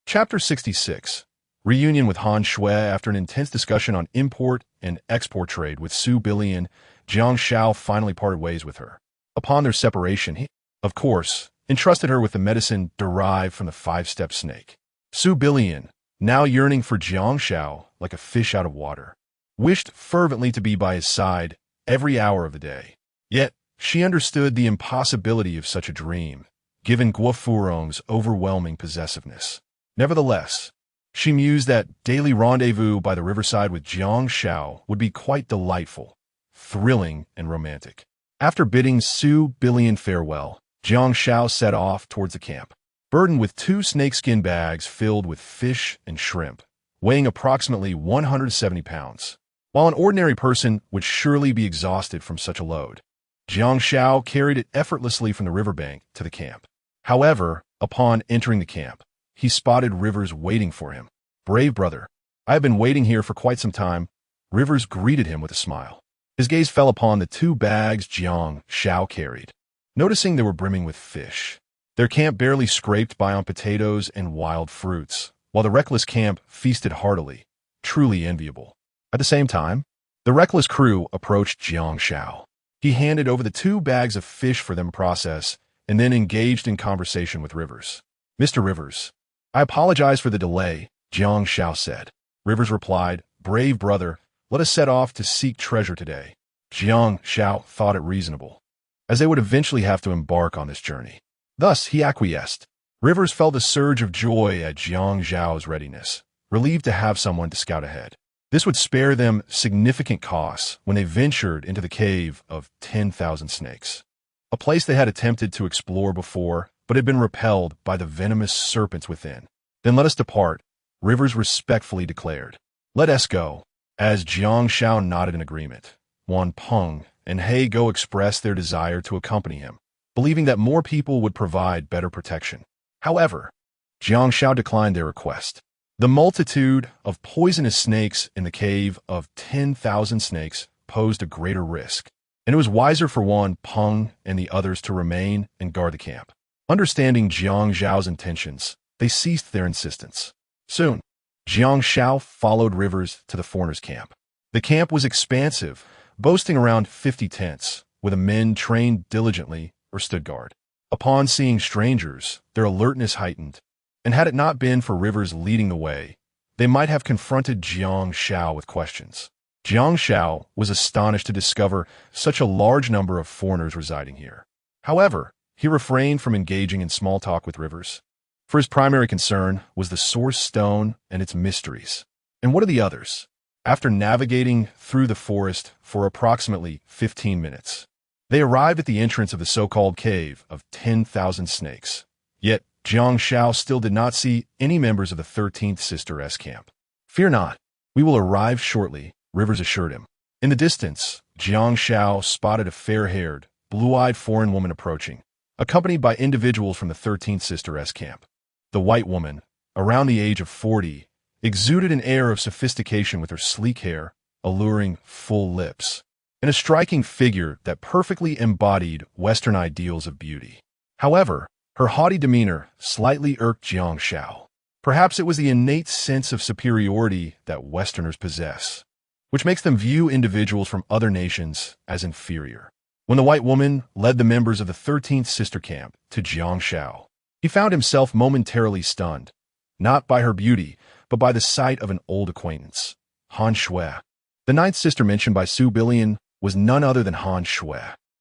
Chapter 66. Reunion with Han Shui. After an intense discussion on import and export trade with Su Billion, Jiang Xiao finally parted ways with her. Upon their separation, he, of course, entrusted her with the medicine derived from the 5-step snake. Su Billion, now yearning for Jiang Xiao like a fish out of water, wished fervently to be by his side every hour of the day. Yet, she understood the impossibility of such a dream, given Guo Furong's overwhelming possessiveness. Nevertheless, she mused that daily rendezvous by the riverside with Jiang Xiao would be quite delightful, thrilling, and romantic. After bidding Su Billion farewell, Jiang Xiao set off towards the camp, burdened with 2 snakeskin bags filled with fish and shrimp, weighing approximately 170 pounds. While an ordinary person would surely be exhausted from such a load, Jiang Xiao carried it effortlessly from the riverbank to the camp. However, upon entering the camp, he spotted Rivers waiting for him. "Brave brother, I have been waiting here for quite some time." Rivers greeted him with a smile. His gaze fell upon the 2 bags Jiang Xiao carried, noticing they were brimming with fish. Their camp barely scraped by on potatoes and wild fruits, while the reckless camp feasted heartily, truly enviable. At the same time, the reckless crew approached Jiang Xiao. He handed over the 2 bags of fish for them to process and then engaged in conversation with Rivers. "Mr. Rivers, I apologize for the delay," Jiang Xiao said. Rivers replied, "Brave brother, let us set off to seek treasure today." Jiang Xiao thought it reasonable, as they would eventually have to embark on this journey. Thus, he acquiesced. Rivers felt a surge of joy at Jiang Xiao's readiness, relieved to have someone to scout ahead. This would spare them significant costs when they ventured into the cave of 10,000 snakes, a place they had attempted to explore before but had been repelled by the venomous serpents within. "Then let us depart," Rivers respectfully declared. "Let us go." As Jiang Xiao nodded in agreement, Wan Peng and He Go expressed their desire to accompany him, believing that more people would provide better protection. However, Jiang Xiao declined their request. The multitude of poisonous snakes in the cave of 10,000 snakes posed a greater risk, and it was wiser for Wan Peng and the others to remain and guard the camp. Understanding Jiang Xiao's intentions, they ceased their insistence. Soon, Jiang Xiao followed Rivers to the foreigners' camp. The camp was expansive, boasting around 50 tents, where the men trained diligently or stood guard. Upon seeing strangers, their alertness heightened, and had it not been for Rivers leading the way, they might have confronted Jiang Xiao with questions. Jiang Xiao was astonished to discover such a large number of foreigners residing here. However, he refrained from engaging in small talk with Rivers, for his primary concern was the Source Stone and its mysteries. And what are the others? After navigating through the forest for approximately 15 minutes, they arrived at the entrance of the so-called cave of 10,000 snakes. Yet, Jiang Xiao still did not see any members of the 13th Sister S camp. "Fear not, we will arrive shortly," Rivers assured him. In the distance, Jiang Xiao spotted a fair-haired, blue-eyed foreign woman approaching, accompanied by individuals from the 13th Sister S camp. The white woman, around the age of 40, exuded an air of sophistication with her sleek hair, alluring, full lips, and a striking figure that perfectly embodied Western ideals of beauty. However, her haughty demeanor slightly irked Jiang Xiao. Perhaps it was the innate sense of superiority that Westerners possess, which makes them view individuals from other nations as inferior. When the white woman led the members of the 13th Sister Camp to Jiang Xiao, he found himself momentarily stunned, not by her beauty, but by the sight of an old acquaintance, Han Shui. The 9th sister mentioned by Su Billion was none other than Han Shui.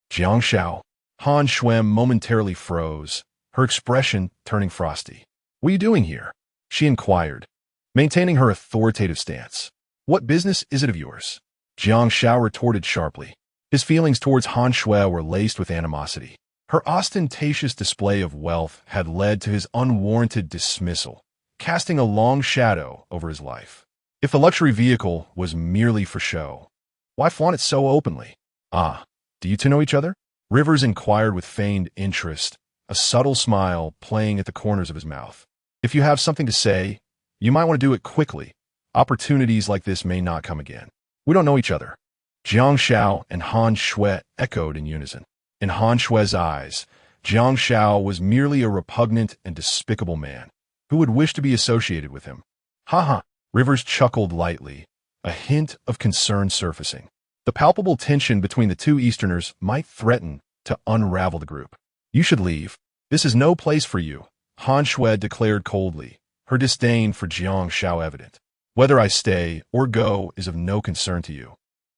Jiang Xiao. Han Shui momentarily froze, her expression turning frosty. "What are you doing here?" she inquired, maintaining her authoritative stance. "What business is it of yours?" Jiang Xiao retorted sharply. His feelings towards Han Shui were laced with animosity. Her ostentatious display of wealth had led to his unwarranted dismissal, casting a long shadow over his life. If the luxury vehicle was merely for show, why flaunt it so openly? "Ah, do you two know each other?" Rivers inquired with feigned interest, a subtle smile playing at the corners of his mouth. "If you have something to say, you might want to do it quickly. Opportunities like this may not come again." "We don't know each other." Jiang Xiao and Han Shui echoed in unison. In Han Shui's eyes, Jiang Xiao was merely a repugnant and despicable man who would wish to be associated with him. "Ha ha," Rivers chuckled lightly, a hint of concern surfacing. The palpable tension between the two Easterners might threaten to unravel the group. "You should leave. This is no place for you," Han Shui declared coldly, her disdain for Jiang Xiao evident. "Whether I stay or go is of no concern to you."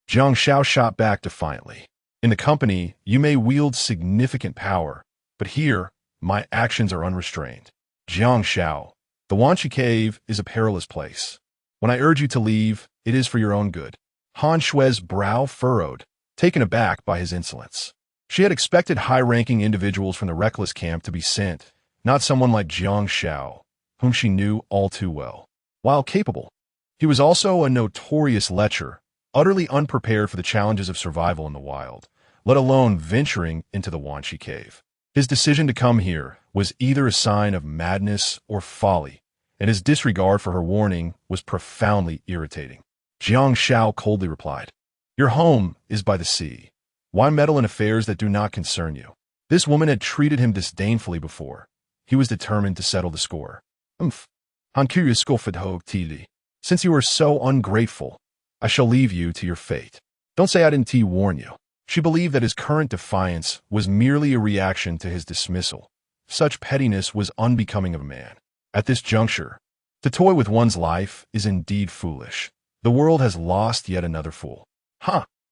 Jiang Xiao shot back defiantly. "In the company, you may wield significant power, but here, my actions are unrestrained." "Jiang Xiao, the Wanchi Cave is a perilous place. When I urge you to leave, it is for your own good." Han Shui's brow furrowed, taken aback by his insolence. She had expected high-ranking individuals from the reckless camp to be sent, not someone like Jiang Xiao, whom she knew all too well. While capable, he was also a notorious lecher, utterly unprepared for the challenges of survival in the wild, let alone venturing into the Wanshi cave. His decision to come here was either a sign of madness or folly, and his disregard for her warning was profoundly irritating. Jiang Xiao coldly replied, "Your home is by the sea. Why meddle in affairs that do not concern you?" This woman had treated him disdainfully before. He was determined to settle the score. Han curious tili. Since you are so ungrateful, I shall leave you to your fate. Don't say I didn't warn you." She believed that his current defiance was merely a reaction to his dismissal. Such pettiness was unbecoming of a man. At this juncture, to toy with one's life is indeed foolish. The world has lost yet another fool.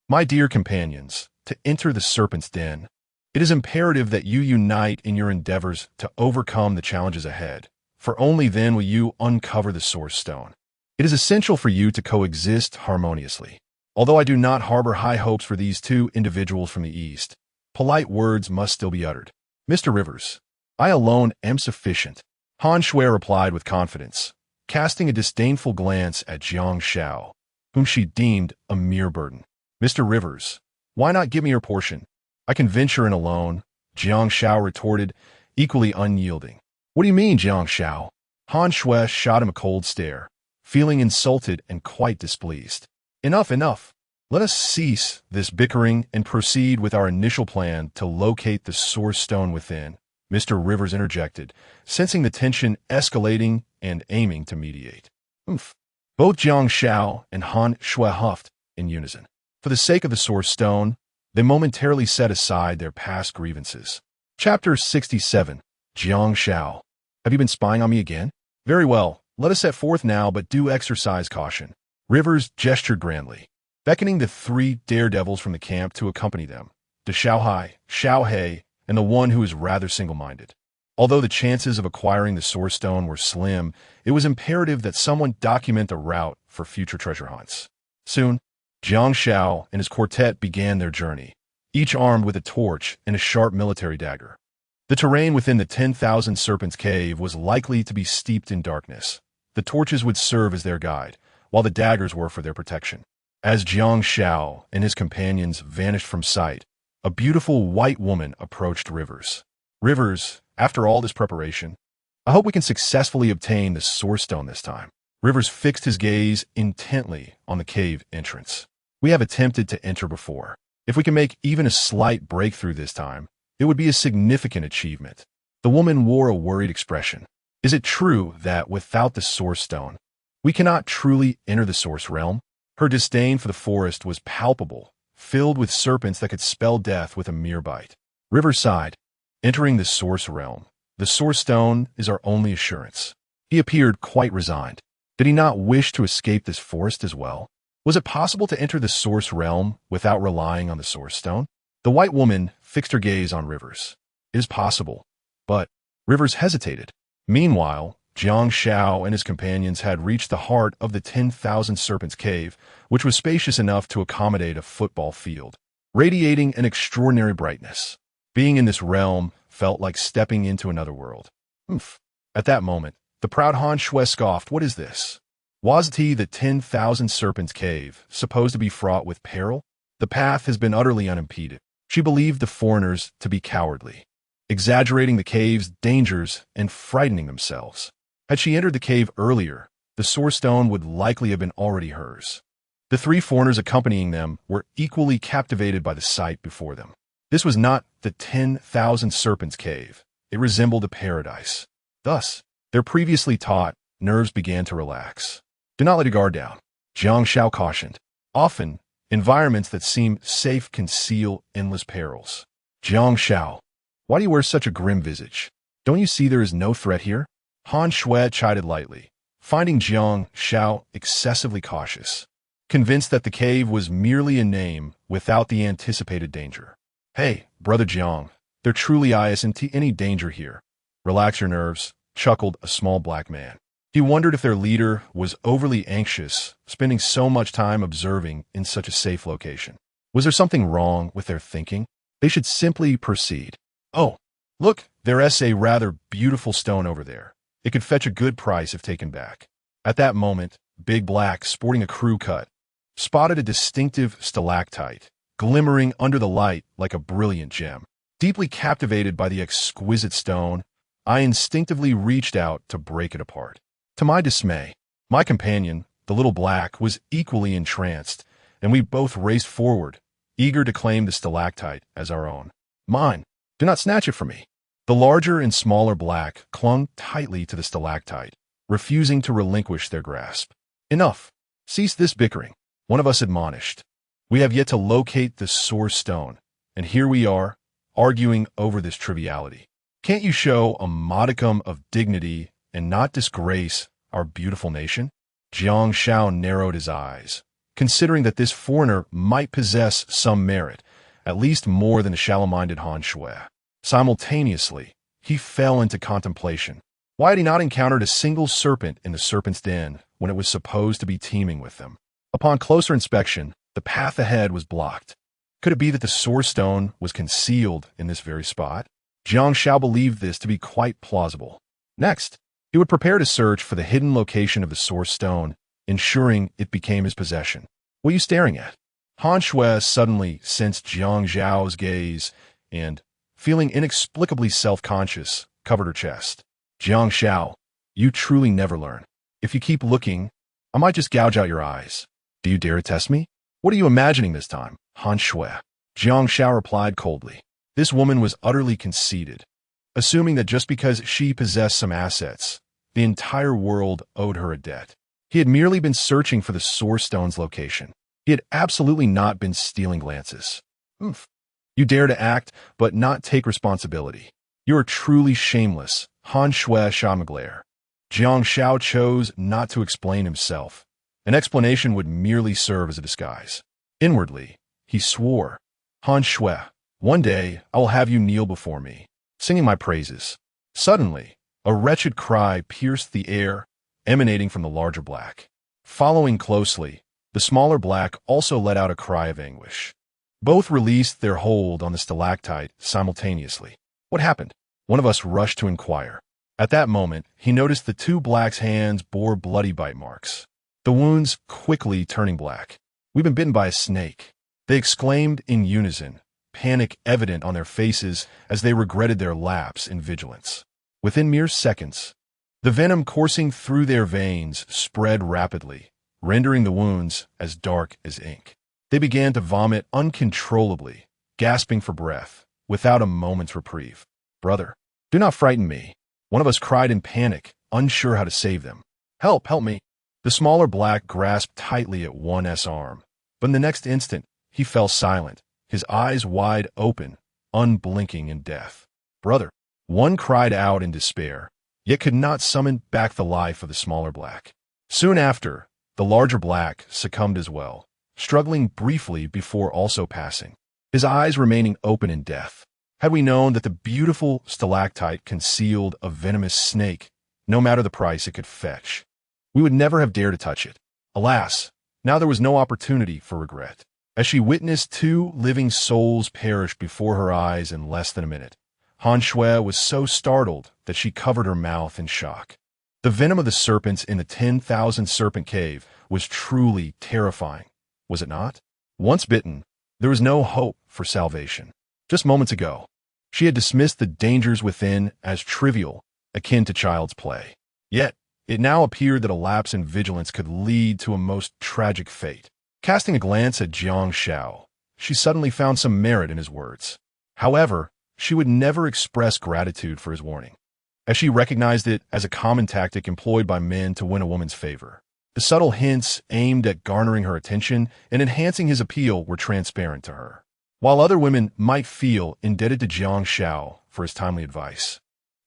My dear companions, to enter the serpent's den, it is imperative that you unite in your endeavors to overcome the challenges ahead, for only then will you uncover the source stone. It is essential for you to coexist harmoniously. Although I do not harbor high hopes for these two individuals from the East, polite words must still be uttered. Mr. Rivers, I alone am sufficient. Han Shui replied with confidence, casting a disdainful glance at Jiang Xiao, whom she deemed a mere burden. Mr. Rivers, why not give me your portion? I can venture in alone, Jiang Xiao retorted, equally unyielding. What do you mean, Jiang Xiao? Han Shui shot him a cold stare, feeling insulted and quite displeased. Enough. Let us cease this bickering and proceed with our initial plan to locate the source stone within, Mr. Rivers interjected, sensing the tension escalating and aiming to mediate. Both Jiang Xiao and Han Shui huffed in unison. For the sake of the source stone, they momentarily set aside their past grievances. Chapter 67. Jiang Xiao. Have you been spying on me again? Very well, let us set forth now, but do exercise caution. Rivers gestured grandly, beckoning the three daredevils from the camp to accompany them, the Xiaohai, Xiaohei, and the one who was rather single-minded. Although the chances of acquiring the source stone were slim, it was imperative that someone document the route for future treasure hunts. Soon, Jiang Xiao and his quartet began their journey, each armed with a torch and a sharp military dagger. The terrain within the 10,000 Serpents Cave was likely to be steeped in darkness. The torches would serve as their guide, while the daggers were for their protection. As Jiang Xiao and his companions vanished from sight, a beautiful white woman approached Rivers. Rivers, after all this preparation, I hope we can successfully obtain the source stone this time. Rivers fixed his gaze intently on the cave entrance. We have attempted to enter before. If we can make even a slight breakthrough this time, it would be a significant achievement. The woman wore a worried expression. Is it true that without the source stone, we cannot truly enter the source realm? Her disdain for the forest was palpable, filled with serpents that could spell death with a mere bite. Rivers sighed. Entering the source realm, the source stone is our only assurance. He appeared quite resigned. Did he not wish to escape this forest as well? Was it possible to enter the source realm without relying on the source stone? The white woman fixed her gaze on Rivers. It is possible, but Rivers hesitated. Meanwhile, Jiang Xiao and his companions had reached the heart of the 10,000 Serpents Cave, which was spacious enough to accommodate a football field, radiating an extraordinary brightness. Being in this realm felt like stepping into another world. At that moment, the proud Han Shui scoffed, "What is this? Was the 10,000 Serpents Cave supposed to be fraught with peril? The path has been utterly unimpeded." She believed the foreigners to be cowardly, exaggerating the cave's dangers and frightening themselves. Had she entered the cave earlier, the source stone would likely have been already hers. The three foreigners accompanying them were equally captivated by the sight before them. This was not the 10,000 Serpents Cave. It resembled a paradise. Thus, their previously taut nerves began to relax. Do not let your guard down, Jiang Xiao cautioned. Often, environments that seem safe conceal endless perils. Jiang Xiao, why do you wear such a grim visage? Don't you see there is no threat here? Han Shui chided lightly, finding Jiang Xiao excessively cautious, convinced that the cave was merely a name without the anticipated danger. Hey, brother Jiang, there truly isn't any danger here. Relax your nerves, chuckled a small black man. He wondered if their leader was overly anxious, spending so much time observing in such a safe location. Was there something wrong with their thinking? They should simply proceed. Oh, look, there's a rather beautiful stone over there. It could fetch a good price if taken back. At that moment, Big Black, sporting a crew cut, spotted a distinctive stalactite, glimmering under the light like a brilliant gem. Deeply captivated by the exquisite stone, I instinctively reached out to break it apart. To my dismay, my companion, the little Black, was equally entranced, and we both raced forward, eager to claim the stalactite as our own. Mine, do not snatch it from me. The larger and smaller Black clung tightly to the stalactite, refusing to relinquish their grasp. Enough. Cease this bickering, one of us admonished. We have yet to locate the source stone, and here we are, arguing over this triviality. Can't you show a modicum of dignity and not disgrace our beautiful nation? Jiang Xiao narrowed his eyes, considering that this foreigner might possess some merit, at least more than the shallow-minded Han Shui. Simultaneously, he fell into contemplation. Why had he not encountered a single serpent in the serpent's den when it was supposed to be teeming with them? Upon closer inspection, the path ahead was blocked. Could it be that the source stone was concealed in this very spot? Jiang Xiao believed this to be quite plausible. Next, he would prepare to search for the hidden location of the source stone, ensuring it became his possession. What are you staring at? Han Shui suddenly sensed Jiang Xiao's gaze and, feeling inexplicably self-conscious, covered her chest. Jiang Xiao, you truly never learn. If you keep looking, I might just gouge out your eyes. Do you dare to test me? What are you imagining this time, Han Shui? Jiang Xiao replied coldly. This woman was utterly conceited, assuming that just because she possessed some assets, the entire world owed her a debt. He had merely been searching for the source stone's location. He had absolutely not been stealing glances. You dare to act, but not take responsibility. You are truly shameless, Han Shui Shamaglair. Jiang Xiao chose not to explain himself. An explanation would merely serve as a disguise. Inwardly, he swore, Han Shui, one day I will have you kneel before me, singing my praises. Suddenly, a wretched cry pierced the air, emanating from the larger Black. Following closely, the smaller Black also let out a cry of anguish. Both released their hold on the stalactite simultaneously. What happened? One of us rushed to inquire. At that moment, he noticed the two Blacks' hands bore bloody bite marks, the wounds quickly turning black. We've been bitten by a snake, they exclaimed in unison, panic evident on their faces as they regretted their lapse in vigilance. Within mere seconds, the venom coursing through their veins spread rapidly, rendering the wounds as dark as ink. They began to vomit uncontrollably, gasping for breath, without a moment's reprieve. Brother, do not frighten me. One of us cried in panic, unsure how to save them. Help me. The smaller Black grasped tightly at one's arm, but in the next instant, he fell silent, his eyes wide open, unblinking in death. Brother, one cried out in despair, yet could not summon back the life of the smaller Black. Soon after, the larger Black succumbed as well, struggling briefly before also passing, his eyes remaining open in death. Had we known that the beautiful stalactite concealed a venomous snake, no matter the price it could fetch, we would never have dared to touch it. Alas, now there was no opportunity for regret. As she witnessed two living souls perish before her eyes in less than a minute, Han Shui was so startled that she covered her mouth in shock. The venom of the serpents in the 10,000 serpent cave was truly terrifying, was it not? Once bitten, there was no hope for salvation. Just moments ago, she had dismissed the dangers within as trivial, akin to child's play. Yet, it now appeared that a lapse in vigilance could lead to a most tragic fate. Casting a glance at Jiang Xiao, she suddenly found some merit in his words. However, she would never express gratitude for his warning, as she recognized it as a common tactic employed by men to win a woman's favor. The subtle hints aimed at garnering her attention and enhancing his appeal were transparent to her, while other women might feel indebted to Jiang Xiao for his timely advice.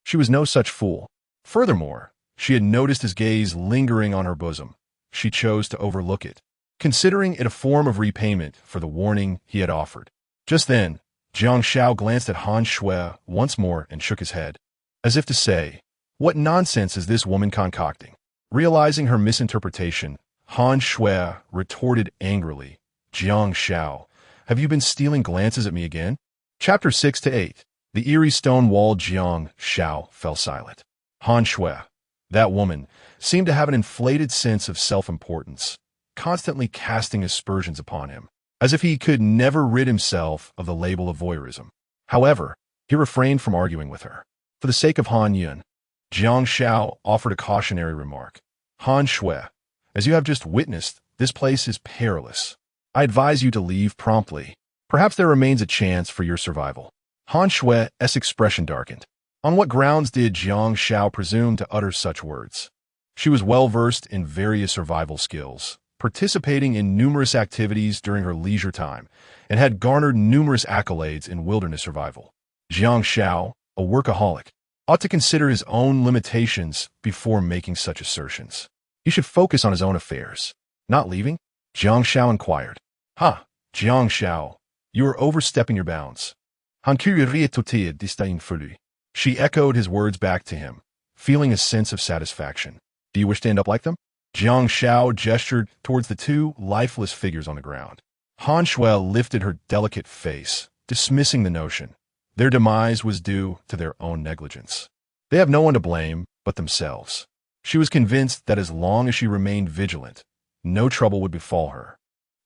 She was no such fool. Furthermore, she had noticed his gaze lingering on her bosom. She chose to overlook it, considering it a form of repayment for the warning he had offered. Just then, Jiang Xiao glanced at Han Shui once more and shook his head, as if to say, "What nonsense is this woman concocting?" Realizing her misinterpretation, Han Shui retorted angrily, "Jiang Xiao, have you been stealing glances at me again? Chapter 6 to 8. The eerie stone-walled Jiang Xiao fell silent. Han Shui, that woman, seemed to have an inflated sense of self-importance, constantly casting aspersions upon him, as if he could never rid himself of the label of voyeurism. However, he refrained from arguing with her. For the sake of Han Yun, Jiang Xiao offered a cautionary remark. Han Shui, as you have just witnessed, this place is perilous. I advise you to leave promptly. Perhaps there remains a chance for your survival. Han Shui's expression darkened. On what grounds did Jiang Xiao presume to utter such words? She was well-versed in various survival skills, participating in numerous activities during her leisure time, and had garnered numerous accolades in wilderness survival. Jiang Xiao, a workaholic, ought to consider his own limitations before making such assertions. He should focus on his own affairs. Not leaving? Jiang Xiao inquired. Jiang Xiao, you are overstepping your bounds. She echoed his words back to him, feeling a sense of satisfaction. Do you wish to end up like them? Jiang Xiao gestured towards the two lifeless figures on the ground. Han Shui lifted her delicate face, dismissing the notion. Their demise was due to their own negligence. They have no one to blame but themselves. She was convinced that as long as she remained vigilant, no trouble would befall her.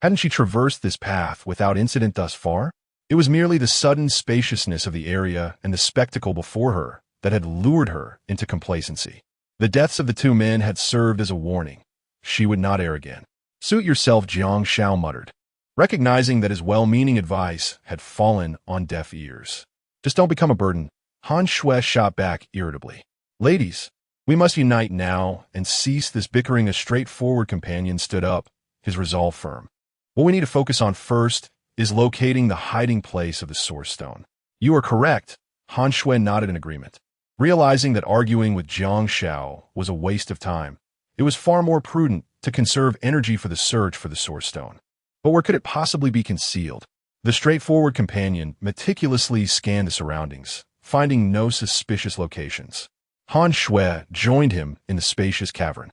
Hadn't she traversed this path without incident thus far? It was merely the sudden spaciousness of the area and the spectacle before her that had lured her into complacency. The deaths of the two men had served as a warning. She would not err again. Suit yourself, Jiang Xiao muttered, recognizing that his well-meaning advice had fallen on deaf ears. Just don't become a burden. Han Shui shot back irritably. Ladies, we must unite now and cease this bickering. A straightforward companion stood up, his resolve firm. What we need to focus on first is locating the hiding place of the Source Stone. You are correct. Han Shui nodded in agreement. Realizing that arguing with Jiang Xiao was a waste of time, it was far more prudent to conserve energy for the search for the Source Stone. But where could it possibly be concealed? The straightforward companion meticulously scanned the surroundings, finding no suspicious locations. Han Shui joined him in the spacious cavern,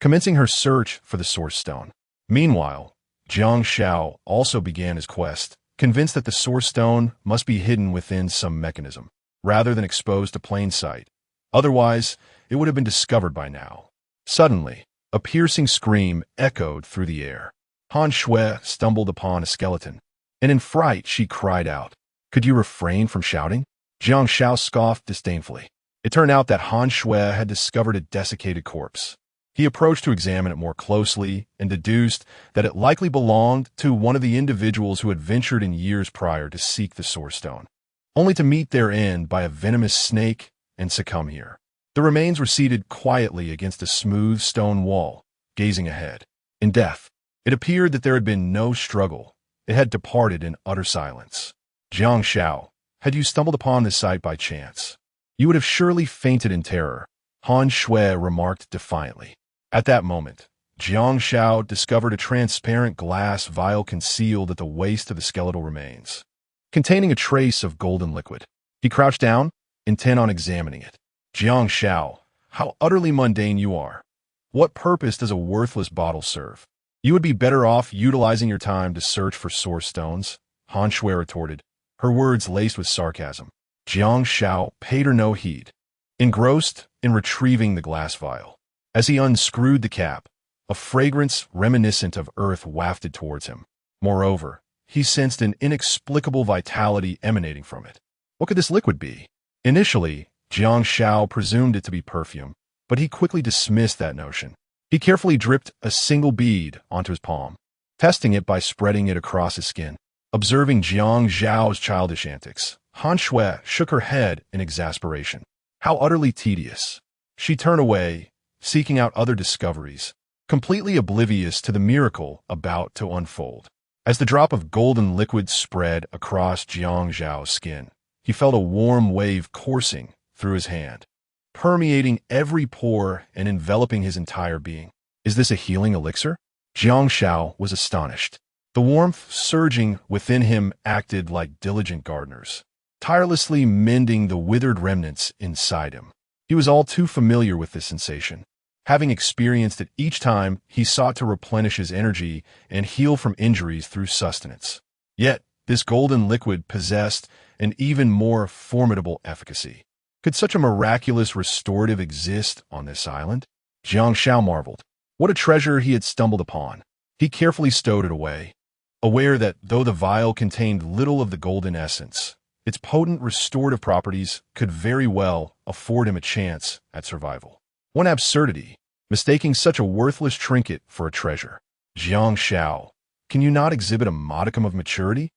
commencing her search for the Source Stone. Meanwhile, Jiang Xiao also began his quest, convinced that the Source Stone must be hidden within some mechanism, rather than exposed to plain sight. Otherwise, it would have been discovered by now. Suddenly, a piercing scream echoed through the air. Han Shui stumbled upon a skeleton, and in fright she cried out. Could you refrain from shouting? Jiang Xiao scoffed disdainfully. It turned out that Han Shui had discovered a desiccated corpse. He approached to examine it more closely and deduced that it likely belonged to one of the individuals who had ventured in years prior to seek the Source Stone, only to meet their end by a venomous snake and succumb here. The remains were seated quietly against a smooth stone wall, gazing ahead. In death, it appeared that there had been no struggle. It had departed in utter silence. Jiang Xiao, had you stumbled upon this sight by chance, you would have surely fainted in terror, Han Shui remarked defiantly. At that moment, Jiang Xiao discovered a transparent glass vial concealed at the waist of the skeletal remains, containing a trace of golden liquid. He crouched down, intent on examining it. Jiang Xiao, how utterly mundane you are. What purpose does a worthless bottle serve? You would be better off utilizing your time to search for Source Stones, Han Shui retorted, her words laced with sarcasm. Jiang Xiao paid her no heed, engrossed in retrieving the glass vial. As he unscrewed the cap, a fragrance reminiscent of earth wafted towards him. Moreover, he sensed an inexplicable vitality emanating from it. What could this liquid be? Initially, Jiang Xiao presumed it to be perfume, but he quickly dismissed that notion. He carefully dripped a single bead onto his palm, testing it by spreading it across his skin. Observing Jiang Xiao's childish antics, Han Shui shook her head in exasperation. How utterly tedious. She turned away, seeking out other discoveries, completely oblivious to the miracle about to unfold. As the drop of golden liquid spread across Jiang Xiao's skin, he felt a warm wave coursing through his hand, permeating every pore and enveloping his entire being. Is this a healing elixir? Jiang Xiao was astonished. The warmth surging within him acted like diligent gardeners, tirelessly mending the withered remnants inside him. He was all too familiar with this sensation, having experienced it each time he sought to replenish his energy and heal from injuries through sustenance. Yet, This golden liquid possessed an even more formidable efficacy. Could such a miraculous restorative exist on this island? Jiang Xiao marveled. What a treasure he had stumbled upon. He carefully stowed it away, aware that though the vial contained little of the golden essence, its potent restorative properties could very well afford him a chance at survival. One absurdity, mistaking such a worthless trinket for a treasure. Jiang Xiao, can you not exhibit a modicum of maturity?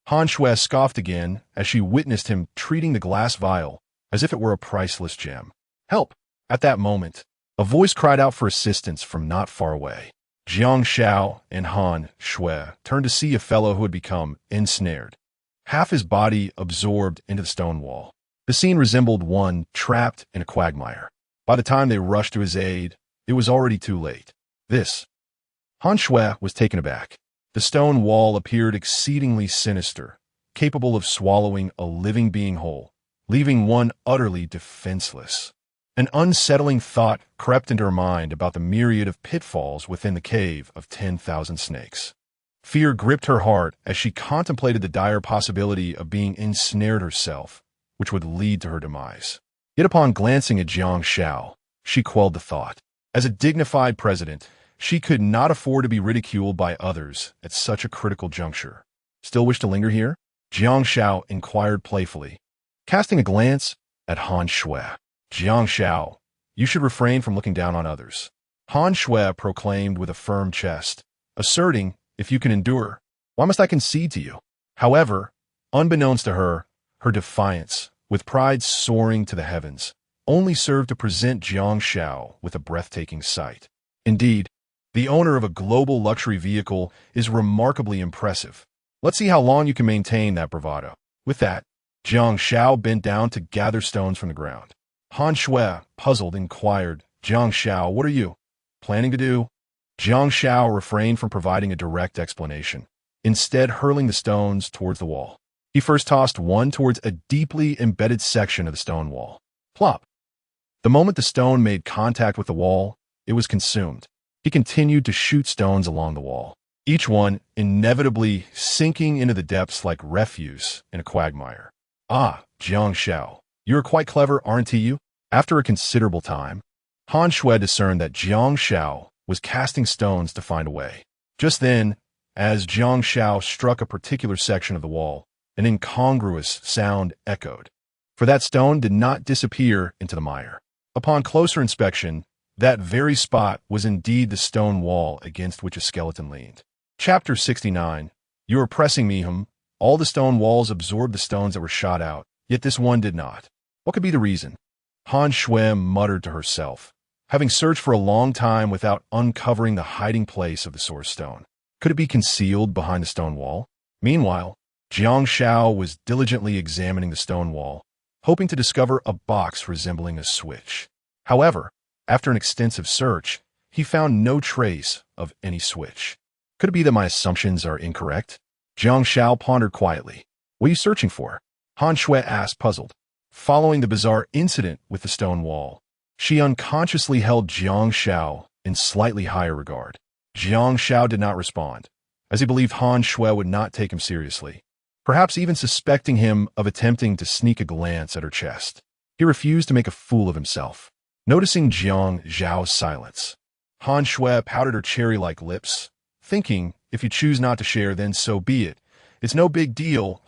Han Shui scoffed again as she witnessed him treating the glass vial as if it were a priceless gem. Help! At that moment, a voice cried out for assistance from not far away. Jiang Xiao and Han Shui turned to see a fellow who had become ensnared, half his body absorbed into the stone wall. The scene resembled one trapped in a quagmire. By the time they rushed to his aid, it was already too late. Han Shui was taken aback. The stone wall appeared exceedingly sinister, capable of swallowing a living being whole, leaving one utterly defenseless. An unsettling thought crept into her mind about the myriad of pitfalls within the cave of 10,000 snakes. Fear gripped her heart as she contemplated the dire possibility of being ensnared herself, which would lead to her demise. Yet upon glancing at Jiang Xiao, she quelled the thought. As a dignified president, she could not afford to be ridiculed by others at such a critical juncture. Still wish to linger here? Jiang Xiao inquired playfully, casting a glance at Han Shui. Jiang Xiao, you should refrain from looking down on others. Han Shui proclaimed with a firm chest, asserting, if you can endure, why must I concede to you? However, unbeknownst to her, her defiance, with pride soaring to the heavens, only served to present Jiang Xiao with a breathtaking sight. Indeed, the owner of a global luxury vehicle is remarkably impressive. Let's see how long you can maintain that bravado. With that, Jiang Xiao bent down to gather stones from the ground. Han Shui, puzzled, inquired, Jiang Xiao, what are you planning to do? Jiang Xiao refrained from providing a direct explanation, instead hurling the stones towards the wall. He first tossed one towards a deeply embedded section of the stone wall. Plop! The moment the stone made contact with the wall, it was consumed. He continued to shoot stones along the wall, each one inevitably sinking into the depths like refuse in a quagmire. Ah, Jiang Xiao, you are quite clever, aren't you? After a considerable time, Han Shui discerned that Jiang Xiao was casting stones to find a way. Just then, as Jiang Xiao struck a particular section of the wall, an incongruous sound echoed, for that stone did not disappear into the mire. Upon closer inspection, that very spot was indeed the stone wall against which a skeleton leaned. Chapter 69. You are pressing me, All the stone walls absorbed the stones that were shot out, yet this one did not. What could be the reason? Han Shui muttered to herself, having searched for a long time without uncovering the hiding place of the source stone. Could it be concealed behind the stone wall? Meanwhile, Jiang Xiao was diligently examining the stone wall, hoping to discover a box resembling a switch. However, after an extensive search, he found no trace of any switch. Could it be that my assumptions are incorrect? Jiang Xiao pondered quietly. What are you searching for? Han Shui asked, puzzled. Following the bizarre incident with the stone wall, she unconsciously held Jiang Xiao in slightly higher regard. Jiang Xiao did not respond, as he believed Han Shui would not take him seriously, perhaps even suspecting him of attempting to sneak a glance at her chest. He refused to make a fool of himself. Noticing Jiang Xiao's silence, Han Shui pouted her cherry-like lips, thinking, if you choose not to share, then so be it. It's no big deal,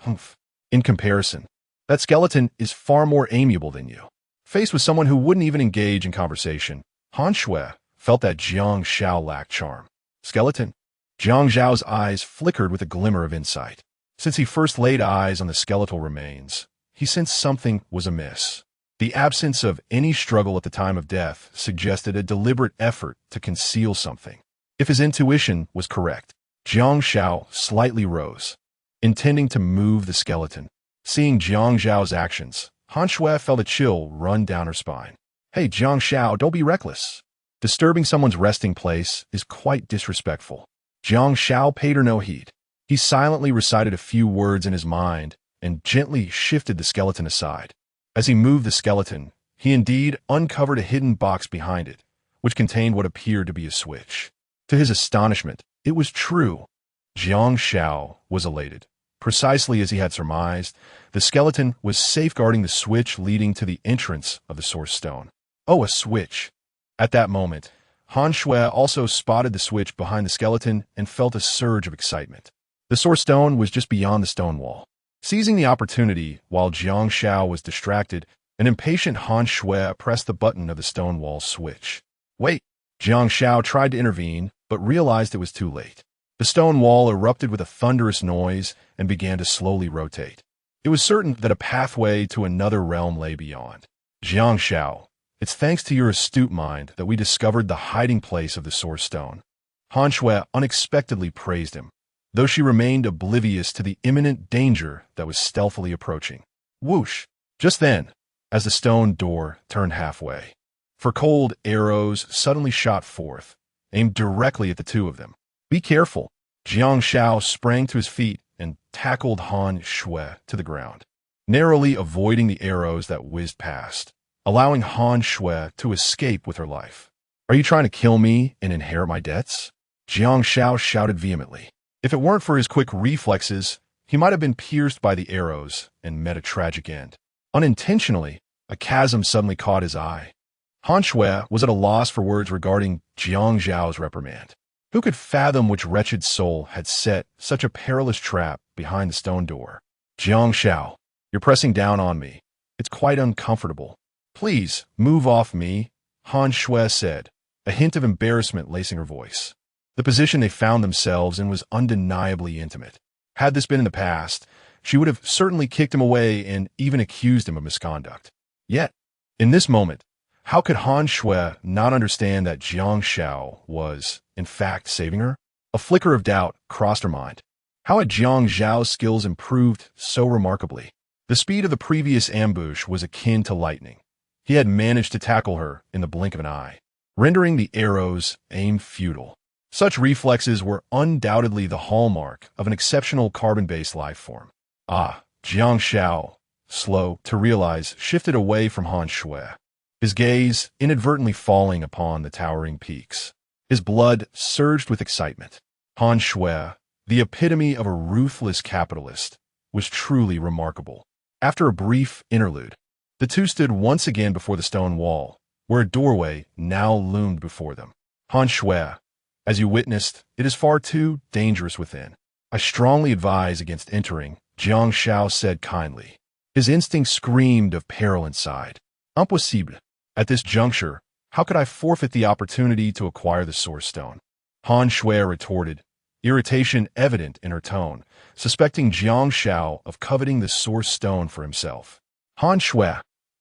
In comparison, that skeleton is far more amiable than you. Faced with someone who wouldn't even engage in conversation, Han Shui felt that Jiang Xiao lacked charm. Skeleton? Jiang Xiao's eyes flickered with a glimmer of insight. Since he first laid eyes on the skeletal remains, he sensed something was amiss. The absence of any struggle at the time of death suggested a deliberate effort to conceal something. If his intuition was correct, Jiang Xiao slightly rose, intending to move the skeleton. Seeing Jiang Xiao's actions, Han Shui felt a chill run down her spine. Hey, Jiang Xiao, don't be reckless. Disturbing someone's resting place is quite disrespectful. Jiang Xiao paid her no heed. He silently recited a few words in his mind and gently shifted the skeleton aside. As he moved the skeleton, he indeed uncovered a hidden box behind it, which contained what appeared to be a switch. To his astonishment, it was true. Jiang Xiao was elated. Precisely as he had surmised, the skeleton was safeguarding the switch leading to the entrance of the source stone. Oh, a switch! At that moment, Han Shui also spotted the switch behind the skeleton and felt a surge of excitement. The source stone was just beyond the stone wall. Seizing the opportunity, while Jiang Xiao was distracted, an impatient Han Shui pressed the button of the stone wall switch. Wait! Jiang Xiao tried to intervene, but realized it was too late. The stone wall erupted with a thunderous noise and began to slowly rotate. It was certain that a pathway to another realm lay beyond. Jiang Xiao, it's thanks to your astute mind that we discovered the hiding place of the source stone. Han Shui unexpectedly praised him, though she remained oblivious to the imminent danger that was stealthily approaching. Whoosh! Just then, as the stone door turned halfway, four cold arrows suddenly shot forth, aimed directly at the two of them. Be careful! Jiang Xiao sprang to his feet and tackled Han Shui to the ground, narrowly avoiding the arrows that whizzed past, allowing Han Shui to escape with her life. Are you trying to kill me and inherit my debts? Jiang Xiao shouted vehemently. If it weren't for his quick reflexes, he might have been pierced by the arrows and met a tragic end. Unintentionally, a chasm suddenly caught his eye. Han Shui was at a loss for words regarding Jiang Xiao's reprimand. Who could fathom which wretched soul had set such a perilous trap behind the stone door? Jiang Xiao, you're pressing down on me. It's quite uncomfortable. Please, move off me, Han Shui said, a hint of embarrassment lacing her voice. The position they found themselves in was undeniably intimate. Had this been in the past, she would have certainly kicked him away and even accused him of misconduct. Yet, in this moment, how could Han Shui not understand that Jiang Xiao was, in fact, saving her? A flicker of doubt crossed her mind. How had Jiang Xiao's skills improved so remarkably? The speed of the previous ambush was akin to lightning. He had managed to tackle her in the blink of an eye, rendering the arrow's aim futile. Such reflexes were undoubtedly the hallmark of an exceptional carbon-based life form. Jiang Xiao, slow to realize, shifted away from Han Shui, his gaze inadvertently falling upon the towering peaks. His blood surged with excitement. Han Shui, the epitome of a ruthless capitalist, was truly remarkable. After a brief interlude, the two stood once again before the stone wall, where a doorway now loomed before them. Han Shui, as you witnessed, it is far too dangerous within. I strongly advise against entering, Jiang Xiao said kindly. His instinct screamed of peril inside. Impossible. At this juncture, how could I forfeit the opportunity to acquire the source stone? Han Shui retorted, irritation evident in her tone, suspecting Jiang Xiao of coveting the source stone for himself. Han Shui,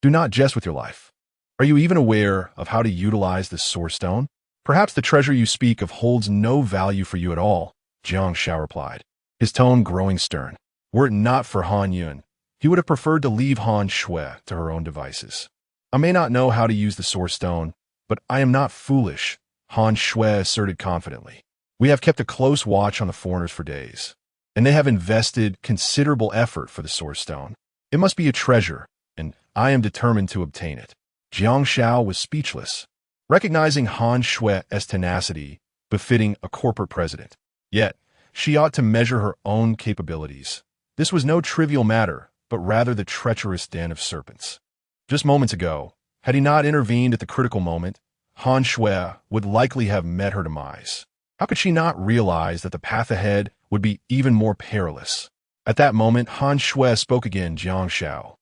do not jest with your life. Are you even aware of how to utilize the source stone? Perhaps the treasure you speak of holds no value for you at all, Jiang Xiao replied, his tone growing stern. Were it not for Han Yun, he would have preferred to leave Han Shui to her own devices. I may not know how to use the source stone, but I am not foolish, Han Shui asserted confidently. We have kept a close watch on the foreigners for days, and they have invested considerable effort for the source stone. It must be a treasure, and I am determined to obtain it. Jiang Xiao was speechless, recognizing Han Shui's tenacity befitting a corporate president. Yet, she ought to measure her own capabilities. This was no trivial matter, but rather the treacherous den of serpents. Just moments ago, had he not intervened at the critical moment, Han Shui would likely have met her demise. How could she not realize that the path ahead would be even more perilous? At that moment, Han Shui spoke again, Jiang Xiao.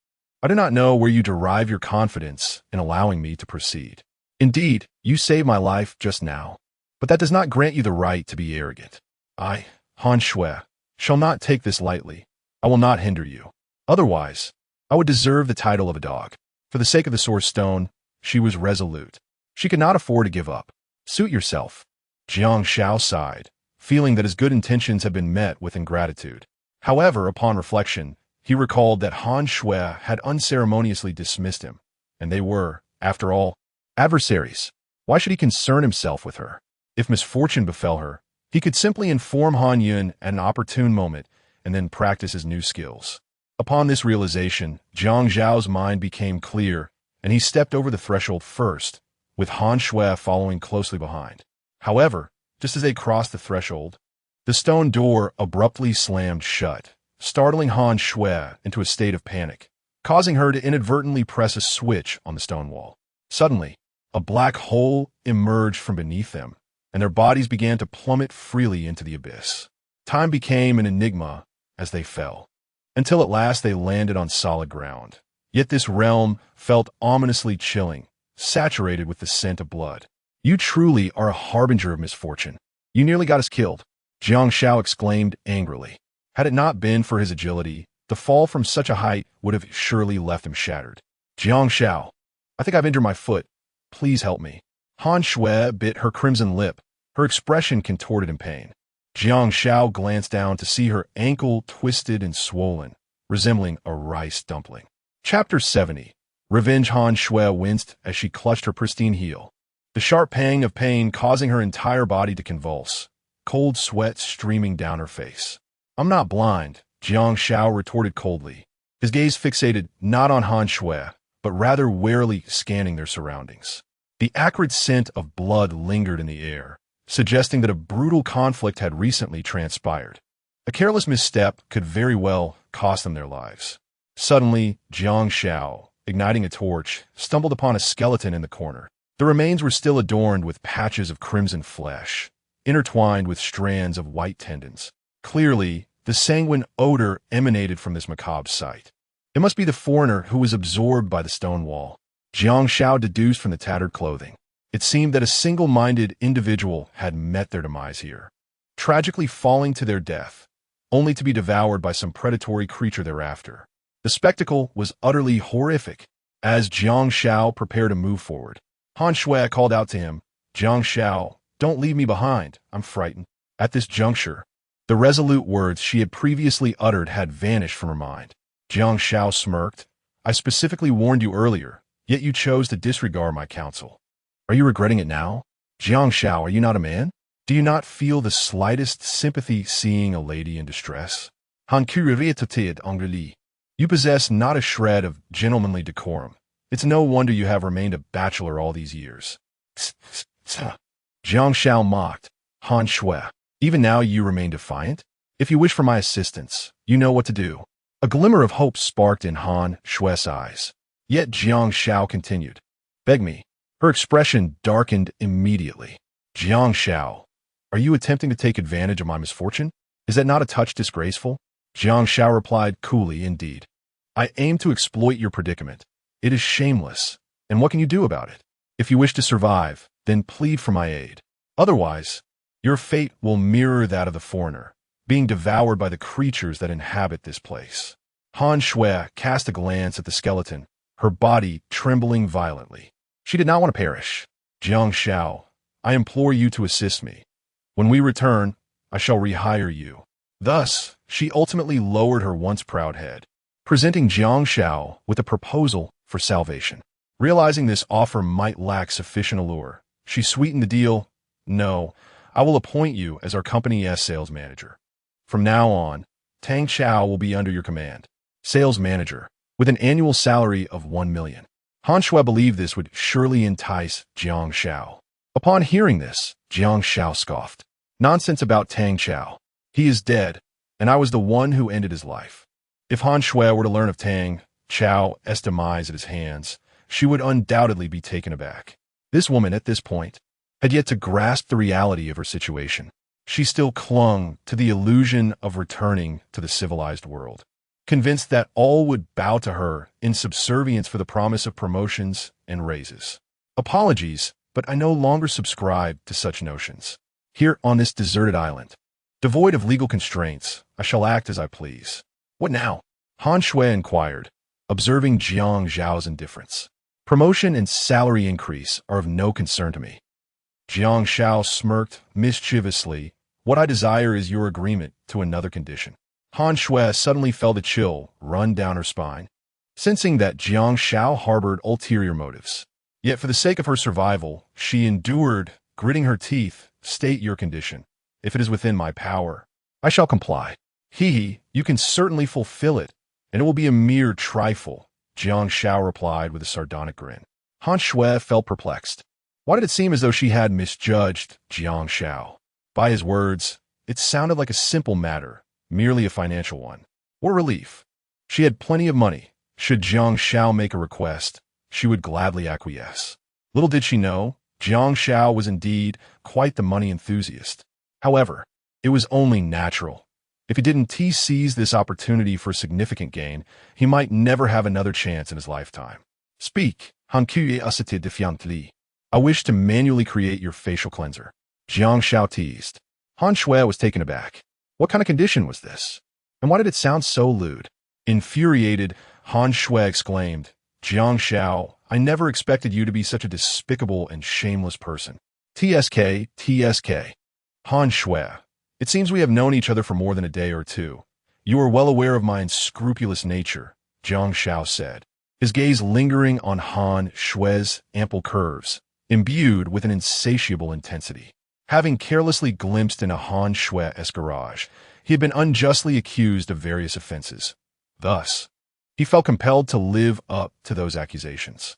I do not know where you derive your confidence in allowing me to proceed. Indeed, you saved my life just now, but that does not grant you the right to be arrogant. I, Han Shui, shall not take this lightly. I will not hinder you. Otherwise, I would deserve the title of a dog. For the sake of the source stone, she was resolute. She could not afford to give up. Suit yourself. Jiang Xiao sighed, feeling that his good intentions had been met with ingratitude. However, upon reflection, he recalled that Han Shui had unceremoniously dismissed him, and they were, after all, adversaries. Why should he concern himself with her? If misfortune befell her, he could simply inform Han Yun at an opportune moment and then practice his new skills. Upon this realization, Jiang Xiao's mind became clear, and he stepped over the threshold first, with Han Shui following closely behind. However, just as they crossed the threshold, the stone door abruptly slammed shut, startling Han Shui into a state of panic, causing her to inadvertently press a switch on the stone wall. Suddenly, a black hole emerged from beneath them, and their bodies began to plummet freely into the abyss. Time became an enigma as they fell, until at last they landed on solid ground. Yet this realm felt ominously chilling, saturated with the scent of blood. "You truly are a harbinger of misfortune. You nearly got us killed," Jiang Xiao exclaimed angrily. Had it not been for his agility, the fall from such a height would have surely left him shattered. "Jiang Xiao, I think I've injured my foot. Please help me." Han Shui bit her crimson lip, her expression contorted in pain. Jiang Xiao glanced down to see her ankle twisted and swollen, resembling a rice dumpling. Chapter 70. Revenge. Han Shui winced as she clutched her pristine heel, the sharp pang of pain causing her entire body to convulse, cold sweat streaming down her face. "I'm not blind," Jiang Xiao retorted coldly, his gaze fixated not on Han Shui, but rather warily scanning their surroundings. The acrid scent of blood lingered in the air, suggesting that a brutal conflict had recently transpired. A careless misstep could very well cost them their lives. Suddenly, Jiang Xiao, igniting a torch, stumbled upon a skeleton in the corner. The remains were still adorned with patches of crimson flesh, intertwined with strands of white tendons. Clearly, the sanguine odor emanated from this macabre sight. It must be the foreigner who was absorbed by the stone wall, Jiang Xiao deduced from the tattered clothing. It seemed that a single-minded individual had met their demise here, tragically falling to their death, only to be devoured by some predatory creature thereafter. The spectacle was utterly horrific. As Jiang Xiao prepared to move forward, Han Shui called out to him, "Jiang Xiao, don't leave me behind. I'm frightened." At this juncture, the resolute words she had previously uttered had vanished from her mind. Jiang Xiao smirked. "I specifically warned you earlier, yet you chose to disregard my counsel. Are you regretting it now? Jiang Xiao, are you not a man? Do you not feel the slightest sympathy seeing a lady in distress? Han curiosité Angeli. You possess not a shred of gentlemanly decorum. It's no wonder you have remained a bachelor all these years." Jiang Xiao mocked. "Han Shui, even now you remain defiant? If you wish for my assistance, you know what to do." A glimmer of hope sparked in Han Shui's eyes. Yet Jiang Xiao continued, "Beg me." Her expression darkened immediately. "Jiang Xiao, are you attempting to take advantage of my misfortune? Is that not a touch disgraceful?" Jiang Xiao replied coolly, "Indeed. I aim to exploit your predicament. It is shameless, and what can you do about it? If you wish to survive, then plead for my aid. Otherwise, your fate will mirror that of the foreigner, being devoured by the creatures that inhabit this place." Han Shui cast a glance at the skeleton, her body trembling violently. She did not want to perish. "Jiang Xiao, I implore you to assist me. When we return, I shall rehire you." Thus, she ultimately lowered her once proud head, presenting Jiang Xiao with a proposal for salvation. Realizing this offer might lack sufficient allure, she sweetened the deal. "No, I will appoint you as our company's sales manager. From now on, Tang Chao will be under your command. Sales manager, with an annual salary of 1 million. Han Shui believed this would surely entice Jiang Xiao. Upon hearing this, Jiang Xiao scoffed. "Nonsense about Tang Chao. He is dead, and I was the one who ended his life." If Han Shui were to learn of Tang Chao's demise at his hands, she would undoubtedly be taken aback. This woman, at this point, had yet to grasp the reality of her situation. She still clung to the illusion of returning to the civilized world, convinced that all would bow to her in subservience for the promise of promotions and raises. "Apologies, but I no longer subscribe to such notions. Here on this deserted island, devoid of legal constraints, I shall act as I please." "What now?" Han Shui inquired, observing Jiang Xiao's indifference. "Promotion and salary increase are of no concern to me." Jiang Xiao smirked mischievously. "What I desire is your agreement to another condition." Han Shui suddenly felt a chill run down her spine, sensing that Jiang Xiao harbored ulterior motives. Yet for the sake of her survival, she endured, gritting her teeth. "State your condition. If it is within my power, I shall comply." You can certainly fulfill it, and it will be a mere trifle," Jiang Xiao replied with a sardonic grin. Han Shui felt perplexed. Why did it seem as though she had misjudged Jiang Xiao? By his words, it sounded like a simple matter, merely a financial one. or relief. She had plenty of money. Should Jiang Xiao make a request, she would gladly acquiesce. Little did she know, Jiang Xiao was indeed quite the money enthusiast. However, it was only natural. If he didn't seize this opportunity for significant gain, he might never have another chance in his lifetime. Speak, Han Kui Usite Defiantly. I wish to manually create your facial cleanser. Jiang Xiao teased. Han Shui was taken aback. What kind of condition was this? And why did it sound so lewd? Infuriated, Han Shui exclaimed, Jiang Xiao, I never expected you to be such a despicable and shameless person. TSK. Han Shui. It seems we have known each other for more than a day or two. You are well aware of my unscrupulous nature, Jiang Xiao said, his gaze lingering on Han Shui's ample curves, imbued with an insatiable intensity. Having carelessly glimpsed into Han Shui's garage, he had been unjustly accused of various offenses. Thus, he felt compelled to live up to those accusations.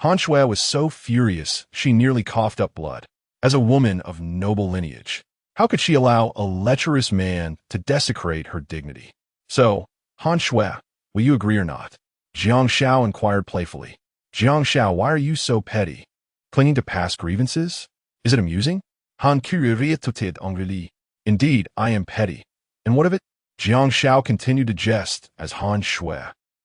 Han Shui was so furious she nearly coughed up blood. As a woman of noble lineage, how could she allow a lecherous man to desecrate her dignity? So, Han Shui, will you agree or not? Jiang Xiao inquired playfully. Jiang Xiao, why are you so petty? Clinging to past grievances? Is it amusing? Han Kui retourted angrily. Indeed, I am petty. And what of it? Jiang Xiao continued to jest as Han Shui,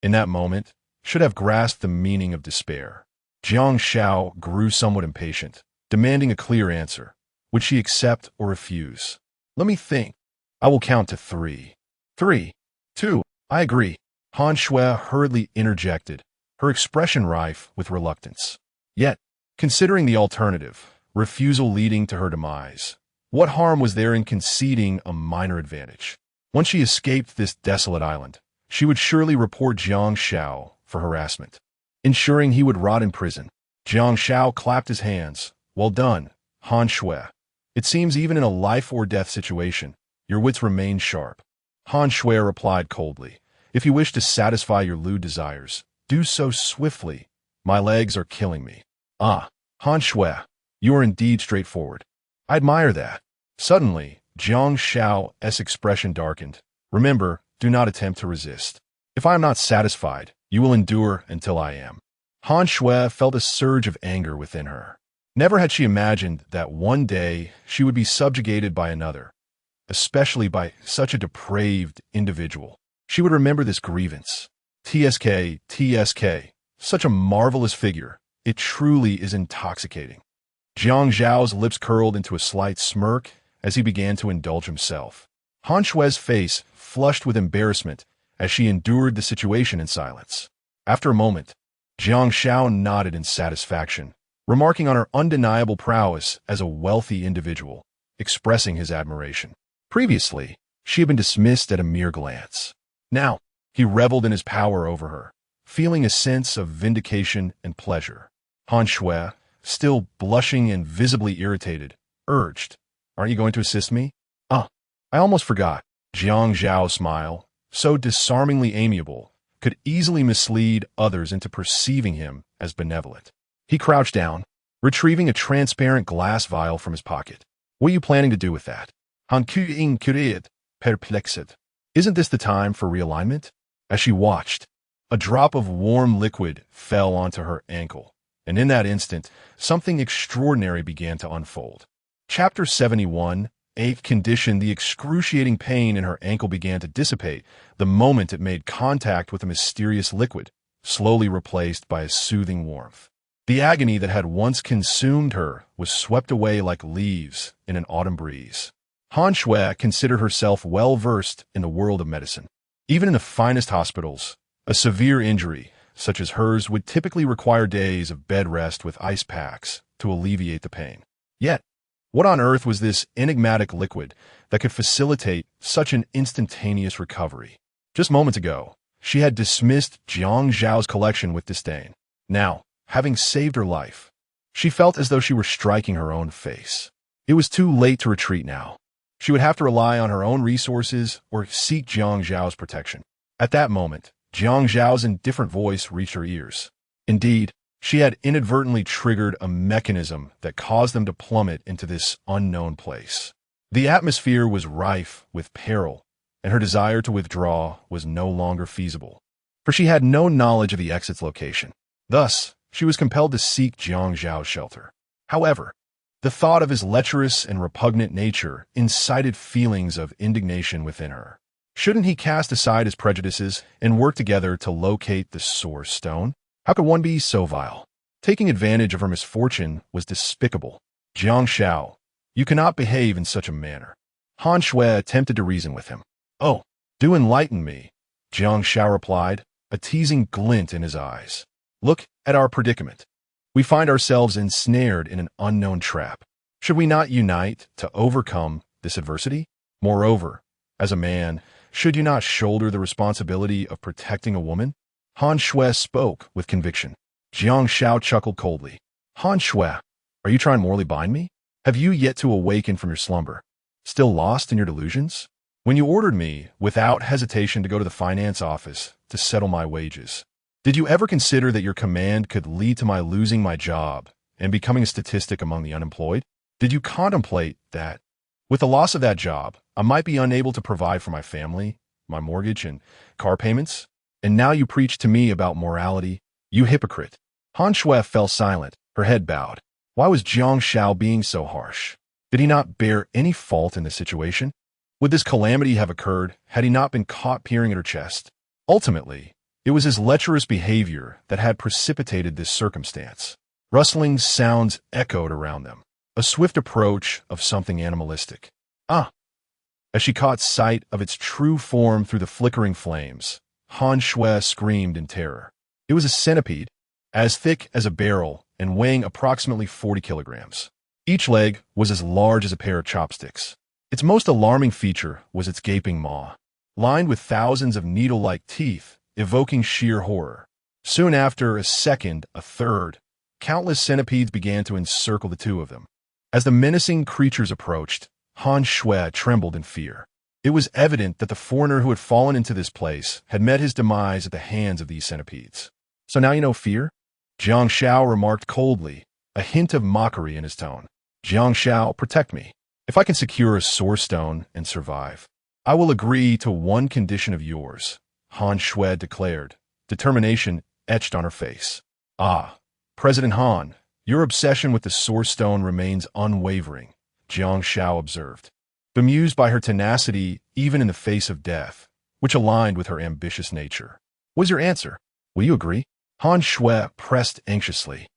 in that moment, should have grasped the meaning of despair. Jiang Xiao grew somewhat impatient, demanding a clear answer. Would she accept or refuse? Let me think. I will count to 3. 3. 2. I agree. Han Shui hurriedly interjected, her expression rife with reluctance. Yet, considering the alternative, refusal leading to her demise, what harm was there in conceding a minor advantage? Once she escaped this desolate island, she would surely report Jiang Xiao for harassment, ensuring he would rot in prison. Jiang Xiao clapped his hands. Well done, Han Shui. It seems even in a life-or-death situation, your wits remain sharp. Han Shui replied coldly. If you wish to satisfy your lewd desires, do so swiftly. My legs are killing me. Ah, Han Shui, you are indeed straightforward. I admire that. Suddenly, Jiang Xiao's expression darkened. Remember, do not attempt to resist. If I am not satisfied, you will endure until I am. Han Shui felt a surge of anger within her. Never had she imagined that one day she would be subjugated by another, especially by such a depraved individual. She would remember this grievance. TSK, such a marvelous figure. It truly is intoxicating. Jiang Xiao's lips curled into a slight smirk as he began to indulge himself. Han Shui's face flushed with embarrassment as she endured the situation in silence. After a moment, Jiang Xiao nodded in satisfaction, remarking on her undeniable prowess as a wealthy individual, expressing his admiration. Previously, she had been dismissed at a mere glance. Now, he reveled in his power over her, feeling a sense of vindication and pleasure. Han Shui, still blushing and visibly irritated, urged, Aren't you going to assist me? I almost forgot. Jiang Xiao's smile, so disarmingly amiable, could easily mislead others into perceiving him as benevolent. He crouched down, retrieving a transparent glass vial from his pocket. What are you planning to do with that? Han Kui inquired, perplexed. Isn't this the time for realignment? As she watched, a drop of warm liquid fell onto her ankle, and in that instant, something extraordinary began to unfold. Chapter 71, 8th condition. The excruciating pain in her ankle began to dissipate the moment it made contact with a mysterious liquid, slowly replaced by a soothing warmth. The agony that had once consumed her was swept away like leaves in an autumn breeze. Han Shui considered herself well-versed in the world of medicine. Even in the finest hospitals, a severe injury, such as hers, would typically require days of bed rest with ice packs to alleviate the pain. Yet, what on earth was this enigmatic liquid that could facilitate such an instantaneous recovery? Just moments ago, she had dismissed Jiang Xiao's collection with disdain. Now, having saved her life, she felt as though she were striking her own face. It was too late to retreat now. She would have to rely on her own resources or seek Jiang Xiao's protection. At that moment, Jiang Xiao's indifferent voice reached her ears. Indeed, she had inadvertently triggered a mechanism that caused them to plummet into this unknown place. The atmosphere was rife with peril, and her desire to withdraw was no longer feasible, for she had no knowledge of the exit's location. Thus, she was compelled to seek Jiang Xiao's shelter. However, the thought of his lecherous and repugnant nature incited feelings of indignation within her. Shouldn't he cast aside his prejudices and work together to locate the source stone? How could one be so vile? Taking advantage of her misfortune was despicable. Jiang Xiao, you cannot behave in such a manner. Han Shui attempted to reason with him. Oh, do enlighten me, Jiang Xiao replied, a teasing glint in his eyes. Look at our predicament. We find ourselves ensnared in an unknown trap. Should we not unite to overcome this adversity? Moreover, as a man, should you not shoulder the responsibility of protecting a woman? Han Shui spoke with conviction. Jiang Xiao chuckled coldly. Han Shui, are you trying to morally bind me? Have you yet to awaken from your slumber? Still lost in your delusions? When you ordered me, without hesitation, to go to the finance office to settle my wages, did you ever consider that your command could lead to my losing my job and becoming a statistic among the unemployed? Did you contemplate that, with the loss of that job, I might be unable to provide for my family, my mortgage, and car payments? And now you preach to me about morality? You hypocrite. Han Shui fell silent, her head bowed. Why was Jiang Xiao being so harsh? Did he not bear any fault in the situation? Would this calamity have occurred had he not been caught peering at her chest? Ultimately, it was his lecherous behavior that had precipitated this circumstance. Rustling sounds echoed around them, a swift approach of something animalistic. Ah! As she caught sight of its true form through the flickering flames, Han Shui screamed in terror. It was a centipede, as thick as a barrel and weighing approximately 40 kilograms. Each leg was as large as a pair of chopsticks. Its most alarming feature was its gaping maw, lined with thousands of needle-like teeth, evoking sheer horror. Soon after, a second, a third, countless centipedes began to encircle the two of them. As the menacing creatures approached, Han Shui trembled in fear. It was evident that the foreigner who had fallen into this place had met his demise at the hands of these centipedes. So now you know fear? Jiang Xiao remarked coldly, a hint of mockery in his tone. Jiang Xiao, protect me. If I can secure a source stone and survive, I will agree to one condition of yours, Han Shui declared, determination etched on her face. Ah, President Han, your obsession with the source stone remains unwavering, Jiang Xiao observed, bemused by her tenacity even in the face of death, which aligned with her ambitious nature. What is your answer? Will you agree? Han Shui pressed anxiously,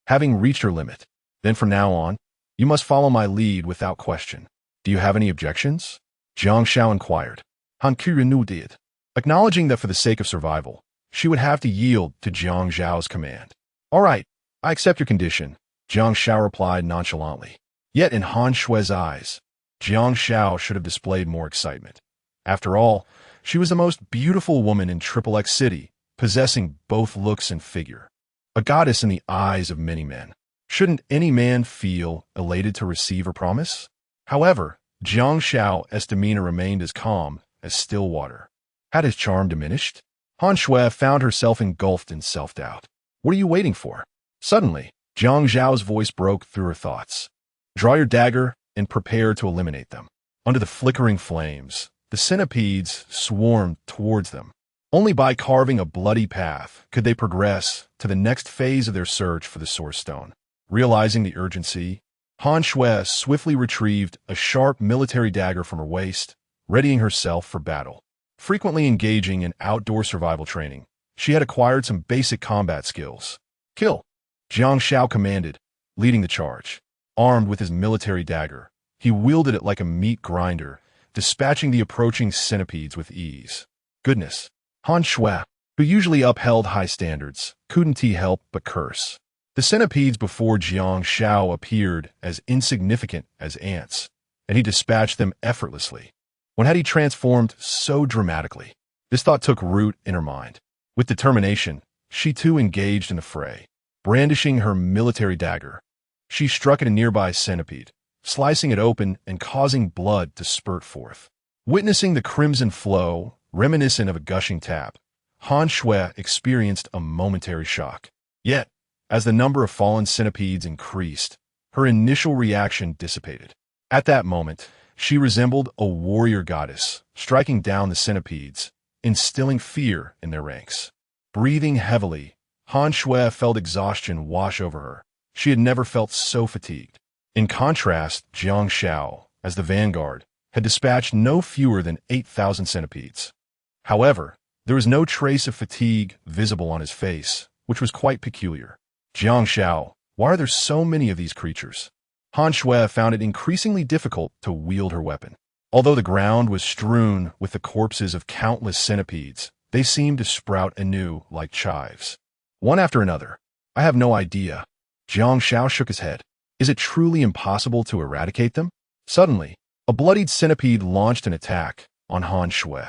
having reached her limit. Then from now on, you must follow my lead without question. Do you have any objections? Jiang Xiao inquired. Han Qirinu did, acknowledging that for the sake of survival, she would have to yield to Jiang Xiao's command. All right, I accept your condition, Jiang Xiao replied nonchalantly. Yet in Han Shui's eyes, Jiang Xiao should have displayed more excitement. After all, she was the most beautiful woman in Triple X City, possessing both looks and figure. A goddess in the eyes of many men. Shouldn't any man feel elated to receive her promise? However, Jiang Xiao's demeanor remained as calm as still water. Had his charm diminished? Han Shui found herself engulfed in self-doubt. What are you waiting for? Suddenly, Jiang Xiao's voice broke through her thoughts. Draw your dagger and prepare to eliminate them. Under the flickering flames, the centipedes swarmed towards them. Only by carving a bloody path could they progress to the next phase of their search for the source stone. Realizing the urgency, Han Shui swiftly retrieved a sharp military dagger from her waist, readying herself for battle. Frequently engaging in outdoor survival training, she had acquired some basic combat skills. Kill! Jiang Xiao commanded, leading the charge. Armed with his military dagger, he wielded it like a meat grinder, dispatching the approaching centipedes with ease. Goodness! Han Shui, who usually upheld high standards, couldn't he help but curse. The centipedes before Jiang Xiao appeared as insignificant as ants, and he dispatched them effortlessly. When had he transformed so dramatically? This thought took root in her mind. With determination, she too engaged in the fray. Brandishing her military dagger, she struck at a nearby centipede, slicing it open and causing blood to spurt forth. Witnessing the crimson flow, reminiscent of a gushing tap, Han Shui experienced a momentary shock. Yet, as the number of fallen centipedes increased, her initial reaction dissipated. At that moment, She resembled a warrior goddess, striking down the centipedes, instilling fear in their ranks. Breathing heavily, Han Shui felt exhaustion wash over her. She had never felt so fatigued. In contrast, Jiang Xiao, as the vanguard, had dispatched no fewer than 8,000 centipedes. However, there was no trace of fatigue visible on his face, which was quite peculiar. Jiang Xiao, why are there so many of these creatures? Han Shui found it increasingly difficult to wield her weapon. Although the ground was strewn with the corpses of countless centipedes, they seemed to sprout anew like chives. One after another. I have no idea. Jiang Xiao shook his head. Is it truly impossible to eradicate them? Suddenly, a bloodied centipede launched an attack on Han Shui.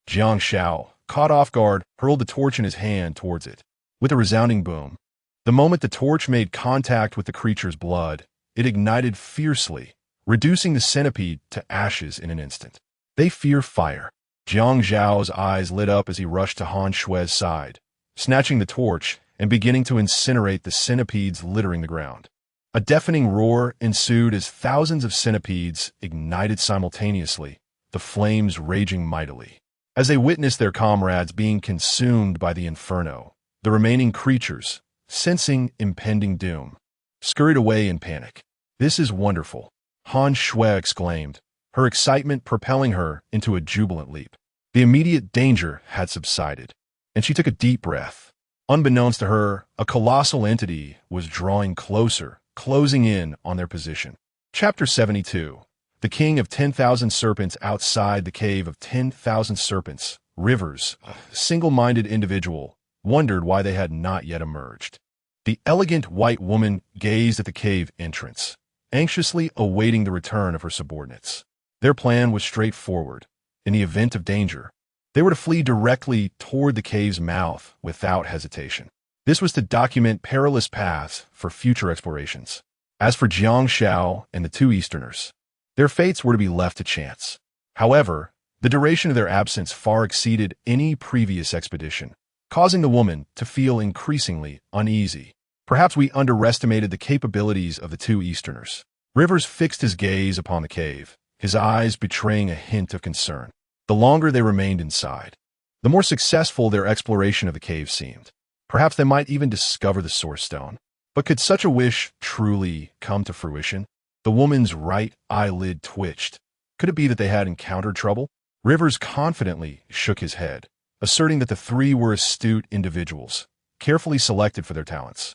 Jiang Xiao, caught off guard, hurled the torch in his hand towards it. With a resounding boom, the moment the torch made contact with the creature's blood, it ignited fiercely, reducing the centipede to ashes in an instant. They fear fire. Jiang Xiao's eyes lit up as he rushed to Han Shui's side, snatching the torch and beginning to incinerate the centipedes littering the ground. A deafening roar ensued as thousands of centipedes ignited simultaneously, the flames raging mightily. As they witnessed their comrades being consumed by the inferno, the remaining creatures, sensing impending doom, scurried away in panic. This is wonderful, Han Shui exclaimed, her excitement propelling her into a jubilant leap. The immediate danger had subsided, and she took a deep breath. Unbeknownst to her, a colossal entity was drawing closer, closing in on their position. Chapter 72. The King of 10,000 Serpents outside the Cave of 10,000 Serpents, Rivers, a single-minded individual, wondered why they had not yet emerged. The elegant white woman gazed at the cave entrance, anxiously awaiting the return of her subordinates. Their plan was straightforward. In the event of danger, they were to flee directly toward the cave's mouth without hesitation. This was to document perilous paths for future explorations. As for Jiang Xiao and the two Easterners, their fates were to be left to chance. However, the duration of their absence far exceeded any previous expedition, causing the woman to feel increasingly uneasy. Perhaps we underestimated the capabilities of the two Easterners. Rivers fixed his gaze upon the cave, his eyes betraying a hint of concern. The longer they remained inside, the more successful their exploration of the cave seemed. Perhaps they might even discover the Source Stone. But could such a wish truly come to fruition? The woman's right eyelid twitched. Could it be that they had encountered trouble? Rivers confidently shook his head, asserting that the three were astute individuals, carefully selected for their talents,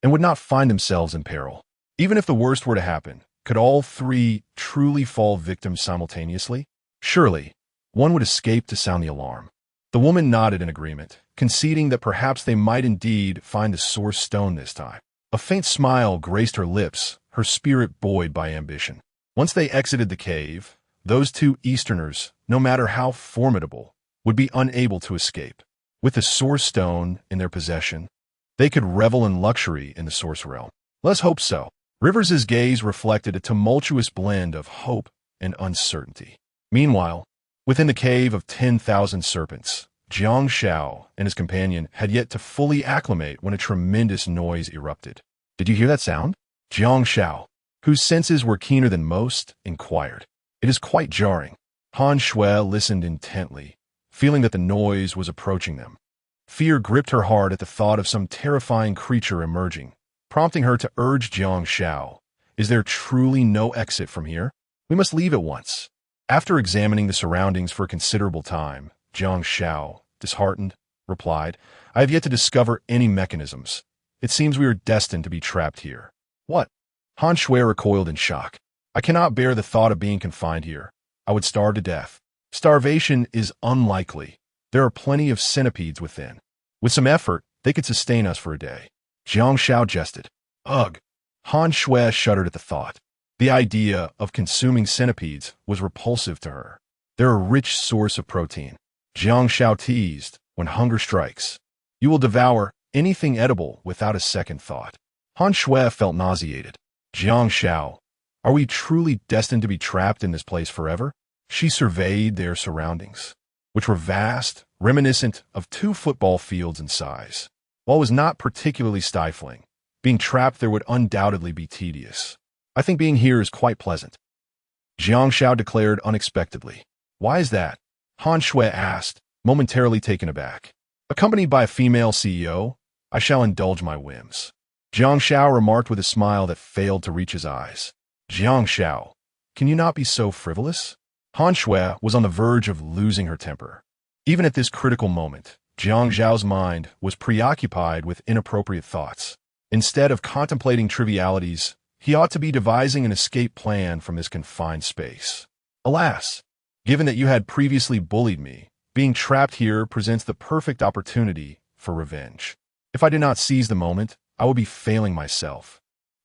and would not find themselves in peril. Even if the worst were to happen, could all three truly fall victims simultaneously? Surely, one would escape to sound the alarm. The woman nodded in agreement, conceding that perhaps they might indeed find the Source Stone this time. A faint smile graced her lips, her spirit buoyed by ambition. Once they exited the cave, those two Easterners, no matter how formidable, would be unable to escape. With the Source Stone in their possession, they could revel in luxury in the Source Realm. Let's hope so. Rivers's gaze reflected a tumultuous blend of hope and uncertainty. Meanwhile, within the Cave of 10,000 Serpents, Jiang Xiao and his companion had yet to fully acclimate when a tremendous noise erupted. Did you hear that sound? Jiang Xiao, whose senses were keener than most, inquired. It is quite jarring. Han Shui listened intently, feeling that the noise was approaching them. Fear gripped her heart at the thought of some terrifying creature emerging, prompting her to urge Jiang Xiao, "Is there truly no exit from here? We must leave at once." After examining the surroundings for a considerable time, Jiang Xiao, disheartened, replied, "I have yet to discover any mechanisms. It seems we are destined to be trapped here." "What?" Han Shui recoiled in shock. "I cannot bear the thought of being confined here. I would starve to death." "Starvation is unlikely. There are plenty of centipedes within. With some effort, they could sustain us for a day." Jiang Xiao jested. "Ugh." Han Shui shuddered at the thought. The idea of consuming centipedes was repulsive to her. They're a rich source of protein. Jiang Xiao teased, "When hunger strikes, you will devour anything edible without a second thought." Han Shui felt nauseated. "Jiang Xiao, are we truly destined to be trapped in this place forever?" She surveyed their surroundings, which were vast, reminiscent of 2 football fields in size. While it was not particularly stifling, being trapped there would undoubtedly be tedious. "I think being here is quite pleasant." Jiang Xiao declared unexpectedly. Why is that? Han Shui asked, momentarily taken aback. Accompanied by a female CEO, I shall indulge my whims. Jiang Xiao remarked with a smile that failed to reach his eyes. Jiang Xiao, can you not be so frivolous? Han Shui was on the verge of losing her temper. Even at this critical moment, Jiang Xiao's mind was preoccupied with inappropriate thoughts. Instead of contemplating trivialities, he ought to be devising an escape plan from this confined space. Alas, given that you had previously bullied me, being trapped here presents the perfect opportunity for revenge. If I did not seize the moment, I would be failing myself.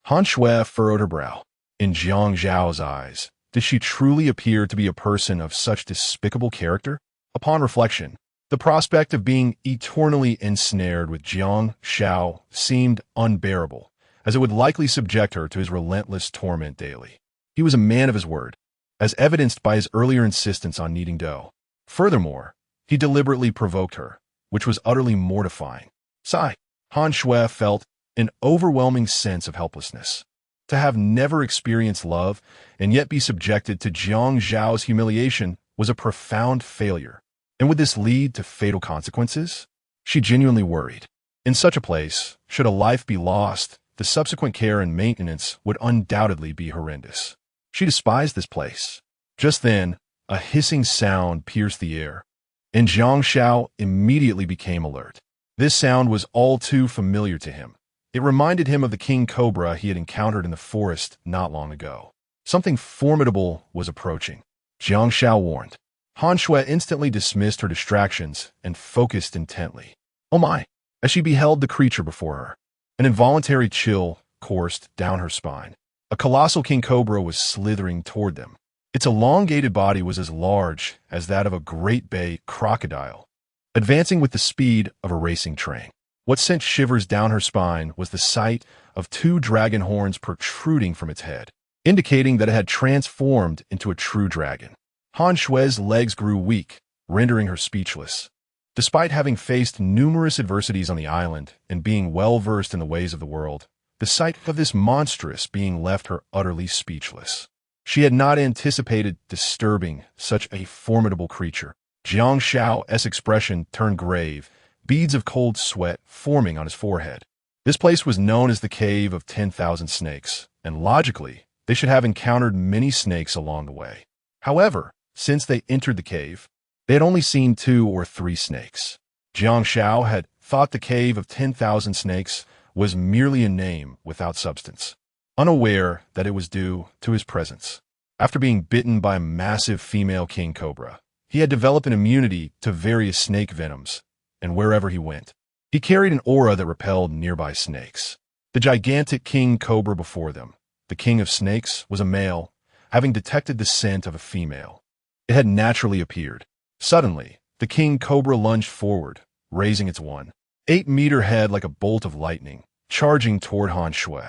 Han Shui furrowed her brow. In Jiang Xiao's eyes, did she truly appear to be a person of such despicable character? Upon reflection, the prospect of being eternally ensnared with Jiang Xiao seemed unbearable, as it would likely subject her to his relentless torment daily. He was a man of his word, as evidenced by his earlier insistence on kneading dough. Furthermore, he deliberately provoked her, which was utterly mortifying. Sigh. Han Shui felt an overwhelming sense of helplessness. To have never experienced love and yet be subjected to Jiang Xiao's humiliation was a profound failure. And would this lead to fatal consequences? She genuinely worried. In such a place, should a life be lost, the subsequent care and maintenance would undoubtedly be horrendous. She despised this place. Just then, a hissing sound pierced the air, and Jiang Xiao immediately became alert. This sound was all too familiar to him. It reminded him of the king cobra he had encountered in the forest not long ago. Something formidable was approaching. Jiang Xiao warned. Han Shui instantly dismissed her distractions and focused intently. Oh my! As she beheld the creature before her, an involuntary chill coursed down her spine. A colossal king cobra was slithering toward them. Its elongated body was as large as that of a Great Bay crocodile, advancing with the speed of a racing train. What sent shivers down her spine was the sight of two dragon horns protruding from its head, indicating that it had transformed into a true dragon. Han Shui's legs grew weak, rendering her speechless. Despite having faced numerous adversities on the island and being well-versed in the ways of the world, the sight of this monstrous being left her utterly speechless. She had not anticipated disturbing such a formidable creature. Jiang Xiao's expression turned grave, beads of cold sweat forming on his forehead. This place was known as the Cave of 10,000 Snakes, and logically, they should have encountered many snakes along the way. However, since they entered the cave, they had only seen 2 or 3 snakes. Jiang Xiao had thought the Cave of 10,000 Snakes was merely a name without substance, unaware that it was due to his presence. After being bitten by a massive female king cobra, he had developed an immunity to various snake venoms, and wherever he went, he carried an aura that repelled nearby snakes. The gigantic king cobra before them, the king of snakes, was a male, having detected the scent of a female. It had naturally appeared. Suddenly, the king cobra lunged forward, raising its 1.8-meter head like a bolt of lightning, charging toward Han Shui.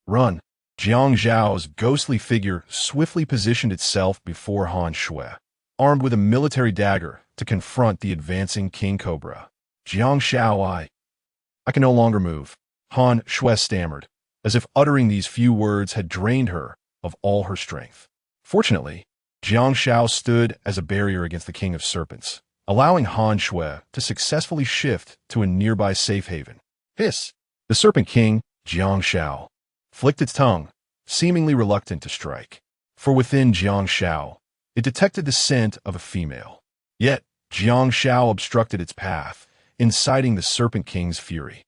Run! Jiang Xiao's ghostly figure swiftly positioned itself before Han Shui, armed with a military dagger to confront the advancing king cobra. Jiang Xiao, I can no longer move, Han Shui stammered, as if uttering these few words had drained her of all her strength. Fortunately, Jiang Xiao stood as a barrier against the king of serpents, allowing Han Shui to successfully shift to a nearby safe haven. Hiss! The serpent king, Jiang Xiao, flicked its tongue, seemingly reluctant to strike. For within Jiang Xiao, it detected the scent of a female. Yet, Jiang Xiao obstructed its path, inciting the Serpent King's fury.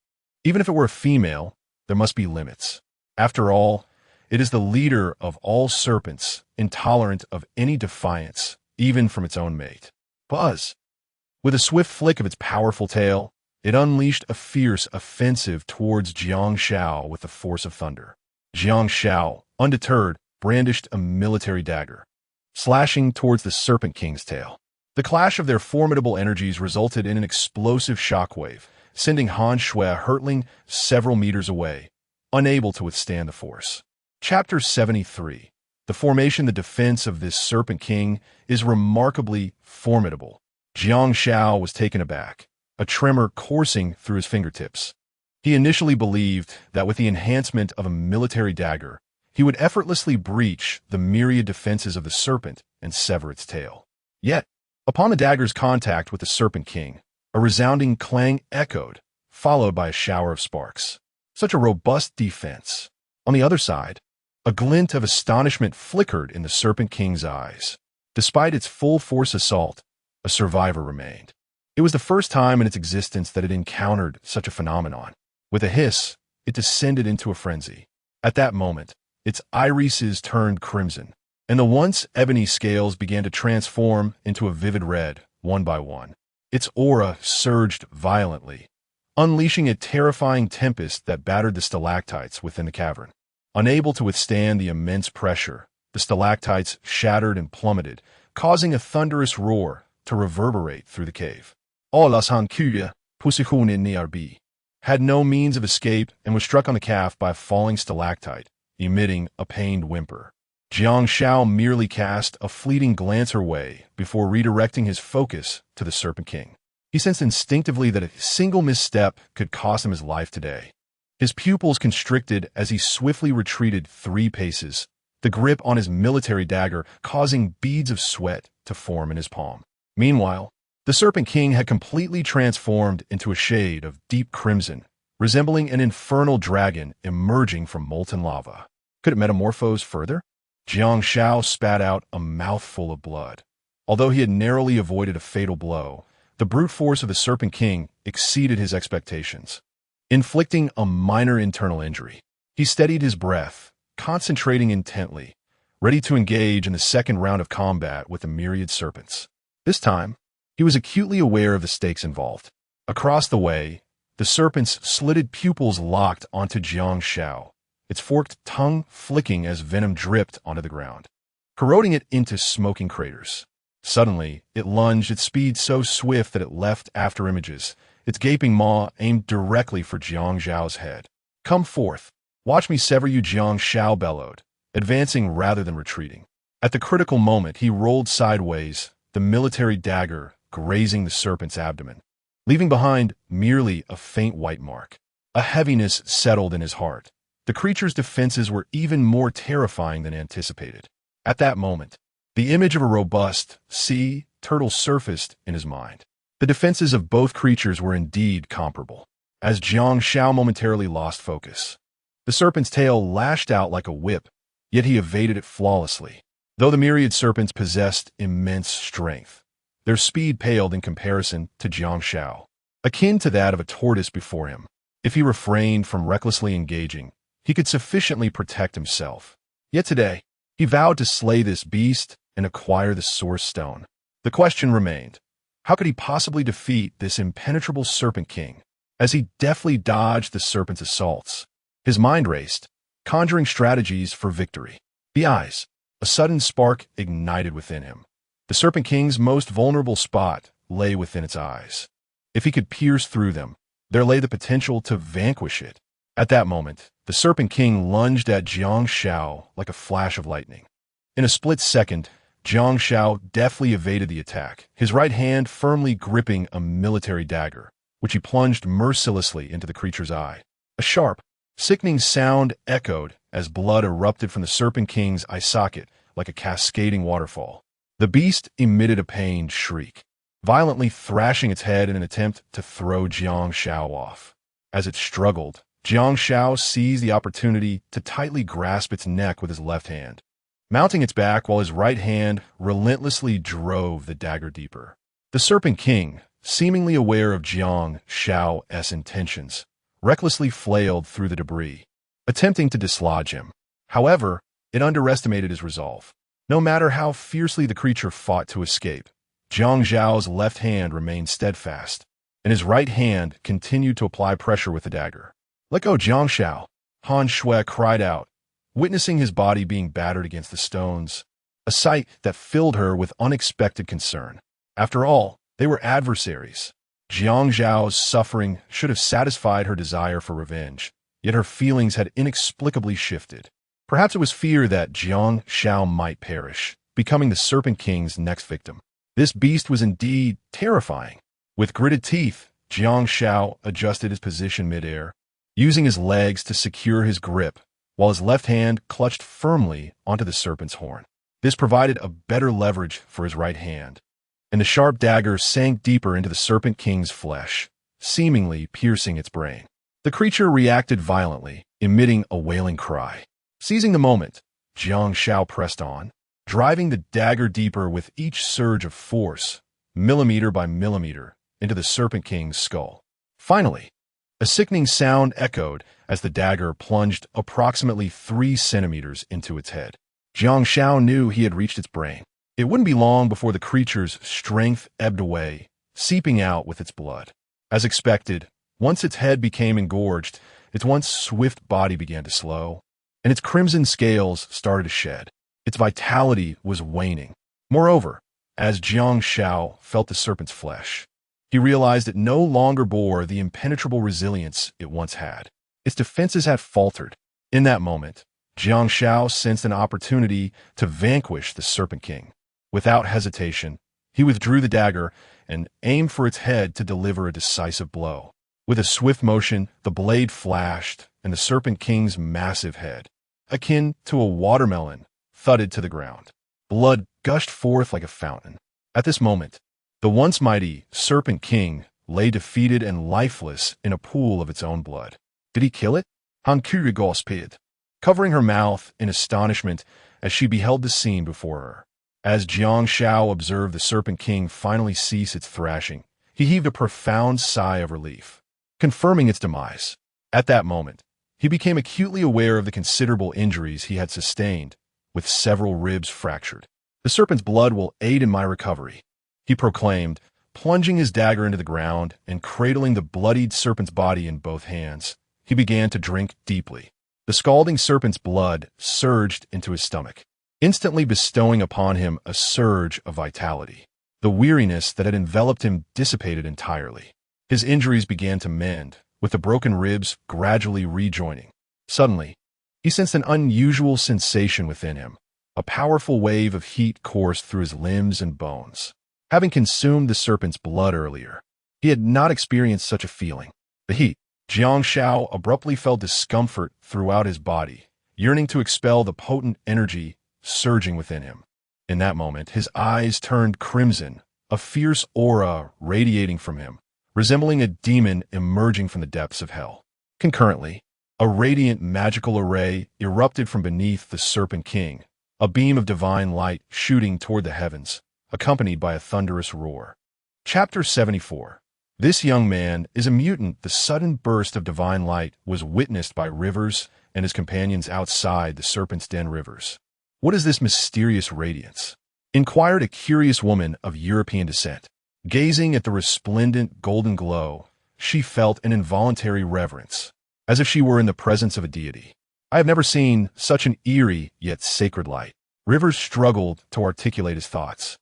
Even if it were a female, there must be limits. After all, it is the leader of all serpents, intolerant of any defiance, even from its own mate. Buzz! With a swift flick of its powerful tail, it unleashed a fierce offensive towards Jiang Xiao with the force of thunder. Jiang Xiao, undeterred, brandished a military dagger, slashing towards the Serpent King's tail. The clash of their formidable energies resulted in an explosive shockwave, sending Han Shui hurtling several meters away, unable to withstand the force. Chapter 73. The formation, the defense of this Serpent King is remarkably formidable. Jiang Xiao was taken aback, a tremor coursing through his fingertips. He initially believed that with the enhancement of a military dagger, he would effortlessly breach the myriad defenses of the serpent and sever its tail. Yet, upon the dagger's contact with the Serpent King, a resounding clang echoed, followed by a shower of sparks. Such a robust defense. On the other side, a glint of astonishment flickered in the Serpent King's eyes. Despite its full-force assault, a survivor remained. It was the first time in its existence that it encountered such a phenomenon. With a hiss, it descended into a frenzy. At that moment, its irises turned crimson, and the once ebony scales began to transform into a vivid red, one by one. Its aura surged violently, unleashing a terrifying tempest that battered the stalactites within the cavern. Unable to withstand the immense pressure, the stalactites shattered and plummeted, causing a thunderous roar to reverberate through the cave. All las hankuya, pusihun in Niarbi, had no means of escape and was struck on the calf by a falling stalactite, emitting a pained whimper. Jiang Xiao merely cast a fleeting glance her way before redirecting his focus to the Serpent King. He sensed instinctively that a single misstep could cost him his life today. His pupils constricted as he swiftly retreated 3 paces, the grip on his military dagger causing beads of sweat to form in his palm. Meanwhile, the Serpent King had completely transformed into a shade of deep crimson, resembling an infernal dragon emerging from molten lava. Could it metamorphose further? Jiang Xiao spat out a mouthful of blood. Although he had narrowly avoided a fatal blow, the brute force of the Serpent King exceeded his expectations, inflicting a minor internal injury. He steadied his breath, concentrating intently, ready to engage in the second round of combat with the myriad serpents. This time, he was acutely aware of the stakes involved. Across the way, the serpent's slitted pupils locked onto Jiang Xiao, its forked tongue flicking as venom dripped onto the ground, corroding it into smoking craters. Suddenly, it lunged, its speed so swift that it left after images, its gaping maw aimed directly for Jiang Xiao's head. "Come forth. Watch me sever you," Jiang Xiao bellowed, advancing rather than retreating. At the critical moment, he rolled sideways, the military dagger grazing the serpent's abdomen, leaving behind merely a faint white mark. A heaviness settled in his heart. The creature's defenses were even more terrifying than anticipated. At that moment, the image of a robust sea turtle surfaced in his mind. The defenses of both creatures were indeed comparable. As Jiang Xiao momentarily lost focus, the serpent's tail lashed out like a whip, yet he evaded it flawlessly. Though the myriad serpents possessed immense strength, their speed paled in comparison to Jiang Xiao, akin to that of a tortoise before him. If he refrained from recklessly engaging, he could sufficiently protect himself. Yet today, he vowed to slay this beast and acquire the Source Stone. The question remained, how could he possibly defeat this impenetrable Serpent King? As he deftly dodged the serpent's assaults, his mind raced, conjuring strategies for victory. The eyes, a sudden spark ignited within him. The Serpent King's most vulnerable spot lay within its eyes. If he could pierce through them, there lay the potential to vanquish it. At that moment, the Serpent King lunged at Jiang Xiao like a flash of lightning. In a split second, Jiang Xiao deftly evaded the attack, his right hand firmly gripping a military dagger, which he plunged mercilessly into the creature's eye. A sharp, sickening sound echoed as blood erupted from the Serpent King's eye socket like a cascading waterfall. The beast emitted a pained shriek, violently thrashing its head in an attempt to throw Jiang Xiao off. As it struggled, Jiang Xiao seized the opportunity to tightly grasp its neck with his left hand, mounting its back while his right hand relentlessly drove the dagger deeper. The Serpent King, seemingly aware of Jiang Xiao's intentions, recklessly flailed through the debris, attempting to dislodge him. However, it underestimated his resolve. No matter how fiercely the creature fought to escape, Jiang Xiao's left hand remained steadfast, and his right hand continued to apply pressure with the dagger. "Let go, Jiang Xiao," Han Shui cried out, witnessing his body being battered against the stones, a sight that filled her with unexpected concern. After all, they were adversaries. Jiang Xiao's suffering should have satisfied her desire for revenge, yet her feelings had inexplicably shifted. Perhaps it was fear that Jiang Xiao might perish, becoming the Serpent King's next victim. This beast was indeed terrifying. With gritted teeth, Jiang Xiao adjusted his position midair, using his legs to secure his grip while his left hand clutched firmly onto the serpent's horn. This provided a better leverage for his right hand, and the sharp dagger sank deeper into the Serpent King's flesh, seemingly piercing its brain. The creature reacted violently, emitting a wailing cry. Seizing the moment, Jiang Xiao pressed on, driving the dagger deeper with each surge of force, millimeter by millimeter, into the Serpent King's skull. Finally, a sickening sound echoed as the dagger plunged approximately 3 centimeters into its head. Jiang Xiao knew he had reached its brain. It wouldn't be long before the creature's strength ebbed away, seeping out with its blood. As expected, once its head became engorged, its once swift body began to slow, and its crimson scales started to shed. Its vitality was waning. Moreover, as Jiang Xiao felt the serpent's flesh, he realized it no longer bore the impenetrable resilience it once had. Its defenses had faltered. In that moment, Jiang Xiao sensed an opportunity to vanquish the Serpent King. Without hesitation, he withdrew the dagger and aimed for its head to deliver a decisive blow. With a swift motion, the blade flashed, and the Serpent King's massive head, akin to a watermelon, thudded to the ground. Blood gushed forth like a fountain. At this moment, the once mighty Serpent King lay defeated and lifeless in a pool of its own blood. Did he kill it? Hankuri gospid, covering her mouth in astonishment as she beheld the scene before her. As Jiang Xiao observed the Serpent King finally cease its thrashing, he heaved a profound sigh of relief, confirming its demise. At that moment, he became acutely aware of the considerable injuries he had sustained, with several ribs fractured. The serpent's blood will aid in my recovery, he proclaimed, plunging his dagger into the ground and cradling the bloodied serpent's body in both hands. He began to drink deeply. The scalding serpent's blood surged into his stomach, instantly bestowing upon him a surge of vitality. The weariness that had enveloped him dissipated entirely. His injuries began to mend, with the broken ribs gradually rejoining. Suddenly, he sensed an unusual sensation within him. A powerful wave of heat coursed through his limbs and bones. Having consumed the serpent's blood earlier, he had not experienced such a feeling. The heat. Jiang Xiao abruptly felt discomfort throughout his body, yearning to expel the potent energy surging within him. In that moment, his eyes turned crimson, a fierce aura radiating from him, resembling a demon emerging from the depths of hell. Concurrently, a radiant magical array erupted from beneath the Serpent King, a beam of divine light shooting toward the heavens, accompanied by a thunderous roar. Chapter 74. This young man is a mutant. The sudden burst of divine light was witnessed by Rivers and his companions outside the Serpent's Den. Rivers, what is this mysterious radiance? Inquired a curious woman of European descent. Gazing at the resplendent golden glow, she felt an involuntary reverence, as if she were in the presence of a deity. I have never seen such an eerie yet sacred light. Rivers struggled to articulate his thoughts,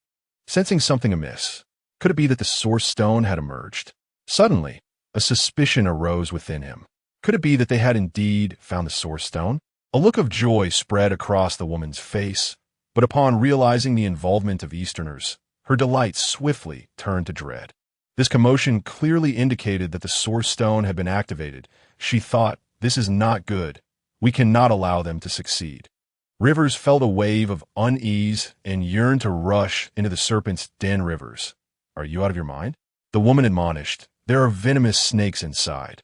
sensing something amiss. Could it be that the Source Stone had emerged? Suddenly, a suspicion arose within him. Could it be that they had indeed found the Source Stone? A look of joy spread across the woman's face, but upon realizing the involvement of Easterners, her delight swiftly turned to dread. This commotion clearly indicated that the Source Stone had been activated. She thought, this is not good. We cannot allow them to succeed. Rivers felt a wave of unease and yearned to rush into the Serpent's Den. Rivers, are you out of your mind? The woman admonished, there are venomous snakes inside.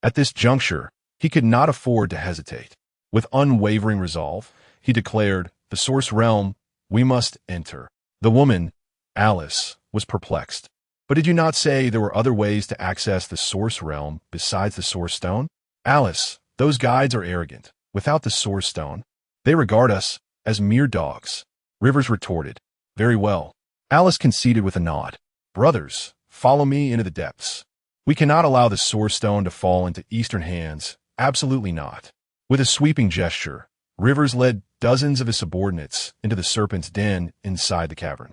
At this juncture, he could not afford to hesitate. With unwavering resolve, he declared, the Source Realm, we must enter. The woman, Alice, was perplexed. But did you not say there were other ways to access the Source Realm besides the Source Stone? Alice, those guides are arrogant. Without the Source Stone, they regard us as mere dogs. Rivers retorted, very well. Alice conceded with a nod. Brothers, follow me into the depths. We cannot allow the Source Stone to fall into Eastern hands. Absolutely not. With a sweeping gesture, Rivers led dozens of his subordinates into the Serpent's Den inside the cavern.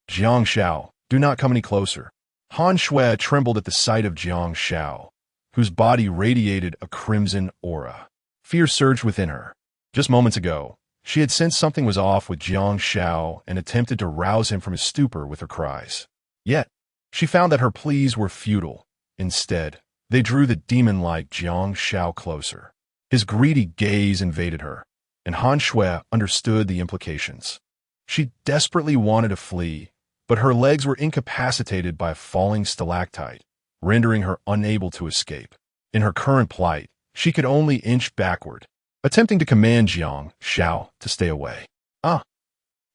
Jiang Xiao, do not come any closer. Han Shui trembled at the sight of Jiang Xiao, whose body radiated a crimson aura. Fear surged within her. Just moments ago, she had sensed something was off with Jiang Xiao and attempted to rouse him from his stupor with her cries. Yet, she found that her pleas were futile. Instead, they drew the demon-like Jiang Xiao closer. His greedy gaze invaded her, and Han Shui understood the implications. She desperately wanted to flee, but her legs were incapacitated by a falling stalactite, rendering her unable to escape. In her current plight, she could only inch backward, attempting to command Jiang Xiao to stay away.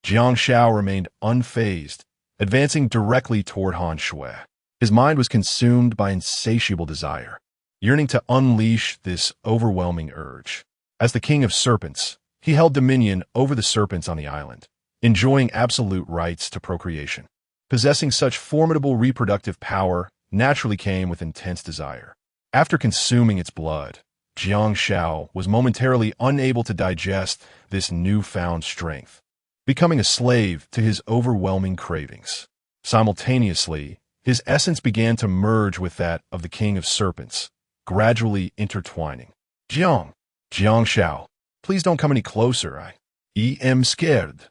Jiang Xiao remained unfazed, advancing directly toward Han Shui. His mind was consumed by insatiable desire, yearning to unleash this overwhelming urge. As the king of serpents, he held dominion over the serpents on the island, enjoying absolute rights to procreation. Possessing such formidable reproductive power naturally came with intense desire. After consuming its blood, Jiang Xiao was momentarily unable to digest this newfound strength, becoming a slave to his overwhelming cravings. Simultaneously, his essence began to merge with that of the king of serpents, gradually intertwining. Jiang Xiao, please don't come any closer. I am scared.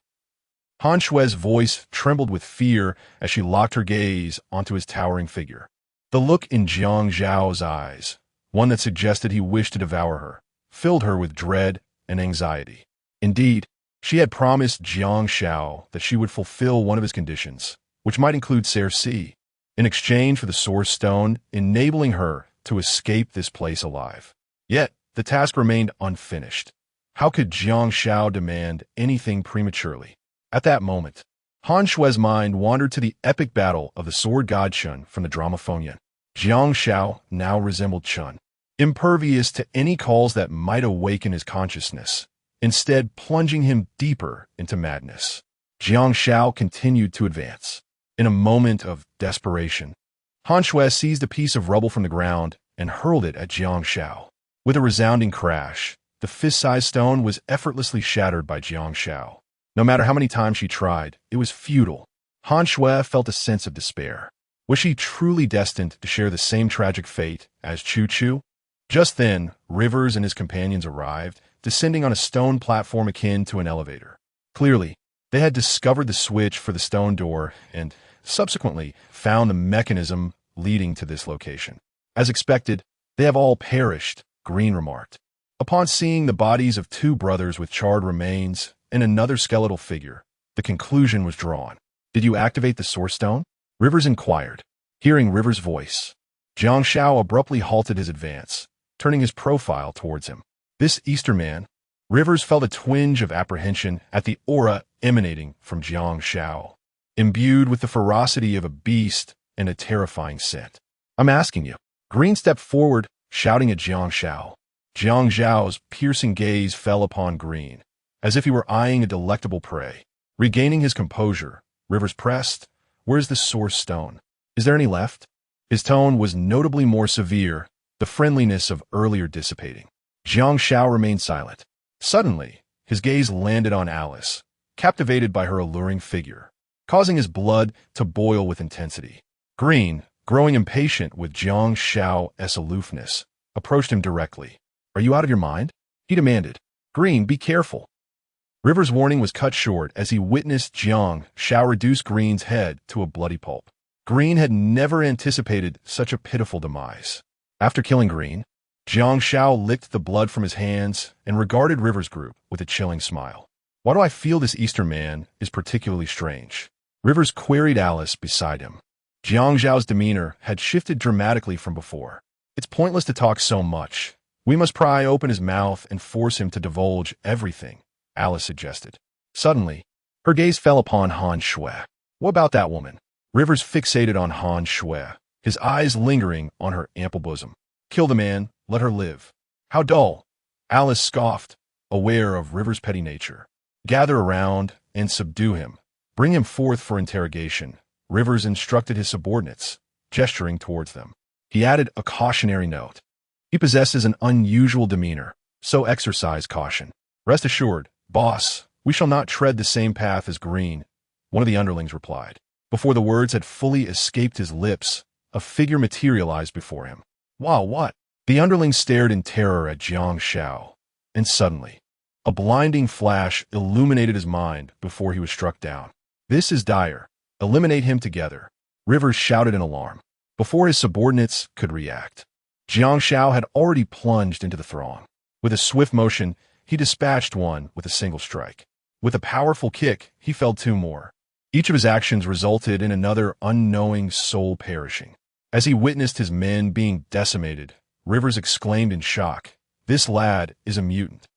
Han Shui's voice trembled with fear as she locked her gaze onto his towering figure. The look in Jiang Xiao's eyes, one that suggested he wished to devour her, filled her with dread and anxiety. Indeed, she had promised Jiang Xiao that she would fulfill one of his conditions, which might include Cersei, in exchange for the Source Stone, enabling her to escape this place alive. Yet, the task remained unfinished. How could Jiang Xiao demand anything prematurely? At that moment, Han Shui's mind wandered to the epic battle of the sword god Chun from the drama Fengyan. Jiang Xiao now resembled Chun, impervious to any calls that might awaken his consciousness, instead plunging him deeper into madness. Jiang Xiao continued to advance. In a moment of desperation, Han Shui seized a piece of rubble from the ground and hurled it at Jiang Xiao. With a resounding crash, the fist-sized stone was effortlessly shattered by Jiang Xiao. No matter how many times she tried, it was futile. Han Shui felt a sense of despair. Was she truly destined to share the same tragic fate as Chu Chu? Just then, Rivers and his companions arrived, descending on a stone platform akin to an elevator. Clearly, they had discovered the switch for the stone door and, subsequently, found the mechanism leading to this location. As expected, they have all perished, Green remarked. Upon seeing the bodies of two brothers with charred remains and another skeletal figure, the conclusion was drawn. Did you activate the Source Stone? Rivers inquired. Hearing Rivers' voice, Jiang Xiao abruptly halted his advance, turning his profile towards him. This Easterman, Rivers felt a twinge of apprehension at the aura emanating from Jiang Xiao, imbued with the ferocity of a beast and a terrifying scent. I'm asking you. Green stepped forward, shouting at Jiang Xiao. Jiang Xiao's piercing gaze fell upon Green, as if he were eyeing a delectable prey. Regaining his composure, Rivers pressed, "Where's the Source Stone? Is there any left?" His tone was notably more severe, the friendliness of earlier dissipating. Jiang Xiao remained silent. Suddenly, his gaze landed on Alice, captivated by her alluring figure, causing his blood to boil with intensity. Green, growing impatient with Jiang Xiao's aloofness, approached him directly. "Are you out of your mind?" he demanded. "Green, be careful." Rivers' warning was cut short as he witnessed Jiang Xiao reduce Green's head to a bloody pulp. Green had never anticipated such a pitiful demise. After killing Green, Jiang Xiao licked the blood from his hands and regarded Rivers' group with a chilling smile. "Why do I feel this Eastern man is particularly strange?" Rivers queried Alice beside him. Jiang Xiao's demeanor had shifted dramatically from before. "It's pointless to talk so much. We must pry open his mouth and force him to divulge everything," Alice suggested. Suddenly, her gaze fell upon Han Shui. "What about that woman?" Rivers fixated on Han Shui, his eyes lingering on her ample bosom. "Kill the man, let her live." "How dull," Alice scoffed, aware of Rivers' petty nature. "Gather around and subdue him. Bring him forth for interrogation," Rivers instructed his subordinates, gesturing towards them. He added a cautionary note. "He possesses an unusual demeanor, so exercise caution. Rest assured, boss, we shall not tread the same path as Green," one of the underlings replied. Before the words had fully escaped his lips, a figure materialized before him. "Wow, what?" The underling stared in terror at Jiang Xiao, and suddenly, a blinding flash illuminated his mind before he was struck down. "This is dire. Eliminate him together," Rivers shouted in alarm. Before his subordinates could react, Jiang Xiao had already plunged into the throng. With a swift motion, he dispatched one with a single strike. With a powerful kick, he felled two more. Each of his actions resulted in another unknowing soul perishing. As he witnessed his men being decimated, Rivers exclaimed in shock, "This lad is a mutant."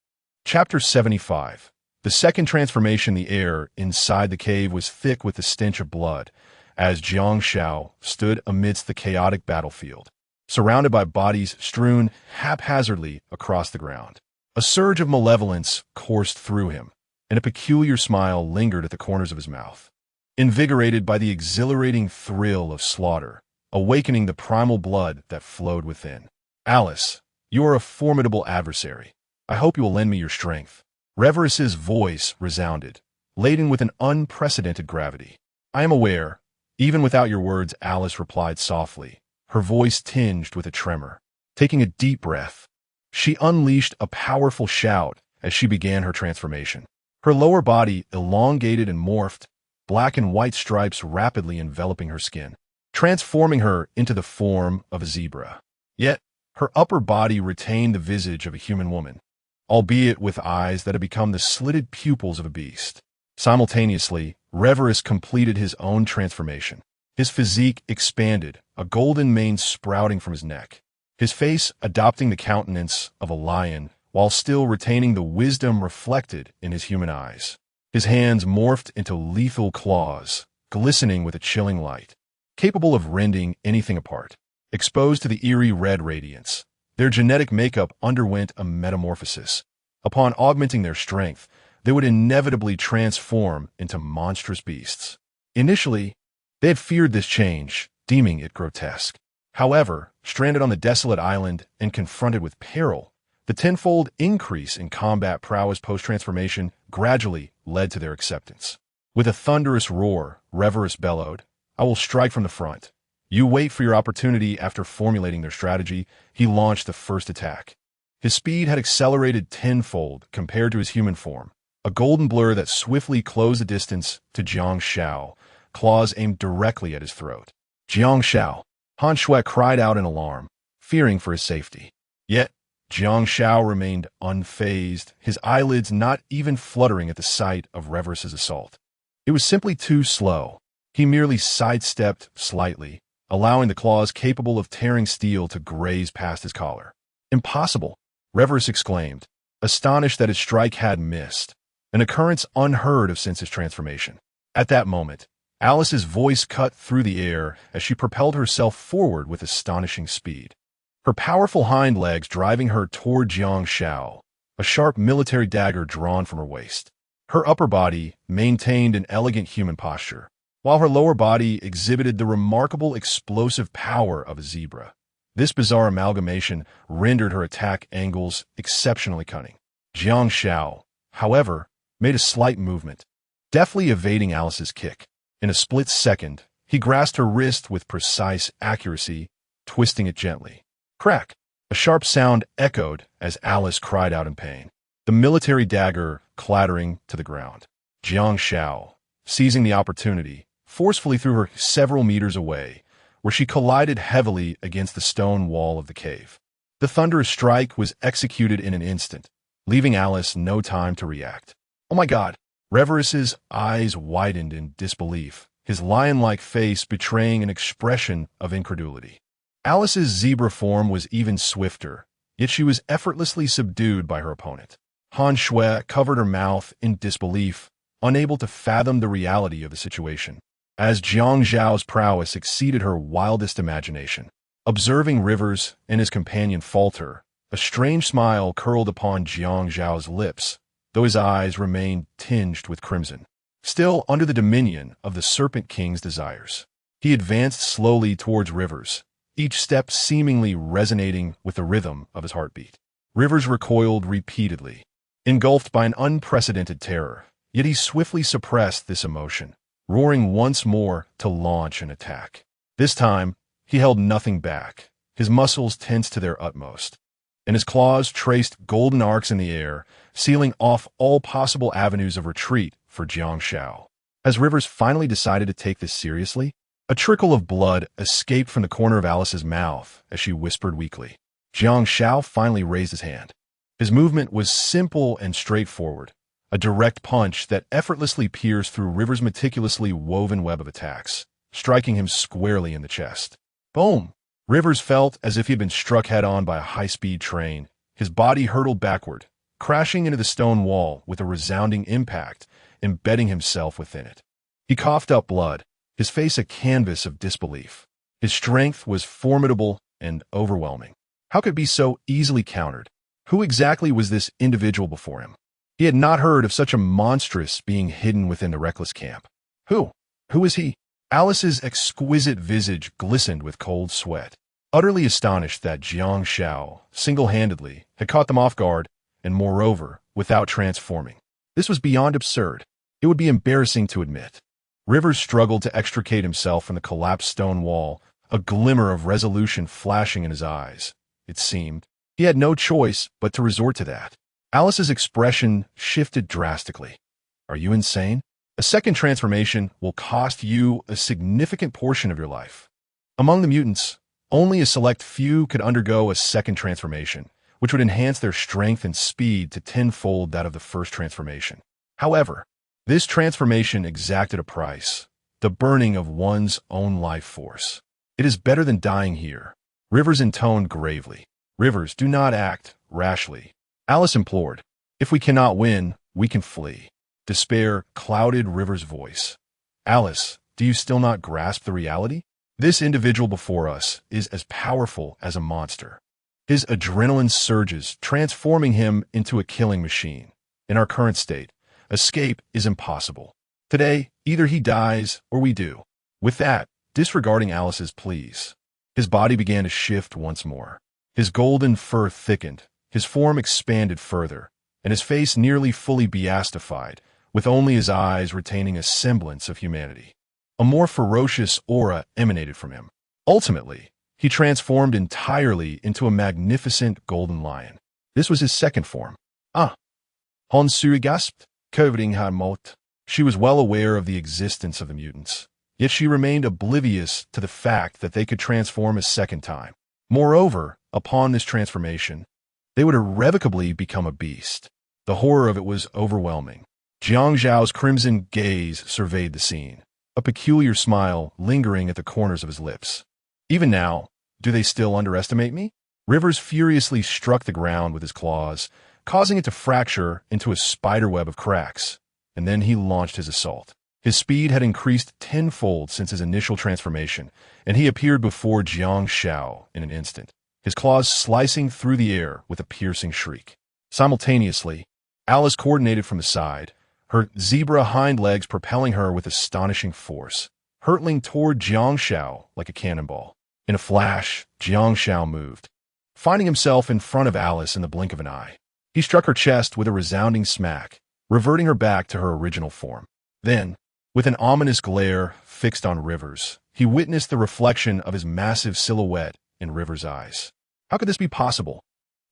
Chapter 75. The second transformation. The air inside the cave was thick with the stench of blood, as Jiang Xiao stood amidst the chaotic battlefield, surrounded by bodies strewn haphazardly across the ground. A surge of malevolence coursed through him, and a peculiar smile lingered at the corners of his mouth. Invigorated by the exhilarating thrill of slaughter, awakening the primal blood that flowed within. "Alice, you are a formidable adversary. I hope you will lend me your strength." Reverus's voice resounded, laden with an unprecedented gravity. "I am aware. Even without your words," Alice replied softly, her voice tinged with a tremor. Taking a deep breath, she unleashed a powerful shout as she began her transformation. Her lower body elongated and morphed, black and white stripes rapidly enveloping her skin, transforming her into the form of a zebra. Yet, her upper body retained the visage of a human woman, albeit with eyes that had become the slitted pupils of a beast. Simultaneously, Reverus completed his own transformation. His physique expanded, a golden mane sprouting from his neck, his face adopting the countenance of a lion while still retaining the wisdom reflected in his human eyes. His hands morphed into lethal claws, glistening with a chilling light, capable of rending anything apart. Exposed to the eerie red radiance, their genetic makeup underwent a metamorphosis. Upon augmenting their strength, they would inevitably transform into monstrous beasts. Initially, they had feared this change, deeming it grotesque. However, stranded on the desolate island and confronted with peril, the tenfold increase in combat prowess post-transformation gradually led to their acceptance. With a thunderous roar, Reverus bellowed, "I will strike from the front." You wait for your opportunity. After formulating their strategy, he launched the first attack. His speed had accelerated tenfold compared to his human form, a golden blur that swiftly closed the distance to Jiang Xiao, claws aimed directly at his throat. "Jiang Xiao!" Han Shui cried out in alarm, fearing for his safety. Yet, Jiang Xiao remained unfazed, his eyelids not even fluttering at the sight of Reverus's assault. It was simply too slow. He merely sidestepped slightly, allowing the claws capable of tearing steel to graze past his collar. "Impossible!" Reverus exclaimed, astonished that his strike had missed, an occurrence unheard of since his transformation. At that moment, Alice's voice cut through the air as she propelled herself forward with astonishing speed, her powerful hind legs driving her toward Jiang Xiao, a sharp military dagger drawn from her waist. Her upper body maintained an elegant human posture, while her lower body exhibited the remarkable explosive power of a zebra. This bizarre amalgamation rendered her attack angles exceptionally cunning. Jiang Xiao, however, made a slight movement, deftly evading Alice's kick. In a split second, he grasped her wrist with precise accuracy, twisting it gently. Crack! A sharp sound echoed as Alice cried out in pain, the military dagger clattering to the ground. Jiang Xiao, seizing the opportunity, forcefully threw her several meters away, where she collided heavily against the stone wall of the cave. The thunderous strike was executed in an instant, leaving Alice no time to react. "Oh my God!" Reverus's eyes widened in disbelief, his lion-like face betraying an expression of incredulity. Alice's zebra form was even swifter, yet she was effortlessly subdued by her opponent. Han Shui covered her mouth in disbelief, unable to fathom the reality of the situation, as Jiang Xiao's prowess exceeded her wildest imagination. Observing Rivers and his companion falter, a strange smile curled upon Jiang Xiao's lips, though his eyes remained tinged with crimson. Still under the dominion of the Serpent King's desires, he advanced slowly towards Rivers, each step seemingly resonating with the rhythm of his heartbeat. Rivers recoiled repeatedly, engulfed by an unprecedented terror, yet he swiftly suppressed this emotion, roaring once more to launch an attack. This time, he held nothing back, his muscles tensed to their utmost, and his claws traced golden arcs in the air, sealing off all possible avenues of retreat for Jiang Xiao. As Rivers finally decided to take this seriously, a trickle of blood escaped from the corner of Alice's mouth as she whispered weakly. Jiang Xiao finally raised his hand, His movement was simple and straightforward, a direct punch that effortlessly pierced through Rivers' meticulously woven web of attacks, striking him squarely in the chest. Boom! Rivers felt as if he had been struck head-on by a high-speed train. His body hurtled backward, crashing into the stone wall with a resounding impact, embedding himself within it. He coughed up blood, his face a canvas of disbelief. His strength was formidable and overwhelming. How could it be so easily countered? Who exactly was this individual before him? He had not heard of such a monstrous being hidden within the reckless camp. Who? Who is he? Alice's exquisite visage glistened with cold sweat, utterly astonished that Jiang Xiao, single-handedly, had caught them off guard, and moreover, without transforming. This was beyond absurd. It would be embarrassing to admit. Rivers struggled to extricate himself from the collapsed stone wall, a glimmer of resolution flashing in his eyes. It seemed he had no choice but to resort to that. Alice's expression shifted drastically. Are you insane? A second transformation will cost you a significant portion of your life. Among the mutants, only a select few could undergo a second transformation, which would enhance their strength and speed to tenfold that of the first transformation. However, this transformation exacted a price, the burning of one's own life force. It is better than dying here. Rivers intoned gravely. Rivers, do not act rashly. Alice implored. If we cannot win, we can flee. Despair clouded Rivers' voice. Alice, do you still not grasp the reality? This individual before us is as powerful as a monster. His adrenaline surges, transforming him into a killing machine. In our current state, escape is impossible. Today, either he dies or we do. With that, disregarding Alice's pleas, his body began to shift once more. His golden fur thickened, his form expanded further, and his face nearly fully beastified, with only his eyes retaining a semblance of humanity. A more ferocious aura emanated from him. Ultimately, he transformed entirely into a magnificent golden lion. This was his second form. Honsuri gasped, coveting her mouth. She was well aware of the existence of the mutants, yet she remained oblivious to the fact that they could transform a second time. Moreover, upon this transformation, they would irrevocably become a beast. The horror of it was overwhelming. Jiang Xiao's crimson gaze surveyed the scene, a peculiar smile lingering at the corners of his lips. Even now, do they still underestimate me? Rivers furiously struck the ground with his claws, causing it to fracture into a spiderweb of cracks, and then he launched his assault. His speed had increased tenfold since his initial transformation, and he appeared before Jiang Xiao in an instant, his claws slicing through the air with a piercing shriek. Simultaneously, Alice coordinated from the side, her zebra hind legs propelling her with astonishing force, hurtling toward Jiang Xiao like a cannonball. In a flash, Jiang Xiao moved, finding himself in front of Alice in the blink of an eye. He struck her chest with a resounding smack, reverting her back to her original form. Then, with an ominous glare fixed on Rivers, he witnessed the reflection of his massive silhouette in Rivers' eyes. How could this be possible?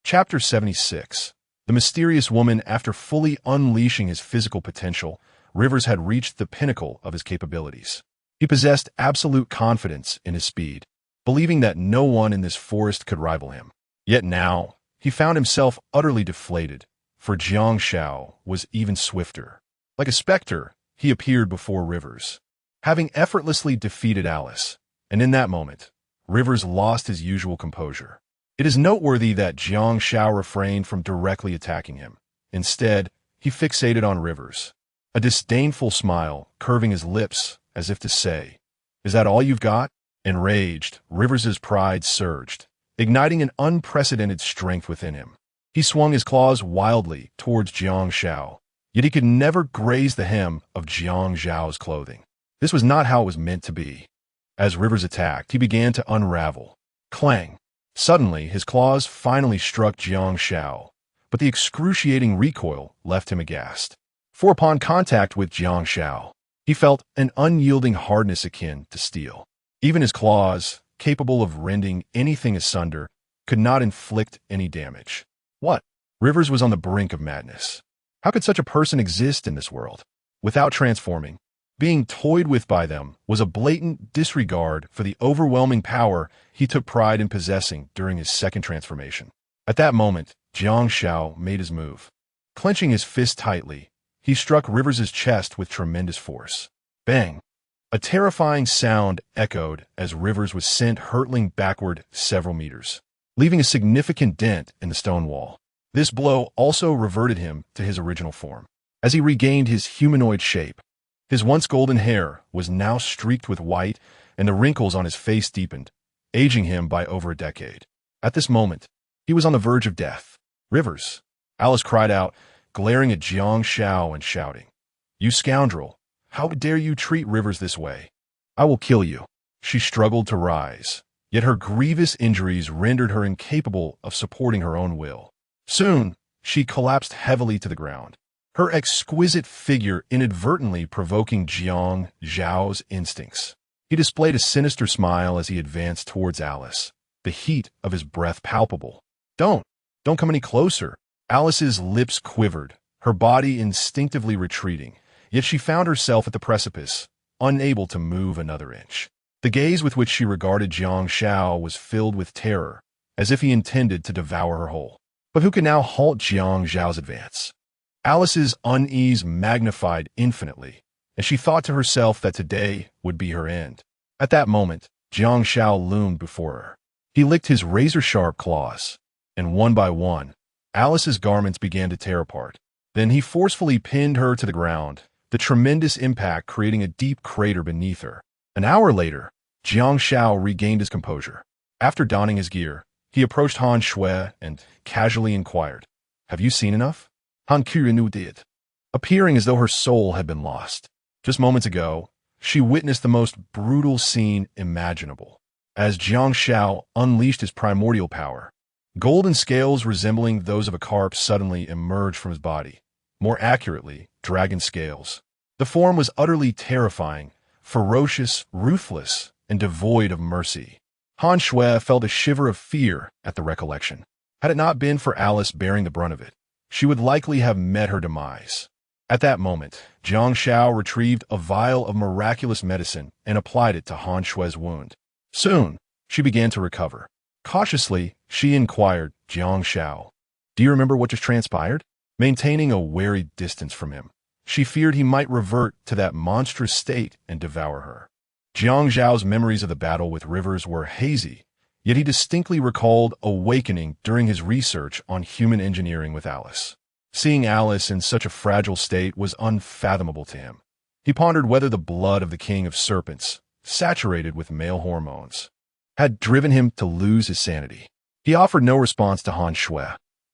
Chapter 76. The mysterious woman. After fully unleashing his physical potential, Rivers had reached the pinnacle of his capabilities. He possessed absolute confidence in his speed, believing that no one in this forest could rival him. Yet now, he found himself utterly deflated, for Jiang Xiao was even swifter. Like a specter, he appeared before Rivers, having effortlessly defeated Alice, and in that moment, Rivers lost his usual composure. It is noteworthy that Jiang Xiao refrained from directly attacking him. Instead, he fixated on Rivers, a disdainful smile curving his lips as if to say, "Is that all you've got?" Enraged, Rivers' pride surged, igniting an unprecedented strength within him. He swung his claws wildly towards Jiang Xiao, yet he could never graze the hem of Jiang Xiao's clothing. This was not how it was meant to be. As Rivers attacked, he began to unravel. Clang! Suddenly, his claws finally struck Jiang Xiao, but the excruciating recoil left him aghast. For upon contact with Jiang Xiao, he felt an unyielding hardness akin to steel. Even his claws, capable of rending anything asunder, could not inflict any damage. What? Rivers was on the brink of madness. How could such a person exist in this world? Without transforming, being toyed with by them was a blatant disregard for the overwhelming power he took pride in possessing during his second transformation. At that moment, Jiang Xiao made his move. Clenching his fist tightly, he struck Rivers' chest with tremendous force. Bang! A terrifying sound echoed as Rivers was sent hurtling backward several meters, leaving a significant dent in the stone wall. This blow also reverted him to his original form. As he regained his humanoid shape, his once golden hair was now streaked with white, and the wrinkles on his face deepened, aging him by over a decade. At this moment, he was on the verge of death. "Rivers!" Alice cried out, glaring at Jiang Xiao and shouting, "You scoundrel! How dare you treat Rivers this way? I will kill you." She struggled to rise, yet her grievous injuries rendered her incapable of supporting her own will. Soon, she collapsed heavily to the ground, her exquisite figure inadvertently provoking Jiang Xiao's instincts. He displayed a sinister smile as he advanced towards Alice, the heat of his breath palpable. Don't come any closer." Alice's lips quivered, her body instinctively retreating, yet she found herself at the precipice, unable to move another inch. The gaze with which she regarded Jiang Xiao was filled with terror, as if he intended to devour her whole. But who could now halt Jiang Xiao's advance? Alice's unease magnified infinitely, and she thought to herself that today would be her end. At that moment, Jiang Xiao loomed before her. He licked his razor-sharp claws, and one by one, Alice's garments began to tear apart. Then he forcefully pinned her to the ground, the tremendous impact creating a deep crater beneath her. An hour later, Jiang Xiao regained his composure. After donning his gear, he approached Han Shui and casually inquired, "Have you seen enough?" Han Qirinu did, appearing as though her soul had been lost. Just moments ago, she witnessed the most brutal scene imaginable. As Jiang Xiao unleashed his primordial power, golden scales resembling those of a carp suddenly emerged from his body. More accurately, dragon scales. The form was utterly terrifying, ferocious, ruthless, and devoid of mercy. Han Shui felt a shiver of fear at the recollection. Had it not been for Alice bearing the brunt of it, she would likely have met her demise. At that moment, Jiang Xiao retrieved a vial of miraculous medicine and applied it to Han Shui's wound. Soon, she began to recover. Cautiously, she inquired, "Jiang Xiao, do you remember what just transpired?" Maintaining a wary distance from him, she feared he might revert to that monstrous state and devour her. Jiang Xiao's memories of the battle with Rivers were hazy, yet he distinctly recalled awakening during his research on human engineering with Alice. Seeing Alice in such a fragile state was unfathomable to him. He pondered whether the blood of the king of serpents, saturated with male hormones, had driven him to lose his sanity. He offered no response to Han Shui,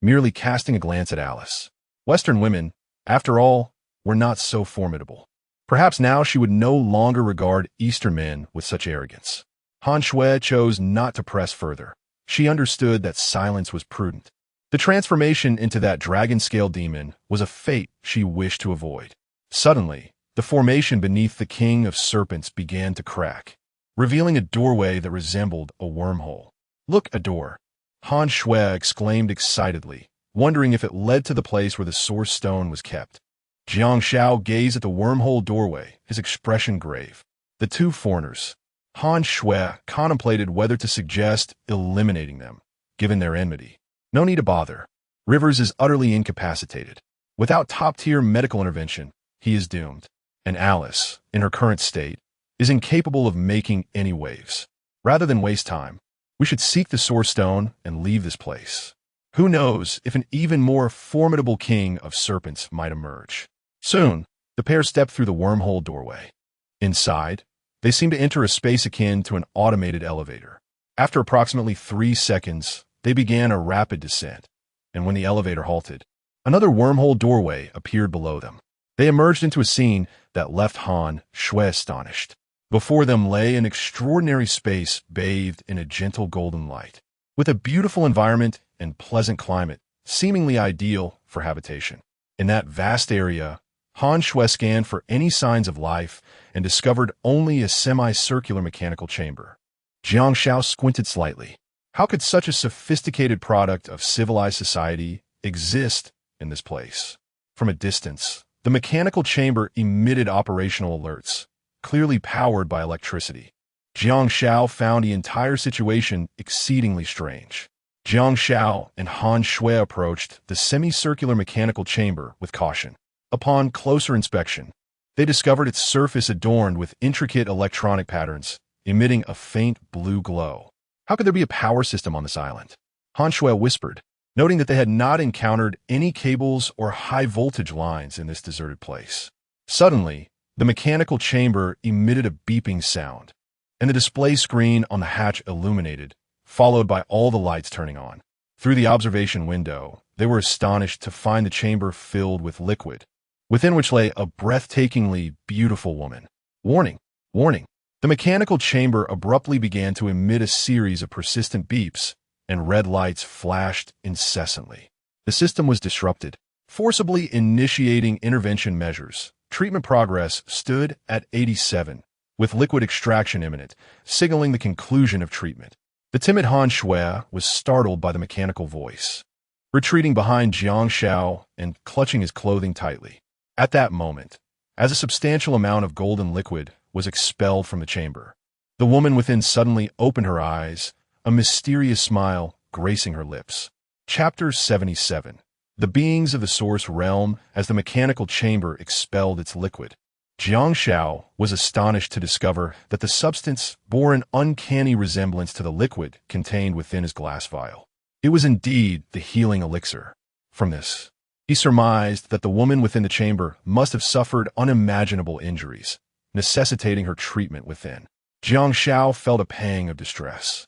merely casting a glance at Alice. Western women, after all, were not so formidable. Perhaps now she would no longer regard Eastern men with such arrogance. Han Shui chose not to press further. She understood that silence was prudent. The transformation into that dragon-scale demon was a fate she wished to avoid. Suddenly, the formation beneath the king of serpents began to crack, revealing a doorway that resembled a wormhole. "Look, a door!" Han Shui exclaimed excitedly, wondering if it led to the place where the source stone was kept. Jiang Xiao gazed at the wormhole doorway, his expression grave. The two foreigners, Han Shui, contemplated whether to suggest eliminating them, given their enmity. No need to bother. Rivers is utterly incapacitated. Without top-tier medical intervention, he is doomed. And Alice, in her current state, is incapable of making any waves. Rather than waste time, we should seek the source stone and leave this place. Who knows if an even more formidable king of serpents might emerge. Soon, the pair stepped through the wormhole doorway. Inside, they seemed to enter a space akin to an automated elevator. After approximately 3 seconds, they began a rapid descent, and when the elevator halted, another wormhole doorway appeared below them. They emerged into a scene that left Han Shui astonished. Before them lay an extraordinary space bathed in a gentle golden light, with a beautiful environment and pleasant climate, seemingly ideal for habitation. In that vast area, Han Shui scanned for any signs of life and discovered only a semicircular mechanical chamber. Jiang Xiao squinted slightly. How could such a sophisticated product of civilized society exist in this place? From a distance, the mechanical chamber emitted operational alerts, clearly powered by electricity. Jiang Xiao found the entire situation exceedingly strange. Jiang Xiao and Han Shui approached the semicircular mechanical chamber with caution. Upon closer inspection, they discovered its surface adorned with intricate electronic patterns, emitting a faint blue glow. How could there be a power system on this island? Han Shui whispered, noting that they had not encountered any cables or high-voltage lines in this deserted place. Suddenly, the mechanical chamber emitted a beeping sound, and the display screen on the hatch illuminated, followed by all the lights turning on. Through the observation window, they were astonished to find the chamber filled with liquid, within which lay a breathtakingly beautiful woman. Warning! Warning! The mechanical chamber abruptly began to emit a series of persistent beeps, and red lights flashed incessantly. The system was disrupted, forcibly initiating intervention measures. Treatment progress stood at 87, with liquid extraction imminent, signaling the conclusion of treatment. The timid Han Shui was startled by the mechanical voice, retreating behind Jiang Xiao and clutching his clothing tightly. At that moment, as a substantial amount of golden liquid was expelled from the chamber, the woman within suddenly opened her eyes, a mysterious smile gracing her lips. Chapter 77. The Beings of the Source Realm. As the mechanical chamber expelled its liquid, Jiang Xiao was astonished to discover that the substance bore an uncanny resemblance to the liquid contained within his glass vial. It was indeed the healing elixir. From this, he surmised that the woman within the chamber must have suffered unimaginable injuries, necessitating her treatment within. Jiang Xiao felt a pang of distress.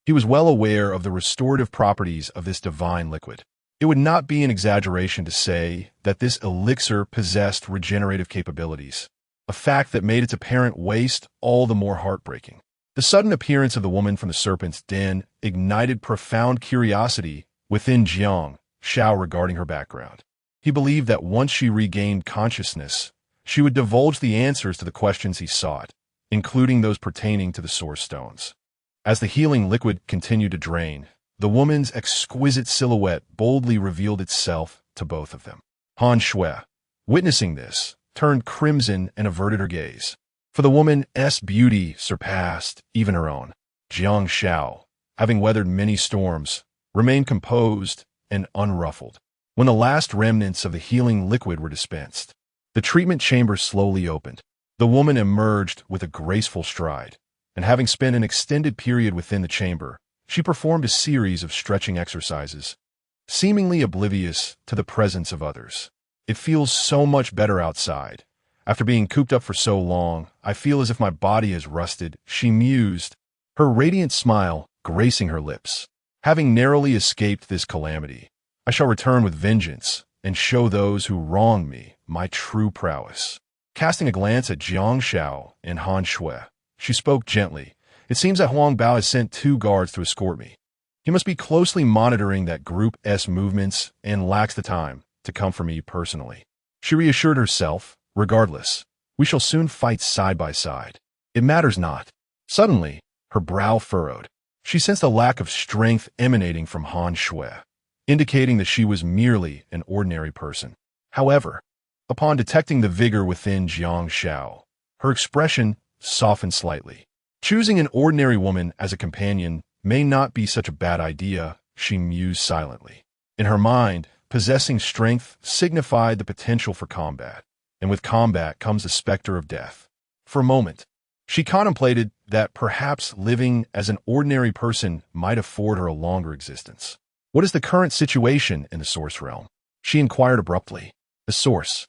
He was well aware of the restorative properties of this divine liquid. It would not be an exaggeration to say that this elixir possessed regenerative capabilities, a fact that made its apparent waste all the more heartbreaking. The sudden appearance of the woman from the serpent's den ignited profound curiosity within Jiang Xiao regarding her background. He believed that once she regained consciousness, she would divulge the answers to the questions he sought, including those pertaining to the source stones. As the healing liquid continued to drain, the woman's exquisite silhouette boldly revealed itself to both of them. Han Shui, witnessing this, turned crimson and averted her gaze, for the woman's beauty surpassed even her own. Jiang Xiao, having weathered many storms, remained composed and unruffled. When the last remnants of the healing liquid were dispensed, the treatment chamber slowly opened. The woman emerged with a graceful stride, and having spent an extended period within the chamber, she performed a series of stretching exercises, seemingly oblivious to the presence of others. It feels so much better outside. After being cooped up for so long, I feel as if my body has rusted, she mused, her radiant smile gracing her lips. Having narrowly escaped this calamity, I shall return with vengeance and show those who wrong me my true prowess. Casting a glance at Jiang Xiao and Han Shui, she spoke gently. It seems that Huang Bao has sent 2 guards to escort me. He must be closely monitoring that group's movements and lacks the time to come for me personally. She reassured herself, regardless, we shall soon fight side by side. It matters not. Suddenly, her brow furrowed. She sensed a lack of strength emanating from Han Shui, indicating that she was merely an ordinary person. However, upon detecting the vigor within Jiang Xiao, her expression softened slightly. Choosing an ordinary woman as a companion may not be such a bad idea, she mused silently. In her mind, possessing strength signified the potential for combat, and with combat comes the specter of death. For a moment, she contemplated that perhaps living as an ordinary person might afford her a longer existence. What is the current situation in the Source Realm? She inquired abruptly. The Source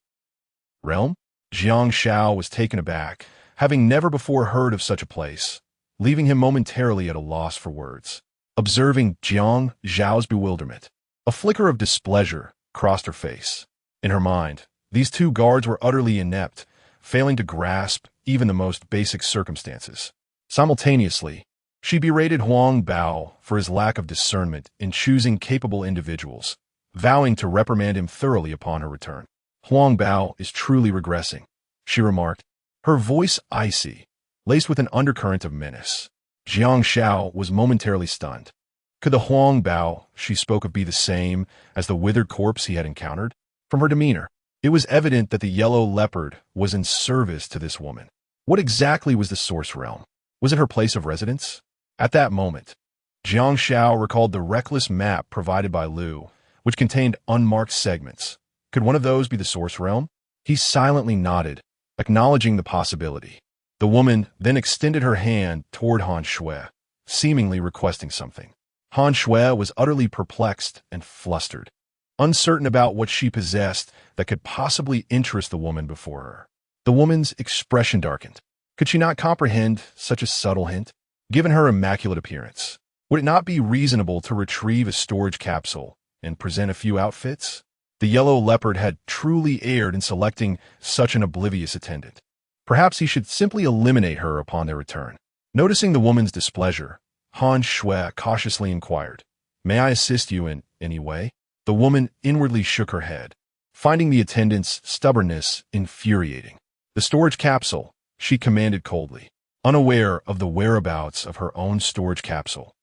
Realm? Jiang Xiao was taken aback, having never before heard of such a place, leaving him momentarily at a loss for words. Observing Jiang Xiao's bewilderment, a flicker of displeasure crossed her face. In her mind, these 2 guards were utterly inept, failing to grasp even the most basic circumstances. Simultaneously, she berated Huang Bao for his lack of discernment in choosing capable individuals, vowing to reprimand him thoroughly upon her return. Huang Bao is truly regressing, she remarked, her voice icy, laced with an undercurrent of menace. Jiang Xiao was momentarily stunned. Could the Huang Bao she spoke of be the same as the withered corpse he had encountered? From her demeanor, it was evident that the yellow leopard was in service to this woman. What exactly was the Source Realm? Was it her place of residence? At that moment, Jiang Xiao recalled the reckless map provided by Liu, which contained unmarked segments. Could one of those be the source realm? He silently nodded, acknowledging the possibility. The woman then extended her hand toward Han Shui, seemingly requesting something. Han Shui was utterly perplexed and flustered, uncertain about what she possessed that could possibly interest the woman before her. The woman's expression darkened. Could she not comprehend such a subtle hint? Given her immaculate appearance, would it not be reasonable to retrieve a storage capsule and present a few outfits? The yellow leopard had truly erred in selecting such an oblivious attendant. Perhaps he should simply eliminate her upon their return. Noticing the woman's displeasure, Han Shui cautiously inquired, "May I assist you in any way?" The woman inwardly shook her head, finding the attendant's stubbornness infuriating. "The storage capsule," she commanded coldly, unaware of the whereabouts of her own storage capsule,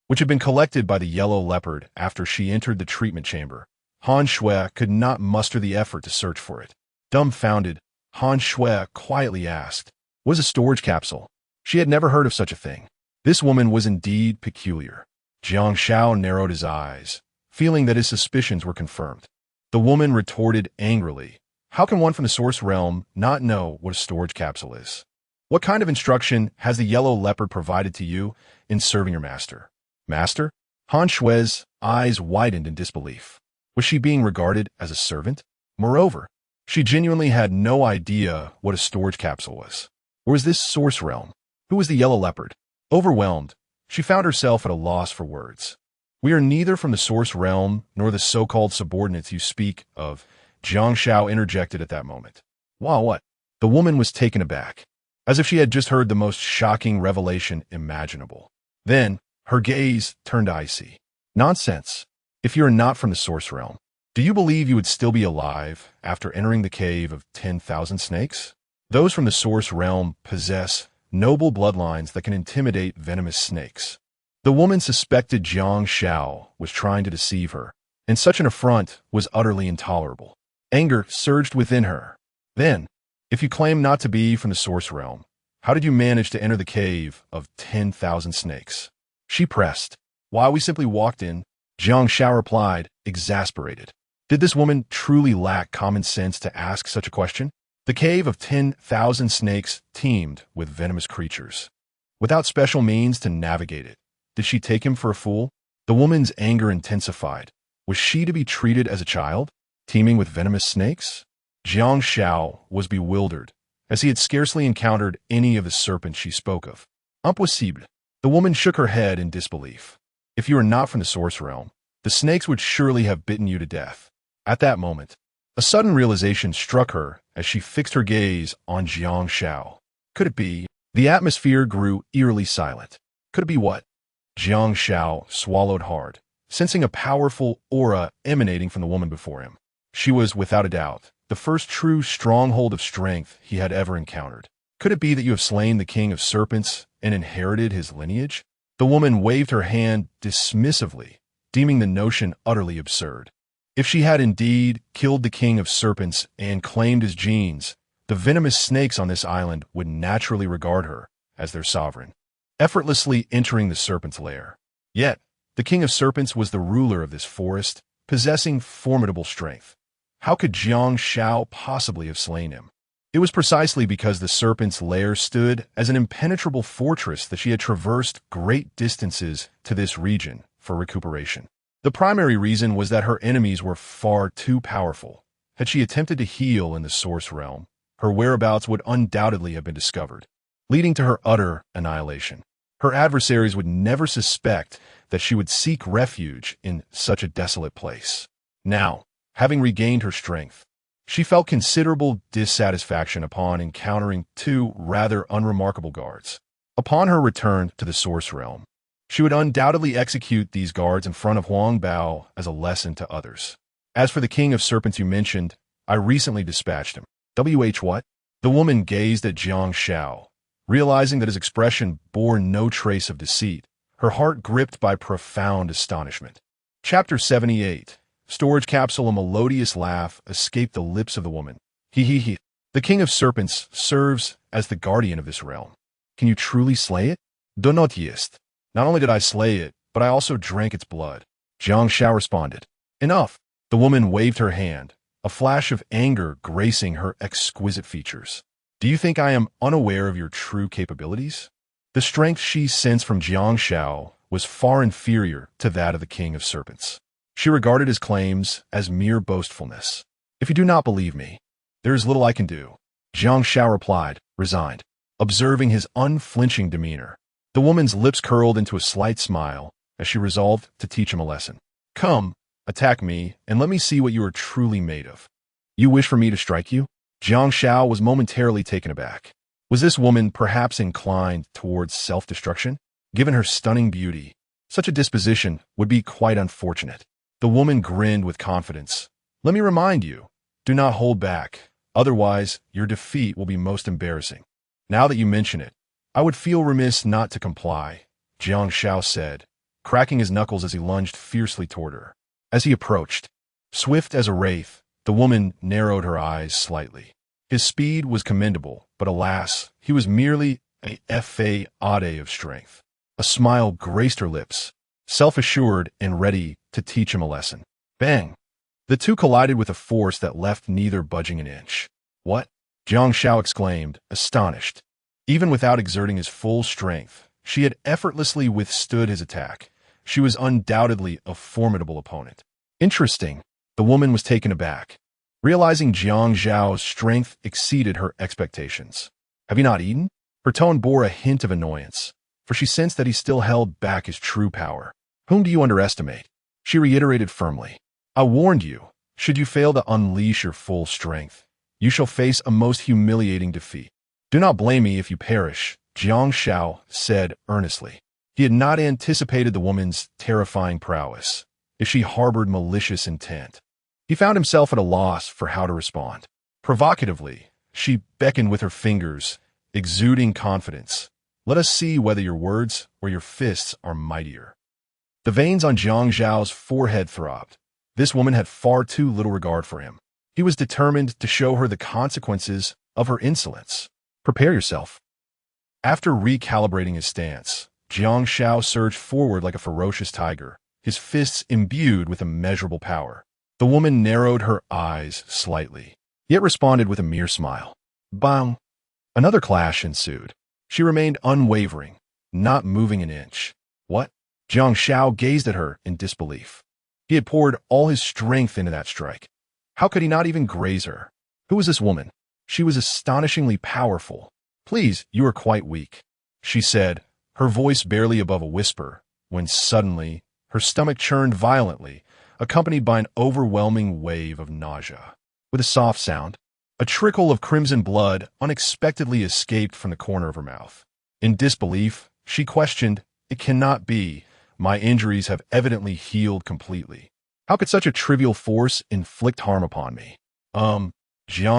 which had been collected by the yellow leopard after she entered the treatment chamber. Han Shui could not muster the effort to search for it. Dumbfounded, Han Shui quietly asked, "Was a storage capsule?" She had never heard of such a thing. This woman was indeed peculiar. Jiang Xiao narrowed his eyes, feeling that his suspicions were confirmed. The woman retorted angrily, "How can one from the source realm not know what a storage capsule is? What kind of instruction has the yellow leopard provided to you in serving your master?" "Master?" Han Shui's eyes widened in disbelief. Was she being regarded as a servant? Moreover, she genuinely had no idea what a storage capsule was. Or was this source realm? Who was the yellow leopard? Overwhelmed, she found herself at a loss for words. "We are neither from the source realm nor the so-called subordinates you speak of," Jiang Xiao interjected at that moment. "Wow, what?" The woman was taken aback, as if she had just heard the most shocking revelation imaginable. Then, her gaze turned icy. "Nonsense. If you are not from the source realm, do you believe you would still be alive after entering the cave of 10,000 snakes? Those from the source realm possess noble bloodlines that can intimidate venomous snakes." The woman suspected Jiang Xiao was trying to deceive her, and such an affront was utterly intolerable. Anger surged within her. "Then, if you claim not to be from the source realm, how did you manage to enter the cave of 10,000 snakes?" She pressed. "Why, we simply walked in," Jiang Xiao replied, exasperated. Did this woman truly lack common sense to ask such a question? The cave of 10,000 snakes teemed with venomous creatures. Without special means to navigate it, did she take him for a fool? The woman's anger intensified. Was she to be treated as a child, teeming with venomous snakes? Jiang Xiao was bewildered, as he had scarcely encountered any of the serpents she spoke of. Impossible. The woman shook her head in disbelief. "If you are not from the source realm, the snakes would surely have bitten you to death." At that moment, a sudden realization struck her as she fixed her gaze on Jiang Xiao. Could it be? The atmosphere grew eerily silent. Could it be what? Jiang Xiao swallowed hard, sensing a powerful aura emanating from the woman before him. She was, without a doubt, the first true stronghold of strength he had ever encountered. "Could it be that you have slain the king of serpents and inherited his lineage?" The woman waved her hand dismissively, deeming the notion utterly absurd. If she had indeed killed the king of serpents and claimed his genes, the venomous snakes on this island would naturally regard her as their sovereign, effortlessly entering the serpent's lair. Yet, the king of serpents was the ruler of this forest, possessing formidable strength. How could Jiang Xiao possibly have slain him? It was precisely because the serpent's lair stood as an impenetrable fortress that she had traversed great distances to this region for recuperation. The primary reason was that her enemies were far too powerful. Had she attempted to heal in the source realm, her whereabouts would undoubtedly have been discovered, leading to her utter annihilation. Her adversaries would never suspect that she would seek refuge in such a desolate place. Now, having regained her strength, she felt considerable dissatisfaction upon encountering two rather unremarkable guards. Upon her return to the source realm, she would undoubtedly execute these guards in front of Huang Bao as a lesson to others. As for the king of serpents you mentioned, I recently dispatched him. What? The woman gazed at Jiang Xiao, realizing that his expression bore no trace of deceit, her heart gripped by profound astonishment. Chapter 78. Storage capsule. A melodious laugh escaped the lips of the woman. He. The king of serpents serves as the guardian of this realm. Can you truly slay it? Do not yist. Not only did I slay it, but I also drank its blood. Jiang Xiao responded. Enough. The woman waved her hand, a flash of anger gracing her exquisite features. Do you think I am unaware of your true capabilities? The strength she sensed from Jiang Xiao was far inferior to that of the King of Serpents. She regarded his claims as mere boastfulness. If you do not believe me, there is little I can do. Jiang Xiao replied, resigned, observing his unflinching demeanor. The woman's lips curled into a slight smile as she resolved to teach him a lesson. Come, attack me, and let me see what you are truly made of. You wish for me to strike you? Jiang Xiao was momentarily taken aback. Was this woman perhaps inclined towards self-destruction? Given her stunning beauty, such a disposition would be quite unfortunate. The woman grinned with confidence. Let me remind you, do not hold back, otherwise your defeat will be most embarrassing. Now that you mention it, I would feel remiss not to comply, Jiang Xiao said, cracking his knuckles as he lunged fiercely toward her. As he approached, swift as a wraith, the woman narrowed her eyes slightly. His speed was commendable, but alas, he was merely a fade of strength. A smile graced her lips, self-assured and ready to teach him a lesson. Bang! The two collided with a force that left neither budging an inch. What? Jiang Xiao exclaimed, astonished. Even without exerting his full strength, she had effortlessly withstood his attack. She was undoubtedly a formidable opponent. Interesting. The woman was taken aback, realizing Jiang Xiao's strength exceeded her expectations. Have you not eaten? Her tone bore a hint of annoyance, for she sensed that he still held back his true power. Whom do you underestimate? She reiterated firmly. I warned you, should you fail to unleash your full strength, you shall face a most humiliating defeat. Do not blame me if you perish, Jiang Xiao said earnestly. He had not anticipated the woman's terrifying prowess, if she harbored malicious intent. He found himself at a loss for how to respond. Provocatively, she beckoned with her fingers, exuding confidence. Let us see whether your words or your fists are mightier. The veins on Jiang Xiao's forehead throbbed. This woman had far too little regard for him. He was determined to show her the consequences of her insolence. Prepare yourself. After recalibrating his stance, Jiang Xiao surged forward like a ferocious tiger, his fists imbued with immeasurable power. The woman narrowed her eyes slightly, yet responded with a mere smile. Bang! Another clash ensued. She remained unwavering, not moving an inch. What? Jiang Xiao gazed at her in disbelief. He had poured all his strength into that strike. How could he not even graze her? Who was this woman? She was astonishingly powerful. Please, you are quite weak, she said, her voice barely above a whisper, when suddenly her stomach churned violently, accompanied by an overwhelming wave of nausea. With a soft sound, a trickle of crimson blood unexpectedly escaped from the corner of her mouth. In disbelief, she questioned, It cannot be. My injuries have evidently healed completely. How could such a trivial force inflict harm upon me? Jiang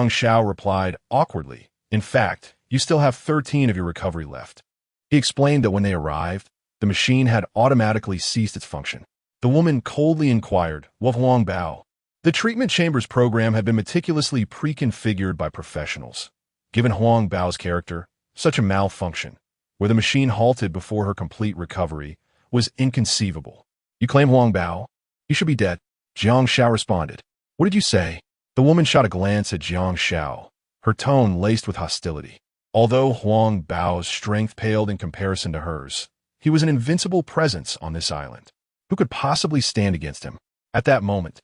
Xiao replied awkwardly. In fact, you still have 13 of your recovery left. He explained that when they arrived, the machine had automatically ceased its function. The woman coldly inquired, What Huang Bao? The treatment chambers program had been meticulously pre-configured by professionals. Given Huang Bao's character, such a malfunction, where the machine halted before her complete recovery, was inconceivable. You claim Huang Bao? He should be dead, Jiang Xiao responded. What did you say? The woman shot a glance at Jiang Xiao, her tone laced with hostility. Although Huang Bao's strength paled in comparison to hers, he was an invincible presence on this island. Who could possibly stand against him? At that moment,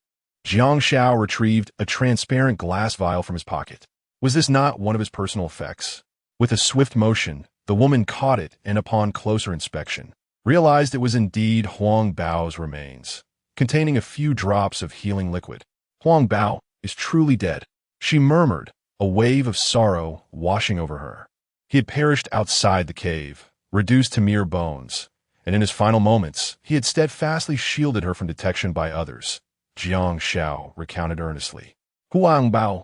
Jiang Xiao retrieved a transparent glass vial from his pocket. Was this not one of his personal effects? With a swift motion, the woman caught it and upon closer inspection, realized it was indeed Huang Bao's remains, containing a few drops of healing liquid. Huang Bao is truly dead, she murmured, a wave of sorrow washing over her. He had perished outside the cave, reduced to mere bones, and in his final moments, he had steadfastly shielded her from detection by others, Jiang Xiao recounted earnestly. Huang Bao.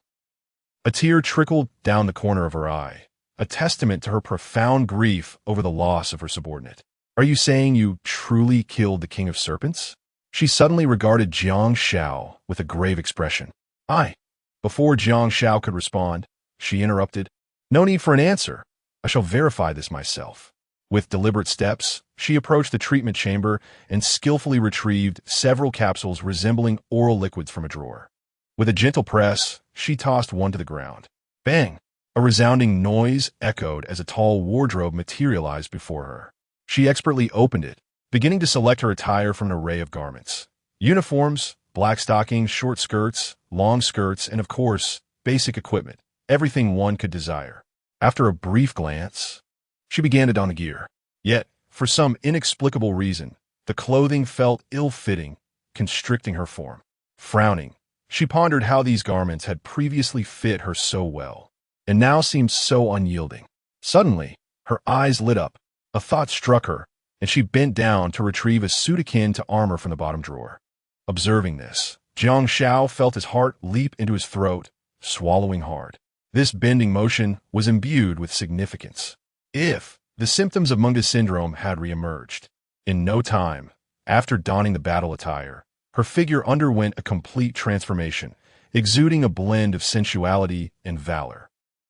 A tear trickled down the corner of her eye, a testament to her profound grief over the loss of her subordinate. Are you saying you truly killed the King of Serpents? She suddenly regarded Jiang Xiao with a grave expression. Before Jiang Xiao could respond, she interrupted. No need for an answer. I shall verify this myself. With deliberate steps, she approached the treatment chamber and skillfully retrieved several capsules resembling oral liquids from a drawer. With a gentle press, she tossed one to the ground. Bang! A resounding noise echoed as a tall wardrobe materialized before her. She expertly opened it, beginning to select her attire from an array of garments. Uniforms, black stockings, short skirts, long skirts, and of course, basic equipment, everything one could desire. After a brief glance, she began to don the gear. Yet, for some inexplicable reason, the clothing felt ill-fitting, constricting her form. Frowning, she pondered how these garments had previously fit her so well, and now seemed so unyielding. Suddenly, her eyes lit up. A thought struck her, and she bent down to retrieve a suit akin to armor from the bottom drawer. Observing this, Jiang Xiao felt his heart leap into his throat, swallowing hard. This bending motion was imbued with significance. If the symptoms of Mengda syndrome had reemerged, in no time, after donning the battle attire, her figure underwent a complete transformation, exuding a blend of sensuality and valor.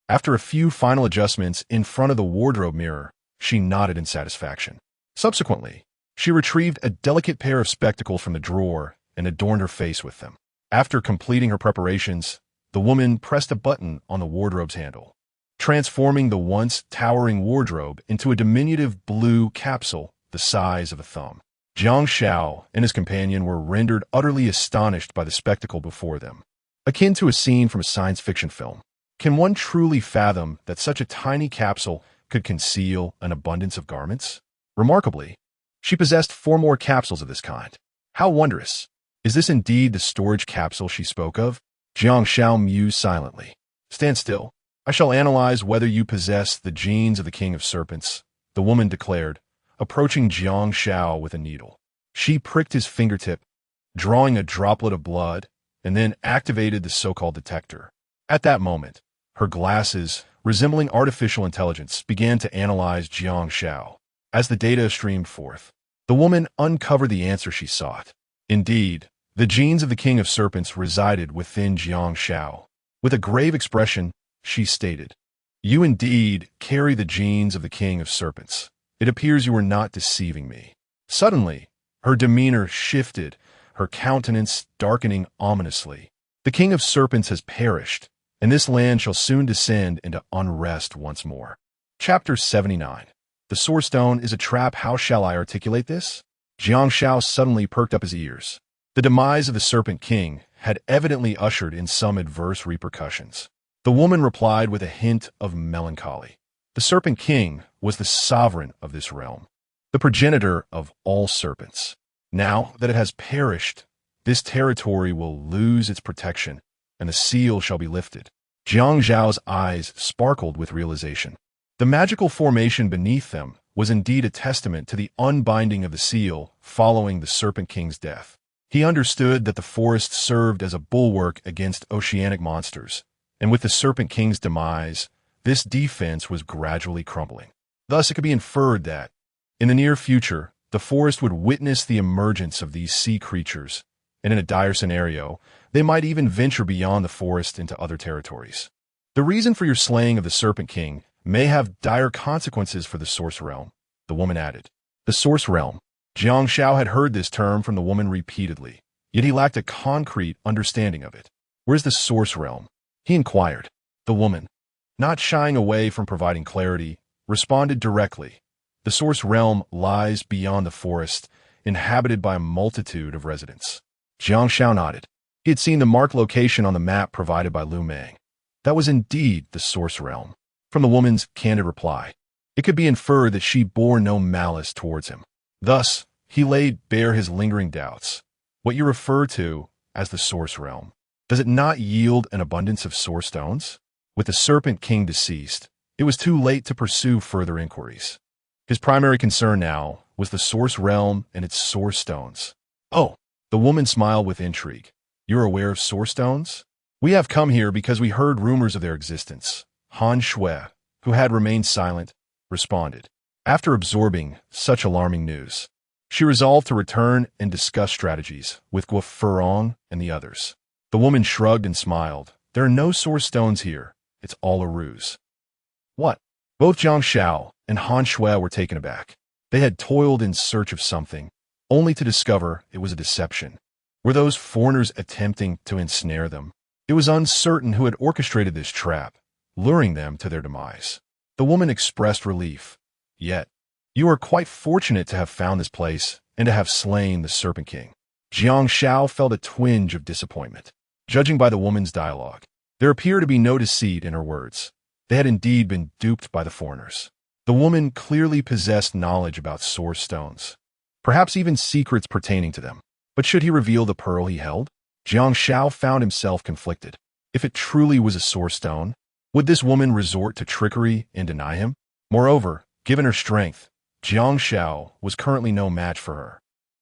After a few final adjustments in front of the wardrobe mirror, she nodded in satisfaction. Subsequently, she retrieved a delicate pair of spectacles from the drawer and adorned her face with them. After completing her preparations, the woman pressed a button on the wardrobe's handle, transforming the once towering wardrobe into a diminutive blue capsule the size of a thumb. Jiang Xiao and his companion were rendered utterly astonished by the spectacle before them. Akin to a scene from a science fiction film, can one truly fathom that such a tiny capsule could conceal an abundance of garments? Remarkably, she possessed 4 more capsules of this kind. How wondrous! Is this indeed the storage capsule she spoke of? Jiang Xiao mused silently. Stand still. I shall analyze whether you possess the genes of the King of Serpents, the woman declared, approaching Jiang Xiao with a needle. She pricked his fingertip, drawing a droplet of blood, and then activated the so-called detector. At that moment, her glasses, resembling artificial intelligence, began to analyze Jiang Xiao. As the data streamed forth, the woman uncovered the answer she sought. Indeed, the genes of the King of Serpents resided within Jiang Xiao. With a grave expression, she stated, "You indeed carry the genes of the King of Serpents. It appears you are not deceiving me." Suddenly, her demeanor shifted, her countenance darkening ominously. The King of Serpents has perished, and this land shall soon descend into unrest once more. Chapter 79. The Source Stone is a trap. How shall I articulate this? Jiang Xiao suddenly perked up his ears. The demise of the Serpent King had evidently ushered in some adverse repercussions. The woman replied with a hint of melancholy. The Serpent King was the sovereign of this realm, the progenitor of all serpents. Now that it has perished, this territory will lose its protection, and the seal shall be lifted. Jiang Zhao's eyes sparkled with realization. The magical formation beneath them was indeed a testament to the unbinding of the seal following the Serpent King's death. He understood that the forest served as a bulwark against oceanic monsters, and with the Serpent King's demise, this defense was gradually crumbling. Thus, it could be inferred that, in the near future, the forest would witness the emergence of these sea creatures, and in a dire scenario, they might even venture beyond the forest into other territories. The reason for your slaying of the Serpent King may have dire consequences for the Source Realm, the woman added. The Source Realm. Jiang Xiao had heard this term from the woman repeatedly, yet he lacked a concrete understanding of it. Where's the Source Realm? He inquired. The woman, not shying away from providing clarity, responded directly. The Source Realm lies beyond the forest, inhabited by a multitude of residents. Jiang Xiao nodded. He had seen the marked location on the map provided by Lu Meng. That was indeed the Source Realm. From the woman's candid reply, it could be inferred that she bore no malice towards him. Thus, he laid bare his lingering doubts. What you refer to as the Source Realm, does it not yield an abundance of Source Stones? With the Serpent King deceased, it was too late to pursue further inquiries. His primary concern now was the Source Realm and its Source Stones. Oh, the woman smiled with intrigue. You're aware of Source Stones? We have come here because we heard rumors of their existence. Han Shui, who had remained silent, responded. After absorbing such alarming news, she resolved to return and discuss strategies with Guo Furong and the others. The woman shrugged and smiled. There are no Source Stones here. It's all a ruse. What? Both Jiang Xiao and Han Shui were taken aback. They had toiled in search of something, only to discover it was a deception. Were those foreigners attempting to ensnare them? It was uncertain who had orchestrated this trap, luring them to their demise. The woman expressed relief. Yet, you are quite fortunate to have found this place and to have slain the Serpent King. Jiang Xiao felt a twinge of disappointment. Judging by the woman's dialogue, there appeared to be no deceit in her words. They had indeed been duped by the foreigners. The woman clearly possessed knowledge about source stones, perhaps even secrets pertaining to them. But should he reveal the pearl he held? Jiang Xiao found himself conflicted. If it truly was a source stone, would this woman resort to trickery and deny him? Moreover, given her strength, Jiang Xiao was currently no match for her.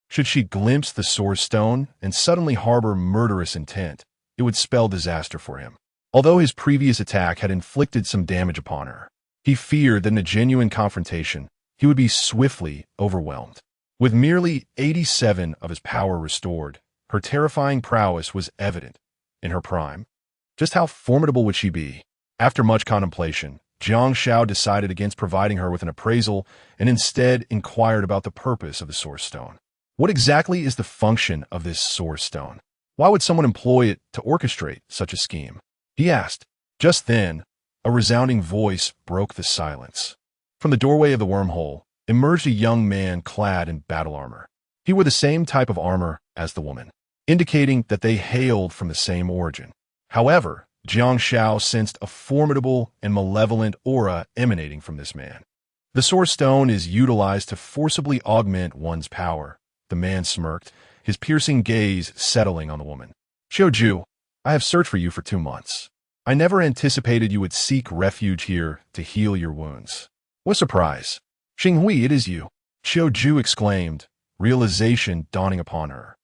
Should she glimpse the source stone and suddenly harbor murderous intent, it would spell disaster for him. Although his previous attack had inflicted some damage upon her, he feared that in a genuine confrontation, he would be swiftly overwhelmed. With merely 87 of his power restored, her terrifying prowess was evident. In her prime, just how formidable would she be? After much contemplation, Jiang Xiao decided against providing her with an appraisal and instead inquired about the purpose of the source stone. What exactly is the function of this source stone? Why would someone employ it to orchestrate such a scheme? He asked. Just then, a resounding voice broke the silence. From the doorway of the wormhole emerged a young man clad in battle armor. He wore the same type of armor as the woman, indicating that they hailed from the same origin. However, Jiang Xiao sensed a formidable and malevolent aura emanating from this man. The source stone is utilized to forcibly augment one's power. The man smirked, his piercing gaze settling on the woman. Xiaoju, I have searched for you for 2 months. I never anticipated you would seek refuge here to heal your wounds. What surprise! Xinghui, it is you. Xiaoju exclaimed, realization dawning upon her.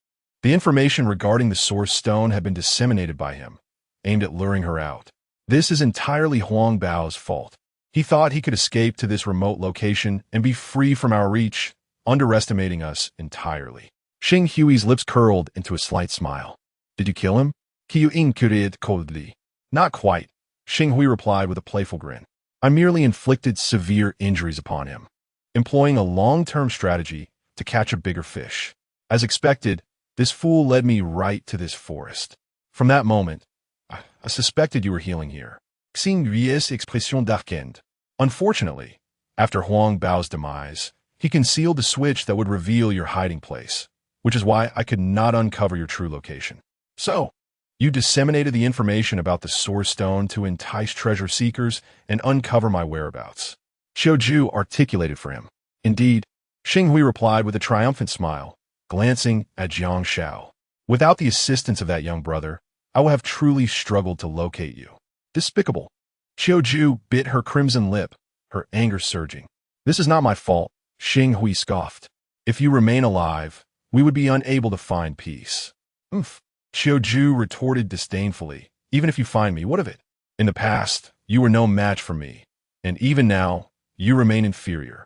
The information regarding the source stone had been disseminated by him, aimed at luring her out. This is entirely Huang Bao's fault. He thought he could escape to this remote location and be free from our reach, underestimating us entirely. Xinghui's lips curled into a slight smile. Did you kill him? Qiu inquired coldly. Not quite, Xinghui replied with a playful grin. I merely inflicted severe injuries upon him, employing a long-term strategy to catch a bigger fish. As expected, this fool led me right to this forest. From that moment, I suspected you were healing here. Xinghui's expression darkened. Unfortunately, after Huang Bao's demise, he concealed the switch that would reveal your hiding place, which is why I could not uncover your true location. So, you disseminated the information about the source stone to entice treasure seekers and uncover my whereabouts. Xiaoju articulated for him. Indeed, Xinghui replied with a triumphant smile, glancing at Jiang Xiao. Without the assistance of that young brother, I would have truly struggled to locate you. Despicable. Xiaoju bit her crimson lip, her anger surging. This is not my fault, Xinghui scoffed. If you remain alive, we would be unable to find peace. Oomph. Xiaoju retorted disdainfully. Even if you find me, what of it? In the past, you were no match for me, and even now, you remain inferior.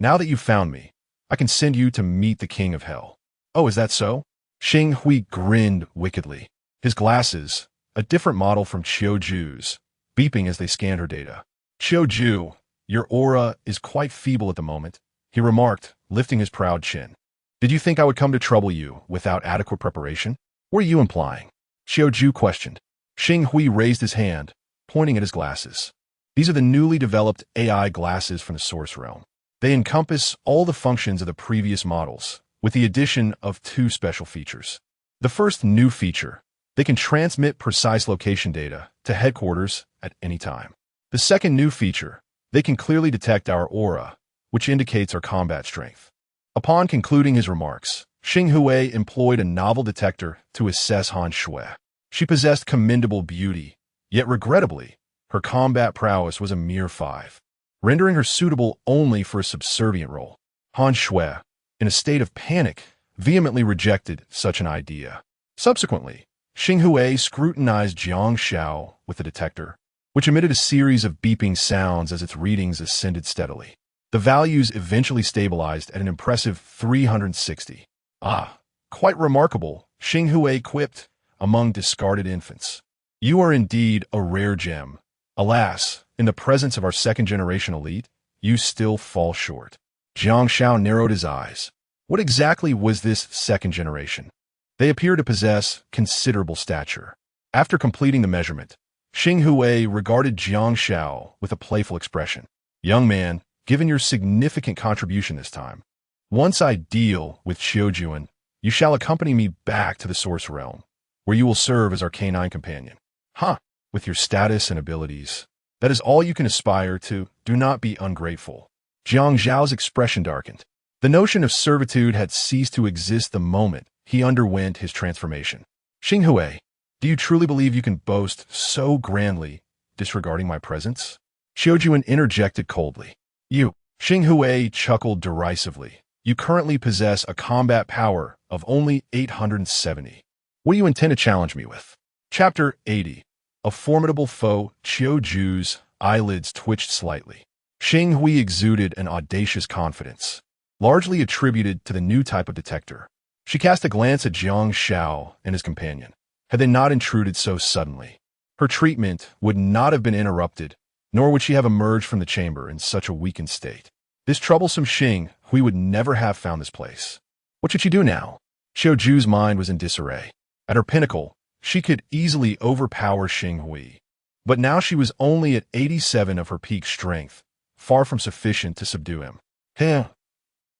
Now that you've found me, I can send you to meet the king of hell. Oh, is that so? Xinghui grinned wickedly. His glasses, a different model from Xiaoju's, beeping as they scanned her data. Xiaoju, your aura is quite feeble at the moment, he remarked, lifting his proud chin. Did you think I would come to trouble you without adequate preparation? What are you implying? Xiaoju questioned. Xinghui raised his hand, pointing at his glasses. These are the newly developed AI glasses from the Source Realm. They encompass all the functions of the previous models, with the addition of 2 special features. The first new feature, they can transmit precise location data to headquarters at any time. The second new feature, they can clearly detect our aura, which indicates our combat strength. Upon concluding his remarks, Xinghui employed a novel detector to assess Han Shui. She possessed commendable beauty, yet regrettably, her combat prowess was a mere 5, rendering her suitable only for a subservient role. Han Shui, in a state of panic, vehemently rejected such an idea. Subsequently, Xinghui scrutinized Jiang Xiao with the detector, which emitted a series of beeping sounds as its readings ascended steadily. The values eventually stabilized at an impressive 360. Ah, quite remarkable, Xinghui quipped, among discarded infants. You are indeed a rare gem. Alas, in the presence of our second-generation elite, you still fall short. Jiang Xiao narrowed his eyes. What exactly was this second generation? They appear to possess considerable stature. After completing the measurement, Xing Hui regarded Jiang Xiao with a playful expression. Young man, given your significant contribution this time, once I deal with Qiujuan, you shall accompany me back to the Source Realm, where you will serve as our canine companion. Huh, with your status and abilities, that is all you can aspire to. Do not be ungrateful. Jiang Xiao's expression darkened. The notion of servitude had ceased to exist the moment he underwent his transformation. Xing Hui, do you truly believe you can boast so grandly, disregarding my presence? Qiujuan interjected coldly. You, Xing Hui chuckled derisively. You currently possess a combat power of only 870. What do you intend to challenge me with? Chapter 80. A formidable foe. Qiuju's eyelids twitched slightly. Xing Hui exuded an audacious confidence, largely attributed to the new type of detector. She cast a glance at Jiang Xiao and his companion. Had they not intruded so suddenly, her treatment would not have been interrupted, nor would she have emerged from the chamber in such a weakened state. This troublesome Xing Hui would never have found this place. What should she do now? Qiuju's mind was in disarray. At her pinnacle, she could easily overpower Xing Hui. But now she was only at 87 of her peak strength, far from sufficient to subdue him. Heh.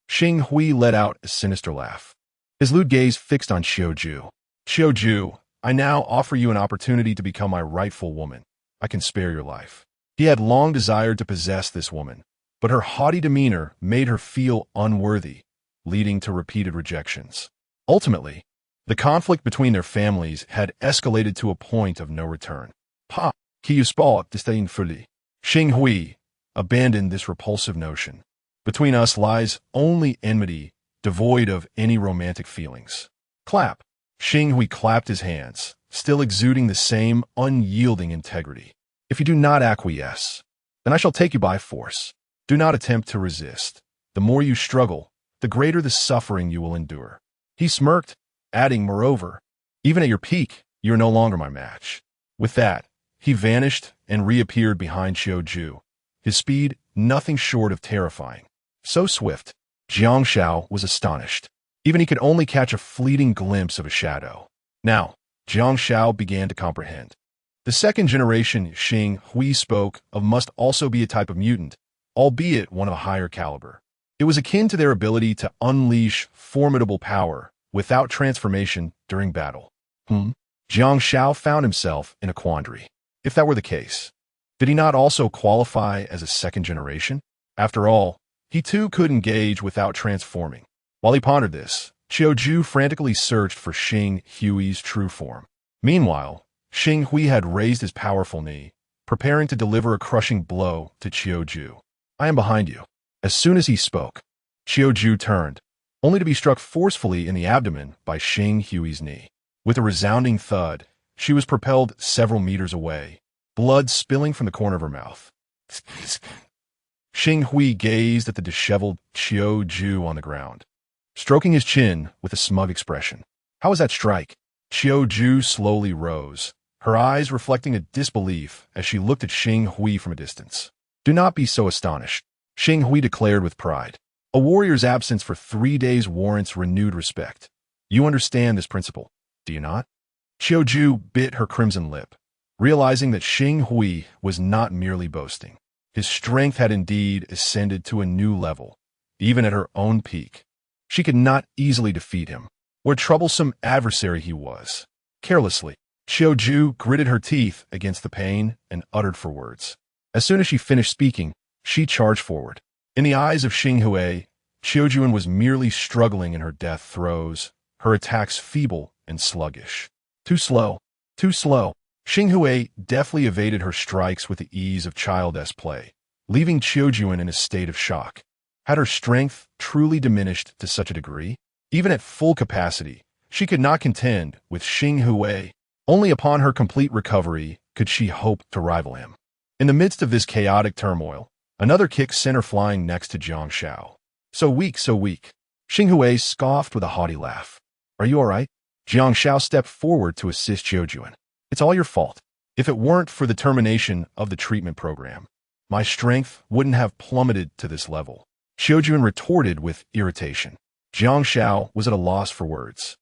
Xing Hui let out a sinister laugh. His lewd gaze fixed on Qiuju. Qiuju, I now offer you an opportunity to become my rightful woman. I can spare your life. He had long desired to possess this woman, but her haughty demeanor made her feel unworthy, leading to repeated rejections. Ultimately, the conflict between their families had escalated to a point of no return. Pa, qui you sport disdainfully. Xing Hui abandoned this repulsive notion. Between us lies only enmity, devoid of any romantic feelings. Clap. Xing Hui clapped his hands, still exuding the same unyielding integrity. If you do not acquiesce, then I shall take you by force. Do not attempt to resist. The more you struggle, the greater the suffering you will endure. He smirked, adding, moreover, even at your peak, you are no longer my match. With that, he vanished and reappeared behind Qiuju, his speed nothing short of terrifying. So swift, Jiang Xiao was astonished. Even he could only catch a fleeting glimpse of a shadow. Now, Jiang Xiao began to comprehend. The second generation Xing Hui spoke of must also be a type of mutant, albeit one of a higher caliber. It was akin to their ability to unleash formidable power without transformation during battle. Jiang Xiao found himself in a quandary. If that were the case, did he not also qualify as a second generation? After all, he too could engage without transforming. While he pondered this, Qiuju frantically searched for Xing Hui's true form. Meanwhile, Xing Hui had raised his powerful knee, preparing to deliver a crushing blow to Qiuju. I am behind you. As soon as he spoke, Qiuju turned, only to be struck forcefully in the abdomen by Xing Hui's knee. With a resounding thud, she was propelled several meters away, blood spilling from the corner of her mouth. Xing Hui gazed at the disheveled Qiuju on the ground, stroking his chin with a smug expression. How was that strike? Qiuju slowly rose, her eyes reflecting a disbelief as she looked at Xing Hui from a distance. Do not be so astonished, Xing Hui declared with pride. A warrior's absence for 3 days warrants renewed respect. You understand this principle, do you not? Qiuju bit her crimson lip, realizing that Xing Hui was not merely boasting. His strength had indeed ascended to a new level, even at her own peak. She could not easily defeat him. What a troublesome adversary he was. Carelessly, Qiuju gritted her teeth against the pain and uttered for words. As soon as she finished speaking, she charged forward. In the eyes of Xing Hui, Qiujuan was merely struggling in her death throes, her attacks feeble and sluggish. Too slow, too slow. Xing Hui deftly evaded her strikes with the ease of childish play, leaving Qiujuan in a state of shock. Had her strength truly diminished to such a degree? Even at full capacity, she could not contend with Xing Hui. Only upon her complete recovery could she hope to rival him. In the midst of this chaotic turmoil, another kick sent her flying next to Jiang Xiao. So weak, so weak. Xing Hui scoffed with a haughty laugh. Are you all right? Jiang Xiao stepped forward to assist Qiujuan. It's all your fault. If it weren't for the termination of the treatment program, my strength wouldn't have plummeted to this level. Xiaojuan retorted with irritation. Jiang Xiao was at a loss for words.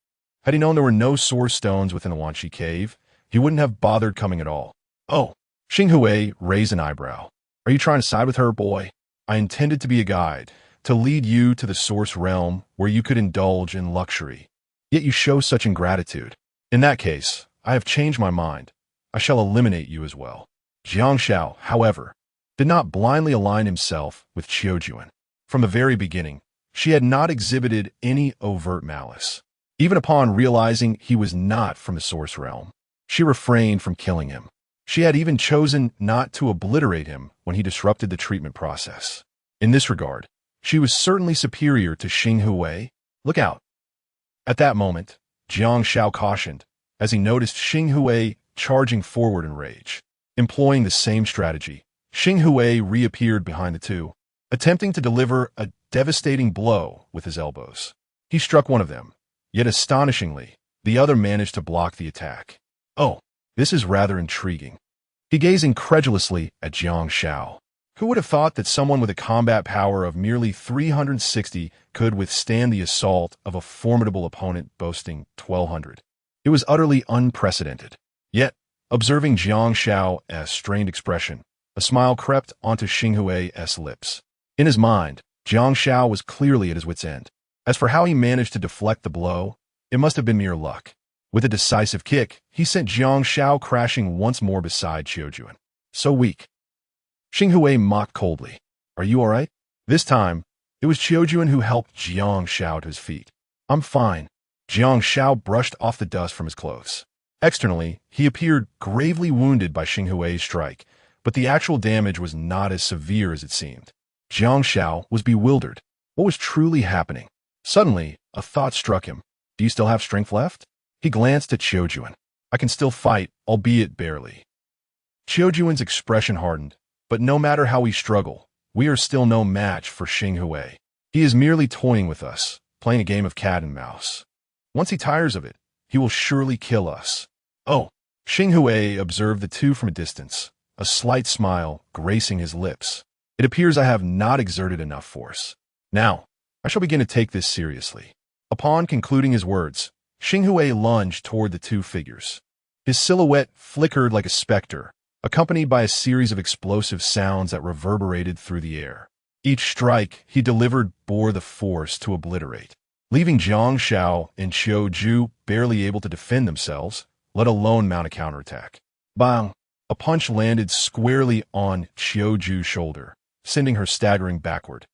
Had he known there were no source stones within the Wanxi cave, he wouldn't have bothered coming at all. Oh, Xinghui raised an eyebrow. Are you trying to side with her, boy? I intended to be a guide, to lead you to the source realm where you could indulge in luxury. Yet you show such ingratitude. In that case, I have changed my mind. I shall eliminate you as well. Jiang Xiao, however, did not blindly align himself with Xiaojuan. From the very beginning, she had not exhibited any overt malice. Even upon realizing he was not from the source realm, she refrained from killing him. She had even chosen not to obliterate him when he disrupted the treatment process. In this regard, she was certainly superior to Xinghui. Look out. At that moment, Jiang Xiao cautioned, as he noticed Xinghui charging forward in rage. Employing the same strategy, Xinghui reappeared behind the two, attempting to deliver a devastating blow with his elbows. He struck one of them, yet astonishingly, the other managed to block the attack. Oh, this is rather intriguing. He gazed incredulously at Jiang Xiao. Who would have thought that someone with a combat power of merely 360 could withstand the assault of a formidable opponent boasting 1,200? It was utterly unprecedented. Yet, observing Jiang Xiao's strained expression, a smile crept onto Xinghui's lips. In his mind, Jiang Xiao was clearly at his wit's end. As for how he managed to deflect the blow, it must have been mere luck. With a decisive kick, he sent Jiang Xiao crashing once more beside Xiaojuan. So weak. Xinghui mocked coldly. Are you all right? This time, it was Xiaojuan who helped Jiang Xiao to his feet. I'm fine. Jiang Xiao brushed off the dust from his clothes. Externally, he appeared gravely wounded by Xinghui's strike, but the actual damage was not as severe as it seemed. Jiang Xiao was bewildered. What was truly happening? Suddenly, a thought struck him. Do you still have strength left? He glanced at Xiaojuan. I can still fight, albeit barely. Xiaojuan's expression hardened, but no matter how we struggle, we are still no match for Xinghui. He is merely toying with us, playing a game of cat and mouse. Once he tires of it, he will surely kill us. Oh, Xinghui observed the two from a distance, a slight smile gracing his lips. It appears I have not exerted enough force. Now, I shall begin to take this seriously. Upon concluding his words, Xinghui lunged toward the two figures. His silhouette flickered like a specter, accompanied by a series of explosive sounds that reverberated through the air. Each strike he delivered bore the force to obliterate, leaving Jiang Xiao and Xiaoju barely able to defend themselves, let alone mount a counterattack. Bang! A punch landed squarely on Xiaoju's shoulder, sending her staggering backward,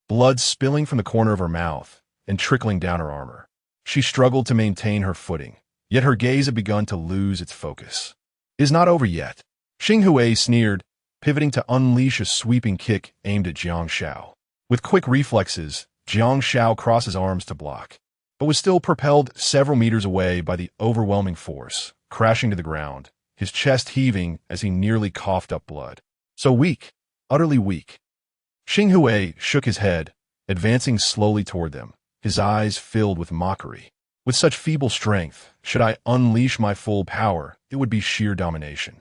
blood spilling from the corner of her mouth and trickling down her armor. She struggled to maintain her footing, yet her gaze had begun to lose its focus. It is not over yet. Xinghui sneered, pivoting to unleash a sweeping kick aimed at Jiang Xiao. With quick reflexes, Jiang Xiao crossed his arms to block, but was still propelled several meters away by the overwhelming force, crashing to the ground, his chest heaving as he nearly coughed up blood. So weak, utterly weak. Xinghui shook his head, advancing slowly toward them, his eyes filled with mockery. With such feeble strength, should I unleash my full power, it would be sheer domination.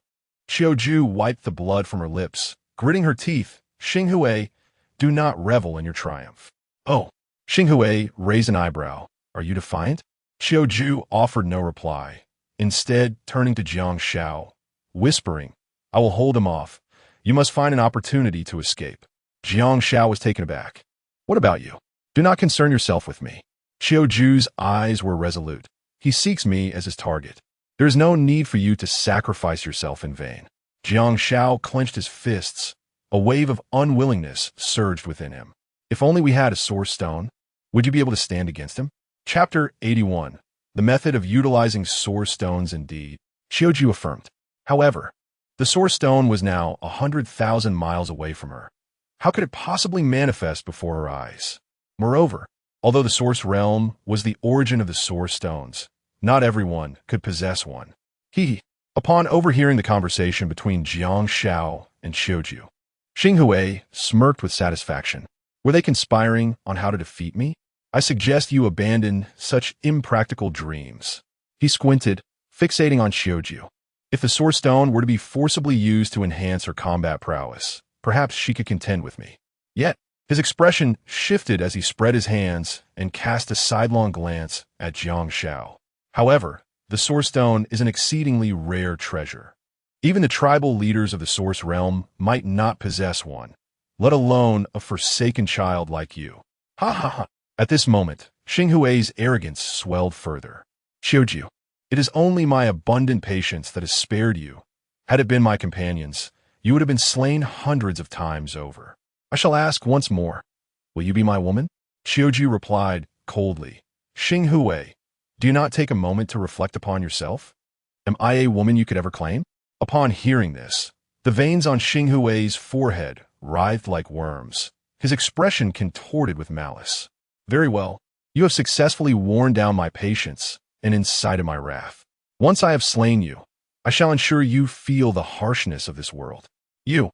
Xiaoju wiped the blood from her lips, gritting her teeth. Xinghui, do not revel in your triumph. Oh, Xinghui raised an eyebrow. Are you defiant? Xiaoju offered no reply, instead turning to Jiang Xiao, whispering, I will hold him off. You must find an opportunity to escape. Jiang Xiao was taken aback. What about you? Do not concern yourself with me. Xiaoju's eyes were resolute. He seeks me as his target. There is no need for you to sacrifice yourself in vain. Jiang Xiao clenched his fists. A wave of unwillingness surged within him. If only we had a source stone, would you be able to stand against him? Chapter 81. The method of utilizing source stones indeed. Xiaoju affirmed. However, the source stone was now 100,000 miles away from her. How could it possibly manifest before her eyes? Moreover, although the source realm was the origin of the source stones, not everyone could possess one. Upon overhearing the conversation between Jiang Xiao and Xiaoju, Xinghui smirked with satisfaction. Were they conspiring on how to defeat me? I suggest you abandon such impractical dreams. He squinted, fixating on Xiaoju. If the source stone were to be forcibly used to enhance her combat prowess, perhaps she could contend with me. Yet, his expression shifted as he spread his hands and cast a sidelong glance at Jiang Xiao. However, the Source Stone is an exceedingly rare treasure. Even the tribal leaders of the Source Realm might not possess one, let alone a forsaken child like you. Ha ha ha. At this moment, Xinghui's arrogance swelled further. Qiujiu, it is only my abundant patience that has spared you. Had it been my companions, you would have been slain hundreds of times over. I shall ask once more, will you be my woman? Qiujiu replied coldly. Xinghui, do you not take a moment to reflect upon yourself? Am I a woman you could ever claim? Upon hearing this, the veins on Xinghui's forehead writhed like worms, his expression contorted with malice. Very well, you have successfully worn down my patience and incited my wrath. Once I have slain you, I shall ensure you feel the harshness of this world. You.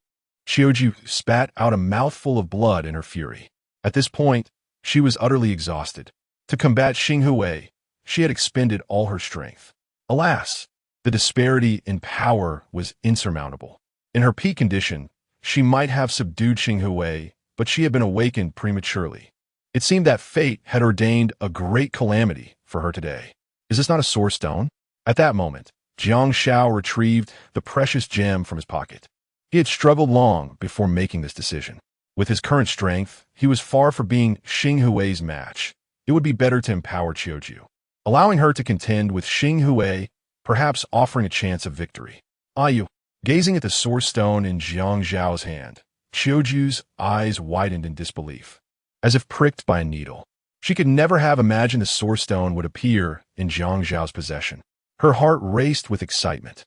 Qiujiu spat out a mouthful of blood in her fury. At this point, she was utterly exhausted. To combat Xinghui, she had expended all her strength. Alas, the disparity in power was insurmountable. In her peak condition, she might have subdued Xinghui, but she had been awakened prematurely. It seemed that fate had ordained a great calamity for her today. Is this not a Source Stone? At that moment, Jiang Xiao retrieved the precious gem from his pocket. He had struggled long before making this decision. With his current strength, he was far from being Xinghui's match. It would be better to empower Qiujiu, allowing her to contend with Xinghui, perhaps offering a chance of victory. Ayu, gazing at the Source Stone in Jiang Xiao's hand, Qiujiu's eyes widened in disbelief, as if pricked by a needle. She could never have imagined the Source Stone would appear in Jiang Xiao's possession. Her heart raced with excitement,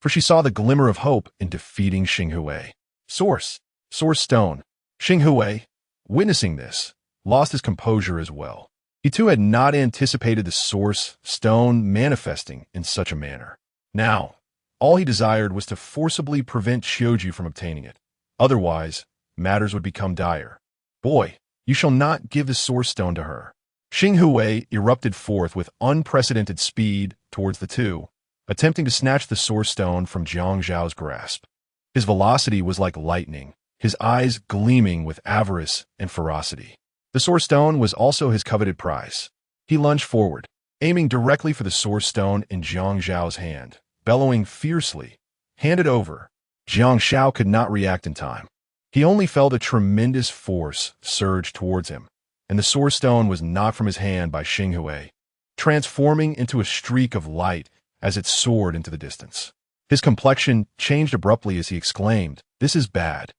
for she saw the glimmer of hope in defeating Xinghui. Source Stone. Xinghui, witnessing this, lost his composure as well. He too had not anticipated the Source Stone manifesting in such a manner. Now, all he desired was to forcibly prevent Qiujiu from obtaining it. Otherwise, matters would become dire. Boy, you shall not give the Source Stone to her. Xinghui erupted forth with unprecedented speed towards the two, attempting to snatch the Source Stone from Jiang Xiao's grasp. His velocity was like lightning, his eyes gleaming with avarice and ferocity. The Source Stone was also his coveted prize. He lunged forward, aiming directly for the Source Stone in Jiang Xiao's hand, bellowing fiercely, "Hand it over." Jiang Xiao could not react in time. He only felt a tremendous force surge towards him, and the Source Stone was knocked from his hand by Xinghui, transforming into a streak of light as it soared into the distance. His complexion changed abruptly as he exclaimed, "This is bad."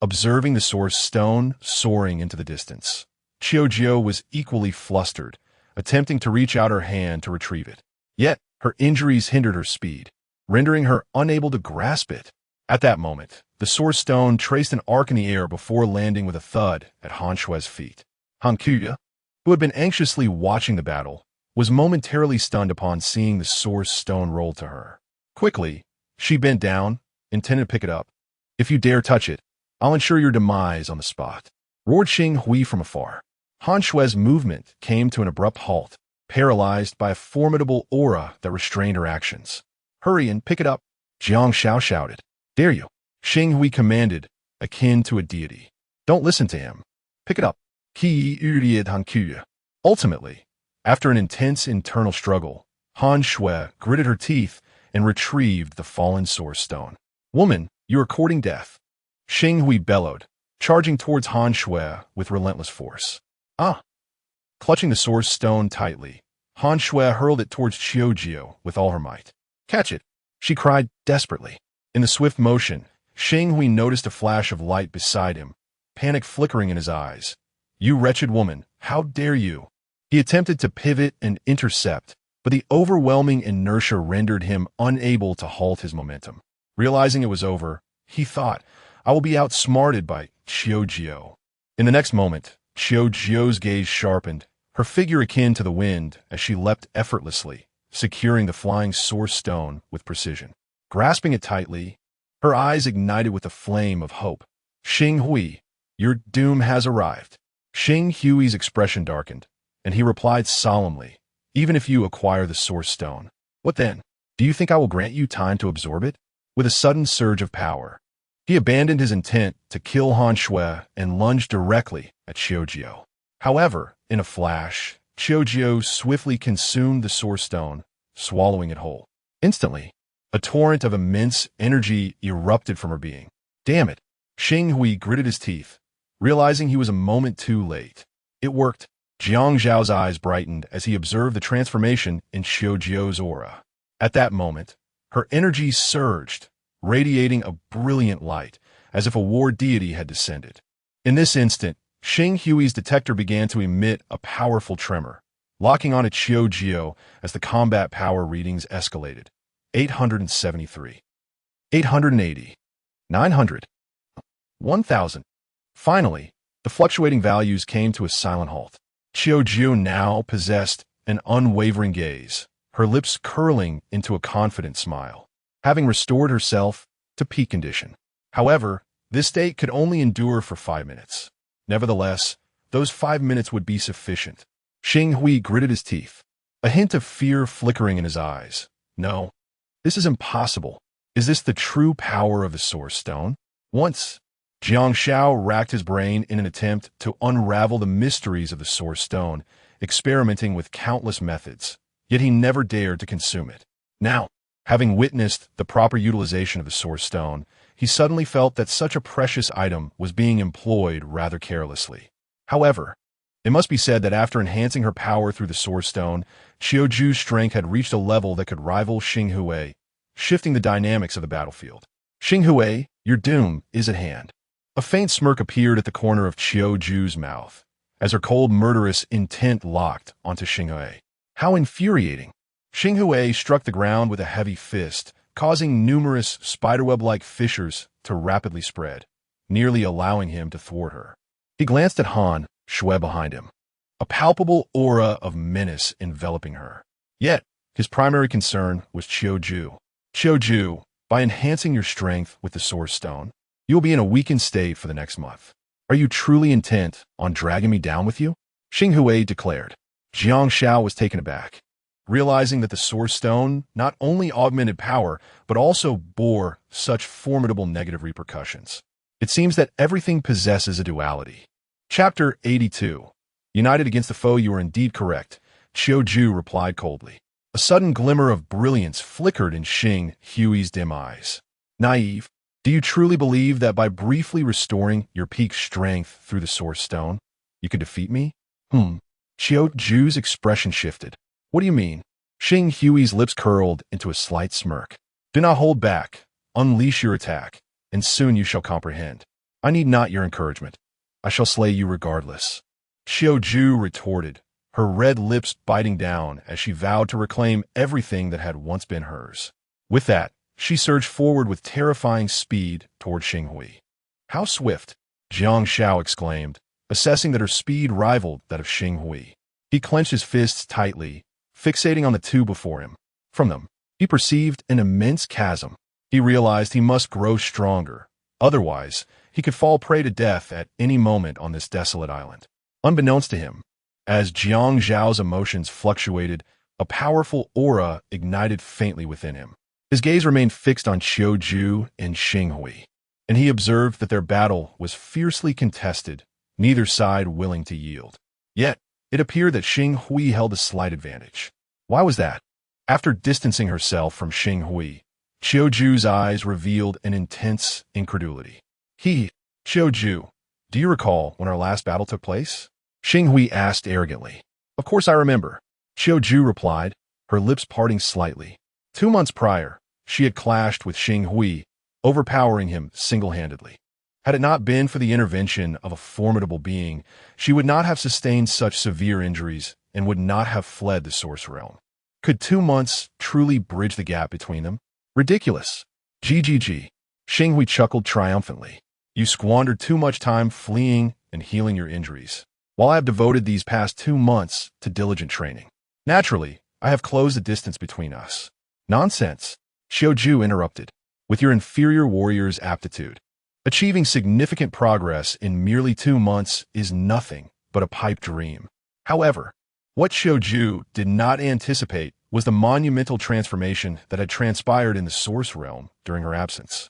Observing the Source Stone soaring into the distance, Qiujiu was equally flustered, attempting to reach out her hand to retrieve it. Yet, her injuries hindered her speed, rendering her unable to grasp it. At that moment, the Source Stone traced an arc in the air before landing with a thud at Han Shue's feet. Han Kuya, who had been anxiously watching the battle, was momentarily stunned upon seeing the Source Stone roll to her. Quickly, she bent down, intending to pick it up. "If you dare touch it, I'll ensure your demise on the spot," roared Xinghui from afar. Han Shue's movement came to an abrupt halt, paralyzed by a formidable aura that restrained her actions. "Hurry and pick it up," Jiang Xiao shouted. "Dare you?" Xinghui commanded, akin to a deity. "Don't listen to him. Pick it up." Ultimately, after an intense internal struggle, Han Shui gritted her teeth and retrieved the fallen Source Stone. "Woman, you are courting death," Xinghui bellowed, charging towards Han Shui with relentless force. Clutching the Source Stone tightly, Han Shui hurled it towards Qiujiu with all her might. "Catch it," she cried desperately. In the swift motion, Xinghui noticed a flash of light beside him, panic flickering in his eyes. "You wretched woman, how dare you?" He attempted to pivot and intercept, but the overwhelming inertia rendered him unable to halt his momentum. Realizing it was over, he thought, "I will be outsmarted by Qiujiu." In the next moment, Qiujiu's gaze sharpened, her figure akin to the wind as she leapt effortlessly, securing the flying Source Stone with precision. Grasping it tightly, her eyes ignited with a flame of hope. "Xinghui, your doom has arrived." Xinghui's expression darkened, and he replied solemnly, "Even if you acquire the Source Stone, what then? Do you think I will grant you time to absorb it?" With a sudden surge of power, He abandoned his intent to kill Han Shui and lunged directly at Xiao. However, in a flash, Xiao swiftly consumed the Source Stone, swallowing it whole. Instantly, a torrent of immense energy erupted from her being. Damn it! Xing Hui gritted his teeth, realizing he was a moment too late. It worked. Jiang Xiao's eyes brightened as he observed the transformation in Xiao's aura. At that moment, her energy surged, radiating a brilliant light, as if a war deity had descended. In this instant, Xing Hui's detector began to emit a powerful tremor, locking on at Xiao as the combat power readings escalated. 873. 880. 900. 1,000. Finally, the fluctuating values came to a silent halt. Xiao now possessed an unwavering gaze, her lips curling into a confident smile, having restored herself to peak condition. However, this state could only endure for 5 minutes. Nevertheless, those 5 minutes would be sufficient. Xing Hui gritted his teeth, a hint of fear flickering in his eyes. No, this is impossible. Is this the true power of the Source Stone? Once, Jiang Xiao racked his brain in an attempt to unravel the mysteries of the Source Stone, experimenting with countless methods, yet he never dared to consume it. Now, having witnessed the proper utilization of the Source Stone, he suddenly felt that such a precious item was being employed rather carelessly. However, it must be said that after enhancing her power through the Source Stone, Xiaoju's strength had reached a level that could rival Xing Hui, shifting the dynamics of the battlefield. Xing Hui, your doom is at hand. A faint smirk appeared at the corner of Xiaoju's mouth, as her cold, murderous intent locked onto Xing Hui. How infuriating! Xing Hui struck the ground with a heavy fist, causing numerous spiderweb-like fissures to rapidly spread, nearly allowing him to thwart her. He glanced at Han Shui behind him, a palpable aura of menace enveloping her. Yet, his primary concern was Xiaoju. Xiaoju, by enhancing your strength with the Source Stone, you will be in a weakened state for the next month. Are you truly intent on dragging me down with you? Xing Hui declared. Jiang Xiao was taken aback, realizing that the Source Stone not only augmented power, but also bore such formidable negative repercussions. It seems that everything possesses a duality. Chapter 82. United against the foe, you are indeed correct, Xiaoju replied coldly. A sudden glimmer of brilliance flickered in Xing Hui's dim eyes. Naive, do you truly believe that by briefly restoring your peak strength through the Source Stone, you could defeat me? Xiaoju's expression shifted. What do you mean? Xing Hui's lips curled into a slight smirk. Do not hold back. Unleash your attack, and soon you shall comprehend. I need not your encouragement. I shall slay you regardless. Xiaoju retorted, her red lips biting down as she vowed to reclaim everything that had once been hers. With that, she surged forward with terrifying speed toward Xing Hui. How swift! Jiang Xiao exclaimed, assessing that her speed rivaled that of Xing Hui. He clenched his fists tightly, fixating on the two before him. From them, he perceived an immense chasm. He realized he must grow stronger. Otherwise, he could fall prey to death at any moment on this desolate island. Unbeknownst to him, as Jiang Xiao's emotions fluctuated, a powerful aura ignited faintly within him. His gaze remained fixed on Xiaoju and Xing Hui, and he observed that their battle was fiercely contested, neither side willing to yield. Yet, it appeared that Xing Hui held a slight advantage. Why was that? After distancing herself from Xing Hui, Xiaoju's eyes revealed an intense incredulity. Xiaoju, do you recall when our last battle took place? Xing Hui asked arrogantly. Of course I remember, Xiaoju replied, her lips parting slightly. 2 months prior, she had clashed with Xing Hui, overpowering him single-handedly. Had it not been for the intervention of a formidable being, she would not have sustained such severe injuries and would not have fled the Source Realm. Could 2 months truly bridge the gap between them? Ridiculous. GGG. Xing Hui chuckled triumphantly. You squandered too much time fleeing and healing your injuries, while I have devoted these past 2 months to diligent training. Naturally, I have closed the distance between us. Nonsense, Xiaoju interrupted. With your inferior warrior's aptitude, achieving significant progress in merely 2 months is nothing but a pipe dream. However, what Xiaoju did not anticipate was the monumental transformation that had transpired in the Source Realm during her absence.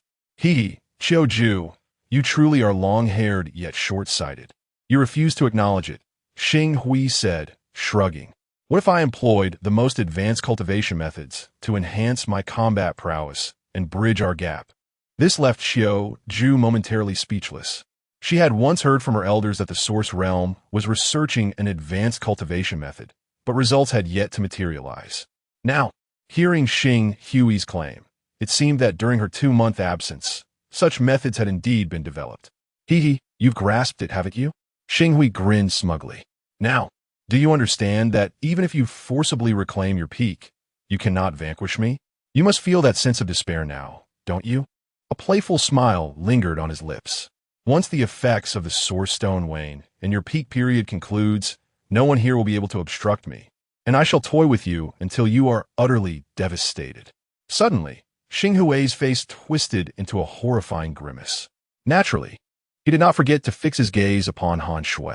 Xiao Ju, you truly are long-haired yet short-sighted. You refuse to acknowledge it, Xing Hui said, shrugging. What if I employed the most advanced cultivation methods to enhance my combat prowess and bridge our gap? This left Xiao Ju momentarily speechless. She had once heard from her elders that the Source Realm was researching an advanced cultivation method, but results had yet to materialize. Now, hearing Xing Hui's claim, it seemed that during her 2-month absence, such methods had indeed been developed. Hee, you've grasped it, haven't you? Xing Hui grinned smugly. Now, do you understand that even if you forcibly reclaim your peak, you cannot vanquish me? You must feel that sense of despair now, don't you? A playful smile lingered on his lips. Once the effects of the Source Stone wane and your peak period concludes, no one here will be able to obstruct me, and I shall toy with you until you are utterly devastated. Suddenly, Xing Hui's face twisted into a horrifying grimace. Naturally, he did not forget to fix his gaze upon Han Shui.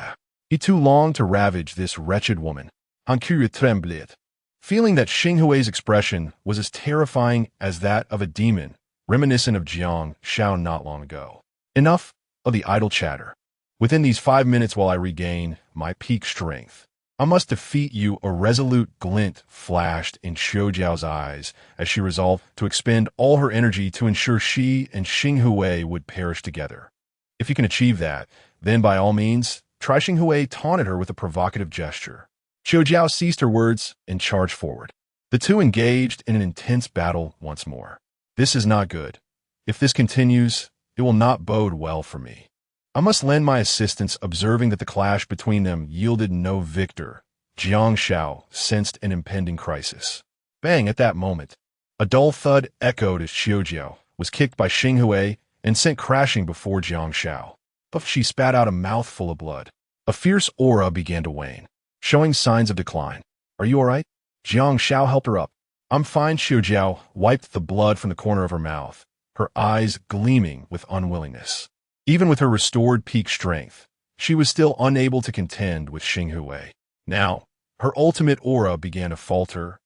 He too longed to ravage this wretched woman. Han Qiu trembled, feeling that Xing Hui's expression was as terrifying as that of a demon, reminiscent of Jiang Xiao not long ago. Enough of the idle chatter. Within these 5 minutes while I regain my peak strength, I must defeat you. A resolute glint flashed in Xiao Jiao's eyes as she resolved to expend all her energy to ensure she and Xing Hui would perish together. If you can achieve that, then by all means, try. Xing Hui taunted her with a provocative gesture. Xiao Jiao ceased her words and charged forward. The two engaged in an intense battle once more. This is not good. If this continues, it will not bode well for me. I must lend my assistance. Observing that the clash between them yielded no victor, Jiang Xiao sensed an impending crisis. Bang! At that moment, a dull thud echoed as Xiao Jiao was kicked by Xing Hui and sent crashing before Jiang Xiao. Puff! She spat out a mouthful of blood. A fierce aura began to wane, showing signs of decline. Are you all right? Jiang Xiao helped her up. I'm fine. Xiao Jiao wiped the blood from the corner of her mouth, her eyes gleaming with unwillingness. Even with her restored peak strength, she was still unable to contend with Xing Hui. Now, her ultimate aura began to falter,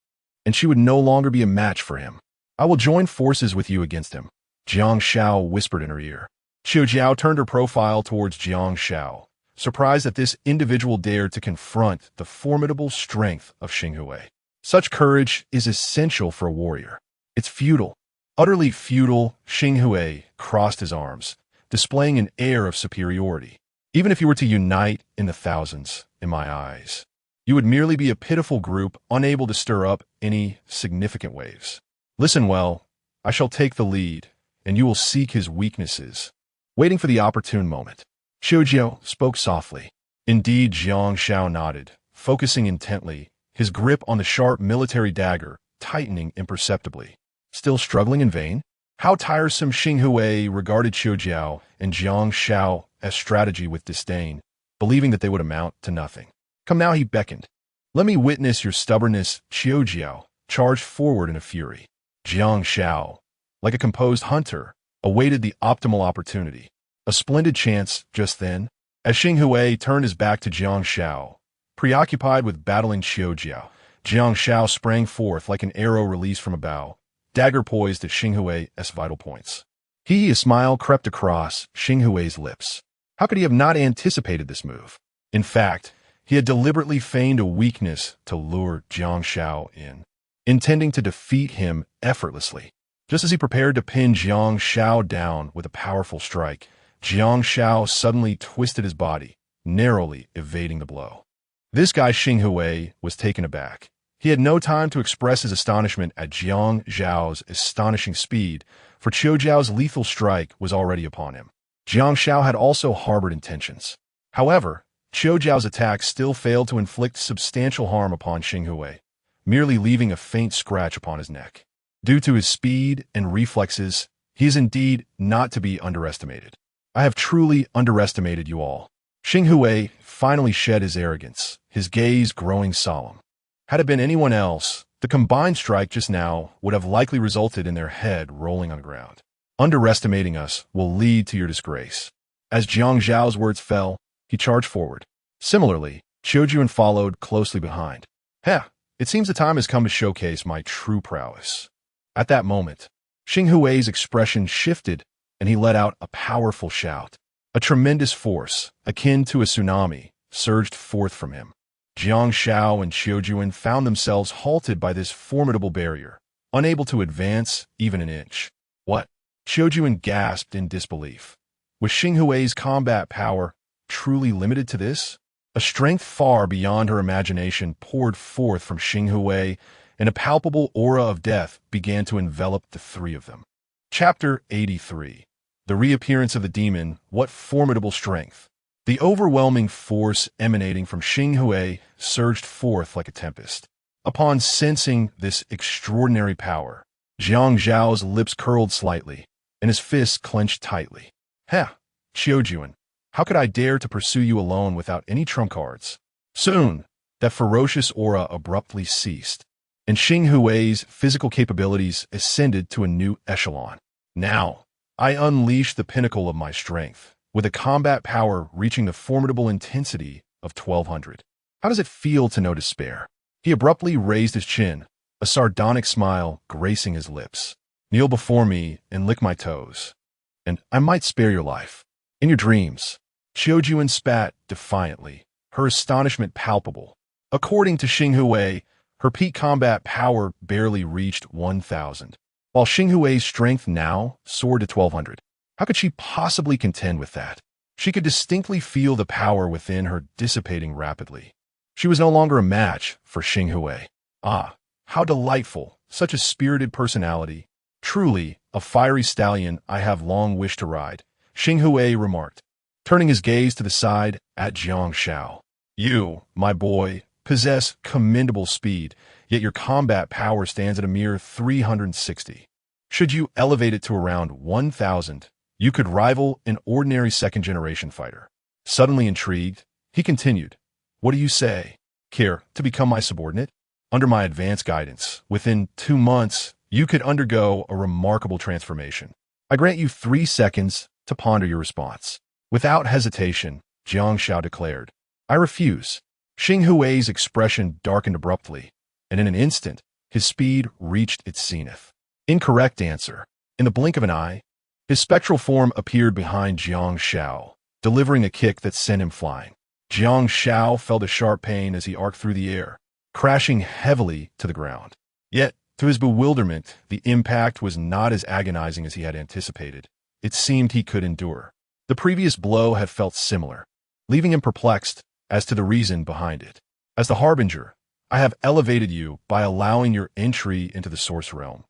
and she would no longer be a match for him. I will join forces with you against him, Jiang Xiao whispered in her ear. Xiao Jiao turned her profile towards Jiang Xiao, surprised that this individual dared to confront the formidable strength of Xing Hui. Such courage is essential for a warrior. It's futile, utterly futile. Xing Hui crossed his arms, displaying an air of superiority. Even if you were to unite in the thousands, in my eyes, you would merely be a pitiful group unable to stir up any significant waves. Listen well, I shall take the lead, and you will seek his weaknesses, waiting for the opportune moment. Xiao Jiao spoke softly. Indeed, Jiang Xiao nodded, focusing intently, his grip on the sharp military dagger tightening imperceptibly. Still struggling in vain? How tiresome! Xing Hui regarded Xiao Jiao and Jiang Xiao as strategy with disdain, believing that they would amount to nothing. Come now, he beckoned. Let me witness your stubbornness. Xiao Jiao charged forward in a fury. Jiang Xiao, like a composed hunter, awaited the optimal opportunity. A splendid chance just then, as Xing Hui turned his back to Jiang Xiao, preoccupied with battling Xiao Jiao. Jiang Xiao sprang forth like an arrow released from a bow, dagger poised at Xing Hui's vital points. A smile crept across Xing Hui's lips. How could he have not anticipated this move? In fact, he had deliberately feigned a weakness to lure Jiang Xiao in, intending to defeat him effortlessly. Just as he prepared to pin Jiang Xiao down with a powerful strike, Jiang Xiao suddenly twisted his body, narrowly evading the blow. This guy Xing Hui was taken aback. He had no time to express his astonishment at Jiang Xiao's astonishing speed, for Xiao Jiao's lethal strike was already upon him. Jiang Xiao had also harbored intentions. However, Xiao Jiao's attack still failed to inflict substantial harm upon Xing Hui, merely leaving a faint scratch upon his neck. Due to his speed and reflexes, he is indeed not to be underestimated. I have truly underestimated you all. Xing Hui finally shed his arrogance, his gaze growing solemn. Had it been anyone else, the combined strike just now would have likely resulted in their head rolling on the ground. Underestimating us will lead to your disgrace. As Jiang Zhao's words fell, he charged forward. Similarly, Qiu Juan followed closely behind. It seems the time has come to showcase my true prowess. At that moment, Xing Hui's expression shifted and he let out a powerful shout. A tremendous force, akin to a tsunami, surged forth from him. Jiang Xiao and Qiujuan found themselves halted by this formidable barrier, unable to advance even an inch. What? Qiujuan gasped in disbelief. Was Xinghui's combat power truly limited to this? A strength far beyond her imagination poured forth from Xinghui, and a palpable aura of death began to envelop the three of them. Chapter 83. The Reappearance of the Demon. What formidable strength! The overwhelming force emanating from Xinghui surged forth like a tempest. Upon sensing this extraordinary power, Jiang Xiao's lips curled slightly, and his fists clenched tightly. "Ha! Qiujuan, how could I dare to pursue you alone without any trump cards?" Soon, that ferocious aura abruptly ceased, and Xinghui's physical capabilities ascended to a new echelon. Now, I unleashed the pinnacle of my strength, with a combat power reaching the formidable intensity of 1200. How does it feel to know despair? He abruptly raised his chin, a sardonic smile gracing his lips. Kneel before me and lick my toes, and I might spare your life. In your dreams, Qiujuan spat defiantly, her astonishment palpable. According to Xinghui, her peak combat power barely reached 1,000, while Xinghui's strength now soared to 1,200. How could she possibly contend with that? She could distinctly feel the power within her dissipating rapidly. She was no longer a match for Xinghui. Ah, how delightful, such a spirited personality. Truly, a fiery stallion I have long wished to ride, Xinghui remarked, turning his gaze to the side at Jiang Xiao. You, my boy, possess commendable speed, yet your combat power stands at a mere 360. Should you elevate it to around 1,000, you could rival an ordinary second-generation fighter. Suddenly intrigued, he continued, "What do you say? Care to become my subordinate? Under my advanced guidance, within 2 months, you could undergo a remarkable transformation. I grant you 3 seconds to ponder your response." Without hesitation, Jiang Xiao declared, "I refuse." Xinghui's expression darkened abruptly, and in an instant, his speed reached its zenith. Incorrect answer. In the blink of an eye, his spectral form appeared behind Jiang Xiao, delivering a kick that sent him flying. Jiang Xiao felt a sharp pain as he arced through the air, crashing heavily to the ground. Yet, to his bewilderment, the impact was not as agonizing as he had anticipated. It seemed he could endure. The previous blow had felt similar, leaving him perplexed as to the reason behind it. As the Harbinger, I have elevated you by allowing your entry into the Source Realm.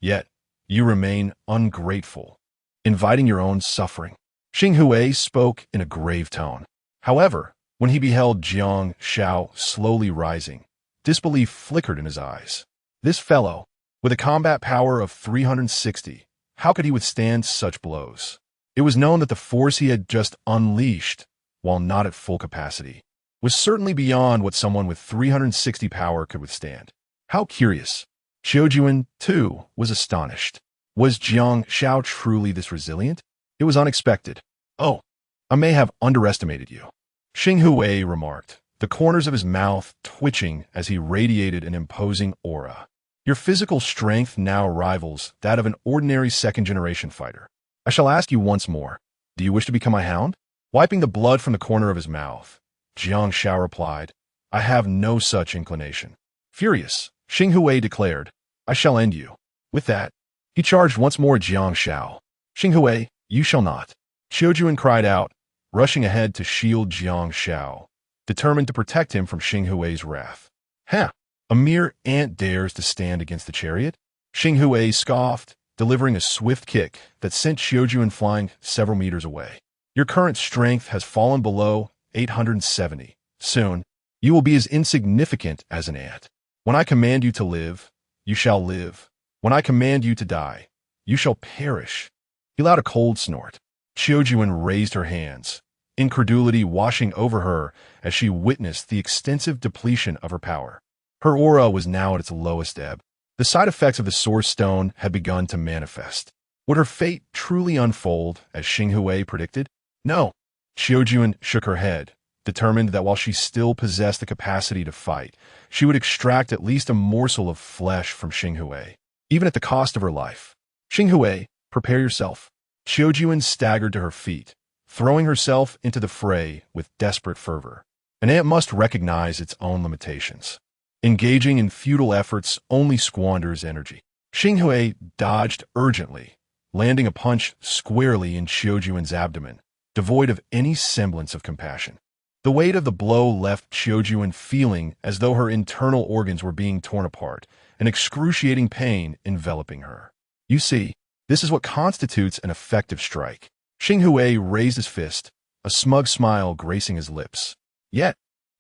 Yet, you remain ungrateful, inviting your own suffering. Xinghui spoke in a grave tone. However, when he beheld Jiang Xiao slowly rising, disbelief flickered in his eyes. This fellow, with a combat power of 360, how could he withstand such blows? It was known that the force he had just unleashed, while not at full capacity, was certainly beyond what someone with 360 power could withstand. How curious. Qiujuan, too, was astonished. Was Jiang Xiao truly this resilient? It was unexpected. "Oh, I may have underestimated you," Xinghui remarked, the corners of his mouth twitching as he radiated an imposing aura. "Your physical strength now rivals that of an ordinary second-generation fighter. I shall ask you once more, do you wish to become my hound?" Wiping the blood from the corner of his mouth, Jiang Xiao replied, "I have no such inclination." Furious, Xinghui declared, "I shall end you." With that, he charged once more at Jiang Xiao. "Xinghui, you shall not." Qiujuan cried out, rushing ahead to shield Jiang Xiao, determined to protect him from Xinghui's wrath. "Ha! A mere ant dares to stand against the chariot?" Xinghui scoffed, delivering a swift kick that sent Qiujuan flying several meters away. "Your current strength has fallen below 870. Soon, you will be as insignificant as an ant. When I command you to live, you shall live. When I command you to die, you shall perish." He let out a cold snort. Qiujuan raised her hands, incredulity washing over her as she witnessed the extensive depletion of her power. Her aura was now at its lowest ebb. The side effects of the Source Stone had begun to manifest. Would her fate truly unfold as Xinghui predicted? No. Qiujuan shook her head, determined that while she still possessed the capacity to fight, she would extract at least a morsel of flesh from Xinghui, even at the cost of her life. "Xinghui, prepare yourself. Qiujuan staggered to her feet, throwing herself into the fray with desperate fervor. An ant must recognize its own limitations. Engaging in futile efforts only squanders energy. Xinghui dodged urgently, landing a punch squarely in Qiujuan's abdomen, devoid of any semblance of compassion. The weight of the blow left Qiujuan feeling as though her internal organs were being torn apart, an excruciating pain enveloping her. You see, this is what constitutes an effective strike. Xinghui raised his fist, a smug smile gracing his lips. Yet,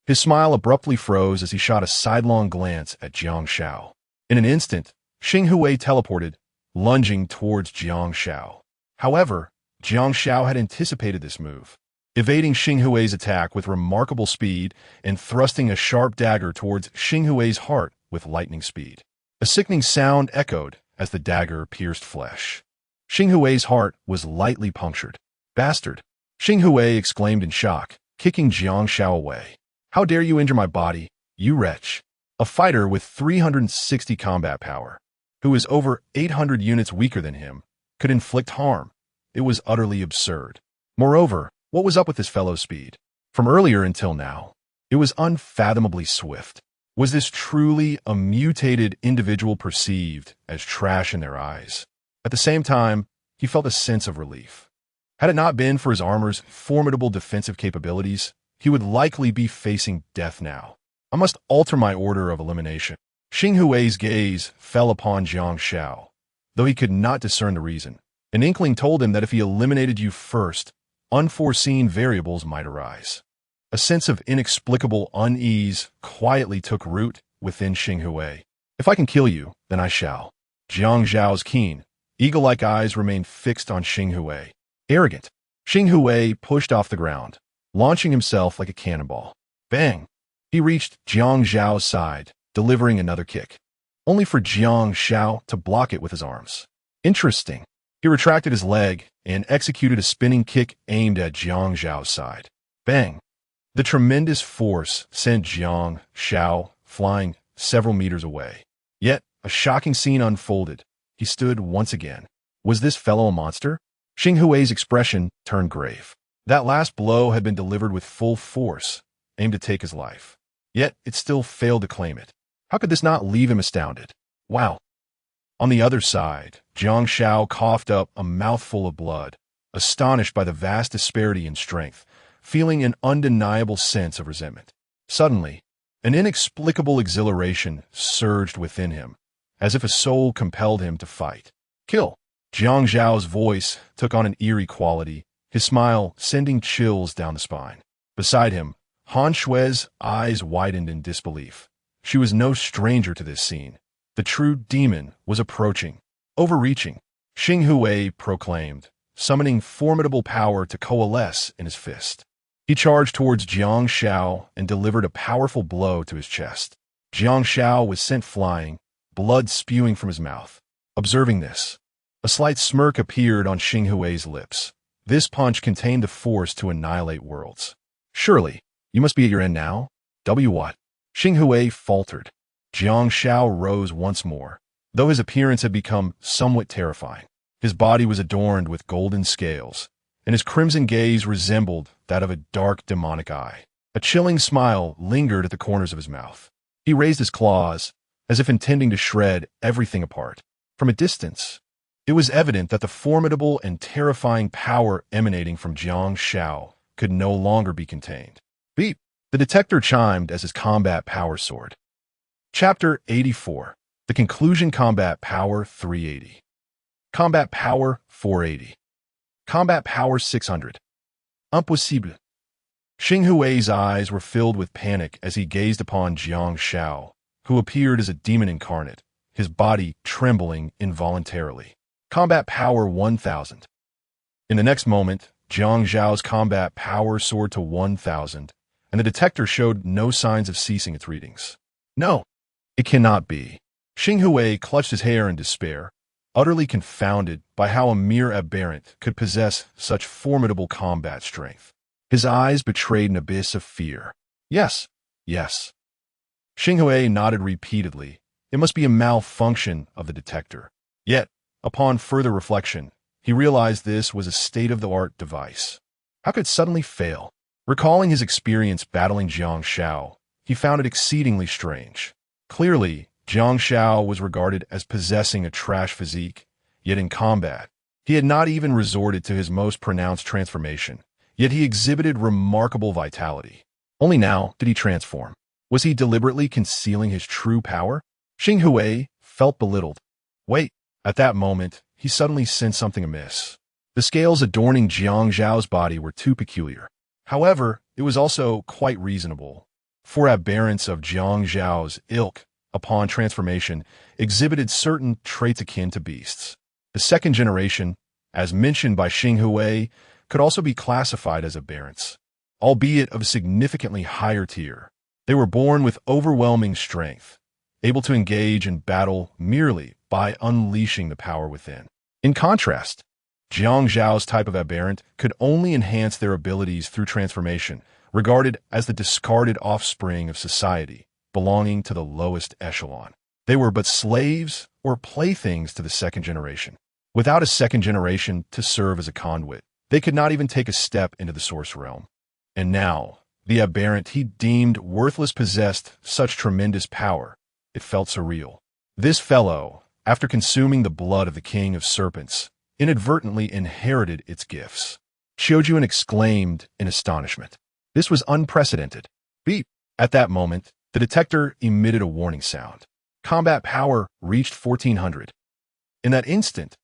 his smile abruptly froze as he shot a sidelong glance at Jiang Xiao. In an instant, Xinghui teleported, lunging towards Jiang Xiao. However, Jiang Xiao had anticipated this move, evading Xinghui's attack with remarkable speed and thrusting a sharp dagger towards Xinghui's heart with lightning speed. A sickening sound echoed as the dagger pierced flesh. Xinghui's heart was lightly punctured. Bastard! Xinghui exclaimed in shock, kicking Jiang Xiao away. How dare you injure my body, you wretch! A fighter with 360 combat power, who is over 800 units weaker than him, could inflict harm. It was utterly absurd. Moreover, what was up with this fellow's speed? From earlier until now, it was unfathomably swift. Was this truly a mutated individual perceived as trash in their eyes? At the same time, he felt a sense of relief. Had it not been for his armor's formidable defensive capabilities, he would likely be facing death now. I must alter my order of elimination. Xinghui's gaze fell upon Jiang Xiao, though he could not discern the reason. An inkling told him that if he eliminated you first, unforeseen variables might arise. A sense of inexplicable unease quietly took root within Xinghui. If I can kill you, then I shall. Jiang Xiao's keen, eagle-like eyes remained fixed on Xinghui. Arrogant. Xinghui pushed off the ground, launching himself like a cannonball. Bang! He reached Jiang Xiao's side, delivering another kick, only for Jiang Xiao to block it with his arms. Interesting. He retracted his leg and executed a spinning kick aimed at Jiang Xiao's side. Bang! The tremendous force sent Jiang Xiao flying several meters away. Yet, a shocking scene unfolded. He stood once again. Was this fellow a monster? Xinghui's expression turned grave. That last blow had been delivered with full force, aimed to take his life. Yet, it still failed to claim it. How could this not leave him astounded? Wow. On the other side, Jiang Xiao coughed up a mouthful of blood, astonished by the vast disparity in strength, feeling an undeniable sense of resentment. Suddenly, an inexplicable exhilaration surged within him, as if a soul compelled him to fight. Kill! Jiang Xiao's voice took on an eerie quality, his smile sending chills down the spine. Beside him, Han Xue's eyes widened in disbelief. She was no stranger to this scene. The true demon was approaching, overreaching. Xinghui proclaimed, summoning formidable power to coalesce in his fist. He charged towards Jiang Xiao and delivered a powerful blow to his chest. Jiang Xiao was sent flying, blood spewing from his mouth. Observing this, a slight smirk appeared on Xinghui's lips. This punch contained the force to annihilate worlds. Surely, you must be at your end now? What? Xinghui faltered. Jiang Xiao rose once more, though his appearance had become somewhat terrifying. His body was adorned with golden scales, and his crimson gaze resembled that of a dark demonic eye. A chilling smile lingered at the corners of his mouth. He raised his claws, as if intending to shred everything apart. From a distance, it was evident that the formidable and terrifying power emanating from Jiang Xiao could no longer be contained. Beep! The detector chimed as his combat power soared. Chapter 84. The Conclusion. Combat Power 380. Combat Power 480. Combat Power 600. Impossible. Xinghui's eyes were filled with panic as he gazed upon Jiang Xiao, who appeared as a demon incarnate, his body trembling involuntarily. Combat Power 1000. In the next moment, Jiang Xiao's combat power soared to 1000, and the detector showed no signs of ceasing its readings. No, it cannot be. Xinghui clutched his hair in despair, utterly confounded by how a mere aberrant could possess such formidable combat strength. His eyes betrayed an abyss of fear. Yes, yes. Xinghui nodded repeatedly. It must be a malfunction of the detector. Yet, upon further reflection, He realized this was a state-of-the-art device. How could it suddenly fail? Recalling his experience battling Jiang Xiao, he found it exceedingly strange. Clearly, Jiang Xiao was regarded as possessing a trash physique, yet in combat, he had not even resorted to his most pronounced transformation, yet he exhibited remarkable vitality. Only now did he transform. Was he deliberately concealing his true power? Xing Hui felt belittled. Wait, at that moment, he suddenly sensed something amiss. The scales adorning Jiang Xiao's body were too peculiar. However, it was also quite reasonable. Four aberrants of Jiang Xiao's ilk, upon transformation, exhibited certain traits akin to beasts. The second generation, as mentioned by Xing Hui, could also be classified as aberrants, albeit of a significantly higher tier. They were born with overwhelming strength, able to engage in battle merely by unleashing the power within. In contrast, Jiang Xiao's type of aberrant could only enhance their abilities through transformation, regarded as the discarded offspring of society, belonging to the lowest echelon. They were but slaves or playthings to the second generation. Without a second generation to serve as a conduit, they could not even take a step into the source realm. And now, the aberrant he deemed worthless possessed such tremendous power. It felt surreal. This fellow, after consuming the blood of the king of serpents, inadvertently inherited its gifts. Qiujuan exclaimed in astonishment. This was unprecedented. Beep! At that moment, the detector emitted a warning sound. Combat power reached 1400. In that instant,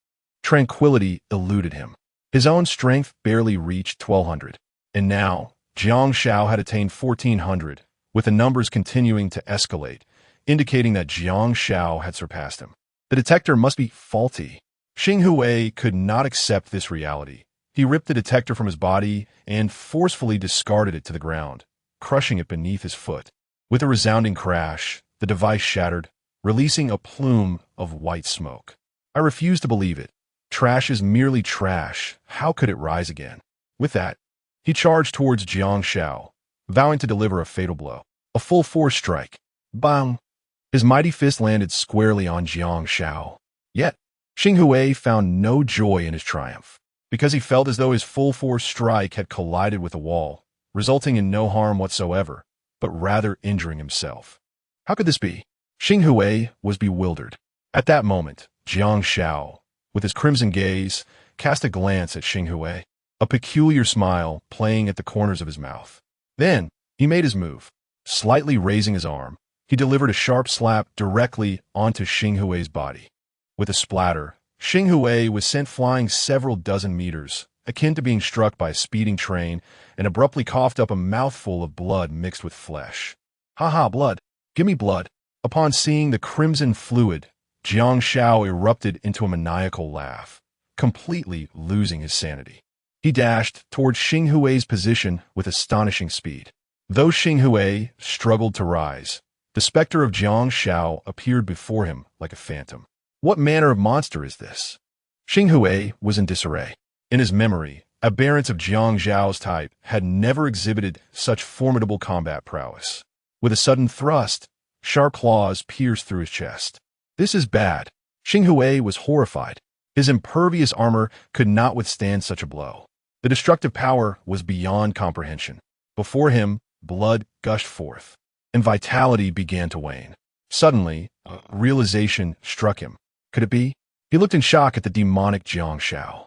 tranquility eluded him. His own strength barely reached 1200. And now, Jiang Xiao had attained 1400, with the numbers continuing to escalate, indicating that Jiang Xiao had surpassed him. The detector must be faulty. Xing Hui could not accept this reality. He ripped the detector from his body and forcefully discarded it to the ground, crushing it beneath his foot. With a resounding crash, the device shattered, releasing a plume of white smoke. I refuse to believe it. Trash is merely trash. How could it rise again? With that, he charged towards Jiang Xiao, vowing to deliver a fatal blow. A full force strike. Bang! His mighty fist landed squarely on Jiang Xiao. Yet, Xing Hui found no joy in his triumph, because he felt as though his full force strike had collided with a wall, resulting in no harm whatsoever, but rather injuring himself. How could this be? Xing Hui was bewildered. At that moment, Jiang Xiao, with his crimson gaze, cast a glance at Xing Hui, a peculiar smile playing at the corners of his mouth. Then, he made his move. Slightly raising his arm, he delivered a sharp slap directly onto Xing Hui's body. With a splatter, Xing Hui was sent flying several dozen meters, akin to being struck by a speeding train, and abruptly coughed up a mouthful of blood mixed with flesh. "Ha ha, blood! Give me blood!" Upon seeing the crimson fluid, Jiang Xiao erupted into a maniacal laugh, completely losing his sanity. He dashed towards Xing Hui's position with astonishing speed. Though Xing Hui struggled to rise, the specter of Jiang Xiao appeared before him like a phantom. What manner of monster is this? Xing Hui was in disarray. In his memory, aberrants of Jiang Xiao's type had never exhibited such formidable combat prowess. With a sudden thrust, sharp claws pierced through his chest. This is bad. Xing Hui was horrified. His impervious armor could not withstand such a blow. The destructive power was beyond comprehension. Before him, blood gushed forth, and vitality began to wane. Suddenly, a realization struck him. Could it be? He looked in shock at the demonic Jiang Xiao.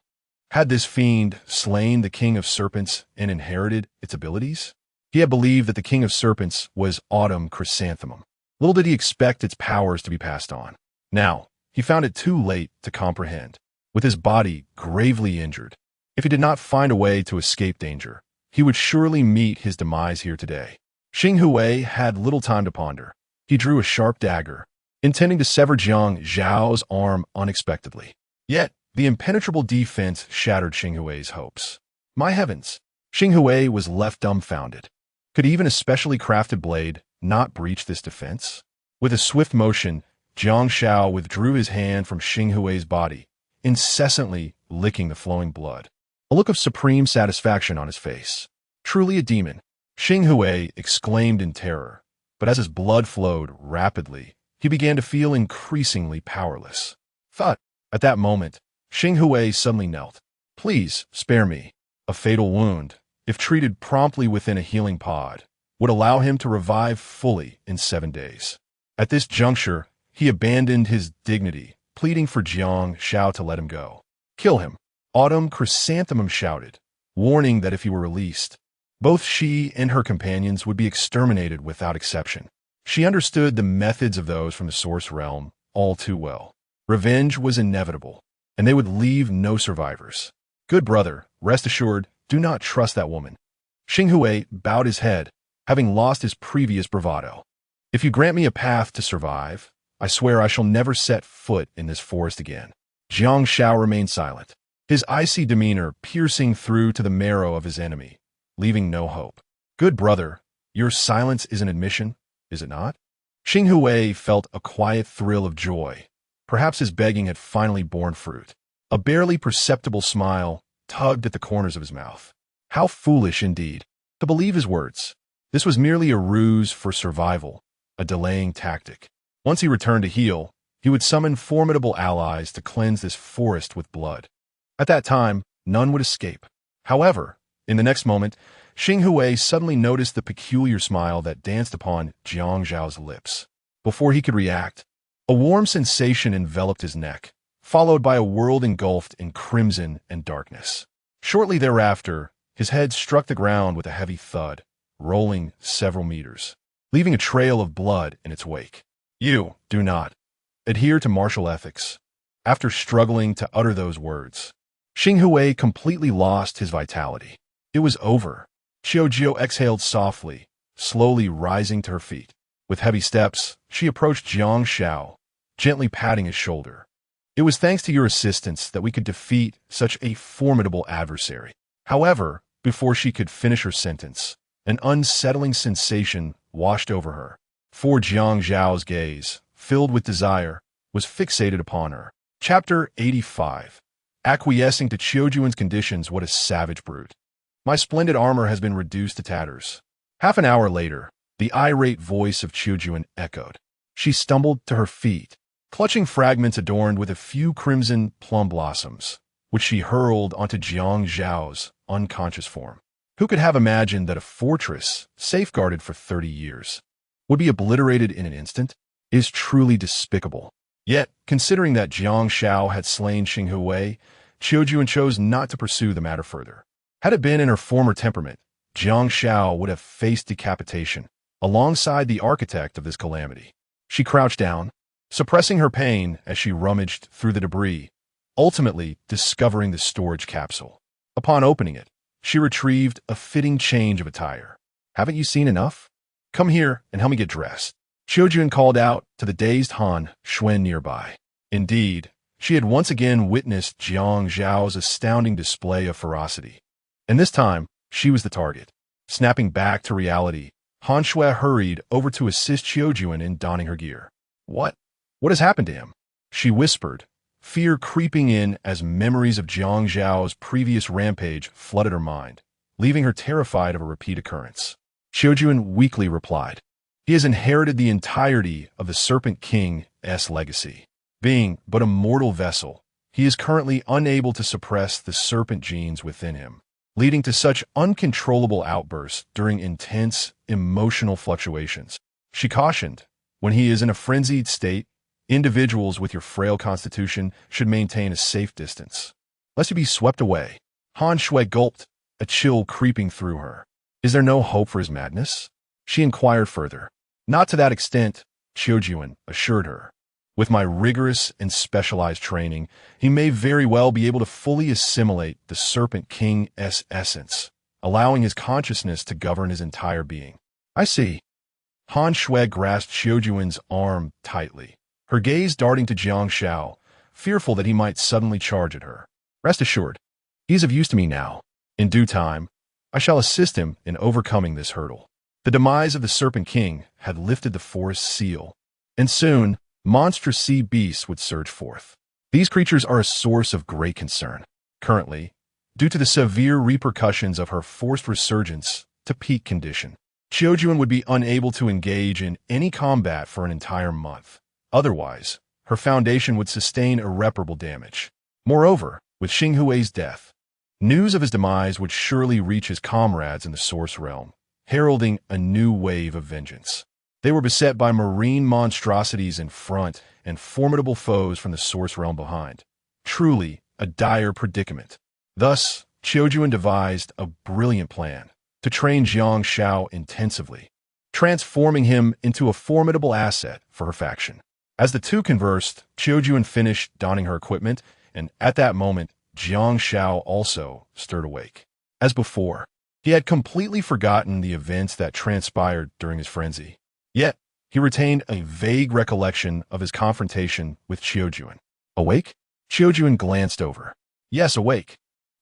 Had this fiend slain the king of serpents and inherited its abilities? He had believed that the king of serpents was Autumn Chrysanthemum. Little did he expect its powers to be passed on. Now, he found it too late to comprehend. With his body gravely injured, if he did not find a way to escape danger, he would surely meet his demise here today. Xing Hui had little time to ponder. He drew a sharp dagger, intending to sever Jiang Xiao's arm unexpectedly. Yet, the impenetrable defense shattered Xing Hui's hopes. My heavens! Xing Hui was left dumbfounded. Could even a specially crafted blade not breach this defense? With a swift motion, Jiang Xiao withdrew his hand from Xing Hui's body, incessantly licking the flowing blood. A look of supreme satisfaction on his face. Truly a demon. Xing Hui exclaimed in terror, but as his blood flowed rapidly, he began to feel increasingly powerless. Thud! At that moment, Xing Hui suddenly knelt. Please, spare me. A fatal wound, if treated promptly within a healing pod, would allow him to revive fully in 7 days. At this juncture, he abandoned his dignity, pleading for Jiang Xiao to let him go. Kill him, Autumn Chrysanthemum shouted, warning that if he were released, both she and her companions would be exterminated without exception. She understood the methods of those from the Source Realm all too well. Revenge was inevitable, and they would leave no survivors. Good brother, rest assured, do not trust that woman. Xing Hui bowed his head, having lost his previous bravado. If you grant me a path to survive, I swear I shall never set foot in this forest again. Jiang Xiao remained silent, his icy demeanor piercing through to the marrow of his enemy, leaving no hope. Good brother, your silence is an admission, is it not? Xing Hui felt a quiet thrill of joy. Perhaps his begging had finally borne fruit. A barely perceptible smile tugged at the corners of his mouth. How foolish, indeed, to believe his words. This was merely a ruse for survival, a delaying tactic. Once he returned to heal, he would summon formidable allies to cleanse this forest with blood. At that time, none would escape. However, in the next moment, Xing Hui suddenly noticed the peculiar smile that danced upon Jiang Xiao's lips. Before he could react, a warm sensation enveloped his neck, followed by a world engulfed in crimson and darkness. Shortly thereafter, his head struck the ground with a heavy thud, rolling several meters, leaving a trail of blood in its wake. You do not adhere to martial ethics. After struggling to utter those words, Xing Hui completely lost his vitality. It was over. Qiujiu exhaled softly, slowly rising to her feet. With heavy steps, she approached Jiang Xiao, gently patting his shoulder. It was thanks to your assistance that we could defeat such a formidable adversary. However, before she could finish her sentence, an unsettling sensation washed over her. For Jiang Xiao's gaze, filled with desire, was fixated upon her. Chapter 85. Acquiescing to Qiujuan's conditions, what a savage brute. My splendid armor has been reduced to tatters. Half an hour later, the irate voice of Qiujuan echoed. She stumbled to her feet, clutching fragments adorned with a few crimson plum blossoms, which she hurled onto Jiang Xiao's unconscious form. Who could have imagined that a fortress, safeguarded for 30 years, would be obliterated in an instant? It is truly despicable. Yet, considering that Jiang Xiao had slain Xing Hui, Qiujuan chose not to pursue the matter further. Had it been in her former temperament, Jiang Xiao would have faced decapitation, alongside the architect of this calamity. She crouched down, suppressing her pain as she rummaged through the debris, ultimately discovering the storage capsule. Upon opening it, she retrieved a fitting change of attire. Haven't you seen enough? Come here and help me get dressed. Qiujuan called out to the dazed Han Xuan nearby. Indeed, she had once again witnessed Jiang Xiao's astounding display of ferocity. And this time, she was the target. Snapping back to reality, Han Shui hurried over to assist Qiujuan in donning her gear. What has happened to him? She whispered, fear creeping in as memories of Jiang Xiao's previous rampage flooded her mind, leaving her terrified of a repeat occurrence. Qiujuan weakly replied, he has inherited the entirety of the Serpent King's legacy. Being but a mortal vessel, he is currently unable to suppress the serpent genes within him, leading to such uncontrollable outbursts during intense emotional fluctuations. She cautioned, when he is in a frenzied state, individuals with your frail constitution should maintain a safe distance, lest you be swept away. Han Shui gulped, a chill creeping through her. Is there no hope for his madness? She inquired further. Not to that extent, Qiujuan assured her. With my rigorous and specialized training, he may very well be able to fully assimilate the Serpent King's essence, allowing his consciousness to govern his entire being. I see. Han Shui grasped Qiujuan's arm tightly, her gaze darting to Jiang Xiao, fearful that he might suddenly charge at her. Rest assured, he is of use to me now. In due time, I shall assist him in overcoming this hurdle. The demise of the Serpent King had lifted the forest's seal, and soon, monstrous sea beasts would surge forth. These creatures are a source of great concern. Currently, due to the severe repercussions of her forced resurgence to peak condition, Qiujuan would be unable to engage in any combat for an entire month. Otherwise, her foundation would sustain irreparable damage. Moreover, with Xinghui's death, news of his demise would surely reach his comrades in the Source Realm, heralding a new wave of vengeance. They were beset by marine monstrosities in front and formidable foes from the Source Realm behind. Truly a dire predicament. Thus, Qiujuan devised a brilliant plan to train Jiang Xiao intensively, transforming him into a formidable asset for her faction. As the two conversed, Qiujuan finished donning her equipment, and at that moment, Jiang Xiao also stirred awake. As before, he had completely forgotten the events that transpired during his frenzy. Yet, he retained a vague recollection of his confrontation with Qiujuan. Awake? Qiujuan glanced over. Yes, awake.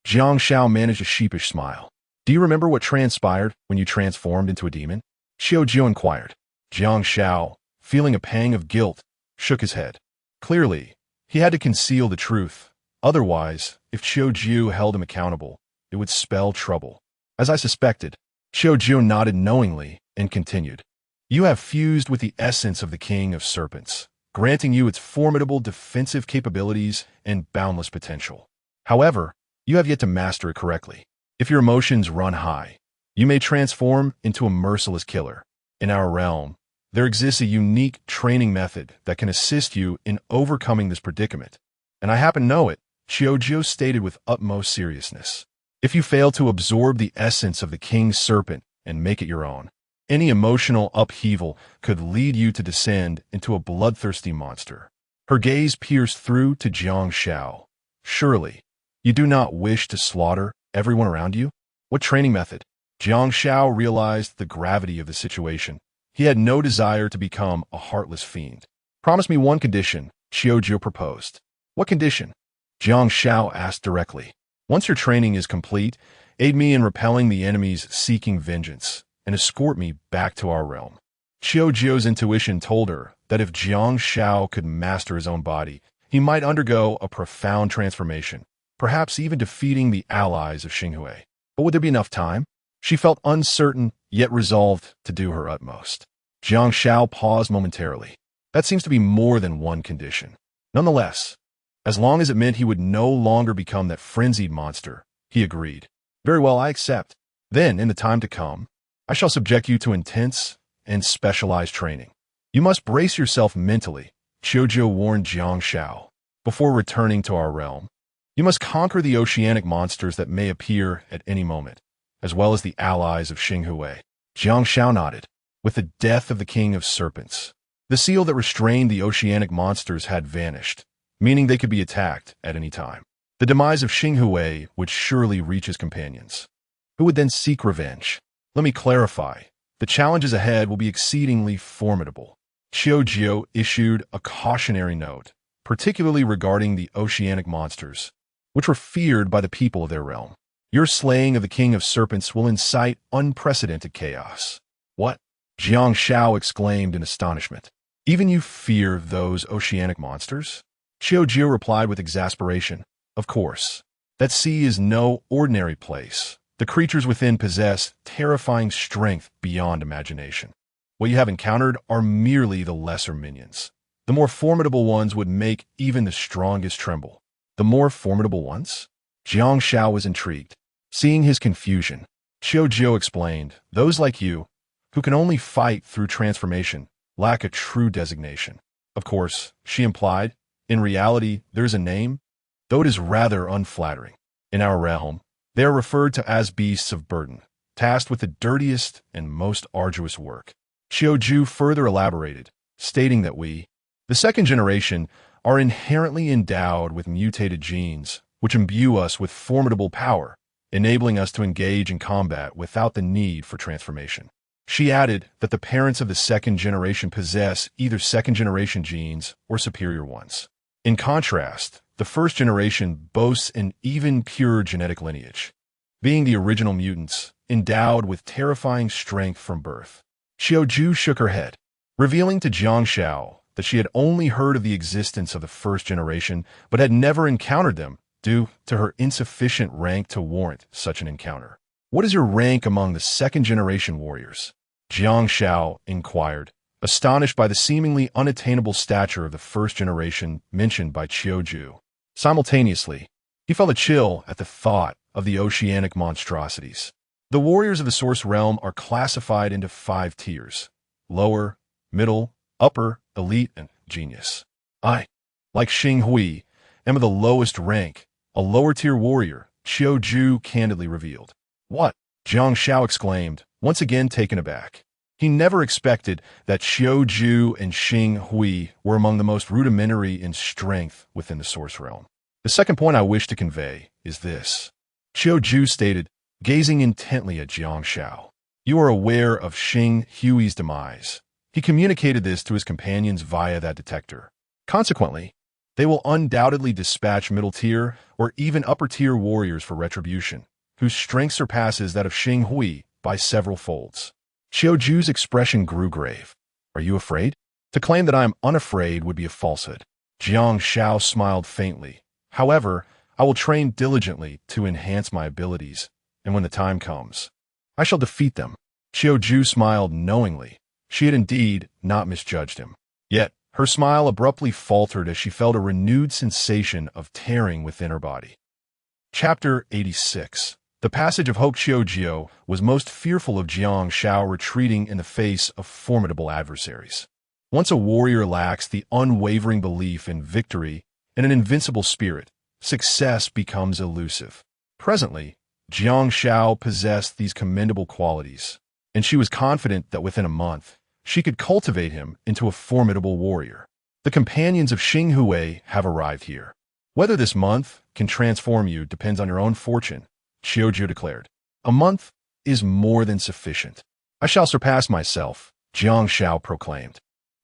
Jiang Xiao managed a sheepish smile. Do you remember what transpired when you transformed into a demon? Qiujuan inquired. Jiang Xiao, feeling a pang of guilt, shook his head. Clearly, he had to conceal the truth. Otherwise, if Qiujuan held him accountable, it would spell trouble. As I suspected, Qiujuan nodded knowingly and continued. You have fused with the essence of the King of Serpents, granting you its formidable defensive capabilities and boundless potential. However, you have yet to master it correctly. If your emotions run high, you may transform into a merciless killer. In our realm, there exists a unique training method that can assist you in overcoming this predicament, and I happen to know it, Qiujuan stated with utmost seriousness. If you fail to absorb the essence of the King's Serpent and make it your own, any emotional upheaval could lead you to descend into a bloodthirsty monster. Her gaze pierced through to Jiang Xiao. Surely, you do not wish to slaughter everyone around you? What training method? Jiang Xiao realized the gravity of the situation. He had no desire to become a heartless fiend. Promise me one condition, Qiujuan proposed. What condition? Jiang Xiao asked directly. Once your training is complete, aid me in repelling the enemies seeking vengeance, and escort me back to our realm. Qiujuan's intuition told her that if Jiang Xiao could master his own body, he might undergo a profound transformation, perhaps even defeating the allies of Xinghui. But would there be enough time? She felt uncertain, yet resolved to do her utmost. Jiang Xiao paused momentarily. That seems to be more than one condition. Nonetheless, as long as it meant he would no longer become that frenzied monster, he agreed. Very well, I accept. Then, in the time to come, I shall subject you to intense and specialized training. You must brace yourself mentally, Qiujuan warned Jiang Xiao. Before returning to our realm, you must conquer the oceanic monsters that may appear at any moment, as well as the allies of Xinghui. Jiang Xiao nodded. With the death of the King of Serpents, the seal that restrained the oceanic monsters had vanished, meaning they could be attacked at any time. The demise of Xinghui would surely reach his companions, who would then seek revenge. Let me clarify. The challenges ahead will be exceedingly formidable. Qiujuan issued a cautionary note, particularly regarding the oceanic monsters, which were feared by the people of their realm. Your slaying of the King of Serpents will incite unprecedented chaos. What? Jiang Xiao exclaimed in astonishment. Even you fear those oceanic monsters? Qiujuan replied with exasperation. Of course. That sea is no ordinary place. The creatures within possess terrifying strength beyond imagination. What you have encountered are merely the lesser minions. The more formidable ones would make even the strongest tremble. The more formidable ones? Jiang Xiao was intrigued. Seeing his confusion, Qiujuan explained, those like you, who can only fight through transformation, lack a true designation. Of course, she implied, in reality, there's a name, though it is rather unflattering. In our realm, they are referred to as beasts of burden, tasked with the dirtiest and most arduous work. Qiujuan further elaborated, stating that we, the second generation, are inherently endowed with mutated genes, which imbue us with formidable power, enabling us to engage in combat without the need for transformation. She added that the parents of the second generation possess either second-generation genes or superior ones. In contrast, the first generation boasts an even purer genetic lineage, being the original mutants, endowed with terrifying strength from birth. Qiujuan shook her head, revealing to Jiang Xiao that she had only heard of the existence of the first generation, but had never encountered them due to her insufficient rank to warrant such an encounter. What is your rank among the second-generation warriors? Jiang Xiao inquired, astonished by the seemingly unattainable stature of the first generation mentioned by Qiujuan. Simultaneously, he felt a chill at the thought of the oceanic monstrosities. The warriors of the Source Realm are classified into 5 tiers: lower, middle, upper, elite, and genius. I, like Xing Hui, am of the lowest rank, a lower-tier warrior, Qiu Ju candidly revealed. What? Jiang Xiao exclaimed, once again taken aback. He never expected that Qiu Ju and Xing Hui were among the most rudimentary in strength within the Source Realm. The second point I wish to convey is this. Qiu Ju stated, gazing intently at Jiang Xiao. You are aware of Xing Hui's demise. He communicated this to his companions via that detector. Consequently, they will undoubtedly dispatch middle-tier or even upper-tier warriors for retribution, whose strength surpasses that of Xing Hui by several folds. Qiu Ju's expression grew grave. Are you afraid? To claim that I am unafraid would be a falsehood. Jiang Xiao smiled faintly. However, I will train diligently to enhance my abilities, and when the time comes, I shall defeat them. Qiu Ju smiled knowingly. She had indeed not misjudged him. Yet, her smile abruptly faltered as she felt a renewed sensation of tearing within her body. Chapter 86. The passage of Hope. Qiu Jiu was most fearful of Jiang Xiao retreating in the face of formidable adversaries. Once a warrior lacks the unwavering belief in victory and an invincible spirit, success becomes elusive. Presently, Jiang Xiao possessed these commendable qualities, and she was confident that within a month, she could cultivate him into a formidable warrior. The companions of Xing Hui have arrived here. Whether this month can transform you depends on your own fortune, Qiu Ju declared. A month is more than sufficient. I shall surpass myself, Jiang Xiao proclaimed,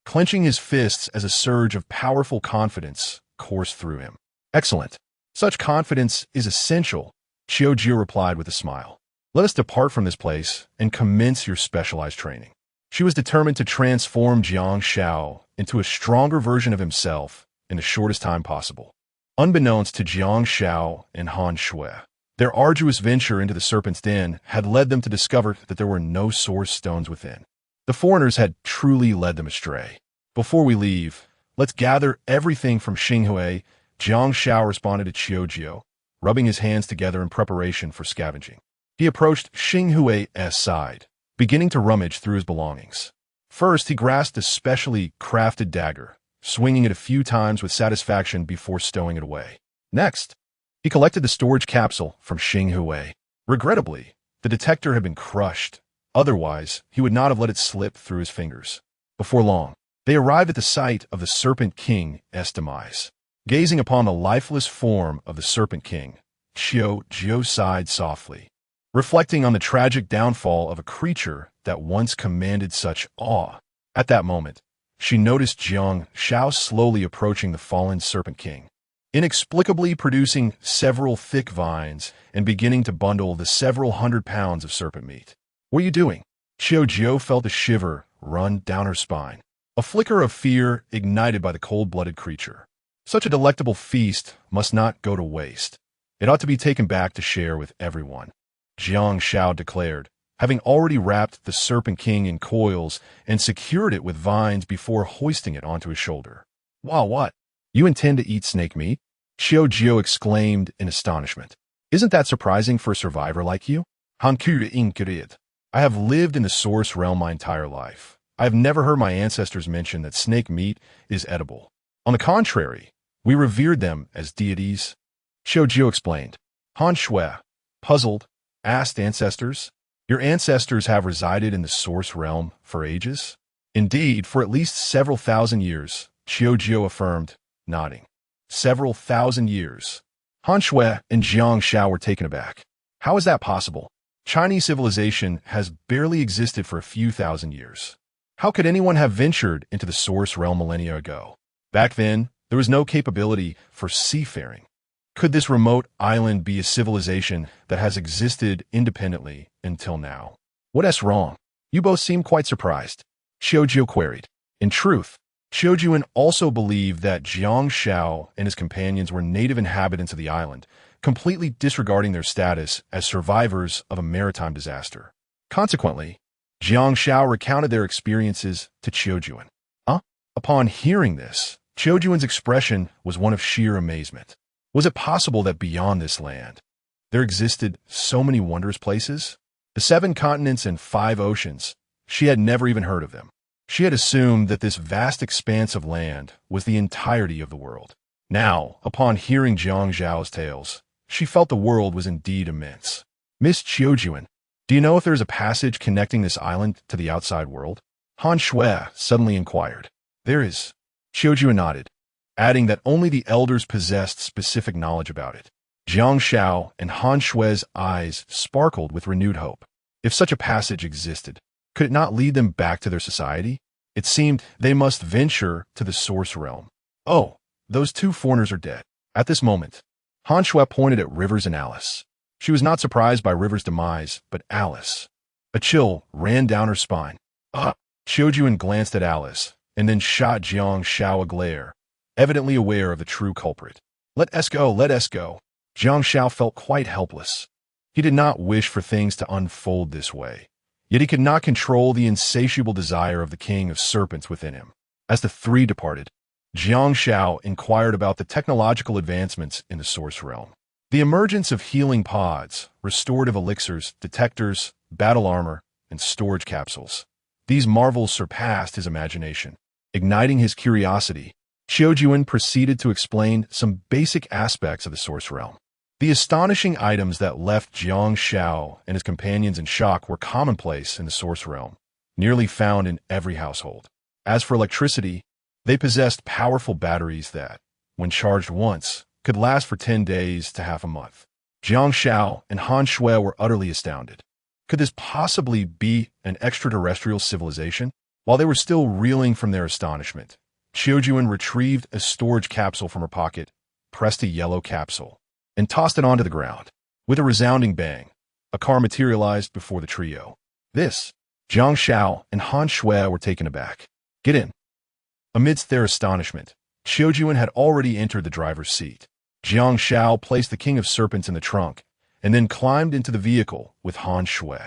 clenching his fists as a surge of powerful confidence coursed through him. Excellent. Such confidence is essential, Qiu Ju replied with a smile. Let us depart from this place and commence your specialized training. She was determined to transform Jiang Xiao into a stronger version of himself in the shortest time possible. Unbeknownst to Jiang Xiao and Han Shui, their arduous venture into the Serpent's Den had led them to discover that there were no source stones within. The foreigners had truly led them astray. Before we leave, let's gather everything from Xing Hui, Jiang Xiao responded to Qiu Jiu, rubbing his hands together in preparation for scavenging. He approached Xing Hui's side, beginning to rummage through his belongings. First, he grasped a specially crafted dagger, swinging it a few times with satisfaction before stowing it away. Next, he collected the storage capsule from Xing Hui. Regrettably, the detector had been crushed. Otherwise, he would not have let it slip through his fingers. Before long, they arrived at the site of the Serpent King's demise. Gazing upon the lifeless form of the Serpent King, Qiu Jiu sighed softly, reflecting on the tragic downfall of a creature that once commanded such awe. At that moment, she noticed Jiang Xiao slowly approaching the fallen Serpent King, inexplicably producing several thick vines and beginning to bundle the several hundred pounds of serpent meat. What are you doing? Qiu Jiu felt a shiver run down her spine, a flicker of fear ignited by the cold-blooded creature. Such a delectable feast must not go to waste. It ought to be taken back to share with everyone, Jiang Xiao declared, having already wrapped the Serpent King in coils and secured it with vines before hoisting it onto his shoulder. Wow, what? You intend to eat snake meat? Qiu Jiu exclaimed in astonishment. Isn't that surprising for a survivor like you? I have lived in the Source Realm my entire life. I have never heard my ancestors mention that snake meat is edible. On the contrary, we revered them as deities. Qiu Jiu explained. Han Shui, puzzled, asked ancestors, your ancestors have resided in the Source Realm for ages? Indeed, for at least several thousand years, Qiu Jiu affirmed, nodding. Several thousand years. Han Shui and Jiang Xiao were taken aback. How is that possible? Chinese civilization has barely existed for a few thousand years. How could anyone have ventured into the Source Realm millennia ago? Back then, there was no capability for seafaring. Could this remote island be a civilization that has existed independently until now? What's wrong? You both seem quite surprised, Qiu Jiu queried. In truth, Qiu Jiu also believed that Jiang Xiao and his companions were native inhabitants of the island, completely disregarding their status as survivors of a maritime disaster. Consequently, Jiang Xiao recounted their experiences to Qiu Jiu. Upon hearing this, Qiu Jiu's expression was one of sheer amazement. Was it possible that beyond this land, there existed so many wondrous places? The 7 continents and 5 oceans. She had never even heard of them. She had assumed that this vast expanse of land was the entirety of the world. Now, upon hearing Jiang Xiao's tales, she felt the world was indeed immense. Miss Qiujuan, do you know if there is a passage connecting this island to the outside world? Han Shui suddenly inquired. There is. Qiujuan nodded, adding that only the elders possessed specific knowledge about it. Jiang Xiao and Han Shui's eyes sparkled with renewed hope. If such a passage existed, could it not lead them back to their society? It seemed they must venture to the source realm. Oh, those 2 foreigners are dead. At this moment, Han Shui pointed at Rivers and Alice. She was not surprised by Rivers' demise, but Alice. A chill ran down her spine. Qiujuan glanced at Alice, and then shot Jiang Xiao a glare, evidently aware of the true culprit. Let us go, let us go. Jiang Xiao felt quite helpless. He did not wish for things to unfold this way, yet he could not control the insatiable desire of the king of serpents within him. As the 3 departed, Jiang Xiao inquired about the technological advancements in the source realm. The emergence of healing pods, restorative elixirs, detectors, battle armor, and storage capsules. These marvels surpassed his imagination. Igniting his curiosity, Qiujuan proceeded to explain some basic aspects of the source realm. The astonishing items that left Jiang Xiao and his companions in shock were commonplace in the source realm, nearly found in every household. As for electricity, they possessed powerful batteries that, when charged once, could last for 10 days to half a month. Jiang Xiao and Han Shui were utterly astounded. Could this possibly be an extraterrestrial civilization? While they were still reeling from their astonishment, Qiujuan retrieved a storage capsule from her pocket, pressed a yellow capsule, and tossed it onto the ground. With a resounding bang, a car materialized before the trio. Jiang Xiao and Han Shui were taken aback. Get in. Amidst their astonishment, Qiujuan had already entered the driver's seat. Jiang Xiao placed the King of Serpents in the trunk, and then climbed into the vehicle with Han Shui.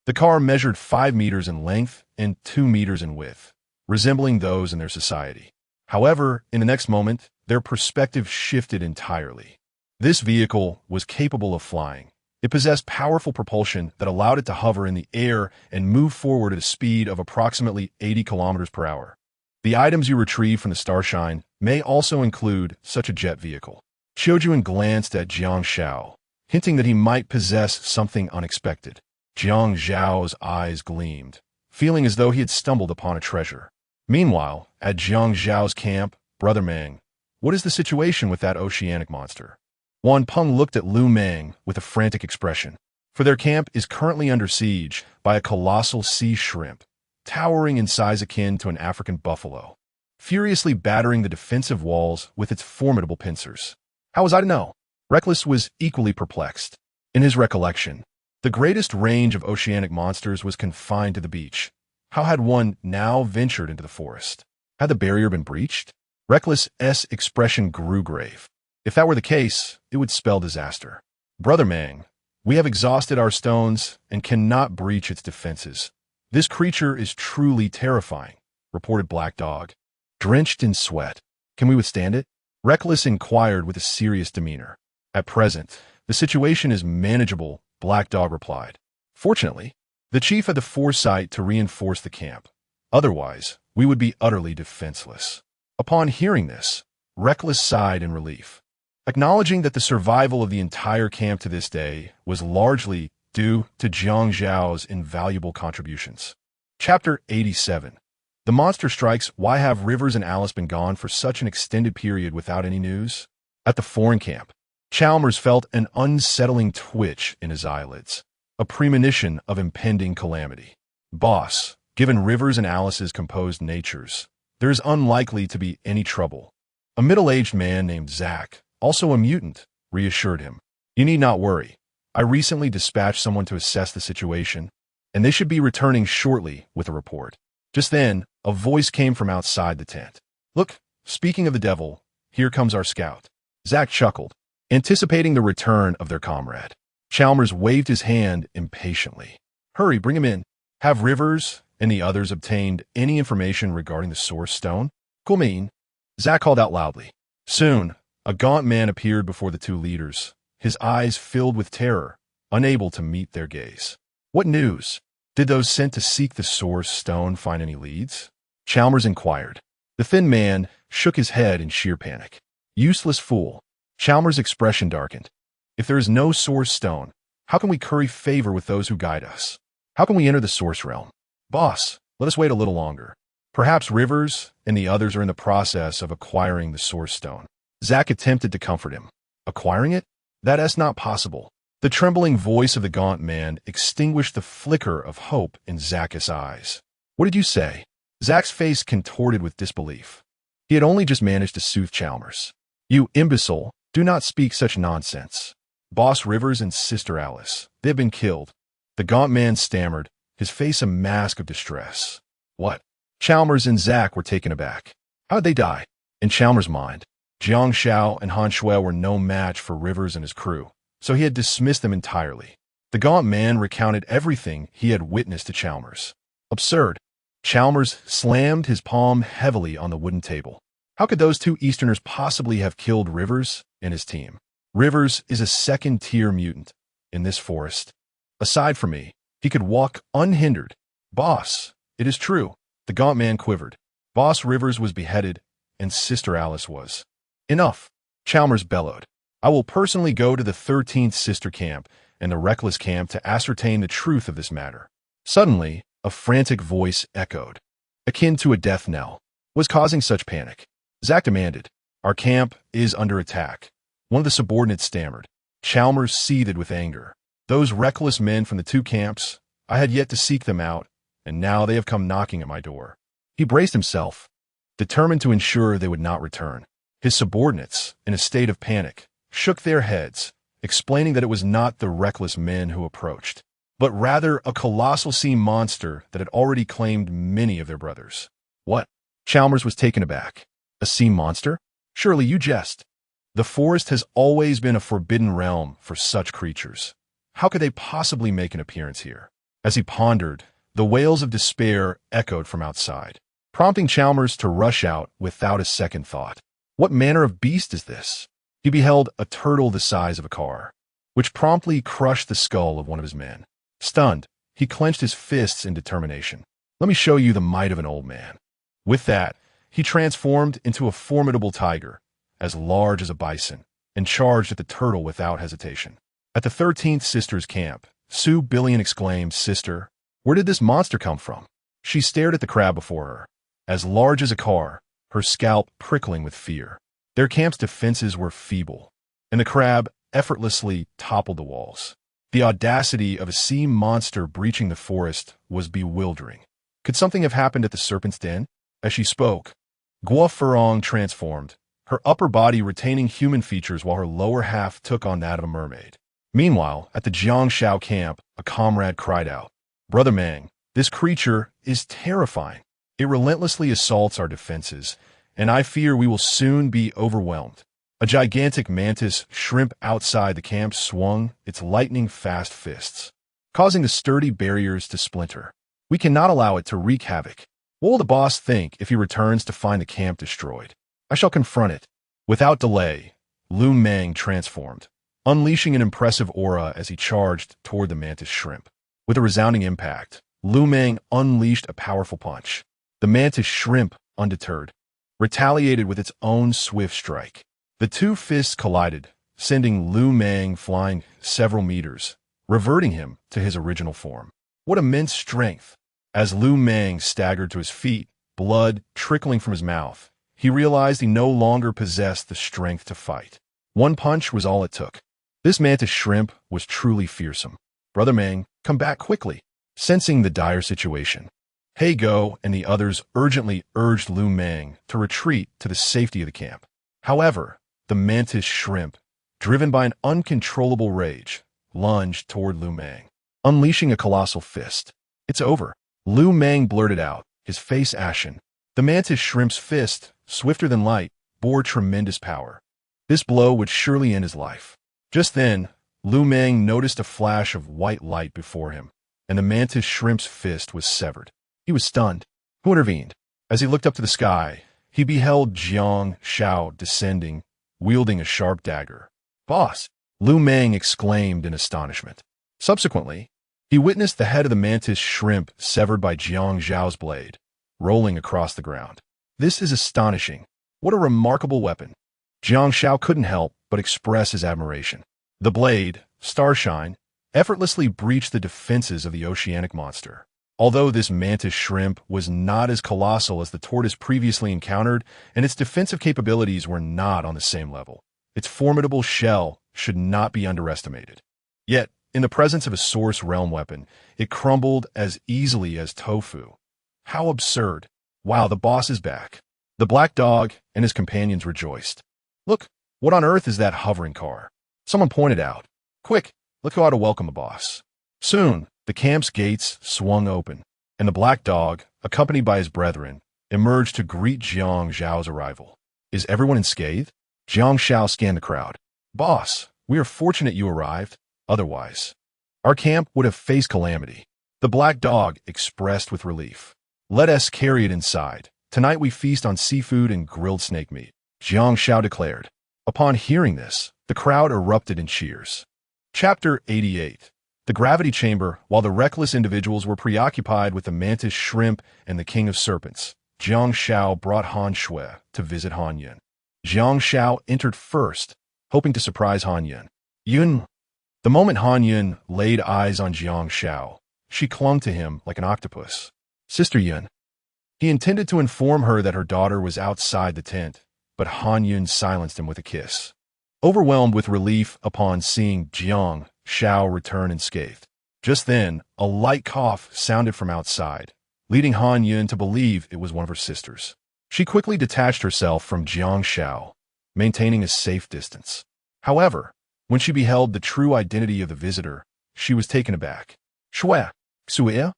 The car measured 5 meters in length and 2 meters in width, resembling those in their society. However, in the next moment, their perspective shifted entirely. This vehicle was capable of flying. It possessed powerful propulsion that allowed it to hover in the air and move forward at a speed of approximately 80 kilometers per hour. The items you retrieve from the Starshine may also include such a jet vehicle. Qiujuan glanced at Jiang Xiao, hinting that he might possess something unexpected. Jiang Xiao's eyes gleamed, feeling as though he had stumbled upon a treasure. Meanwhile, at Jiang Xiao's camp, Brother Meng, what is the situation with that oceanic monster? Wan Peng looked at Lu Meng with a frantic expression, for their camp is currently under siege by a colossal sea shrimp, towering in size akin to an African buffalo, furiously battering the defensive walls with its formidable pincers. How was I to know? Reckless was equally perplexed. In his recollection, the greatest range of oceanic monsters was confined to the beach. How had one now ventured into the forest? Had the barrier been breached? Reckless's expression grew grave. If that were the case, it would spell disaster. Brother Meng, we have exhausted our stones and cannot breach its defenses. This creature is truly terrifying, reported Black Dog. Drenched in sweat. Can we withstand it? Reckless inquired with a serious demeanor. At present, the situation is manageable, Black Dog replied. Fortunately, the chief had the foresight to reinforce the camp. Otherwise, we would be utterly defenseless. Upon hearing this, Reckless sighed in relief, acknowledging that the survival of the entire camp to this day was largely due to Jiang Xiao's invaluable contributions. Chapter 87. The monster strikes. Why have Rivers and Alice been gone for such an extended period without any news? At the foreign camp, Chalmers felt an unsettling twitch in his eyelids, a premonition of impending calamity. Boss, given Rivers and Alice's composed natures, there is unlikely to be any trouble. A middle-aged man named Zach, also a mutant, reassured him. You need not worry. I recently dispatched someone to assess the situation, and they should be returning shortly with a report. Just then, a voice came from outside the tent. Look, speaking of the devil, here comes our scout. Zach chuckled, anticipating the return of their comrade. Chalmers waved his hand impatiently. Hurry, bring him in. Have Rivers and the others obtained any information regarding the source stone? Cool mean. Zach called out loudly. Soon, A gaunt man appeared before the two leaders, his eyes filled with terror, unable to meet their gaze. What news? Did those sent to seek the Source Stone find any leads? Chalmers inquired. The thin man shook his head in sheer panic. Useless fool. Chalmers' expression darkened. If there is no Source Stone, how can we curry favor with those who guide us? How can we enter the Source Realm? Boss, let us wait a little longer. Perhaps Rivers and the others are in the process of acquiring the Source Stone. Zack attempted to comfort him. Acquiring it? That is not possible. The trembling voice of the gaunt man extinguished the flicker of hope in Zack's eyes. What did you say? Zack's face contorted with disbelief. He had only just managed to soothe Chalmers. You imbecile, do not speak such nonsense. Boss Rivers and Sister Alice, they have been killed. The gaunt man stammered, his face a mask of distress. What? Chalmers and Zack were taken aback. How did they die? In Chalmers' mind, Jiang Xiao and Han Shui were no match for Rivers and his crew, so he had dismissed them entirely. The gaunt man recounted everything he had witnessed to Chalmers. Absurd. Chalmers slammed his palm heavily on the wooden table. How could those two Easterners possibly have killed Rivers and his team? Rivers is a second-tier mutant in this forest. Aside from me, he could walk unhindered. Boss, it is true. The gaunt man quivered. Boss Rivers was beheaded, and Sister Alice was. Enough, Chalmers bellowed. I will personally go to the 13th Sister Camp and the Reckless Camp to ascertain the truth of this matter. Suddenly, a frantic voice echoed, akin to a death knell. Was causing such panic? Zack demanded. Our camp is under attack. One of the subordinates stammered. Chalmers seethed with anger. Those reckless men from the two camps, I had yet to seek them out, and now they have come knocking at my door. He braced himself, determined to ensure they would not return. His subordinates, in a state of panic, shook their heads, explaining that it was not the reckless men who approached, but rather a colossal sea monster that had already claimed many of their brothers. What? Chalmers was taken aback. A sea monster? Surely you jest. The forest has always been a forbidden realm for such creatures. How could they possibly make an appearance here? As he pondered, the wails of despair echoed from outside, prompting Chalmers to rush out without a second thought. What manner of beast is this? He beheld a turtle the size of a car, which promptly crushed the skull of one of his men. Stunned, he clenched his fists in determination. Let me show you the might of an old man. With that, he transformed into a formidable tiger, as large as a bison, and charged at the turtle without hesitation. At the 13th Sister's camp, Sue Billion exclaimed, Sister, where did this monster come from? She stared at the crab before her, as large as a car, her scalp prickling with fear. Their camp's defenses were feeble, and the crab effortlessly toppled the walls. The audacity of a sea monster breaching the forest was bewildering. Could something have happened at the serpent's den? As she spoke, Guo Furong transformed, her upper body retaining human features while her lower half took on that of a mermaid. Meanwhile, at the Jiang Xiao camp, a comrade cried out, Brother Mang, this creature is terrifying. It relentlessly assaults our defenses, and I fear we will soon be overwhelmed. A gigantic mantis shrimp outside the camp swung its lightning-fast fists, causing the sturdy barriers to splinter. We cannot allow it to wreak havoc. What will the boss think if he returns to find the camp destroyed? I shall confront it. Without delay, Lu Meng transformed, unleashing an impressive aura as he charged toward the mantis shrimp. With a resounding impact, Lu Meng unleashed a powerful punch. The mantis shrimp, undeterred, retaliated with its own swift strike. The two fists collided, sending Lu Meng flying several meters, reverting him to his original form. What immense strength! As Lu Meng staggered to his feet, blood trickling from his mouth, he realized he no longer possessed the strength to fight. One punch was all it took. This mantis shrimp was truly fearsome. Brother Meng, come back quickly. Sensing the dire situation, He Go and the others urgently urged Lu Meng to retreat to the safety of the camp. However, the mantis shrimp, driven by an uncontrollable rage, lunged toward Lu Meng, unleashing a colossal fist. It's over, Lu Meng blurted out, his face ashen. The mantis shrimp's fist, swifter than light, bore tremendous power. This blow would surely end his life. Just then, Lu Meng noticed a flash of white light before him, and the mantis shrimp's fist was severed. He was stunned. Who intervened? As he looked up to the sky, he beheld Jiang Xiao descending wielding a sharp dagger. "Boss!" Lu Meng exclaimed in astonishment. Subsequently, he witnessed the head of the mantis shrimp severed by Jiang Xiao's blade, rolling across the ground. "This is astonishing. What a remarkable weapon." Jiang Xiao couldn't help but express his admiration. The blade, Starshine, effortlessly breached the defenses of the oceanic monster. Although this mantis shrimp was not as colossal as the tortoise previously encountered, and its defensive capabilities were not on the same level, its formidable shell should not be underestimated. Yet, in the presence of a Source Realm weapon, it crumbled as easily as tofu. How absurd. "Wow, the boss is back." The black dog and his companions rejoiced. "Look, what on earth is that hovering car?" Someone pointed out. "Quick, let's go out to welcome the boss." Soon, the camp's gates swung open, and the black dog, accompanied by his brethren, emerged to greet Jiang Xiao's arrival. "Is everyone unscathed?" Jiang Xiao scanned the crowd. "Boss, we are fortunate you arrived. Otherwise, our camp would have faced calamity." The black dog expressed with relief. "Let us carry it inside. Tonight we feast on seafood and grilled snake meat," Jiang Xiao declared. Upon hearing this, the crowd erupted in cheers. Chapter 88. The Gravity Chamber. While the reckless individuals were preoccupied with the mantis shrimp and the king of serpents, Jiang Xiao brought Han Shui to visit Han Yun. Jiang Xiao entered first, hoping to surprise Han Yun. "Yun." The moment Han Yun laid eyes on Jiang Xiao, she clung to him like an octopus. "Sister Yun." He intended to inform her that her daughter was outside the tent, but Han Yun silenced him with a kiss. Overwhelmed with relief upon seeing Jiang Xiao return unscathed. Just then, a light cough sounded from outside, leading Han Yun to believe it was one of her sisters. She quickly detached herself from Jiang Xiao, maintaining a safe distance. However, when she beheld the true identity of the visitor, she was taken aback. "Shui, Xue?"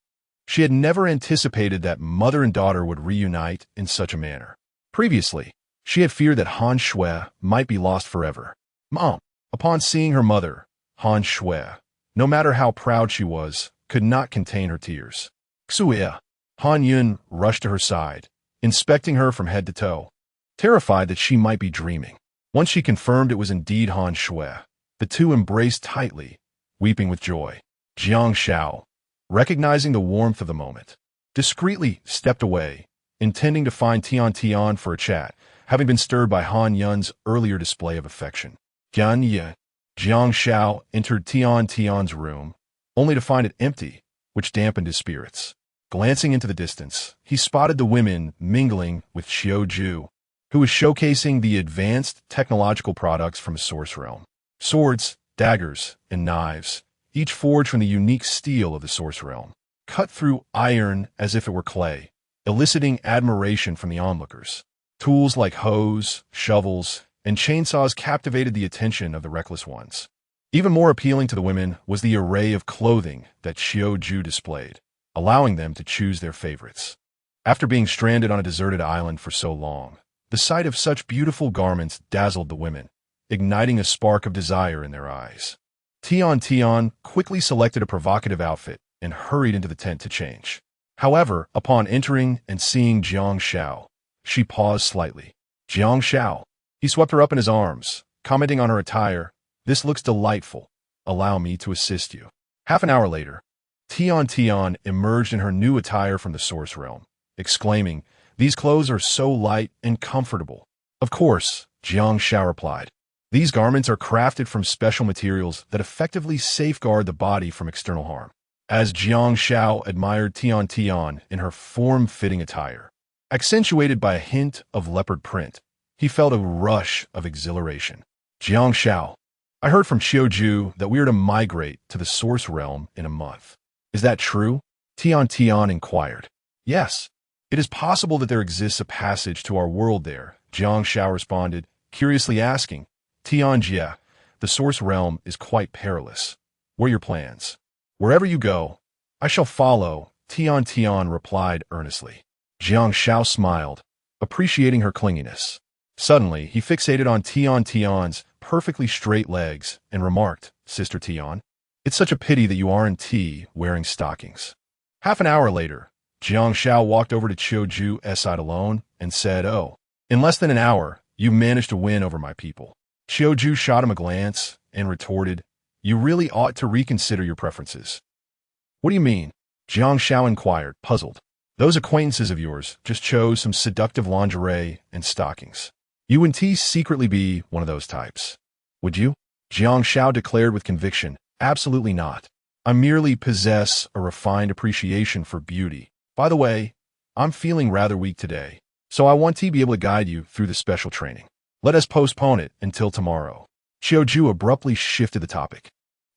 She had never anticipated that mother and daughter would reunite in such a manner. Previously, she had feared that Han Shui might be lost forever. "Mom." Upon seeing her mother, Han Shui, no matter how proud she was, could not contain her tears. "Xue." Han Yun rushed to her side, inspecting her from head to toe, terrified that she might be dreaming. Once she confirmed it was indeed Han Shui, the two embraced tightly, weeping with joy. Jiang Xiao, recognizing the warmth of the moment, discreetly stepped away, intending to find Tian for a chat, having been stirred by Han Yun's earlier display of affection. Jiang Xiao entered Tian's room, only to find it empty, which dampened his spirits. Glancing into the distance, he spotted the women mingling with Xiao, who was showcasing the advanced technological products from a Source Realm. Swords, daggers, and knives, each forged from the unique steel of the Source Realm, cut through iron as if it were clay, eliciting admiration from the onlookers. Tools like hoes, shovels, and chainsaws captivated the attention of the reckless ones. Even more appealing to the women was the array of clothing that Xiao displayed, allowing them to choose their favorites. After being stranded on a deserted island for so long, the sight of such beautiful garments dazzled the women, igniting a spark of desire in their eyes. Tian quickly selected a provocative outfit and hurried into the tent to change. However, upon entering and seeing Jiang Xiao, she paused slightly. "Jiang Xiao." He swept her up in his arms, commenting on her attire. "This looks delightful. Allow me to assist you." Half an hour later, Tian emerged in her new attire from the Source Realm, exclaiming, "These clothes are so light and comfortable." "Of course," Jiang Xiao replied. "These garments are crafted from special materials that effectively safeguard the body from external harm." As Jiang Xiao admired Tian in her form-fitting attire, accentuated by a hint of leopard print, he felt a rush of exhilaration. "Jiang Xiao, I heard from Xiao that we are to migrate to the Source Realm in a month. Is that true?" Tian inquired. "Yes. It is possible that there exists a passage to our world there," Jiang Xiao responded, curiously asking, "Tianjia, the Source Realm is quite perilous. What are your plans?" "Wherever you go, I shall follow," Tian replied earnestly. Jiang Xiao smiled, appreciating her clinginess. Suddenly, he fixated on Tian's perfectly straight legs and remarked, "Sister Tian, it's such a pity that you aren't wearing stockings." Half an hour later, Jiang Xiao walked over to Xiaoju's side alone and said, "Oh." In less than an hour, You managed to win over my people. Xiaoju shot him a glance and retorted, you really ought to reconsider your preferences. What do you mean? Jiang Xiao inquired, puzzled. Those acquaintances of yours just chose some seductive lingerie and stockings. You wouldn't secretly be one of those types, would you? Jiang Xiao declared with conviction, absolutely not. I merely possess a refined appreciation for beauty. By the way, I'm feeling rather weak today, so I want to be able to guide you through the special training. Let us postpone it until tomorrow. Xiaoju abruptly shifted the topic.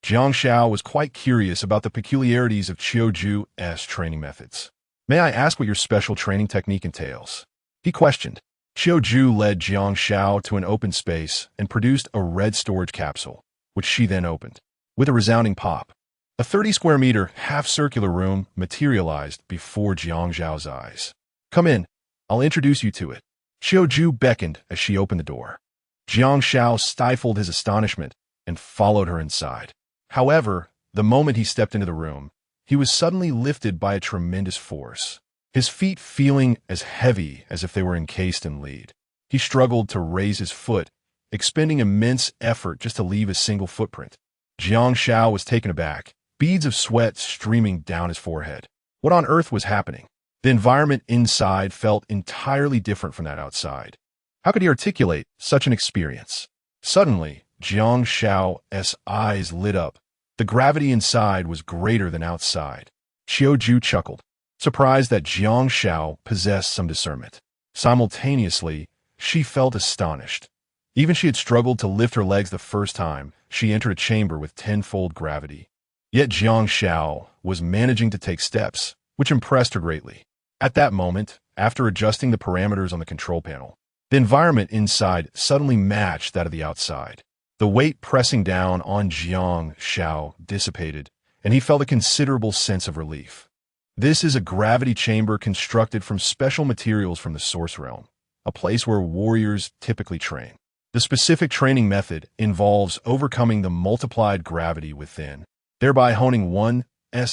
Jiang Xiao was quite curious about the peculiarities of Xiaoju's training methods. May I ask what your special training technique entails? He questioned. Xiaoju led Jiang Xiao to an open space and produced a red storage capsule, which she then opened. With a resounding pop, a 30-square-meter half-circular room materialized before Jiang Xiao's eyes. Come in. I'll introduce you to it. Xiaoju beckoned as she opened the door. Jiang Xiao stifled his astonishment and followed her inside. However, the moment he stepped into the room, he was suddenly lifted by a tremendous force, his feet feeling as heavy as if they were encased in lead. He struggled to raise his foot, expending immense effort just to leave a single footprint. Jiang Xiao was taken aback, beads of sweat streaming down his forehead. What on earth was happening? The environment inside felt entirely different from that outside. How could he articulate such an experience? Suddenly, Jiang Xiao's eyes lit up. The gravity inside was greater than outside. Xiaoju chuckled, surprised that Jiang Xiao possessed some discernment. Simultaneously, she felt astonished. Even she had struggled to lift her legs the first time she entered a chamber with tenfold gravity. Yet Jiang Xiao was managing to take steps, which impressed her greatly. At that moment, after adjusting the parameters on the control panel, the environment inside suddenly matched that of the outside. The weight pressing down on Jiang Xiao dissipated, and he felt a considerable sense of relief. This is a gravity chamber constructed from special materials from the Source Realm, a place where warriors typically train. The specific training method involves overcoming the multiplied gravity within, thereby honing one's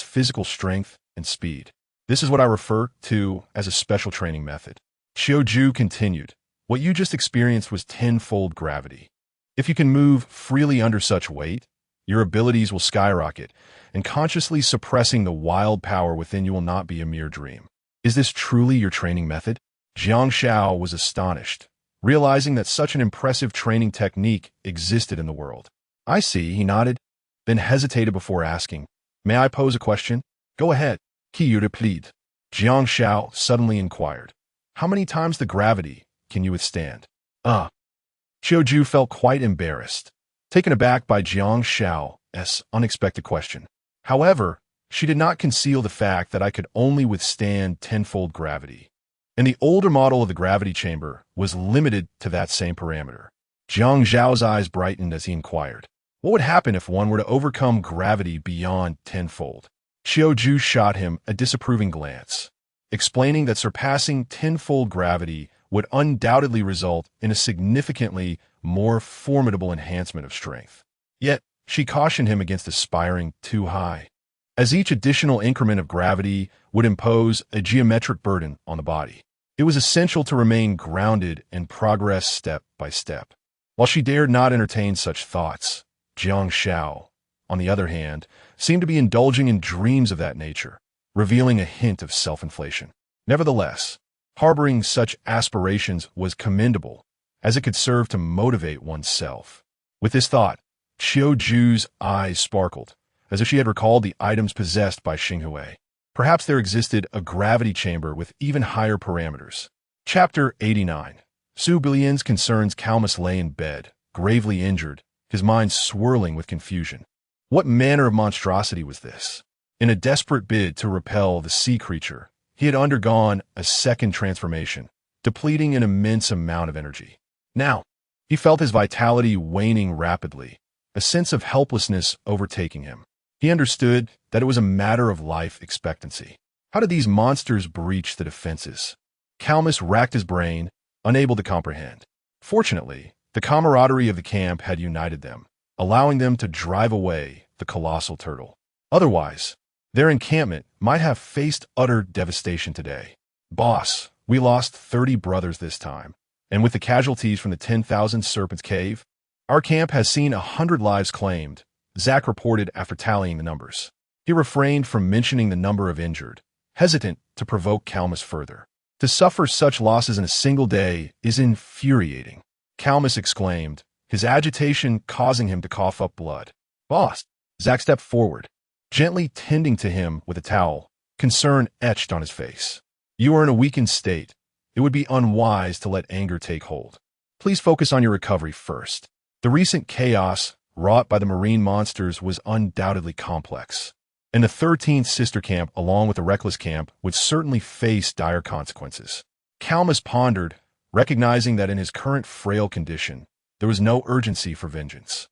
physical strength and speed. This is what I refer to as a special training method. Xiaoju continued, what you just experienced was tenfold gravity. If you can move freely under such weight, your abilities will skyrocket, and consciously suppressing the wild power within you will not be a mere dream. Is this truly your training method? Jiang Xiao was astonished, realizing that such an impressive training technique existed in the world. I see, he nodded, then hesitated before asking, may I pose a question? Go ahead. Qui plead. Jiang Xiao suddenly inquired, how many times the gravity can you withstand? Xiaoju felt quite embarrassed, taken aback by Jiang Xiao's unexpected question. However, she did not conceal the fact that I could only withstand tenfold gravity, and the older model of the gravity chamber was limited to that same parameter. Jiang Xiao's eyes brightened as he inquired, what would happen if one were to overcome gravity beyond tenfold? Xiaoju shot him a disapproving glance, explaining that surpassing tenfold gravity would undoubtedly result in a significantly more formidable enhancement of strength. Yet, she cautioned him against aspiring too high, as each additional increment of gravity would impose a geometric burden on the body. It was essential to remain grounded and progress step by step. While she dared not entertain such thoughts, Jiang Xiao, on the other hand, seemed to be indulging in dreams of that nature, revealing a hint of self-inflation. Nevertheless, harboring such aspirations was commendable, as it could serve to motivate oneself. With this thought, Xiaoju's eyes sparkled, as if she had recalled the items possessed by Xinghui. Perhaps there existed a gravity chamber with even higher parameters. Chapter 89. Su Bilian's concerns. Calmus lay in bed, gravely injured, his mind swirling with confusion. What manner of monstrosity was this? In a desperate bid to repel the sea creature, he had undergone a second transformation, depleting an immense amount of energy. Now, he felt his vitality waning rapidly, a sense of helplessness overtaking him. He understood that it was a matter of life expectancy. How did these monsters breach the defenses? Calmus racked his brain, unable to comprehend. Fortunately, the camaraderie of the camp had united them, allowing them to drive away the colossal turtle. Otherwise, their encampment might have faced utter devastation today. Boss, we lost 30 brothers this time, And with the casualties from the 10,000 Serpents Cave, our camp has seen 100 lives claimed, Zach reported after tallying the numbers. He refrained from mentioning the number of injured, hesitant to provoke Calmus further. To suffer such losses in a single day is infuriating, Calmus exclaimed, his agitation causing him to cough up blood. Boss, Zach stepped forward, gently tending to him with a towel, concern etched on his face. You are in a weakened state. It would be unwise to let anger take hold. Please focus on your recovery first. The recent chaos wrought by the marine monsters was undoubtedly complex, and the 13th sister camp, along with the reckless camp, would certainly face dire consequences. Calmus pondered, recognizing that in his current frail condition, there was no urgency for vengeance.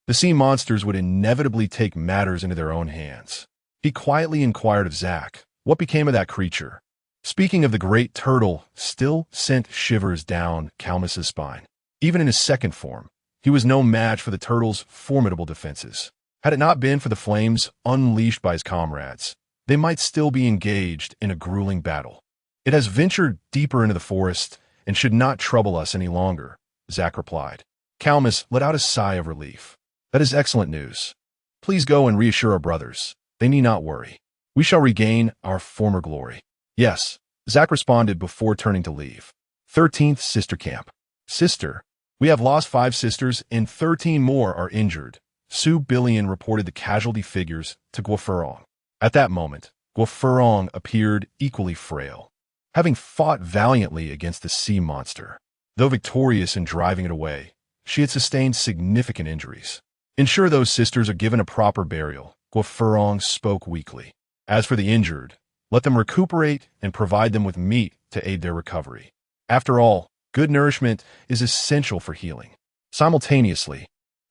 The sea monsters would inevitably take matters into their own hands. He quietly inquired of Zach, what became of that creature? Speaking of the great turtle, still sent shivers down Calmus's spine. Even in his second form, he was no match for the turtle's formidable defenses. Had it not been for the flames unleashed by his comrades, they might still be engaged in a grueling battle. It has ventured deeper into the forest and should not trouble us any longer, Zach replied. Calmus let out a sigh of relief. That is excellent news. Please go and reassure our brothers. They need not worry. We shall regain our former glory. Yes, Zach responded before turning to leave. 13th Sister Camp. Sister, we have lost 5 sisters and 13 more are injured. Su Billion reported the casualty figures to Guofurong. At that moment, Guofurong appeared equally frail, having fought valiantly against the sea monster. Though victorious in driving it away, she had sustained significant injuries. Ensure those sisters are given a proper burial, Guofurong spoke weakly. As for the injured, let them recuperate and provide them with meat to aid their recovery. After all, good nourishment is essential for healing. Simultaneously,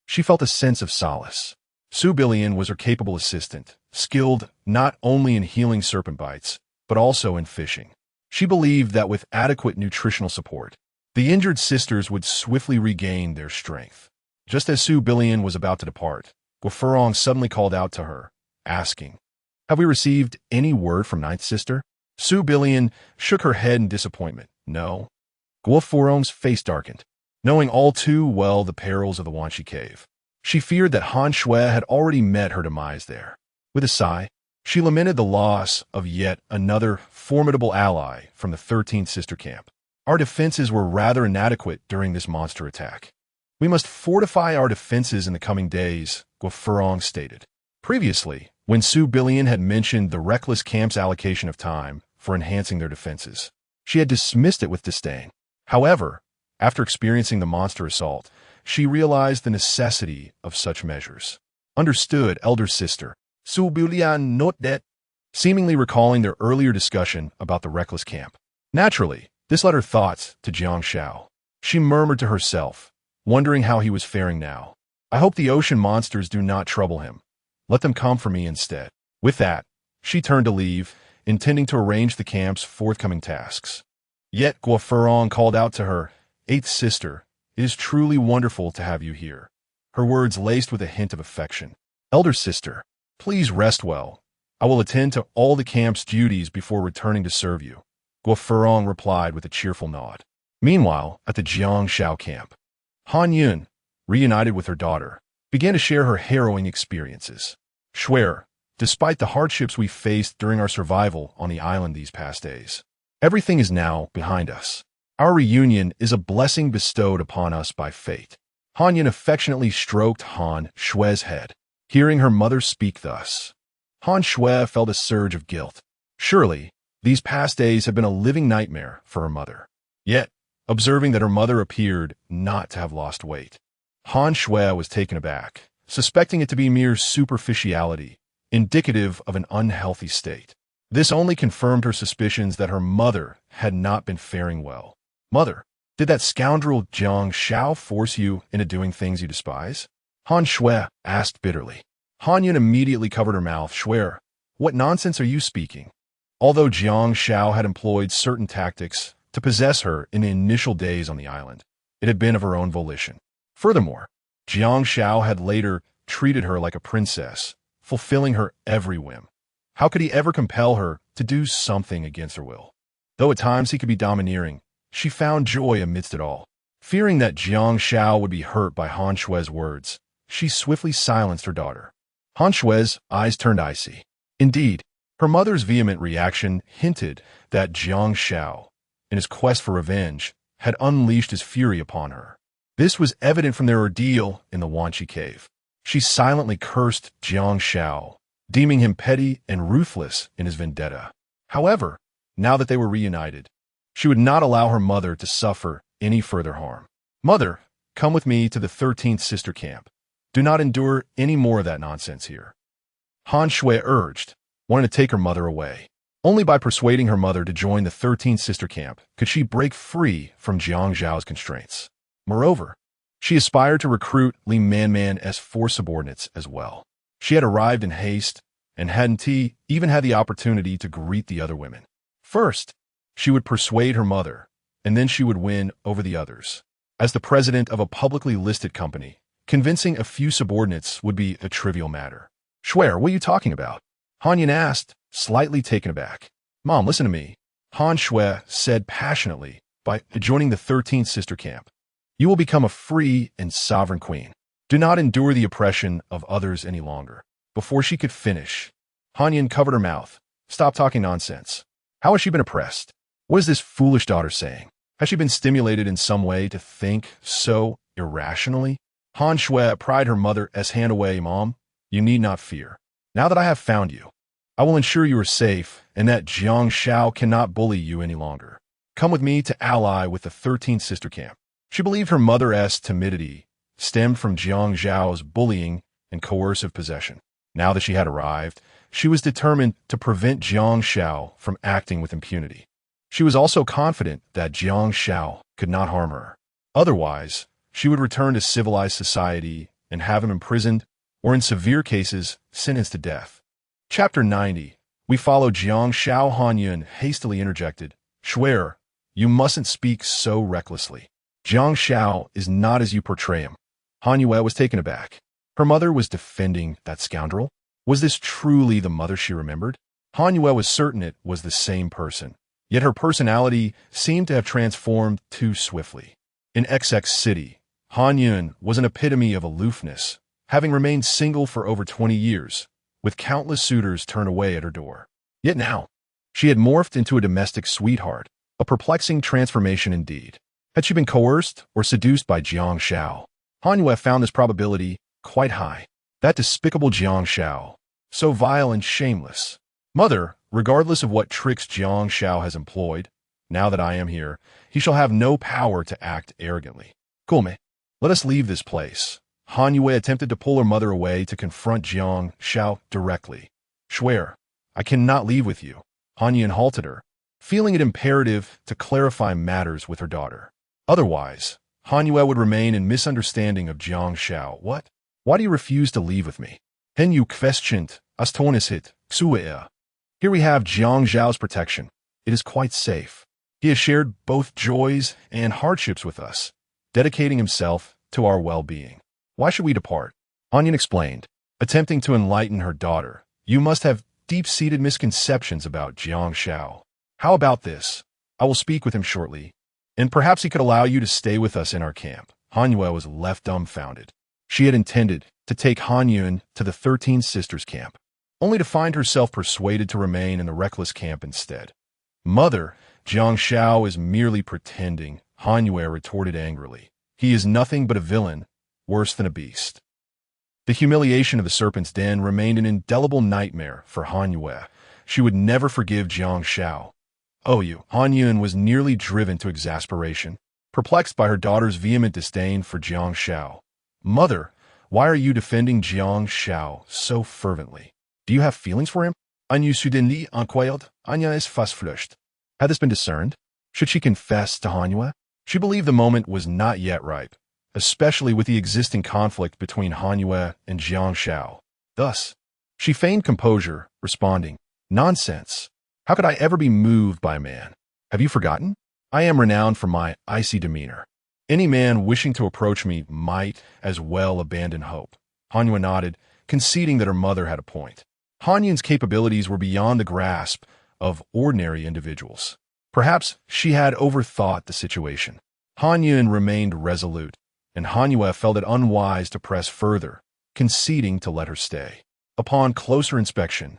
she felt a sense of solace. Su Billion was her capable assistant, skilled not only in healing serpent bites, but also in fishing. She believed that with adequate nutritional support, the injured sisters would swiftly regain their strength. Just as Su Billion was about to depart, Guofurong suddenly called out to her, asking, have we received any word from Ninth Sister? Su Billion shook her head in disappointment. No. Guofurong's face darkened, knowing all too well the perils of the Wanshi Cave. She feared that Han Shui had already met her demise there. With a sigh, she lamented the loss of yet another formidable ally from the 13th Sister Camp. Our defenses were rather inadequate during this monster attack. We must fortify our defenses in the coming days, Guofurong stated. Previously, when Su Billion had mentioned the reckless camp's allocation of time for enhancing their defenses, she had dismissed it with disdain. However, after experiencing the monster assault, she realized the necessity of such measures. Understood, elder sister. Su Billion note that, seemingly recalling their earlier discussion about the reckless camp. Naturally, this led her thoughts to Jiang Xiao. She murmured to herself, wondering how he was faring now. I hope the ocean monsters do not trouble him. Let them come for me instead. With that, she turned to leave, intending to arrange the camp's forthcoming tasks. Yet Guofurong called out to her, 8th Sister, it is truly wonderful to have you here. Her words laced with a hint of affection. Elder Sister, please rest well. I will attend to all the camp's duties before returning to serve you. Guofurong replied with a cheerful nod. Meanwhile, at the Jiang Xiao camp, Han Yun, reunited with her daughter, began to share her harrowing experiences. Schwer, despite the hardships we faced during our survival on the island these past days, everything is now behind us. Our reunion is a blessing bestowed upon us by fate. Han Yun affectionately stroked Han Shue's head. Hearing her mother speak thus, Han Shui felt a surge of guilt. Surely, these past days had been a living nightmare for her mother. Yet, observing that her mother appeared not to have lost weight, Han Shui was taken aback, suspecting it to be mere superficiality, indicative of an unhealthy state. This only confirmed her suspicions that her mother had not been faring well. Mother, did that scoundrel Jiang Xiao force you into doing things you despise? Han Shui asked bitterly. Han Yun immediately covered her mouth. Shui, what nonsense are you speaking? Although Jiang Xiao had employed certain tactics to possess her in the initial days on the island, it had been of her own volition. Furthermore, Jiang Xiao had later treated her like a princess, fulfilling her every whim. How could he ever compel her to do something against her will? Though at times he could be domineering, she found joy amidst it all. Fearing that Jiang Xiao would be hurt by Han Shui's words, she swiftly silenced her daughter. Han Shui's eyes turned icy. Indeed, her mother's vehement reaction hinted that Jiang Xiao, in his quest for revenge, had unleashed his fury upon her. This was evident from their ordeal in the Wanqi cave. She silently cursed Jiang Xiao, deeming him petty and ruthless in his vendetta. However, now that they were reunited, she would not allow her mother to suffer any further harm. Mother, come with me to the 13th sister camp. Do not endure any more of that nonsense here. Han Shui urged, wanting to take her mother away. Only by persuading her mother to join the 13th sister camp could she break free from Jiang Zhao's constraints. Moreover, she aspired to recruit Li Manman's 4 subordinates as well. She had arrived in haste and hadn't even had the opportunity to greet the other women. First, she would persuade her mother, and then she would win over the others. As the president of a publicly listed company, convincing a few subordinates would be a trivial matter. Shuer, what are you talking about? Han Yin asked, slightly taken aback. Mom, listen to me, Han Shui said passionately. By joining the 13th sister camp, you will become a free and sovereign queen. Do not endure the oppression of others any longer. Before she could finish, Han Yin covered her mouth. Stop talking nonsense. How has she been oppressed? What is this foolish daughter saying? Has she been stimulated in some way to think so irrationally? Han Shui pried her mother's hand away. Mom, you need not fear. Now that I have found you, I will ensure you are safe and that Jiang Xiao cannot bully you any longer. Come with me to ally with the 13th sister camp. She believed her mother's timidity stemmed from Jiang Zhao's bullying and coercive possession. Now that she had arrived, she was determined to prevent Jiang Xiao from acting with impunity. She was also confident that Jiang Xiao could not harm her. Otherwise, she would return to civilized society and have him imprisoned or, in severe cases, sentenced to death. Chapter 90. We follow Jiang Xiao. Han Yun hastily interjected. Shuer, you mustn't speak so recklessly. Jiang Xiao is not as you portray him. Han Yue was taken aback. Her mother was defending that scoundrel? Was this truly the mother she remembered? Han Yue was certain it was the same person, yet her personality seemed to have transformed too swiftly. In XX City, Han Yun was an epitome of aloofness, having remained single for over 20 years, with countless suitors turned away at her door. Yet now, she had morphed into a domestic sweetheart, a perplexing transformation indeed. Had she been coerced or seduced by Jiang Xiao? Han Yue found this probability quite high. That despicable Jiang Xiao, so vile and shameless. Mother, regardless of what tricks Jiang Xiao has employed, now that I am here, he shall have no power to act arrogantly. Come, let us leave this place. Han Yue attempted to pull her mother away to confront Jiang Xiao directly. Shuer, I cannot leave with you. Han Yun halted her, feeling it imperative to clarify matters with her daughter. Otherwise, Han Yue would remain in misunderstanding of Jiang Xiao. What? Why do you refuse to leave with me? Hen you questioned, astonishit, xue. Here we have Jiang Zhao's protection. It is quite safe. He has shared both joys and hardships with us, dedicating himself to our well-being. Why should we depart? Han Yun explained, attempting to enlighten her daughter. You must have deep-seated misconceptions about Jiang Xiao. How about this? I will speak with him shortly, and perhaps he could allow you to stay with us in our camp. Han Yue was left dumbfounded. She had intended to take Han Yun to the 13 Sisters camp, only to find herself persuaded to remain in the reckless camp instead. Mother, Jiang Xiao is merely pretending, Han Yue retorted angrily. He is nothing but a villain, worse than a beast. The humiliation of the serpent's den remained an indelible nightmare for Han Yue. She would never forgive Jiang Xiao. Oh, you! Han Yun was nearly driven to exasperation, perplexed by her daughter's vehement disdain for Jiang Xiao. Mother, why are you defending Jiang Xiao so fervently? Do you have feelings for him? Anya Sudinli enquailed. Anya is flushed. Had this been discerned? Should she confess to Han Yue? She believed the moment was not yet ripe, especially with the existing conflict between Han Yue and Jiang Xiao. Thus, she feigned composure, responding, Nonsense. How could I ever be moved by a man? Have you forgotten? I am renowned for my icy demeanor. Any man wishing to approach me might as well abandon hope. Han Yue nodded, conceding that her mother had a point. Han Yun's capabilities were beyond the grasp of ordinary individuals. Perhaps she had overthought the situation. Han Yun remained resolute, and Han Yue felt it unwise to press further, conceding to let her stay. Upon closer inspection,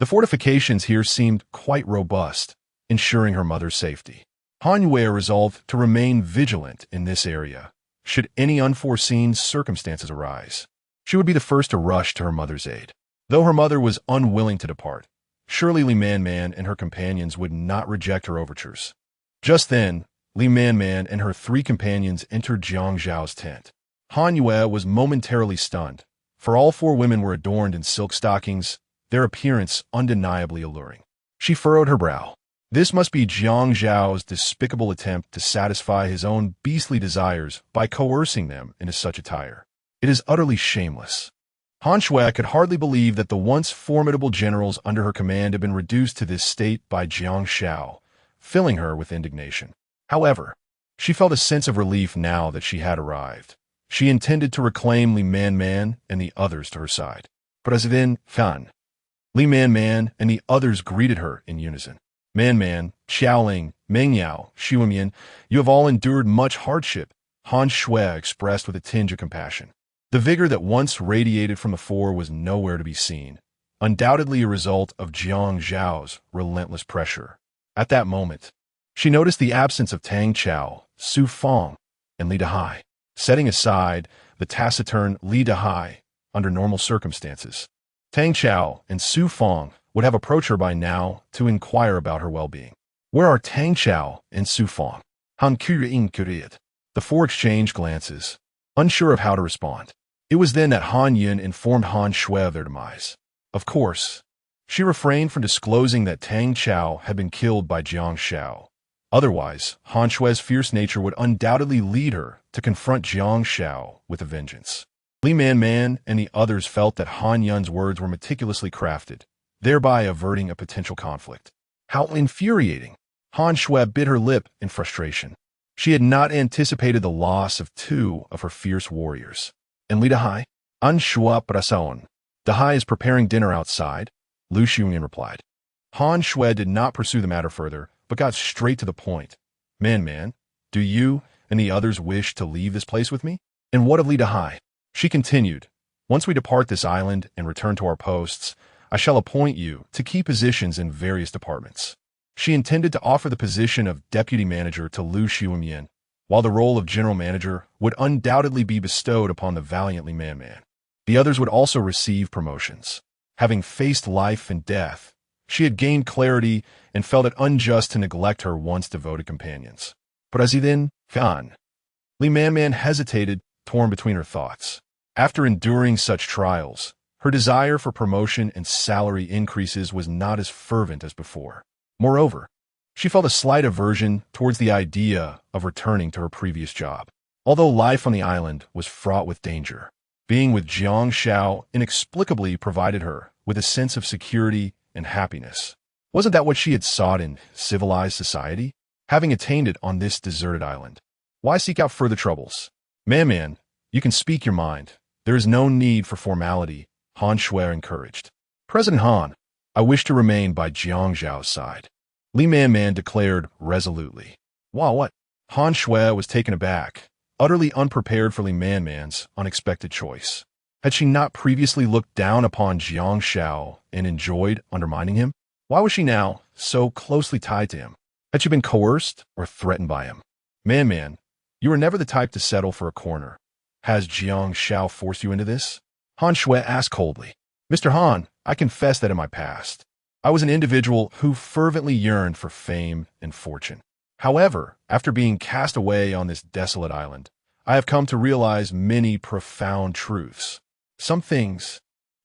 the fortifications here seemed quite robust, ensuring her mother's safety. Han Yue resolved to remain vigilant in this area, should any unforeseen circumstances arise. She would be the first to rush to her mother's aid. Though her mother was unwilling to depart, surely Li Man and her companions would not reject her overtures. Just then, Li Man and her 3 companions entered Jiang Xiao's tent. Han Yue was momentarily stunned, for all 4 women were adorned in silk stockings, their appearance undeniably alluring. She furrowed her brow. This must be Jiang Xiao's despicable attempt to satisfy his own beastly desires by coercing them into such attire. It is utterly shameless. Han Shui could hardly believe that the once formidable generals under her command had been reduced to this state by Jiang Xiao, filling her with indignation. However, she felt a sense of relief now that she had arrived. She intended to reclaim Li Man and the others to her side. President Fan. Li Man and the others greeted her in unison. Man, Xiaoling, Mengyao, Xuemian, you have all endured much hardship, Han Shui expressed with a tinge of compassion. The vigor that once radiated from the 4 was nowhere to be seen, undoubtedly a result of Jiang Xiao's relentless pressure. At that moment, she noticed the absence of Tang Chao, Su Feng, and Li Dehai, setting aside the taciturn Li Dehai under normal circumstances. Tang Chao and Su Feng would have approached her by now to inquire about her well-being. Where are Tang Chao and Su Feng? Han Kuyin Kuriet. The 4 exchanged glances, unsure of how to respond. It was then that Han Yun informed Han Shui of their demise. Of course, she refrained from disclosing that Tang Chao had been killed by Jiang Xiao. Otherwise, Han Shui's fierce nature would undoubtedly lead her to confront Jiang Xiao with a vengeance. Li Man and the others felt that Han Yun's words were meticulously crafted, thereby averting a potential conflict. How infuriating! Han Shui bit her lip in frustration. She had not anticipated the loss of 2 of her fierce warriors. And Li Dehai? An Shua Prasaon. Dehai is preparing dinner outside, Lu Xiuyan replied. Han Shui did not pursue the matter further, but got straight to the point. Man, do you and the others wish to leave this place with me? And what of Li Dehai? She continued, once we depart this island and return to our posts, I shall appoint you to key positions in various departments. She intended to offer the position of deputy manager to Lu Xiuyan, while the role of general manager would undoubtedly be bestowed upon the valiant Li Man. The others would also receive promotions. Having faced life and death, she had gained clarity and felt it unjust to neglect her once devoted companions. President Fan. Li Man hesitated, torn between her thoughts. After enduring such trials, her desire for promotion and salary increases was not as fervent as before. Moreover, she felt a slight aversion towards the idea of returning to her previous job. Although life on the island was fraught with danger, being with Jiang Xiao inexplicably provided her with a sense of security and happiness. Wasn't that what she had sought in civilized society? Having attained it on this deserted island, why seek out further troubles? Man, you can speak your mind. There is no need for formality, Han Shui encouraged. President Han, I wish to remain by Jiang Xiao's side. Li Man declared resolutely. Wow, what? Han Shui was taken aback, utterly unprepared for Li Man's unexpected choice. Had she not previously looked down upon Jiang Xiao and enjoyed undermining him? Why was she now so closely tied to him? Had she been coerced or threatened by him? Man, you were never the type to settle for a corner. Has Jiang Xiao forced you into this? Han Shui asked coldly. Mr. Han, I confess that in my past, I was an individual who fervently yearned for fame and fortune. However, after being cast away on this desolate island, I have come to realize many profound truths. Some things,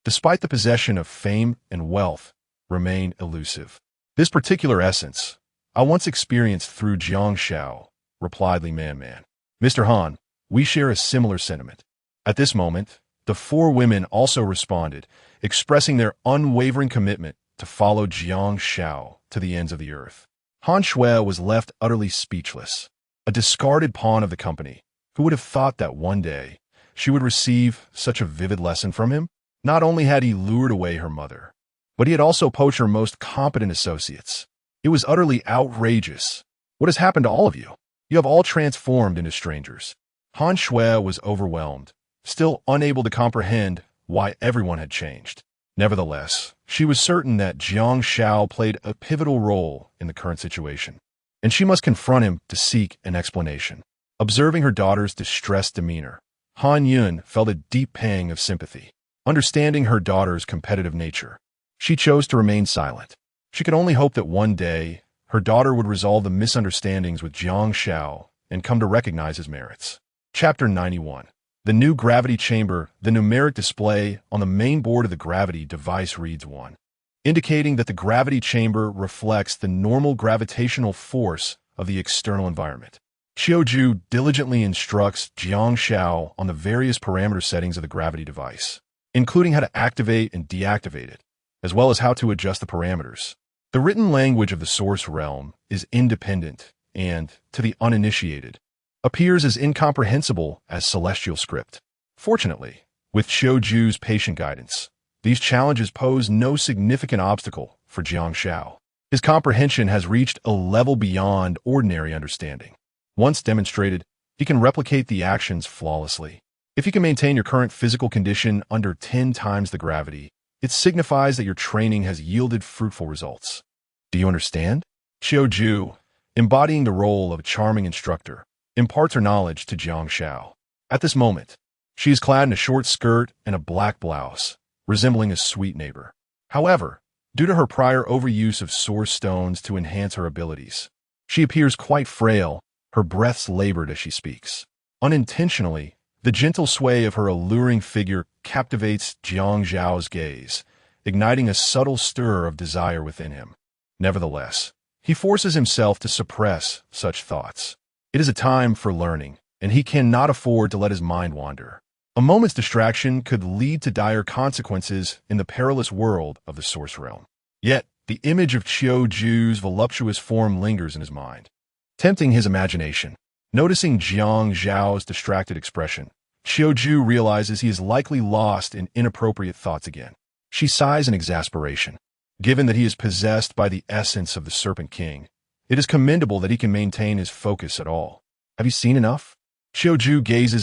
despite the possession of fame and wealth, remain elusive. This particular essence, I once experienced through Jiang Xiao, replied Li Man. Mr. Han, we share a similar sentiment. At this moment, the 4 women also responded, expressing their unwavering commitment to follow Jiang Xiao to the ends of the earth. Han Shui was left utterly speechless, a discarded pawn of the company. Who would have thought that one day she would receive such a vivid lesson from him? Not only had he lured away her mother, but he had also poached her most competent associates. It was utterly outrageous. What has happened to all of you? You have all transformed into strangers. Han Shui was overwhelmed, still unable to comprehend why everyone had changed. Nevertheless, she was certain that Jiang Xiao played a pivotal role in the current situation, and she must confront him to seek an explanation. Observing her daughter's distressed demeanor, Han Yun felt a deep pang of sympathy. Understanding her daughter's competitive nature, she chose to remain silent. She could only hope that one day, her daughter would resolve the misunderstandings with Jiang Xiao and come to recognize his merits. Chapter 91. The new gravity chamber. The numeric display on the main board of the gravity device reads 1, indicating that the gravity chamber reflects the normal gravitational force of the external environment. Qiuju diligently instructs Jiang Xiao on the various parameter settings of the gravity device, including how to activate and deactivate it, as well as how to adjust the parameters. The written language of the source realm is independent and, to the uninitiated, appears as incomprehensible as celestial script. Fortunately, with Qiuju's patient guidance, these challenges pose no significant obstacle for Jiang Xiao. His comprehension has reached a level beyond ordinary understanding. Once demonstrated, he can replicate the actions flawlessly. If you can maintain your current physical condition under 10 times the gravity, it signifies that your training has yielded fruitful results. Do you understand? Qiuju, embodying the role of a charming instructor, imparts her knowledge to Jiang Xiao. At this moment, she is clad in a short skirt and a black blouse, resembling a sweet neighbor. However, due to her prior overuse of source stones to enhance her abilities, she appears quite frail, her breaths labored as she speaks. Unintentionally, the gentle sway of her alluring figure captivates Jiang Xiao's gaze, igniting a subtle stir of desire within him. Nevertheless, he forces himself to suppress such thoughts. It is a time for learning, and he cannot afford to let his mind wander. A moment's distraction could lead to dire consequences in the perilous world of the source realm. Yet, the image of Qiuju's voluptuous form lingers in his mind, tempting his imagination. Noticing Jiang Xiao's distracted expression, Qiuju realizes he is likely lost in inappropriate thoughts again. She sighs in exasperation. Given that he is possessed by the essence of the Serpent King, it is commendable that he can maintain his focus at all. Have you seen enough? Qiuju gazes